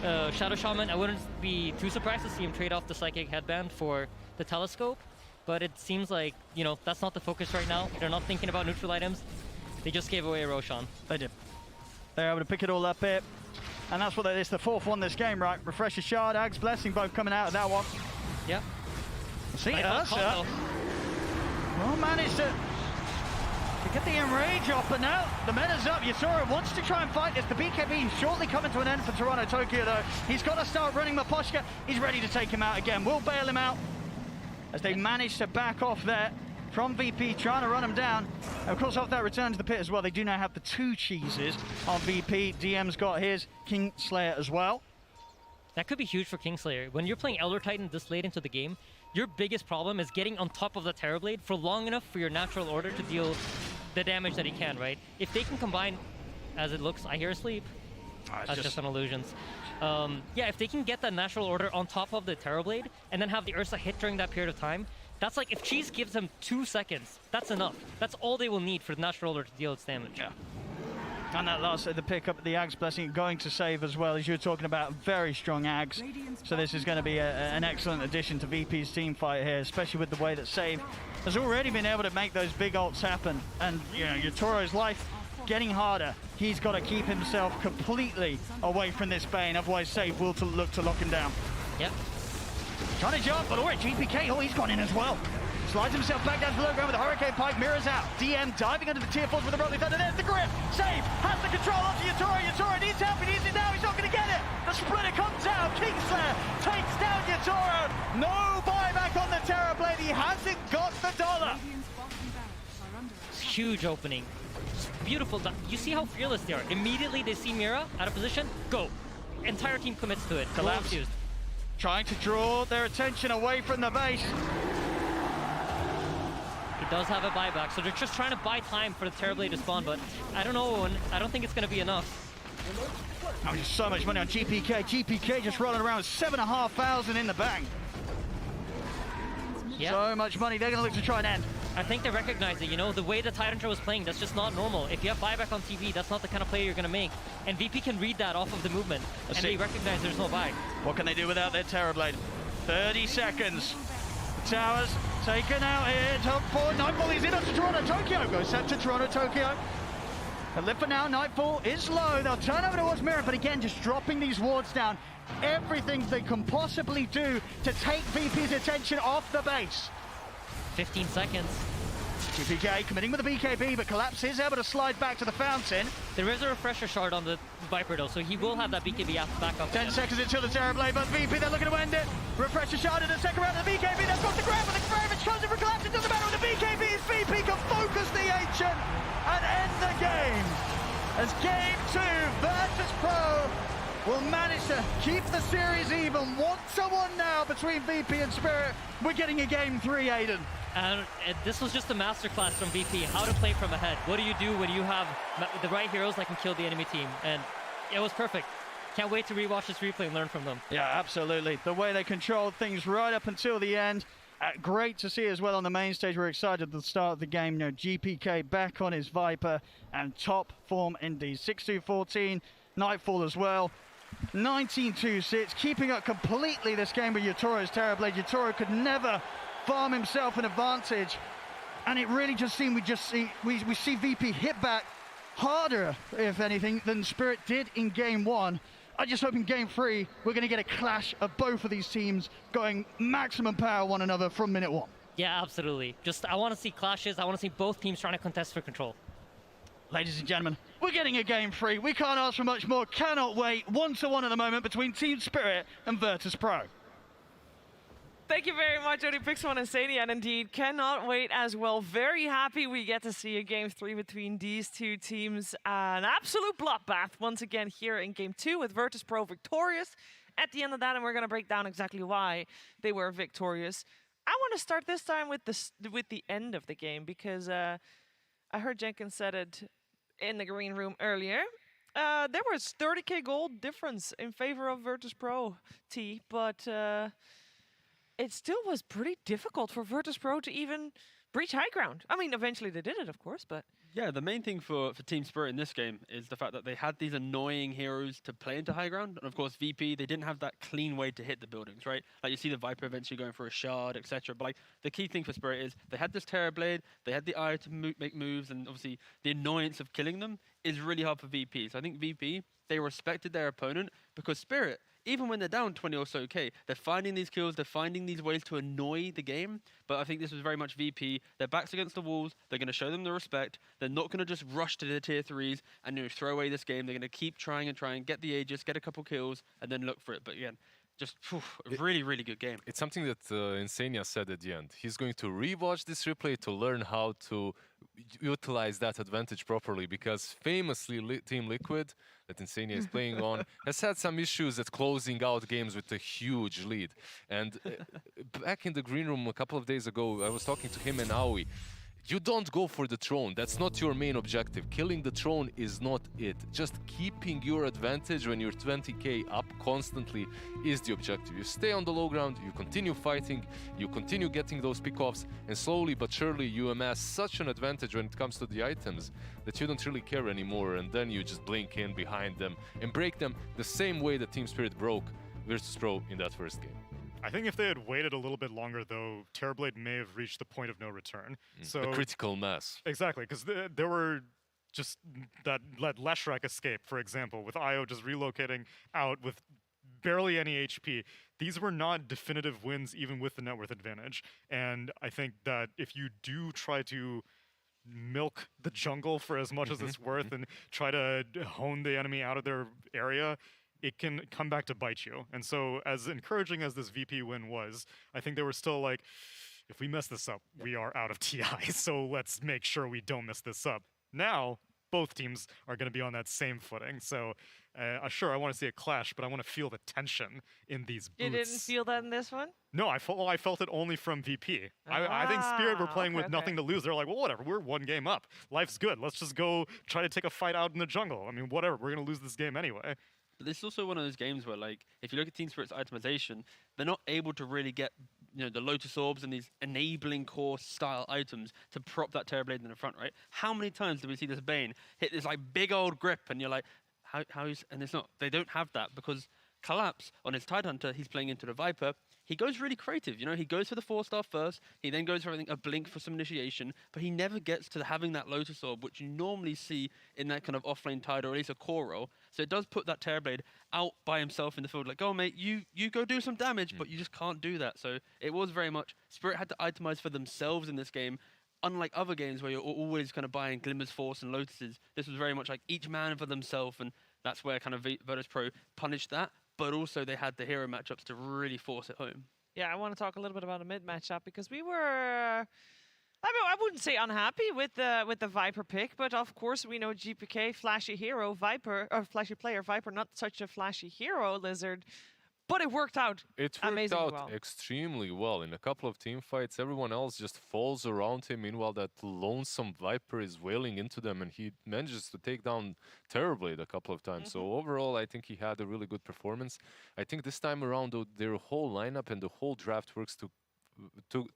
Shadow Shaman, I wouldn't be too surprised to see him trade off the Psychic Headband for the telescope, but it seems like, you know, that's not the focus right now. They're not thinking about neutral items. They just gave away Roshan. They did. They're able to pick it all up here, and that's what it's the fourth one this game, right? Refresher Shard, Ag's Blessing both coming out of that one. Yeah. See, Ursa well managed to get the enrage off, but now the meta's up. Yasura wants to try and fight this. The BKB shortly coming to an end for Toronto Tokyo, though. He's got to start running Miposhka. He's ready to take him out again. We'll bail him out as they manage to back off there from VP, trying to run him down. Of course, off that return to the pit as well, they do now have the 2 cheeses on VP. DM's got his Kingslayer as well. That could be huge for Kingslayer. When you're playing Elder Titan this late into the game, your biggest problem is getting on top of the Terrorblade for long enough for your natural order to deal the damage that he can, right? If they can combine, as it looks, I hear a sleep. That's just an illusions. Yeah, if they can get that natural order on top of the Terrorblade and then have the Ursa hit during that period of time, that's like if Cheese gives them 2 seconds, that's enough. That's all they will need for the natural order to deal its damage. Yeah. And that last, the pick up, the Ags Blessing going to save as well, as you were talking about, very strong Ags. So this is going to be an excellent addition to VP's team fight here, especially with the way that Save has already been able to make those big ults happen. And, you know, Yatoro's life getting harder. He's got to keep himself completely away from this Bane, otherwise Save will look to lock him down. Yep. Trying to jump, but alright, GPK, he's gone in as well. Slides himself back down to the low ground with the Hurricane Pike, mirrors out. DM diving under the tier 4s with the Rolling Thunder. There's the grip. Save has the control onto Yatoro. Yatoro needs help. He needs it now. He's not going to get it. The splitter comes out. Kingslayer takes down Yatoro. No buyback on the Terrorblade. He hasn't got the dollar. Huge opening. Beautiful. You see how fearless they are. Immediately they see Mira out of position. Go. Entire team commits to it. Collapse. Trying to draw their attention away from the base. He does have a buyback, so they're just trying to buy time for the Terrorblade to spawn, but I don't know, and I don't think it's going to be enough. Oh, just so much money on GPK. GPK just rolling around with 7,500 in the bank. Yep. So much money, they're going to look to try and end. I think they recognize it, you know, the way the Tyrantro was playing, that's just not normal. If you have buyback on TV, that's not the kind of play you're going to make. And VP can read that off of the movement, they recognize there's no buy. What can they do without their Terrorblade? 30 seconds. The towers taken out here. Top 4. Nightfall is in onto Toronto. Tokyo goes set to Toronto, Tokyo. And live for now. Nightfall is low. They'll turn over towards Mirror, but again, just dropping these wards down. Everything they can possibly do to take VP's attention off the base. 15 seconds. GPK committing with the BKB, but Collapse is able to slide back to the fountain. There is a refresher shard on the Viper though, so he will have that BKB back up. 10 seconds until the Terrorblade, but VP, they're looking to end it. Refresher shard in the second round of the BKB, they've got the grab, but the damage comes in for Collapse. It doesn't matter with the BKB, as VP can focus the Ancient and end the game. As game 2, Virtus Pro will manage to keep the series even. 1-1 now between VP and Spirit. We're getting a game 3, Aiden. And this was just a masterclass from VP, how to play from ahead. What do you do when you have the right heroes that can kill the enemy team? And it was perfect. Can't wait to rewatch this replay and learn from them. Yeah, absolutely. The way they controlled things right up until the end. Great to see as well on the main stage. We're excited at the start of the game. You know, GPK back on his Viper and top form indeed. 6-2-14, Nightfall as well. 19-2-6, keeping up completely this game with Yatoro's Terrorblade. Yatoro could never farm himself an advantage, and it really just seemed we see VP hit back harder, if anything, than Spirit did in game 1. I just hope in game 3 we're going to get a clash of both of these teams going maximum power one another from minute 1. Yeah, absolutely. Just I want to see clashes. I want to see both teams trying to contest for control. Ladies and gentlemen, we're getting a game 3. We can't ask for much more. Cannot wait. 1-1 at the moment between Team Spirit and Virtus Pro. Thank you very much, ODPixel and Sadie, and indeed cannot wait as well. Very happy we get to see a game 3 between these two teams. An absolute bloodbath once again here in game 2 with Virtus Pro victorious at the end of that, and we're going to break down exactly why they were victorious. I want to start this time with the end of the game because I heard Jenkins said it in the green room earlier. There was 30k gold difference in favor of Virtus Pro T, but it still was pretty difficult for Virtus Pro to even breach high ground. I mean, eventually they did it, of course, but... Yeah, the main thing for Team Spirit in this game is the fact that they had these annoying heroes to play into high ground. And of course, VP, they didn't have that clean way to hit the buildings, right? Like you see the Viper eventually going for a shard, etc. But like the key thing for Spirit is they had this Terrorblade, they had the eye to make moves, and obviously the annoyance of killing them is really hard for VP. So I think VP, they respected their opponent because Spirit, even when they're down 20 or so K, they're finding these kills, they're finding these ways to annoy the game. But I think this was very much VP. Their backs against the walls, they're going to show them the respect. They're not going to just rush to the tier 3s and throw away this game. They're going to keep trying and trying, get the Aegis, get a couple kills, and then look for it. But again, just a really, really good game. It's something that Insania said at the end. He's going to rewatch this replay to learn how to utilize that advantage properly, because famously Team Liquid, that Insania is playing on, has had some issues at closing out games with a huge lead. And back in the green room a couple of days ago, I was talking to him and Aoi. you don't go for the throne. That's not your main objective. Killing the throne is not it. Just keeping your advantage when you're 20k up constantly is the objective. You stay on the low ground, you continue fighting, you continue getting those pickoffs, and slowly but surely you amass such an advantage when it comes to the items that you don't really care anymore, and then you just blink in behind them and break them the same way that Team Spirit broke Virtus.pro in that first game. I think if they had waited a little bit longer, though, Terrorblade may have reached the point of no return. So the critical mass. Exactly, because there were just that Leshrac escape, for example, with Io just relocating out with barely any HP. These were not definitive wins, even with the net worth advantage. And I think that if you do try to milk the jungle for as much as it's worth and try to hone the enemy out of their area, it can come back to bite you. And so as encouraging as this VP win was, I think they were still like, if we mess this up, we are out of TI. So let's make sure we don't mess this up. Now, both teams are going to be on that same footing. So sure, I want to see a clash, but I want to feel the tension in these boots. You didn't feel that in this one? No, I felt it only from VP. I think Spirit were playing with nothing to lose. They're like, well, whatever, we're one game up. Life's good. Let's just go try to take a fight out in the jungle. I mean, whatever, we're going to lose this game anyway. But this is also one of those games where, like, if you look at Team Spirit's itemization, they're not able to really get, the Lotus Orbs and these enabling core style items to prop that Terrorblade in the front, right? How many times do we see this Bane hit this like big old grip, and you're like, how is? And it's not. They don't have that because Collapse on his Tidehunter, he's playing into the Viper. He goes really creative, he goes for the 4-star first, he then goes for everything, a blink for some initiation, but he never gets to having that Lotus Orb, which you normally see in that kind of offlane Tide or at least a core role. So it does put that Terrorblade out by himself in the field, like, oh mate, you go do some damage, but you just can't do that. So it was very much, Spirit had to itemize for themselves in this game, unlike other games where you're always kind of buying Glimmer's Force and Lotuses. This was very much like each man for themselves, and that's where kind of Virtus.pro punished that. But also they had the hero matchups to really force it home. Yeah, I want to talk a little bit about a mid matchup because we were, I wouldn't say unhappy with the Viper pick, but of course we know GPK, flashy hero, Viper, or flashy player, Viper, not such a flashy hero, Lizard. But it worked out amazingly well. Extremely well. In a couple of team fights, everyone else just falls around him. Meanwhile, that lonesome Viper is wailing into them, and he manages to take down Terrorblade a couple of times. So overall, I think he had a really good performance. I think this time around, though, their whole lineup and the whole draft works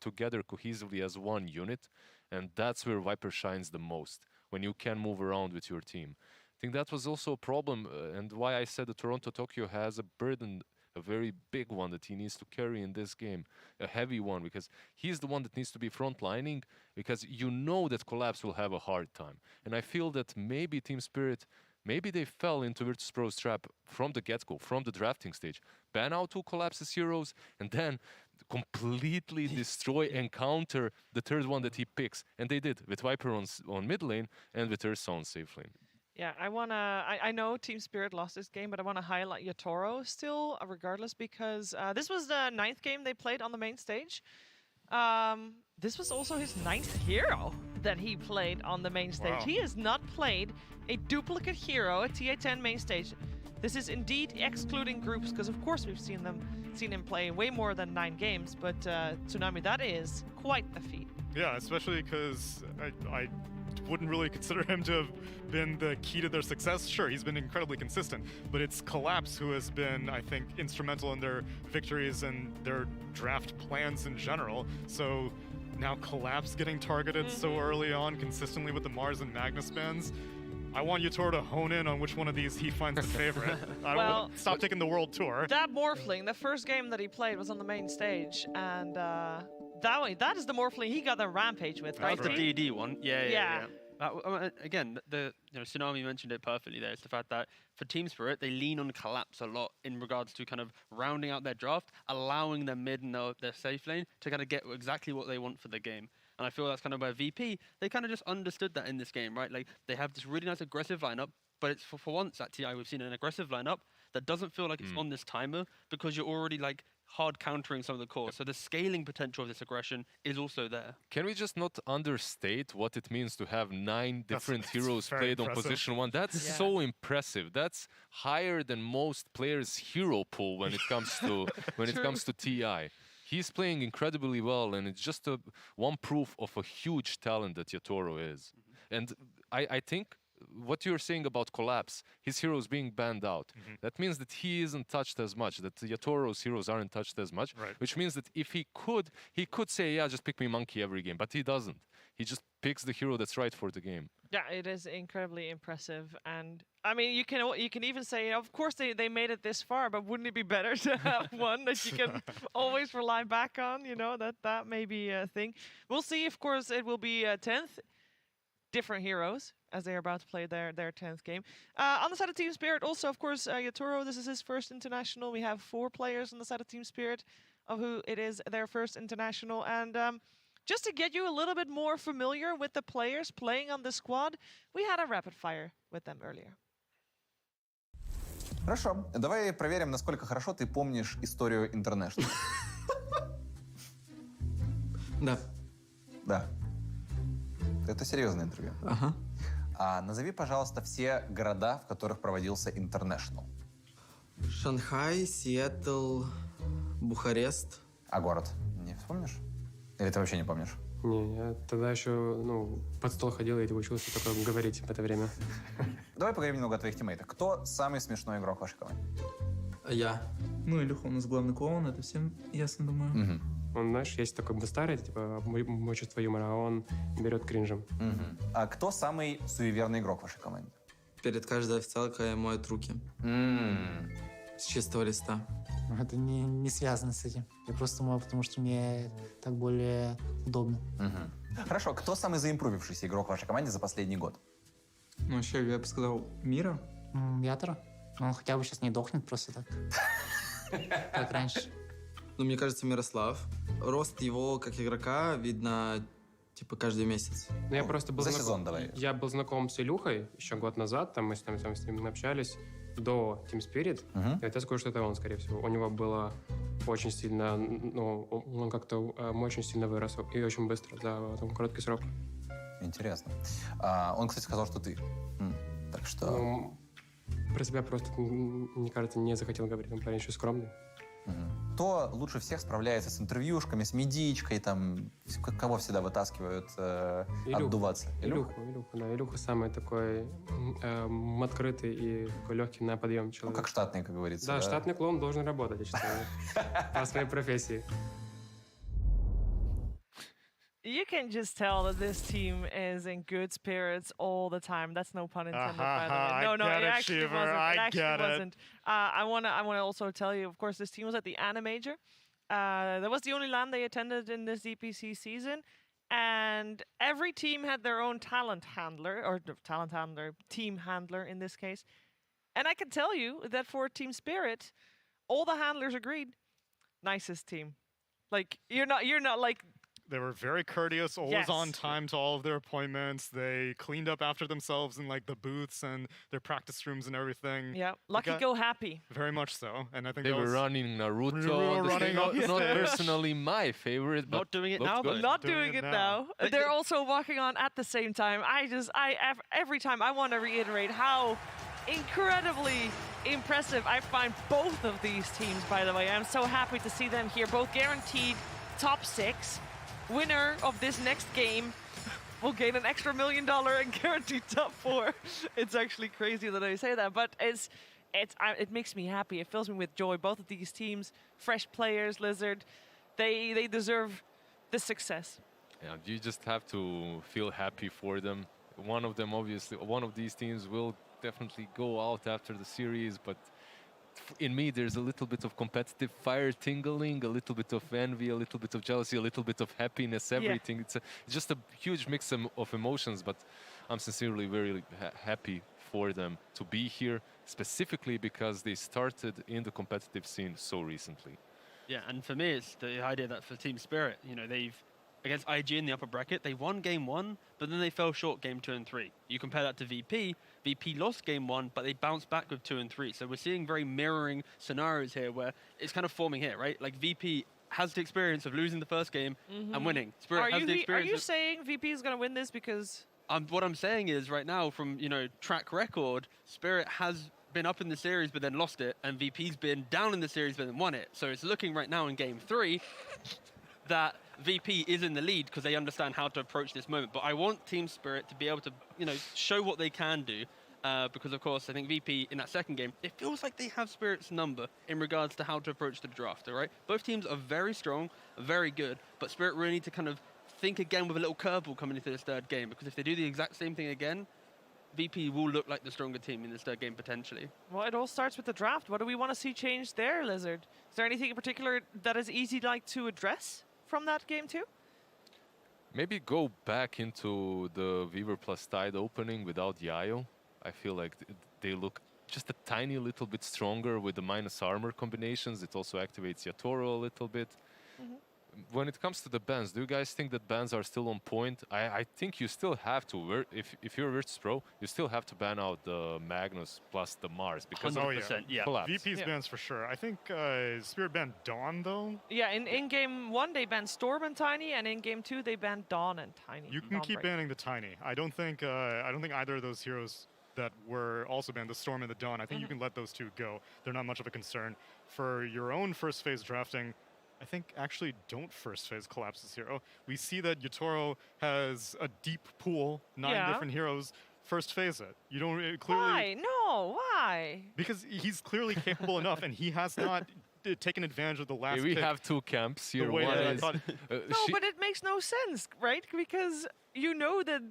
together cohesively as one unit, and that's where Viper shines the most, when you can move around with your team. I think that was also a problem, and why I said that Toronto-Tokyo has a burden, a very big one that he needs to carry in this game, a heavy one, because he's the one that needs to be frontlining, because you know that Collapse will have a hard time. And I feel that maybe Team Spirit, maybe they fell into Virtus.pro's trap from the get-go, from the drafting stage. Ban out two Collapse's heroes, and then completely destroy and counter the third one that he picks. And they did, with Viper on mid lane and with Ursa on safe lane. Yeah, I know Team Spirit lost this game, but I want to highlight Yatoro still, regardless, because this was the 9th game they played on the main stage. This was also his 9th hero that he played on the main stage. Wow. He has not played a duplicate hero at TA10 main stage. This is indeed excluding groups, because of course we've seen him play way more than 9 games, but Tsunami, that is quite a feat. Yeah, especially because I wouldn't really consider him to have been the key to their success. Sure, he's been incredibly consistent, but it's Collapse who has been, I think, instrumental in their victories and their draft plans in general. So now Collapse getting targeted so early on, consistently with the Mars and Magnus bans. I want Yatoro to hone in on which one of these he finds the favorite. I don't want stop taking the world tour. That Morphling, the first game that he played was on the main stage, and that is the Morphling he got the Rampage with, right? That's the DD one. Yeah. Again, Tsunami mentioned it perfectly there. It's the fact that for Team Spirit, they lean on Collapse a lot in regards to kind of rounding out their draft, allowing their mid and their safe lane to kind of get exactly what they want for the game. And I feel that's kind of where VP, they kind of just understood that in this game, right? Like, they have this really nice aggressive lineup, but it's for once at TI we've seen an aggressive lineup that doesn't feel like it's on this timer, because you're already like hard countering some of the core. So the scaling potential of this aggression is also there. Can we just not understate what it means to have 9 different heroes played on position 1? That's so impressive. That's higher than most players' hero pool when it comes to when it comes to TI. He's playing incredibly well, and it's just one proof of a huge talent that Yatoro is. And I think what you're saying about Collapse, his heroes being banned out, that means that he isn't touched as much, that Yatoro's heroes aren't touched as much, which means that if he could say, yeah, just pick me Monkey every game, but he doesn't. He just picks the hero that's right for the game. Yeah, it is incredibly impressive, and I mean, you can even say, of course, they made it this far, but wouldn't it be better to have one that you can always rely back on? You know, that may be a thing. We'll see. Of course, it will be 10th. Different heroes as they are about to play their 10th game. On the side of Team Spirit, also, of course, Yatoro, this is his first international. We have 4 players on the side of Team Spirit of who it is their first international, and just to get you a little bit more familiar with the players playing on the squad, we had a rapid fire with them earlier. Хорошо. Давай проверим, насколько хорошо ты помнишь историю International. Да. Да. Это серьезное интервью. Ага. Назови, пожалуйста, все города, в которых проводился International. Шанхай, Сиэтл, Бухарест. А город не вспомнишь? Или ты вообще не помнишь? Не, я тогда еще, под стол ходил и учился только говорить в это время. Давай поговорим немного о твоих тиммейтах. Кто самый смешной игрок в вашей команде? Я. Ну, Илюха у нас главный клоун, это всем ясно, думаю. Он, знаешь, есть такой быстарый, типа, мой чувство юмора, а он берет кринжем. А кто самый суеверный игрок в вашей команде? Перед каждой официалкой моют руки. С чистого листа. Это не связано с этим. Я просто мою, потому что мне так более удобно. Хорошо, кто самый заимпрувившийся игрок в вашей команде за последний год? Ну, вообще, я бы сказал, Мира. Ятора. Он хотя бы сейчас не дохнет просто так. Как раньше. Ну, мне кажется, Мирослав. Рост его как игрока видно, типа, каждый месяц. Ну, я просто был за сезон давай. Я был знаком с Илюхой еще год назад, там мы с ним общались до Team Spirit. И вот я скажу, что это он, скорее всего. У него было очень сильно, он как-то очень сильно вырос и очень быстро за короткий срок. Интересно. Он, кстати, сказал, что ты. Так что... Про себя просто, мне кажется, не захотел говорить. Он парень еще скромный. Кто лучше всех справляется с интервьюшками, с медичкой, там, кого всегда вытаскивают отдуваться? Илюха, да. Илюха самый такой открытый и такой легкий на подъем человек. Ну, как штатный, как говорится. Да, штатный клоун должен работать, я считаю, по своей профессии. You can just tell that this team is in good spirits all the time. That's no pun intended, by the way. No, it actually wasn't. It actually wasn't. I wanna also tell you, of course, this team was at the ANA Major. That was the only LAN they attended in this DPC season. And every team had their own talent handler, team handler in this case. And I can tell you that for Team Spirit, all the handlers agreed, nicest team. Like, you're not like... They were very courteous, always on time to all of their appointments. They cleaned up after themselves in like the booths and their practice rooms and everything. Yeah, lucky go happy. Very much so, and I think they were running Naruto. Not personally my favorite, but not doing it now. But not doing it now. They're also walking on at the same time. Every time I want to reiterate how incredibly impressive I find both of these teams. By the way, I'm so happy to see them here, both guaranteed top 6. Winner of this next game will gain an extra $1 million and guaranteed top 4. It's actually crazy that I say that, but it makes me happy. It fills me with joy. Both of these teams, fresh players, Lizard, they deserve the success. Yeah, you just have to feel happy for them. One of them, obviously, one of these teams will definitely go out after the series, but in me, there's a little bit of competitive fire tingling, a little bit of envy, a little bit of jealousy, a little bit of happiness, everything. It's just a huge mix of emotions, but I'm sincerely very happy for them to be here, specifically because they started in the competitive scene so recently. Yeah, and for me, it's the idea that for Team Spirit, they've, against IG in the upper bracket, they won game 1, but then they fell short game 2 and 3. You compare that to VP. VP lost game 1, but they bounced back with 2 and 3. So we're seeing very mirroring scenarios here where it's kind of forming here, right? Like VP has the experience of losing the first game and winning. Spirit has the experience. Are you saying VP is going to win this because... What I'm saying is right now from, track record, Spirit has been up in the series but then lost it, and VP's been down in the series but then won it. So it's looking right now in Game 3 that VP is in the lead because they understand how to approach this moment. But I want Team Spirit to be able to, show what they can do. Because, of course, I think VP in that second game, it feels like they have Spirit's number in regards to how to approach the draft, all right? Both teams are very strong, very good, but Spirit really need to kind of think again with a little curveball coming into this third game, because if they do the exact same thing again, VP will look like the stronger team in this third game, potentially. Well, it all starts with the draft. What do we want to see change there, Lizard? Is there anything in particular that is easy to address from that game too? Maybe go back into the Weaver plus Tide opening without Yayo. I feel like they look just a tiny little bit stronger with the minus armor combinations. It also activates Yatoro a little bit. When it comes to the bans, do you guys think that bans are still on point? I think you still have to, if you're a Virtus Pro, you still have to ban out the Magnus plus the Mars because of collapse. VP's bans for sure. I think Spirit banned Dawn though. Yeah, in game 1 they banned Storm and Tiny, and in game 2 they banned Dawn and Tiny. You can keep banning the Tiny. I don't think either of those heroes that were also banned, the Storm and the Dawn, I think you can let those two go. They're not much of a concern. For your own first phase drafting, I think actually don't first phase Collapse's hero. We see that Yatoro has a deep pool, 9 different heroes. First phase it. You don't clearly. Why? No, why? Because he's clearly capable enough, and he has not taken advantage of the last. We pick have 2 camps here. One is, no, but it makes no sense, right? Because you know that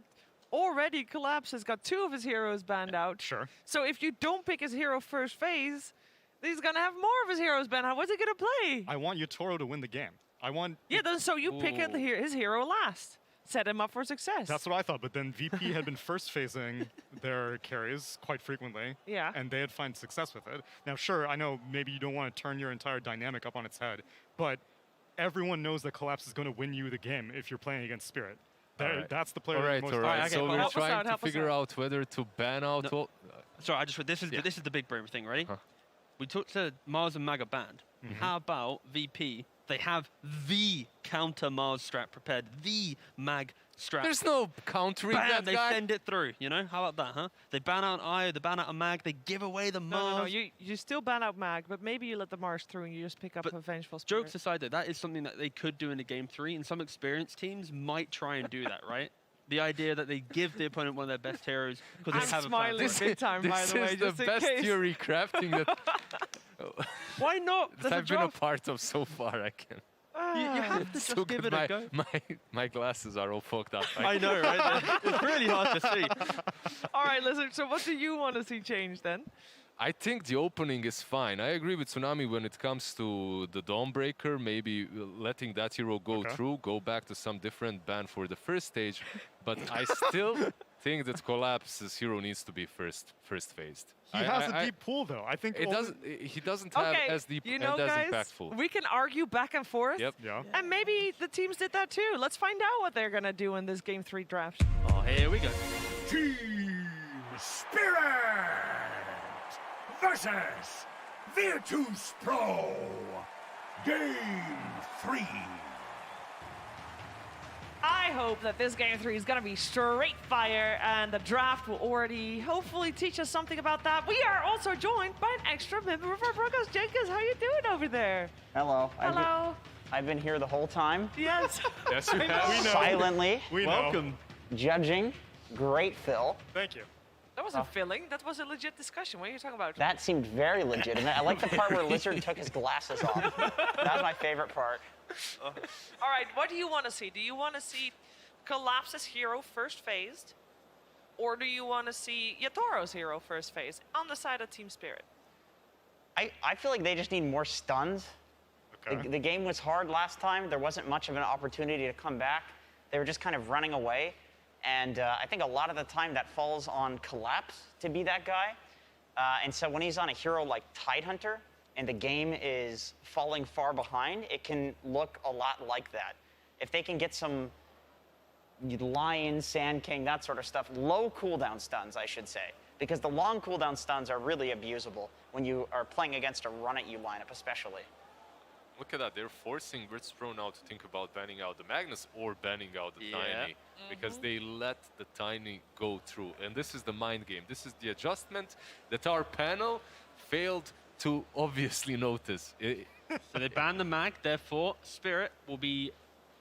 already Collapse has got 2 of his heroes banned out. Sure. So if you don't pick his hero first phase, he's gonna have more of his heroes banned out. What's he gonna play? I want Yatoro to win the game. I want. Yeah, then so you pick his hero last. Set him up for success. That's what I thought, but then VP had been first phasing their carries quite frequently. Yeah. And they had found success with it. Now, sure, I know maybe you don't want to turn your entire dynamic up on its head, but everyone knows that Collapse is going to win you the game if you're playing against Spirit. That's the player. All right. Okay, so we're trying to figure out whether to ban out. No. Sorry, this is the big brain thing. Ready? We talked to Mars and Mag banned. How about VP? They have the counter Mars strat prepared, the Mag strat. There's no countering that they guy. send it through. How about that, huh? They ban out Io, they ban out a Mag, they give away the Mars. No, you still ban out Mag, but maybe you let the Mars through and you just pick up a Vengeful Spirit. Jokes aside, that is something that they could do in a game 3, and some experienced teams might try and do that, right? The idea that they give the opponent one of their best heroes because they have smiling big time, by the way. This is the best theory crafting that Why not? I've been a part of so far. I can. You have to just give it a go. My glasses are all fucked up. I know, right? It's really hard to see. All right, Lizard, so what do you want to see change then? I think the opening is fine. I agree with Tsunami when it comes to the Dawnbreaker, maybe letting that hero go through, go back to some different ban for the first stage. But I still think that Collapse's hero needs to be first phased. He has a deep pool, though. I think he doesn't have as deep and as guys, impactful. We can argue back and forth. Yep. Yeah. And maybe the teams did that too. Let's find out what they're gonna do in this game 3 draft. Oh, here we go. Team Spirit versus Virtus Pro. Game 3. I hope that this game 3 is going to be straight fire, and the draft will already hopefully teach us something about that. We are also joined by an extra member of our Broncos. Jenkins, how you doing over there? Hello. Hello. I've been here the whole time. Yes. Yes, you have. We know. Silently. Welcome. Judging. Great fill. Thank you. That wasn't filling. That was a legit discussion. What are you talking about? That seemed very legitimate. I like the part where Lizard took his glasses off. That was my favorite part. All right, what do you want to see? Do you want to see Collapse's hero first phased? Or do you want to see Yatoro's hero first phased on the side of Team Spirit? I feel like they just need more stuns. Okay. The game was hard last time. There wasn't much of an opportunity to come back. They were just kind of running away. And I think a lot of the time that falls on Collapse to be that guy. And so when he's on a hero like Tidehunter and the game is falling far behind, it can look a lot like that. If they can get some Lion, Sand King, that sort of stuff, low cooldown stuns, I should say. Because the long cooldown stuns are really abusable when you are playing against a run-at-you lineup especially. Look at that, they're forcing Virtus.pro now to think about banning out the Magnus or banning out the Tiny, because they let the Tiny go through. And this is the mind game. This is the adjustment that our panel failed to obviously notice. So they ban the Mag, therefore Spirit will be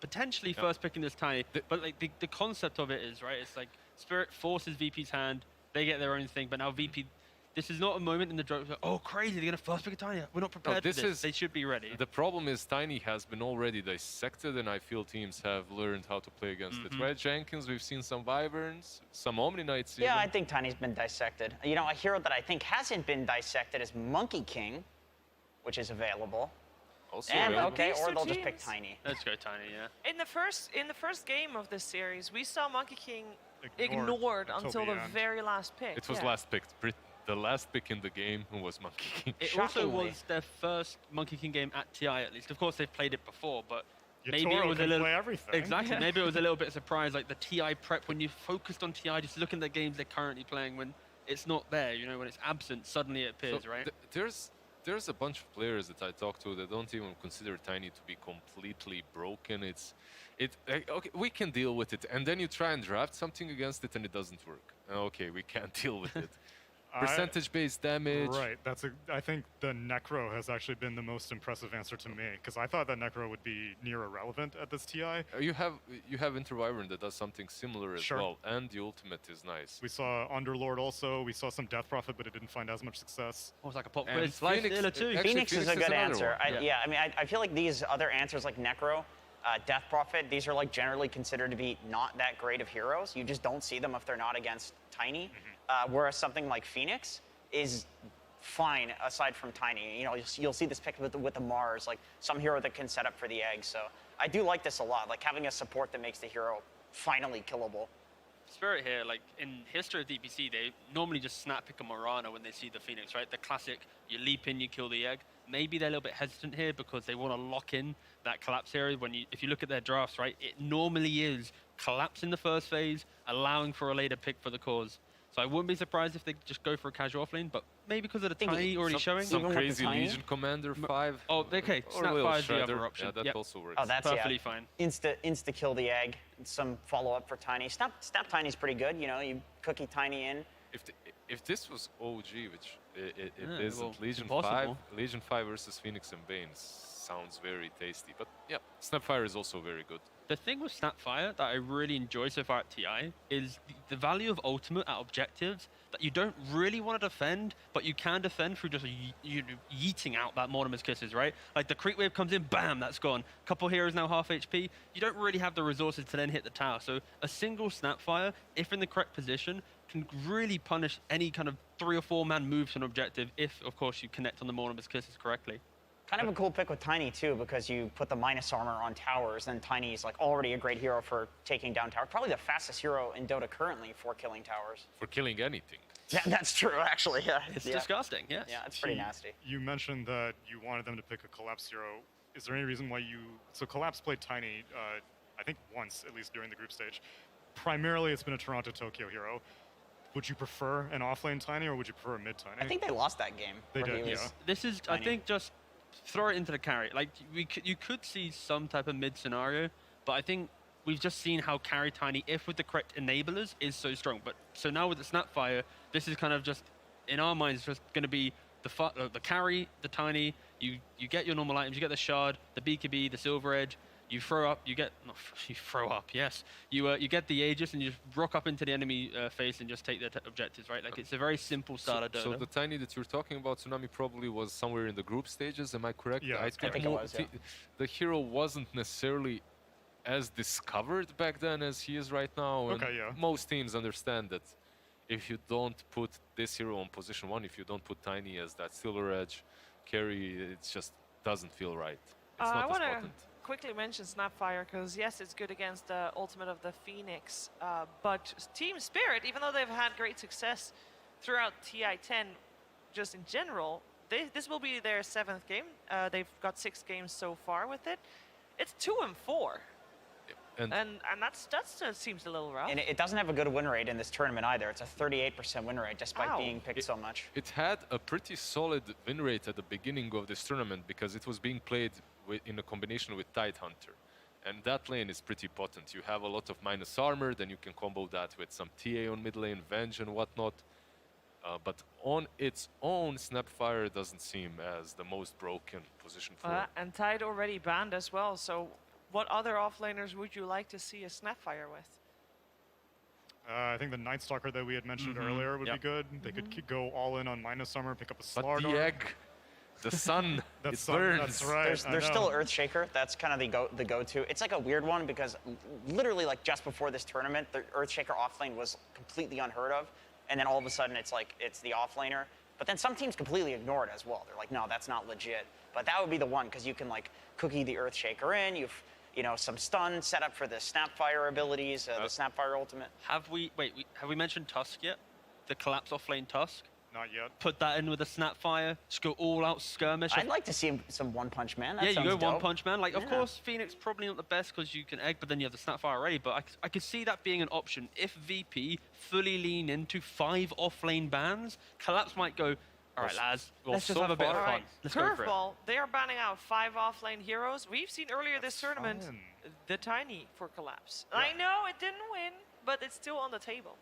potentially first picking this Tiny. But like the concept of it is, right, it's like Spirit forces VP's hand, they get their own thing, but now VP, this is not a moment in the draft, like, oh crazy, they're going to first pick a Tiny. We're not prepared for this. They should be ready. The problem is Tiny has been already dissected, and I feel teams have learned how to play against it. Right, Jenkins? We've seen some Wyverns, some Omni Knights. Yeah, I think Tiny's been dissected. You know, a hero that I think hasn't been dissected is Monkey King, which is available. Also okay, These or two they'll just pick teams- Tiny. Let's go Tiny, yeah. In the first game of this series, we saw Monkey King Ignored until until the the end. very last pick. It was last picked. The last pick in the game was Monkey King. It also was their first Monkey King game at TI, at least. Of course, they've played it before, but maybe it Yatoro was a can little... play everything. Exactly. Maybe it was a little bit of surprise, like the TI prep, when you focused on TI, just looking at the games they're currently playing, when it's not there, you know, when it's absent, suddenly it appears, So right? There's a bunch of players that I talk to that don't even consider Tiny to be completely broken. Okay, we can deal with it, and then you try and draft something against it, and it doesn't work. Okay, we can't deal with it. Percentage-based damage. Right. I think the Necro has actually been the most impressive answer to me, because I thought that Necro would be near irrelevant at this TI. You have Interwyvern that does something similar as well, and the ultimate is nice. We saw Underlord also. We saw some Death Prophet, but it didn't find as much success. Oh, it's like a pop And quiz. Phoenix- too. actually, Phoenix is a good another answer. one. I feel like these other answers like Necro, Death Prophet, these are like generally considered to be not that great of heroes. You just don't see them if they're not against Tiny. Whereas something like Phoenix is fine aside from Tiny. You know, you'll see this pick with the Mars, like some hero that can set up for the egg. So I do like this a lot, like having a support that makes the hero finally killable. Spirit here, like in history of DPC, they normally just snap pick a Morana when they see the Phoenix, right? The classic, you leap in, you kill the egg. Maybe they're a little bit hesitant here because they want to lock in that collapse area. If you look at their drafts, right, it normally is collapse in the first phase, allowing for a later pick for the cause. So I wouldn't be surprised if they just go for a casual offlane, but maybe because of the Tiny already showing. Some crazy Legion Commander 5. Oh, okay. Or Snap Little 5 is the other Shredder. option. Yeah, that also works. Oh, that's perfectly fine. Insta kill the egg. Some follow up for Tiny. Snap Tiny's pretty good. You know, you cookie Tiny in. If this was OG, which it Yeah, isn't, well, Legion impossible. 5, Legion 5 versus Phoenix and Bane sounds very tasty. But yeah, Snapfire is also very good. The thing with Snapfire that I really enjoy so far at TI is the value of ultimate at objectives that you don't really want to defend, but you can defend through just yeeting out that Mortimer's Kisses, right? Like the creep wave comes in, bam, that's gone. Couple heroes now half HP. You don't really have the resources to then hit the tower. So a single Snapfire, if in the correct position, can really punish any kind of 3 or 4 man moves to an objective if, of course, you connect on the Mortimer's Kisses correctly. Kind of a cool pick with Tiny, too, because you put the minus armor on towers, then Tiny's like already a great hero for taking down towers. Probably the fastest hero in Dota currently for killing towers. For killing anything. Yeah, that's true, actually, yeah. It's disgusting, yes. Yeah, it's pretty nasty. You mentioned that you wanted them to pick a Collapse hero. Is there any reason why you... So Collapse played Tiny, I think once, at least during the group stage. Primarily, it's been a Toronto-Tokyo hero. Would you prefer an offlane Tiny, or would you prefer a mid-Tiny? I think they lost that game. They where did, he was yeah. This is, Tiny. I think, just throw it into the carry. Like, you could see some type of mid scenario, but I think we've just seen how carry Tiny, if with the correct enablers, is so strong. But so now with the Snapfire, this is kind of just, in our minds, just going to be the carry, the Tiny, you get your normal items, you get the Shard, the BKB, the Silver Edge, you throw up, you get the Aegis and you just rock up into the enemy face and just take their objectives, right? Like it's a very simple style of Dota. So the Tiny that you're talking about, Tsunami, probably was somewhere in the group stages, am I correct? Yeah, I think it was, yeah. The hero wasn't necessarily as discovered back then as he is right now. And Okay, yeah. most teams understand that if you don't put this hero on position 1, if you don't put Tiny as that Silver Edge carry, it just doesn't feel right. It's not I as want to potent. quickly mention Snapfire because yes, it's good against the ultimate of the Phoenix, but Team Spirit, even though they've had great success throughout TI10, just in general, this will be their 7th game. They've got 6 games so far with it. It's 2-4. And that seems a little rough. And it doesn't have a good win rate in this tournament either. It's a 38% win rate despite being picked so much. It had a pretty solid win rate at the beginning of this tournament because it was being played in a combination with Tidehunter. And that lane is pretty potent. You have a lot of minus armor, then you can combo that with some TA on mid lane, Venge and whatnot. But on its own, Snapfire doesn't seem as the most broken position for it. And Tide already banned as well, so what other offlaners would you like to see a Snapfire with? I think the Night Stalker that we had mentioned earlier would be good. They could go all in on minus armor, pick up a Slardar. But the egg, the sun, it burns. That's right. There's still Earthshaker. That's kind of the go-to. It's like a weird one because literally like just before this tournament, the Earthshaker offlane was completely unheard of. And then all of a sudden it's like, it's the offlaner. But then some teams completely ignore it as well. They're like, no, that's not legit. But that would be the one because you can like cookie the Earthshaker in. You've, some stun set up for the Snapfire abilities, the Snapfire ultimate. Have we mentioned Tusk yet? The collapse offlane Tusk? Not yet. Put that in with a Snapfire. Just go all out skirmish. I'd like to see some One Punch Man. That yeah, you sounds go dope. One Punch Man. Like, of course, Phoenix probably not the best because you can egg, but then you have the Snapfire already. But I could see that being an option if VP fully lean into 5 offlane bans. Collapse might go, all right, lads, let's just have a bit of fun. Let's go for it. Curveball, they are banning out 5 offlane heroes. We've seen earlier this tournament the Tiny for Collapse. Yeah. I know it didn't win, but it's still on the table.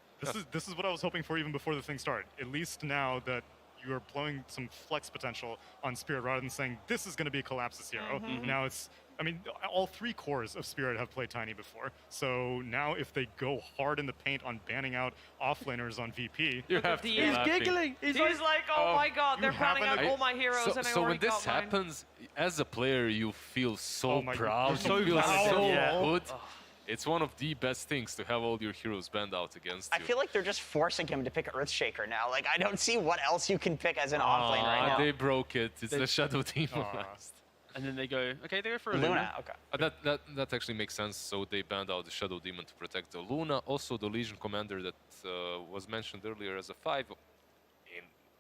This is what I was hoping for even before the thing started. At least now that you are blowing some flex potential on Spirit rather than saying this is going to be a Collapse's hero. Now it's, I mean, all 3 cores of Spirit have played Tiny before. So now if they go hard in the paint on banning out offlaners on VP, you have to be He's giggling. He's like, oh my god, they're banning out all my heroes and I So already when this got mine. happens, as a player, you feel so proud. so You feel so good. good. It's one of the best things to have all your heroes banned out against you. I feel like they're just forcing him to pick Earthshaker now. Like, I don't see what else you can pick as an offlane right now. They broke it. It's the Shadow Demon last. And then they go, okay, they go for a Luna. Okay. That actually makes sense. So they banned out the Shadow Demon to protect the Luna. Also, the Legion Commander that was mentioned earlier as a 5,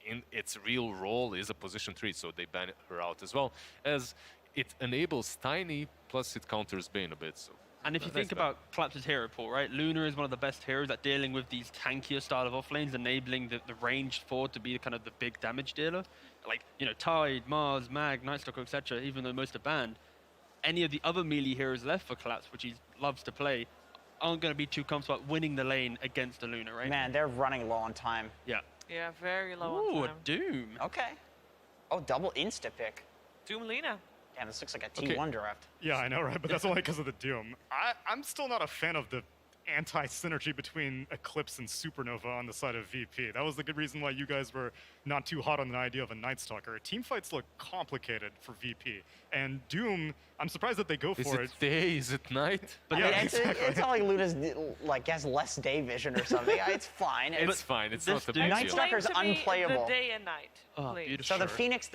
in its real role is a position 3. So they ban her out as well, as it enables Tiny, plus it counters Bane a bit. So. And if you think about Collapse's hero pool, right? Luna is one of the best heroes at dealing with these tankier style of offlanes, enabling the ranged forward to be kind of the big damage dealer. Like, Tide, Mars, Mag, Nightstalker, etc., even though most are banned, any of the other melee heroes left for Collapse, which he loves to play, aren't going to be too comfortable at winning the lane against the Luna, right? Man, they're running low on time. Yeah. Yeah, very low on on time. time. Doom. Okay. Oh, double insta-pick. Doom Lina. Damn, this looks like a T1 draft. Yeah, I know, right? But that's only because of the Doom. I'm still not a fan of the anti-synergy between Eclipse and Supernova on the side of VP. That was the good reason why you guys were not too hot on the idea of a Night Stalker. Teamfights look complicated for VP. And Doom, I'm surprised that they go for it. Is it day? Is it night? But yeah, it's not like Luna's has less day vision or something. It's fine. It's fine. It's not the big Night deal. Stalker's unplayable. The day and night. Oh, beautiful. So the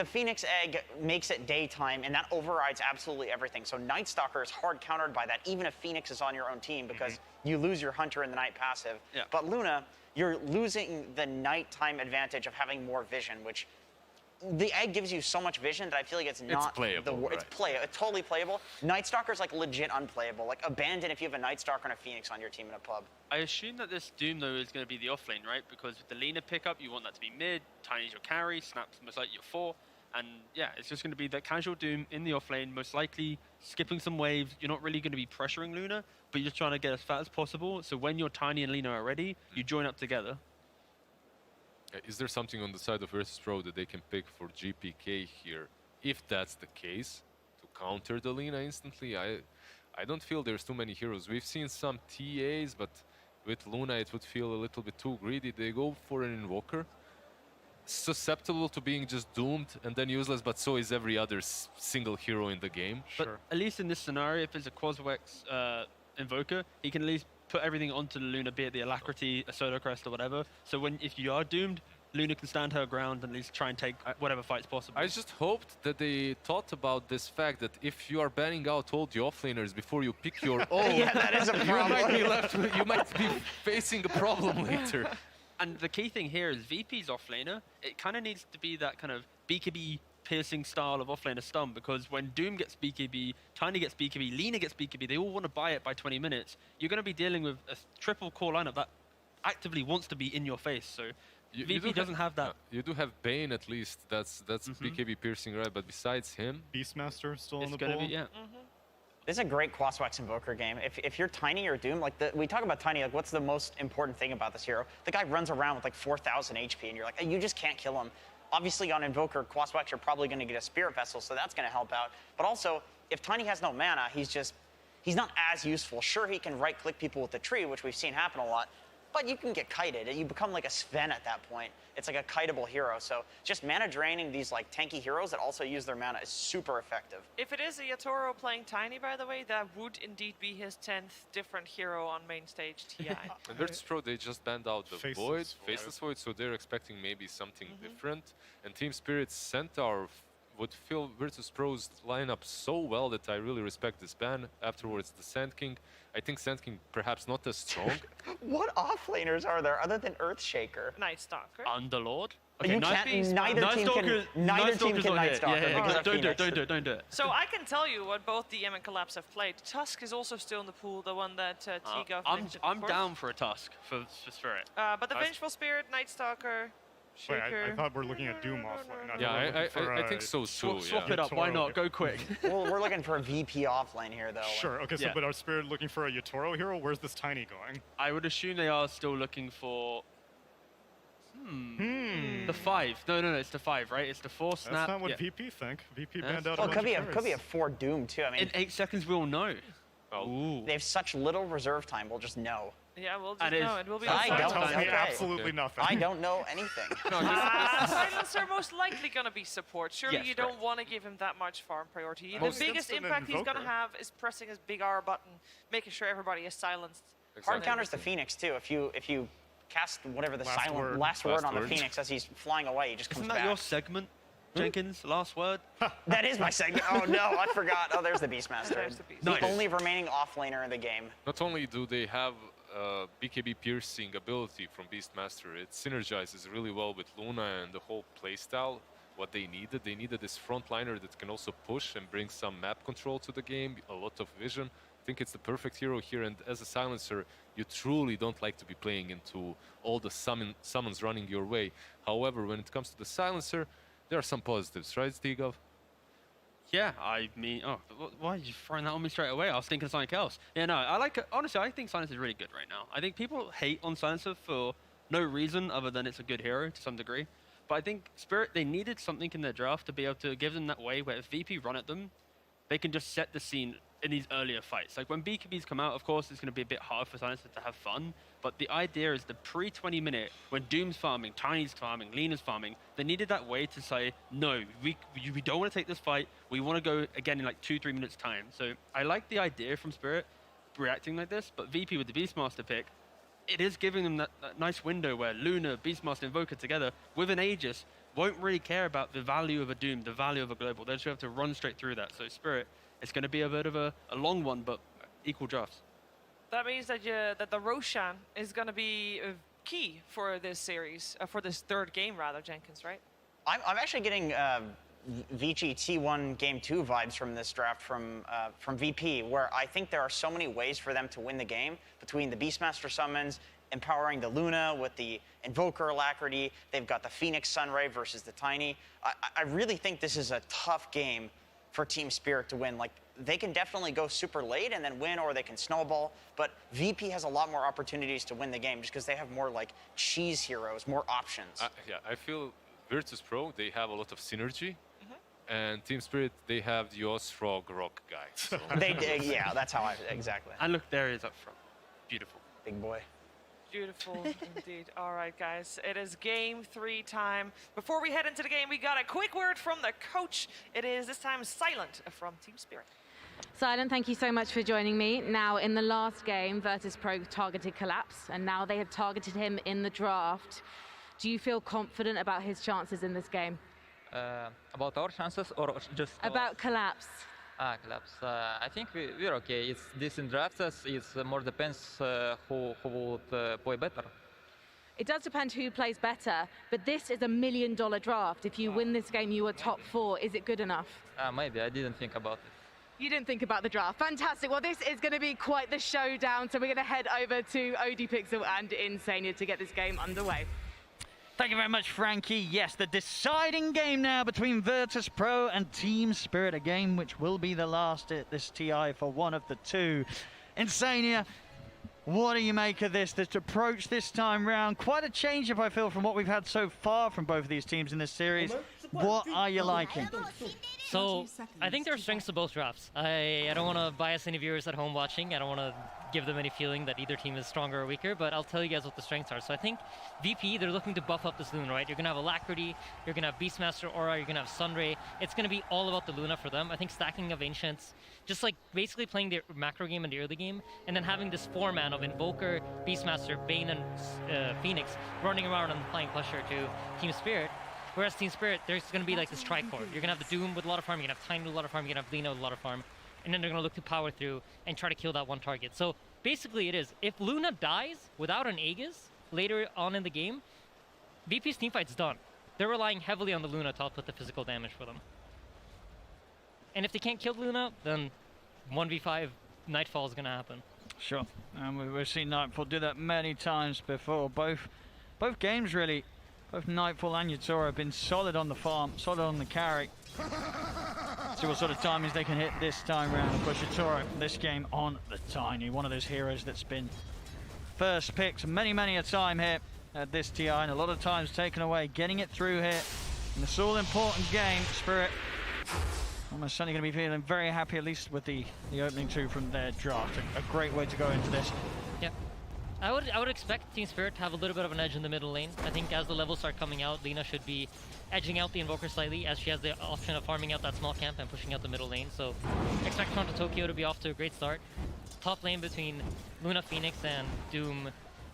Phoenix egg makes it daytime, and that overrides absolutely everything. So Night Stalker is hard countered by that, even if Phoenix is on your own team, because you lose your Hunter in the night passive. Yeah. But Luna, you're losing the nighttime advantage of having more vision, which the egg gives you so much vision that I feel like it's not playable, It's totally playable. Night Stalker's like legit unplayable. Like abandon if you have a Night Stalker and a Phoenix on your team in a pub. I assume that this Doom, though, is going to be the offlane, right? Because with the Lina pickup, you want that to be mid, Tiny's your carry, Snap's most likely your 4. And yeah, it's just going to be that casual Doom in the offlane, most likely skipping some waves. You're not really going to be pressuring Luna, but you're just trying to get as fat as possible. So when your Tiny and Lina are ready, you join up together. Is there something on the side of Earth's Pro that they can pick for GPK here? If that's the case, to counter the Lina instantly, I don't feel there's too many heroes. We've seen some TAs, but with Luna it would feel a little bit too greedy. They go for an Invoker. Susceptible to being just doomed and then useless, but so is every other single hero in the game. But at least in this scenario, if it's a Quaswex Invoker, he can at least put everything onto the Luna, be it the Alacrity, a Solar Crest, or whatever. So if you are doomed, Luna can stand her ground and at least try and take whatever fight's possible. I just hoped that they thought about this fact that if you are banning out all the offlaners before you pick your own, Yeah, that is a problem. you might be facing a problem later. And the key thing here is VP's offlaner, it kind of needs to be that kind of BKB piercing style of offlaner stun, because when Doom gets BKB, Tiny gets BKB, Lina gets BKB, they all want to buy it by 20 minutes. You're going to be dealing with a triple core lineup that actively wants to be in your face. So VP doesn't have that. You do have Bane at least. That's BKB piercing, right? But besides him, Beastmaster still on the gonna ball. be, yeah. This is a great Quaswax Invoker game. If you're Tiny or Doom, like we talk about Tiny, like what's the most important thing about this hero? The guy runs around with like 4,000 HP, and you're like, you just can't kill him. Obviously, on Invoker, Quaswax, you're probably going to get a Spirit Vessel, so that's going to help out. But also, if Tiny has no mana, he's not as useful. Sure, he can right-click people with the tree, which we've seen happen a lot, but you can get kited, and you become like a Sven at that point. It's like a kiteable hero, so just mana draining these like tanky heroes that also use their mana is super effective. If it is a Yatoro playing Tiny, by the way, that would indeed be his 10th different hero on main stage TI. and Virtus Pro, they just banned out the Faceless Void, so they're expecting maybe something different. And Team Spirit's Centaur would fill Virtus Pro's lineup so well that I really respect this ban. Afterwards, the Sand King. I think Sand King perhaps not as strong. What offlaners are there other than Earthshaker? Night Stalker. Underlord. Okay, you can't, neither team can Night Stalker. Yeah, don't do it. So I can tell you what both DM and Collapse have played. Tusk is also still in the pool, the one that T-Gov mentioned. I'm down for a Tusk for Spirit. But the Vengeful Spirit, Night Stalker, Wait, Shaker. I thought we're looking at Doom offlane. Yeah, I think so too. Swap it up. Why not? Go quick. Well, we're looking for a VP offlane here, though. Sure. Okay. So, but our Spirit looking for a Yatoro hero. Where's this Tiny going? I would assume they are still looking for. The 5. No, it's the 5, right? It's the 4 snap. That's not what VP think. VP banned out. Well, it could be a 4 Doom too. I mean, in 8 seconds we'll know. Oh. They have such little reserve time. We'll just know. Yeah, we'll just know. It will be. Tells me absolutely nothing. I don't know anything. Silencer most likely going to be support. Surely Yes, you don't want to give him that much farm priority. The Most biggest instant impact he's going to Invoker. have is pressing his big R button, making sure everybody is silenced. Hard counters the Phoenix too. If you cast whatever the last word on the Phoenix as he's flying away, he just comes Isn't that back. your segment, Jenkins? Last word? That is my segment. Oh no, I forgot. Oh, there's the Beastmaster. There's the Beast. The only remaining offlaner in the game. Not only do they have BKB piercing ability from Beastmaster, it synergizes really well with Luna and the whole playstyle. What they needed this frontliner that can also push and bring some map control to the game, a lot of vision. I think it's the perfect hero here, and as a silencer, you truly don't like to be playing into all the summons running your way. However, when it comes to the silencer, there are some positives, right, Stigov? Yeah, I mean, why are you throwing that on me straight away? I was thinking of something else. Yeah, no, I like it. Honestly, I think Silencer is really good right now. I think people hate on Silencer for no reason other than it's a good hero to some degree. But I think Spirit, they needed something in their draft to be able to give them that way where if VP run at them, they can just set the scene in these earlier fights. Like when BKBs come out, of course, it's going to be a bit hard for Silencer to have fun. But the idea is the pre-20 minute, when Doom's farming, Tiny's farming, Lena's farming, they needed that way to say, no, we don't want to take this fight. We want to go again in like 2-3 minutes time. So I like the idea from Spirit reacting like this, but VP with the Beastmaster pick, it is giving them that nice window where Luna, Beastmaster, Invoker together with an Aegis won't really care about the value of a Doom, the value of a Global. They just have to run straight through that. So Spirit, it's going to be a bit of a long one, but equal drafts. That means that the Roshan is going to be key for this series, for this third game rather, Jenkins, right? I'm actually getting Vici T1 Game 2 vibes from this draft from VP, where I think there are so many ways for them to win the game between the Beastmaster summons, empowering the Luna with the Invoker Alacrity. They've got the Phoenix Sunray versus the Tiny. I really think this is a tough game for Team Spirit to win. Like, they can definitely go super late and then win, or they can snowball, but VP has a lot more opportunities to win the game just because they have more like cheese heroes, more options. Yeah, I feel Virtus Pro, they have a lot of synergy, and Team Spirit, they have the Osrog Rock guy. So. Yeah, that's how exactly. And look, there he is up front. Beautiful. Big boy. Beautiful indeed. All right, guys. It is game 3 time. Before we head into the game, we got a quick word from the coach. It is this time Silent from Team Spirit. Silent, thank you so much for joining me. Now, in the last game, Virtus Pro targeted Collapse, and now they have targeted him in the draft. Do you feel confident about his chances in this game? About our chances or just... About Collapse. Collapse. I think we're okay. It's decent drafts. It more depends who would play better. It does depend who plays better, but this is $1 million draft. If you win this game, you are top 4. Is it good enough? Maybe. I didn't think about it. You didn't think about the draft. Fantastic. Well, this is going to be quite the showdown. So we're going to head over to ODPixel and Insania to get this game underway. Thank you very much, Frankie. Yes, the deciding game now between Virtus Pro and Team Spirit, a game which will be the last at this TI for one of the two. Insania, what do you make of this approach this time round? Quite a change, if I feel, from what we've had so far from both of these teams in this series. What are you liking? So, I think there are strengths to both drafts. I don't want to bias any viewers at home watching. I don't want to give them any feeling that either team is stronger or weaker, but I'll tell you guys what the strengths are. So I think VP, they're looking to buff up this Luna, right? You're going to have Alacrity, you're going to have Beastmaster Aura, you're going to have Sunray. It's going to be all about the Luna for them. I think stacking of Ancients, just like basically playing the macro game in the early game, and then having this 4-man of Invoker, Beastmaster, Bane, and Phoenix running around and applying pressure to Team Spirit. Whereas Team Spirit, there's going to be like this tricore. You're going to have the Doom with a lot of farm, you're going to have Tiny with a lot of farm, you're going to have Lina with a lot of farm, and then they're going to look to power through and try to kill that one target. So basically it is, if Luna dies without an Aegis later on in the game, VP's teamfight's done. They're relying heavily on the Luna to output the physical damage for them. And if they can't kill Luna, then 1v5 Nightfall is going to happen. Sure, and we've seen Nightfall do that many times before. Both games really. Both Nightfall and Yatora have been solid on the farm, solid on the carry. See what sort of timings they can hit this time round. Of course, Yatora this game on the Tiny, one of those heroes that's been first picked many a time here at this TI, and a lot of times taken away, getting it through here in this all-important game. Spirit almost certainly going to be feeling very happy, at least with the opening 2 from their draft. A great way to go into this. Yeah. I would expect Team Spirit to have a little bit of an edge in the middle lane. I think as the levels start coming out, Lina should be edging out the Invoker slightly, as she has the option of farming out that small camp and pushing out the middle lane. So expect Toronto Tokyo to be off to a great start. Top lane between Luna Phoenix and Doom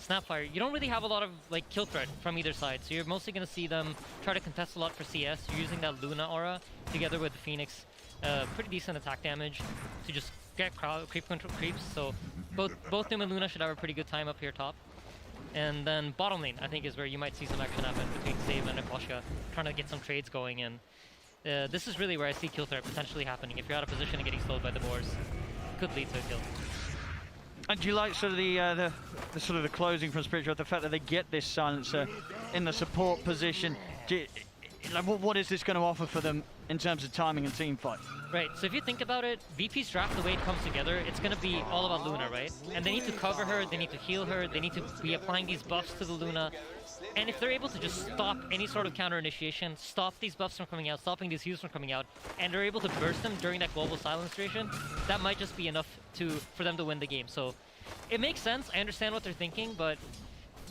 Snapfire, you don't really have a lot of like kill threat from either side. So you're mostly going to see them try to contest a lot for CS. You're using that Luna aura together with the Phoenix, pretty decent attack damage to just get creep control creeps. So both Doom and Luna should have a pretty good time up here top. And then bottom lane, I think, is where you might see some action happen between Save and Akoshka, trying to get some trades going. And this is really where I see kill threat potentially happening. If you're out of position and getting slowed by the boars, could lead to a kill. And do you like sort of the sort of the closing from Spiritual, the fact that they get this silencer in the support position? Like, what is this going to offer for them in terms of timing and team fight? Right, so if you think about it, VP's draft, the way it comes together, it's going to be all about Luna, right? And they need to cover her, they need to heal her, they need to be applying these buffs to the Luna. And if they're able to just stop any sort of counter initiation, stop these buffs from coming out, stopping these heals from coming out, and they're able to burst them during that global silence duration, that might just be enough for them to win the game. So it makes sense, I understand what they're thinking, but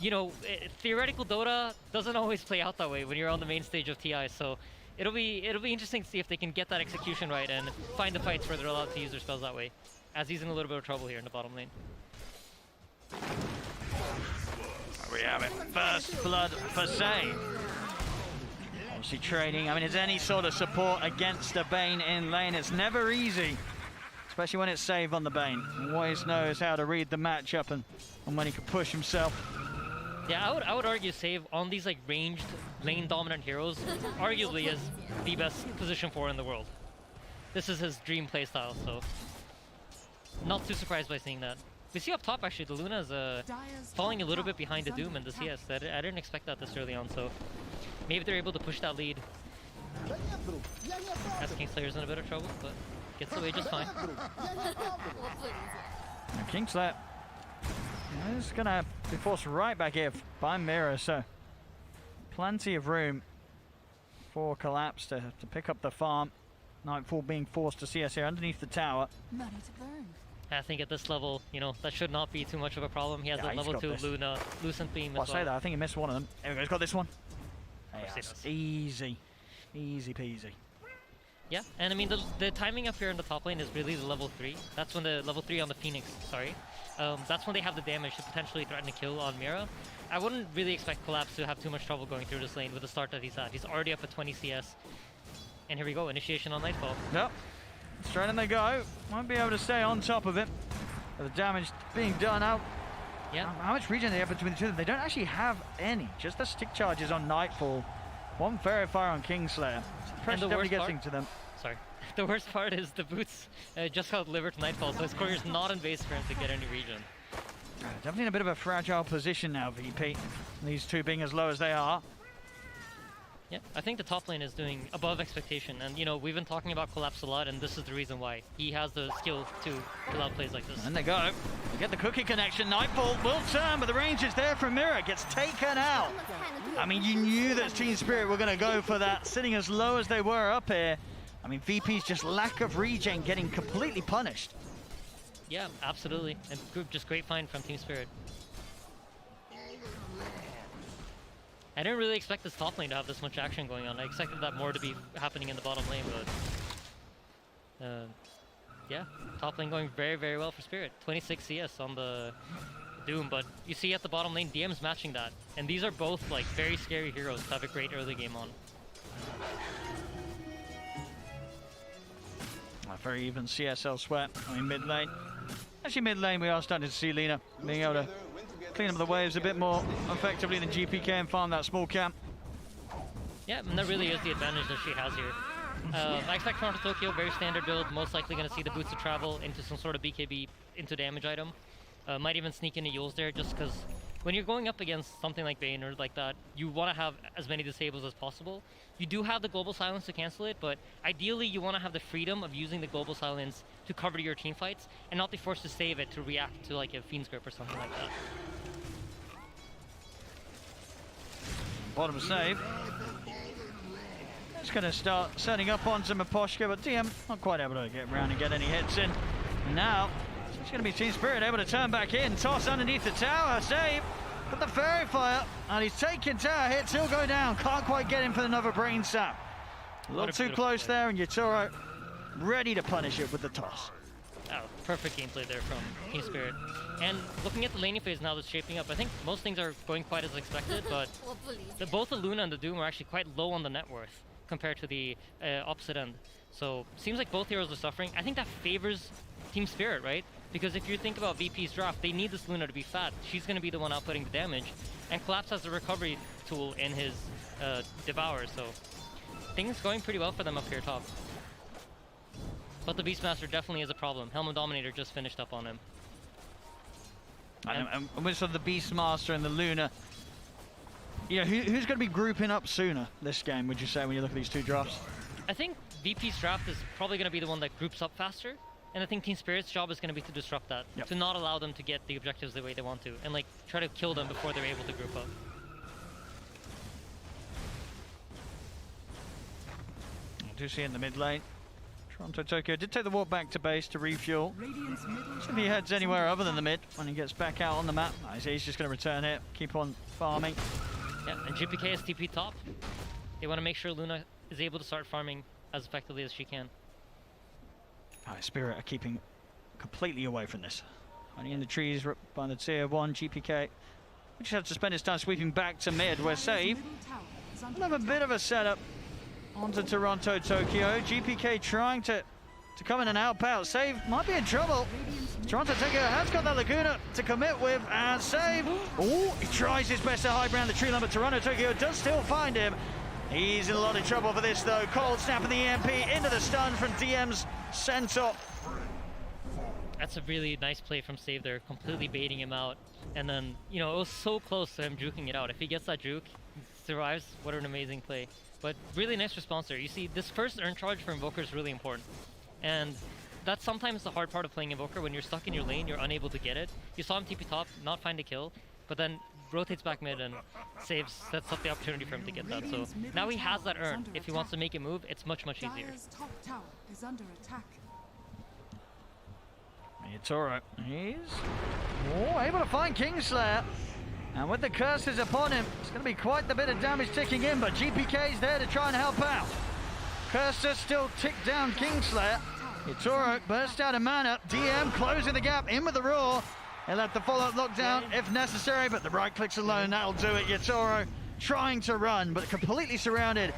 you know, theoretical Dota doesn't always play out that way when you're on the main stage of TI. So it'll be interesting to see if they can get that execution right and find the fights where they're allowed to use their spells that way, as he's in a little bit of trouble here in the bottom lane. We have it. First blood for Save. Obviously trading. I mean, is any sort of support against a Bane in lane? It's never easy, especially when it's Save on the Bane. He always knows how to read the matchup and when he can push himself. Yeah, I would argue Save on these like ranged lane dominant heroes arguably is the best position for in the world. This is his dream playstyle, so not too surprised by seeing that. We see up top actually the Luna is falling a little bit behind the Doom and the CS. I didn't expect that this early on, so maybe they're able to push that lead. As Kingslayer's in a bit of trouble, but gets away just fine. Kingslayer is gonna be forced right back here by Mira, so plenty of room for Collapse to pick up the farm. Nightfall being forced to CS here underneath the tower. Money to burn. I think at this level, you know, that should not be too much of a problem. He has a level 2 Luna, Lucent Beam as well. I'll say that, I think he missed one of them. There we go, he's got this one. Yes. Easy peasy. Yeah, and I mean, the timing up here in the top lane is really the level 3. That's when the level 3 on the Phoenix, sorry. That's when they have the damage to potentially threaten to kill on Mira. I wouldn't really expect Collapse to have too much trouble going through this lane with the start that he's at. He's already up at 20 CS. And here we go, initiation on Nightfall. Yep. Straight in they go. Won't be able to stay on top of it. The damage being done out. Yeah. How much regen they have between the two of them? They don't actually have any. Just the stick charges on Nightfall. One Verifier on Kingslayer. Pressure definitely getting to them. Sorry. The worst part is the boots just got delivered to Nightfall, so his courier's not in base for him to get any regen. Definitely in a bit of a fragile position now, VP. These two being as low as they are. Yeah, I think the top lane is doing above expectation, and you know, we've been talking about Collapse a lot, and this is the reason why. He has the skill to pull out plays like this. And they go. They get the cookie connection. Nightfall will turn, but the range is there from Mirror. Gets taken out. I mean, you knew that Team Spirit were going to go for that, sitting as low as they were up here. I mean, VP's just lack of regen getting completely punished. Yeah, absolutely. And just great find from Team Spirit. I didn't really expect this top lane to have this much action going on. I expected that more to be happening in the bottom lane, but yeah, top lane going very, very well for Spirit. 26 CS on the Doom, but you see at the bottom lane, DM's matching that. And these are both like very scary heroes to have a great early game on. A very even CS elsewhere. I mean, mid lane. Actually, mid lane, we are starting to see Lina being able to clean up the waves a bit more effectively than GPK and farm that small camp. Yeah, and that really is the advantage that she has here. I expect Toronto Tokyo, very standard build, most likely going to see the boots of travel into some sort of BKB into damage item. Might even sneak into Yules there, just because when you're going up against something like Bane or like that, you want to have as many disables as possible. You do have the global silence to cancel it, but ideally you want to have the freedom of using the global silence to cover your team fights and not be forced to save it to react to like a Fiend's Grip or something like that. Bottom save. Just going to start setting up onto Maposhka, but DM not quite able to get around and get any hits in. Now, it's going to be Team Spirit able to turn back in. Toss underneath the tower, save. Got the Fairy Fire, and he's taking tower hits. He'll go down. Can't quite get him for another Brain Sap. A little too close there, and Yatoro ready to punish it with the toss. Oh, perfect gameplay there from Team Spirit. And looking at the laning phase now that's shaping up, I think most things are going quite as expected, but both the Luna and the Doom are actually quite low on the net worth compared to the opposite end. So seems like both heroes are suffering. I think that favors Team Spirit, right? Because if you think about VP's draft, they need this Luna to be fat. She's going to be the one outputting the damage. And Collapse has the recovery tool in his Devour, so things going pretty well for them up here top. But the Beastmaster definitely is a problem. Helm of Dominator just finished up on him. And with sort of the Beastmaster and the Luna, you know, who's going to be grouping up sooner this game, would you say, when you look at these two drafts? I think VP's draft is probably going to be the one that groups up faster. And I think Team Spirit's job is going to be to disrupt that, to not allow them to get the objectives the way they want to, and like try to kill them before they're able to group up. I do see in the mid lane. Toronto Tokyo did take the walk back to base to refuel. If he heads anywhere other than the mid when he gets back out on the map, he's just going to return it, keep on farming. Yeah, and GPK is TP top. They want to make sure Luna is able to start farming as effectively as she can. Spirit are keeping completely away from this. Running in the trees by the tier 1 GPK. We just have to spend his time sweeping back to mid, where save. We'll have a bit of a setup onto Toronto Tokyo. GPK trying to come in and help out. Save might be in trouble. Toronto Tokyo has got that Laguna to commit with, and save. Oh, he tries his best to high ground the tree line, but Toronto Tokyo does still find him. He's in a lot of trouble for this though. Cold snap of the EMP into the stun from DM's Centaur. That's a really nice play from Save there, completely baiting him out. And then, you know, it was so close to him juking it out. If he gets that juke, survives, what an amazing play. But really nice response there. You see, this first earn charge for Invoker is really important. And that's sometimes the hard part of playing Invoker. When you're stuck in your lane, you're unable to get it. You saw him TP top, not find a kill, but then rotates back mid and sets up the opportunity for him to get that. So now he has that earn. If he wants to make a move, it's much, much easier. Top tower is under attack. It's alright. He's able to find Kingslayer. And with the curses upon him, it's going to be quite the bit of damage ticking in, but GPK's there to try and help out. Curses still tick down Kingslayer. Yatoro burst out of mana. DM closing the gap in with the Roar. He'll have the follow-up lockdown if necessary, but the right clicks alone, that'll do it. Yatoro trying to run, but completely surrounded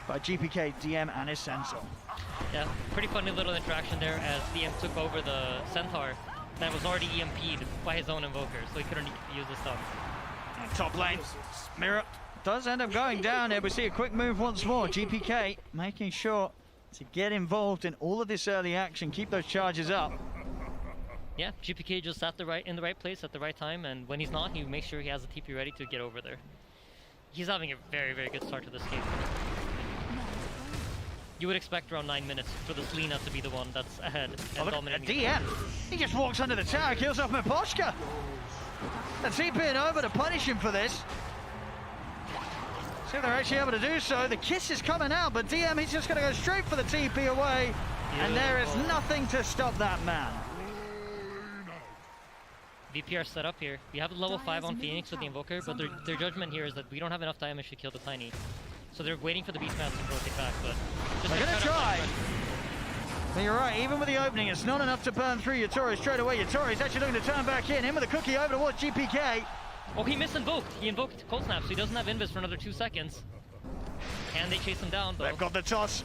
by GPK, DM, and his Centaur. Yeah, pretty funny little interaction there as DM took over the Centaur. that was already EMP'd by his own Invoker, so he couldn't use the stun. Top lane, Mirror does end up going down here. We see a quick move once more. GPK making sure to get involved in all of this early action, keep those charges up. Yeah, GPK just in the right place at the right time, and when he's not, he makes sure he has the TP ready to get over there. He's having a very, very good start to this game. You would expect around 9 minutes for the Selena to be the one that's ahead and dominating. DM, he just walks under the tower, kills off Miposhka. The TPing over to punish him for this. See if they're actually able to do so. The kiss is coming out, but DM, he's just going to go straight for the TP away. And there is nothing to stop that man. VP are set up here. We have a level 5 on Phoenix with the Invoker, but their judgment here is that we don't have enough damage to kill the Tiny. So they're waiting for the Beastmaster to rotate back, but... They're going to try. But you're right, even with the opening, it's not enough to burn through Yatori straight away. Yatori's actually looking to turn back in. Him with a cookie over towards GPK. Oh, he misinvoked. He invoked Cold Snap, so he doesn't have Invis for another 2 seconds. Can they chase him down, though? They've got the toss.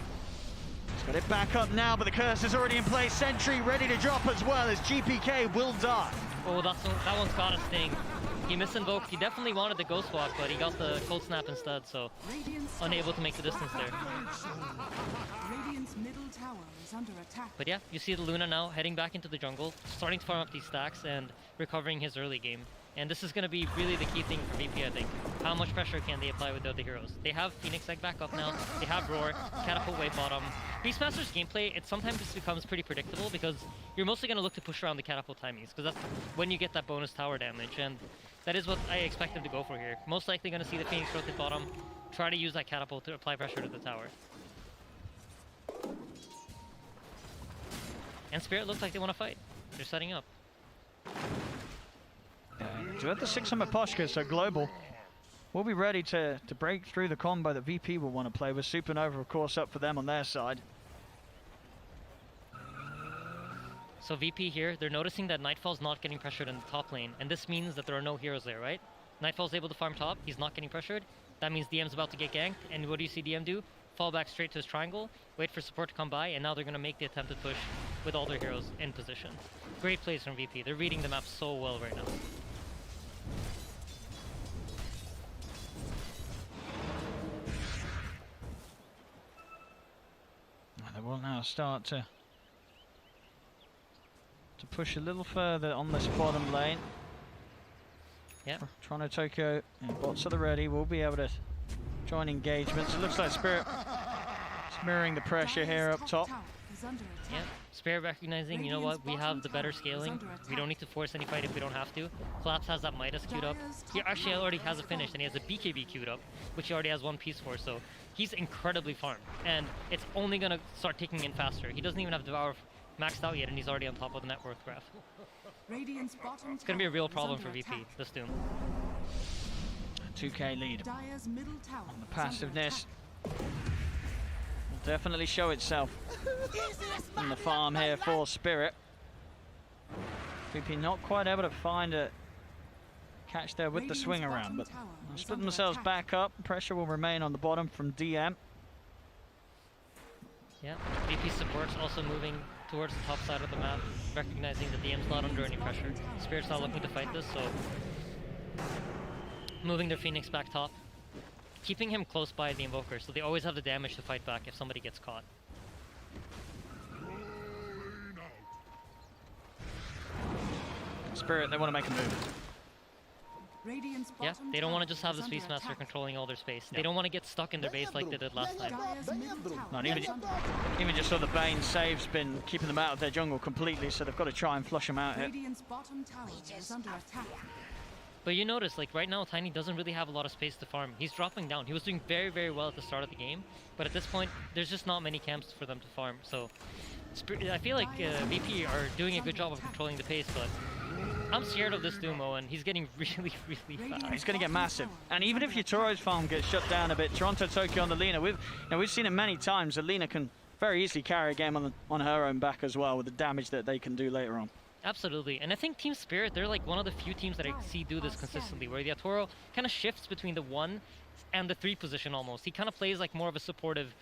He's got it back up now, but the curse is already in place. Sentry ready to drop as well as GPK will die. Oh, that one's got a sting. He misinvoked. He definitely wanted the Ghost Walk, but he got the Cold Snap instead, so unable to make the distance there. Radiant's middle tower is under attack. But yeah, you see the Luna now heading back into the jungle, starting to farm up these stacks and recovering his early game. And this is going to be really the key thing for VP, I think. How much pressure can they apply with the other heroes? They have Phoenix Egg back up now. They have Roar, Catapult way bottom. Beastmaster's gameplay, it sometimes becomes pretty predictable because you're mostly going to look to push around the Catapult timings because that's when you get that bonus tower damage. And that is what I expect them to go for here. Most likely going to see the Phoenix rotate bottom, try to use that Catapult to apply pressure to the tower. And Spirit looks like they want to fight. They're setting up. So at the 600 Poshka, so global, we'll be ready to break through the combo that VP will want to play with. Supernova, of course, up for them on their side. So VP here, they're noticing that Nightfall's not getting pressured in the top lane, and this means that there are no heroes there, right? Nightfall's able to farm top, he's not getting pressured. That means DM's about to get ganked, and what do you see DM do? Fall back straight to his triangle, wait for support to come by, and now they're going to make the attempted push with all their heroes in position. Great plays from VP. They're reading the map so well right now. They will now start to push a little further on this bottom lane. Yeah. Toronto Tokyo and bots are the ready. We'll be able to join engagements. It looks like Spirit is mirroring the pressure here up top. Yeah, Spirit recognizing, you know what, we have the better scaling. We don't need to force any fight if we don't have to. Collapse has that Midas queued up. He actually already has it finished, and he has a BKB queued up, which he already has one piece for, so he's incredibly farmed. And it's only going to start ticking in faster. He doesn't even have Devour maxed out yet, and he's already on top of the net worth graph. Radiant's bottom It's going to be a real problem for VP, this Doom. 2k lead Dire's middle tower on the passiveness. Will definitely show itself in the farm here for Spirit. VP not quite able to find a catch there with the swing around, but they'll split themselves back up. Pressure will remain on the bottom from DM. Yeah, VP support's also moving towards the top side of the map, recognizing that DM's not under any pressure. Spirit's not looking to fight this, so moving their Phoenix back top, keeping him close by the Invoker, so they always have the damage to fight back if somebody gets caught. Spirit, they want to make a move. Yeah, they don't want to just have this Beastmaster controlling all their space. They don't want to get stuck in their base like they did last time. Not even just so the Bane save's been keeping them out of their jungle completely, so they've got to try and flush them out here. Radiant's bottom tower is under attack. But you notice, like right now, Tiny doesn't really have a lot of space to farm. He's dropping down. He was doing very, very well at the start of the game, but at this point, there's just not many camps for them to farm. So I feel like VP are doing a good job of controlling the pace, but I'm scared of this Doom, Owen. He's getting really, really fast. He's going to get massive. And even if Yatoro's farm gets shut down a bit, Toronto Tokyo on the Lina, we've seen it many times. The Lina can very easily carry a game on her own back as well with the damage that they can do later on. Absolutely, and I think Team Spirit, they're like one of the few teams that I see do this consistently, where the Yatoro kind of shifts between the 1 and the 3 position almost. He kind of plays like more of a supportive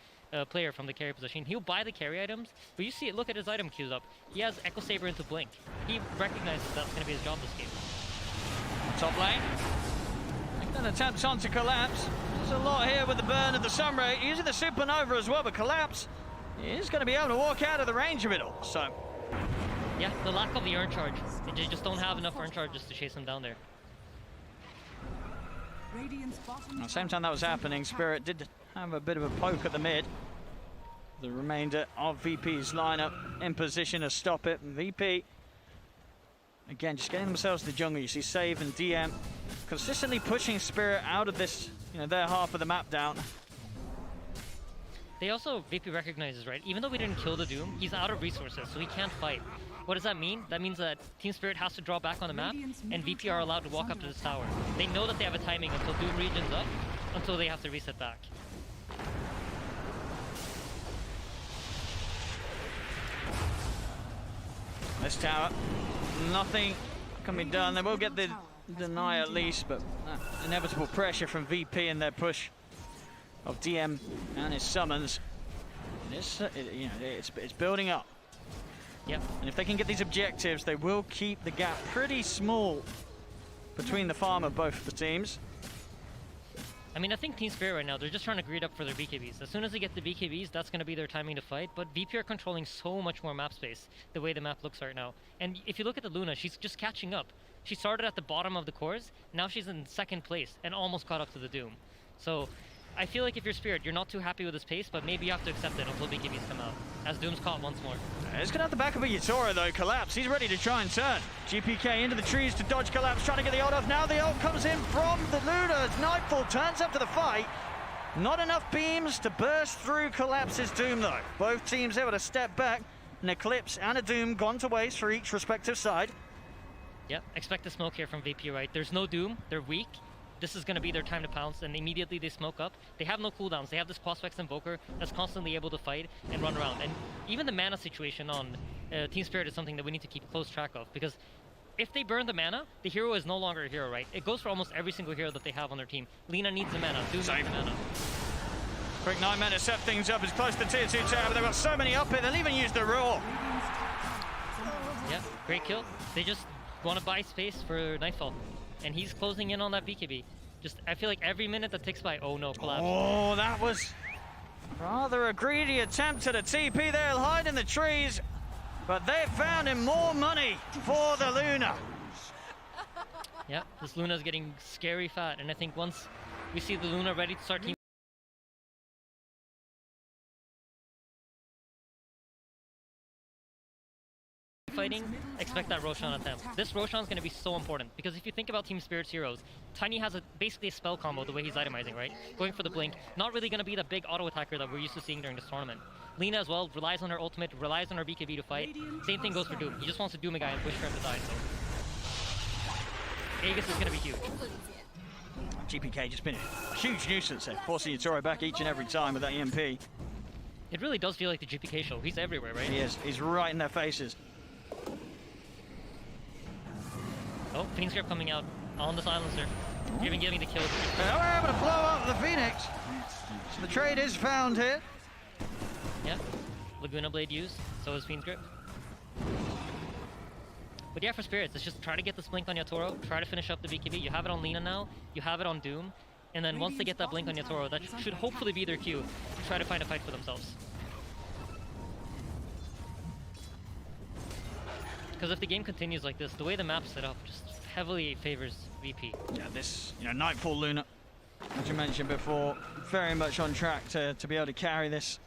player from the carry position. He'll buy the carry items, but you see it, look at his item queues up. He has Echo Saber into Blink. He recognizes that's going to be his job this game. Top lane. An attempt on to collapse. There's a lot here with the burn of the Sunray. Using the Supernova as well, but collapse is going to be able to walk out of the range of it all. So, yeah, the lack of the urn charge. They just don't have enough urn charges to chase him down there. at the same time that was happening, Spirit did have a bit of a poke at the mid. The remainder of VP's lineup in position to stop it. And VP, again, just getting themselves to the jungle. You see Save and DM consistently pushing Spirit out of this, their half of the map down. They also, VP recognizes, right? Even though we didn't kill the Doom, he's out of resources, so he can't fight. What does that mean? That means that Team Spirit has to draw back on the map, and VP are allowed to walk up to this tower. They know that they have a timing until Doom regions up, until they have to reset back. This tower, nothing can be done. They will get the deny at least, but inevitable pressure from VP in their push of DM and his summons. It's building up. Yep. And if they can get these objectives, they will keep the gap pretty small between the farm of both the teams. I mean, I think Team Spirit right now, they're just trying to greed up for their BKBs. As soon as they get the BKBs, that's going to be their timing to fight. But VP are controlling so much more map space, the way the map looks right now. And if you look at the Luna, she's just catching up. She started at the bottom of the cores, now she's in second place and almost caught up to the Doom. So I feel like if you're Spirit, you're not too happy with this pace, but maybe you have to accept it until BKBs come out, as Doom's caught once more. He's going to have the back of a Yatoro though, Collapse. He's ready to try and turn. GPK into the trees to dodge Collapse, trying to get the ult off. Now the ult comes in from the Luna as Nightfall turns up to the fight. Not enough beams to burst through Collapse's Doom though. Both teams able to step back. An Eclipse and a Doom gone to waste for each respective side. Yep, expect the smoke here from VP, right? There's no Doom, they're weak. This is going to be their time to pounce, and immediately they smoke up. They have no cooldowns. They have this Quaspex Invoker that's constantly able to fight and run around. And even the mana situation on Team Spirit is something that we need to keep close track of, because if they burn the mana, the hero is no longer a hero, right? It goes for almost every single hero that they have on their team. Lina needs the mana, Doom needs the mana. Quick 9 mana set things up. It's close to tier 2 tower, but they've got so many up here, they'll even use the Roar. Yeah, great kill. They just want to buy space for Nightfall. And he's closing in on that BKB. Just, I feel like every minute that ticks by, oh no, collapse. Oh, that was rather a greedy attempt at a TP. They'll hide in the trees, but they've found him more money for the Luna. Yeah, this Luna's getting scary fat, and I think once we see the Luna ready to start team fighting, expect that Roshan attempt. This Roshan's going to be so important, because if you think about Team Spirit's heroes, Tiny has basically a spell combo the way he's itemizing, right? Going for the blink, not really going to be the big auto attacker that we're used to seeing during this tournament. Lina as well relies on her ultimate, relies on her BKB to fight. Same thing goes for Doom. He just wants to Doom a guy and push for him to die, so Aegis is going to be huge. GPK just been a huge nuisance there, forcing Yatoro back each and every time with that EMP. It really does feel like the GPK show. He's everywhere, right? He is. He's right in their faces. Oh, Phoenix Grip coming out on the silencer. Even giving the kill. Now we're able to blow up the Phoenix. So the trade is found here. Yeah, Laguna Blade used, so is Phoenix Grip. But yeah, for Spirits, it's just try to get this blink on Yatoro, try to finish up the BKB. You have it on Lina now, you have it on Doom, and then once they get that blink on Yatoro, that should hopefully be their cue to try to find a fight for themselves. Because if the game continues like this, the way the map's set up just heavily favors VP. Yeah, this, Nightfall Luna, as you mentioned before, very much on track to be able to carry this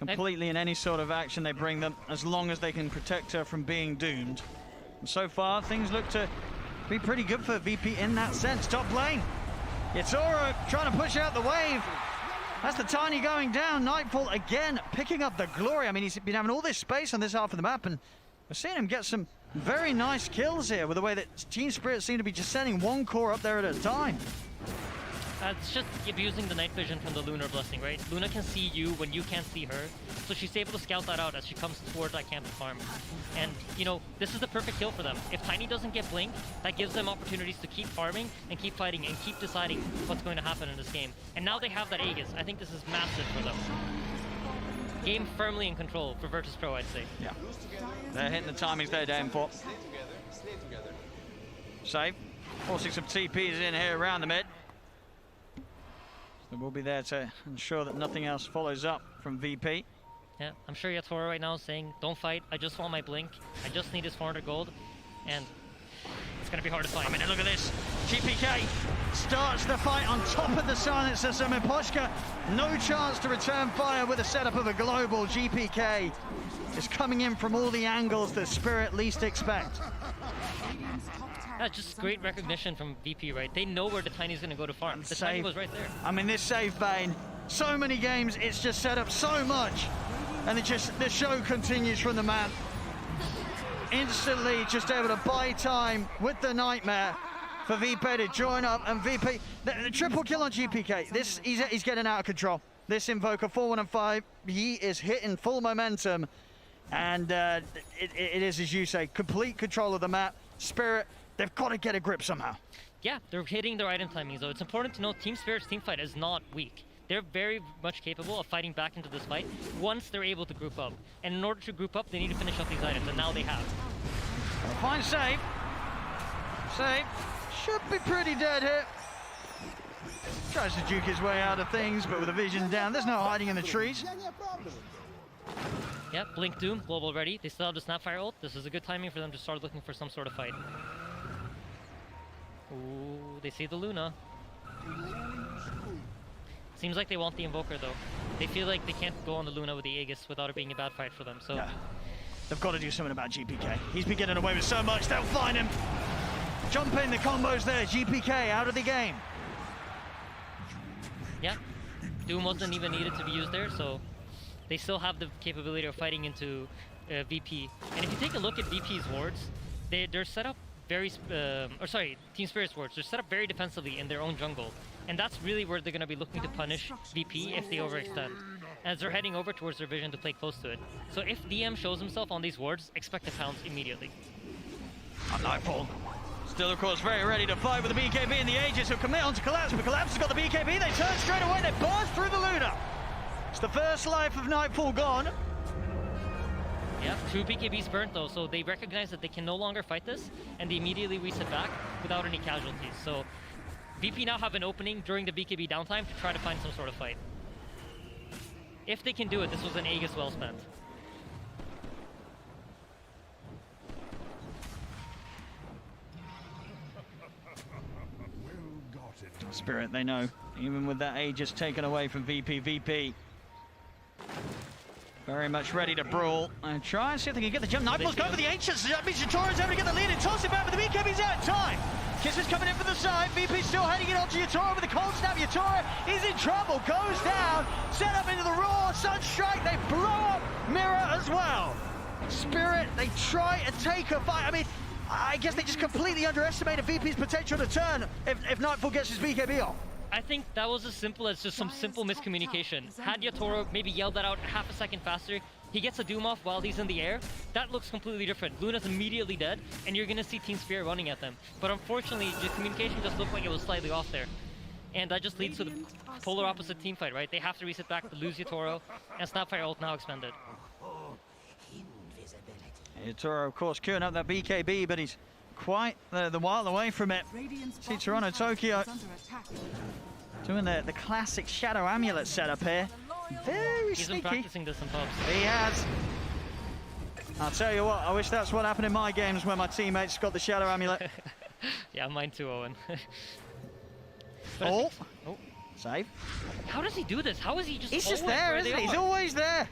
completely in any sort of action they bring them, as long as they can protect her from being doomed. And so far, things look to be pretty good for VP in that sense. Top lane, Yatoro trying to push out the wave. That's the Tiny going down. Nightfall again picking up the glory. I mean, he's been having all this space on this half of the map, and we're seeing him get some very nice kills here with the way that Team Spirit seem to be just sending one core up there at a time. It's just abusing the night vision from the Lunar Blessing, right? Luna can see you when you can't see her, so she's able to scout that out as she comes towards that camp to farm. And, you know, this is the perfect kill for them. If Tiny doesn't get Blink, that gives them opportunities to keep farming and keep fighting and keep deciding what's going to happen in this game. And now they have that Aegis. I think this is massive for them. Game firmly in control for Virtus Pro, I'd say. Yeah. They're hitting the timings they're down for. Save. Forcing some TPs in here around the mid. So we'll be there to ensure that nothing else follows up from VP. Yeah, I'm sure Yatoro right now is saying, don't fight, I just want my Blink. I just need his 400 gold. And it's going to be hard to find. I mean, look at this. GPK starts the fight on top of the silencer. So Miposhka, no chance to return fire with a setup of a global. GPK is coming in from all the angles that Spirit least expect. That's just great recognition from VP, right? They know where the Tiny's going to go to farm. The Tiny was right there. I mean, this save Bane, so many games, it's just set up so much. And the show continues from the man. Instantly just able to buy time with the Nightmare for VP to join up. And VP, the triple kill on GPK. He's getting out of control. This Invoker 4-1 and 5, he is hitting full momentum. And it is, as you say, complete control of the map. Spirit, they've got to get a grip somehow. Yeah, they're hitting their item timings, though. It's important to note Team Spirit's teamfight is not weak. They're very much capable of fighting back into this fight once they're able to group up. And in order to group up, they need to finish off these items, and now they have. Fine save. Save. Should be pretty dead here. Tries to juke his way out of things, but with the vision down, there's no hiding in the trees. Yeah, Blink Doom, global ready. They still have the Snapfire ult. This is a good timing for them to start looking for some sort of fight. Ooh, they see the Luna. Seems like they want the Invoker, though. They feel like they can't go on the Luna with the Aegis without it being a bad fight for them, so... Yeah. They've got to do something about GPK. He's been getting away with so much, they'll find him. Jump in, the combos there. GPK out of the game. Yeah, Doom wasn't even needed to be used there, so they still have the capability of fighting into VP. And if you take a look at VP's wards, they're set up very... Team Spirit's wards. They're set up very defensively in their own jungle. And that's really where they're going to be looking to punish VP if they overextend, as they're heading over towards their vision to play close to it. So if DM shows himself on these wards, expect to pounce immediately. On Nightfall. Still, of course, very ready to fight with the BKB and the Aegis, who commit onto Collapse, but Collapse has got the BKB, they turn straight away, they burst through the Luna. It's the first life of Nightfall gone. Yeah, 2 BKBs burnt though, so they recognize that they can no longer fight this, and they immediately reset back without any casualties. So VP now have an opening during the BKB downtime to try to find some sort of fight. If they can do it, this was an Aegis well spent. Spirit, they know, even with that Aegis taken away from VP, very much ready to brawl and try and see if they can get the jump. Nightfall's going for the Aegis. That means Yatoro's able to get the lead and toss it back, but the BKB's out of time. Kisses coming in from the side. VP still heading it onto Yatoro with the cold snap. Yatoro is in trouble, goes down, set up into the raw Sunstrike. They blow up Mirror as well. Spirit, they try and take a fight. I mean, I guess they just completely underestimated VP's potential to turn if Nightfall gets his BKB off. I think that was as simple as just some simple miscommunication. Had Yatoro maybe yelled that out half a second faster, he gets a Doom off while he's in the air, that looks completely different. Luna's immediately dead, and you're gonna see Team Spirit running at them. But unfortunately, the communication just looked like it was slightly off there. And that just leads to the polar opposite team fight, right? They have to reset back to lose Yatoro, and Snapfire ult now expended. Yatoro, of course, queuing up that BKB, but he's quite the while away from it. See Toronto, Tokyo doing the classic Shadow Amulet setup here. Very He's sneaky. been practicing this in pubs. He has. I'll tell you what, I wish that's what happened in my games where my teammates got the Shadow Amulet. Yeah, mine too, Owen. Oh, save. How does he do this? How is he just He's just always there, where isn't they he? He's are? always there.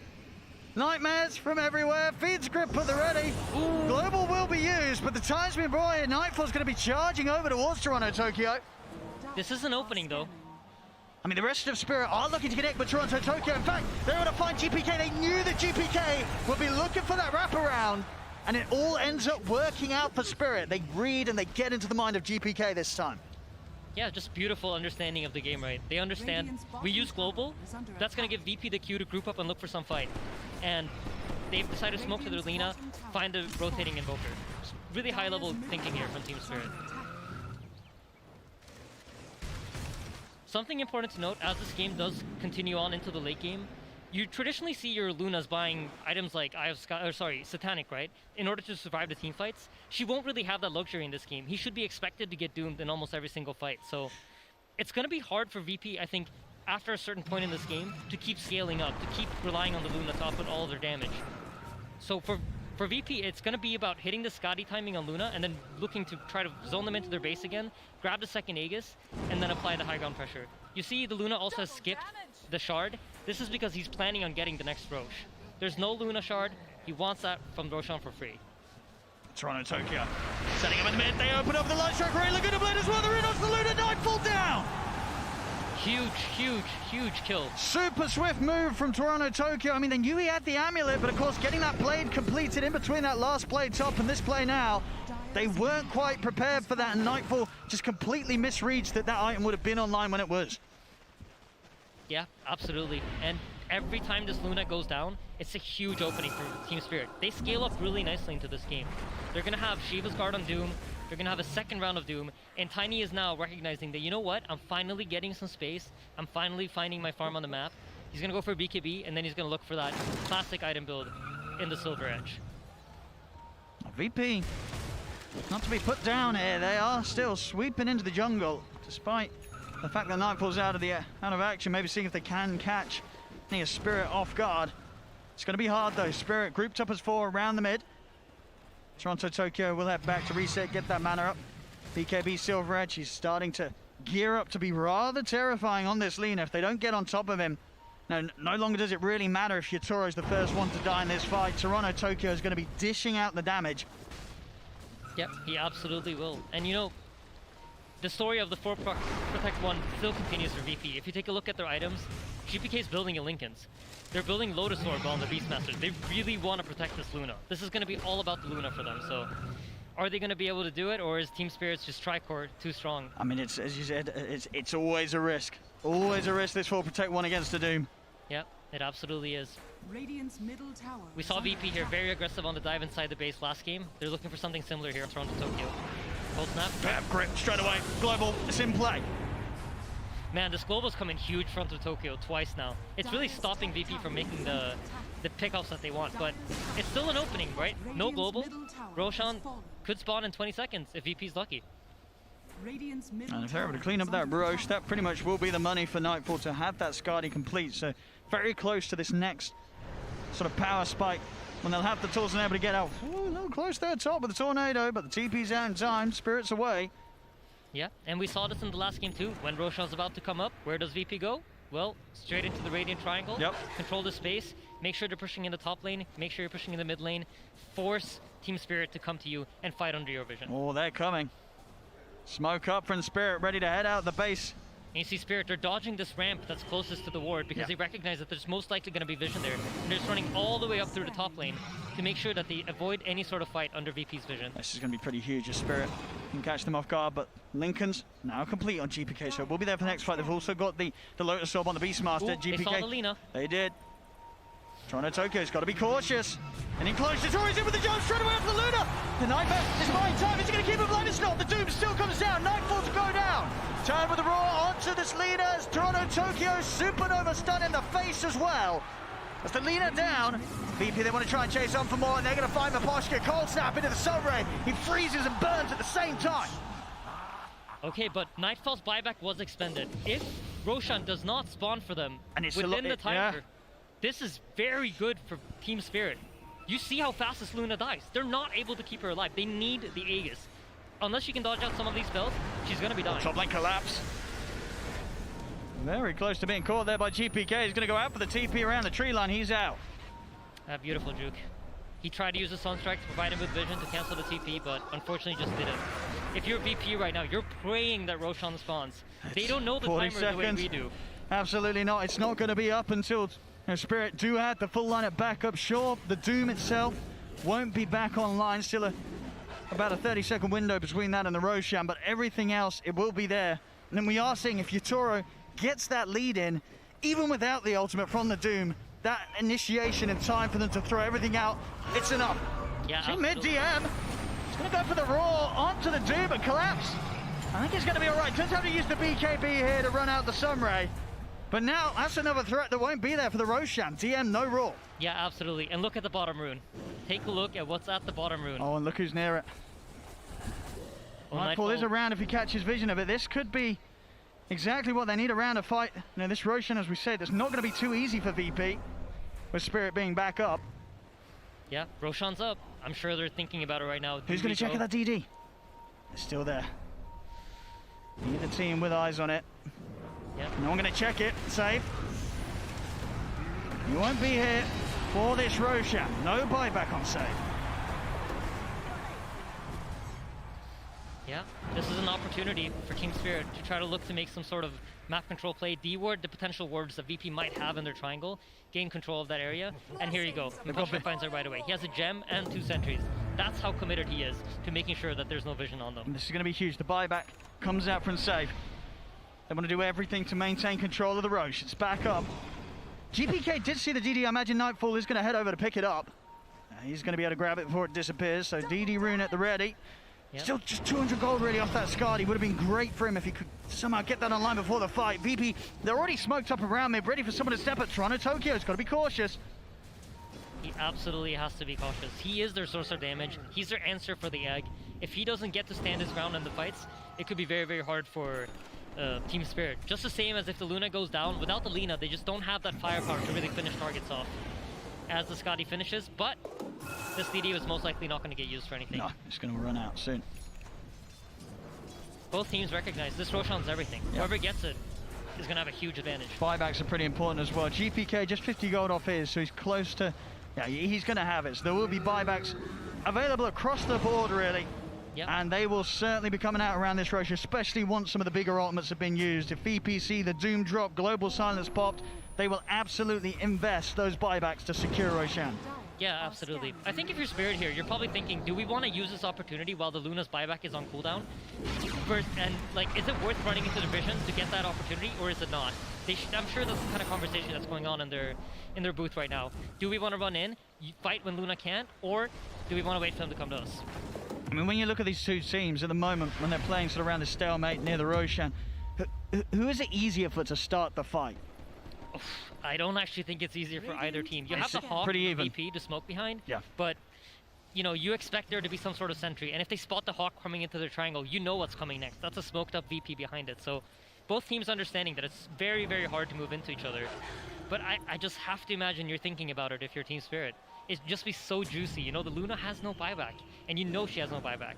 Nightmares from everywhere. Feeds grip at the ready. Ooh. Global will be used, but the time's been brought in. Nightfall's going to be charging over towards Toronto, Tokyo. This is an opening, though. I mean, the rest of Spirit are looking to connect with Toronto, Tokyo. In fact, they're going to find GPK. They knew that GPK would be looking for that wraparound, and it all ends up working out for Spirit. They read and they get into the mind of GPK this time. Yeah, just beautiful understanding of the game, right? They understand we use global. That's going to give VP the cue to group up and look for some fight. And they've decided to smoke to their Lina, find a rotating invoker. Just really high level thinking here from Team Spirit. Something important to note, as this game does continue on into the late game, you traditionally see your Lunas buying items like Satanic, right? In order to survive the team fights. She won't really have that luxury in this game. He should be expected to get doomed in almost every single fight. So it's going to be hard for VP, I think, after a certain point in this game, to keep scaling up, to keep relying on the Luna to output all of their damage. So for VP, it's going to be about hitting the Scotty timing on Luna and then looking to try to zone them into their base again, grab the second Aegis, and then apply the high ground pressure. You see the Luna also has skipped the Shard. This is because he's planning on getting the next Roche. There's no Luna Shard. He wants that from Roshan for free. Toronto Tokyo setting up in the mid. They open up the light strike. Really good to blade as well. They're in onto the Luna. Nightfall down. Huge kill. Super swift move from Toronto Tokyo. I mean, they knew he had the amulet, but of course, getting that blade completed in between that last blade top and this play now, they weren't quite prepared for that, and Nightfall just completely misreads that item would have been online when it was. Yeah, absolutely. And every time this Luna goes down, it's a huge opening for Team Spirit. They scale up really nicely into this game. They're going to have Shiva's guard on Doom. They're going to have a second round of Doom. And Tiny is now recognizing that, you know what? I'm finally getting some space. I'm finally finding my farm on the map. He's going to go for BKB, and then he's going to look for that classic item build in the Silver Edge. VP, not to be put down here. They are still sweeping into the jungle, despite the fact that Nightfall's out of action. Maybe seeing if they can catch Nia Spirit off guard. It's going to be hard though. Spirit grouped up as 4 around the mid. Toronto Tokyo will head back to reset, get that mana up. BKB Silver Edge, he's starting to gear up to be rather terrifying on this Lina if they don't get on top of him. Now, no longer does it really matter if Yatoro's the first one to die in this fight. Toronto Tokyo is going to be dishing out the damage. Yep, he absolutely will. And you know, the story of the 4 Protect 1 still continues for VP. If you take a look at their items, GPK is building a Linken's. They're building Lotus Orb on the Beastmasters. They really want to protect this Luna. This is going to be all about the Luna for them. So, are they going to be able to do it, or is Team Spirit's just Tricore too strong? I mean, it's, as you said, it's always a risk. Always a risk, this 4 Protect 1 against the Doom. Yep, it absolutely is. Radiant's middle tower. We saw VP here very aggressive on the dive inside the base last game. They're looking for something similar here in Toronto Tokyo. Cold snap. Grip straight away. Global, it's in play. Man, this global's come in huge front of Tokyo twice now. It's really stopping VP from making the pickoffs that they want, but it's still an opening, right? No global. Roshan could spawn in 20 seconds if VP's lucky. And if they're able to clean up that Roche, that pretty much will be the money for Nightfall to have that Skadi complete. So very close to this next sort of power spike when they'll have the tools and able to get out. Ooh, a little close there top with the tornado, but the TP's out in time. Spirit's away. Yeah, and we saw this in the last game too. When Roshan's about to come up, where does VP go? Well, straight into the Radiant Triangle. Yep. Control the space. Make sure they're pushing in the top lane. Make sure you're pushing in the mid lane. Force Team Spirit to come to you and fight under your vision. Oh, they're coming. Smoke up from Spirit, ready to head out the base. And you see Spirit, they're dodging this ramp that's closest to the ward because they recognize that there's most likely going to be vision there. And they're just running all the way up through the top lane to make sure that they avoid any sort of fight under VP's vision. This is going to be pretty huge as Spirit can catch them off guard, but Linken's now complete on GPK, so we'll be there for the next fight. They've also got the Lotus Orb on the Beastmaster. GPK. They saw the Lina. They did. Toronto Tokyo's got to be cautious. And in close, Tori's in with the jump straight away after the Luna. The Nightmare is buying time. Is he going to keep him blind? It's not. The Doom still comes down. Nightfall to go down. Turn with the Roar onto this Lina as Toronto Tokyo Supernova stun in the face as well. As the Lina down, VP, they want to try and chase on for more, and they're going to find Maposhka. Cold Snap into the Sun Ray. He freezes and burns at the same time. Okay, but Nightfall's buyback was expended. If Roshan does not spawn for them within the timer, this is very good for Team Spirit. You see how fast this Luna dies. They're not able to keep her alive. They need the Aegis. Unless she can dodge out some of these spells, she's going to be dying. Top lane collapse. Very close to being caught there by GPK. He's going to go out for the TP around the tree line. He's out. Beautiful juke. He tried to use the Sunstrike to provide him with vision to cancel the TP, but unfortunately just didn't. If you're VP right now, you're praying that Roshan spawns. They don't know the timer the way we do. Absolutely not. It's not going to be up until Spirit do have the full lineup back up. Sure, the Doom itself won't be back online. Still about a 30-second window between that and the Roshan, but everything else, it will be there And we are seeing if Yutoro gets that lead in, even without the ultimate from the Doom, that initiation and time for them to throw everything out, it's enough. Yeah, see mid DM. He's going to go for the Raw onto the Doom and collapse. I think he's going to be all right. Does have to use the BKB here to run out the Sunray. But now that's another threat that won't be there for the Roshan. DM, no Raw. Yeah, absolutely. And look at the bottom rune. Take a look at what's at the bottom rune. Oh, and look who's near it. Well, Nightfall is around if he catches vision of it. This could be exactly what they need around a fight. Now, this Roshan, as we said, it's not going to be too easy for VP, with Spirit being back up. Yeah, Roshan's up. I'm sure they're thinking about it right now. Who's going to check that DD? It's still there. Need the team with eyes on it. Yep. No one going to check it. Save. You won't be here for this Roshan. No buyback on save. Yeah, this is an opportunity for Team Spirit to try to look to make some sort of map control play, de-ward the potential wards that VP might have in their triangle, gain control of that area, and here you go. Punchman finds it right away. He has a gem and 2 sentries. That's how committed he is to making sure that there's no vision on them. And this is going to be huge. The buyback comes out from save. They want to do everything to maintain control of the Roche. It's back up. GPK did see the DD. I imagine Nightfall is going to head over to pick it up. He's going to be able to grab it before it disappears. So DD rune at the ready. Yep. Still just 200 gold really off that Skadi. Would have been great for him if he could somehow get that online before the fight. VP, they're already smoked up around mid, ready for someone to step at Toronto. Tokyo's got to be cautious. He absolutely has to be cautious. He is their source of damage. He's their answer for the egg. If he doesn't get to stand his ground in the fights, it could be very, very hard for Team Spirit. Just the same as if the Luna goes down. Without the Lina, they just don't have that firepower to really finish targets off as the Skadi finishes, but this DD was most likely not going to get used for anything. No, it's going to run out soon. Both teams recognize this Roshan's everything. Yep. Whoever gets it is going to have a huge advantage. Buybacks are pretty important as well. GPK just 50 gold off his, so he's close to... Yeah, he's going to have it. So there will be buybacks available across the board, really. Yep. And they will certainly be coming out around this Rosh, especially once some of the bigger ultimates have been used. If VPC, the Doom drop, Global Silence popped, they will absolutely invest those buybacks to secure Roshan. Yeah, absolutely. I think if you're Spirit here, you're probably thinking, do we want to use this opportunity while the Luna's buyback is on cooldown? First, and like, is it worth running into the vision to get that opportunity, or is it not? I'm sure that's the kind of conversation that's going on in their booth right now. Do we want to run in, fight when Luna can't, or do we want to wait for them to come to us? I mean, when you look at these two teams at the moment, when they're playing sort of around the stalemate near the Roshan, who is it easier for to start the fight? I don't actually think it's easier for either team. You have the Hawk and VP to smoke behind, but you know, you expect there to be some sort of sentry, and if they spot the Hawk coming into their triangle, you know what's coming next. That's a smoked up VP behind it. So both teams understanding that it's very, very hard to move into each other. But I just have to imagine you're thinking about it if you're Team Spirit. It'd just be so juicy. You know, the Luna has no buyback, and you know she has no buyback.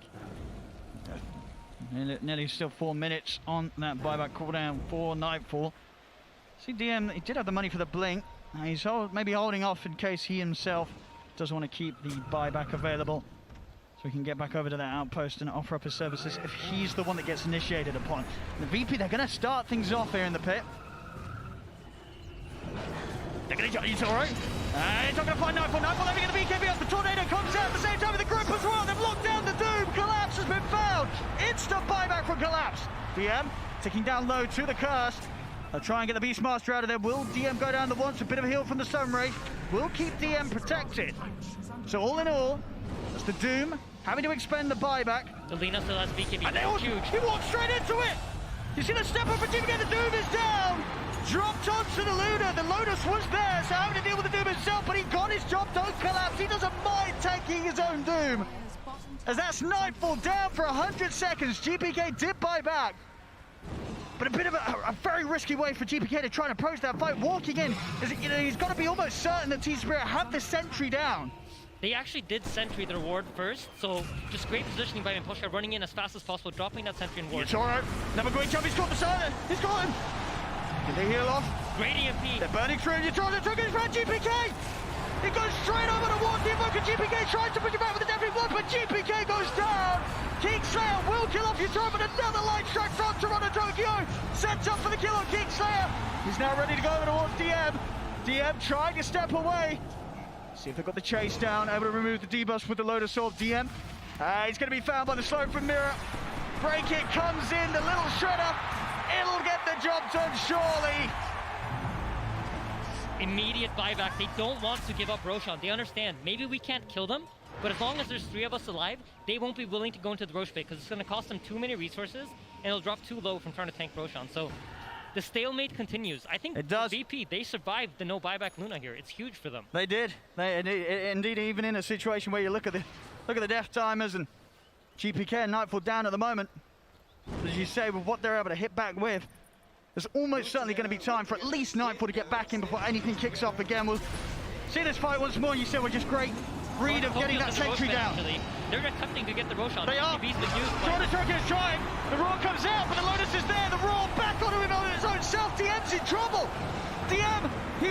Nearly still 4 minutes on that buyback cooldown for Nightfall. See, DM, he did have the money for the blink. He's maybe holding off in case he himself doesn't want to keep the buyback available, so he can get back over to that outpost and offer up his services if he's the one that gets initiated upon. The VP, they're going to start things off here in the pit. They're going to he's all right. He's not going to find Nightfall. Nightfall having the BKB up. The Tornado comes out at the same time with the group as well. They've locked down the Doom. Collapse has been found. Instant buyback from Collapse. DM ticking down low to the Curse. They'll try and get the Beastmaster out of there. Will DM go down the once? A bit of a heal from the Sunray. Will keep DM protected. So all in all, that's the Doom having to expend the buyback. The Lina still has BKB. And huge. He walked straight into it. You see the step up for GPK. The Doom is down. Dropped onto the Luna. The Lotus was there, so having to deal with the Doom himself, but he got his job done. Collapse. He doesn't mind taking his own Doom. As that's Nightfall down for 100 seconds. GPK did buy back. But a bit of a very risky way for GPK to try and approach that fight. Walking in, you know, he's got to be almost certain that Team Spirit have the sentry down. They actually did sentry their ward first, so just great positioning by Impulsha, running in as fast as possible, dropping that sentry and ward. It's alright. Never great jump. He's got the silent. He's got him. Did they heal off? Great EMP. They're burning through. You're trying to took his friend GPK. He goes straight over the ward. The Invoker GPK tries to push him back with a deadly blood, but GPK goes down. Kingslayer will kill off your turret, but another light strike from Toronto Tokyo. Sets up for the kill on Kingslayer. He's now ready to go over towards DM. DM trying to step away. See if they've got the chase down. Able to remove the debuff with the Lotus Orb. DM. He's going to be found by the slope from Mirror. Break it comes in. The little shredder It'll get the job done, surely. Immediate buyback. They don't want to give up Roshan. They understand. Maybe we can't kill them, but as long as there's 3 of us alive, they won't be willing to go into the Rosh pit because it's going to cost them too many resources and it'll drop too low from trying to tank Roshan. So the stalemate continues. I think it does. VP, they survived the no buyback Luna here. It's huge for them. They did. Indeed, even in a situation where you look at the death timers and GPK and Nightfall down at the moment, as you say, with what they're able to hit back with, there's almost certainly going to be time for at least Nightfall to get back in before anything kicks off again. We'll see this fight once more. You said we're just great read of getting that sentry down. Actually. They're attempting to get the Roshan. They are. Trying trying. The Roar comes out, but the Lotus is there. The Roar back onto him on his own self. DM's in trouble. DM, he's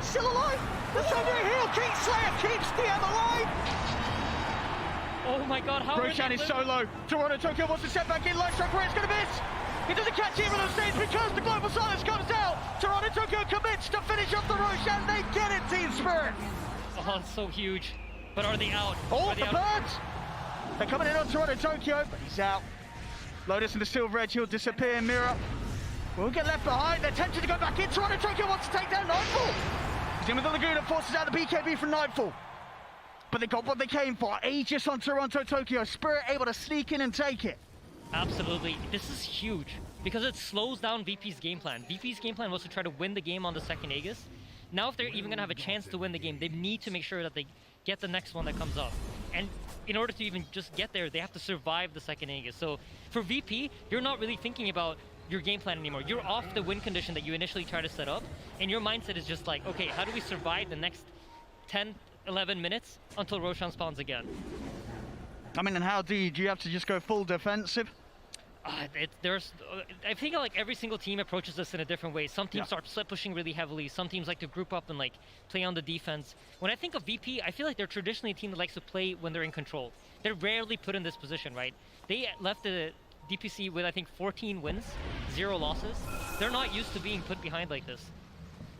still alive. The Thunder Hill keeps Slayer, keeps DM alive. Oh my god, how Roshan is so low. Toronto Tokyo wants to step back in. Light Strike Ray's going to miss. He doesn't catch even on stage because the Global Silence comes out. Toronto Tokyo commits to finish off the Roshan. They get it, Team Spirit. Oh, it's so huge. But are they out? Oh, the birds! They're coming in on Toronto Tokyo, but he's out. Lotus and the Silver Edge, he'll disappear. Mirror will get left behind. They're tempted to go back in. Toronto Tokyo wants to take down Nightfall. He's in with the Laguna, forces out the BKB from Nightfall. But they got what they came for. Aegis on Toronto Tokyo. Spirit able to sneak in and take it. Absolutely. This is huge because it slows down VP's game plan. VP's game plan was to try to win the game on the second Aegis. Now if they're even going to have a chance to win the game, they need to make sure that they get the next one that comes up. And in order to even just get there, they have to survive the second Aegis. So for VP, you're not really thinking about your game plan anymore. You're off the win condition that you initially tried to set up, and your mindset is just like, okay, how do we survive the next 10, 11 minutes until Roshan spawns again? I mean, and how do you have to just go full defensive? I think like every single team approaches this in a different way. Some teams start split pushing really heavily. Some teams like to group up and like play on the defense. When I think of VP, I feel like they're traditionally a team that likes to play when they're in control. They're rarely put in this position, right? They left the DPC with I think 14 wins, 0 losses. They're not used to being put behind like this.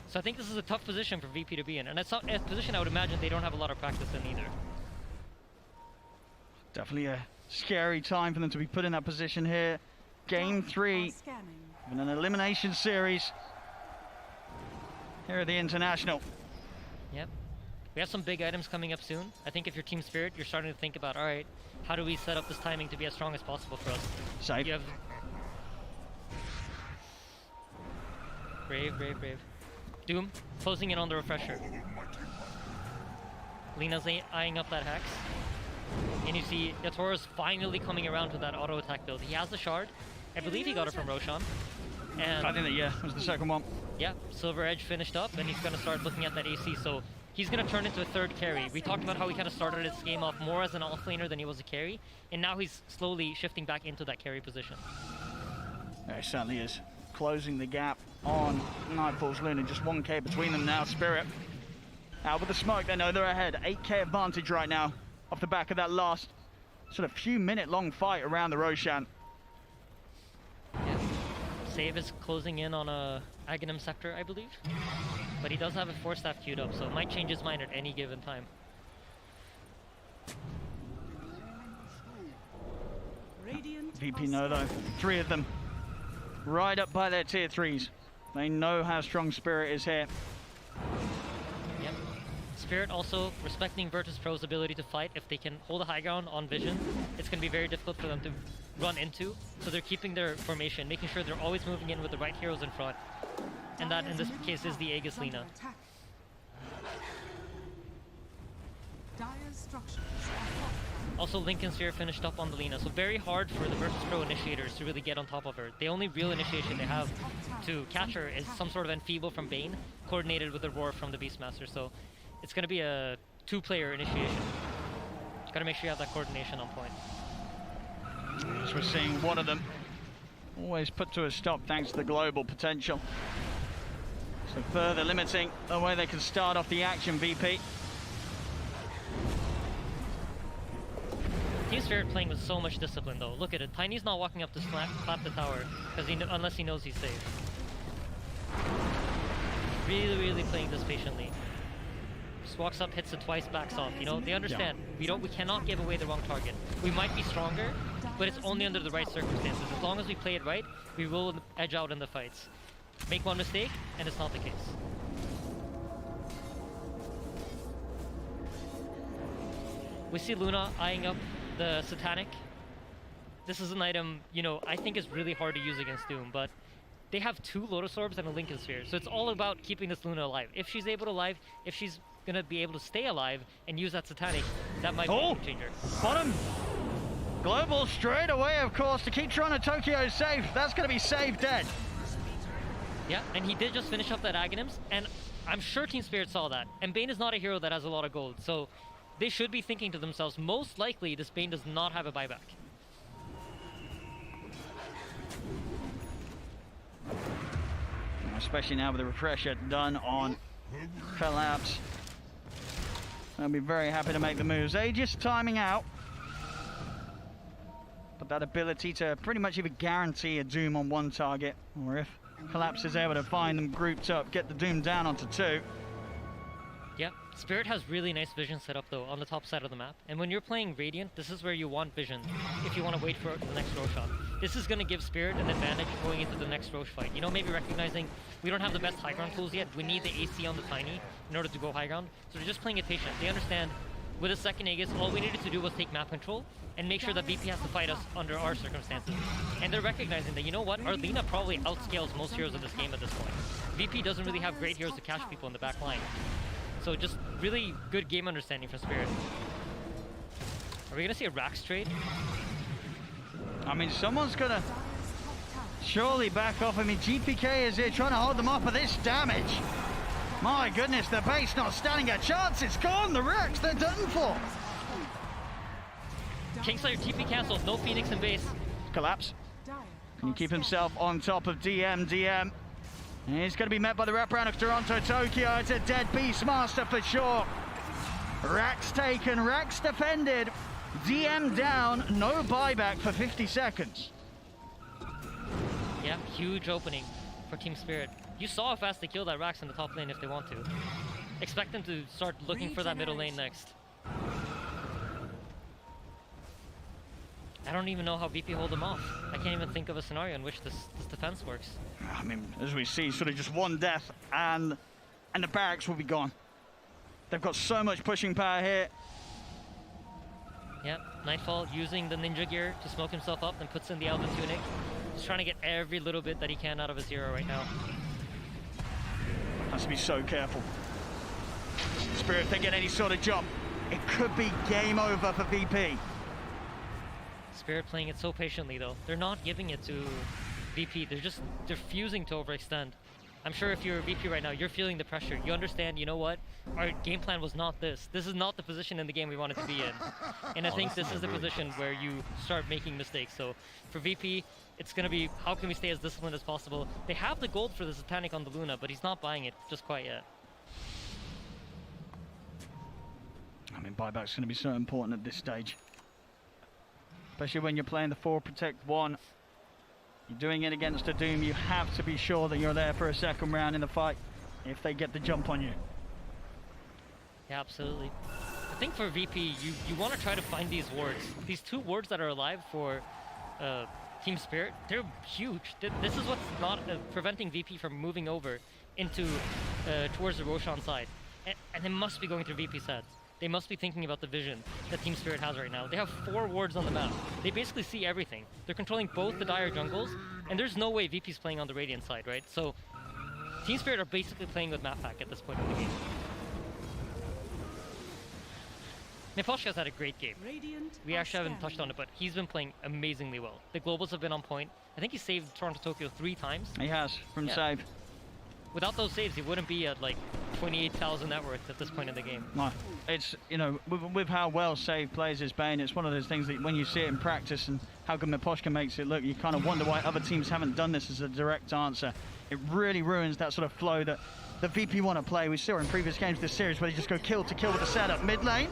So I think this is a tough position for VP to be in, and it's not a position I would imagine they don't have a lot of practice in either. Definitely a scary time for them to be put in that position here. Game 3 in an elimination series here at the International. Yep. We have some big items coming up soon. I think if you're Team Spirit, you're starting to think about, all right, how do we set up this timing to be as strong as possible for us? Safe. You have... Brave. Doom closing in on the refresher. Lina's eyeing up that Hex. And you see Yatoro's finally coming around to that auto attack build. He has the shard. I believe he got it from Roshan. And I think that, yeah, was the second one. Yeah, Silver Edge finished up, and he's going to start looking at that AC. So he's going to turn into a third carry. We talked about how he kind of started his game off more as an offlaner than he was a carry. And now he's slowly shifting back into that carry position. Yeah, he certainly is. Closing the gap on Nightfall's Luna. Just 1k between them now. Spirit out with the smoke. They know they're ahead. 8k advantage right now off the back of that last sort of few minute long fight around the Roshan. Yeah. Save is closing in on a Aghanim Scepter, I believe. But he does have a Force Staff queued up, so it might change his mind at any given time. VP know though, 3 of them right up by their tier 3s. They know how strong Spirit is here. Yep. Spirit also respecting Virtus Pro's ability to fight. If they can hold a high ground on Vision, it's going to be very difficult for them to run into. So they're keeping their formation, making sure they're always moving in with the right heroes in front. And that, in this case, is the Aegis Lina. Also, Lincoln Sphere finished up on the Lina, so very hard for the Virtus Pro initiators to really get on top of her. The only real initiation they have to catch her is some sort of Enfeeble from Bane, coordinated with the Roar from the Beastmaster. So it's going to be a 2-player initiation. Got to make sure you have that coordination on point. So we're seeing one of them always put to a stop thanks to the global potential. So further limiting the way they can start off the action, VP. Team Spirit playing with so much discipline though. Look at it. Tiny's not walking up to clap the tower because unless he knows he's safe. Really playing this patiently. Just walks up, hits it twice, backs off. You know, they understand. We cannot give away the wrong target. We might be stronger, but it's only under the right circumstances. As long as we play it right, we will edge out in the fights. Make one mistake, and it's not the case. We see Luna eyeing up the Satanic. This is an item, you know, I think is really hard to use against Doom, but they have 2 Lotus Orbs and a Lincoln Sphere, so it's all about keeping this Luna alive. If she's able to alive, if she's gonna be able to stay alive and use that Satanic, that might be a game changer. Bottom. Global straight away, of course, to keep Toronto Tokyo safe. That's gonna be saved dead. Yeah, and he did just finish up that Aghanims, and I'm sure Team Spirit saw that. And Bane is not a hero that has a lot of gold, so they should be thinking to themselves, most likely this Bane does not have a buyback. Especially now with the refresher done on Collapse. They'll be very happy to make the moves. Aegis timing out. But that ability to pretty much even guarantee a Doom on 1 target, or if Collapse is able to find them grouped up, get the Doom down onto 2. Yep, Spirit has really nice vision set up though on the top side of the map. And when you're playing Radiant, this is where you want vision if you want to wait for the next Rosh shot. This is going to give Spirit an advantage going into the next Rosh fight. You know, maybe recognizing we don't have the best high ground tools yet. We need the AC on the Tiny in order to go high ground. So they're just playing it patient. They understand with a second Aegis, all we needed to do was take map control and make sure that VP has to fight us under our circumstances. And they're recognizing that, you know what, our Lina probably outscales most heroes of this game at this point. VP doesn't really have great heroes to catch people in the back line. So just really good game understanding from Spirit. Are we gonna see a Rax trade? I mean, someone's gonna surely back off. I mean, GPK is here trying to hold them off of this damage. My goodness, the base not standing a chance. It's gone, the Rax, they're done for. Kingslayer TP cancels, no Phoenix in base. Collapse. Can you keep himself on top of DM? He's going to be met by the wraparound of Toronto Tokyo. It's a dead Beastmaster for sure. Rax taken, Rax defended. DM down, no buyback for 50 seconds. Yeah, huge opening for Team Spirit. You saw how fast they killed that Rax in the top lane if they want to. Expect them to start looking for that middle lane next. I don't even know how VP hold them off. I can't even think of a scenario in which this defense works. I mean, as we see, sort of just one death and the barracks will be gone. They've got so much pushing power here. Yep, Nightfall using the ninja gear to smoke himself up, then puts in the Elven Tunic. Just trying to get every little bit that he can out of his hero right now. Has to be so careful. Spirit, if they get any sort of jump, it could be game over for VP. Spirit playing it so patiently though. They're not giving it to VP. They're refusing to overextend. I'm sure if you're VP right now, you're feeling the pressure. You understand, you know what? Our game plan was not this. This is not the position in the game we wanted to be in. And I think this is the position where you start making mistakes. So for VP, it's going to be, how can we stay as disciplined as possible? They have the gold for the Satanic on the Luna, but he's not buying it just quite yet. I mean, buyback's going to be so important at this stage. Especially when you're playing the 4 Protect 1. You're doing it against a Doom, you have to be sure that you're there for a second round in the fight if they get the jump on you. Yeah, absolutely. I think for VP, you want to try to find these wards. These 2 wards that are alive for Team Spirit, they're huge. This is what's not preventing VP from moving over into towards the Roshan side. And they must be going through VP's heads. They must be thinking about the vision that Team Spirit has right now. They have 4 wards on the map. They basically see everything. They're controlling both the dire jungles, and there's no way VP's playing on the Radiant side, right? So Team Spirit are basically playing with map pack at this point in the game. Neposhka's had a great game. We actually haven't touched on it, but he's been playing amazingly well. The globals have been on point. I think he saved Toronto Tokyo 3 times. He has, from save. Without those saves, he wouldn't be at like 28,000 net worth at this point in the game. No, it's, you know, with how well Save plays his Bane, it's one of those things that when you see it in practice and how good Miposhka makes it look, you kind of wonder why other teams haven't done this as a direct answer. It really ruins that sort of flow that the VP want to play. We saw in previous games of this series where they just go kill to kill with the setup. Mid lane,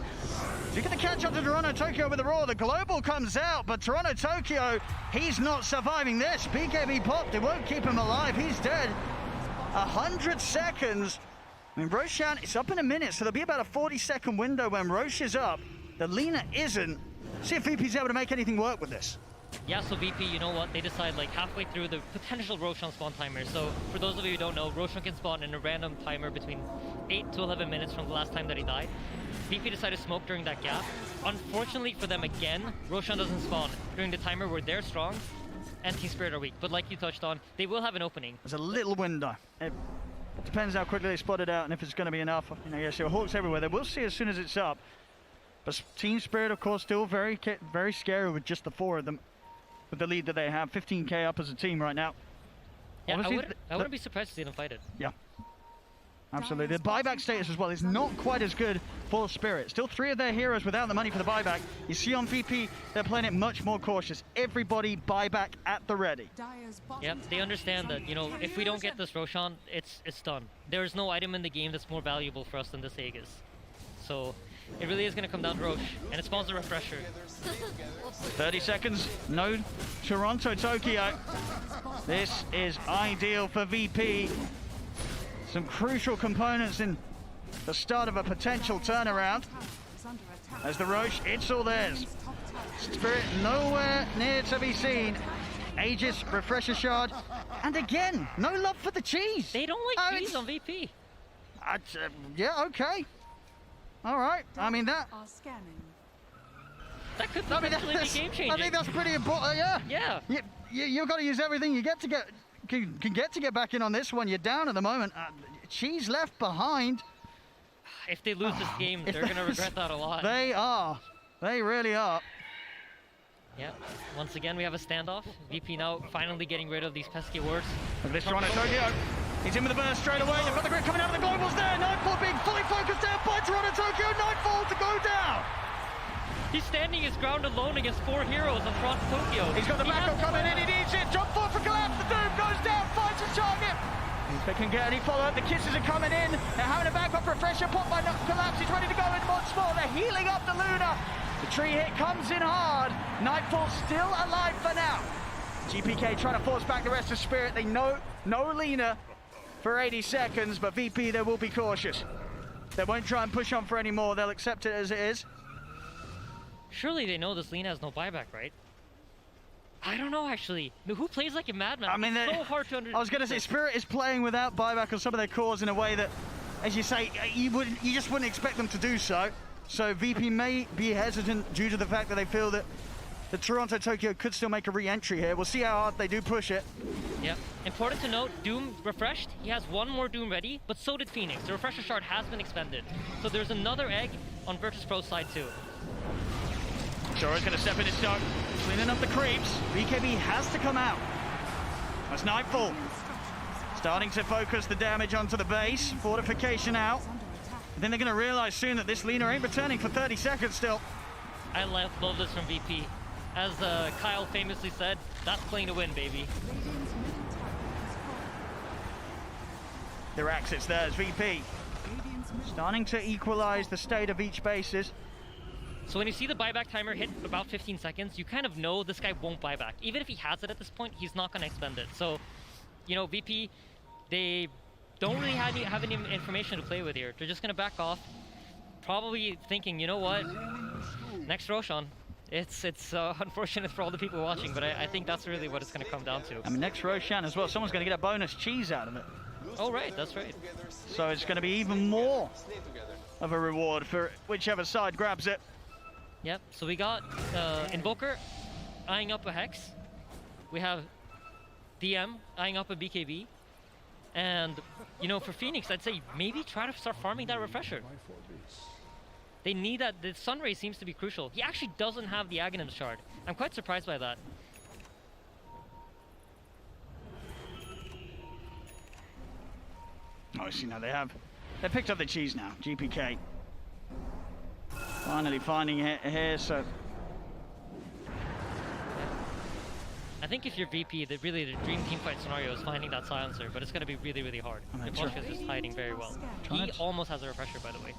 you're going to catch up to Toronto Tokyo with the roar. The global comes out, but Toronto Tokyo, he's not surviving this. BKB popped, it won't keep him alive, he's dead. 100 seconds. I mean, Roshan, it's up in a minute, so there'll be about a 40-second window when Roche is up. The Lina isn't. See if VP's able to make anything work with this. Yeah, so VP, you know what? They decide like halfway through the potential Roshan spawn timer. So for those of you who don't know, Roshan can spawn in a random timer between 8 to 11 minutes from the last time that he died. VP decided to smoke during that gap. Unfortunately for them again, Roshan doesn't spawn during the timer where they're strong and Team Spirit are weak. But like you touched on, they will have an opening. There's a little window. It depends how quickly they spot it out and if it's going to be enough. You know, yes, there are hawks everywhere. They will see as soon as it's up. But Team Spirit, of course, still very scary with just the 4 of them. With the lead that they have, 15k up as a team right now. Yeah, I wouldn't be surprised to see them fight it. Yeah. Absolutely. The buyback status as well is not quite as good for Spirit. Still 3 of their heroes without the money for the buyback. You see on VP, they're playing it much more cautious. Everybody buyback at the ready. Yep, they understand that, you know, if we don't get this Roshan, it's done. There is no item in the game that's more valuable for us than this Aegis. So it really is going to come down to Roche, and it spawns a refresher. 30 seconds, no Toronto Tokyo. This is ideal for VP. Some crucial components in the start of a potential turnaround. As the Roche, it's all theirs. Spirit nowhere near to be seen. Aegis, refresher shard, and again, no love for the cheese. They don't like cheese on VP. Yeah, okay. All right. I mean that could potentially be game changing. I think that's pretty important. Yeah. Yeah. You've got to use everything you get to get back in on this one. You're down at the moment. Cheese left behind. If they lose this game, they're gonna regret that a lot. They are. They really are. Yeah. Once again, we have a standoff. VP now finally getting rid of these pesky wards. Look at this Toronto Tokyo. He's in with the burst straight away. They've got the grid coming out of the globals there. Nightfall being fully focused down by Toronto Tokyo. Nightfall to go down. He's standing his ground alone against 4 heroes on Toronto Tokyo. He's got the backup coming in. He needs it. Jump forward for collapse. The Doom goes down. Finds his target. If they can get any follow-up, the kisses are coming in. They're having a backup refresher. Pop by collapse. He's ready to go in once more. They're healing up the Luna. The tree hit comes in hard. Nightfall still alive for now. GPK trying to force back the rest of Spirit. They know no Lina for 80 seconds, but VP, they will be cautious. They won't try and push on for any more. They'll accept it as it is. Surely they know this Lina has no buyback, right? I don't know, actually. Who plays like a madman? I mean, it's so hard to understand. I was going to say, Spirit is playing without buyback on some of their cores in a way that, as you say, you just wouldn't expect them to do so. So VP may be hesitant due to the fact that they feel that the Toronto Tokyo could still make a re-entry here. We'll see how hard they do push it. Yep. Important to note, Doom refreshed. He has 1 more Doom ready, but so did Phoenix. The refresher shard has been expended. So there's another egg on Virtus Pro's side too. Shora's going to step in his start, cleaning up the creeps. BKB has to come out. That's Nightfall. Starting to focus the damage onto the base. Fortification out. And then they're going to realize soon that this Lina ain't returning for 30 seconds still. I love this from VP. As Kyle famously said, that's playing to win, baby. Their exits there as VP. Starting to equalize the state of each bases. So when you see the buyback timer hit about 15 seconds, you kind of know this guy won't buy back. Even if he has it at this point, he's not going to expend it. So, you know, VP, they don't really have any information to play with here. They're just going to back off, probably thinking, you know what, next Roshan. It's unfortunate for all the people watching, but I think that's really what it's going to come down to. I mean, next Roshan as well, someone's going to get a bonus cheese out of it. Oh, right, that's right. So it's going to be even more of a reward for whichever side grabs it. Yep, so we got Invoker eyeing up a Hex. We have DM eyeing up a BKB. And, you know, for Phoenix, I'd say maybe try to start farming that refresher. They need that. The Sunray seems to be crucial. He actually doesn't have the Aghanim shard. I'm quite surprised by that. Oh, see, now they picked up the cheese now, GPK. Finally finding it here, so. I think if you're VP, the dream teamfight scenario is finding that silencer, but it's going to be really, really hard. Invoker is just hiding very well. He almost has a refresher, by the way.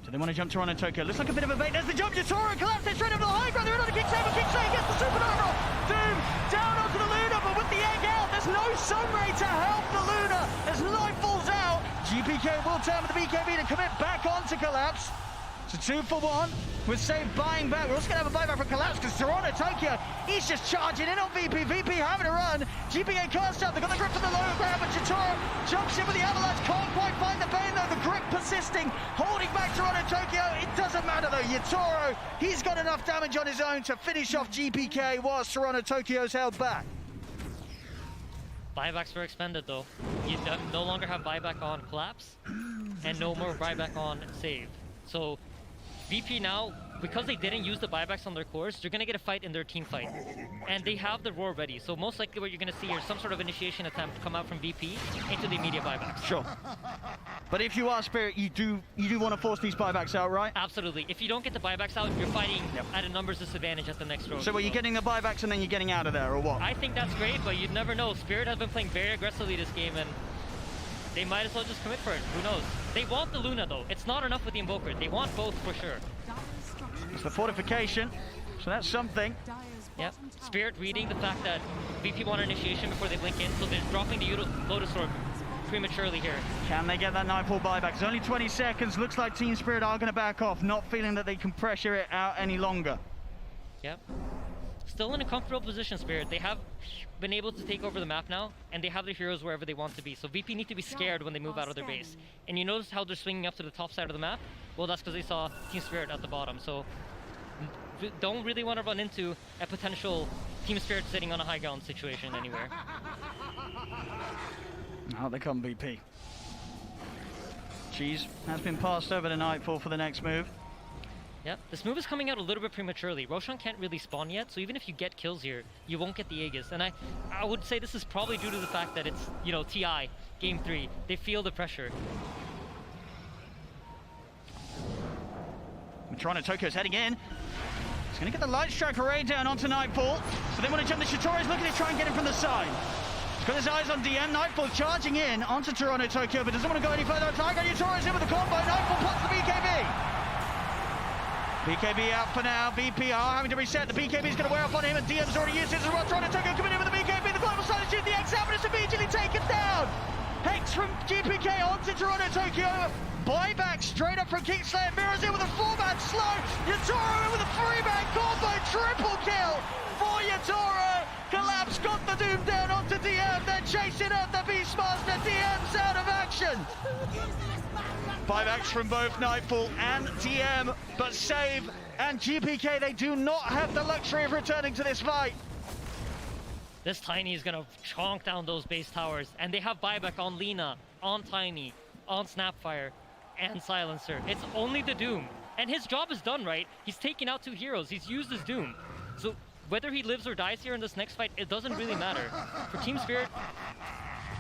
So they want to jump Toronto Tokyo. Looks like a bit of a bait. There's the jump. Yatora collapses straight over the high ground. They're another Kicksave. Kicksave gets the supernova. Doom down onto the Luna, but with the egg out, there's no Sunray to help the Luna as life falls out. GPK will turn with the BKB to commit back onto collapse. So 2 for 1 with Save buying back. We're also going to have a buyback for Collapse because Toronto Tokyo, he's just charging in on VP. VP having a run. Gpay can't stop. They've got the grip from the lower ground, but Chitoro jumps in with the Avalanche. Can't quite find the Bane though. The grip persisting, holding back Toronto Tokyo. It doesn't matter though. Yatoro, he's got enough damage on his own to finish off GPK whilst Toronto Tokyo's held back. Buybacks were expended though. You no longer have buyback on Collapse, and no more buyback on Save. So VP now, because they didn't use the buybacks on their cores, they're gonna get a fight in their team fight. And they have the roar ready. So most likely what you're gonna see is some sort of initiation attempt come out from VP into the immediate buybacks. Sure. But if you are Spirit, you do want to force these buybacks out, right? Absolutely. If you don't get the buybacks out, you're fighting at a numbers disadvantage at the next row. So you're getting the buybacks and then you're getting out of there, or what? I think that's great, but you'd never know. Spirit has been playing very aggressively this game, and they might as well just commit for it. Who knows? They want the Luna, though. It's not enough with the Invoker. They want both for sure. It's the fortification, so that's something. Yep. Spirit reading the fact that VP want initiation before they blink in, so they're dropping the Lotus Orb prematurely here. Can they get that Nightfall buyback? It's only 20 seconds. Looks like Team Spirit are going to back off, not feeling that they can pressure it out any longer. Yep. Still in a comfortable position, Spirit. They have been able to take over the map now, and they have their heroes wherever they want to be. So VP need to be scared when they move out of their base. And you notice how they're swinging up to the top side of the map? Well, that's because they saw Team Spirit at the bottom. So don't really want to run into a potential Team Spirit sitting on a high ground situation anywhere. Now they come VP. Cheese has been passed over to Nightfall for the next move. Yep, this move is coming out a little bit prematurely. Roshan can't really spawn yet, so even if you get kills here, you won't get the Aegis. And I would say this is probably due to the fact that it's, you know, TI, Game 3. They feel the pressure. Toronto Tokyo's heading in. He's going to get the Light Strike Array down onto Nightfall. So they want to jump. The Shittori's looking to try and get him from the side. He's got his eyes on DM. Nightfall charging in onto Toronto Tokyo, but doesn't want to go any further. Tiger Yatoro's in with the combo. Nightfall plots the BKB. BKB out for now. BP are having to reset. The BKB's going to wear up on him, and DM's already used his as well. Toronto Tokyo coming in with the BKB. The global side shoot the X out, but it's immediately taken down. Hex from GPK onto Toronto Tokyo. Buyback straight up from Kingslayer. Mirrors in with a 4-man slow. Yatoro in with a 3-man combo. Triple kill for Yatoro. Collapse got the Doom down onto DM. They're chasing out the Beastmaster. DM's out of action. Buybacks from both Nightfall and TM, but Save and GPK, they do not have the luxury of returning to this fight. This Tiny is going to chonk down those base towers, and they have buyback on Lina, on Tiny, on Snapfire, and Silencer. It's only the Doom, and his job is done, right? He's taken out 2 heroes. He's used his Doom. So whether he lives or dies here in this next fight, it doesn't really matter. For Team Spirit,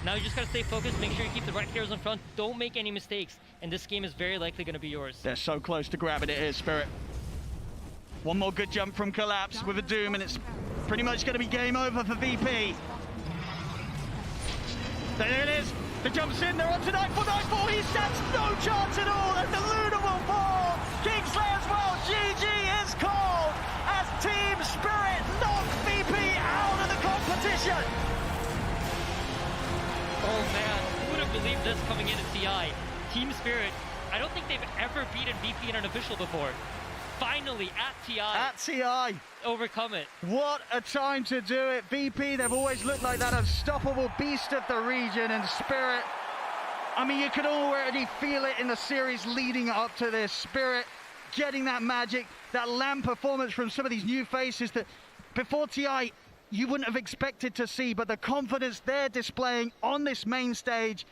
now you just gotta stay focused, make sure you keep the right heroes in front, don't make any mistakes, and this game is very likely gonna be yours. They're so close to grabbing it here, Spirit. One more good jump from Collapse with a Doom, and it's pretty much gonna be game over for VP. There it is, the jump's in, they're on to Nightfall, he stands no chance at all, and the Luna will fall! Kingslayer as well, GG is called, as Team Spirit knock VP out of the competition! Oh man, who would have believed this coming into TI? Team Spirit, I don't think they've ever beaten VP in an official before. Finally, at TI. At TI. Overcome it. What a time to do it. VP, they've always looked like that unstoppable beast of the region, and Spirit, I mean, you could already feel it in the series leading up to this. Spirit getting that magic, that LAN performance from some of these new faces that before TI, you wouldn't have expected to see, but the confidence they're displaying on this main stage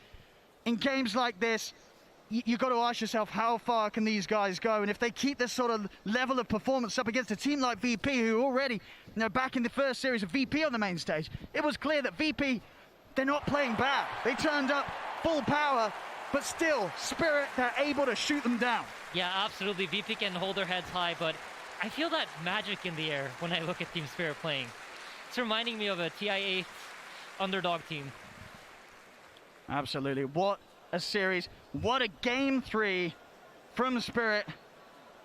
in games like this, you've got to ask yourself, how far can these guys go? And if they keep this sort of level of performance up against a team like VP, who already, you know, back in the first series of VP on the main stage, it was clear that VP, they're not playing bad. They turned up full power, but still, Spirit, they're able to shoot them down. Yeah, absolutely. VP can hold their heads high, but I feel that magic in the air when I look at Team Spirit playing. It's reminding me of a TI8 underdog team. Absolutely. What a series. What a game 3 from Spirit.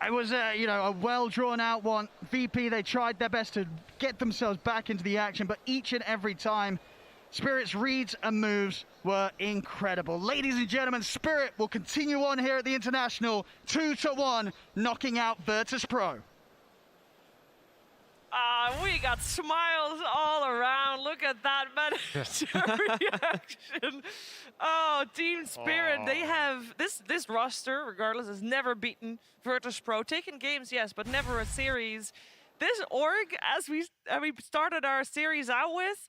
It was a well drawn out one. VP, they tried their best to get themselves back into the action, but each and every time Spirit's reads and moves were incredible. Ladies and gentlemen, Spirit will continue on here at the International, 2-1, knocking out Virtus.pro. We got smiles all around. Look at that manager reaction. Oh, Team Spirit, they have this roster, regardless, has never beaten Virtus.pro. Taken games, yes, but never a series. This org, as we started our series out with,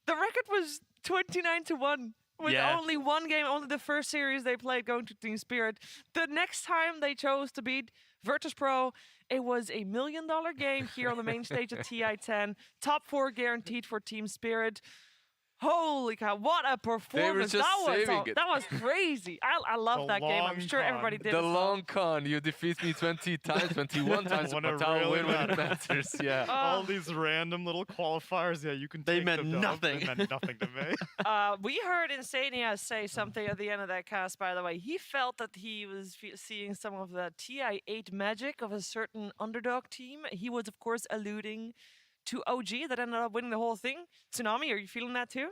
the record was 29-1. With only one game, only the first series they played going to Team Spirit. The next time they chose to beat Virtus.pro, it was $1 million game here on the main stage at TI10. Top 4 guaranteed for Team Spirit. Holy cow, what a performance. That was crazy. I love that game. I'm sure everybody did. The long con, you defeat me 20 times, 21 times, but I'll win when it matters. Yeah. All these random little qualifiers, yeah, you can take meant nothing. They meant nothing to me. We heard Insania say something at the end of that cast, by the way. He felt that he was seeing some of the TI8 magic of a certain underdog team. He was, of course, alluding to OG that ended up winning the whole thing. Tsunami, are you feeling that too?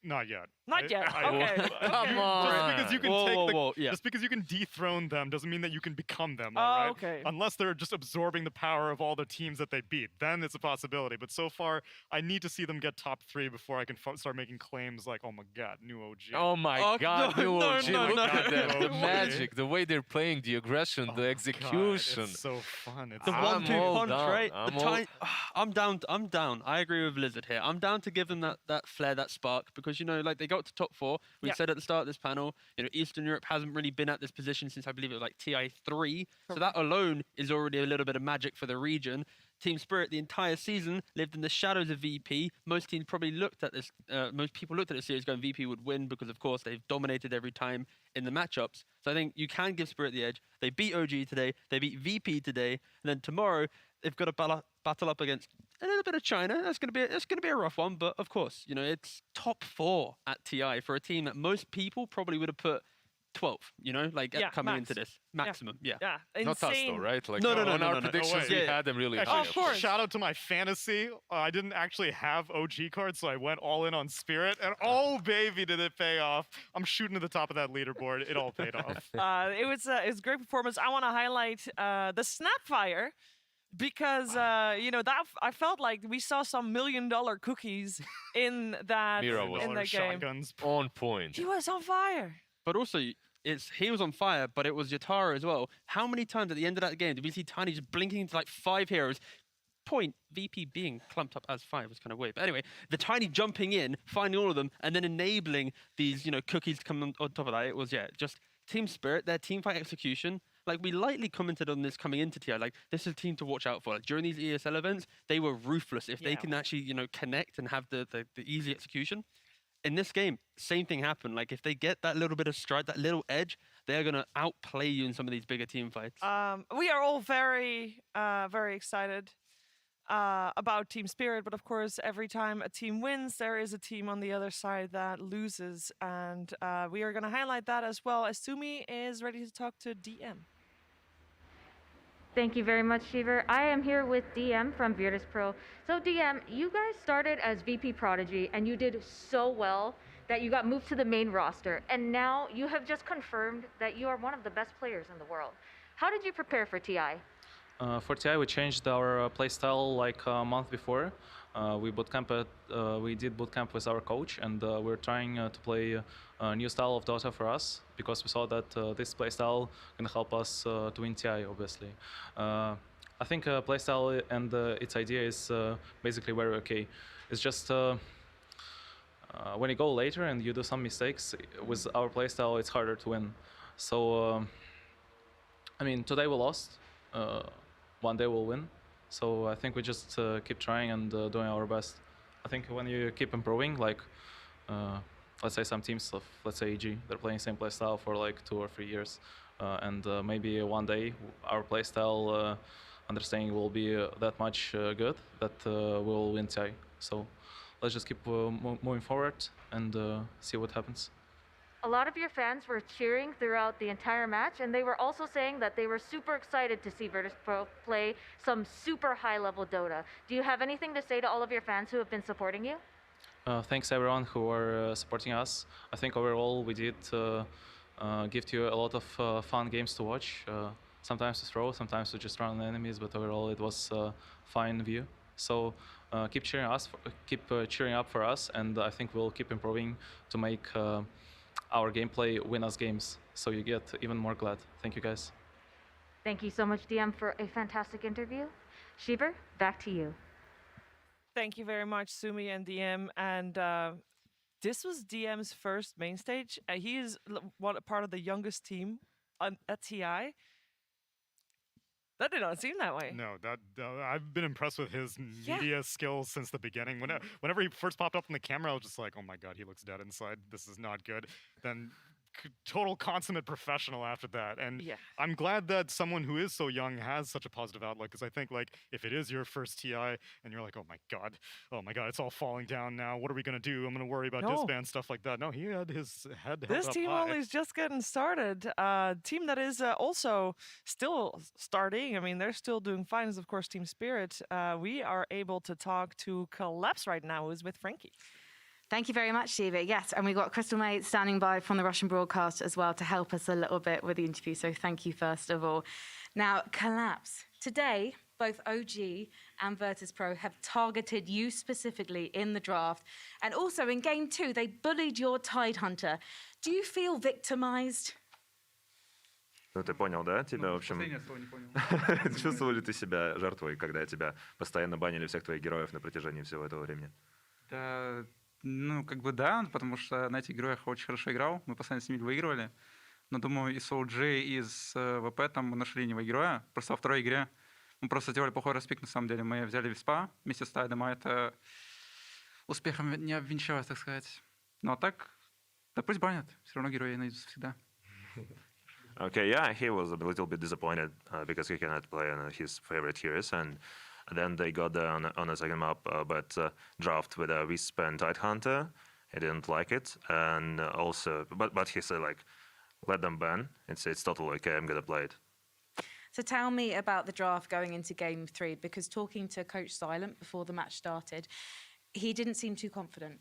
Not yet. Not yet. Okay. Come on. Just because you can just because you can dethrone them doesn't mean that you can become them. Oh, right? okay. Unless they're just absorbing the power of all the teams that they beat, then it's a possibility. But so far, I need to see them get top 3 before I can start making claims like, "Oh my God, new OG." Oh my God, new OG! Look at them, the OG. magic, the way they're playing, the aggression, the execution. God, it's so fun. It's The I'm 1-2 all punch, down. right? I'm I'm down. I agree with Lizard here. I'm down to give them that flair, that spark, because, you know, like, they got to top 4. We said at the start of this panel, you know, Eastern Europe hasn't really been at this position since I believe it was like TI3. So that alone is already a little bit of magic for the region. Team Spirit, the entire season, lived in the shadows of VP. Most teams probably looked at this, most people looked at the series going VP would win because, of course, they've dominated every time in the matchups. So I think you can give Spirit the edge. They beat OG today, they beat VP today, and then tomorrow they've got to battle up against a little bit of China. That's going to be a rough one, but of course, you know, it's top 4 at TI for a team that most people probably would have put 12, you know, like coming into this maximum. Yeah. Not us though, right? Like no, on our predictions, we had them really high. Of course. Shout out to my fantasy. I didn't actually have OG cards, so I went all in on Spirit, and oh baby, did it pay off! I'm shooting to the top of that leaderboard. It all paid off. It was a great performance. I want to highlight the Snapfire. Because you know, that I felt like we saw some $1 million cookies in that Mira was in that game. Shotguns. On point. He was on fire. But also, he was on fire, but it was Yatara as well. How many times at the end of that game did we see Tiny just blinking into like 5 heroes? Point, VP being clumped up as 5 was kind of weird. But anyway, the Tiny jumping in, finding all of them, and then enabling these, you know, cookies to come on top of that. It was, just Team Spirit, their teamfight execution. Like, we lightly commented on this coming into TI. Like, this is a team to watch out for. Like, during these ESL events, they were ruthless. If they can actually, you know, connect and have the easy execution. In this game, same thing happened. Like, if they get that little bit of stride, that little edge, they're going to outplay you in some of these bigger team fights. We are all very, very excited about Team Spirit. But, of course, every time a team wins, there is a team on the other side that loses. And we are going to highlight that as well. Asumi is ready to talk to DM. Thank you very much, Shiver. I am here with DM from Virtus.pro. So DM, you guys started as VP Prodigy and you did so well that you got moved to the main roster. And now you have just confirmed that you are one of the best players in the world. How did you prepare for TI? For TI, we changed our playstyle like a month before. We did bootcamp with our coach, and we're trying to play a new style of Dota for us because we saw that this playstyle can help us to win TI, obviously. I think playstyle and its idea is basically very okay. It's just when you go later and you do some mistakes with our playstyle, it's harder to win. So, I mean, today we lost. One day we'll win. So I think we just keep trying and doing our best. I think when you keep improving, like let's say some teams of, let's say EG, they're playing same playstyle for like 2 or 3 years, and maybe one day our playstyle understanding will be that much good that we'll win TI. So let's just keep moving forward and see what happens. A lot of your fans were cheering throughout the entire match, and they were also saying that they were super excited to see Virtus.pro play some super high-level Dota. Do you have anything to say to all of your fans who have been supporting you? Thanks everyone who are supporting us. I think overall we did give you a lot of fun games to watch. Sometimes to throw, sometimes to just run enemies, but overall it was a fine view. So keep cheering us, keep cheering up for us, and I think we'll keep improving to make our gameplay win us games. So you get even more glad. Thank you guys. Thank you so much, DM, for a fantastic interview. Shiver, back to you. Thank you very much, Sumi and DM. And this was DM's first main stage. He is part of the youngest team at TI. That did not seem that way. No, I've been impressed with his media skills since the beginning. Whenever he first popped up on the camera, I was just like, oh my god, he looks dead inside. This is not good. Then total consummate professional after that. And I'm glad that someone who is so young has such a positive outlook, because I think like if it is your first TI and you're like, oh my god, it's all falling down now. What are we going to do? I'm going to worry about disband, stuff like that. No, he had his head held up high. This team only is just getting started. Team that is also still starting. I mean, they're still doing fine, is of course Team Spirit. We are able to talk to Collapse right now, who's with Frankie. Thank you very much, Shiva. Yes, and we've got Crystal May standing by from the Russian broadcast as well to help us a little bit with the interview. So thank you, first of all. Now, Collapse. Today, both OG and Virtus.pro have targeted you specifically in the draft. And also in Game 2, they bullied your Tidehunter. Do you feel victimized? Ну, ты понял, да? Тебя, в общем... Чувствовал ли ты себя жертвой, когда тебя постоянно банили всех твоих героев на протяжении всего этого времени? Да... Ну, как бы да, потому что на этих героях очень хорошо играл, мы постоянно с ними выигрывали. Но, думаю, и с OG, и с ВП там мы нашли ленивого героя. Просто во второй игре мы просто сделали плохой распик, на самом деле. Мы взяли Виспа вместе с Тайдом, а это успехом не обвенчалось, так сказать. Ну, а так, да пусть банят, все равно герои найдутся всегда. Okay, yeah, he was a little bit disappointed because he cannot play on his favorite heroes, and then they got there on a second map, but draft with a Wisp and Tidehunter. He didn't like it, and also, but he said like, let them ban. It's totally okay. I'm gonna play it. So tell me about the draft going into Game 3, because talking to Coach Silent before the match started, he didn't seem too confident.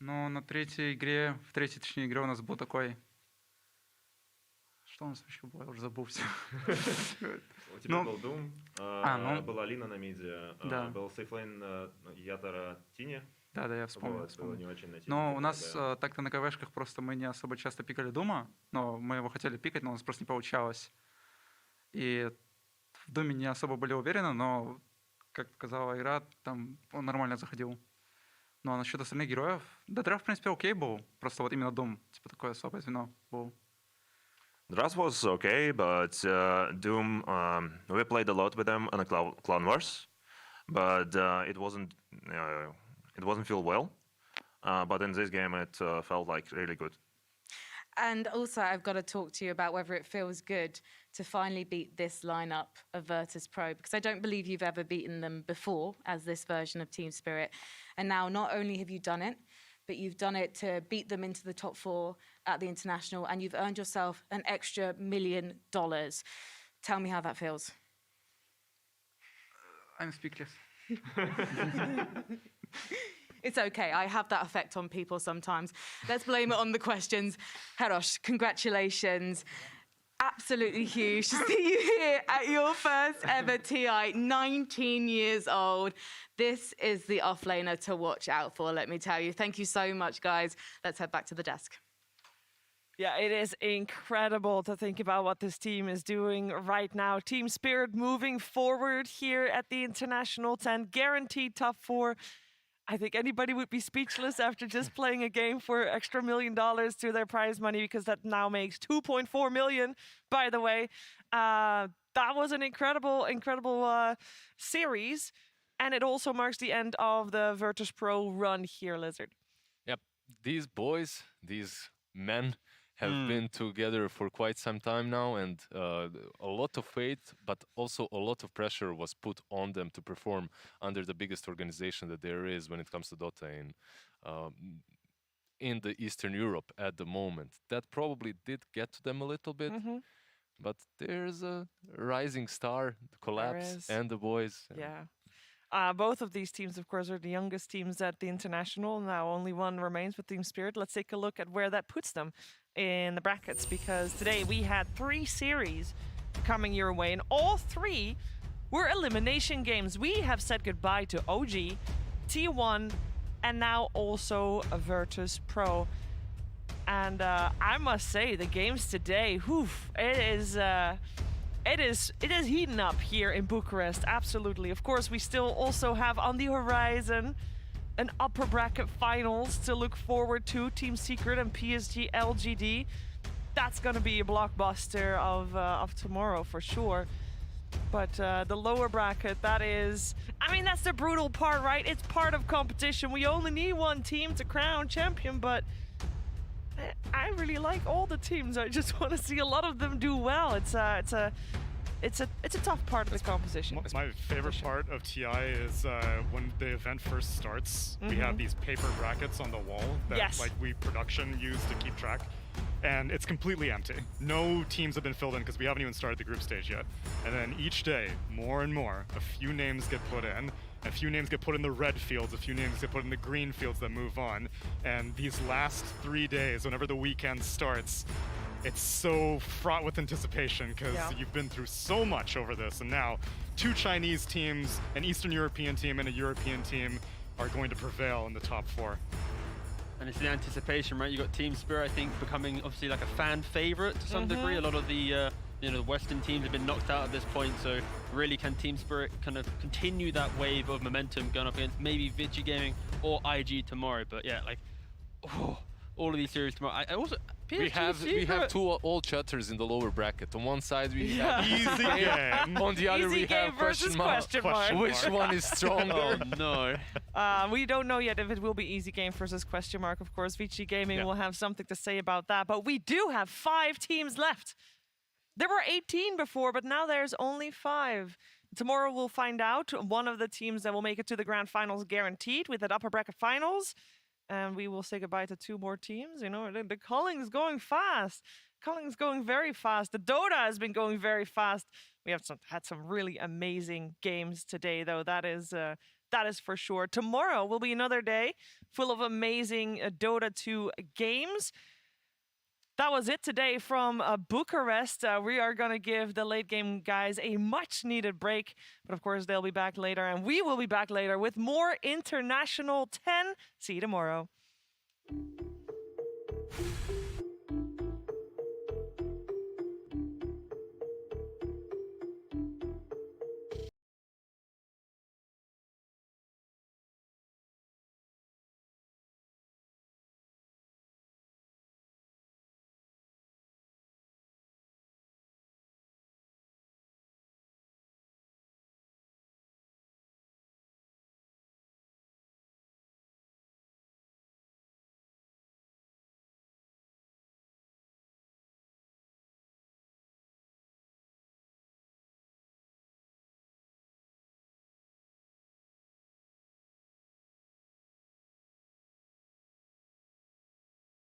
Ну, на третьей игре, в третьей, точнее, игре у нас был такой... Что у нас еще было? Я уже забыл все. У тебя был Doom, была Лина на миде, был сейфлейн Ятара Тини. Да, я вспомнил. Но у нас так-то на КВшках просто мы не особо часто пикали Дума, но мы его хотели пикать, но у нас просто не получалось. И в Думе не особо были уверены, но, как показала игра, там он нормально заходил. Ну а насчет остальных героев, да, драфт, в принципе, окей был, просто вот именно Дум, типа такое слабое звено был. Draft was okay, but Doom, we played a lot with them on a Clan Wars, but it wasn't feel well. But in this game, it felt like really good. And also, I've got to talk to you about whether it feels good to finally beat this lineup of Virtus.pro, because I don't believe you've ever beaten them before as this version of Team Spirit. And now, not only have you done it, but you've done it to beat them into the top 4 at the International, and you've earned yourself an extra $1 million. Tell me how that feels. I'm speechless. It's okay. I have that effect on people sometimes. Let's blame it on the questions. Herosh, congratulations. Absolutely huge to see you here at your first ever TI, 19 years old. This is the offlaner to watch out for, let me tell you. Thank you so much, guys. Let's head back to the desk. Yeah, it is incredible to think about what this team is doing right now. Team Spirit moving forward here at the International 10, guaranteed top 4. I think anybody would be speechless after just playing a game for extra $1 million to their prize money, because that now makes $2.4 million, by the way. That was an incredible series. And it also marks the end of the Virtus.pro run here, Lizard. Yep. These boys, these men have been together for quite some time now, and a lot of faith, but also a lot of pressure was put on them to perform under the biggest organization that there is when it comes to Dota in the Eastern Europe at the moment. That probably did get to them a little bit, but there's a rising star, the Collapse, and the boys. Yeah. Both of these teams, of course, are the youngest teams at the international. Now only one remains with Team Spirit. Let's take a look at where that puts them in the brackets, because today we had 3 series coming your way, and all 3 were elimination games. We have said goodbye to OG, T1, and now also Virtus Pro. And I must say, the games today, it is heating up here in Bucharest, absolutely. Of course, we still also have on the horizon an upper bracket finals to look forward to. Team Secret and PSG LGD. That's going to be a blockbuster of tomorrow for sure. But the lower bracket, that's the brutal part, right? It's part of competition. We only need one team to crown champion, but I really like all the teams. I just want to see a lot of them do well. It's a tough part of the competition. My favorite part of TI is when the event first starts, we have these paper brackets on the wall that we production use to keep track. And it's completely empty. No teams have been filled in because we haven't even started the group stage yet. And then each day, more and more, a few names get put in. A few names get put in the red fields, a few names get put in the green fields that move on. And these last 3 days, whenever the weekend starts, it's so fraught with anticipation because you've been through so much over this. And now 2 Chinese teams, an Eastern European team and a European team are going to prevail in the top 4. And it's the anticipation, right? You got Team Spirit, I think, becoming obviously like a fan favorite to some degree. A lot of the the Western teams have been knocked out at this point, so really can Team Spirit kind of continue that wave of momentum going up against maybe Vici Gaming or IG tomorrow? But yeah, all of these series tomorrow. I also we have 2 old chatters in the lower bracket. On one side we have easy game. On the other we have question mark. Which one is stronger? Oh no. We don't know yet if it will be easy game versus question mark. Of course, Vici Gaming will have something to say about that. But we do have 5 teams left. There were 18 before, but now there's only 5. Tomorrow we'll find out one of the teams that will make it to the grand finals guaranteed with that upper bracket finals. And we will say goodbye to 2 more teams. You know, the culling's going fast. Culling's going very fast. The Dota has been going very fast. We have had some really amazing games today, though. That is for sure. Tomorrow will be another day full of amazing Dota 2 games. That was it today from Bucharest. We are going to give the late game guys a much needed break. But of course, they'll be back later, and we will be back later with more International 10. See you tomorrow.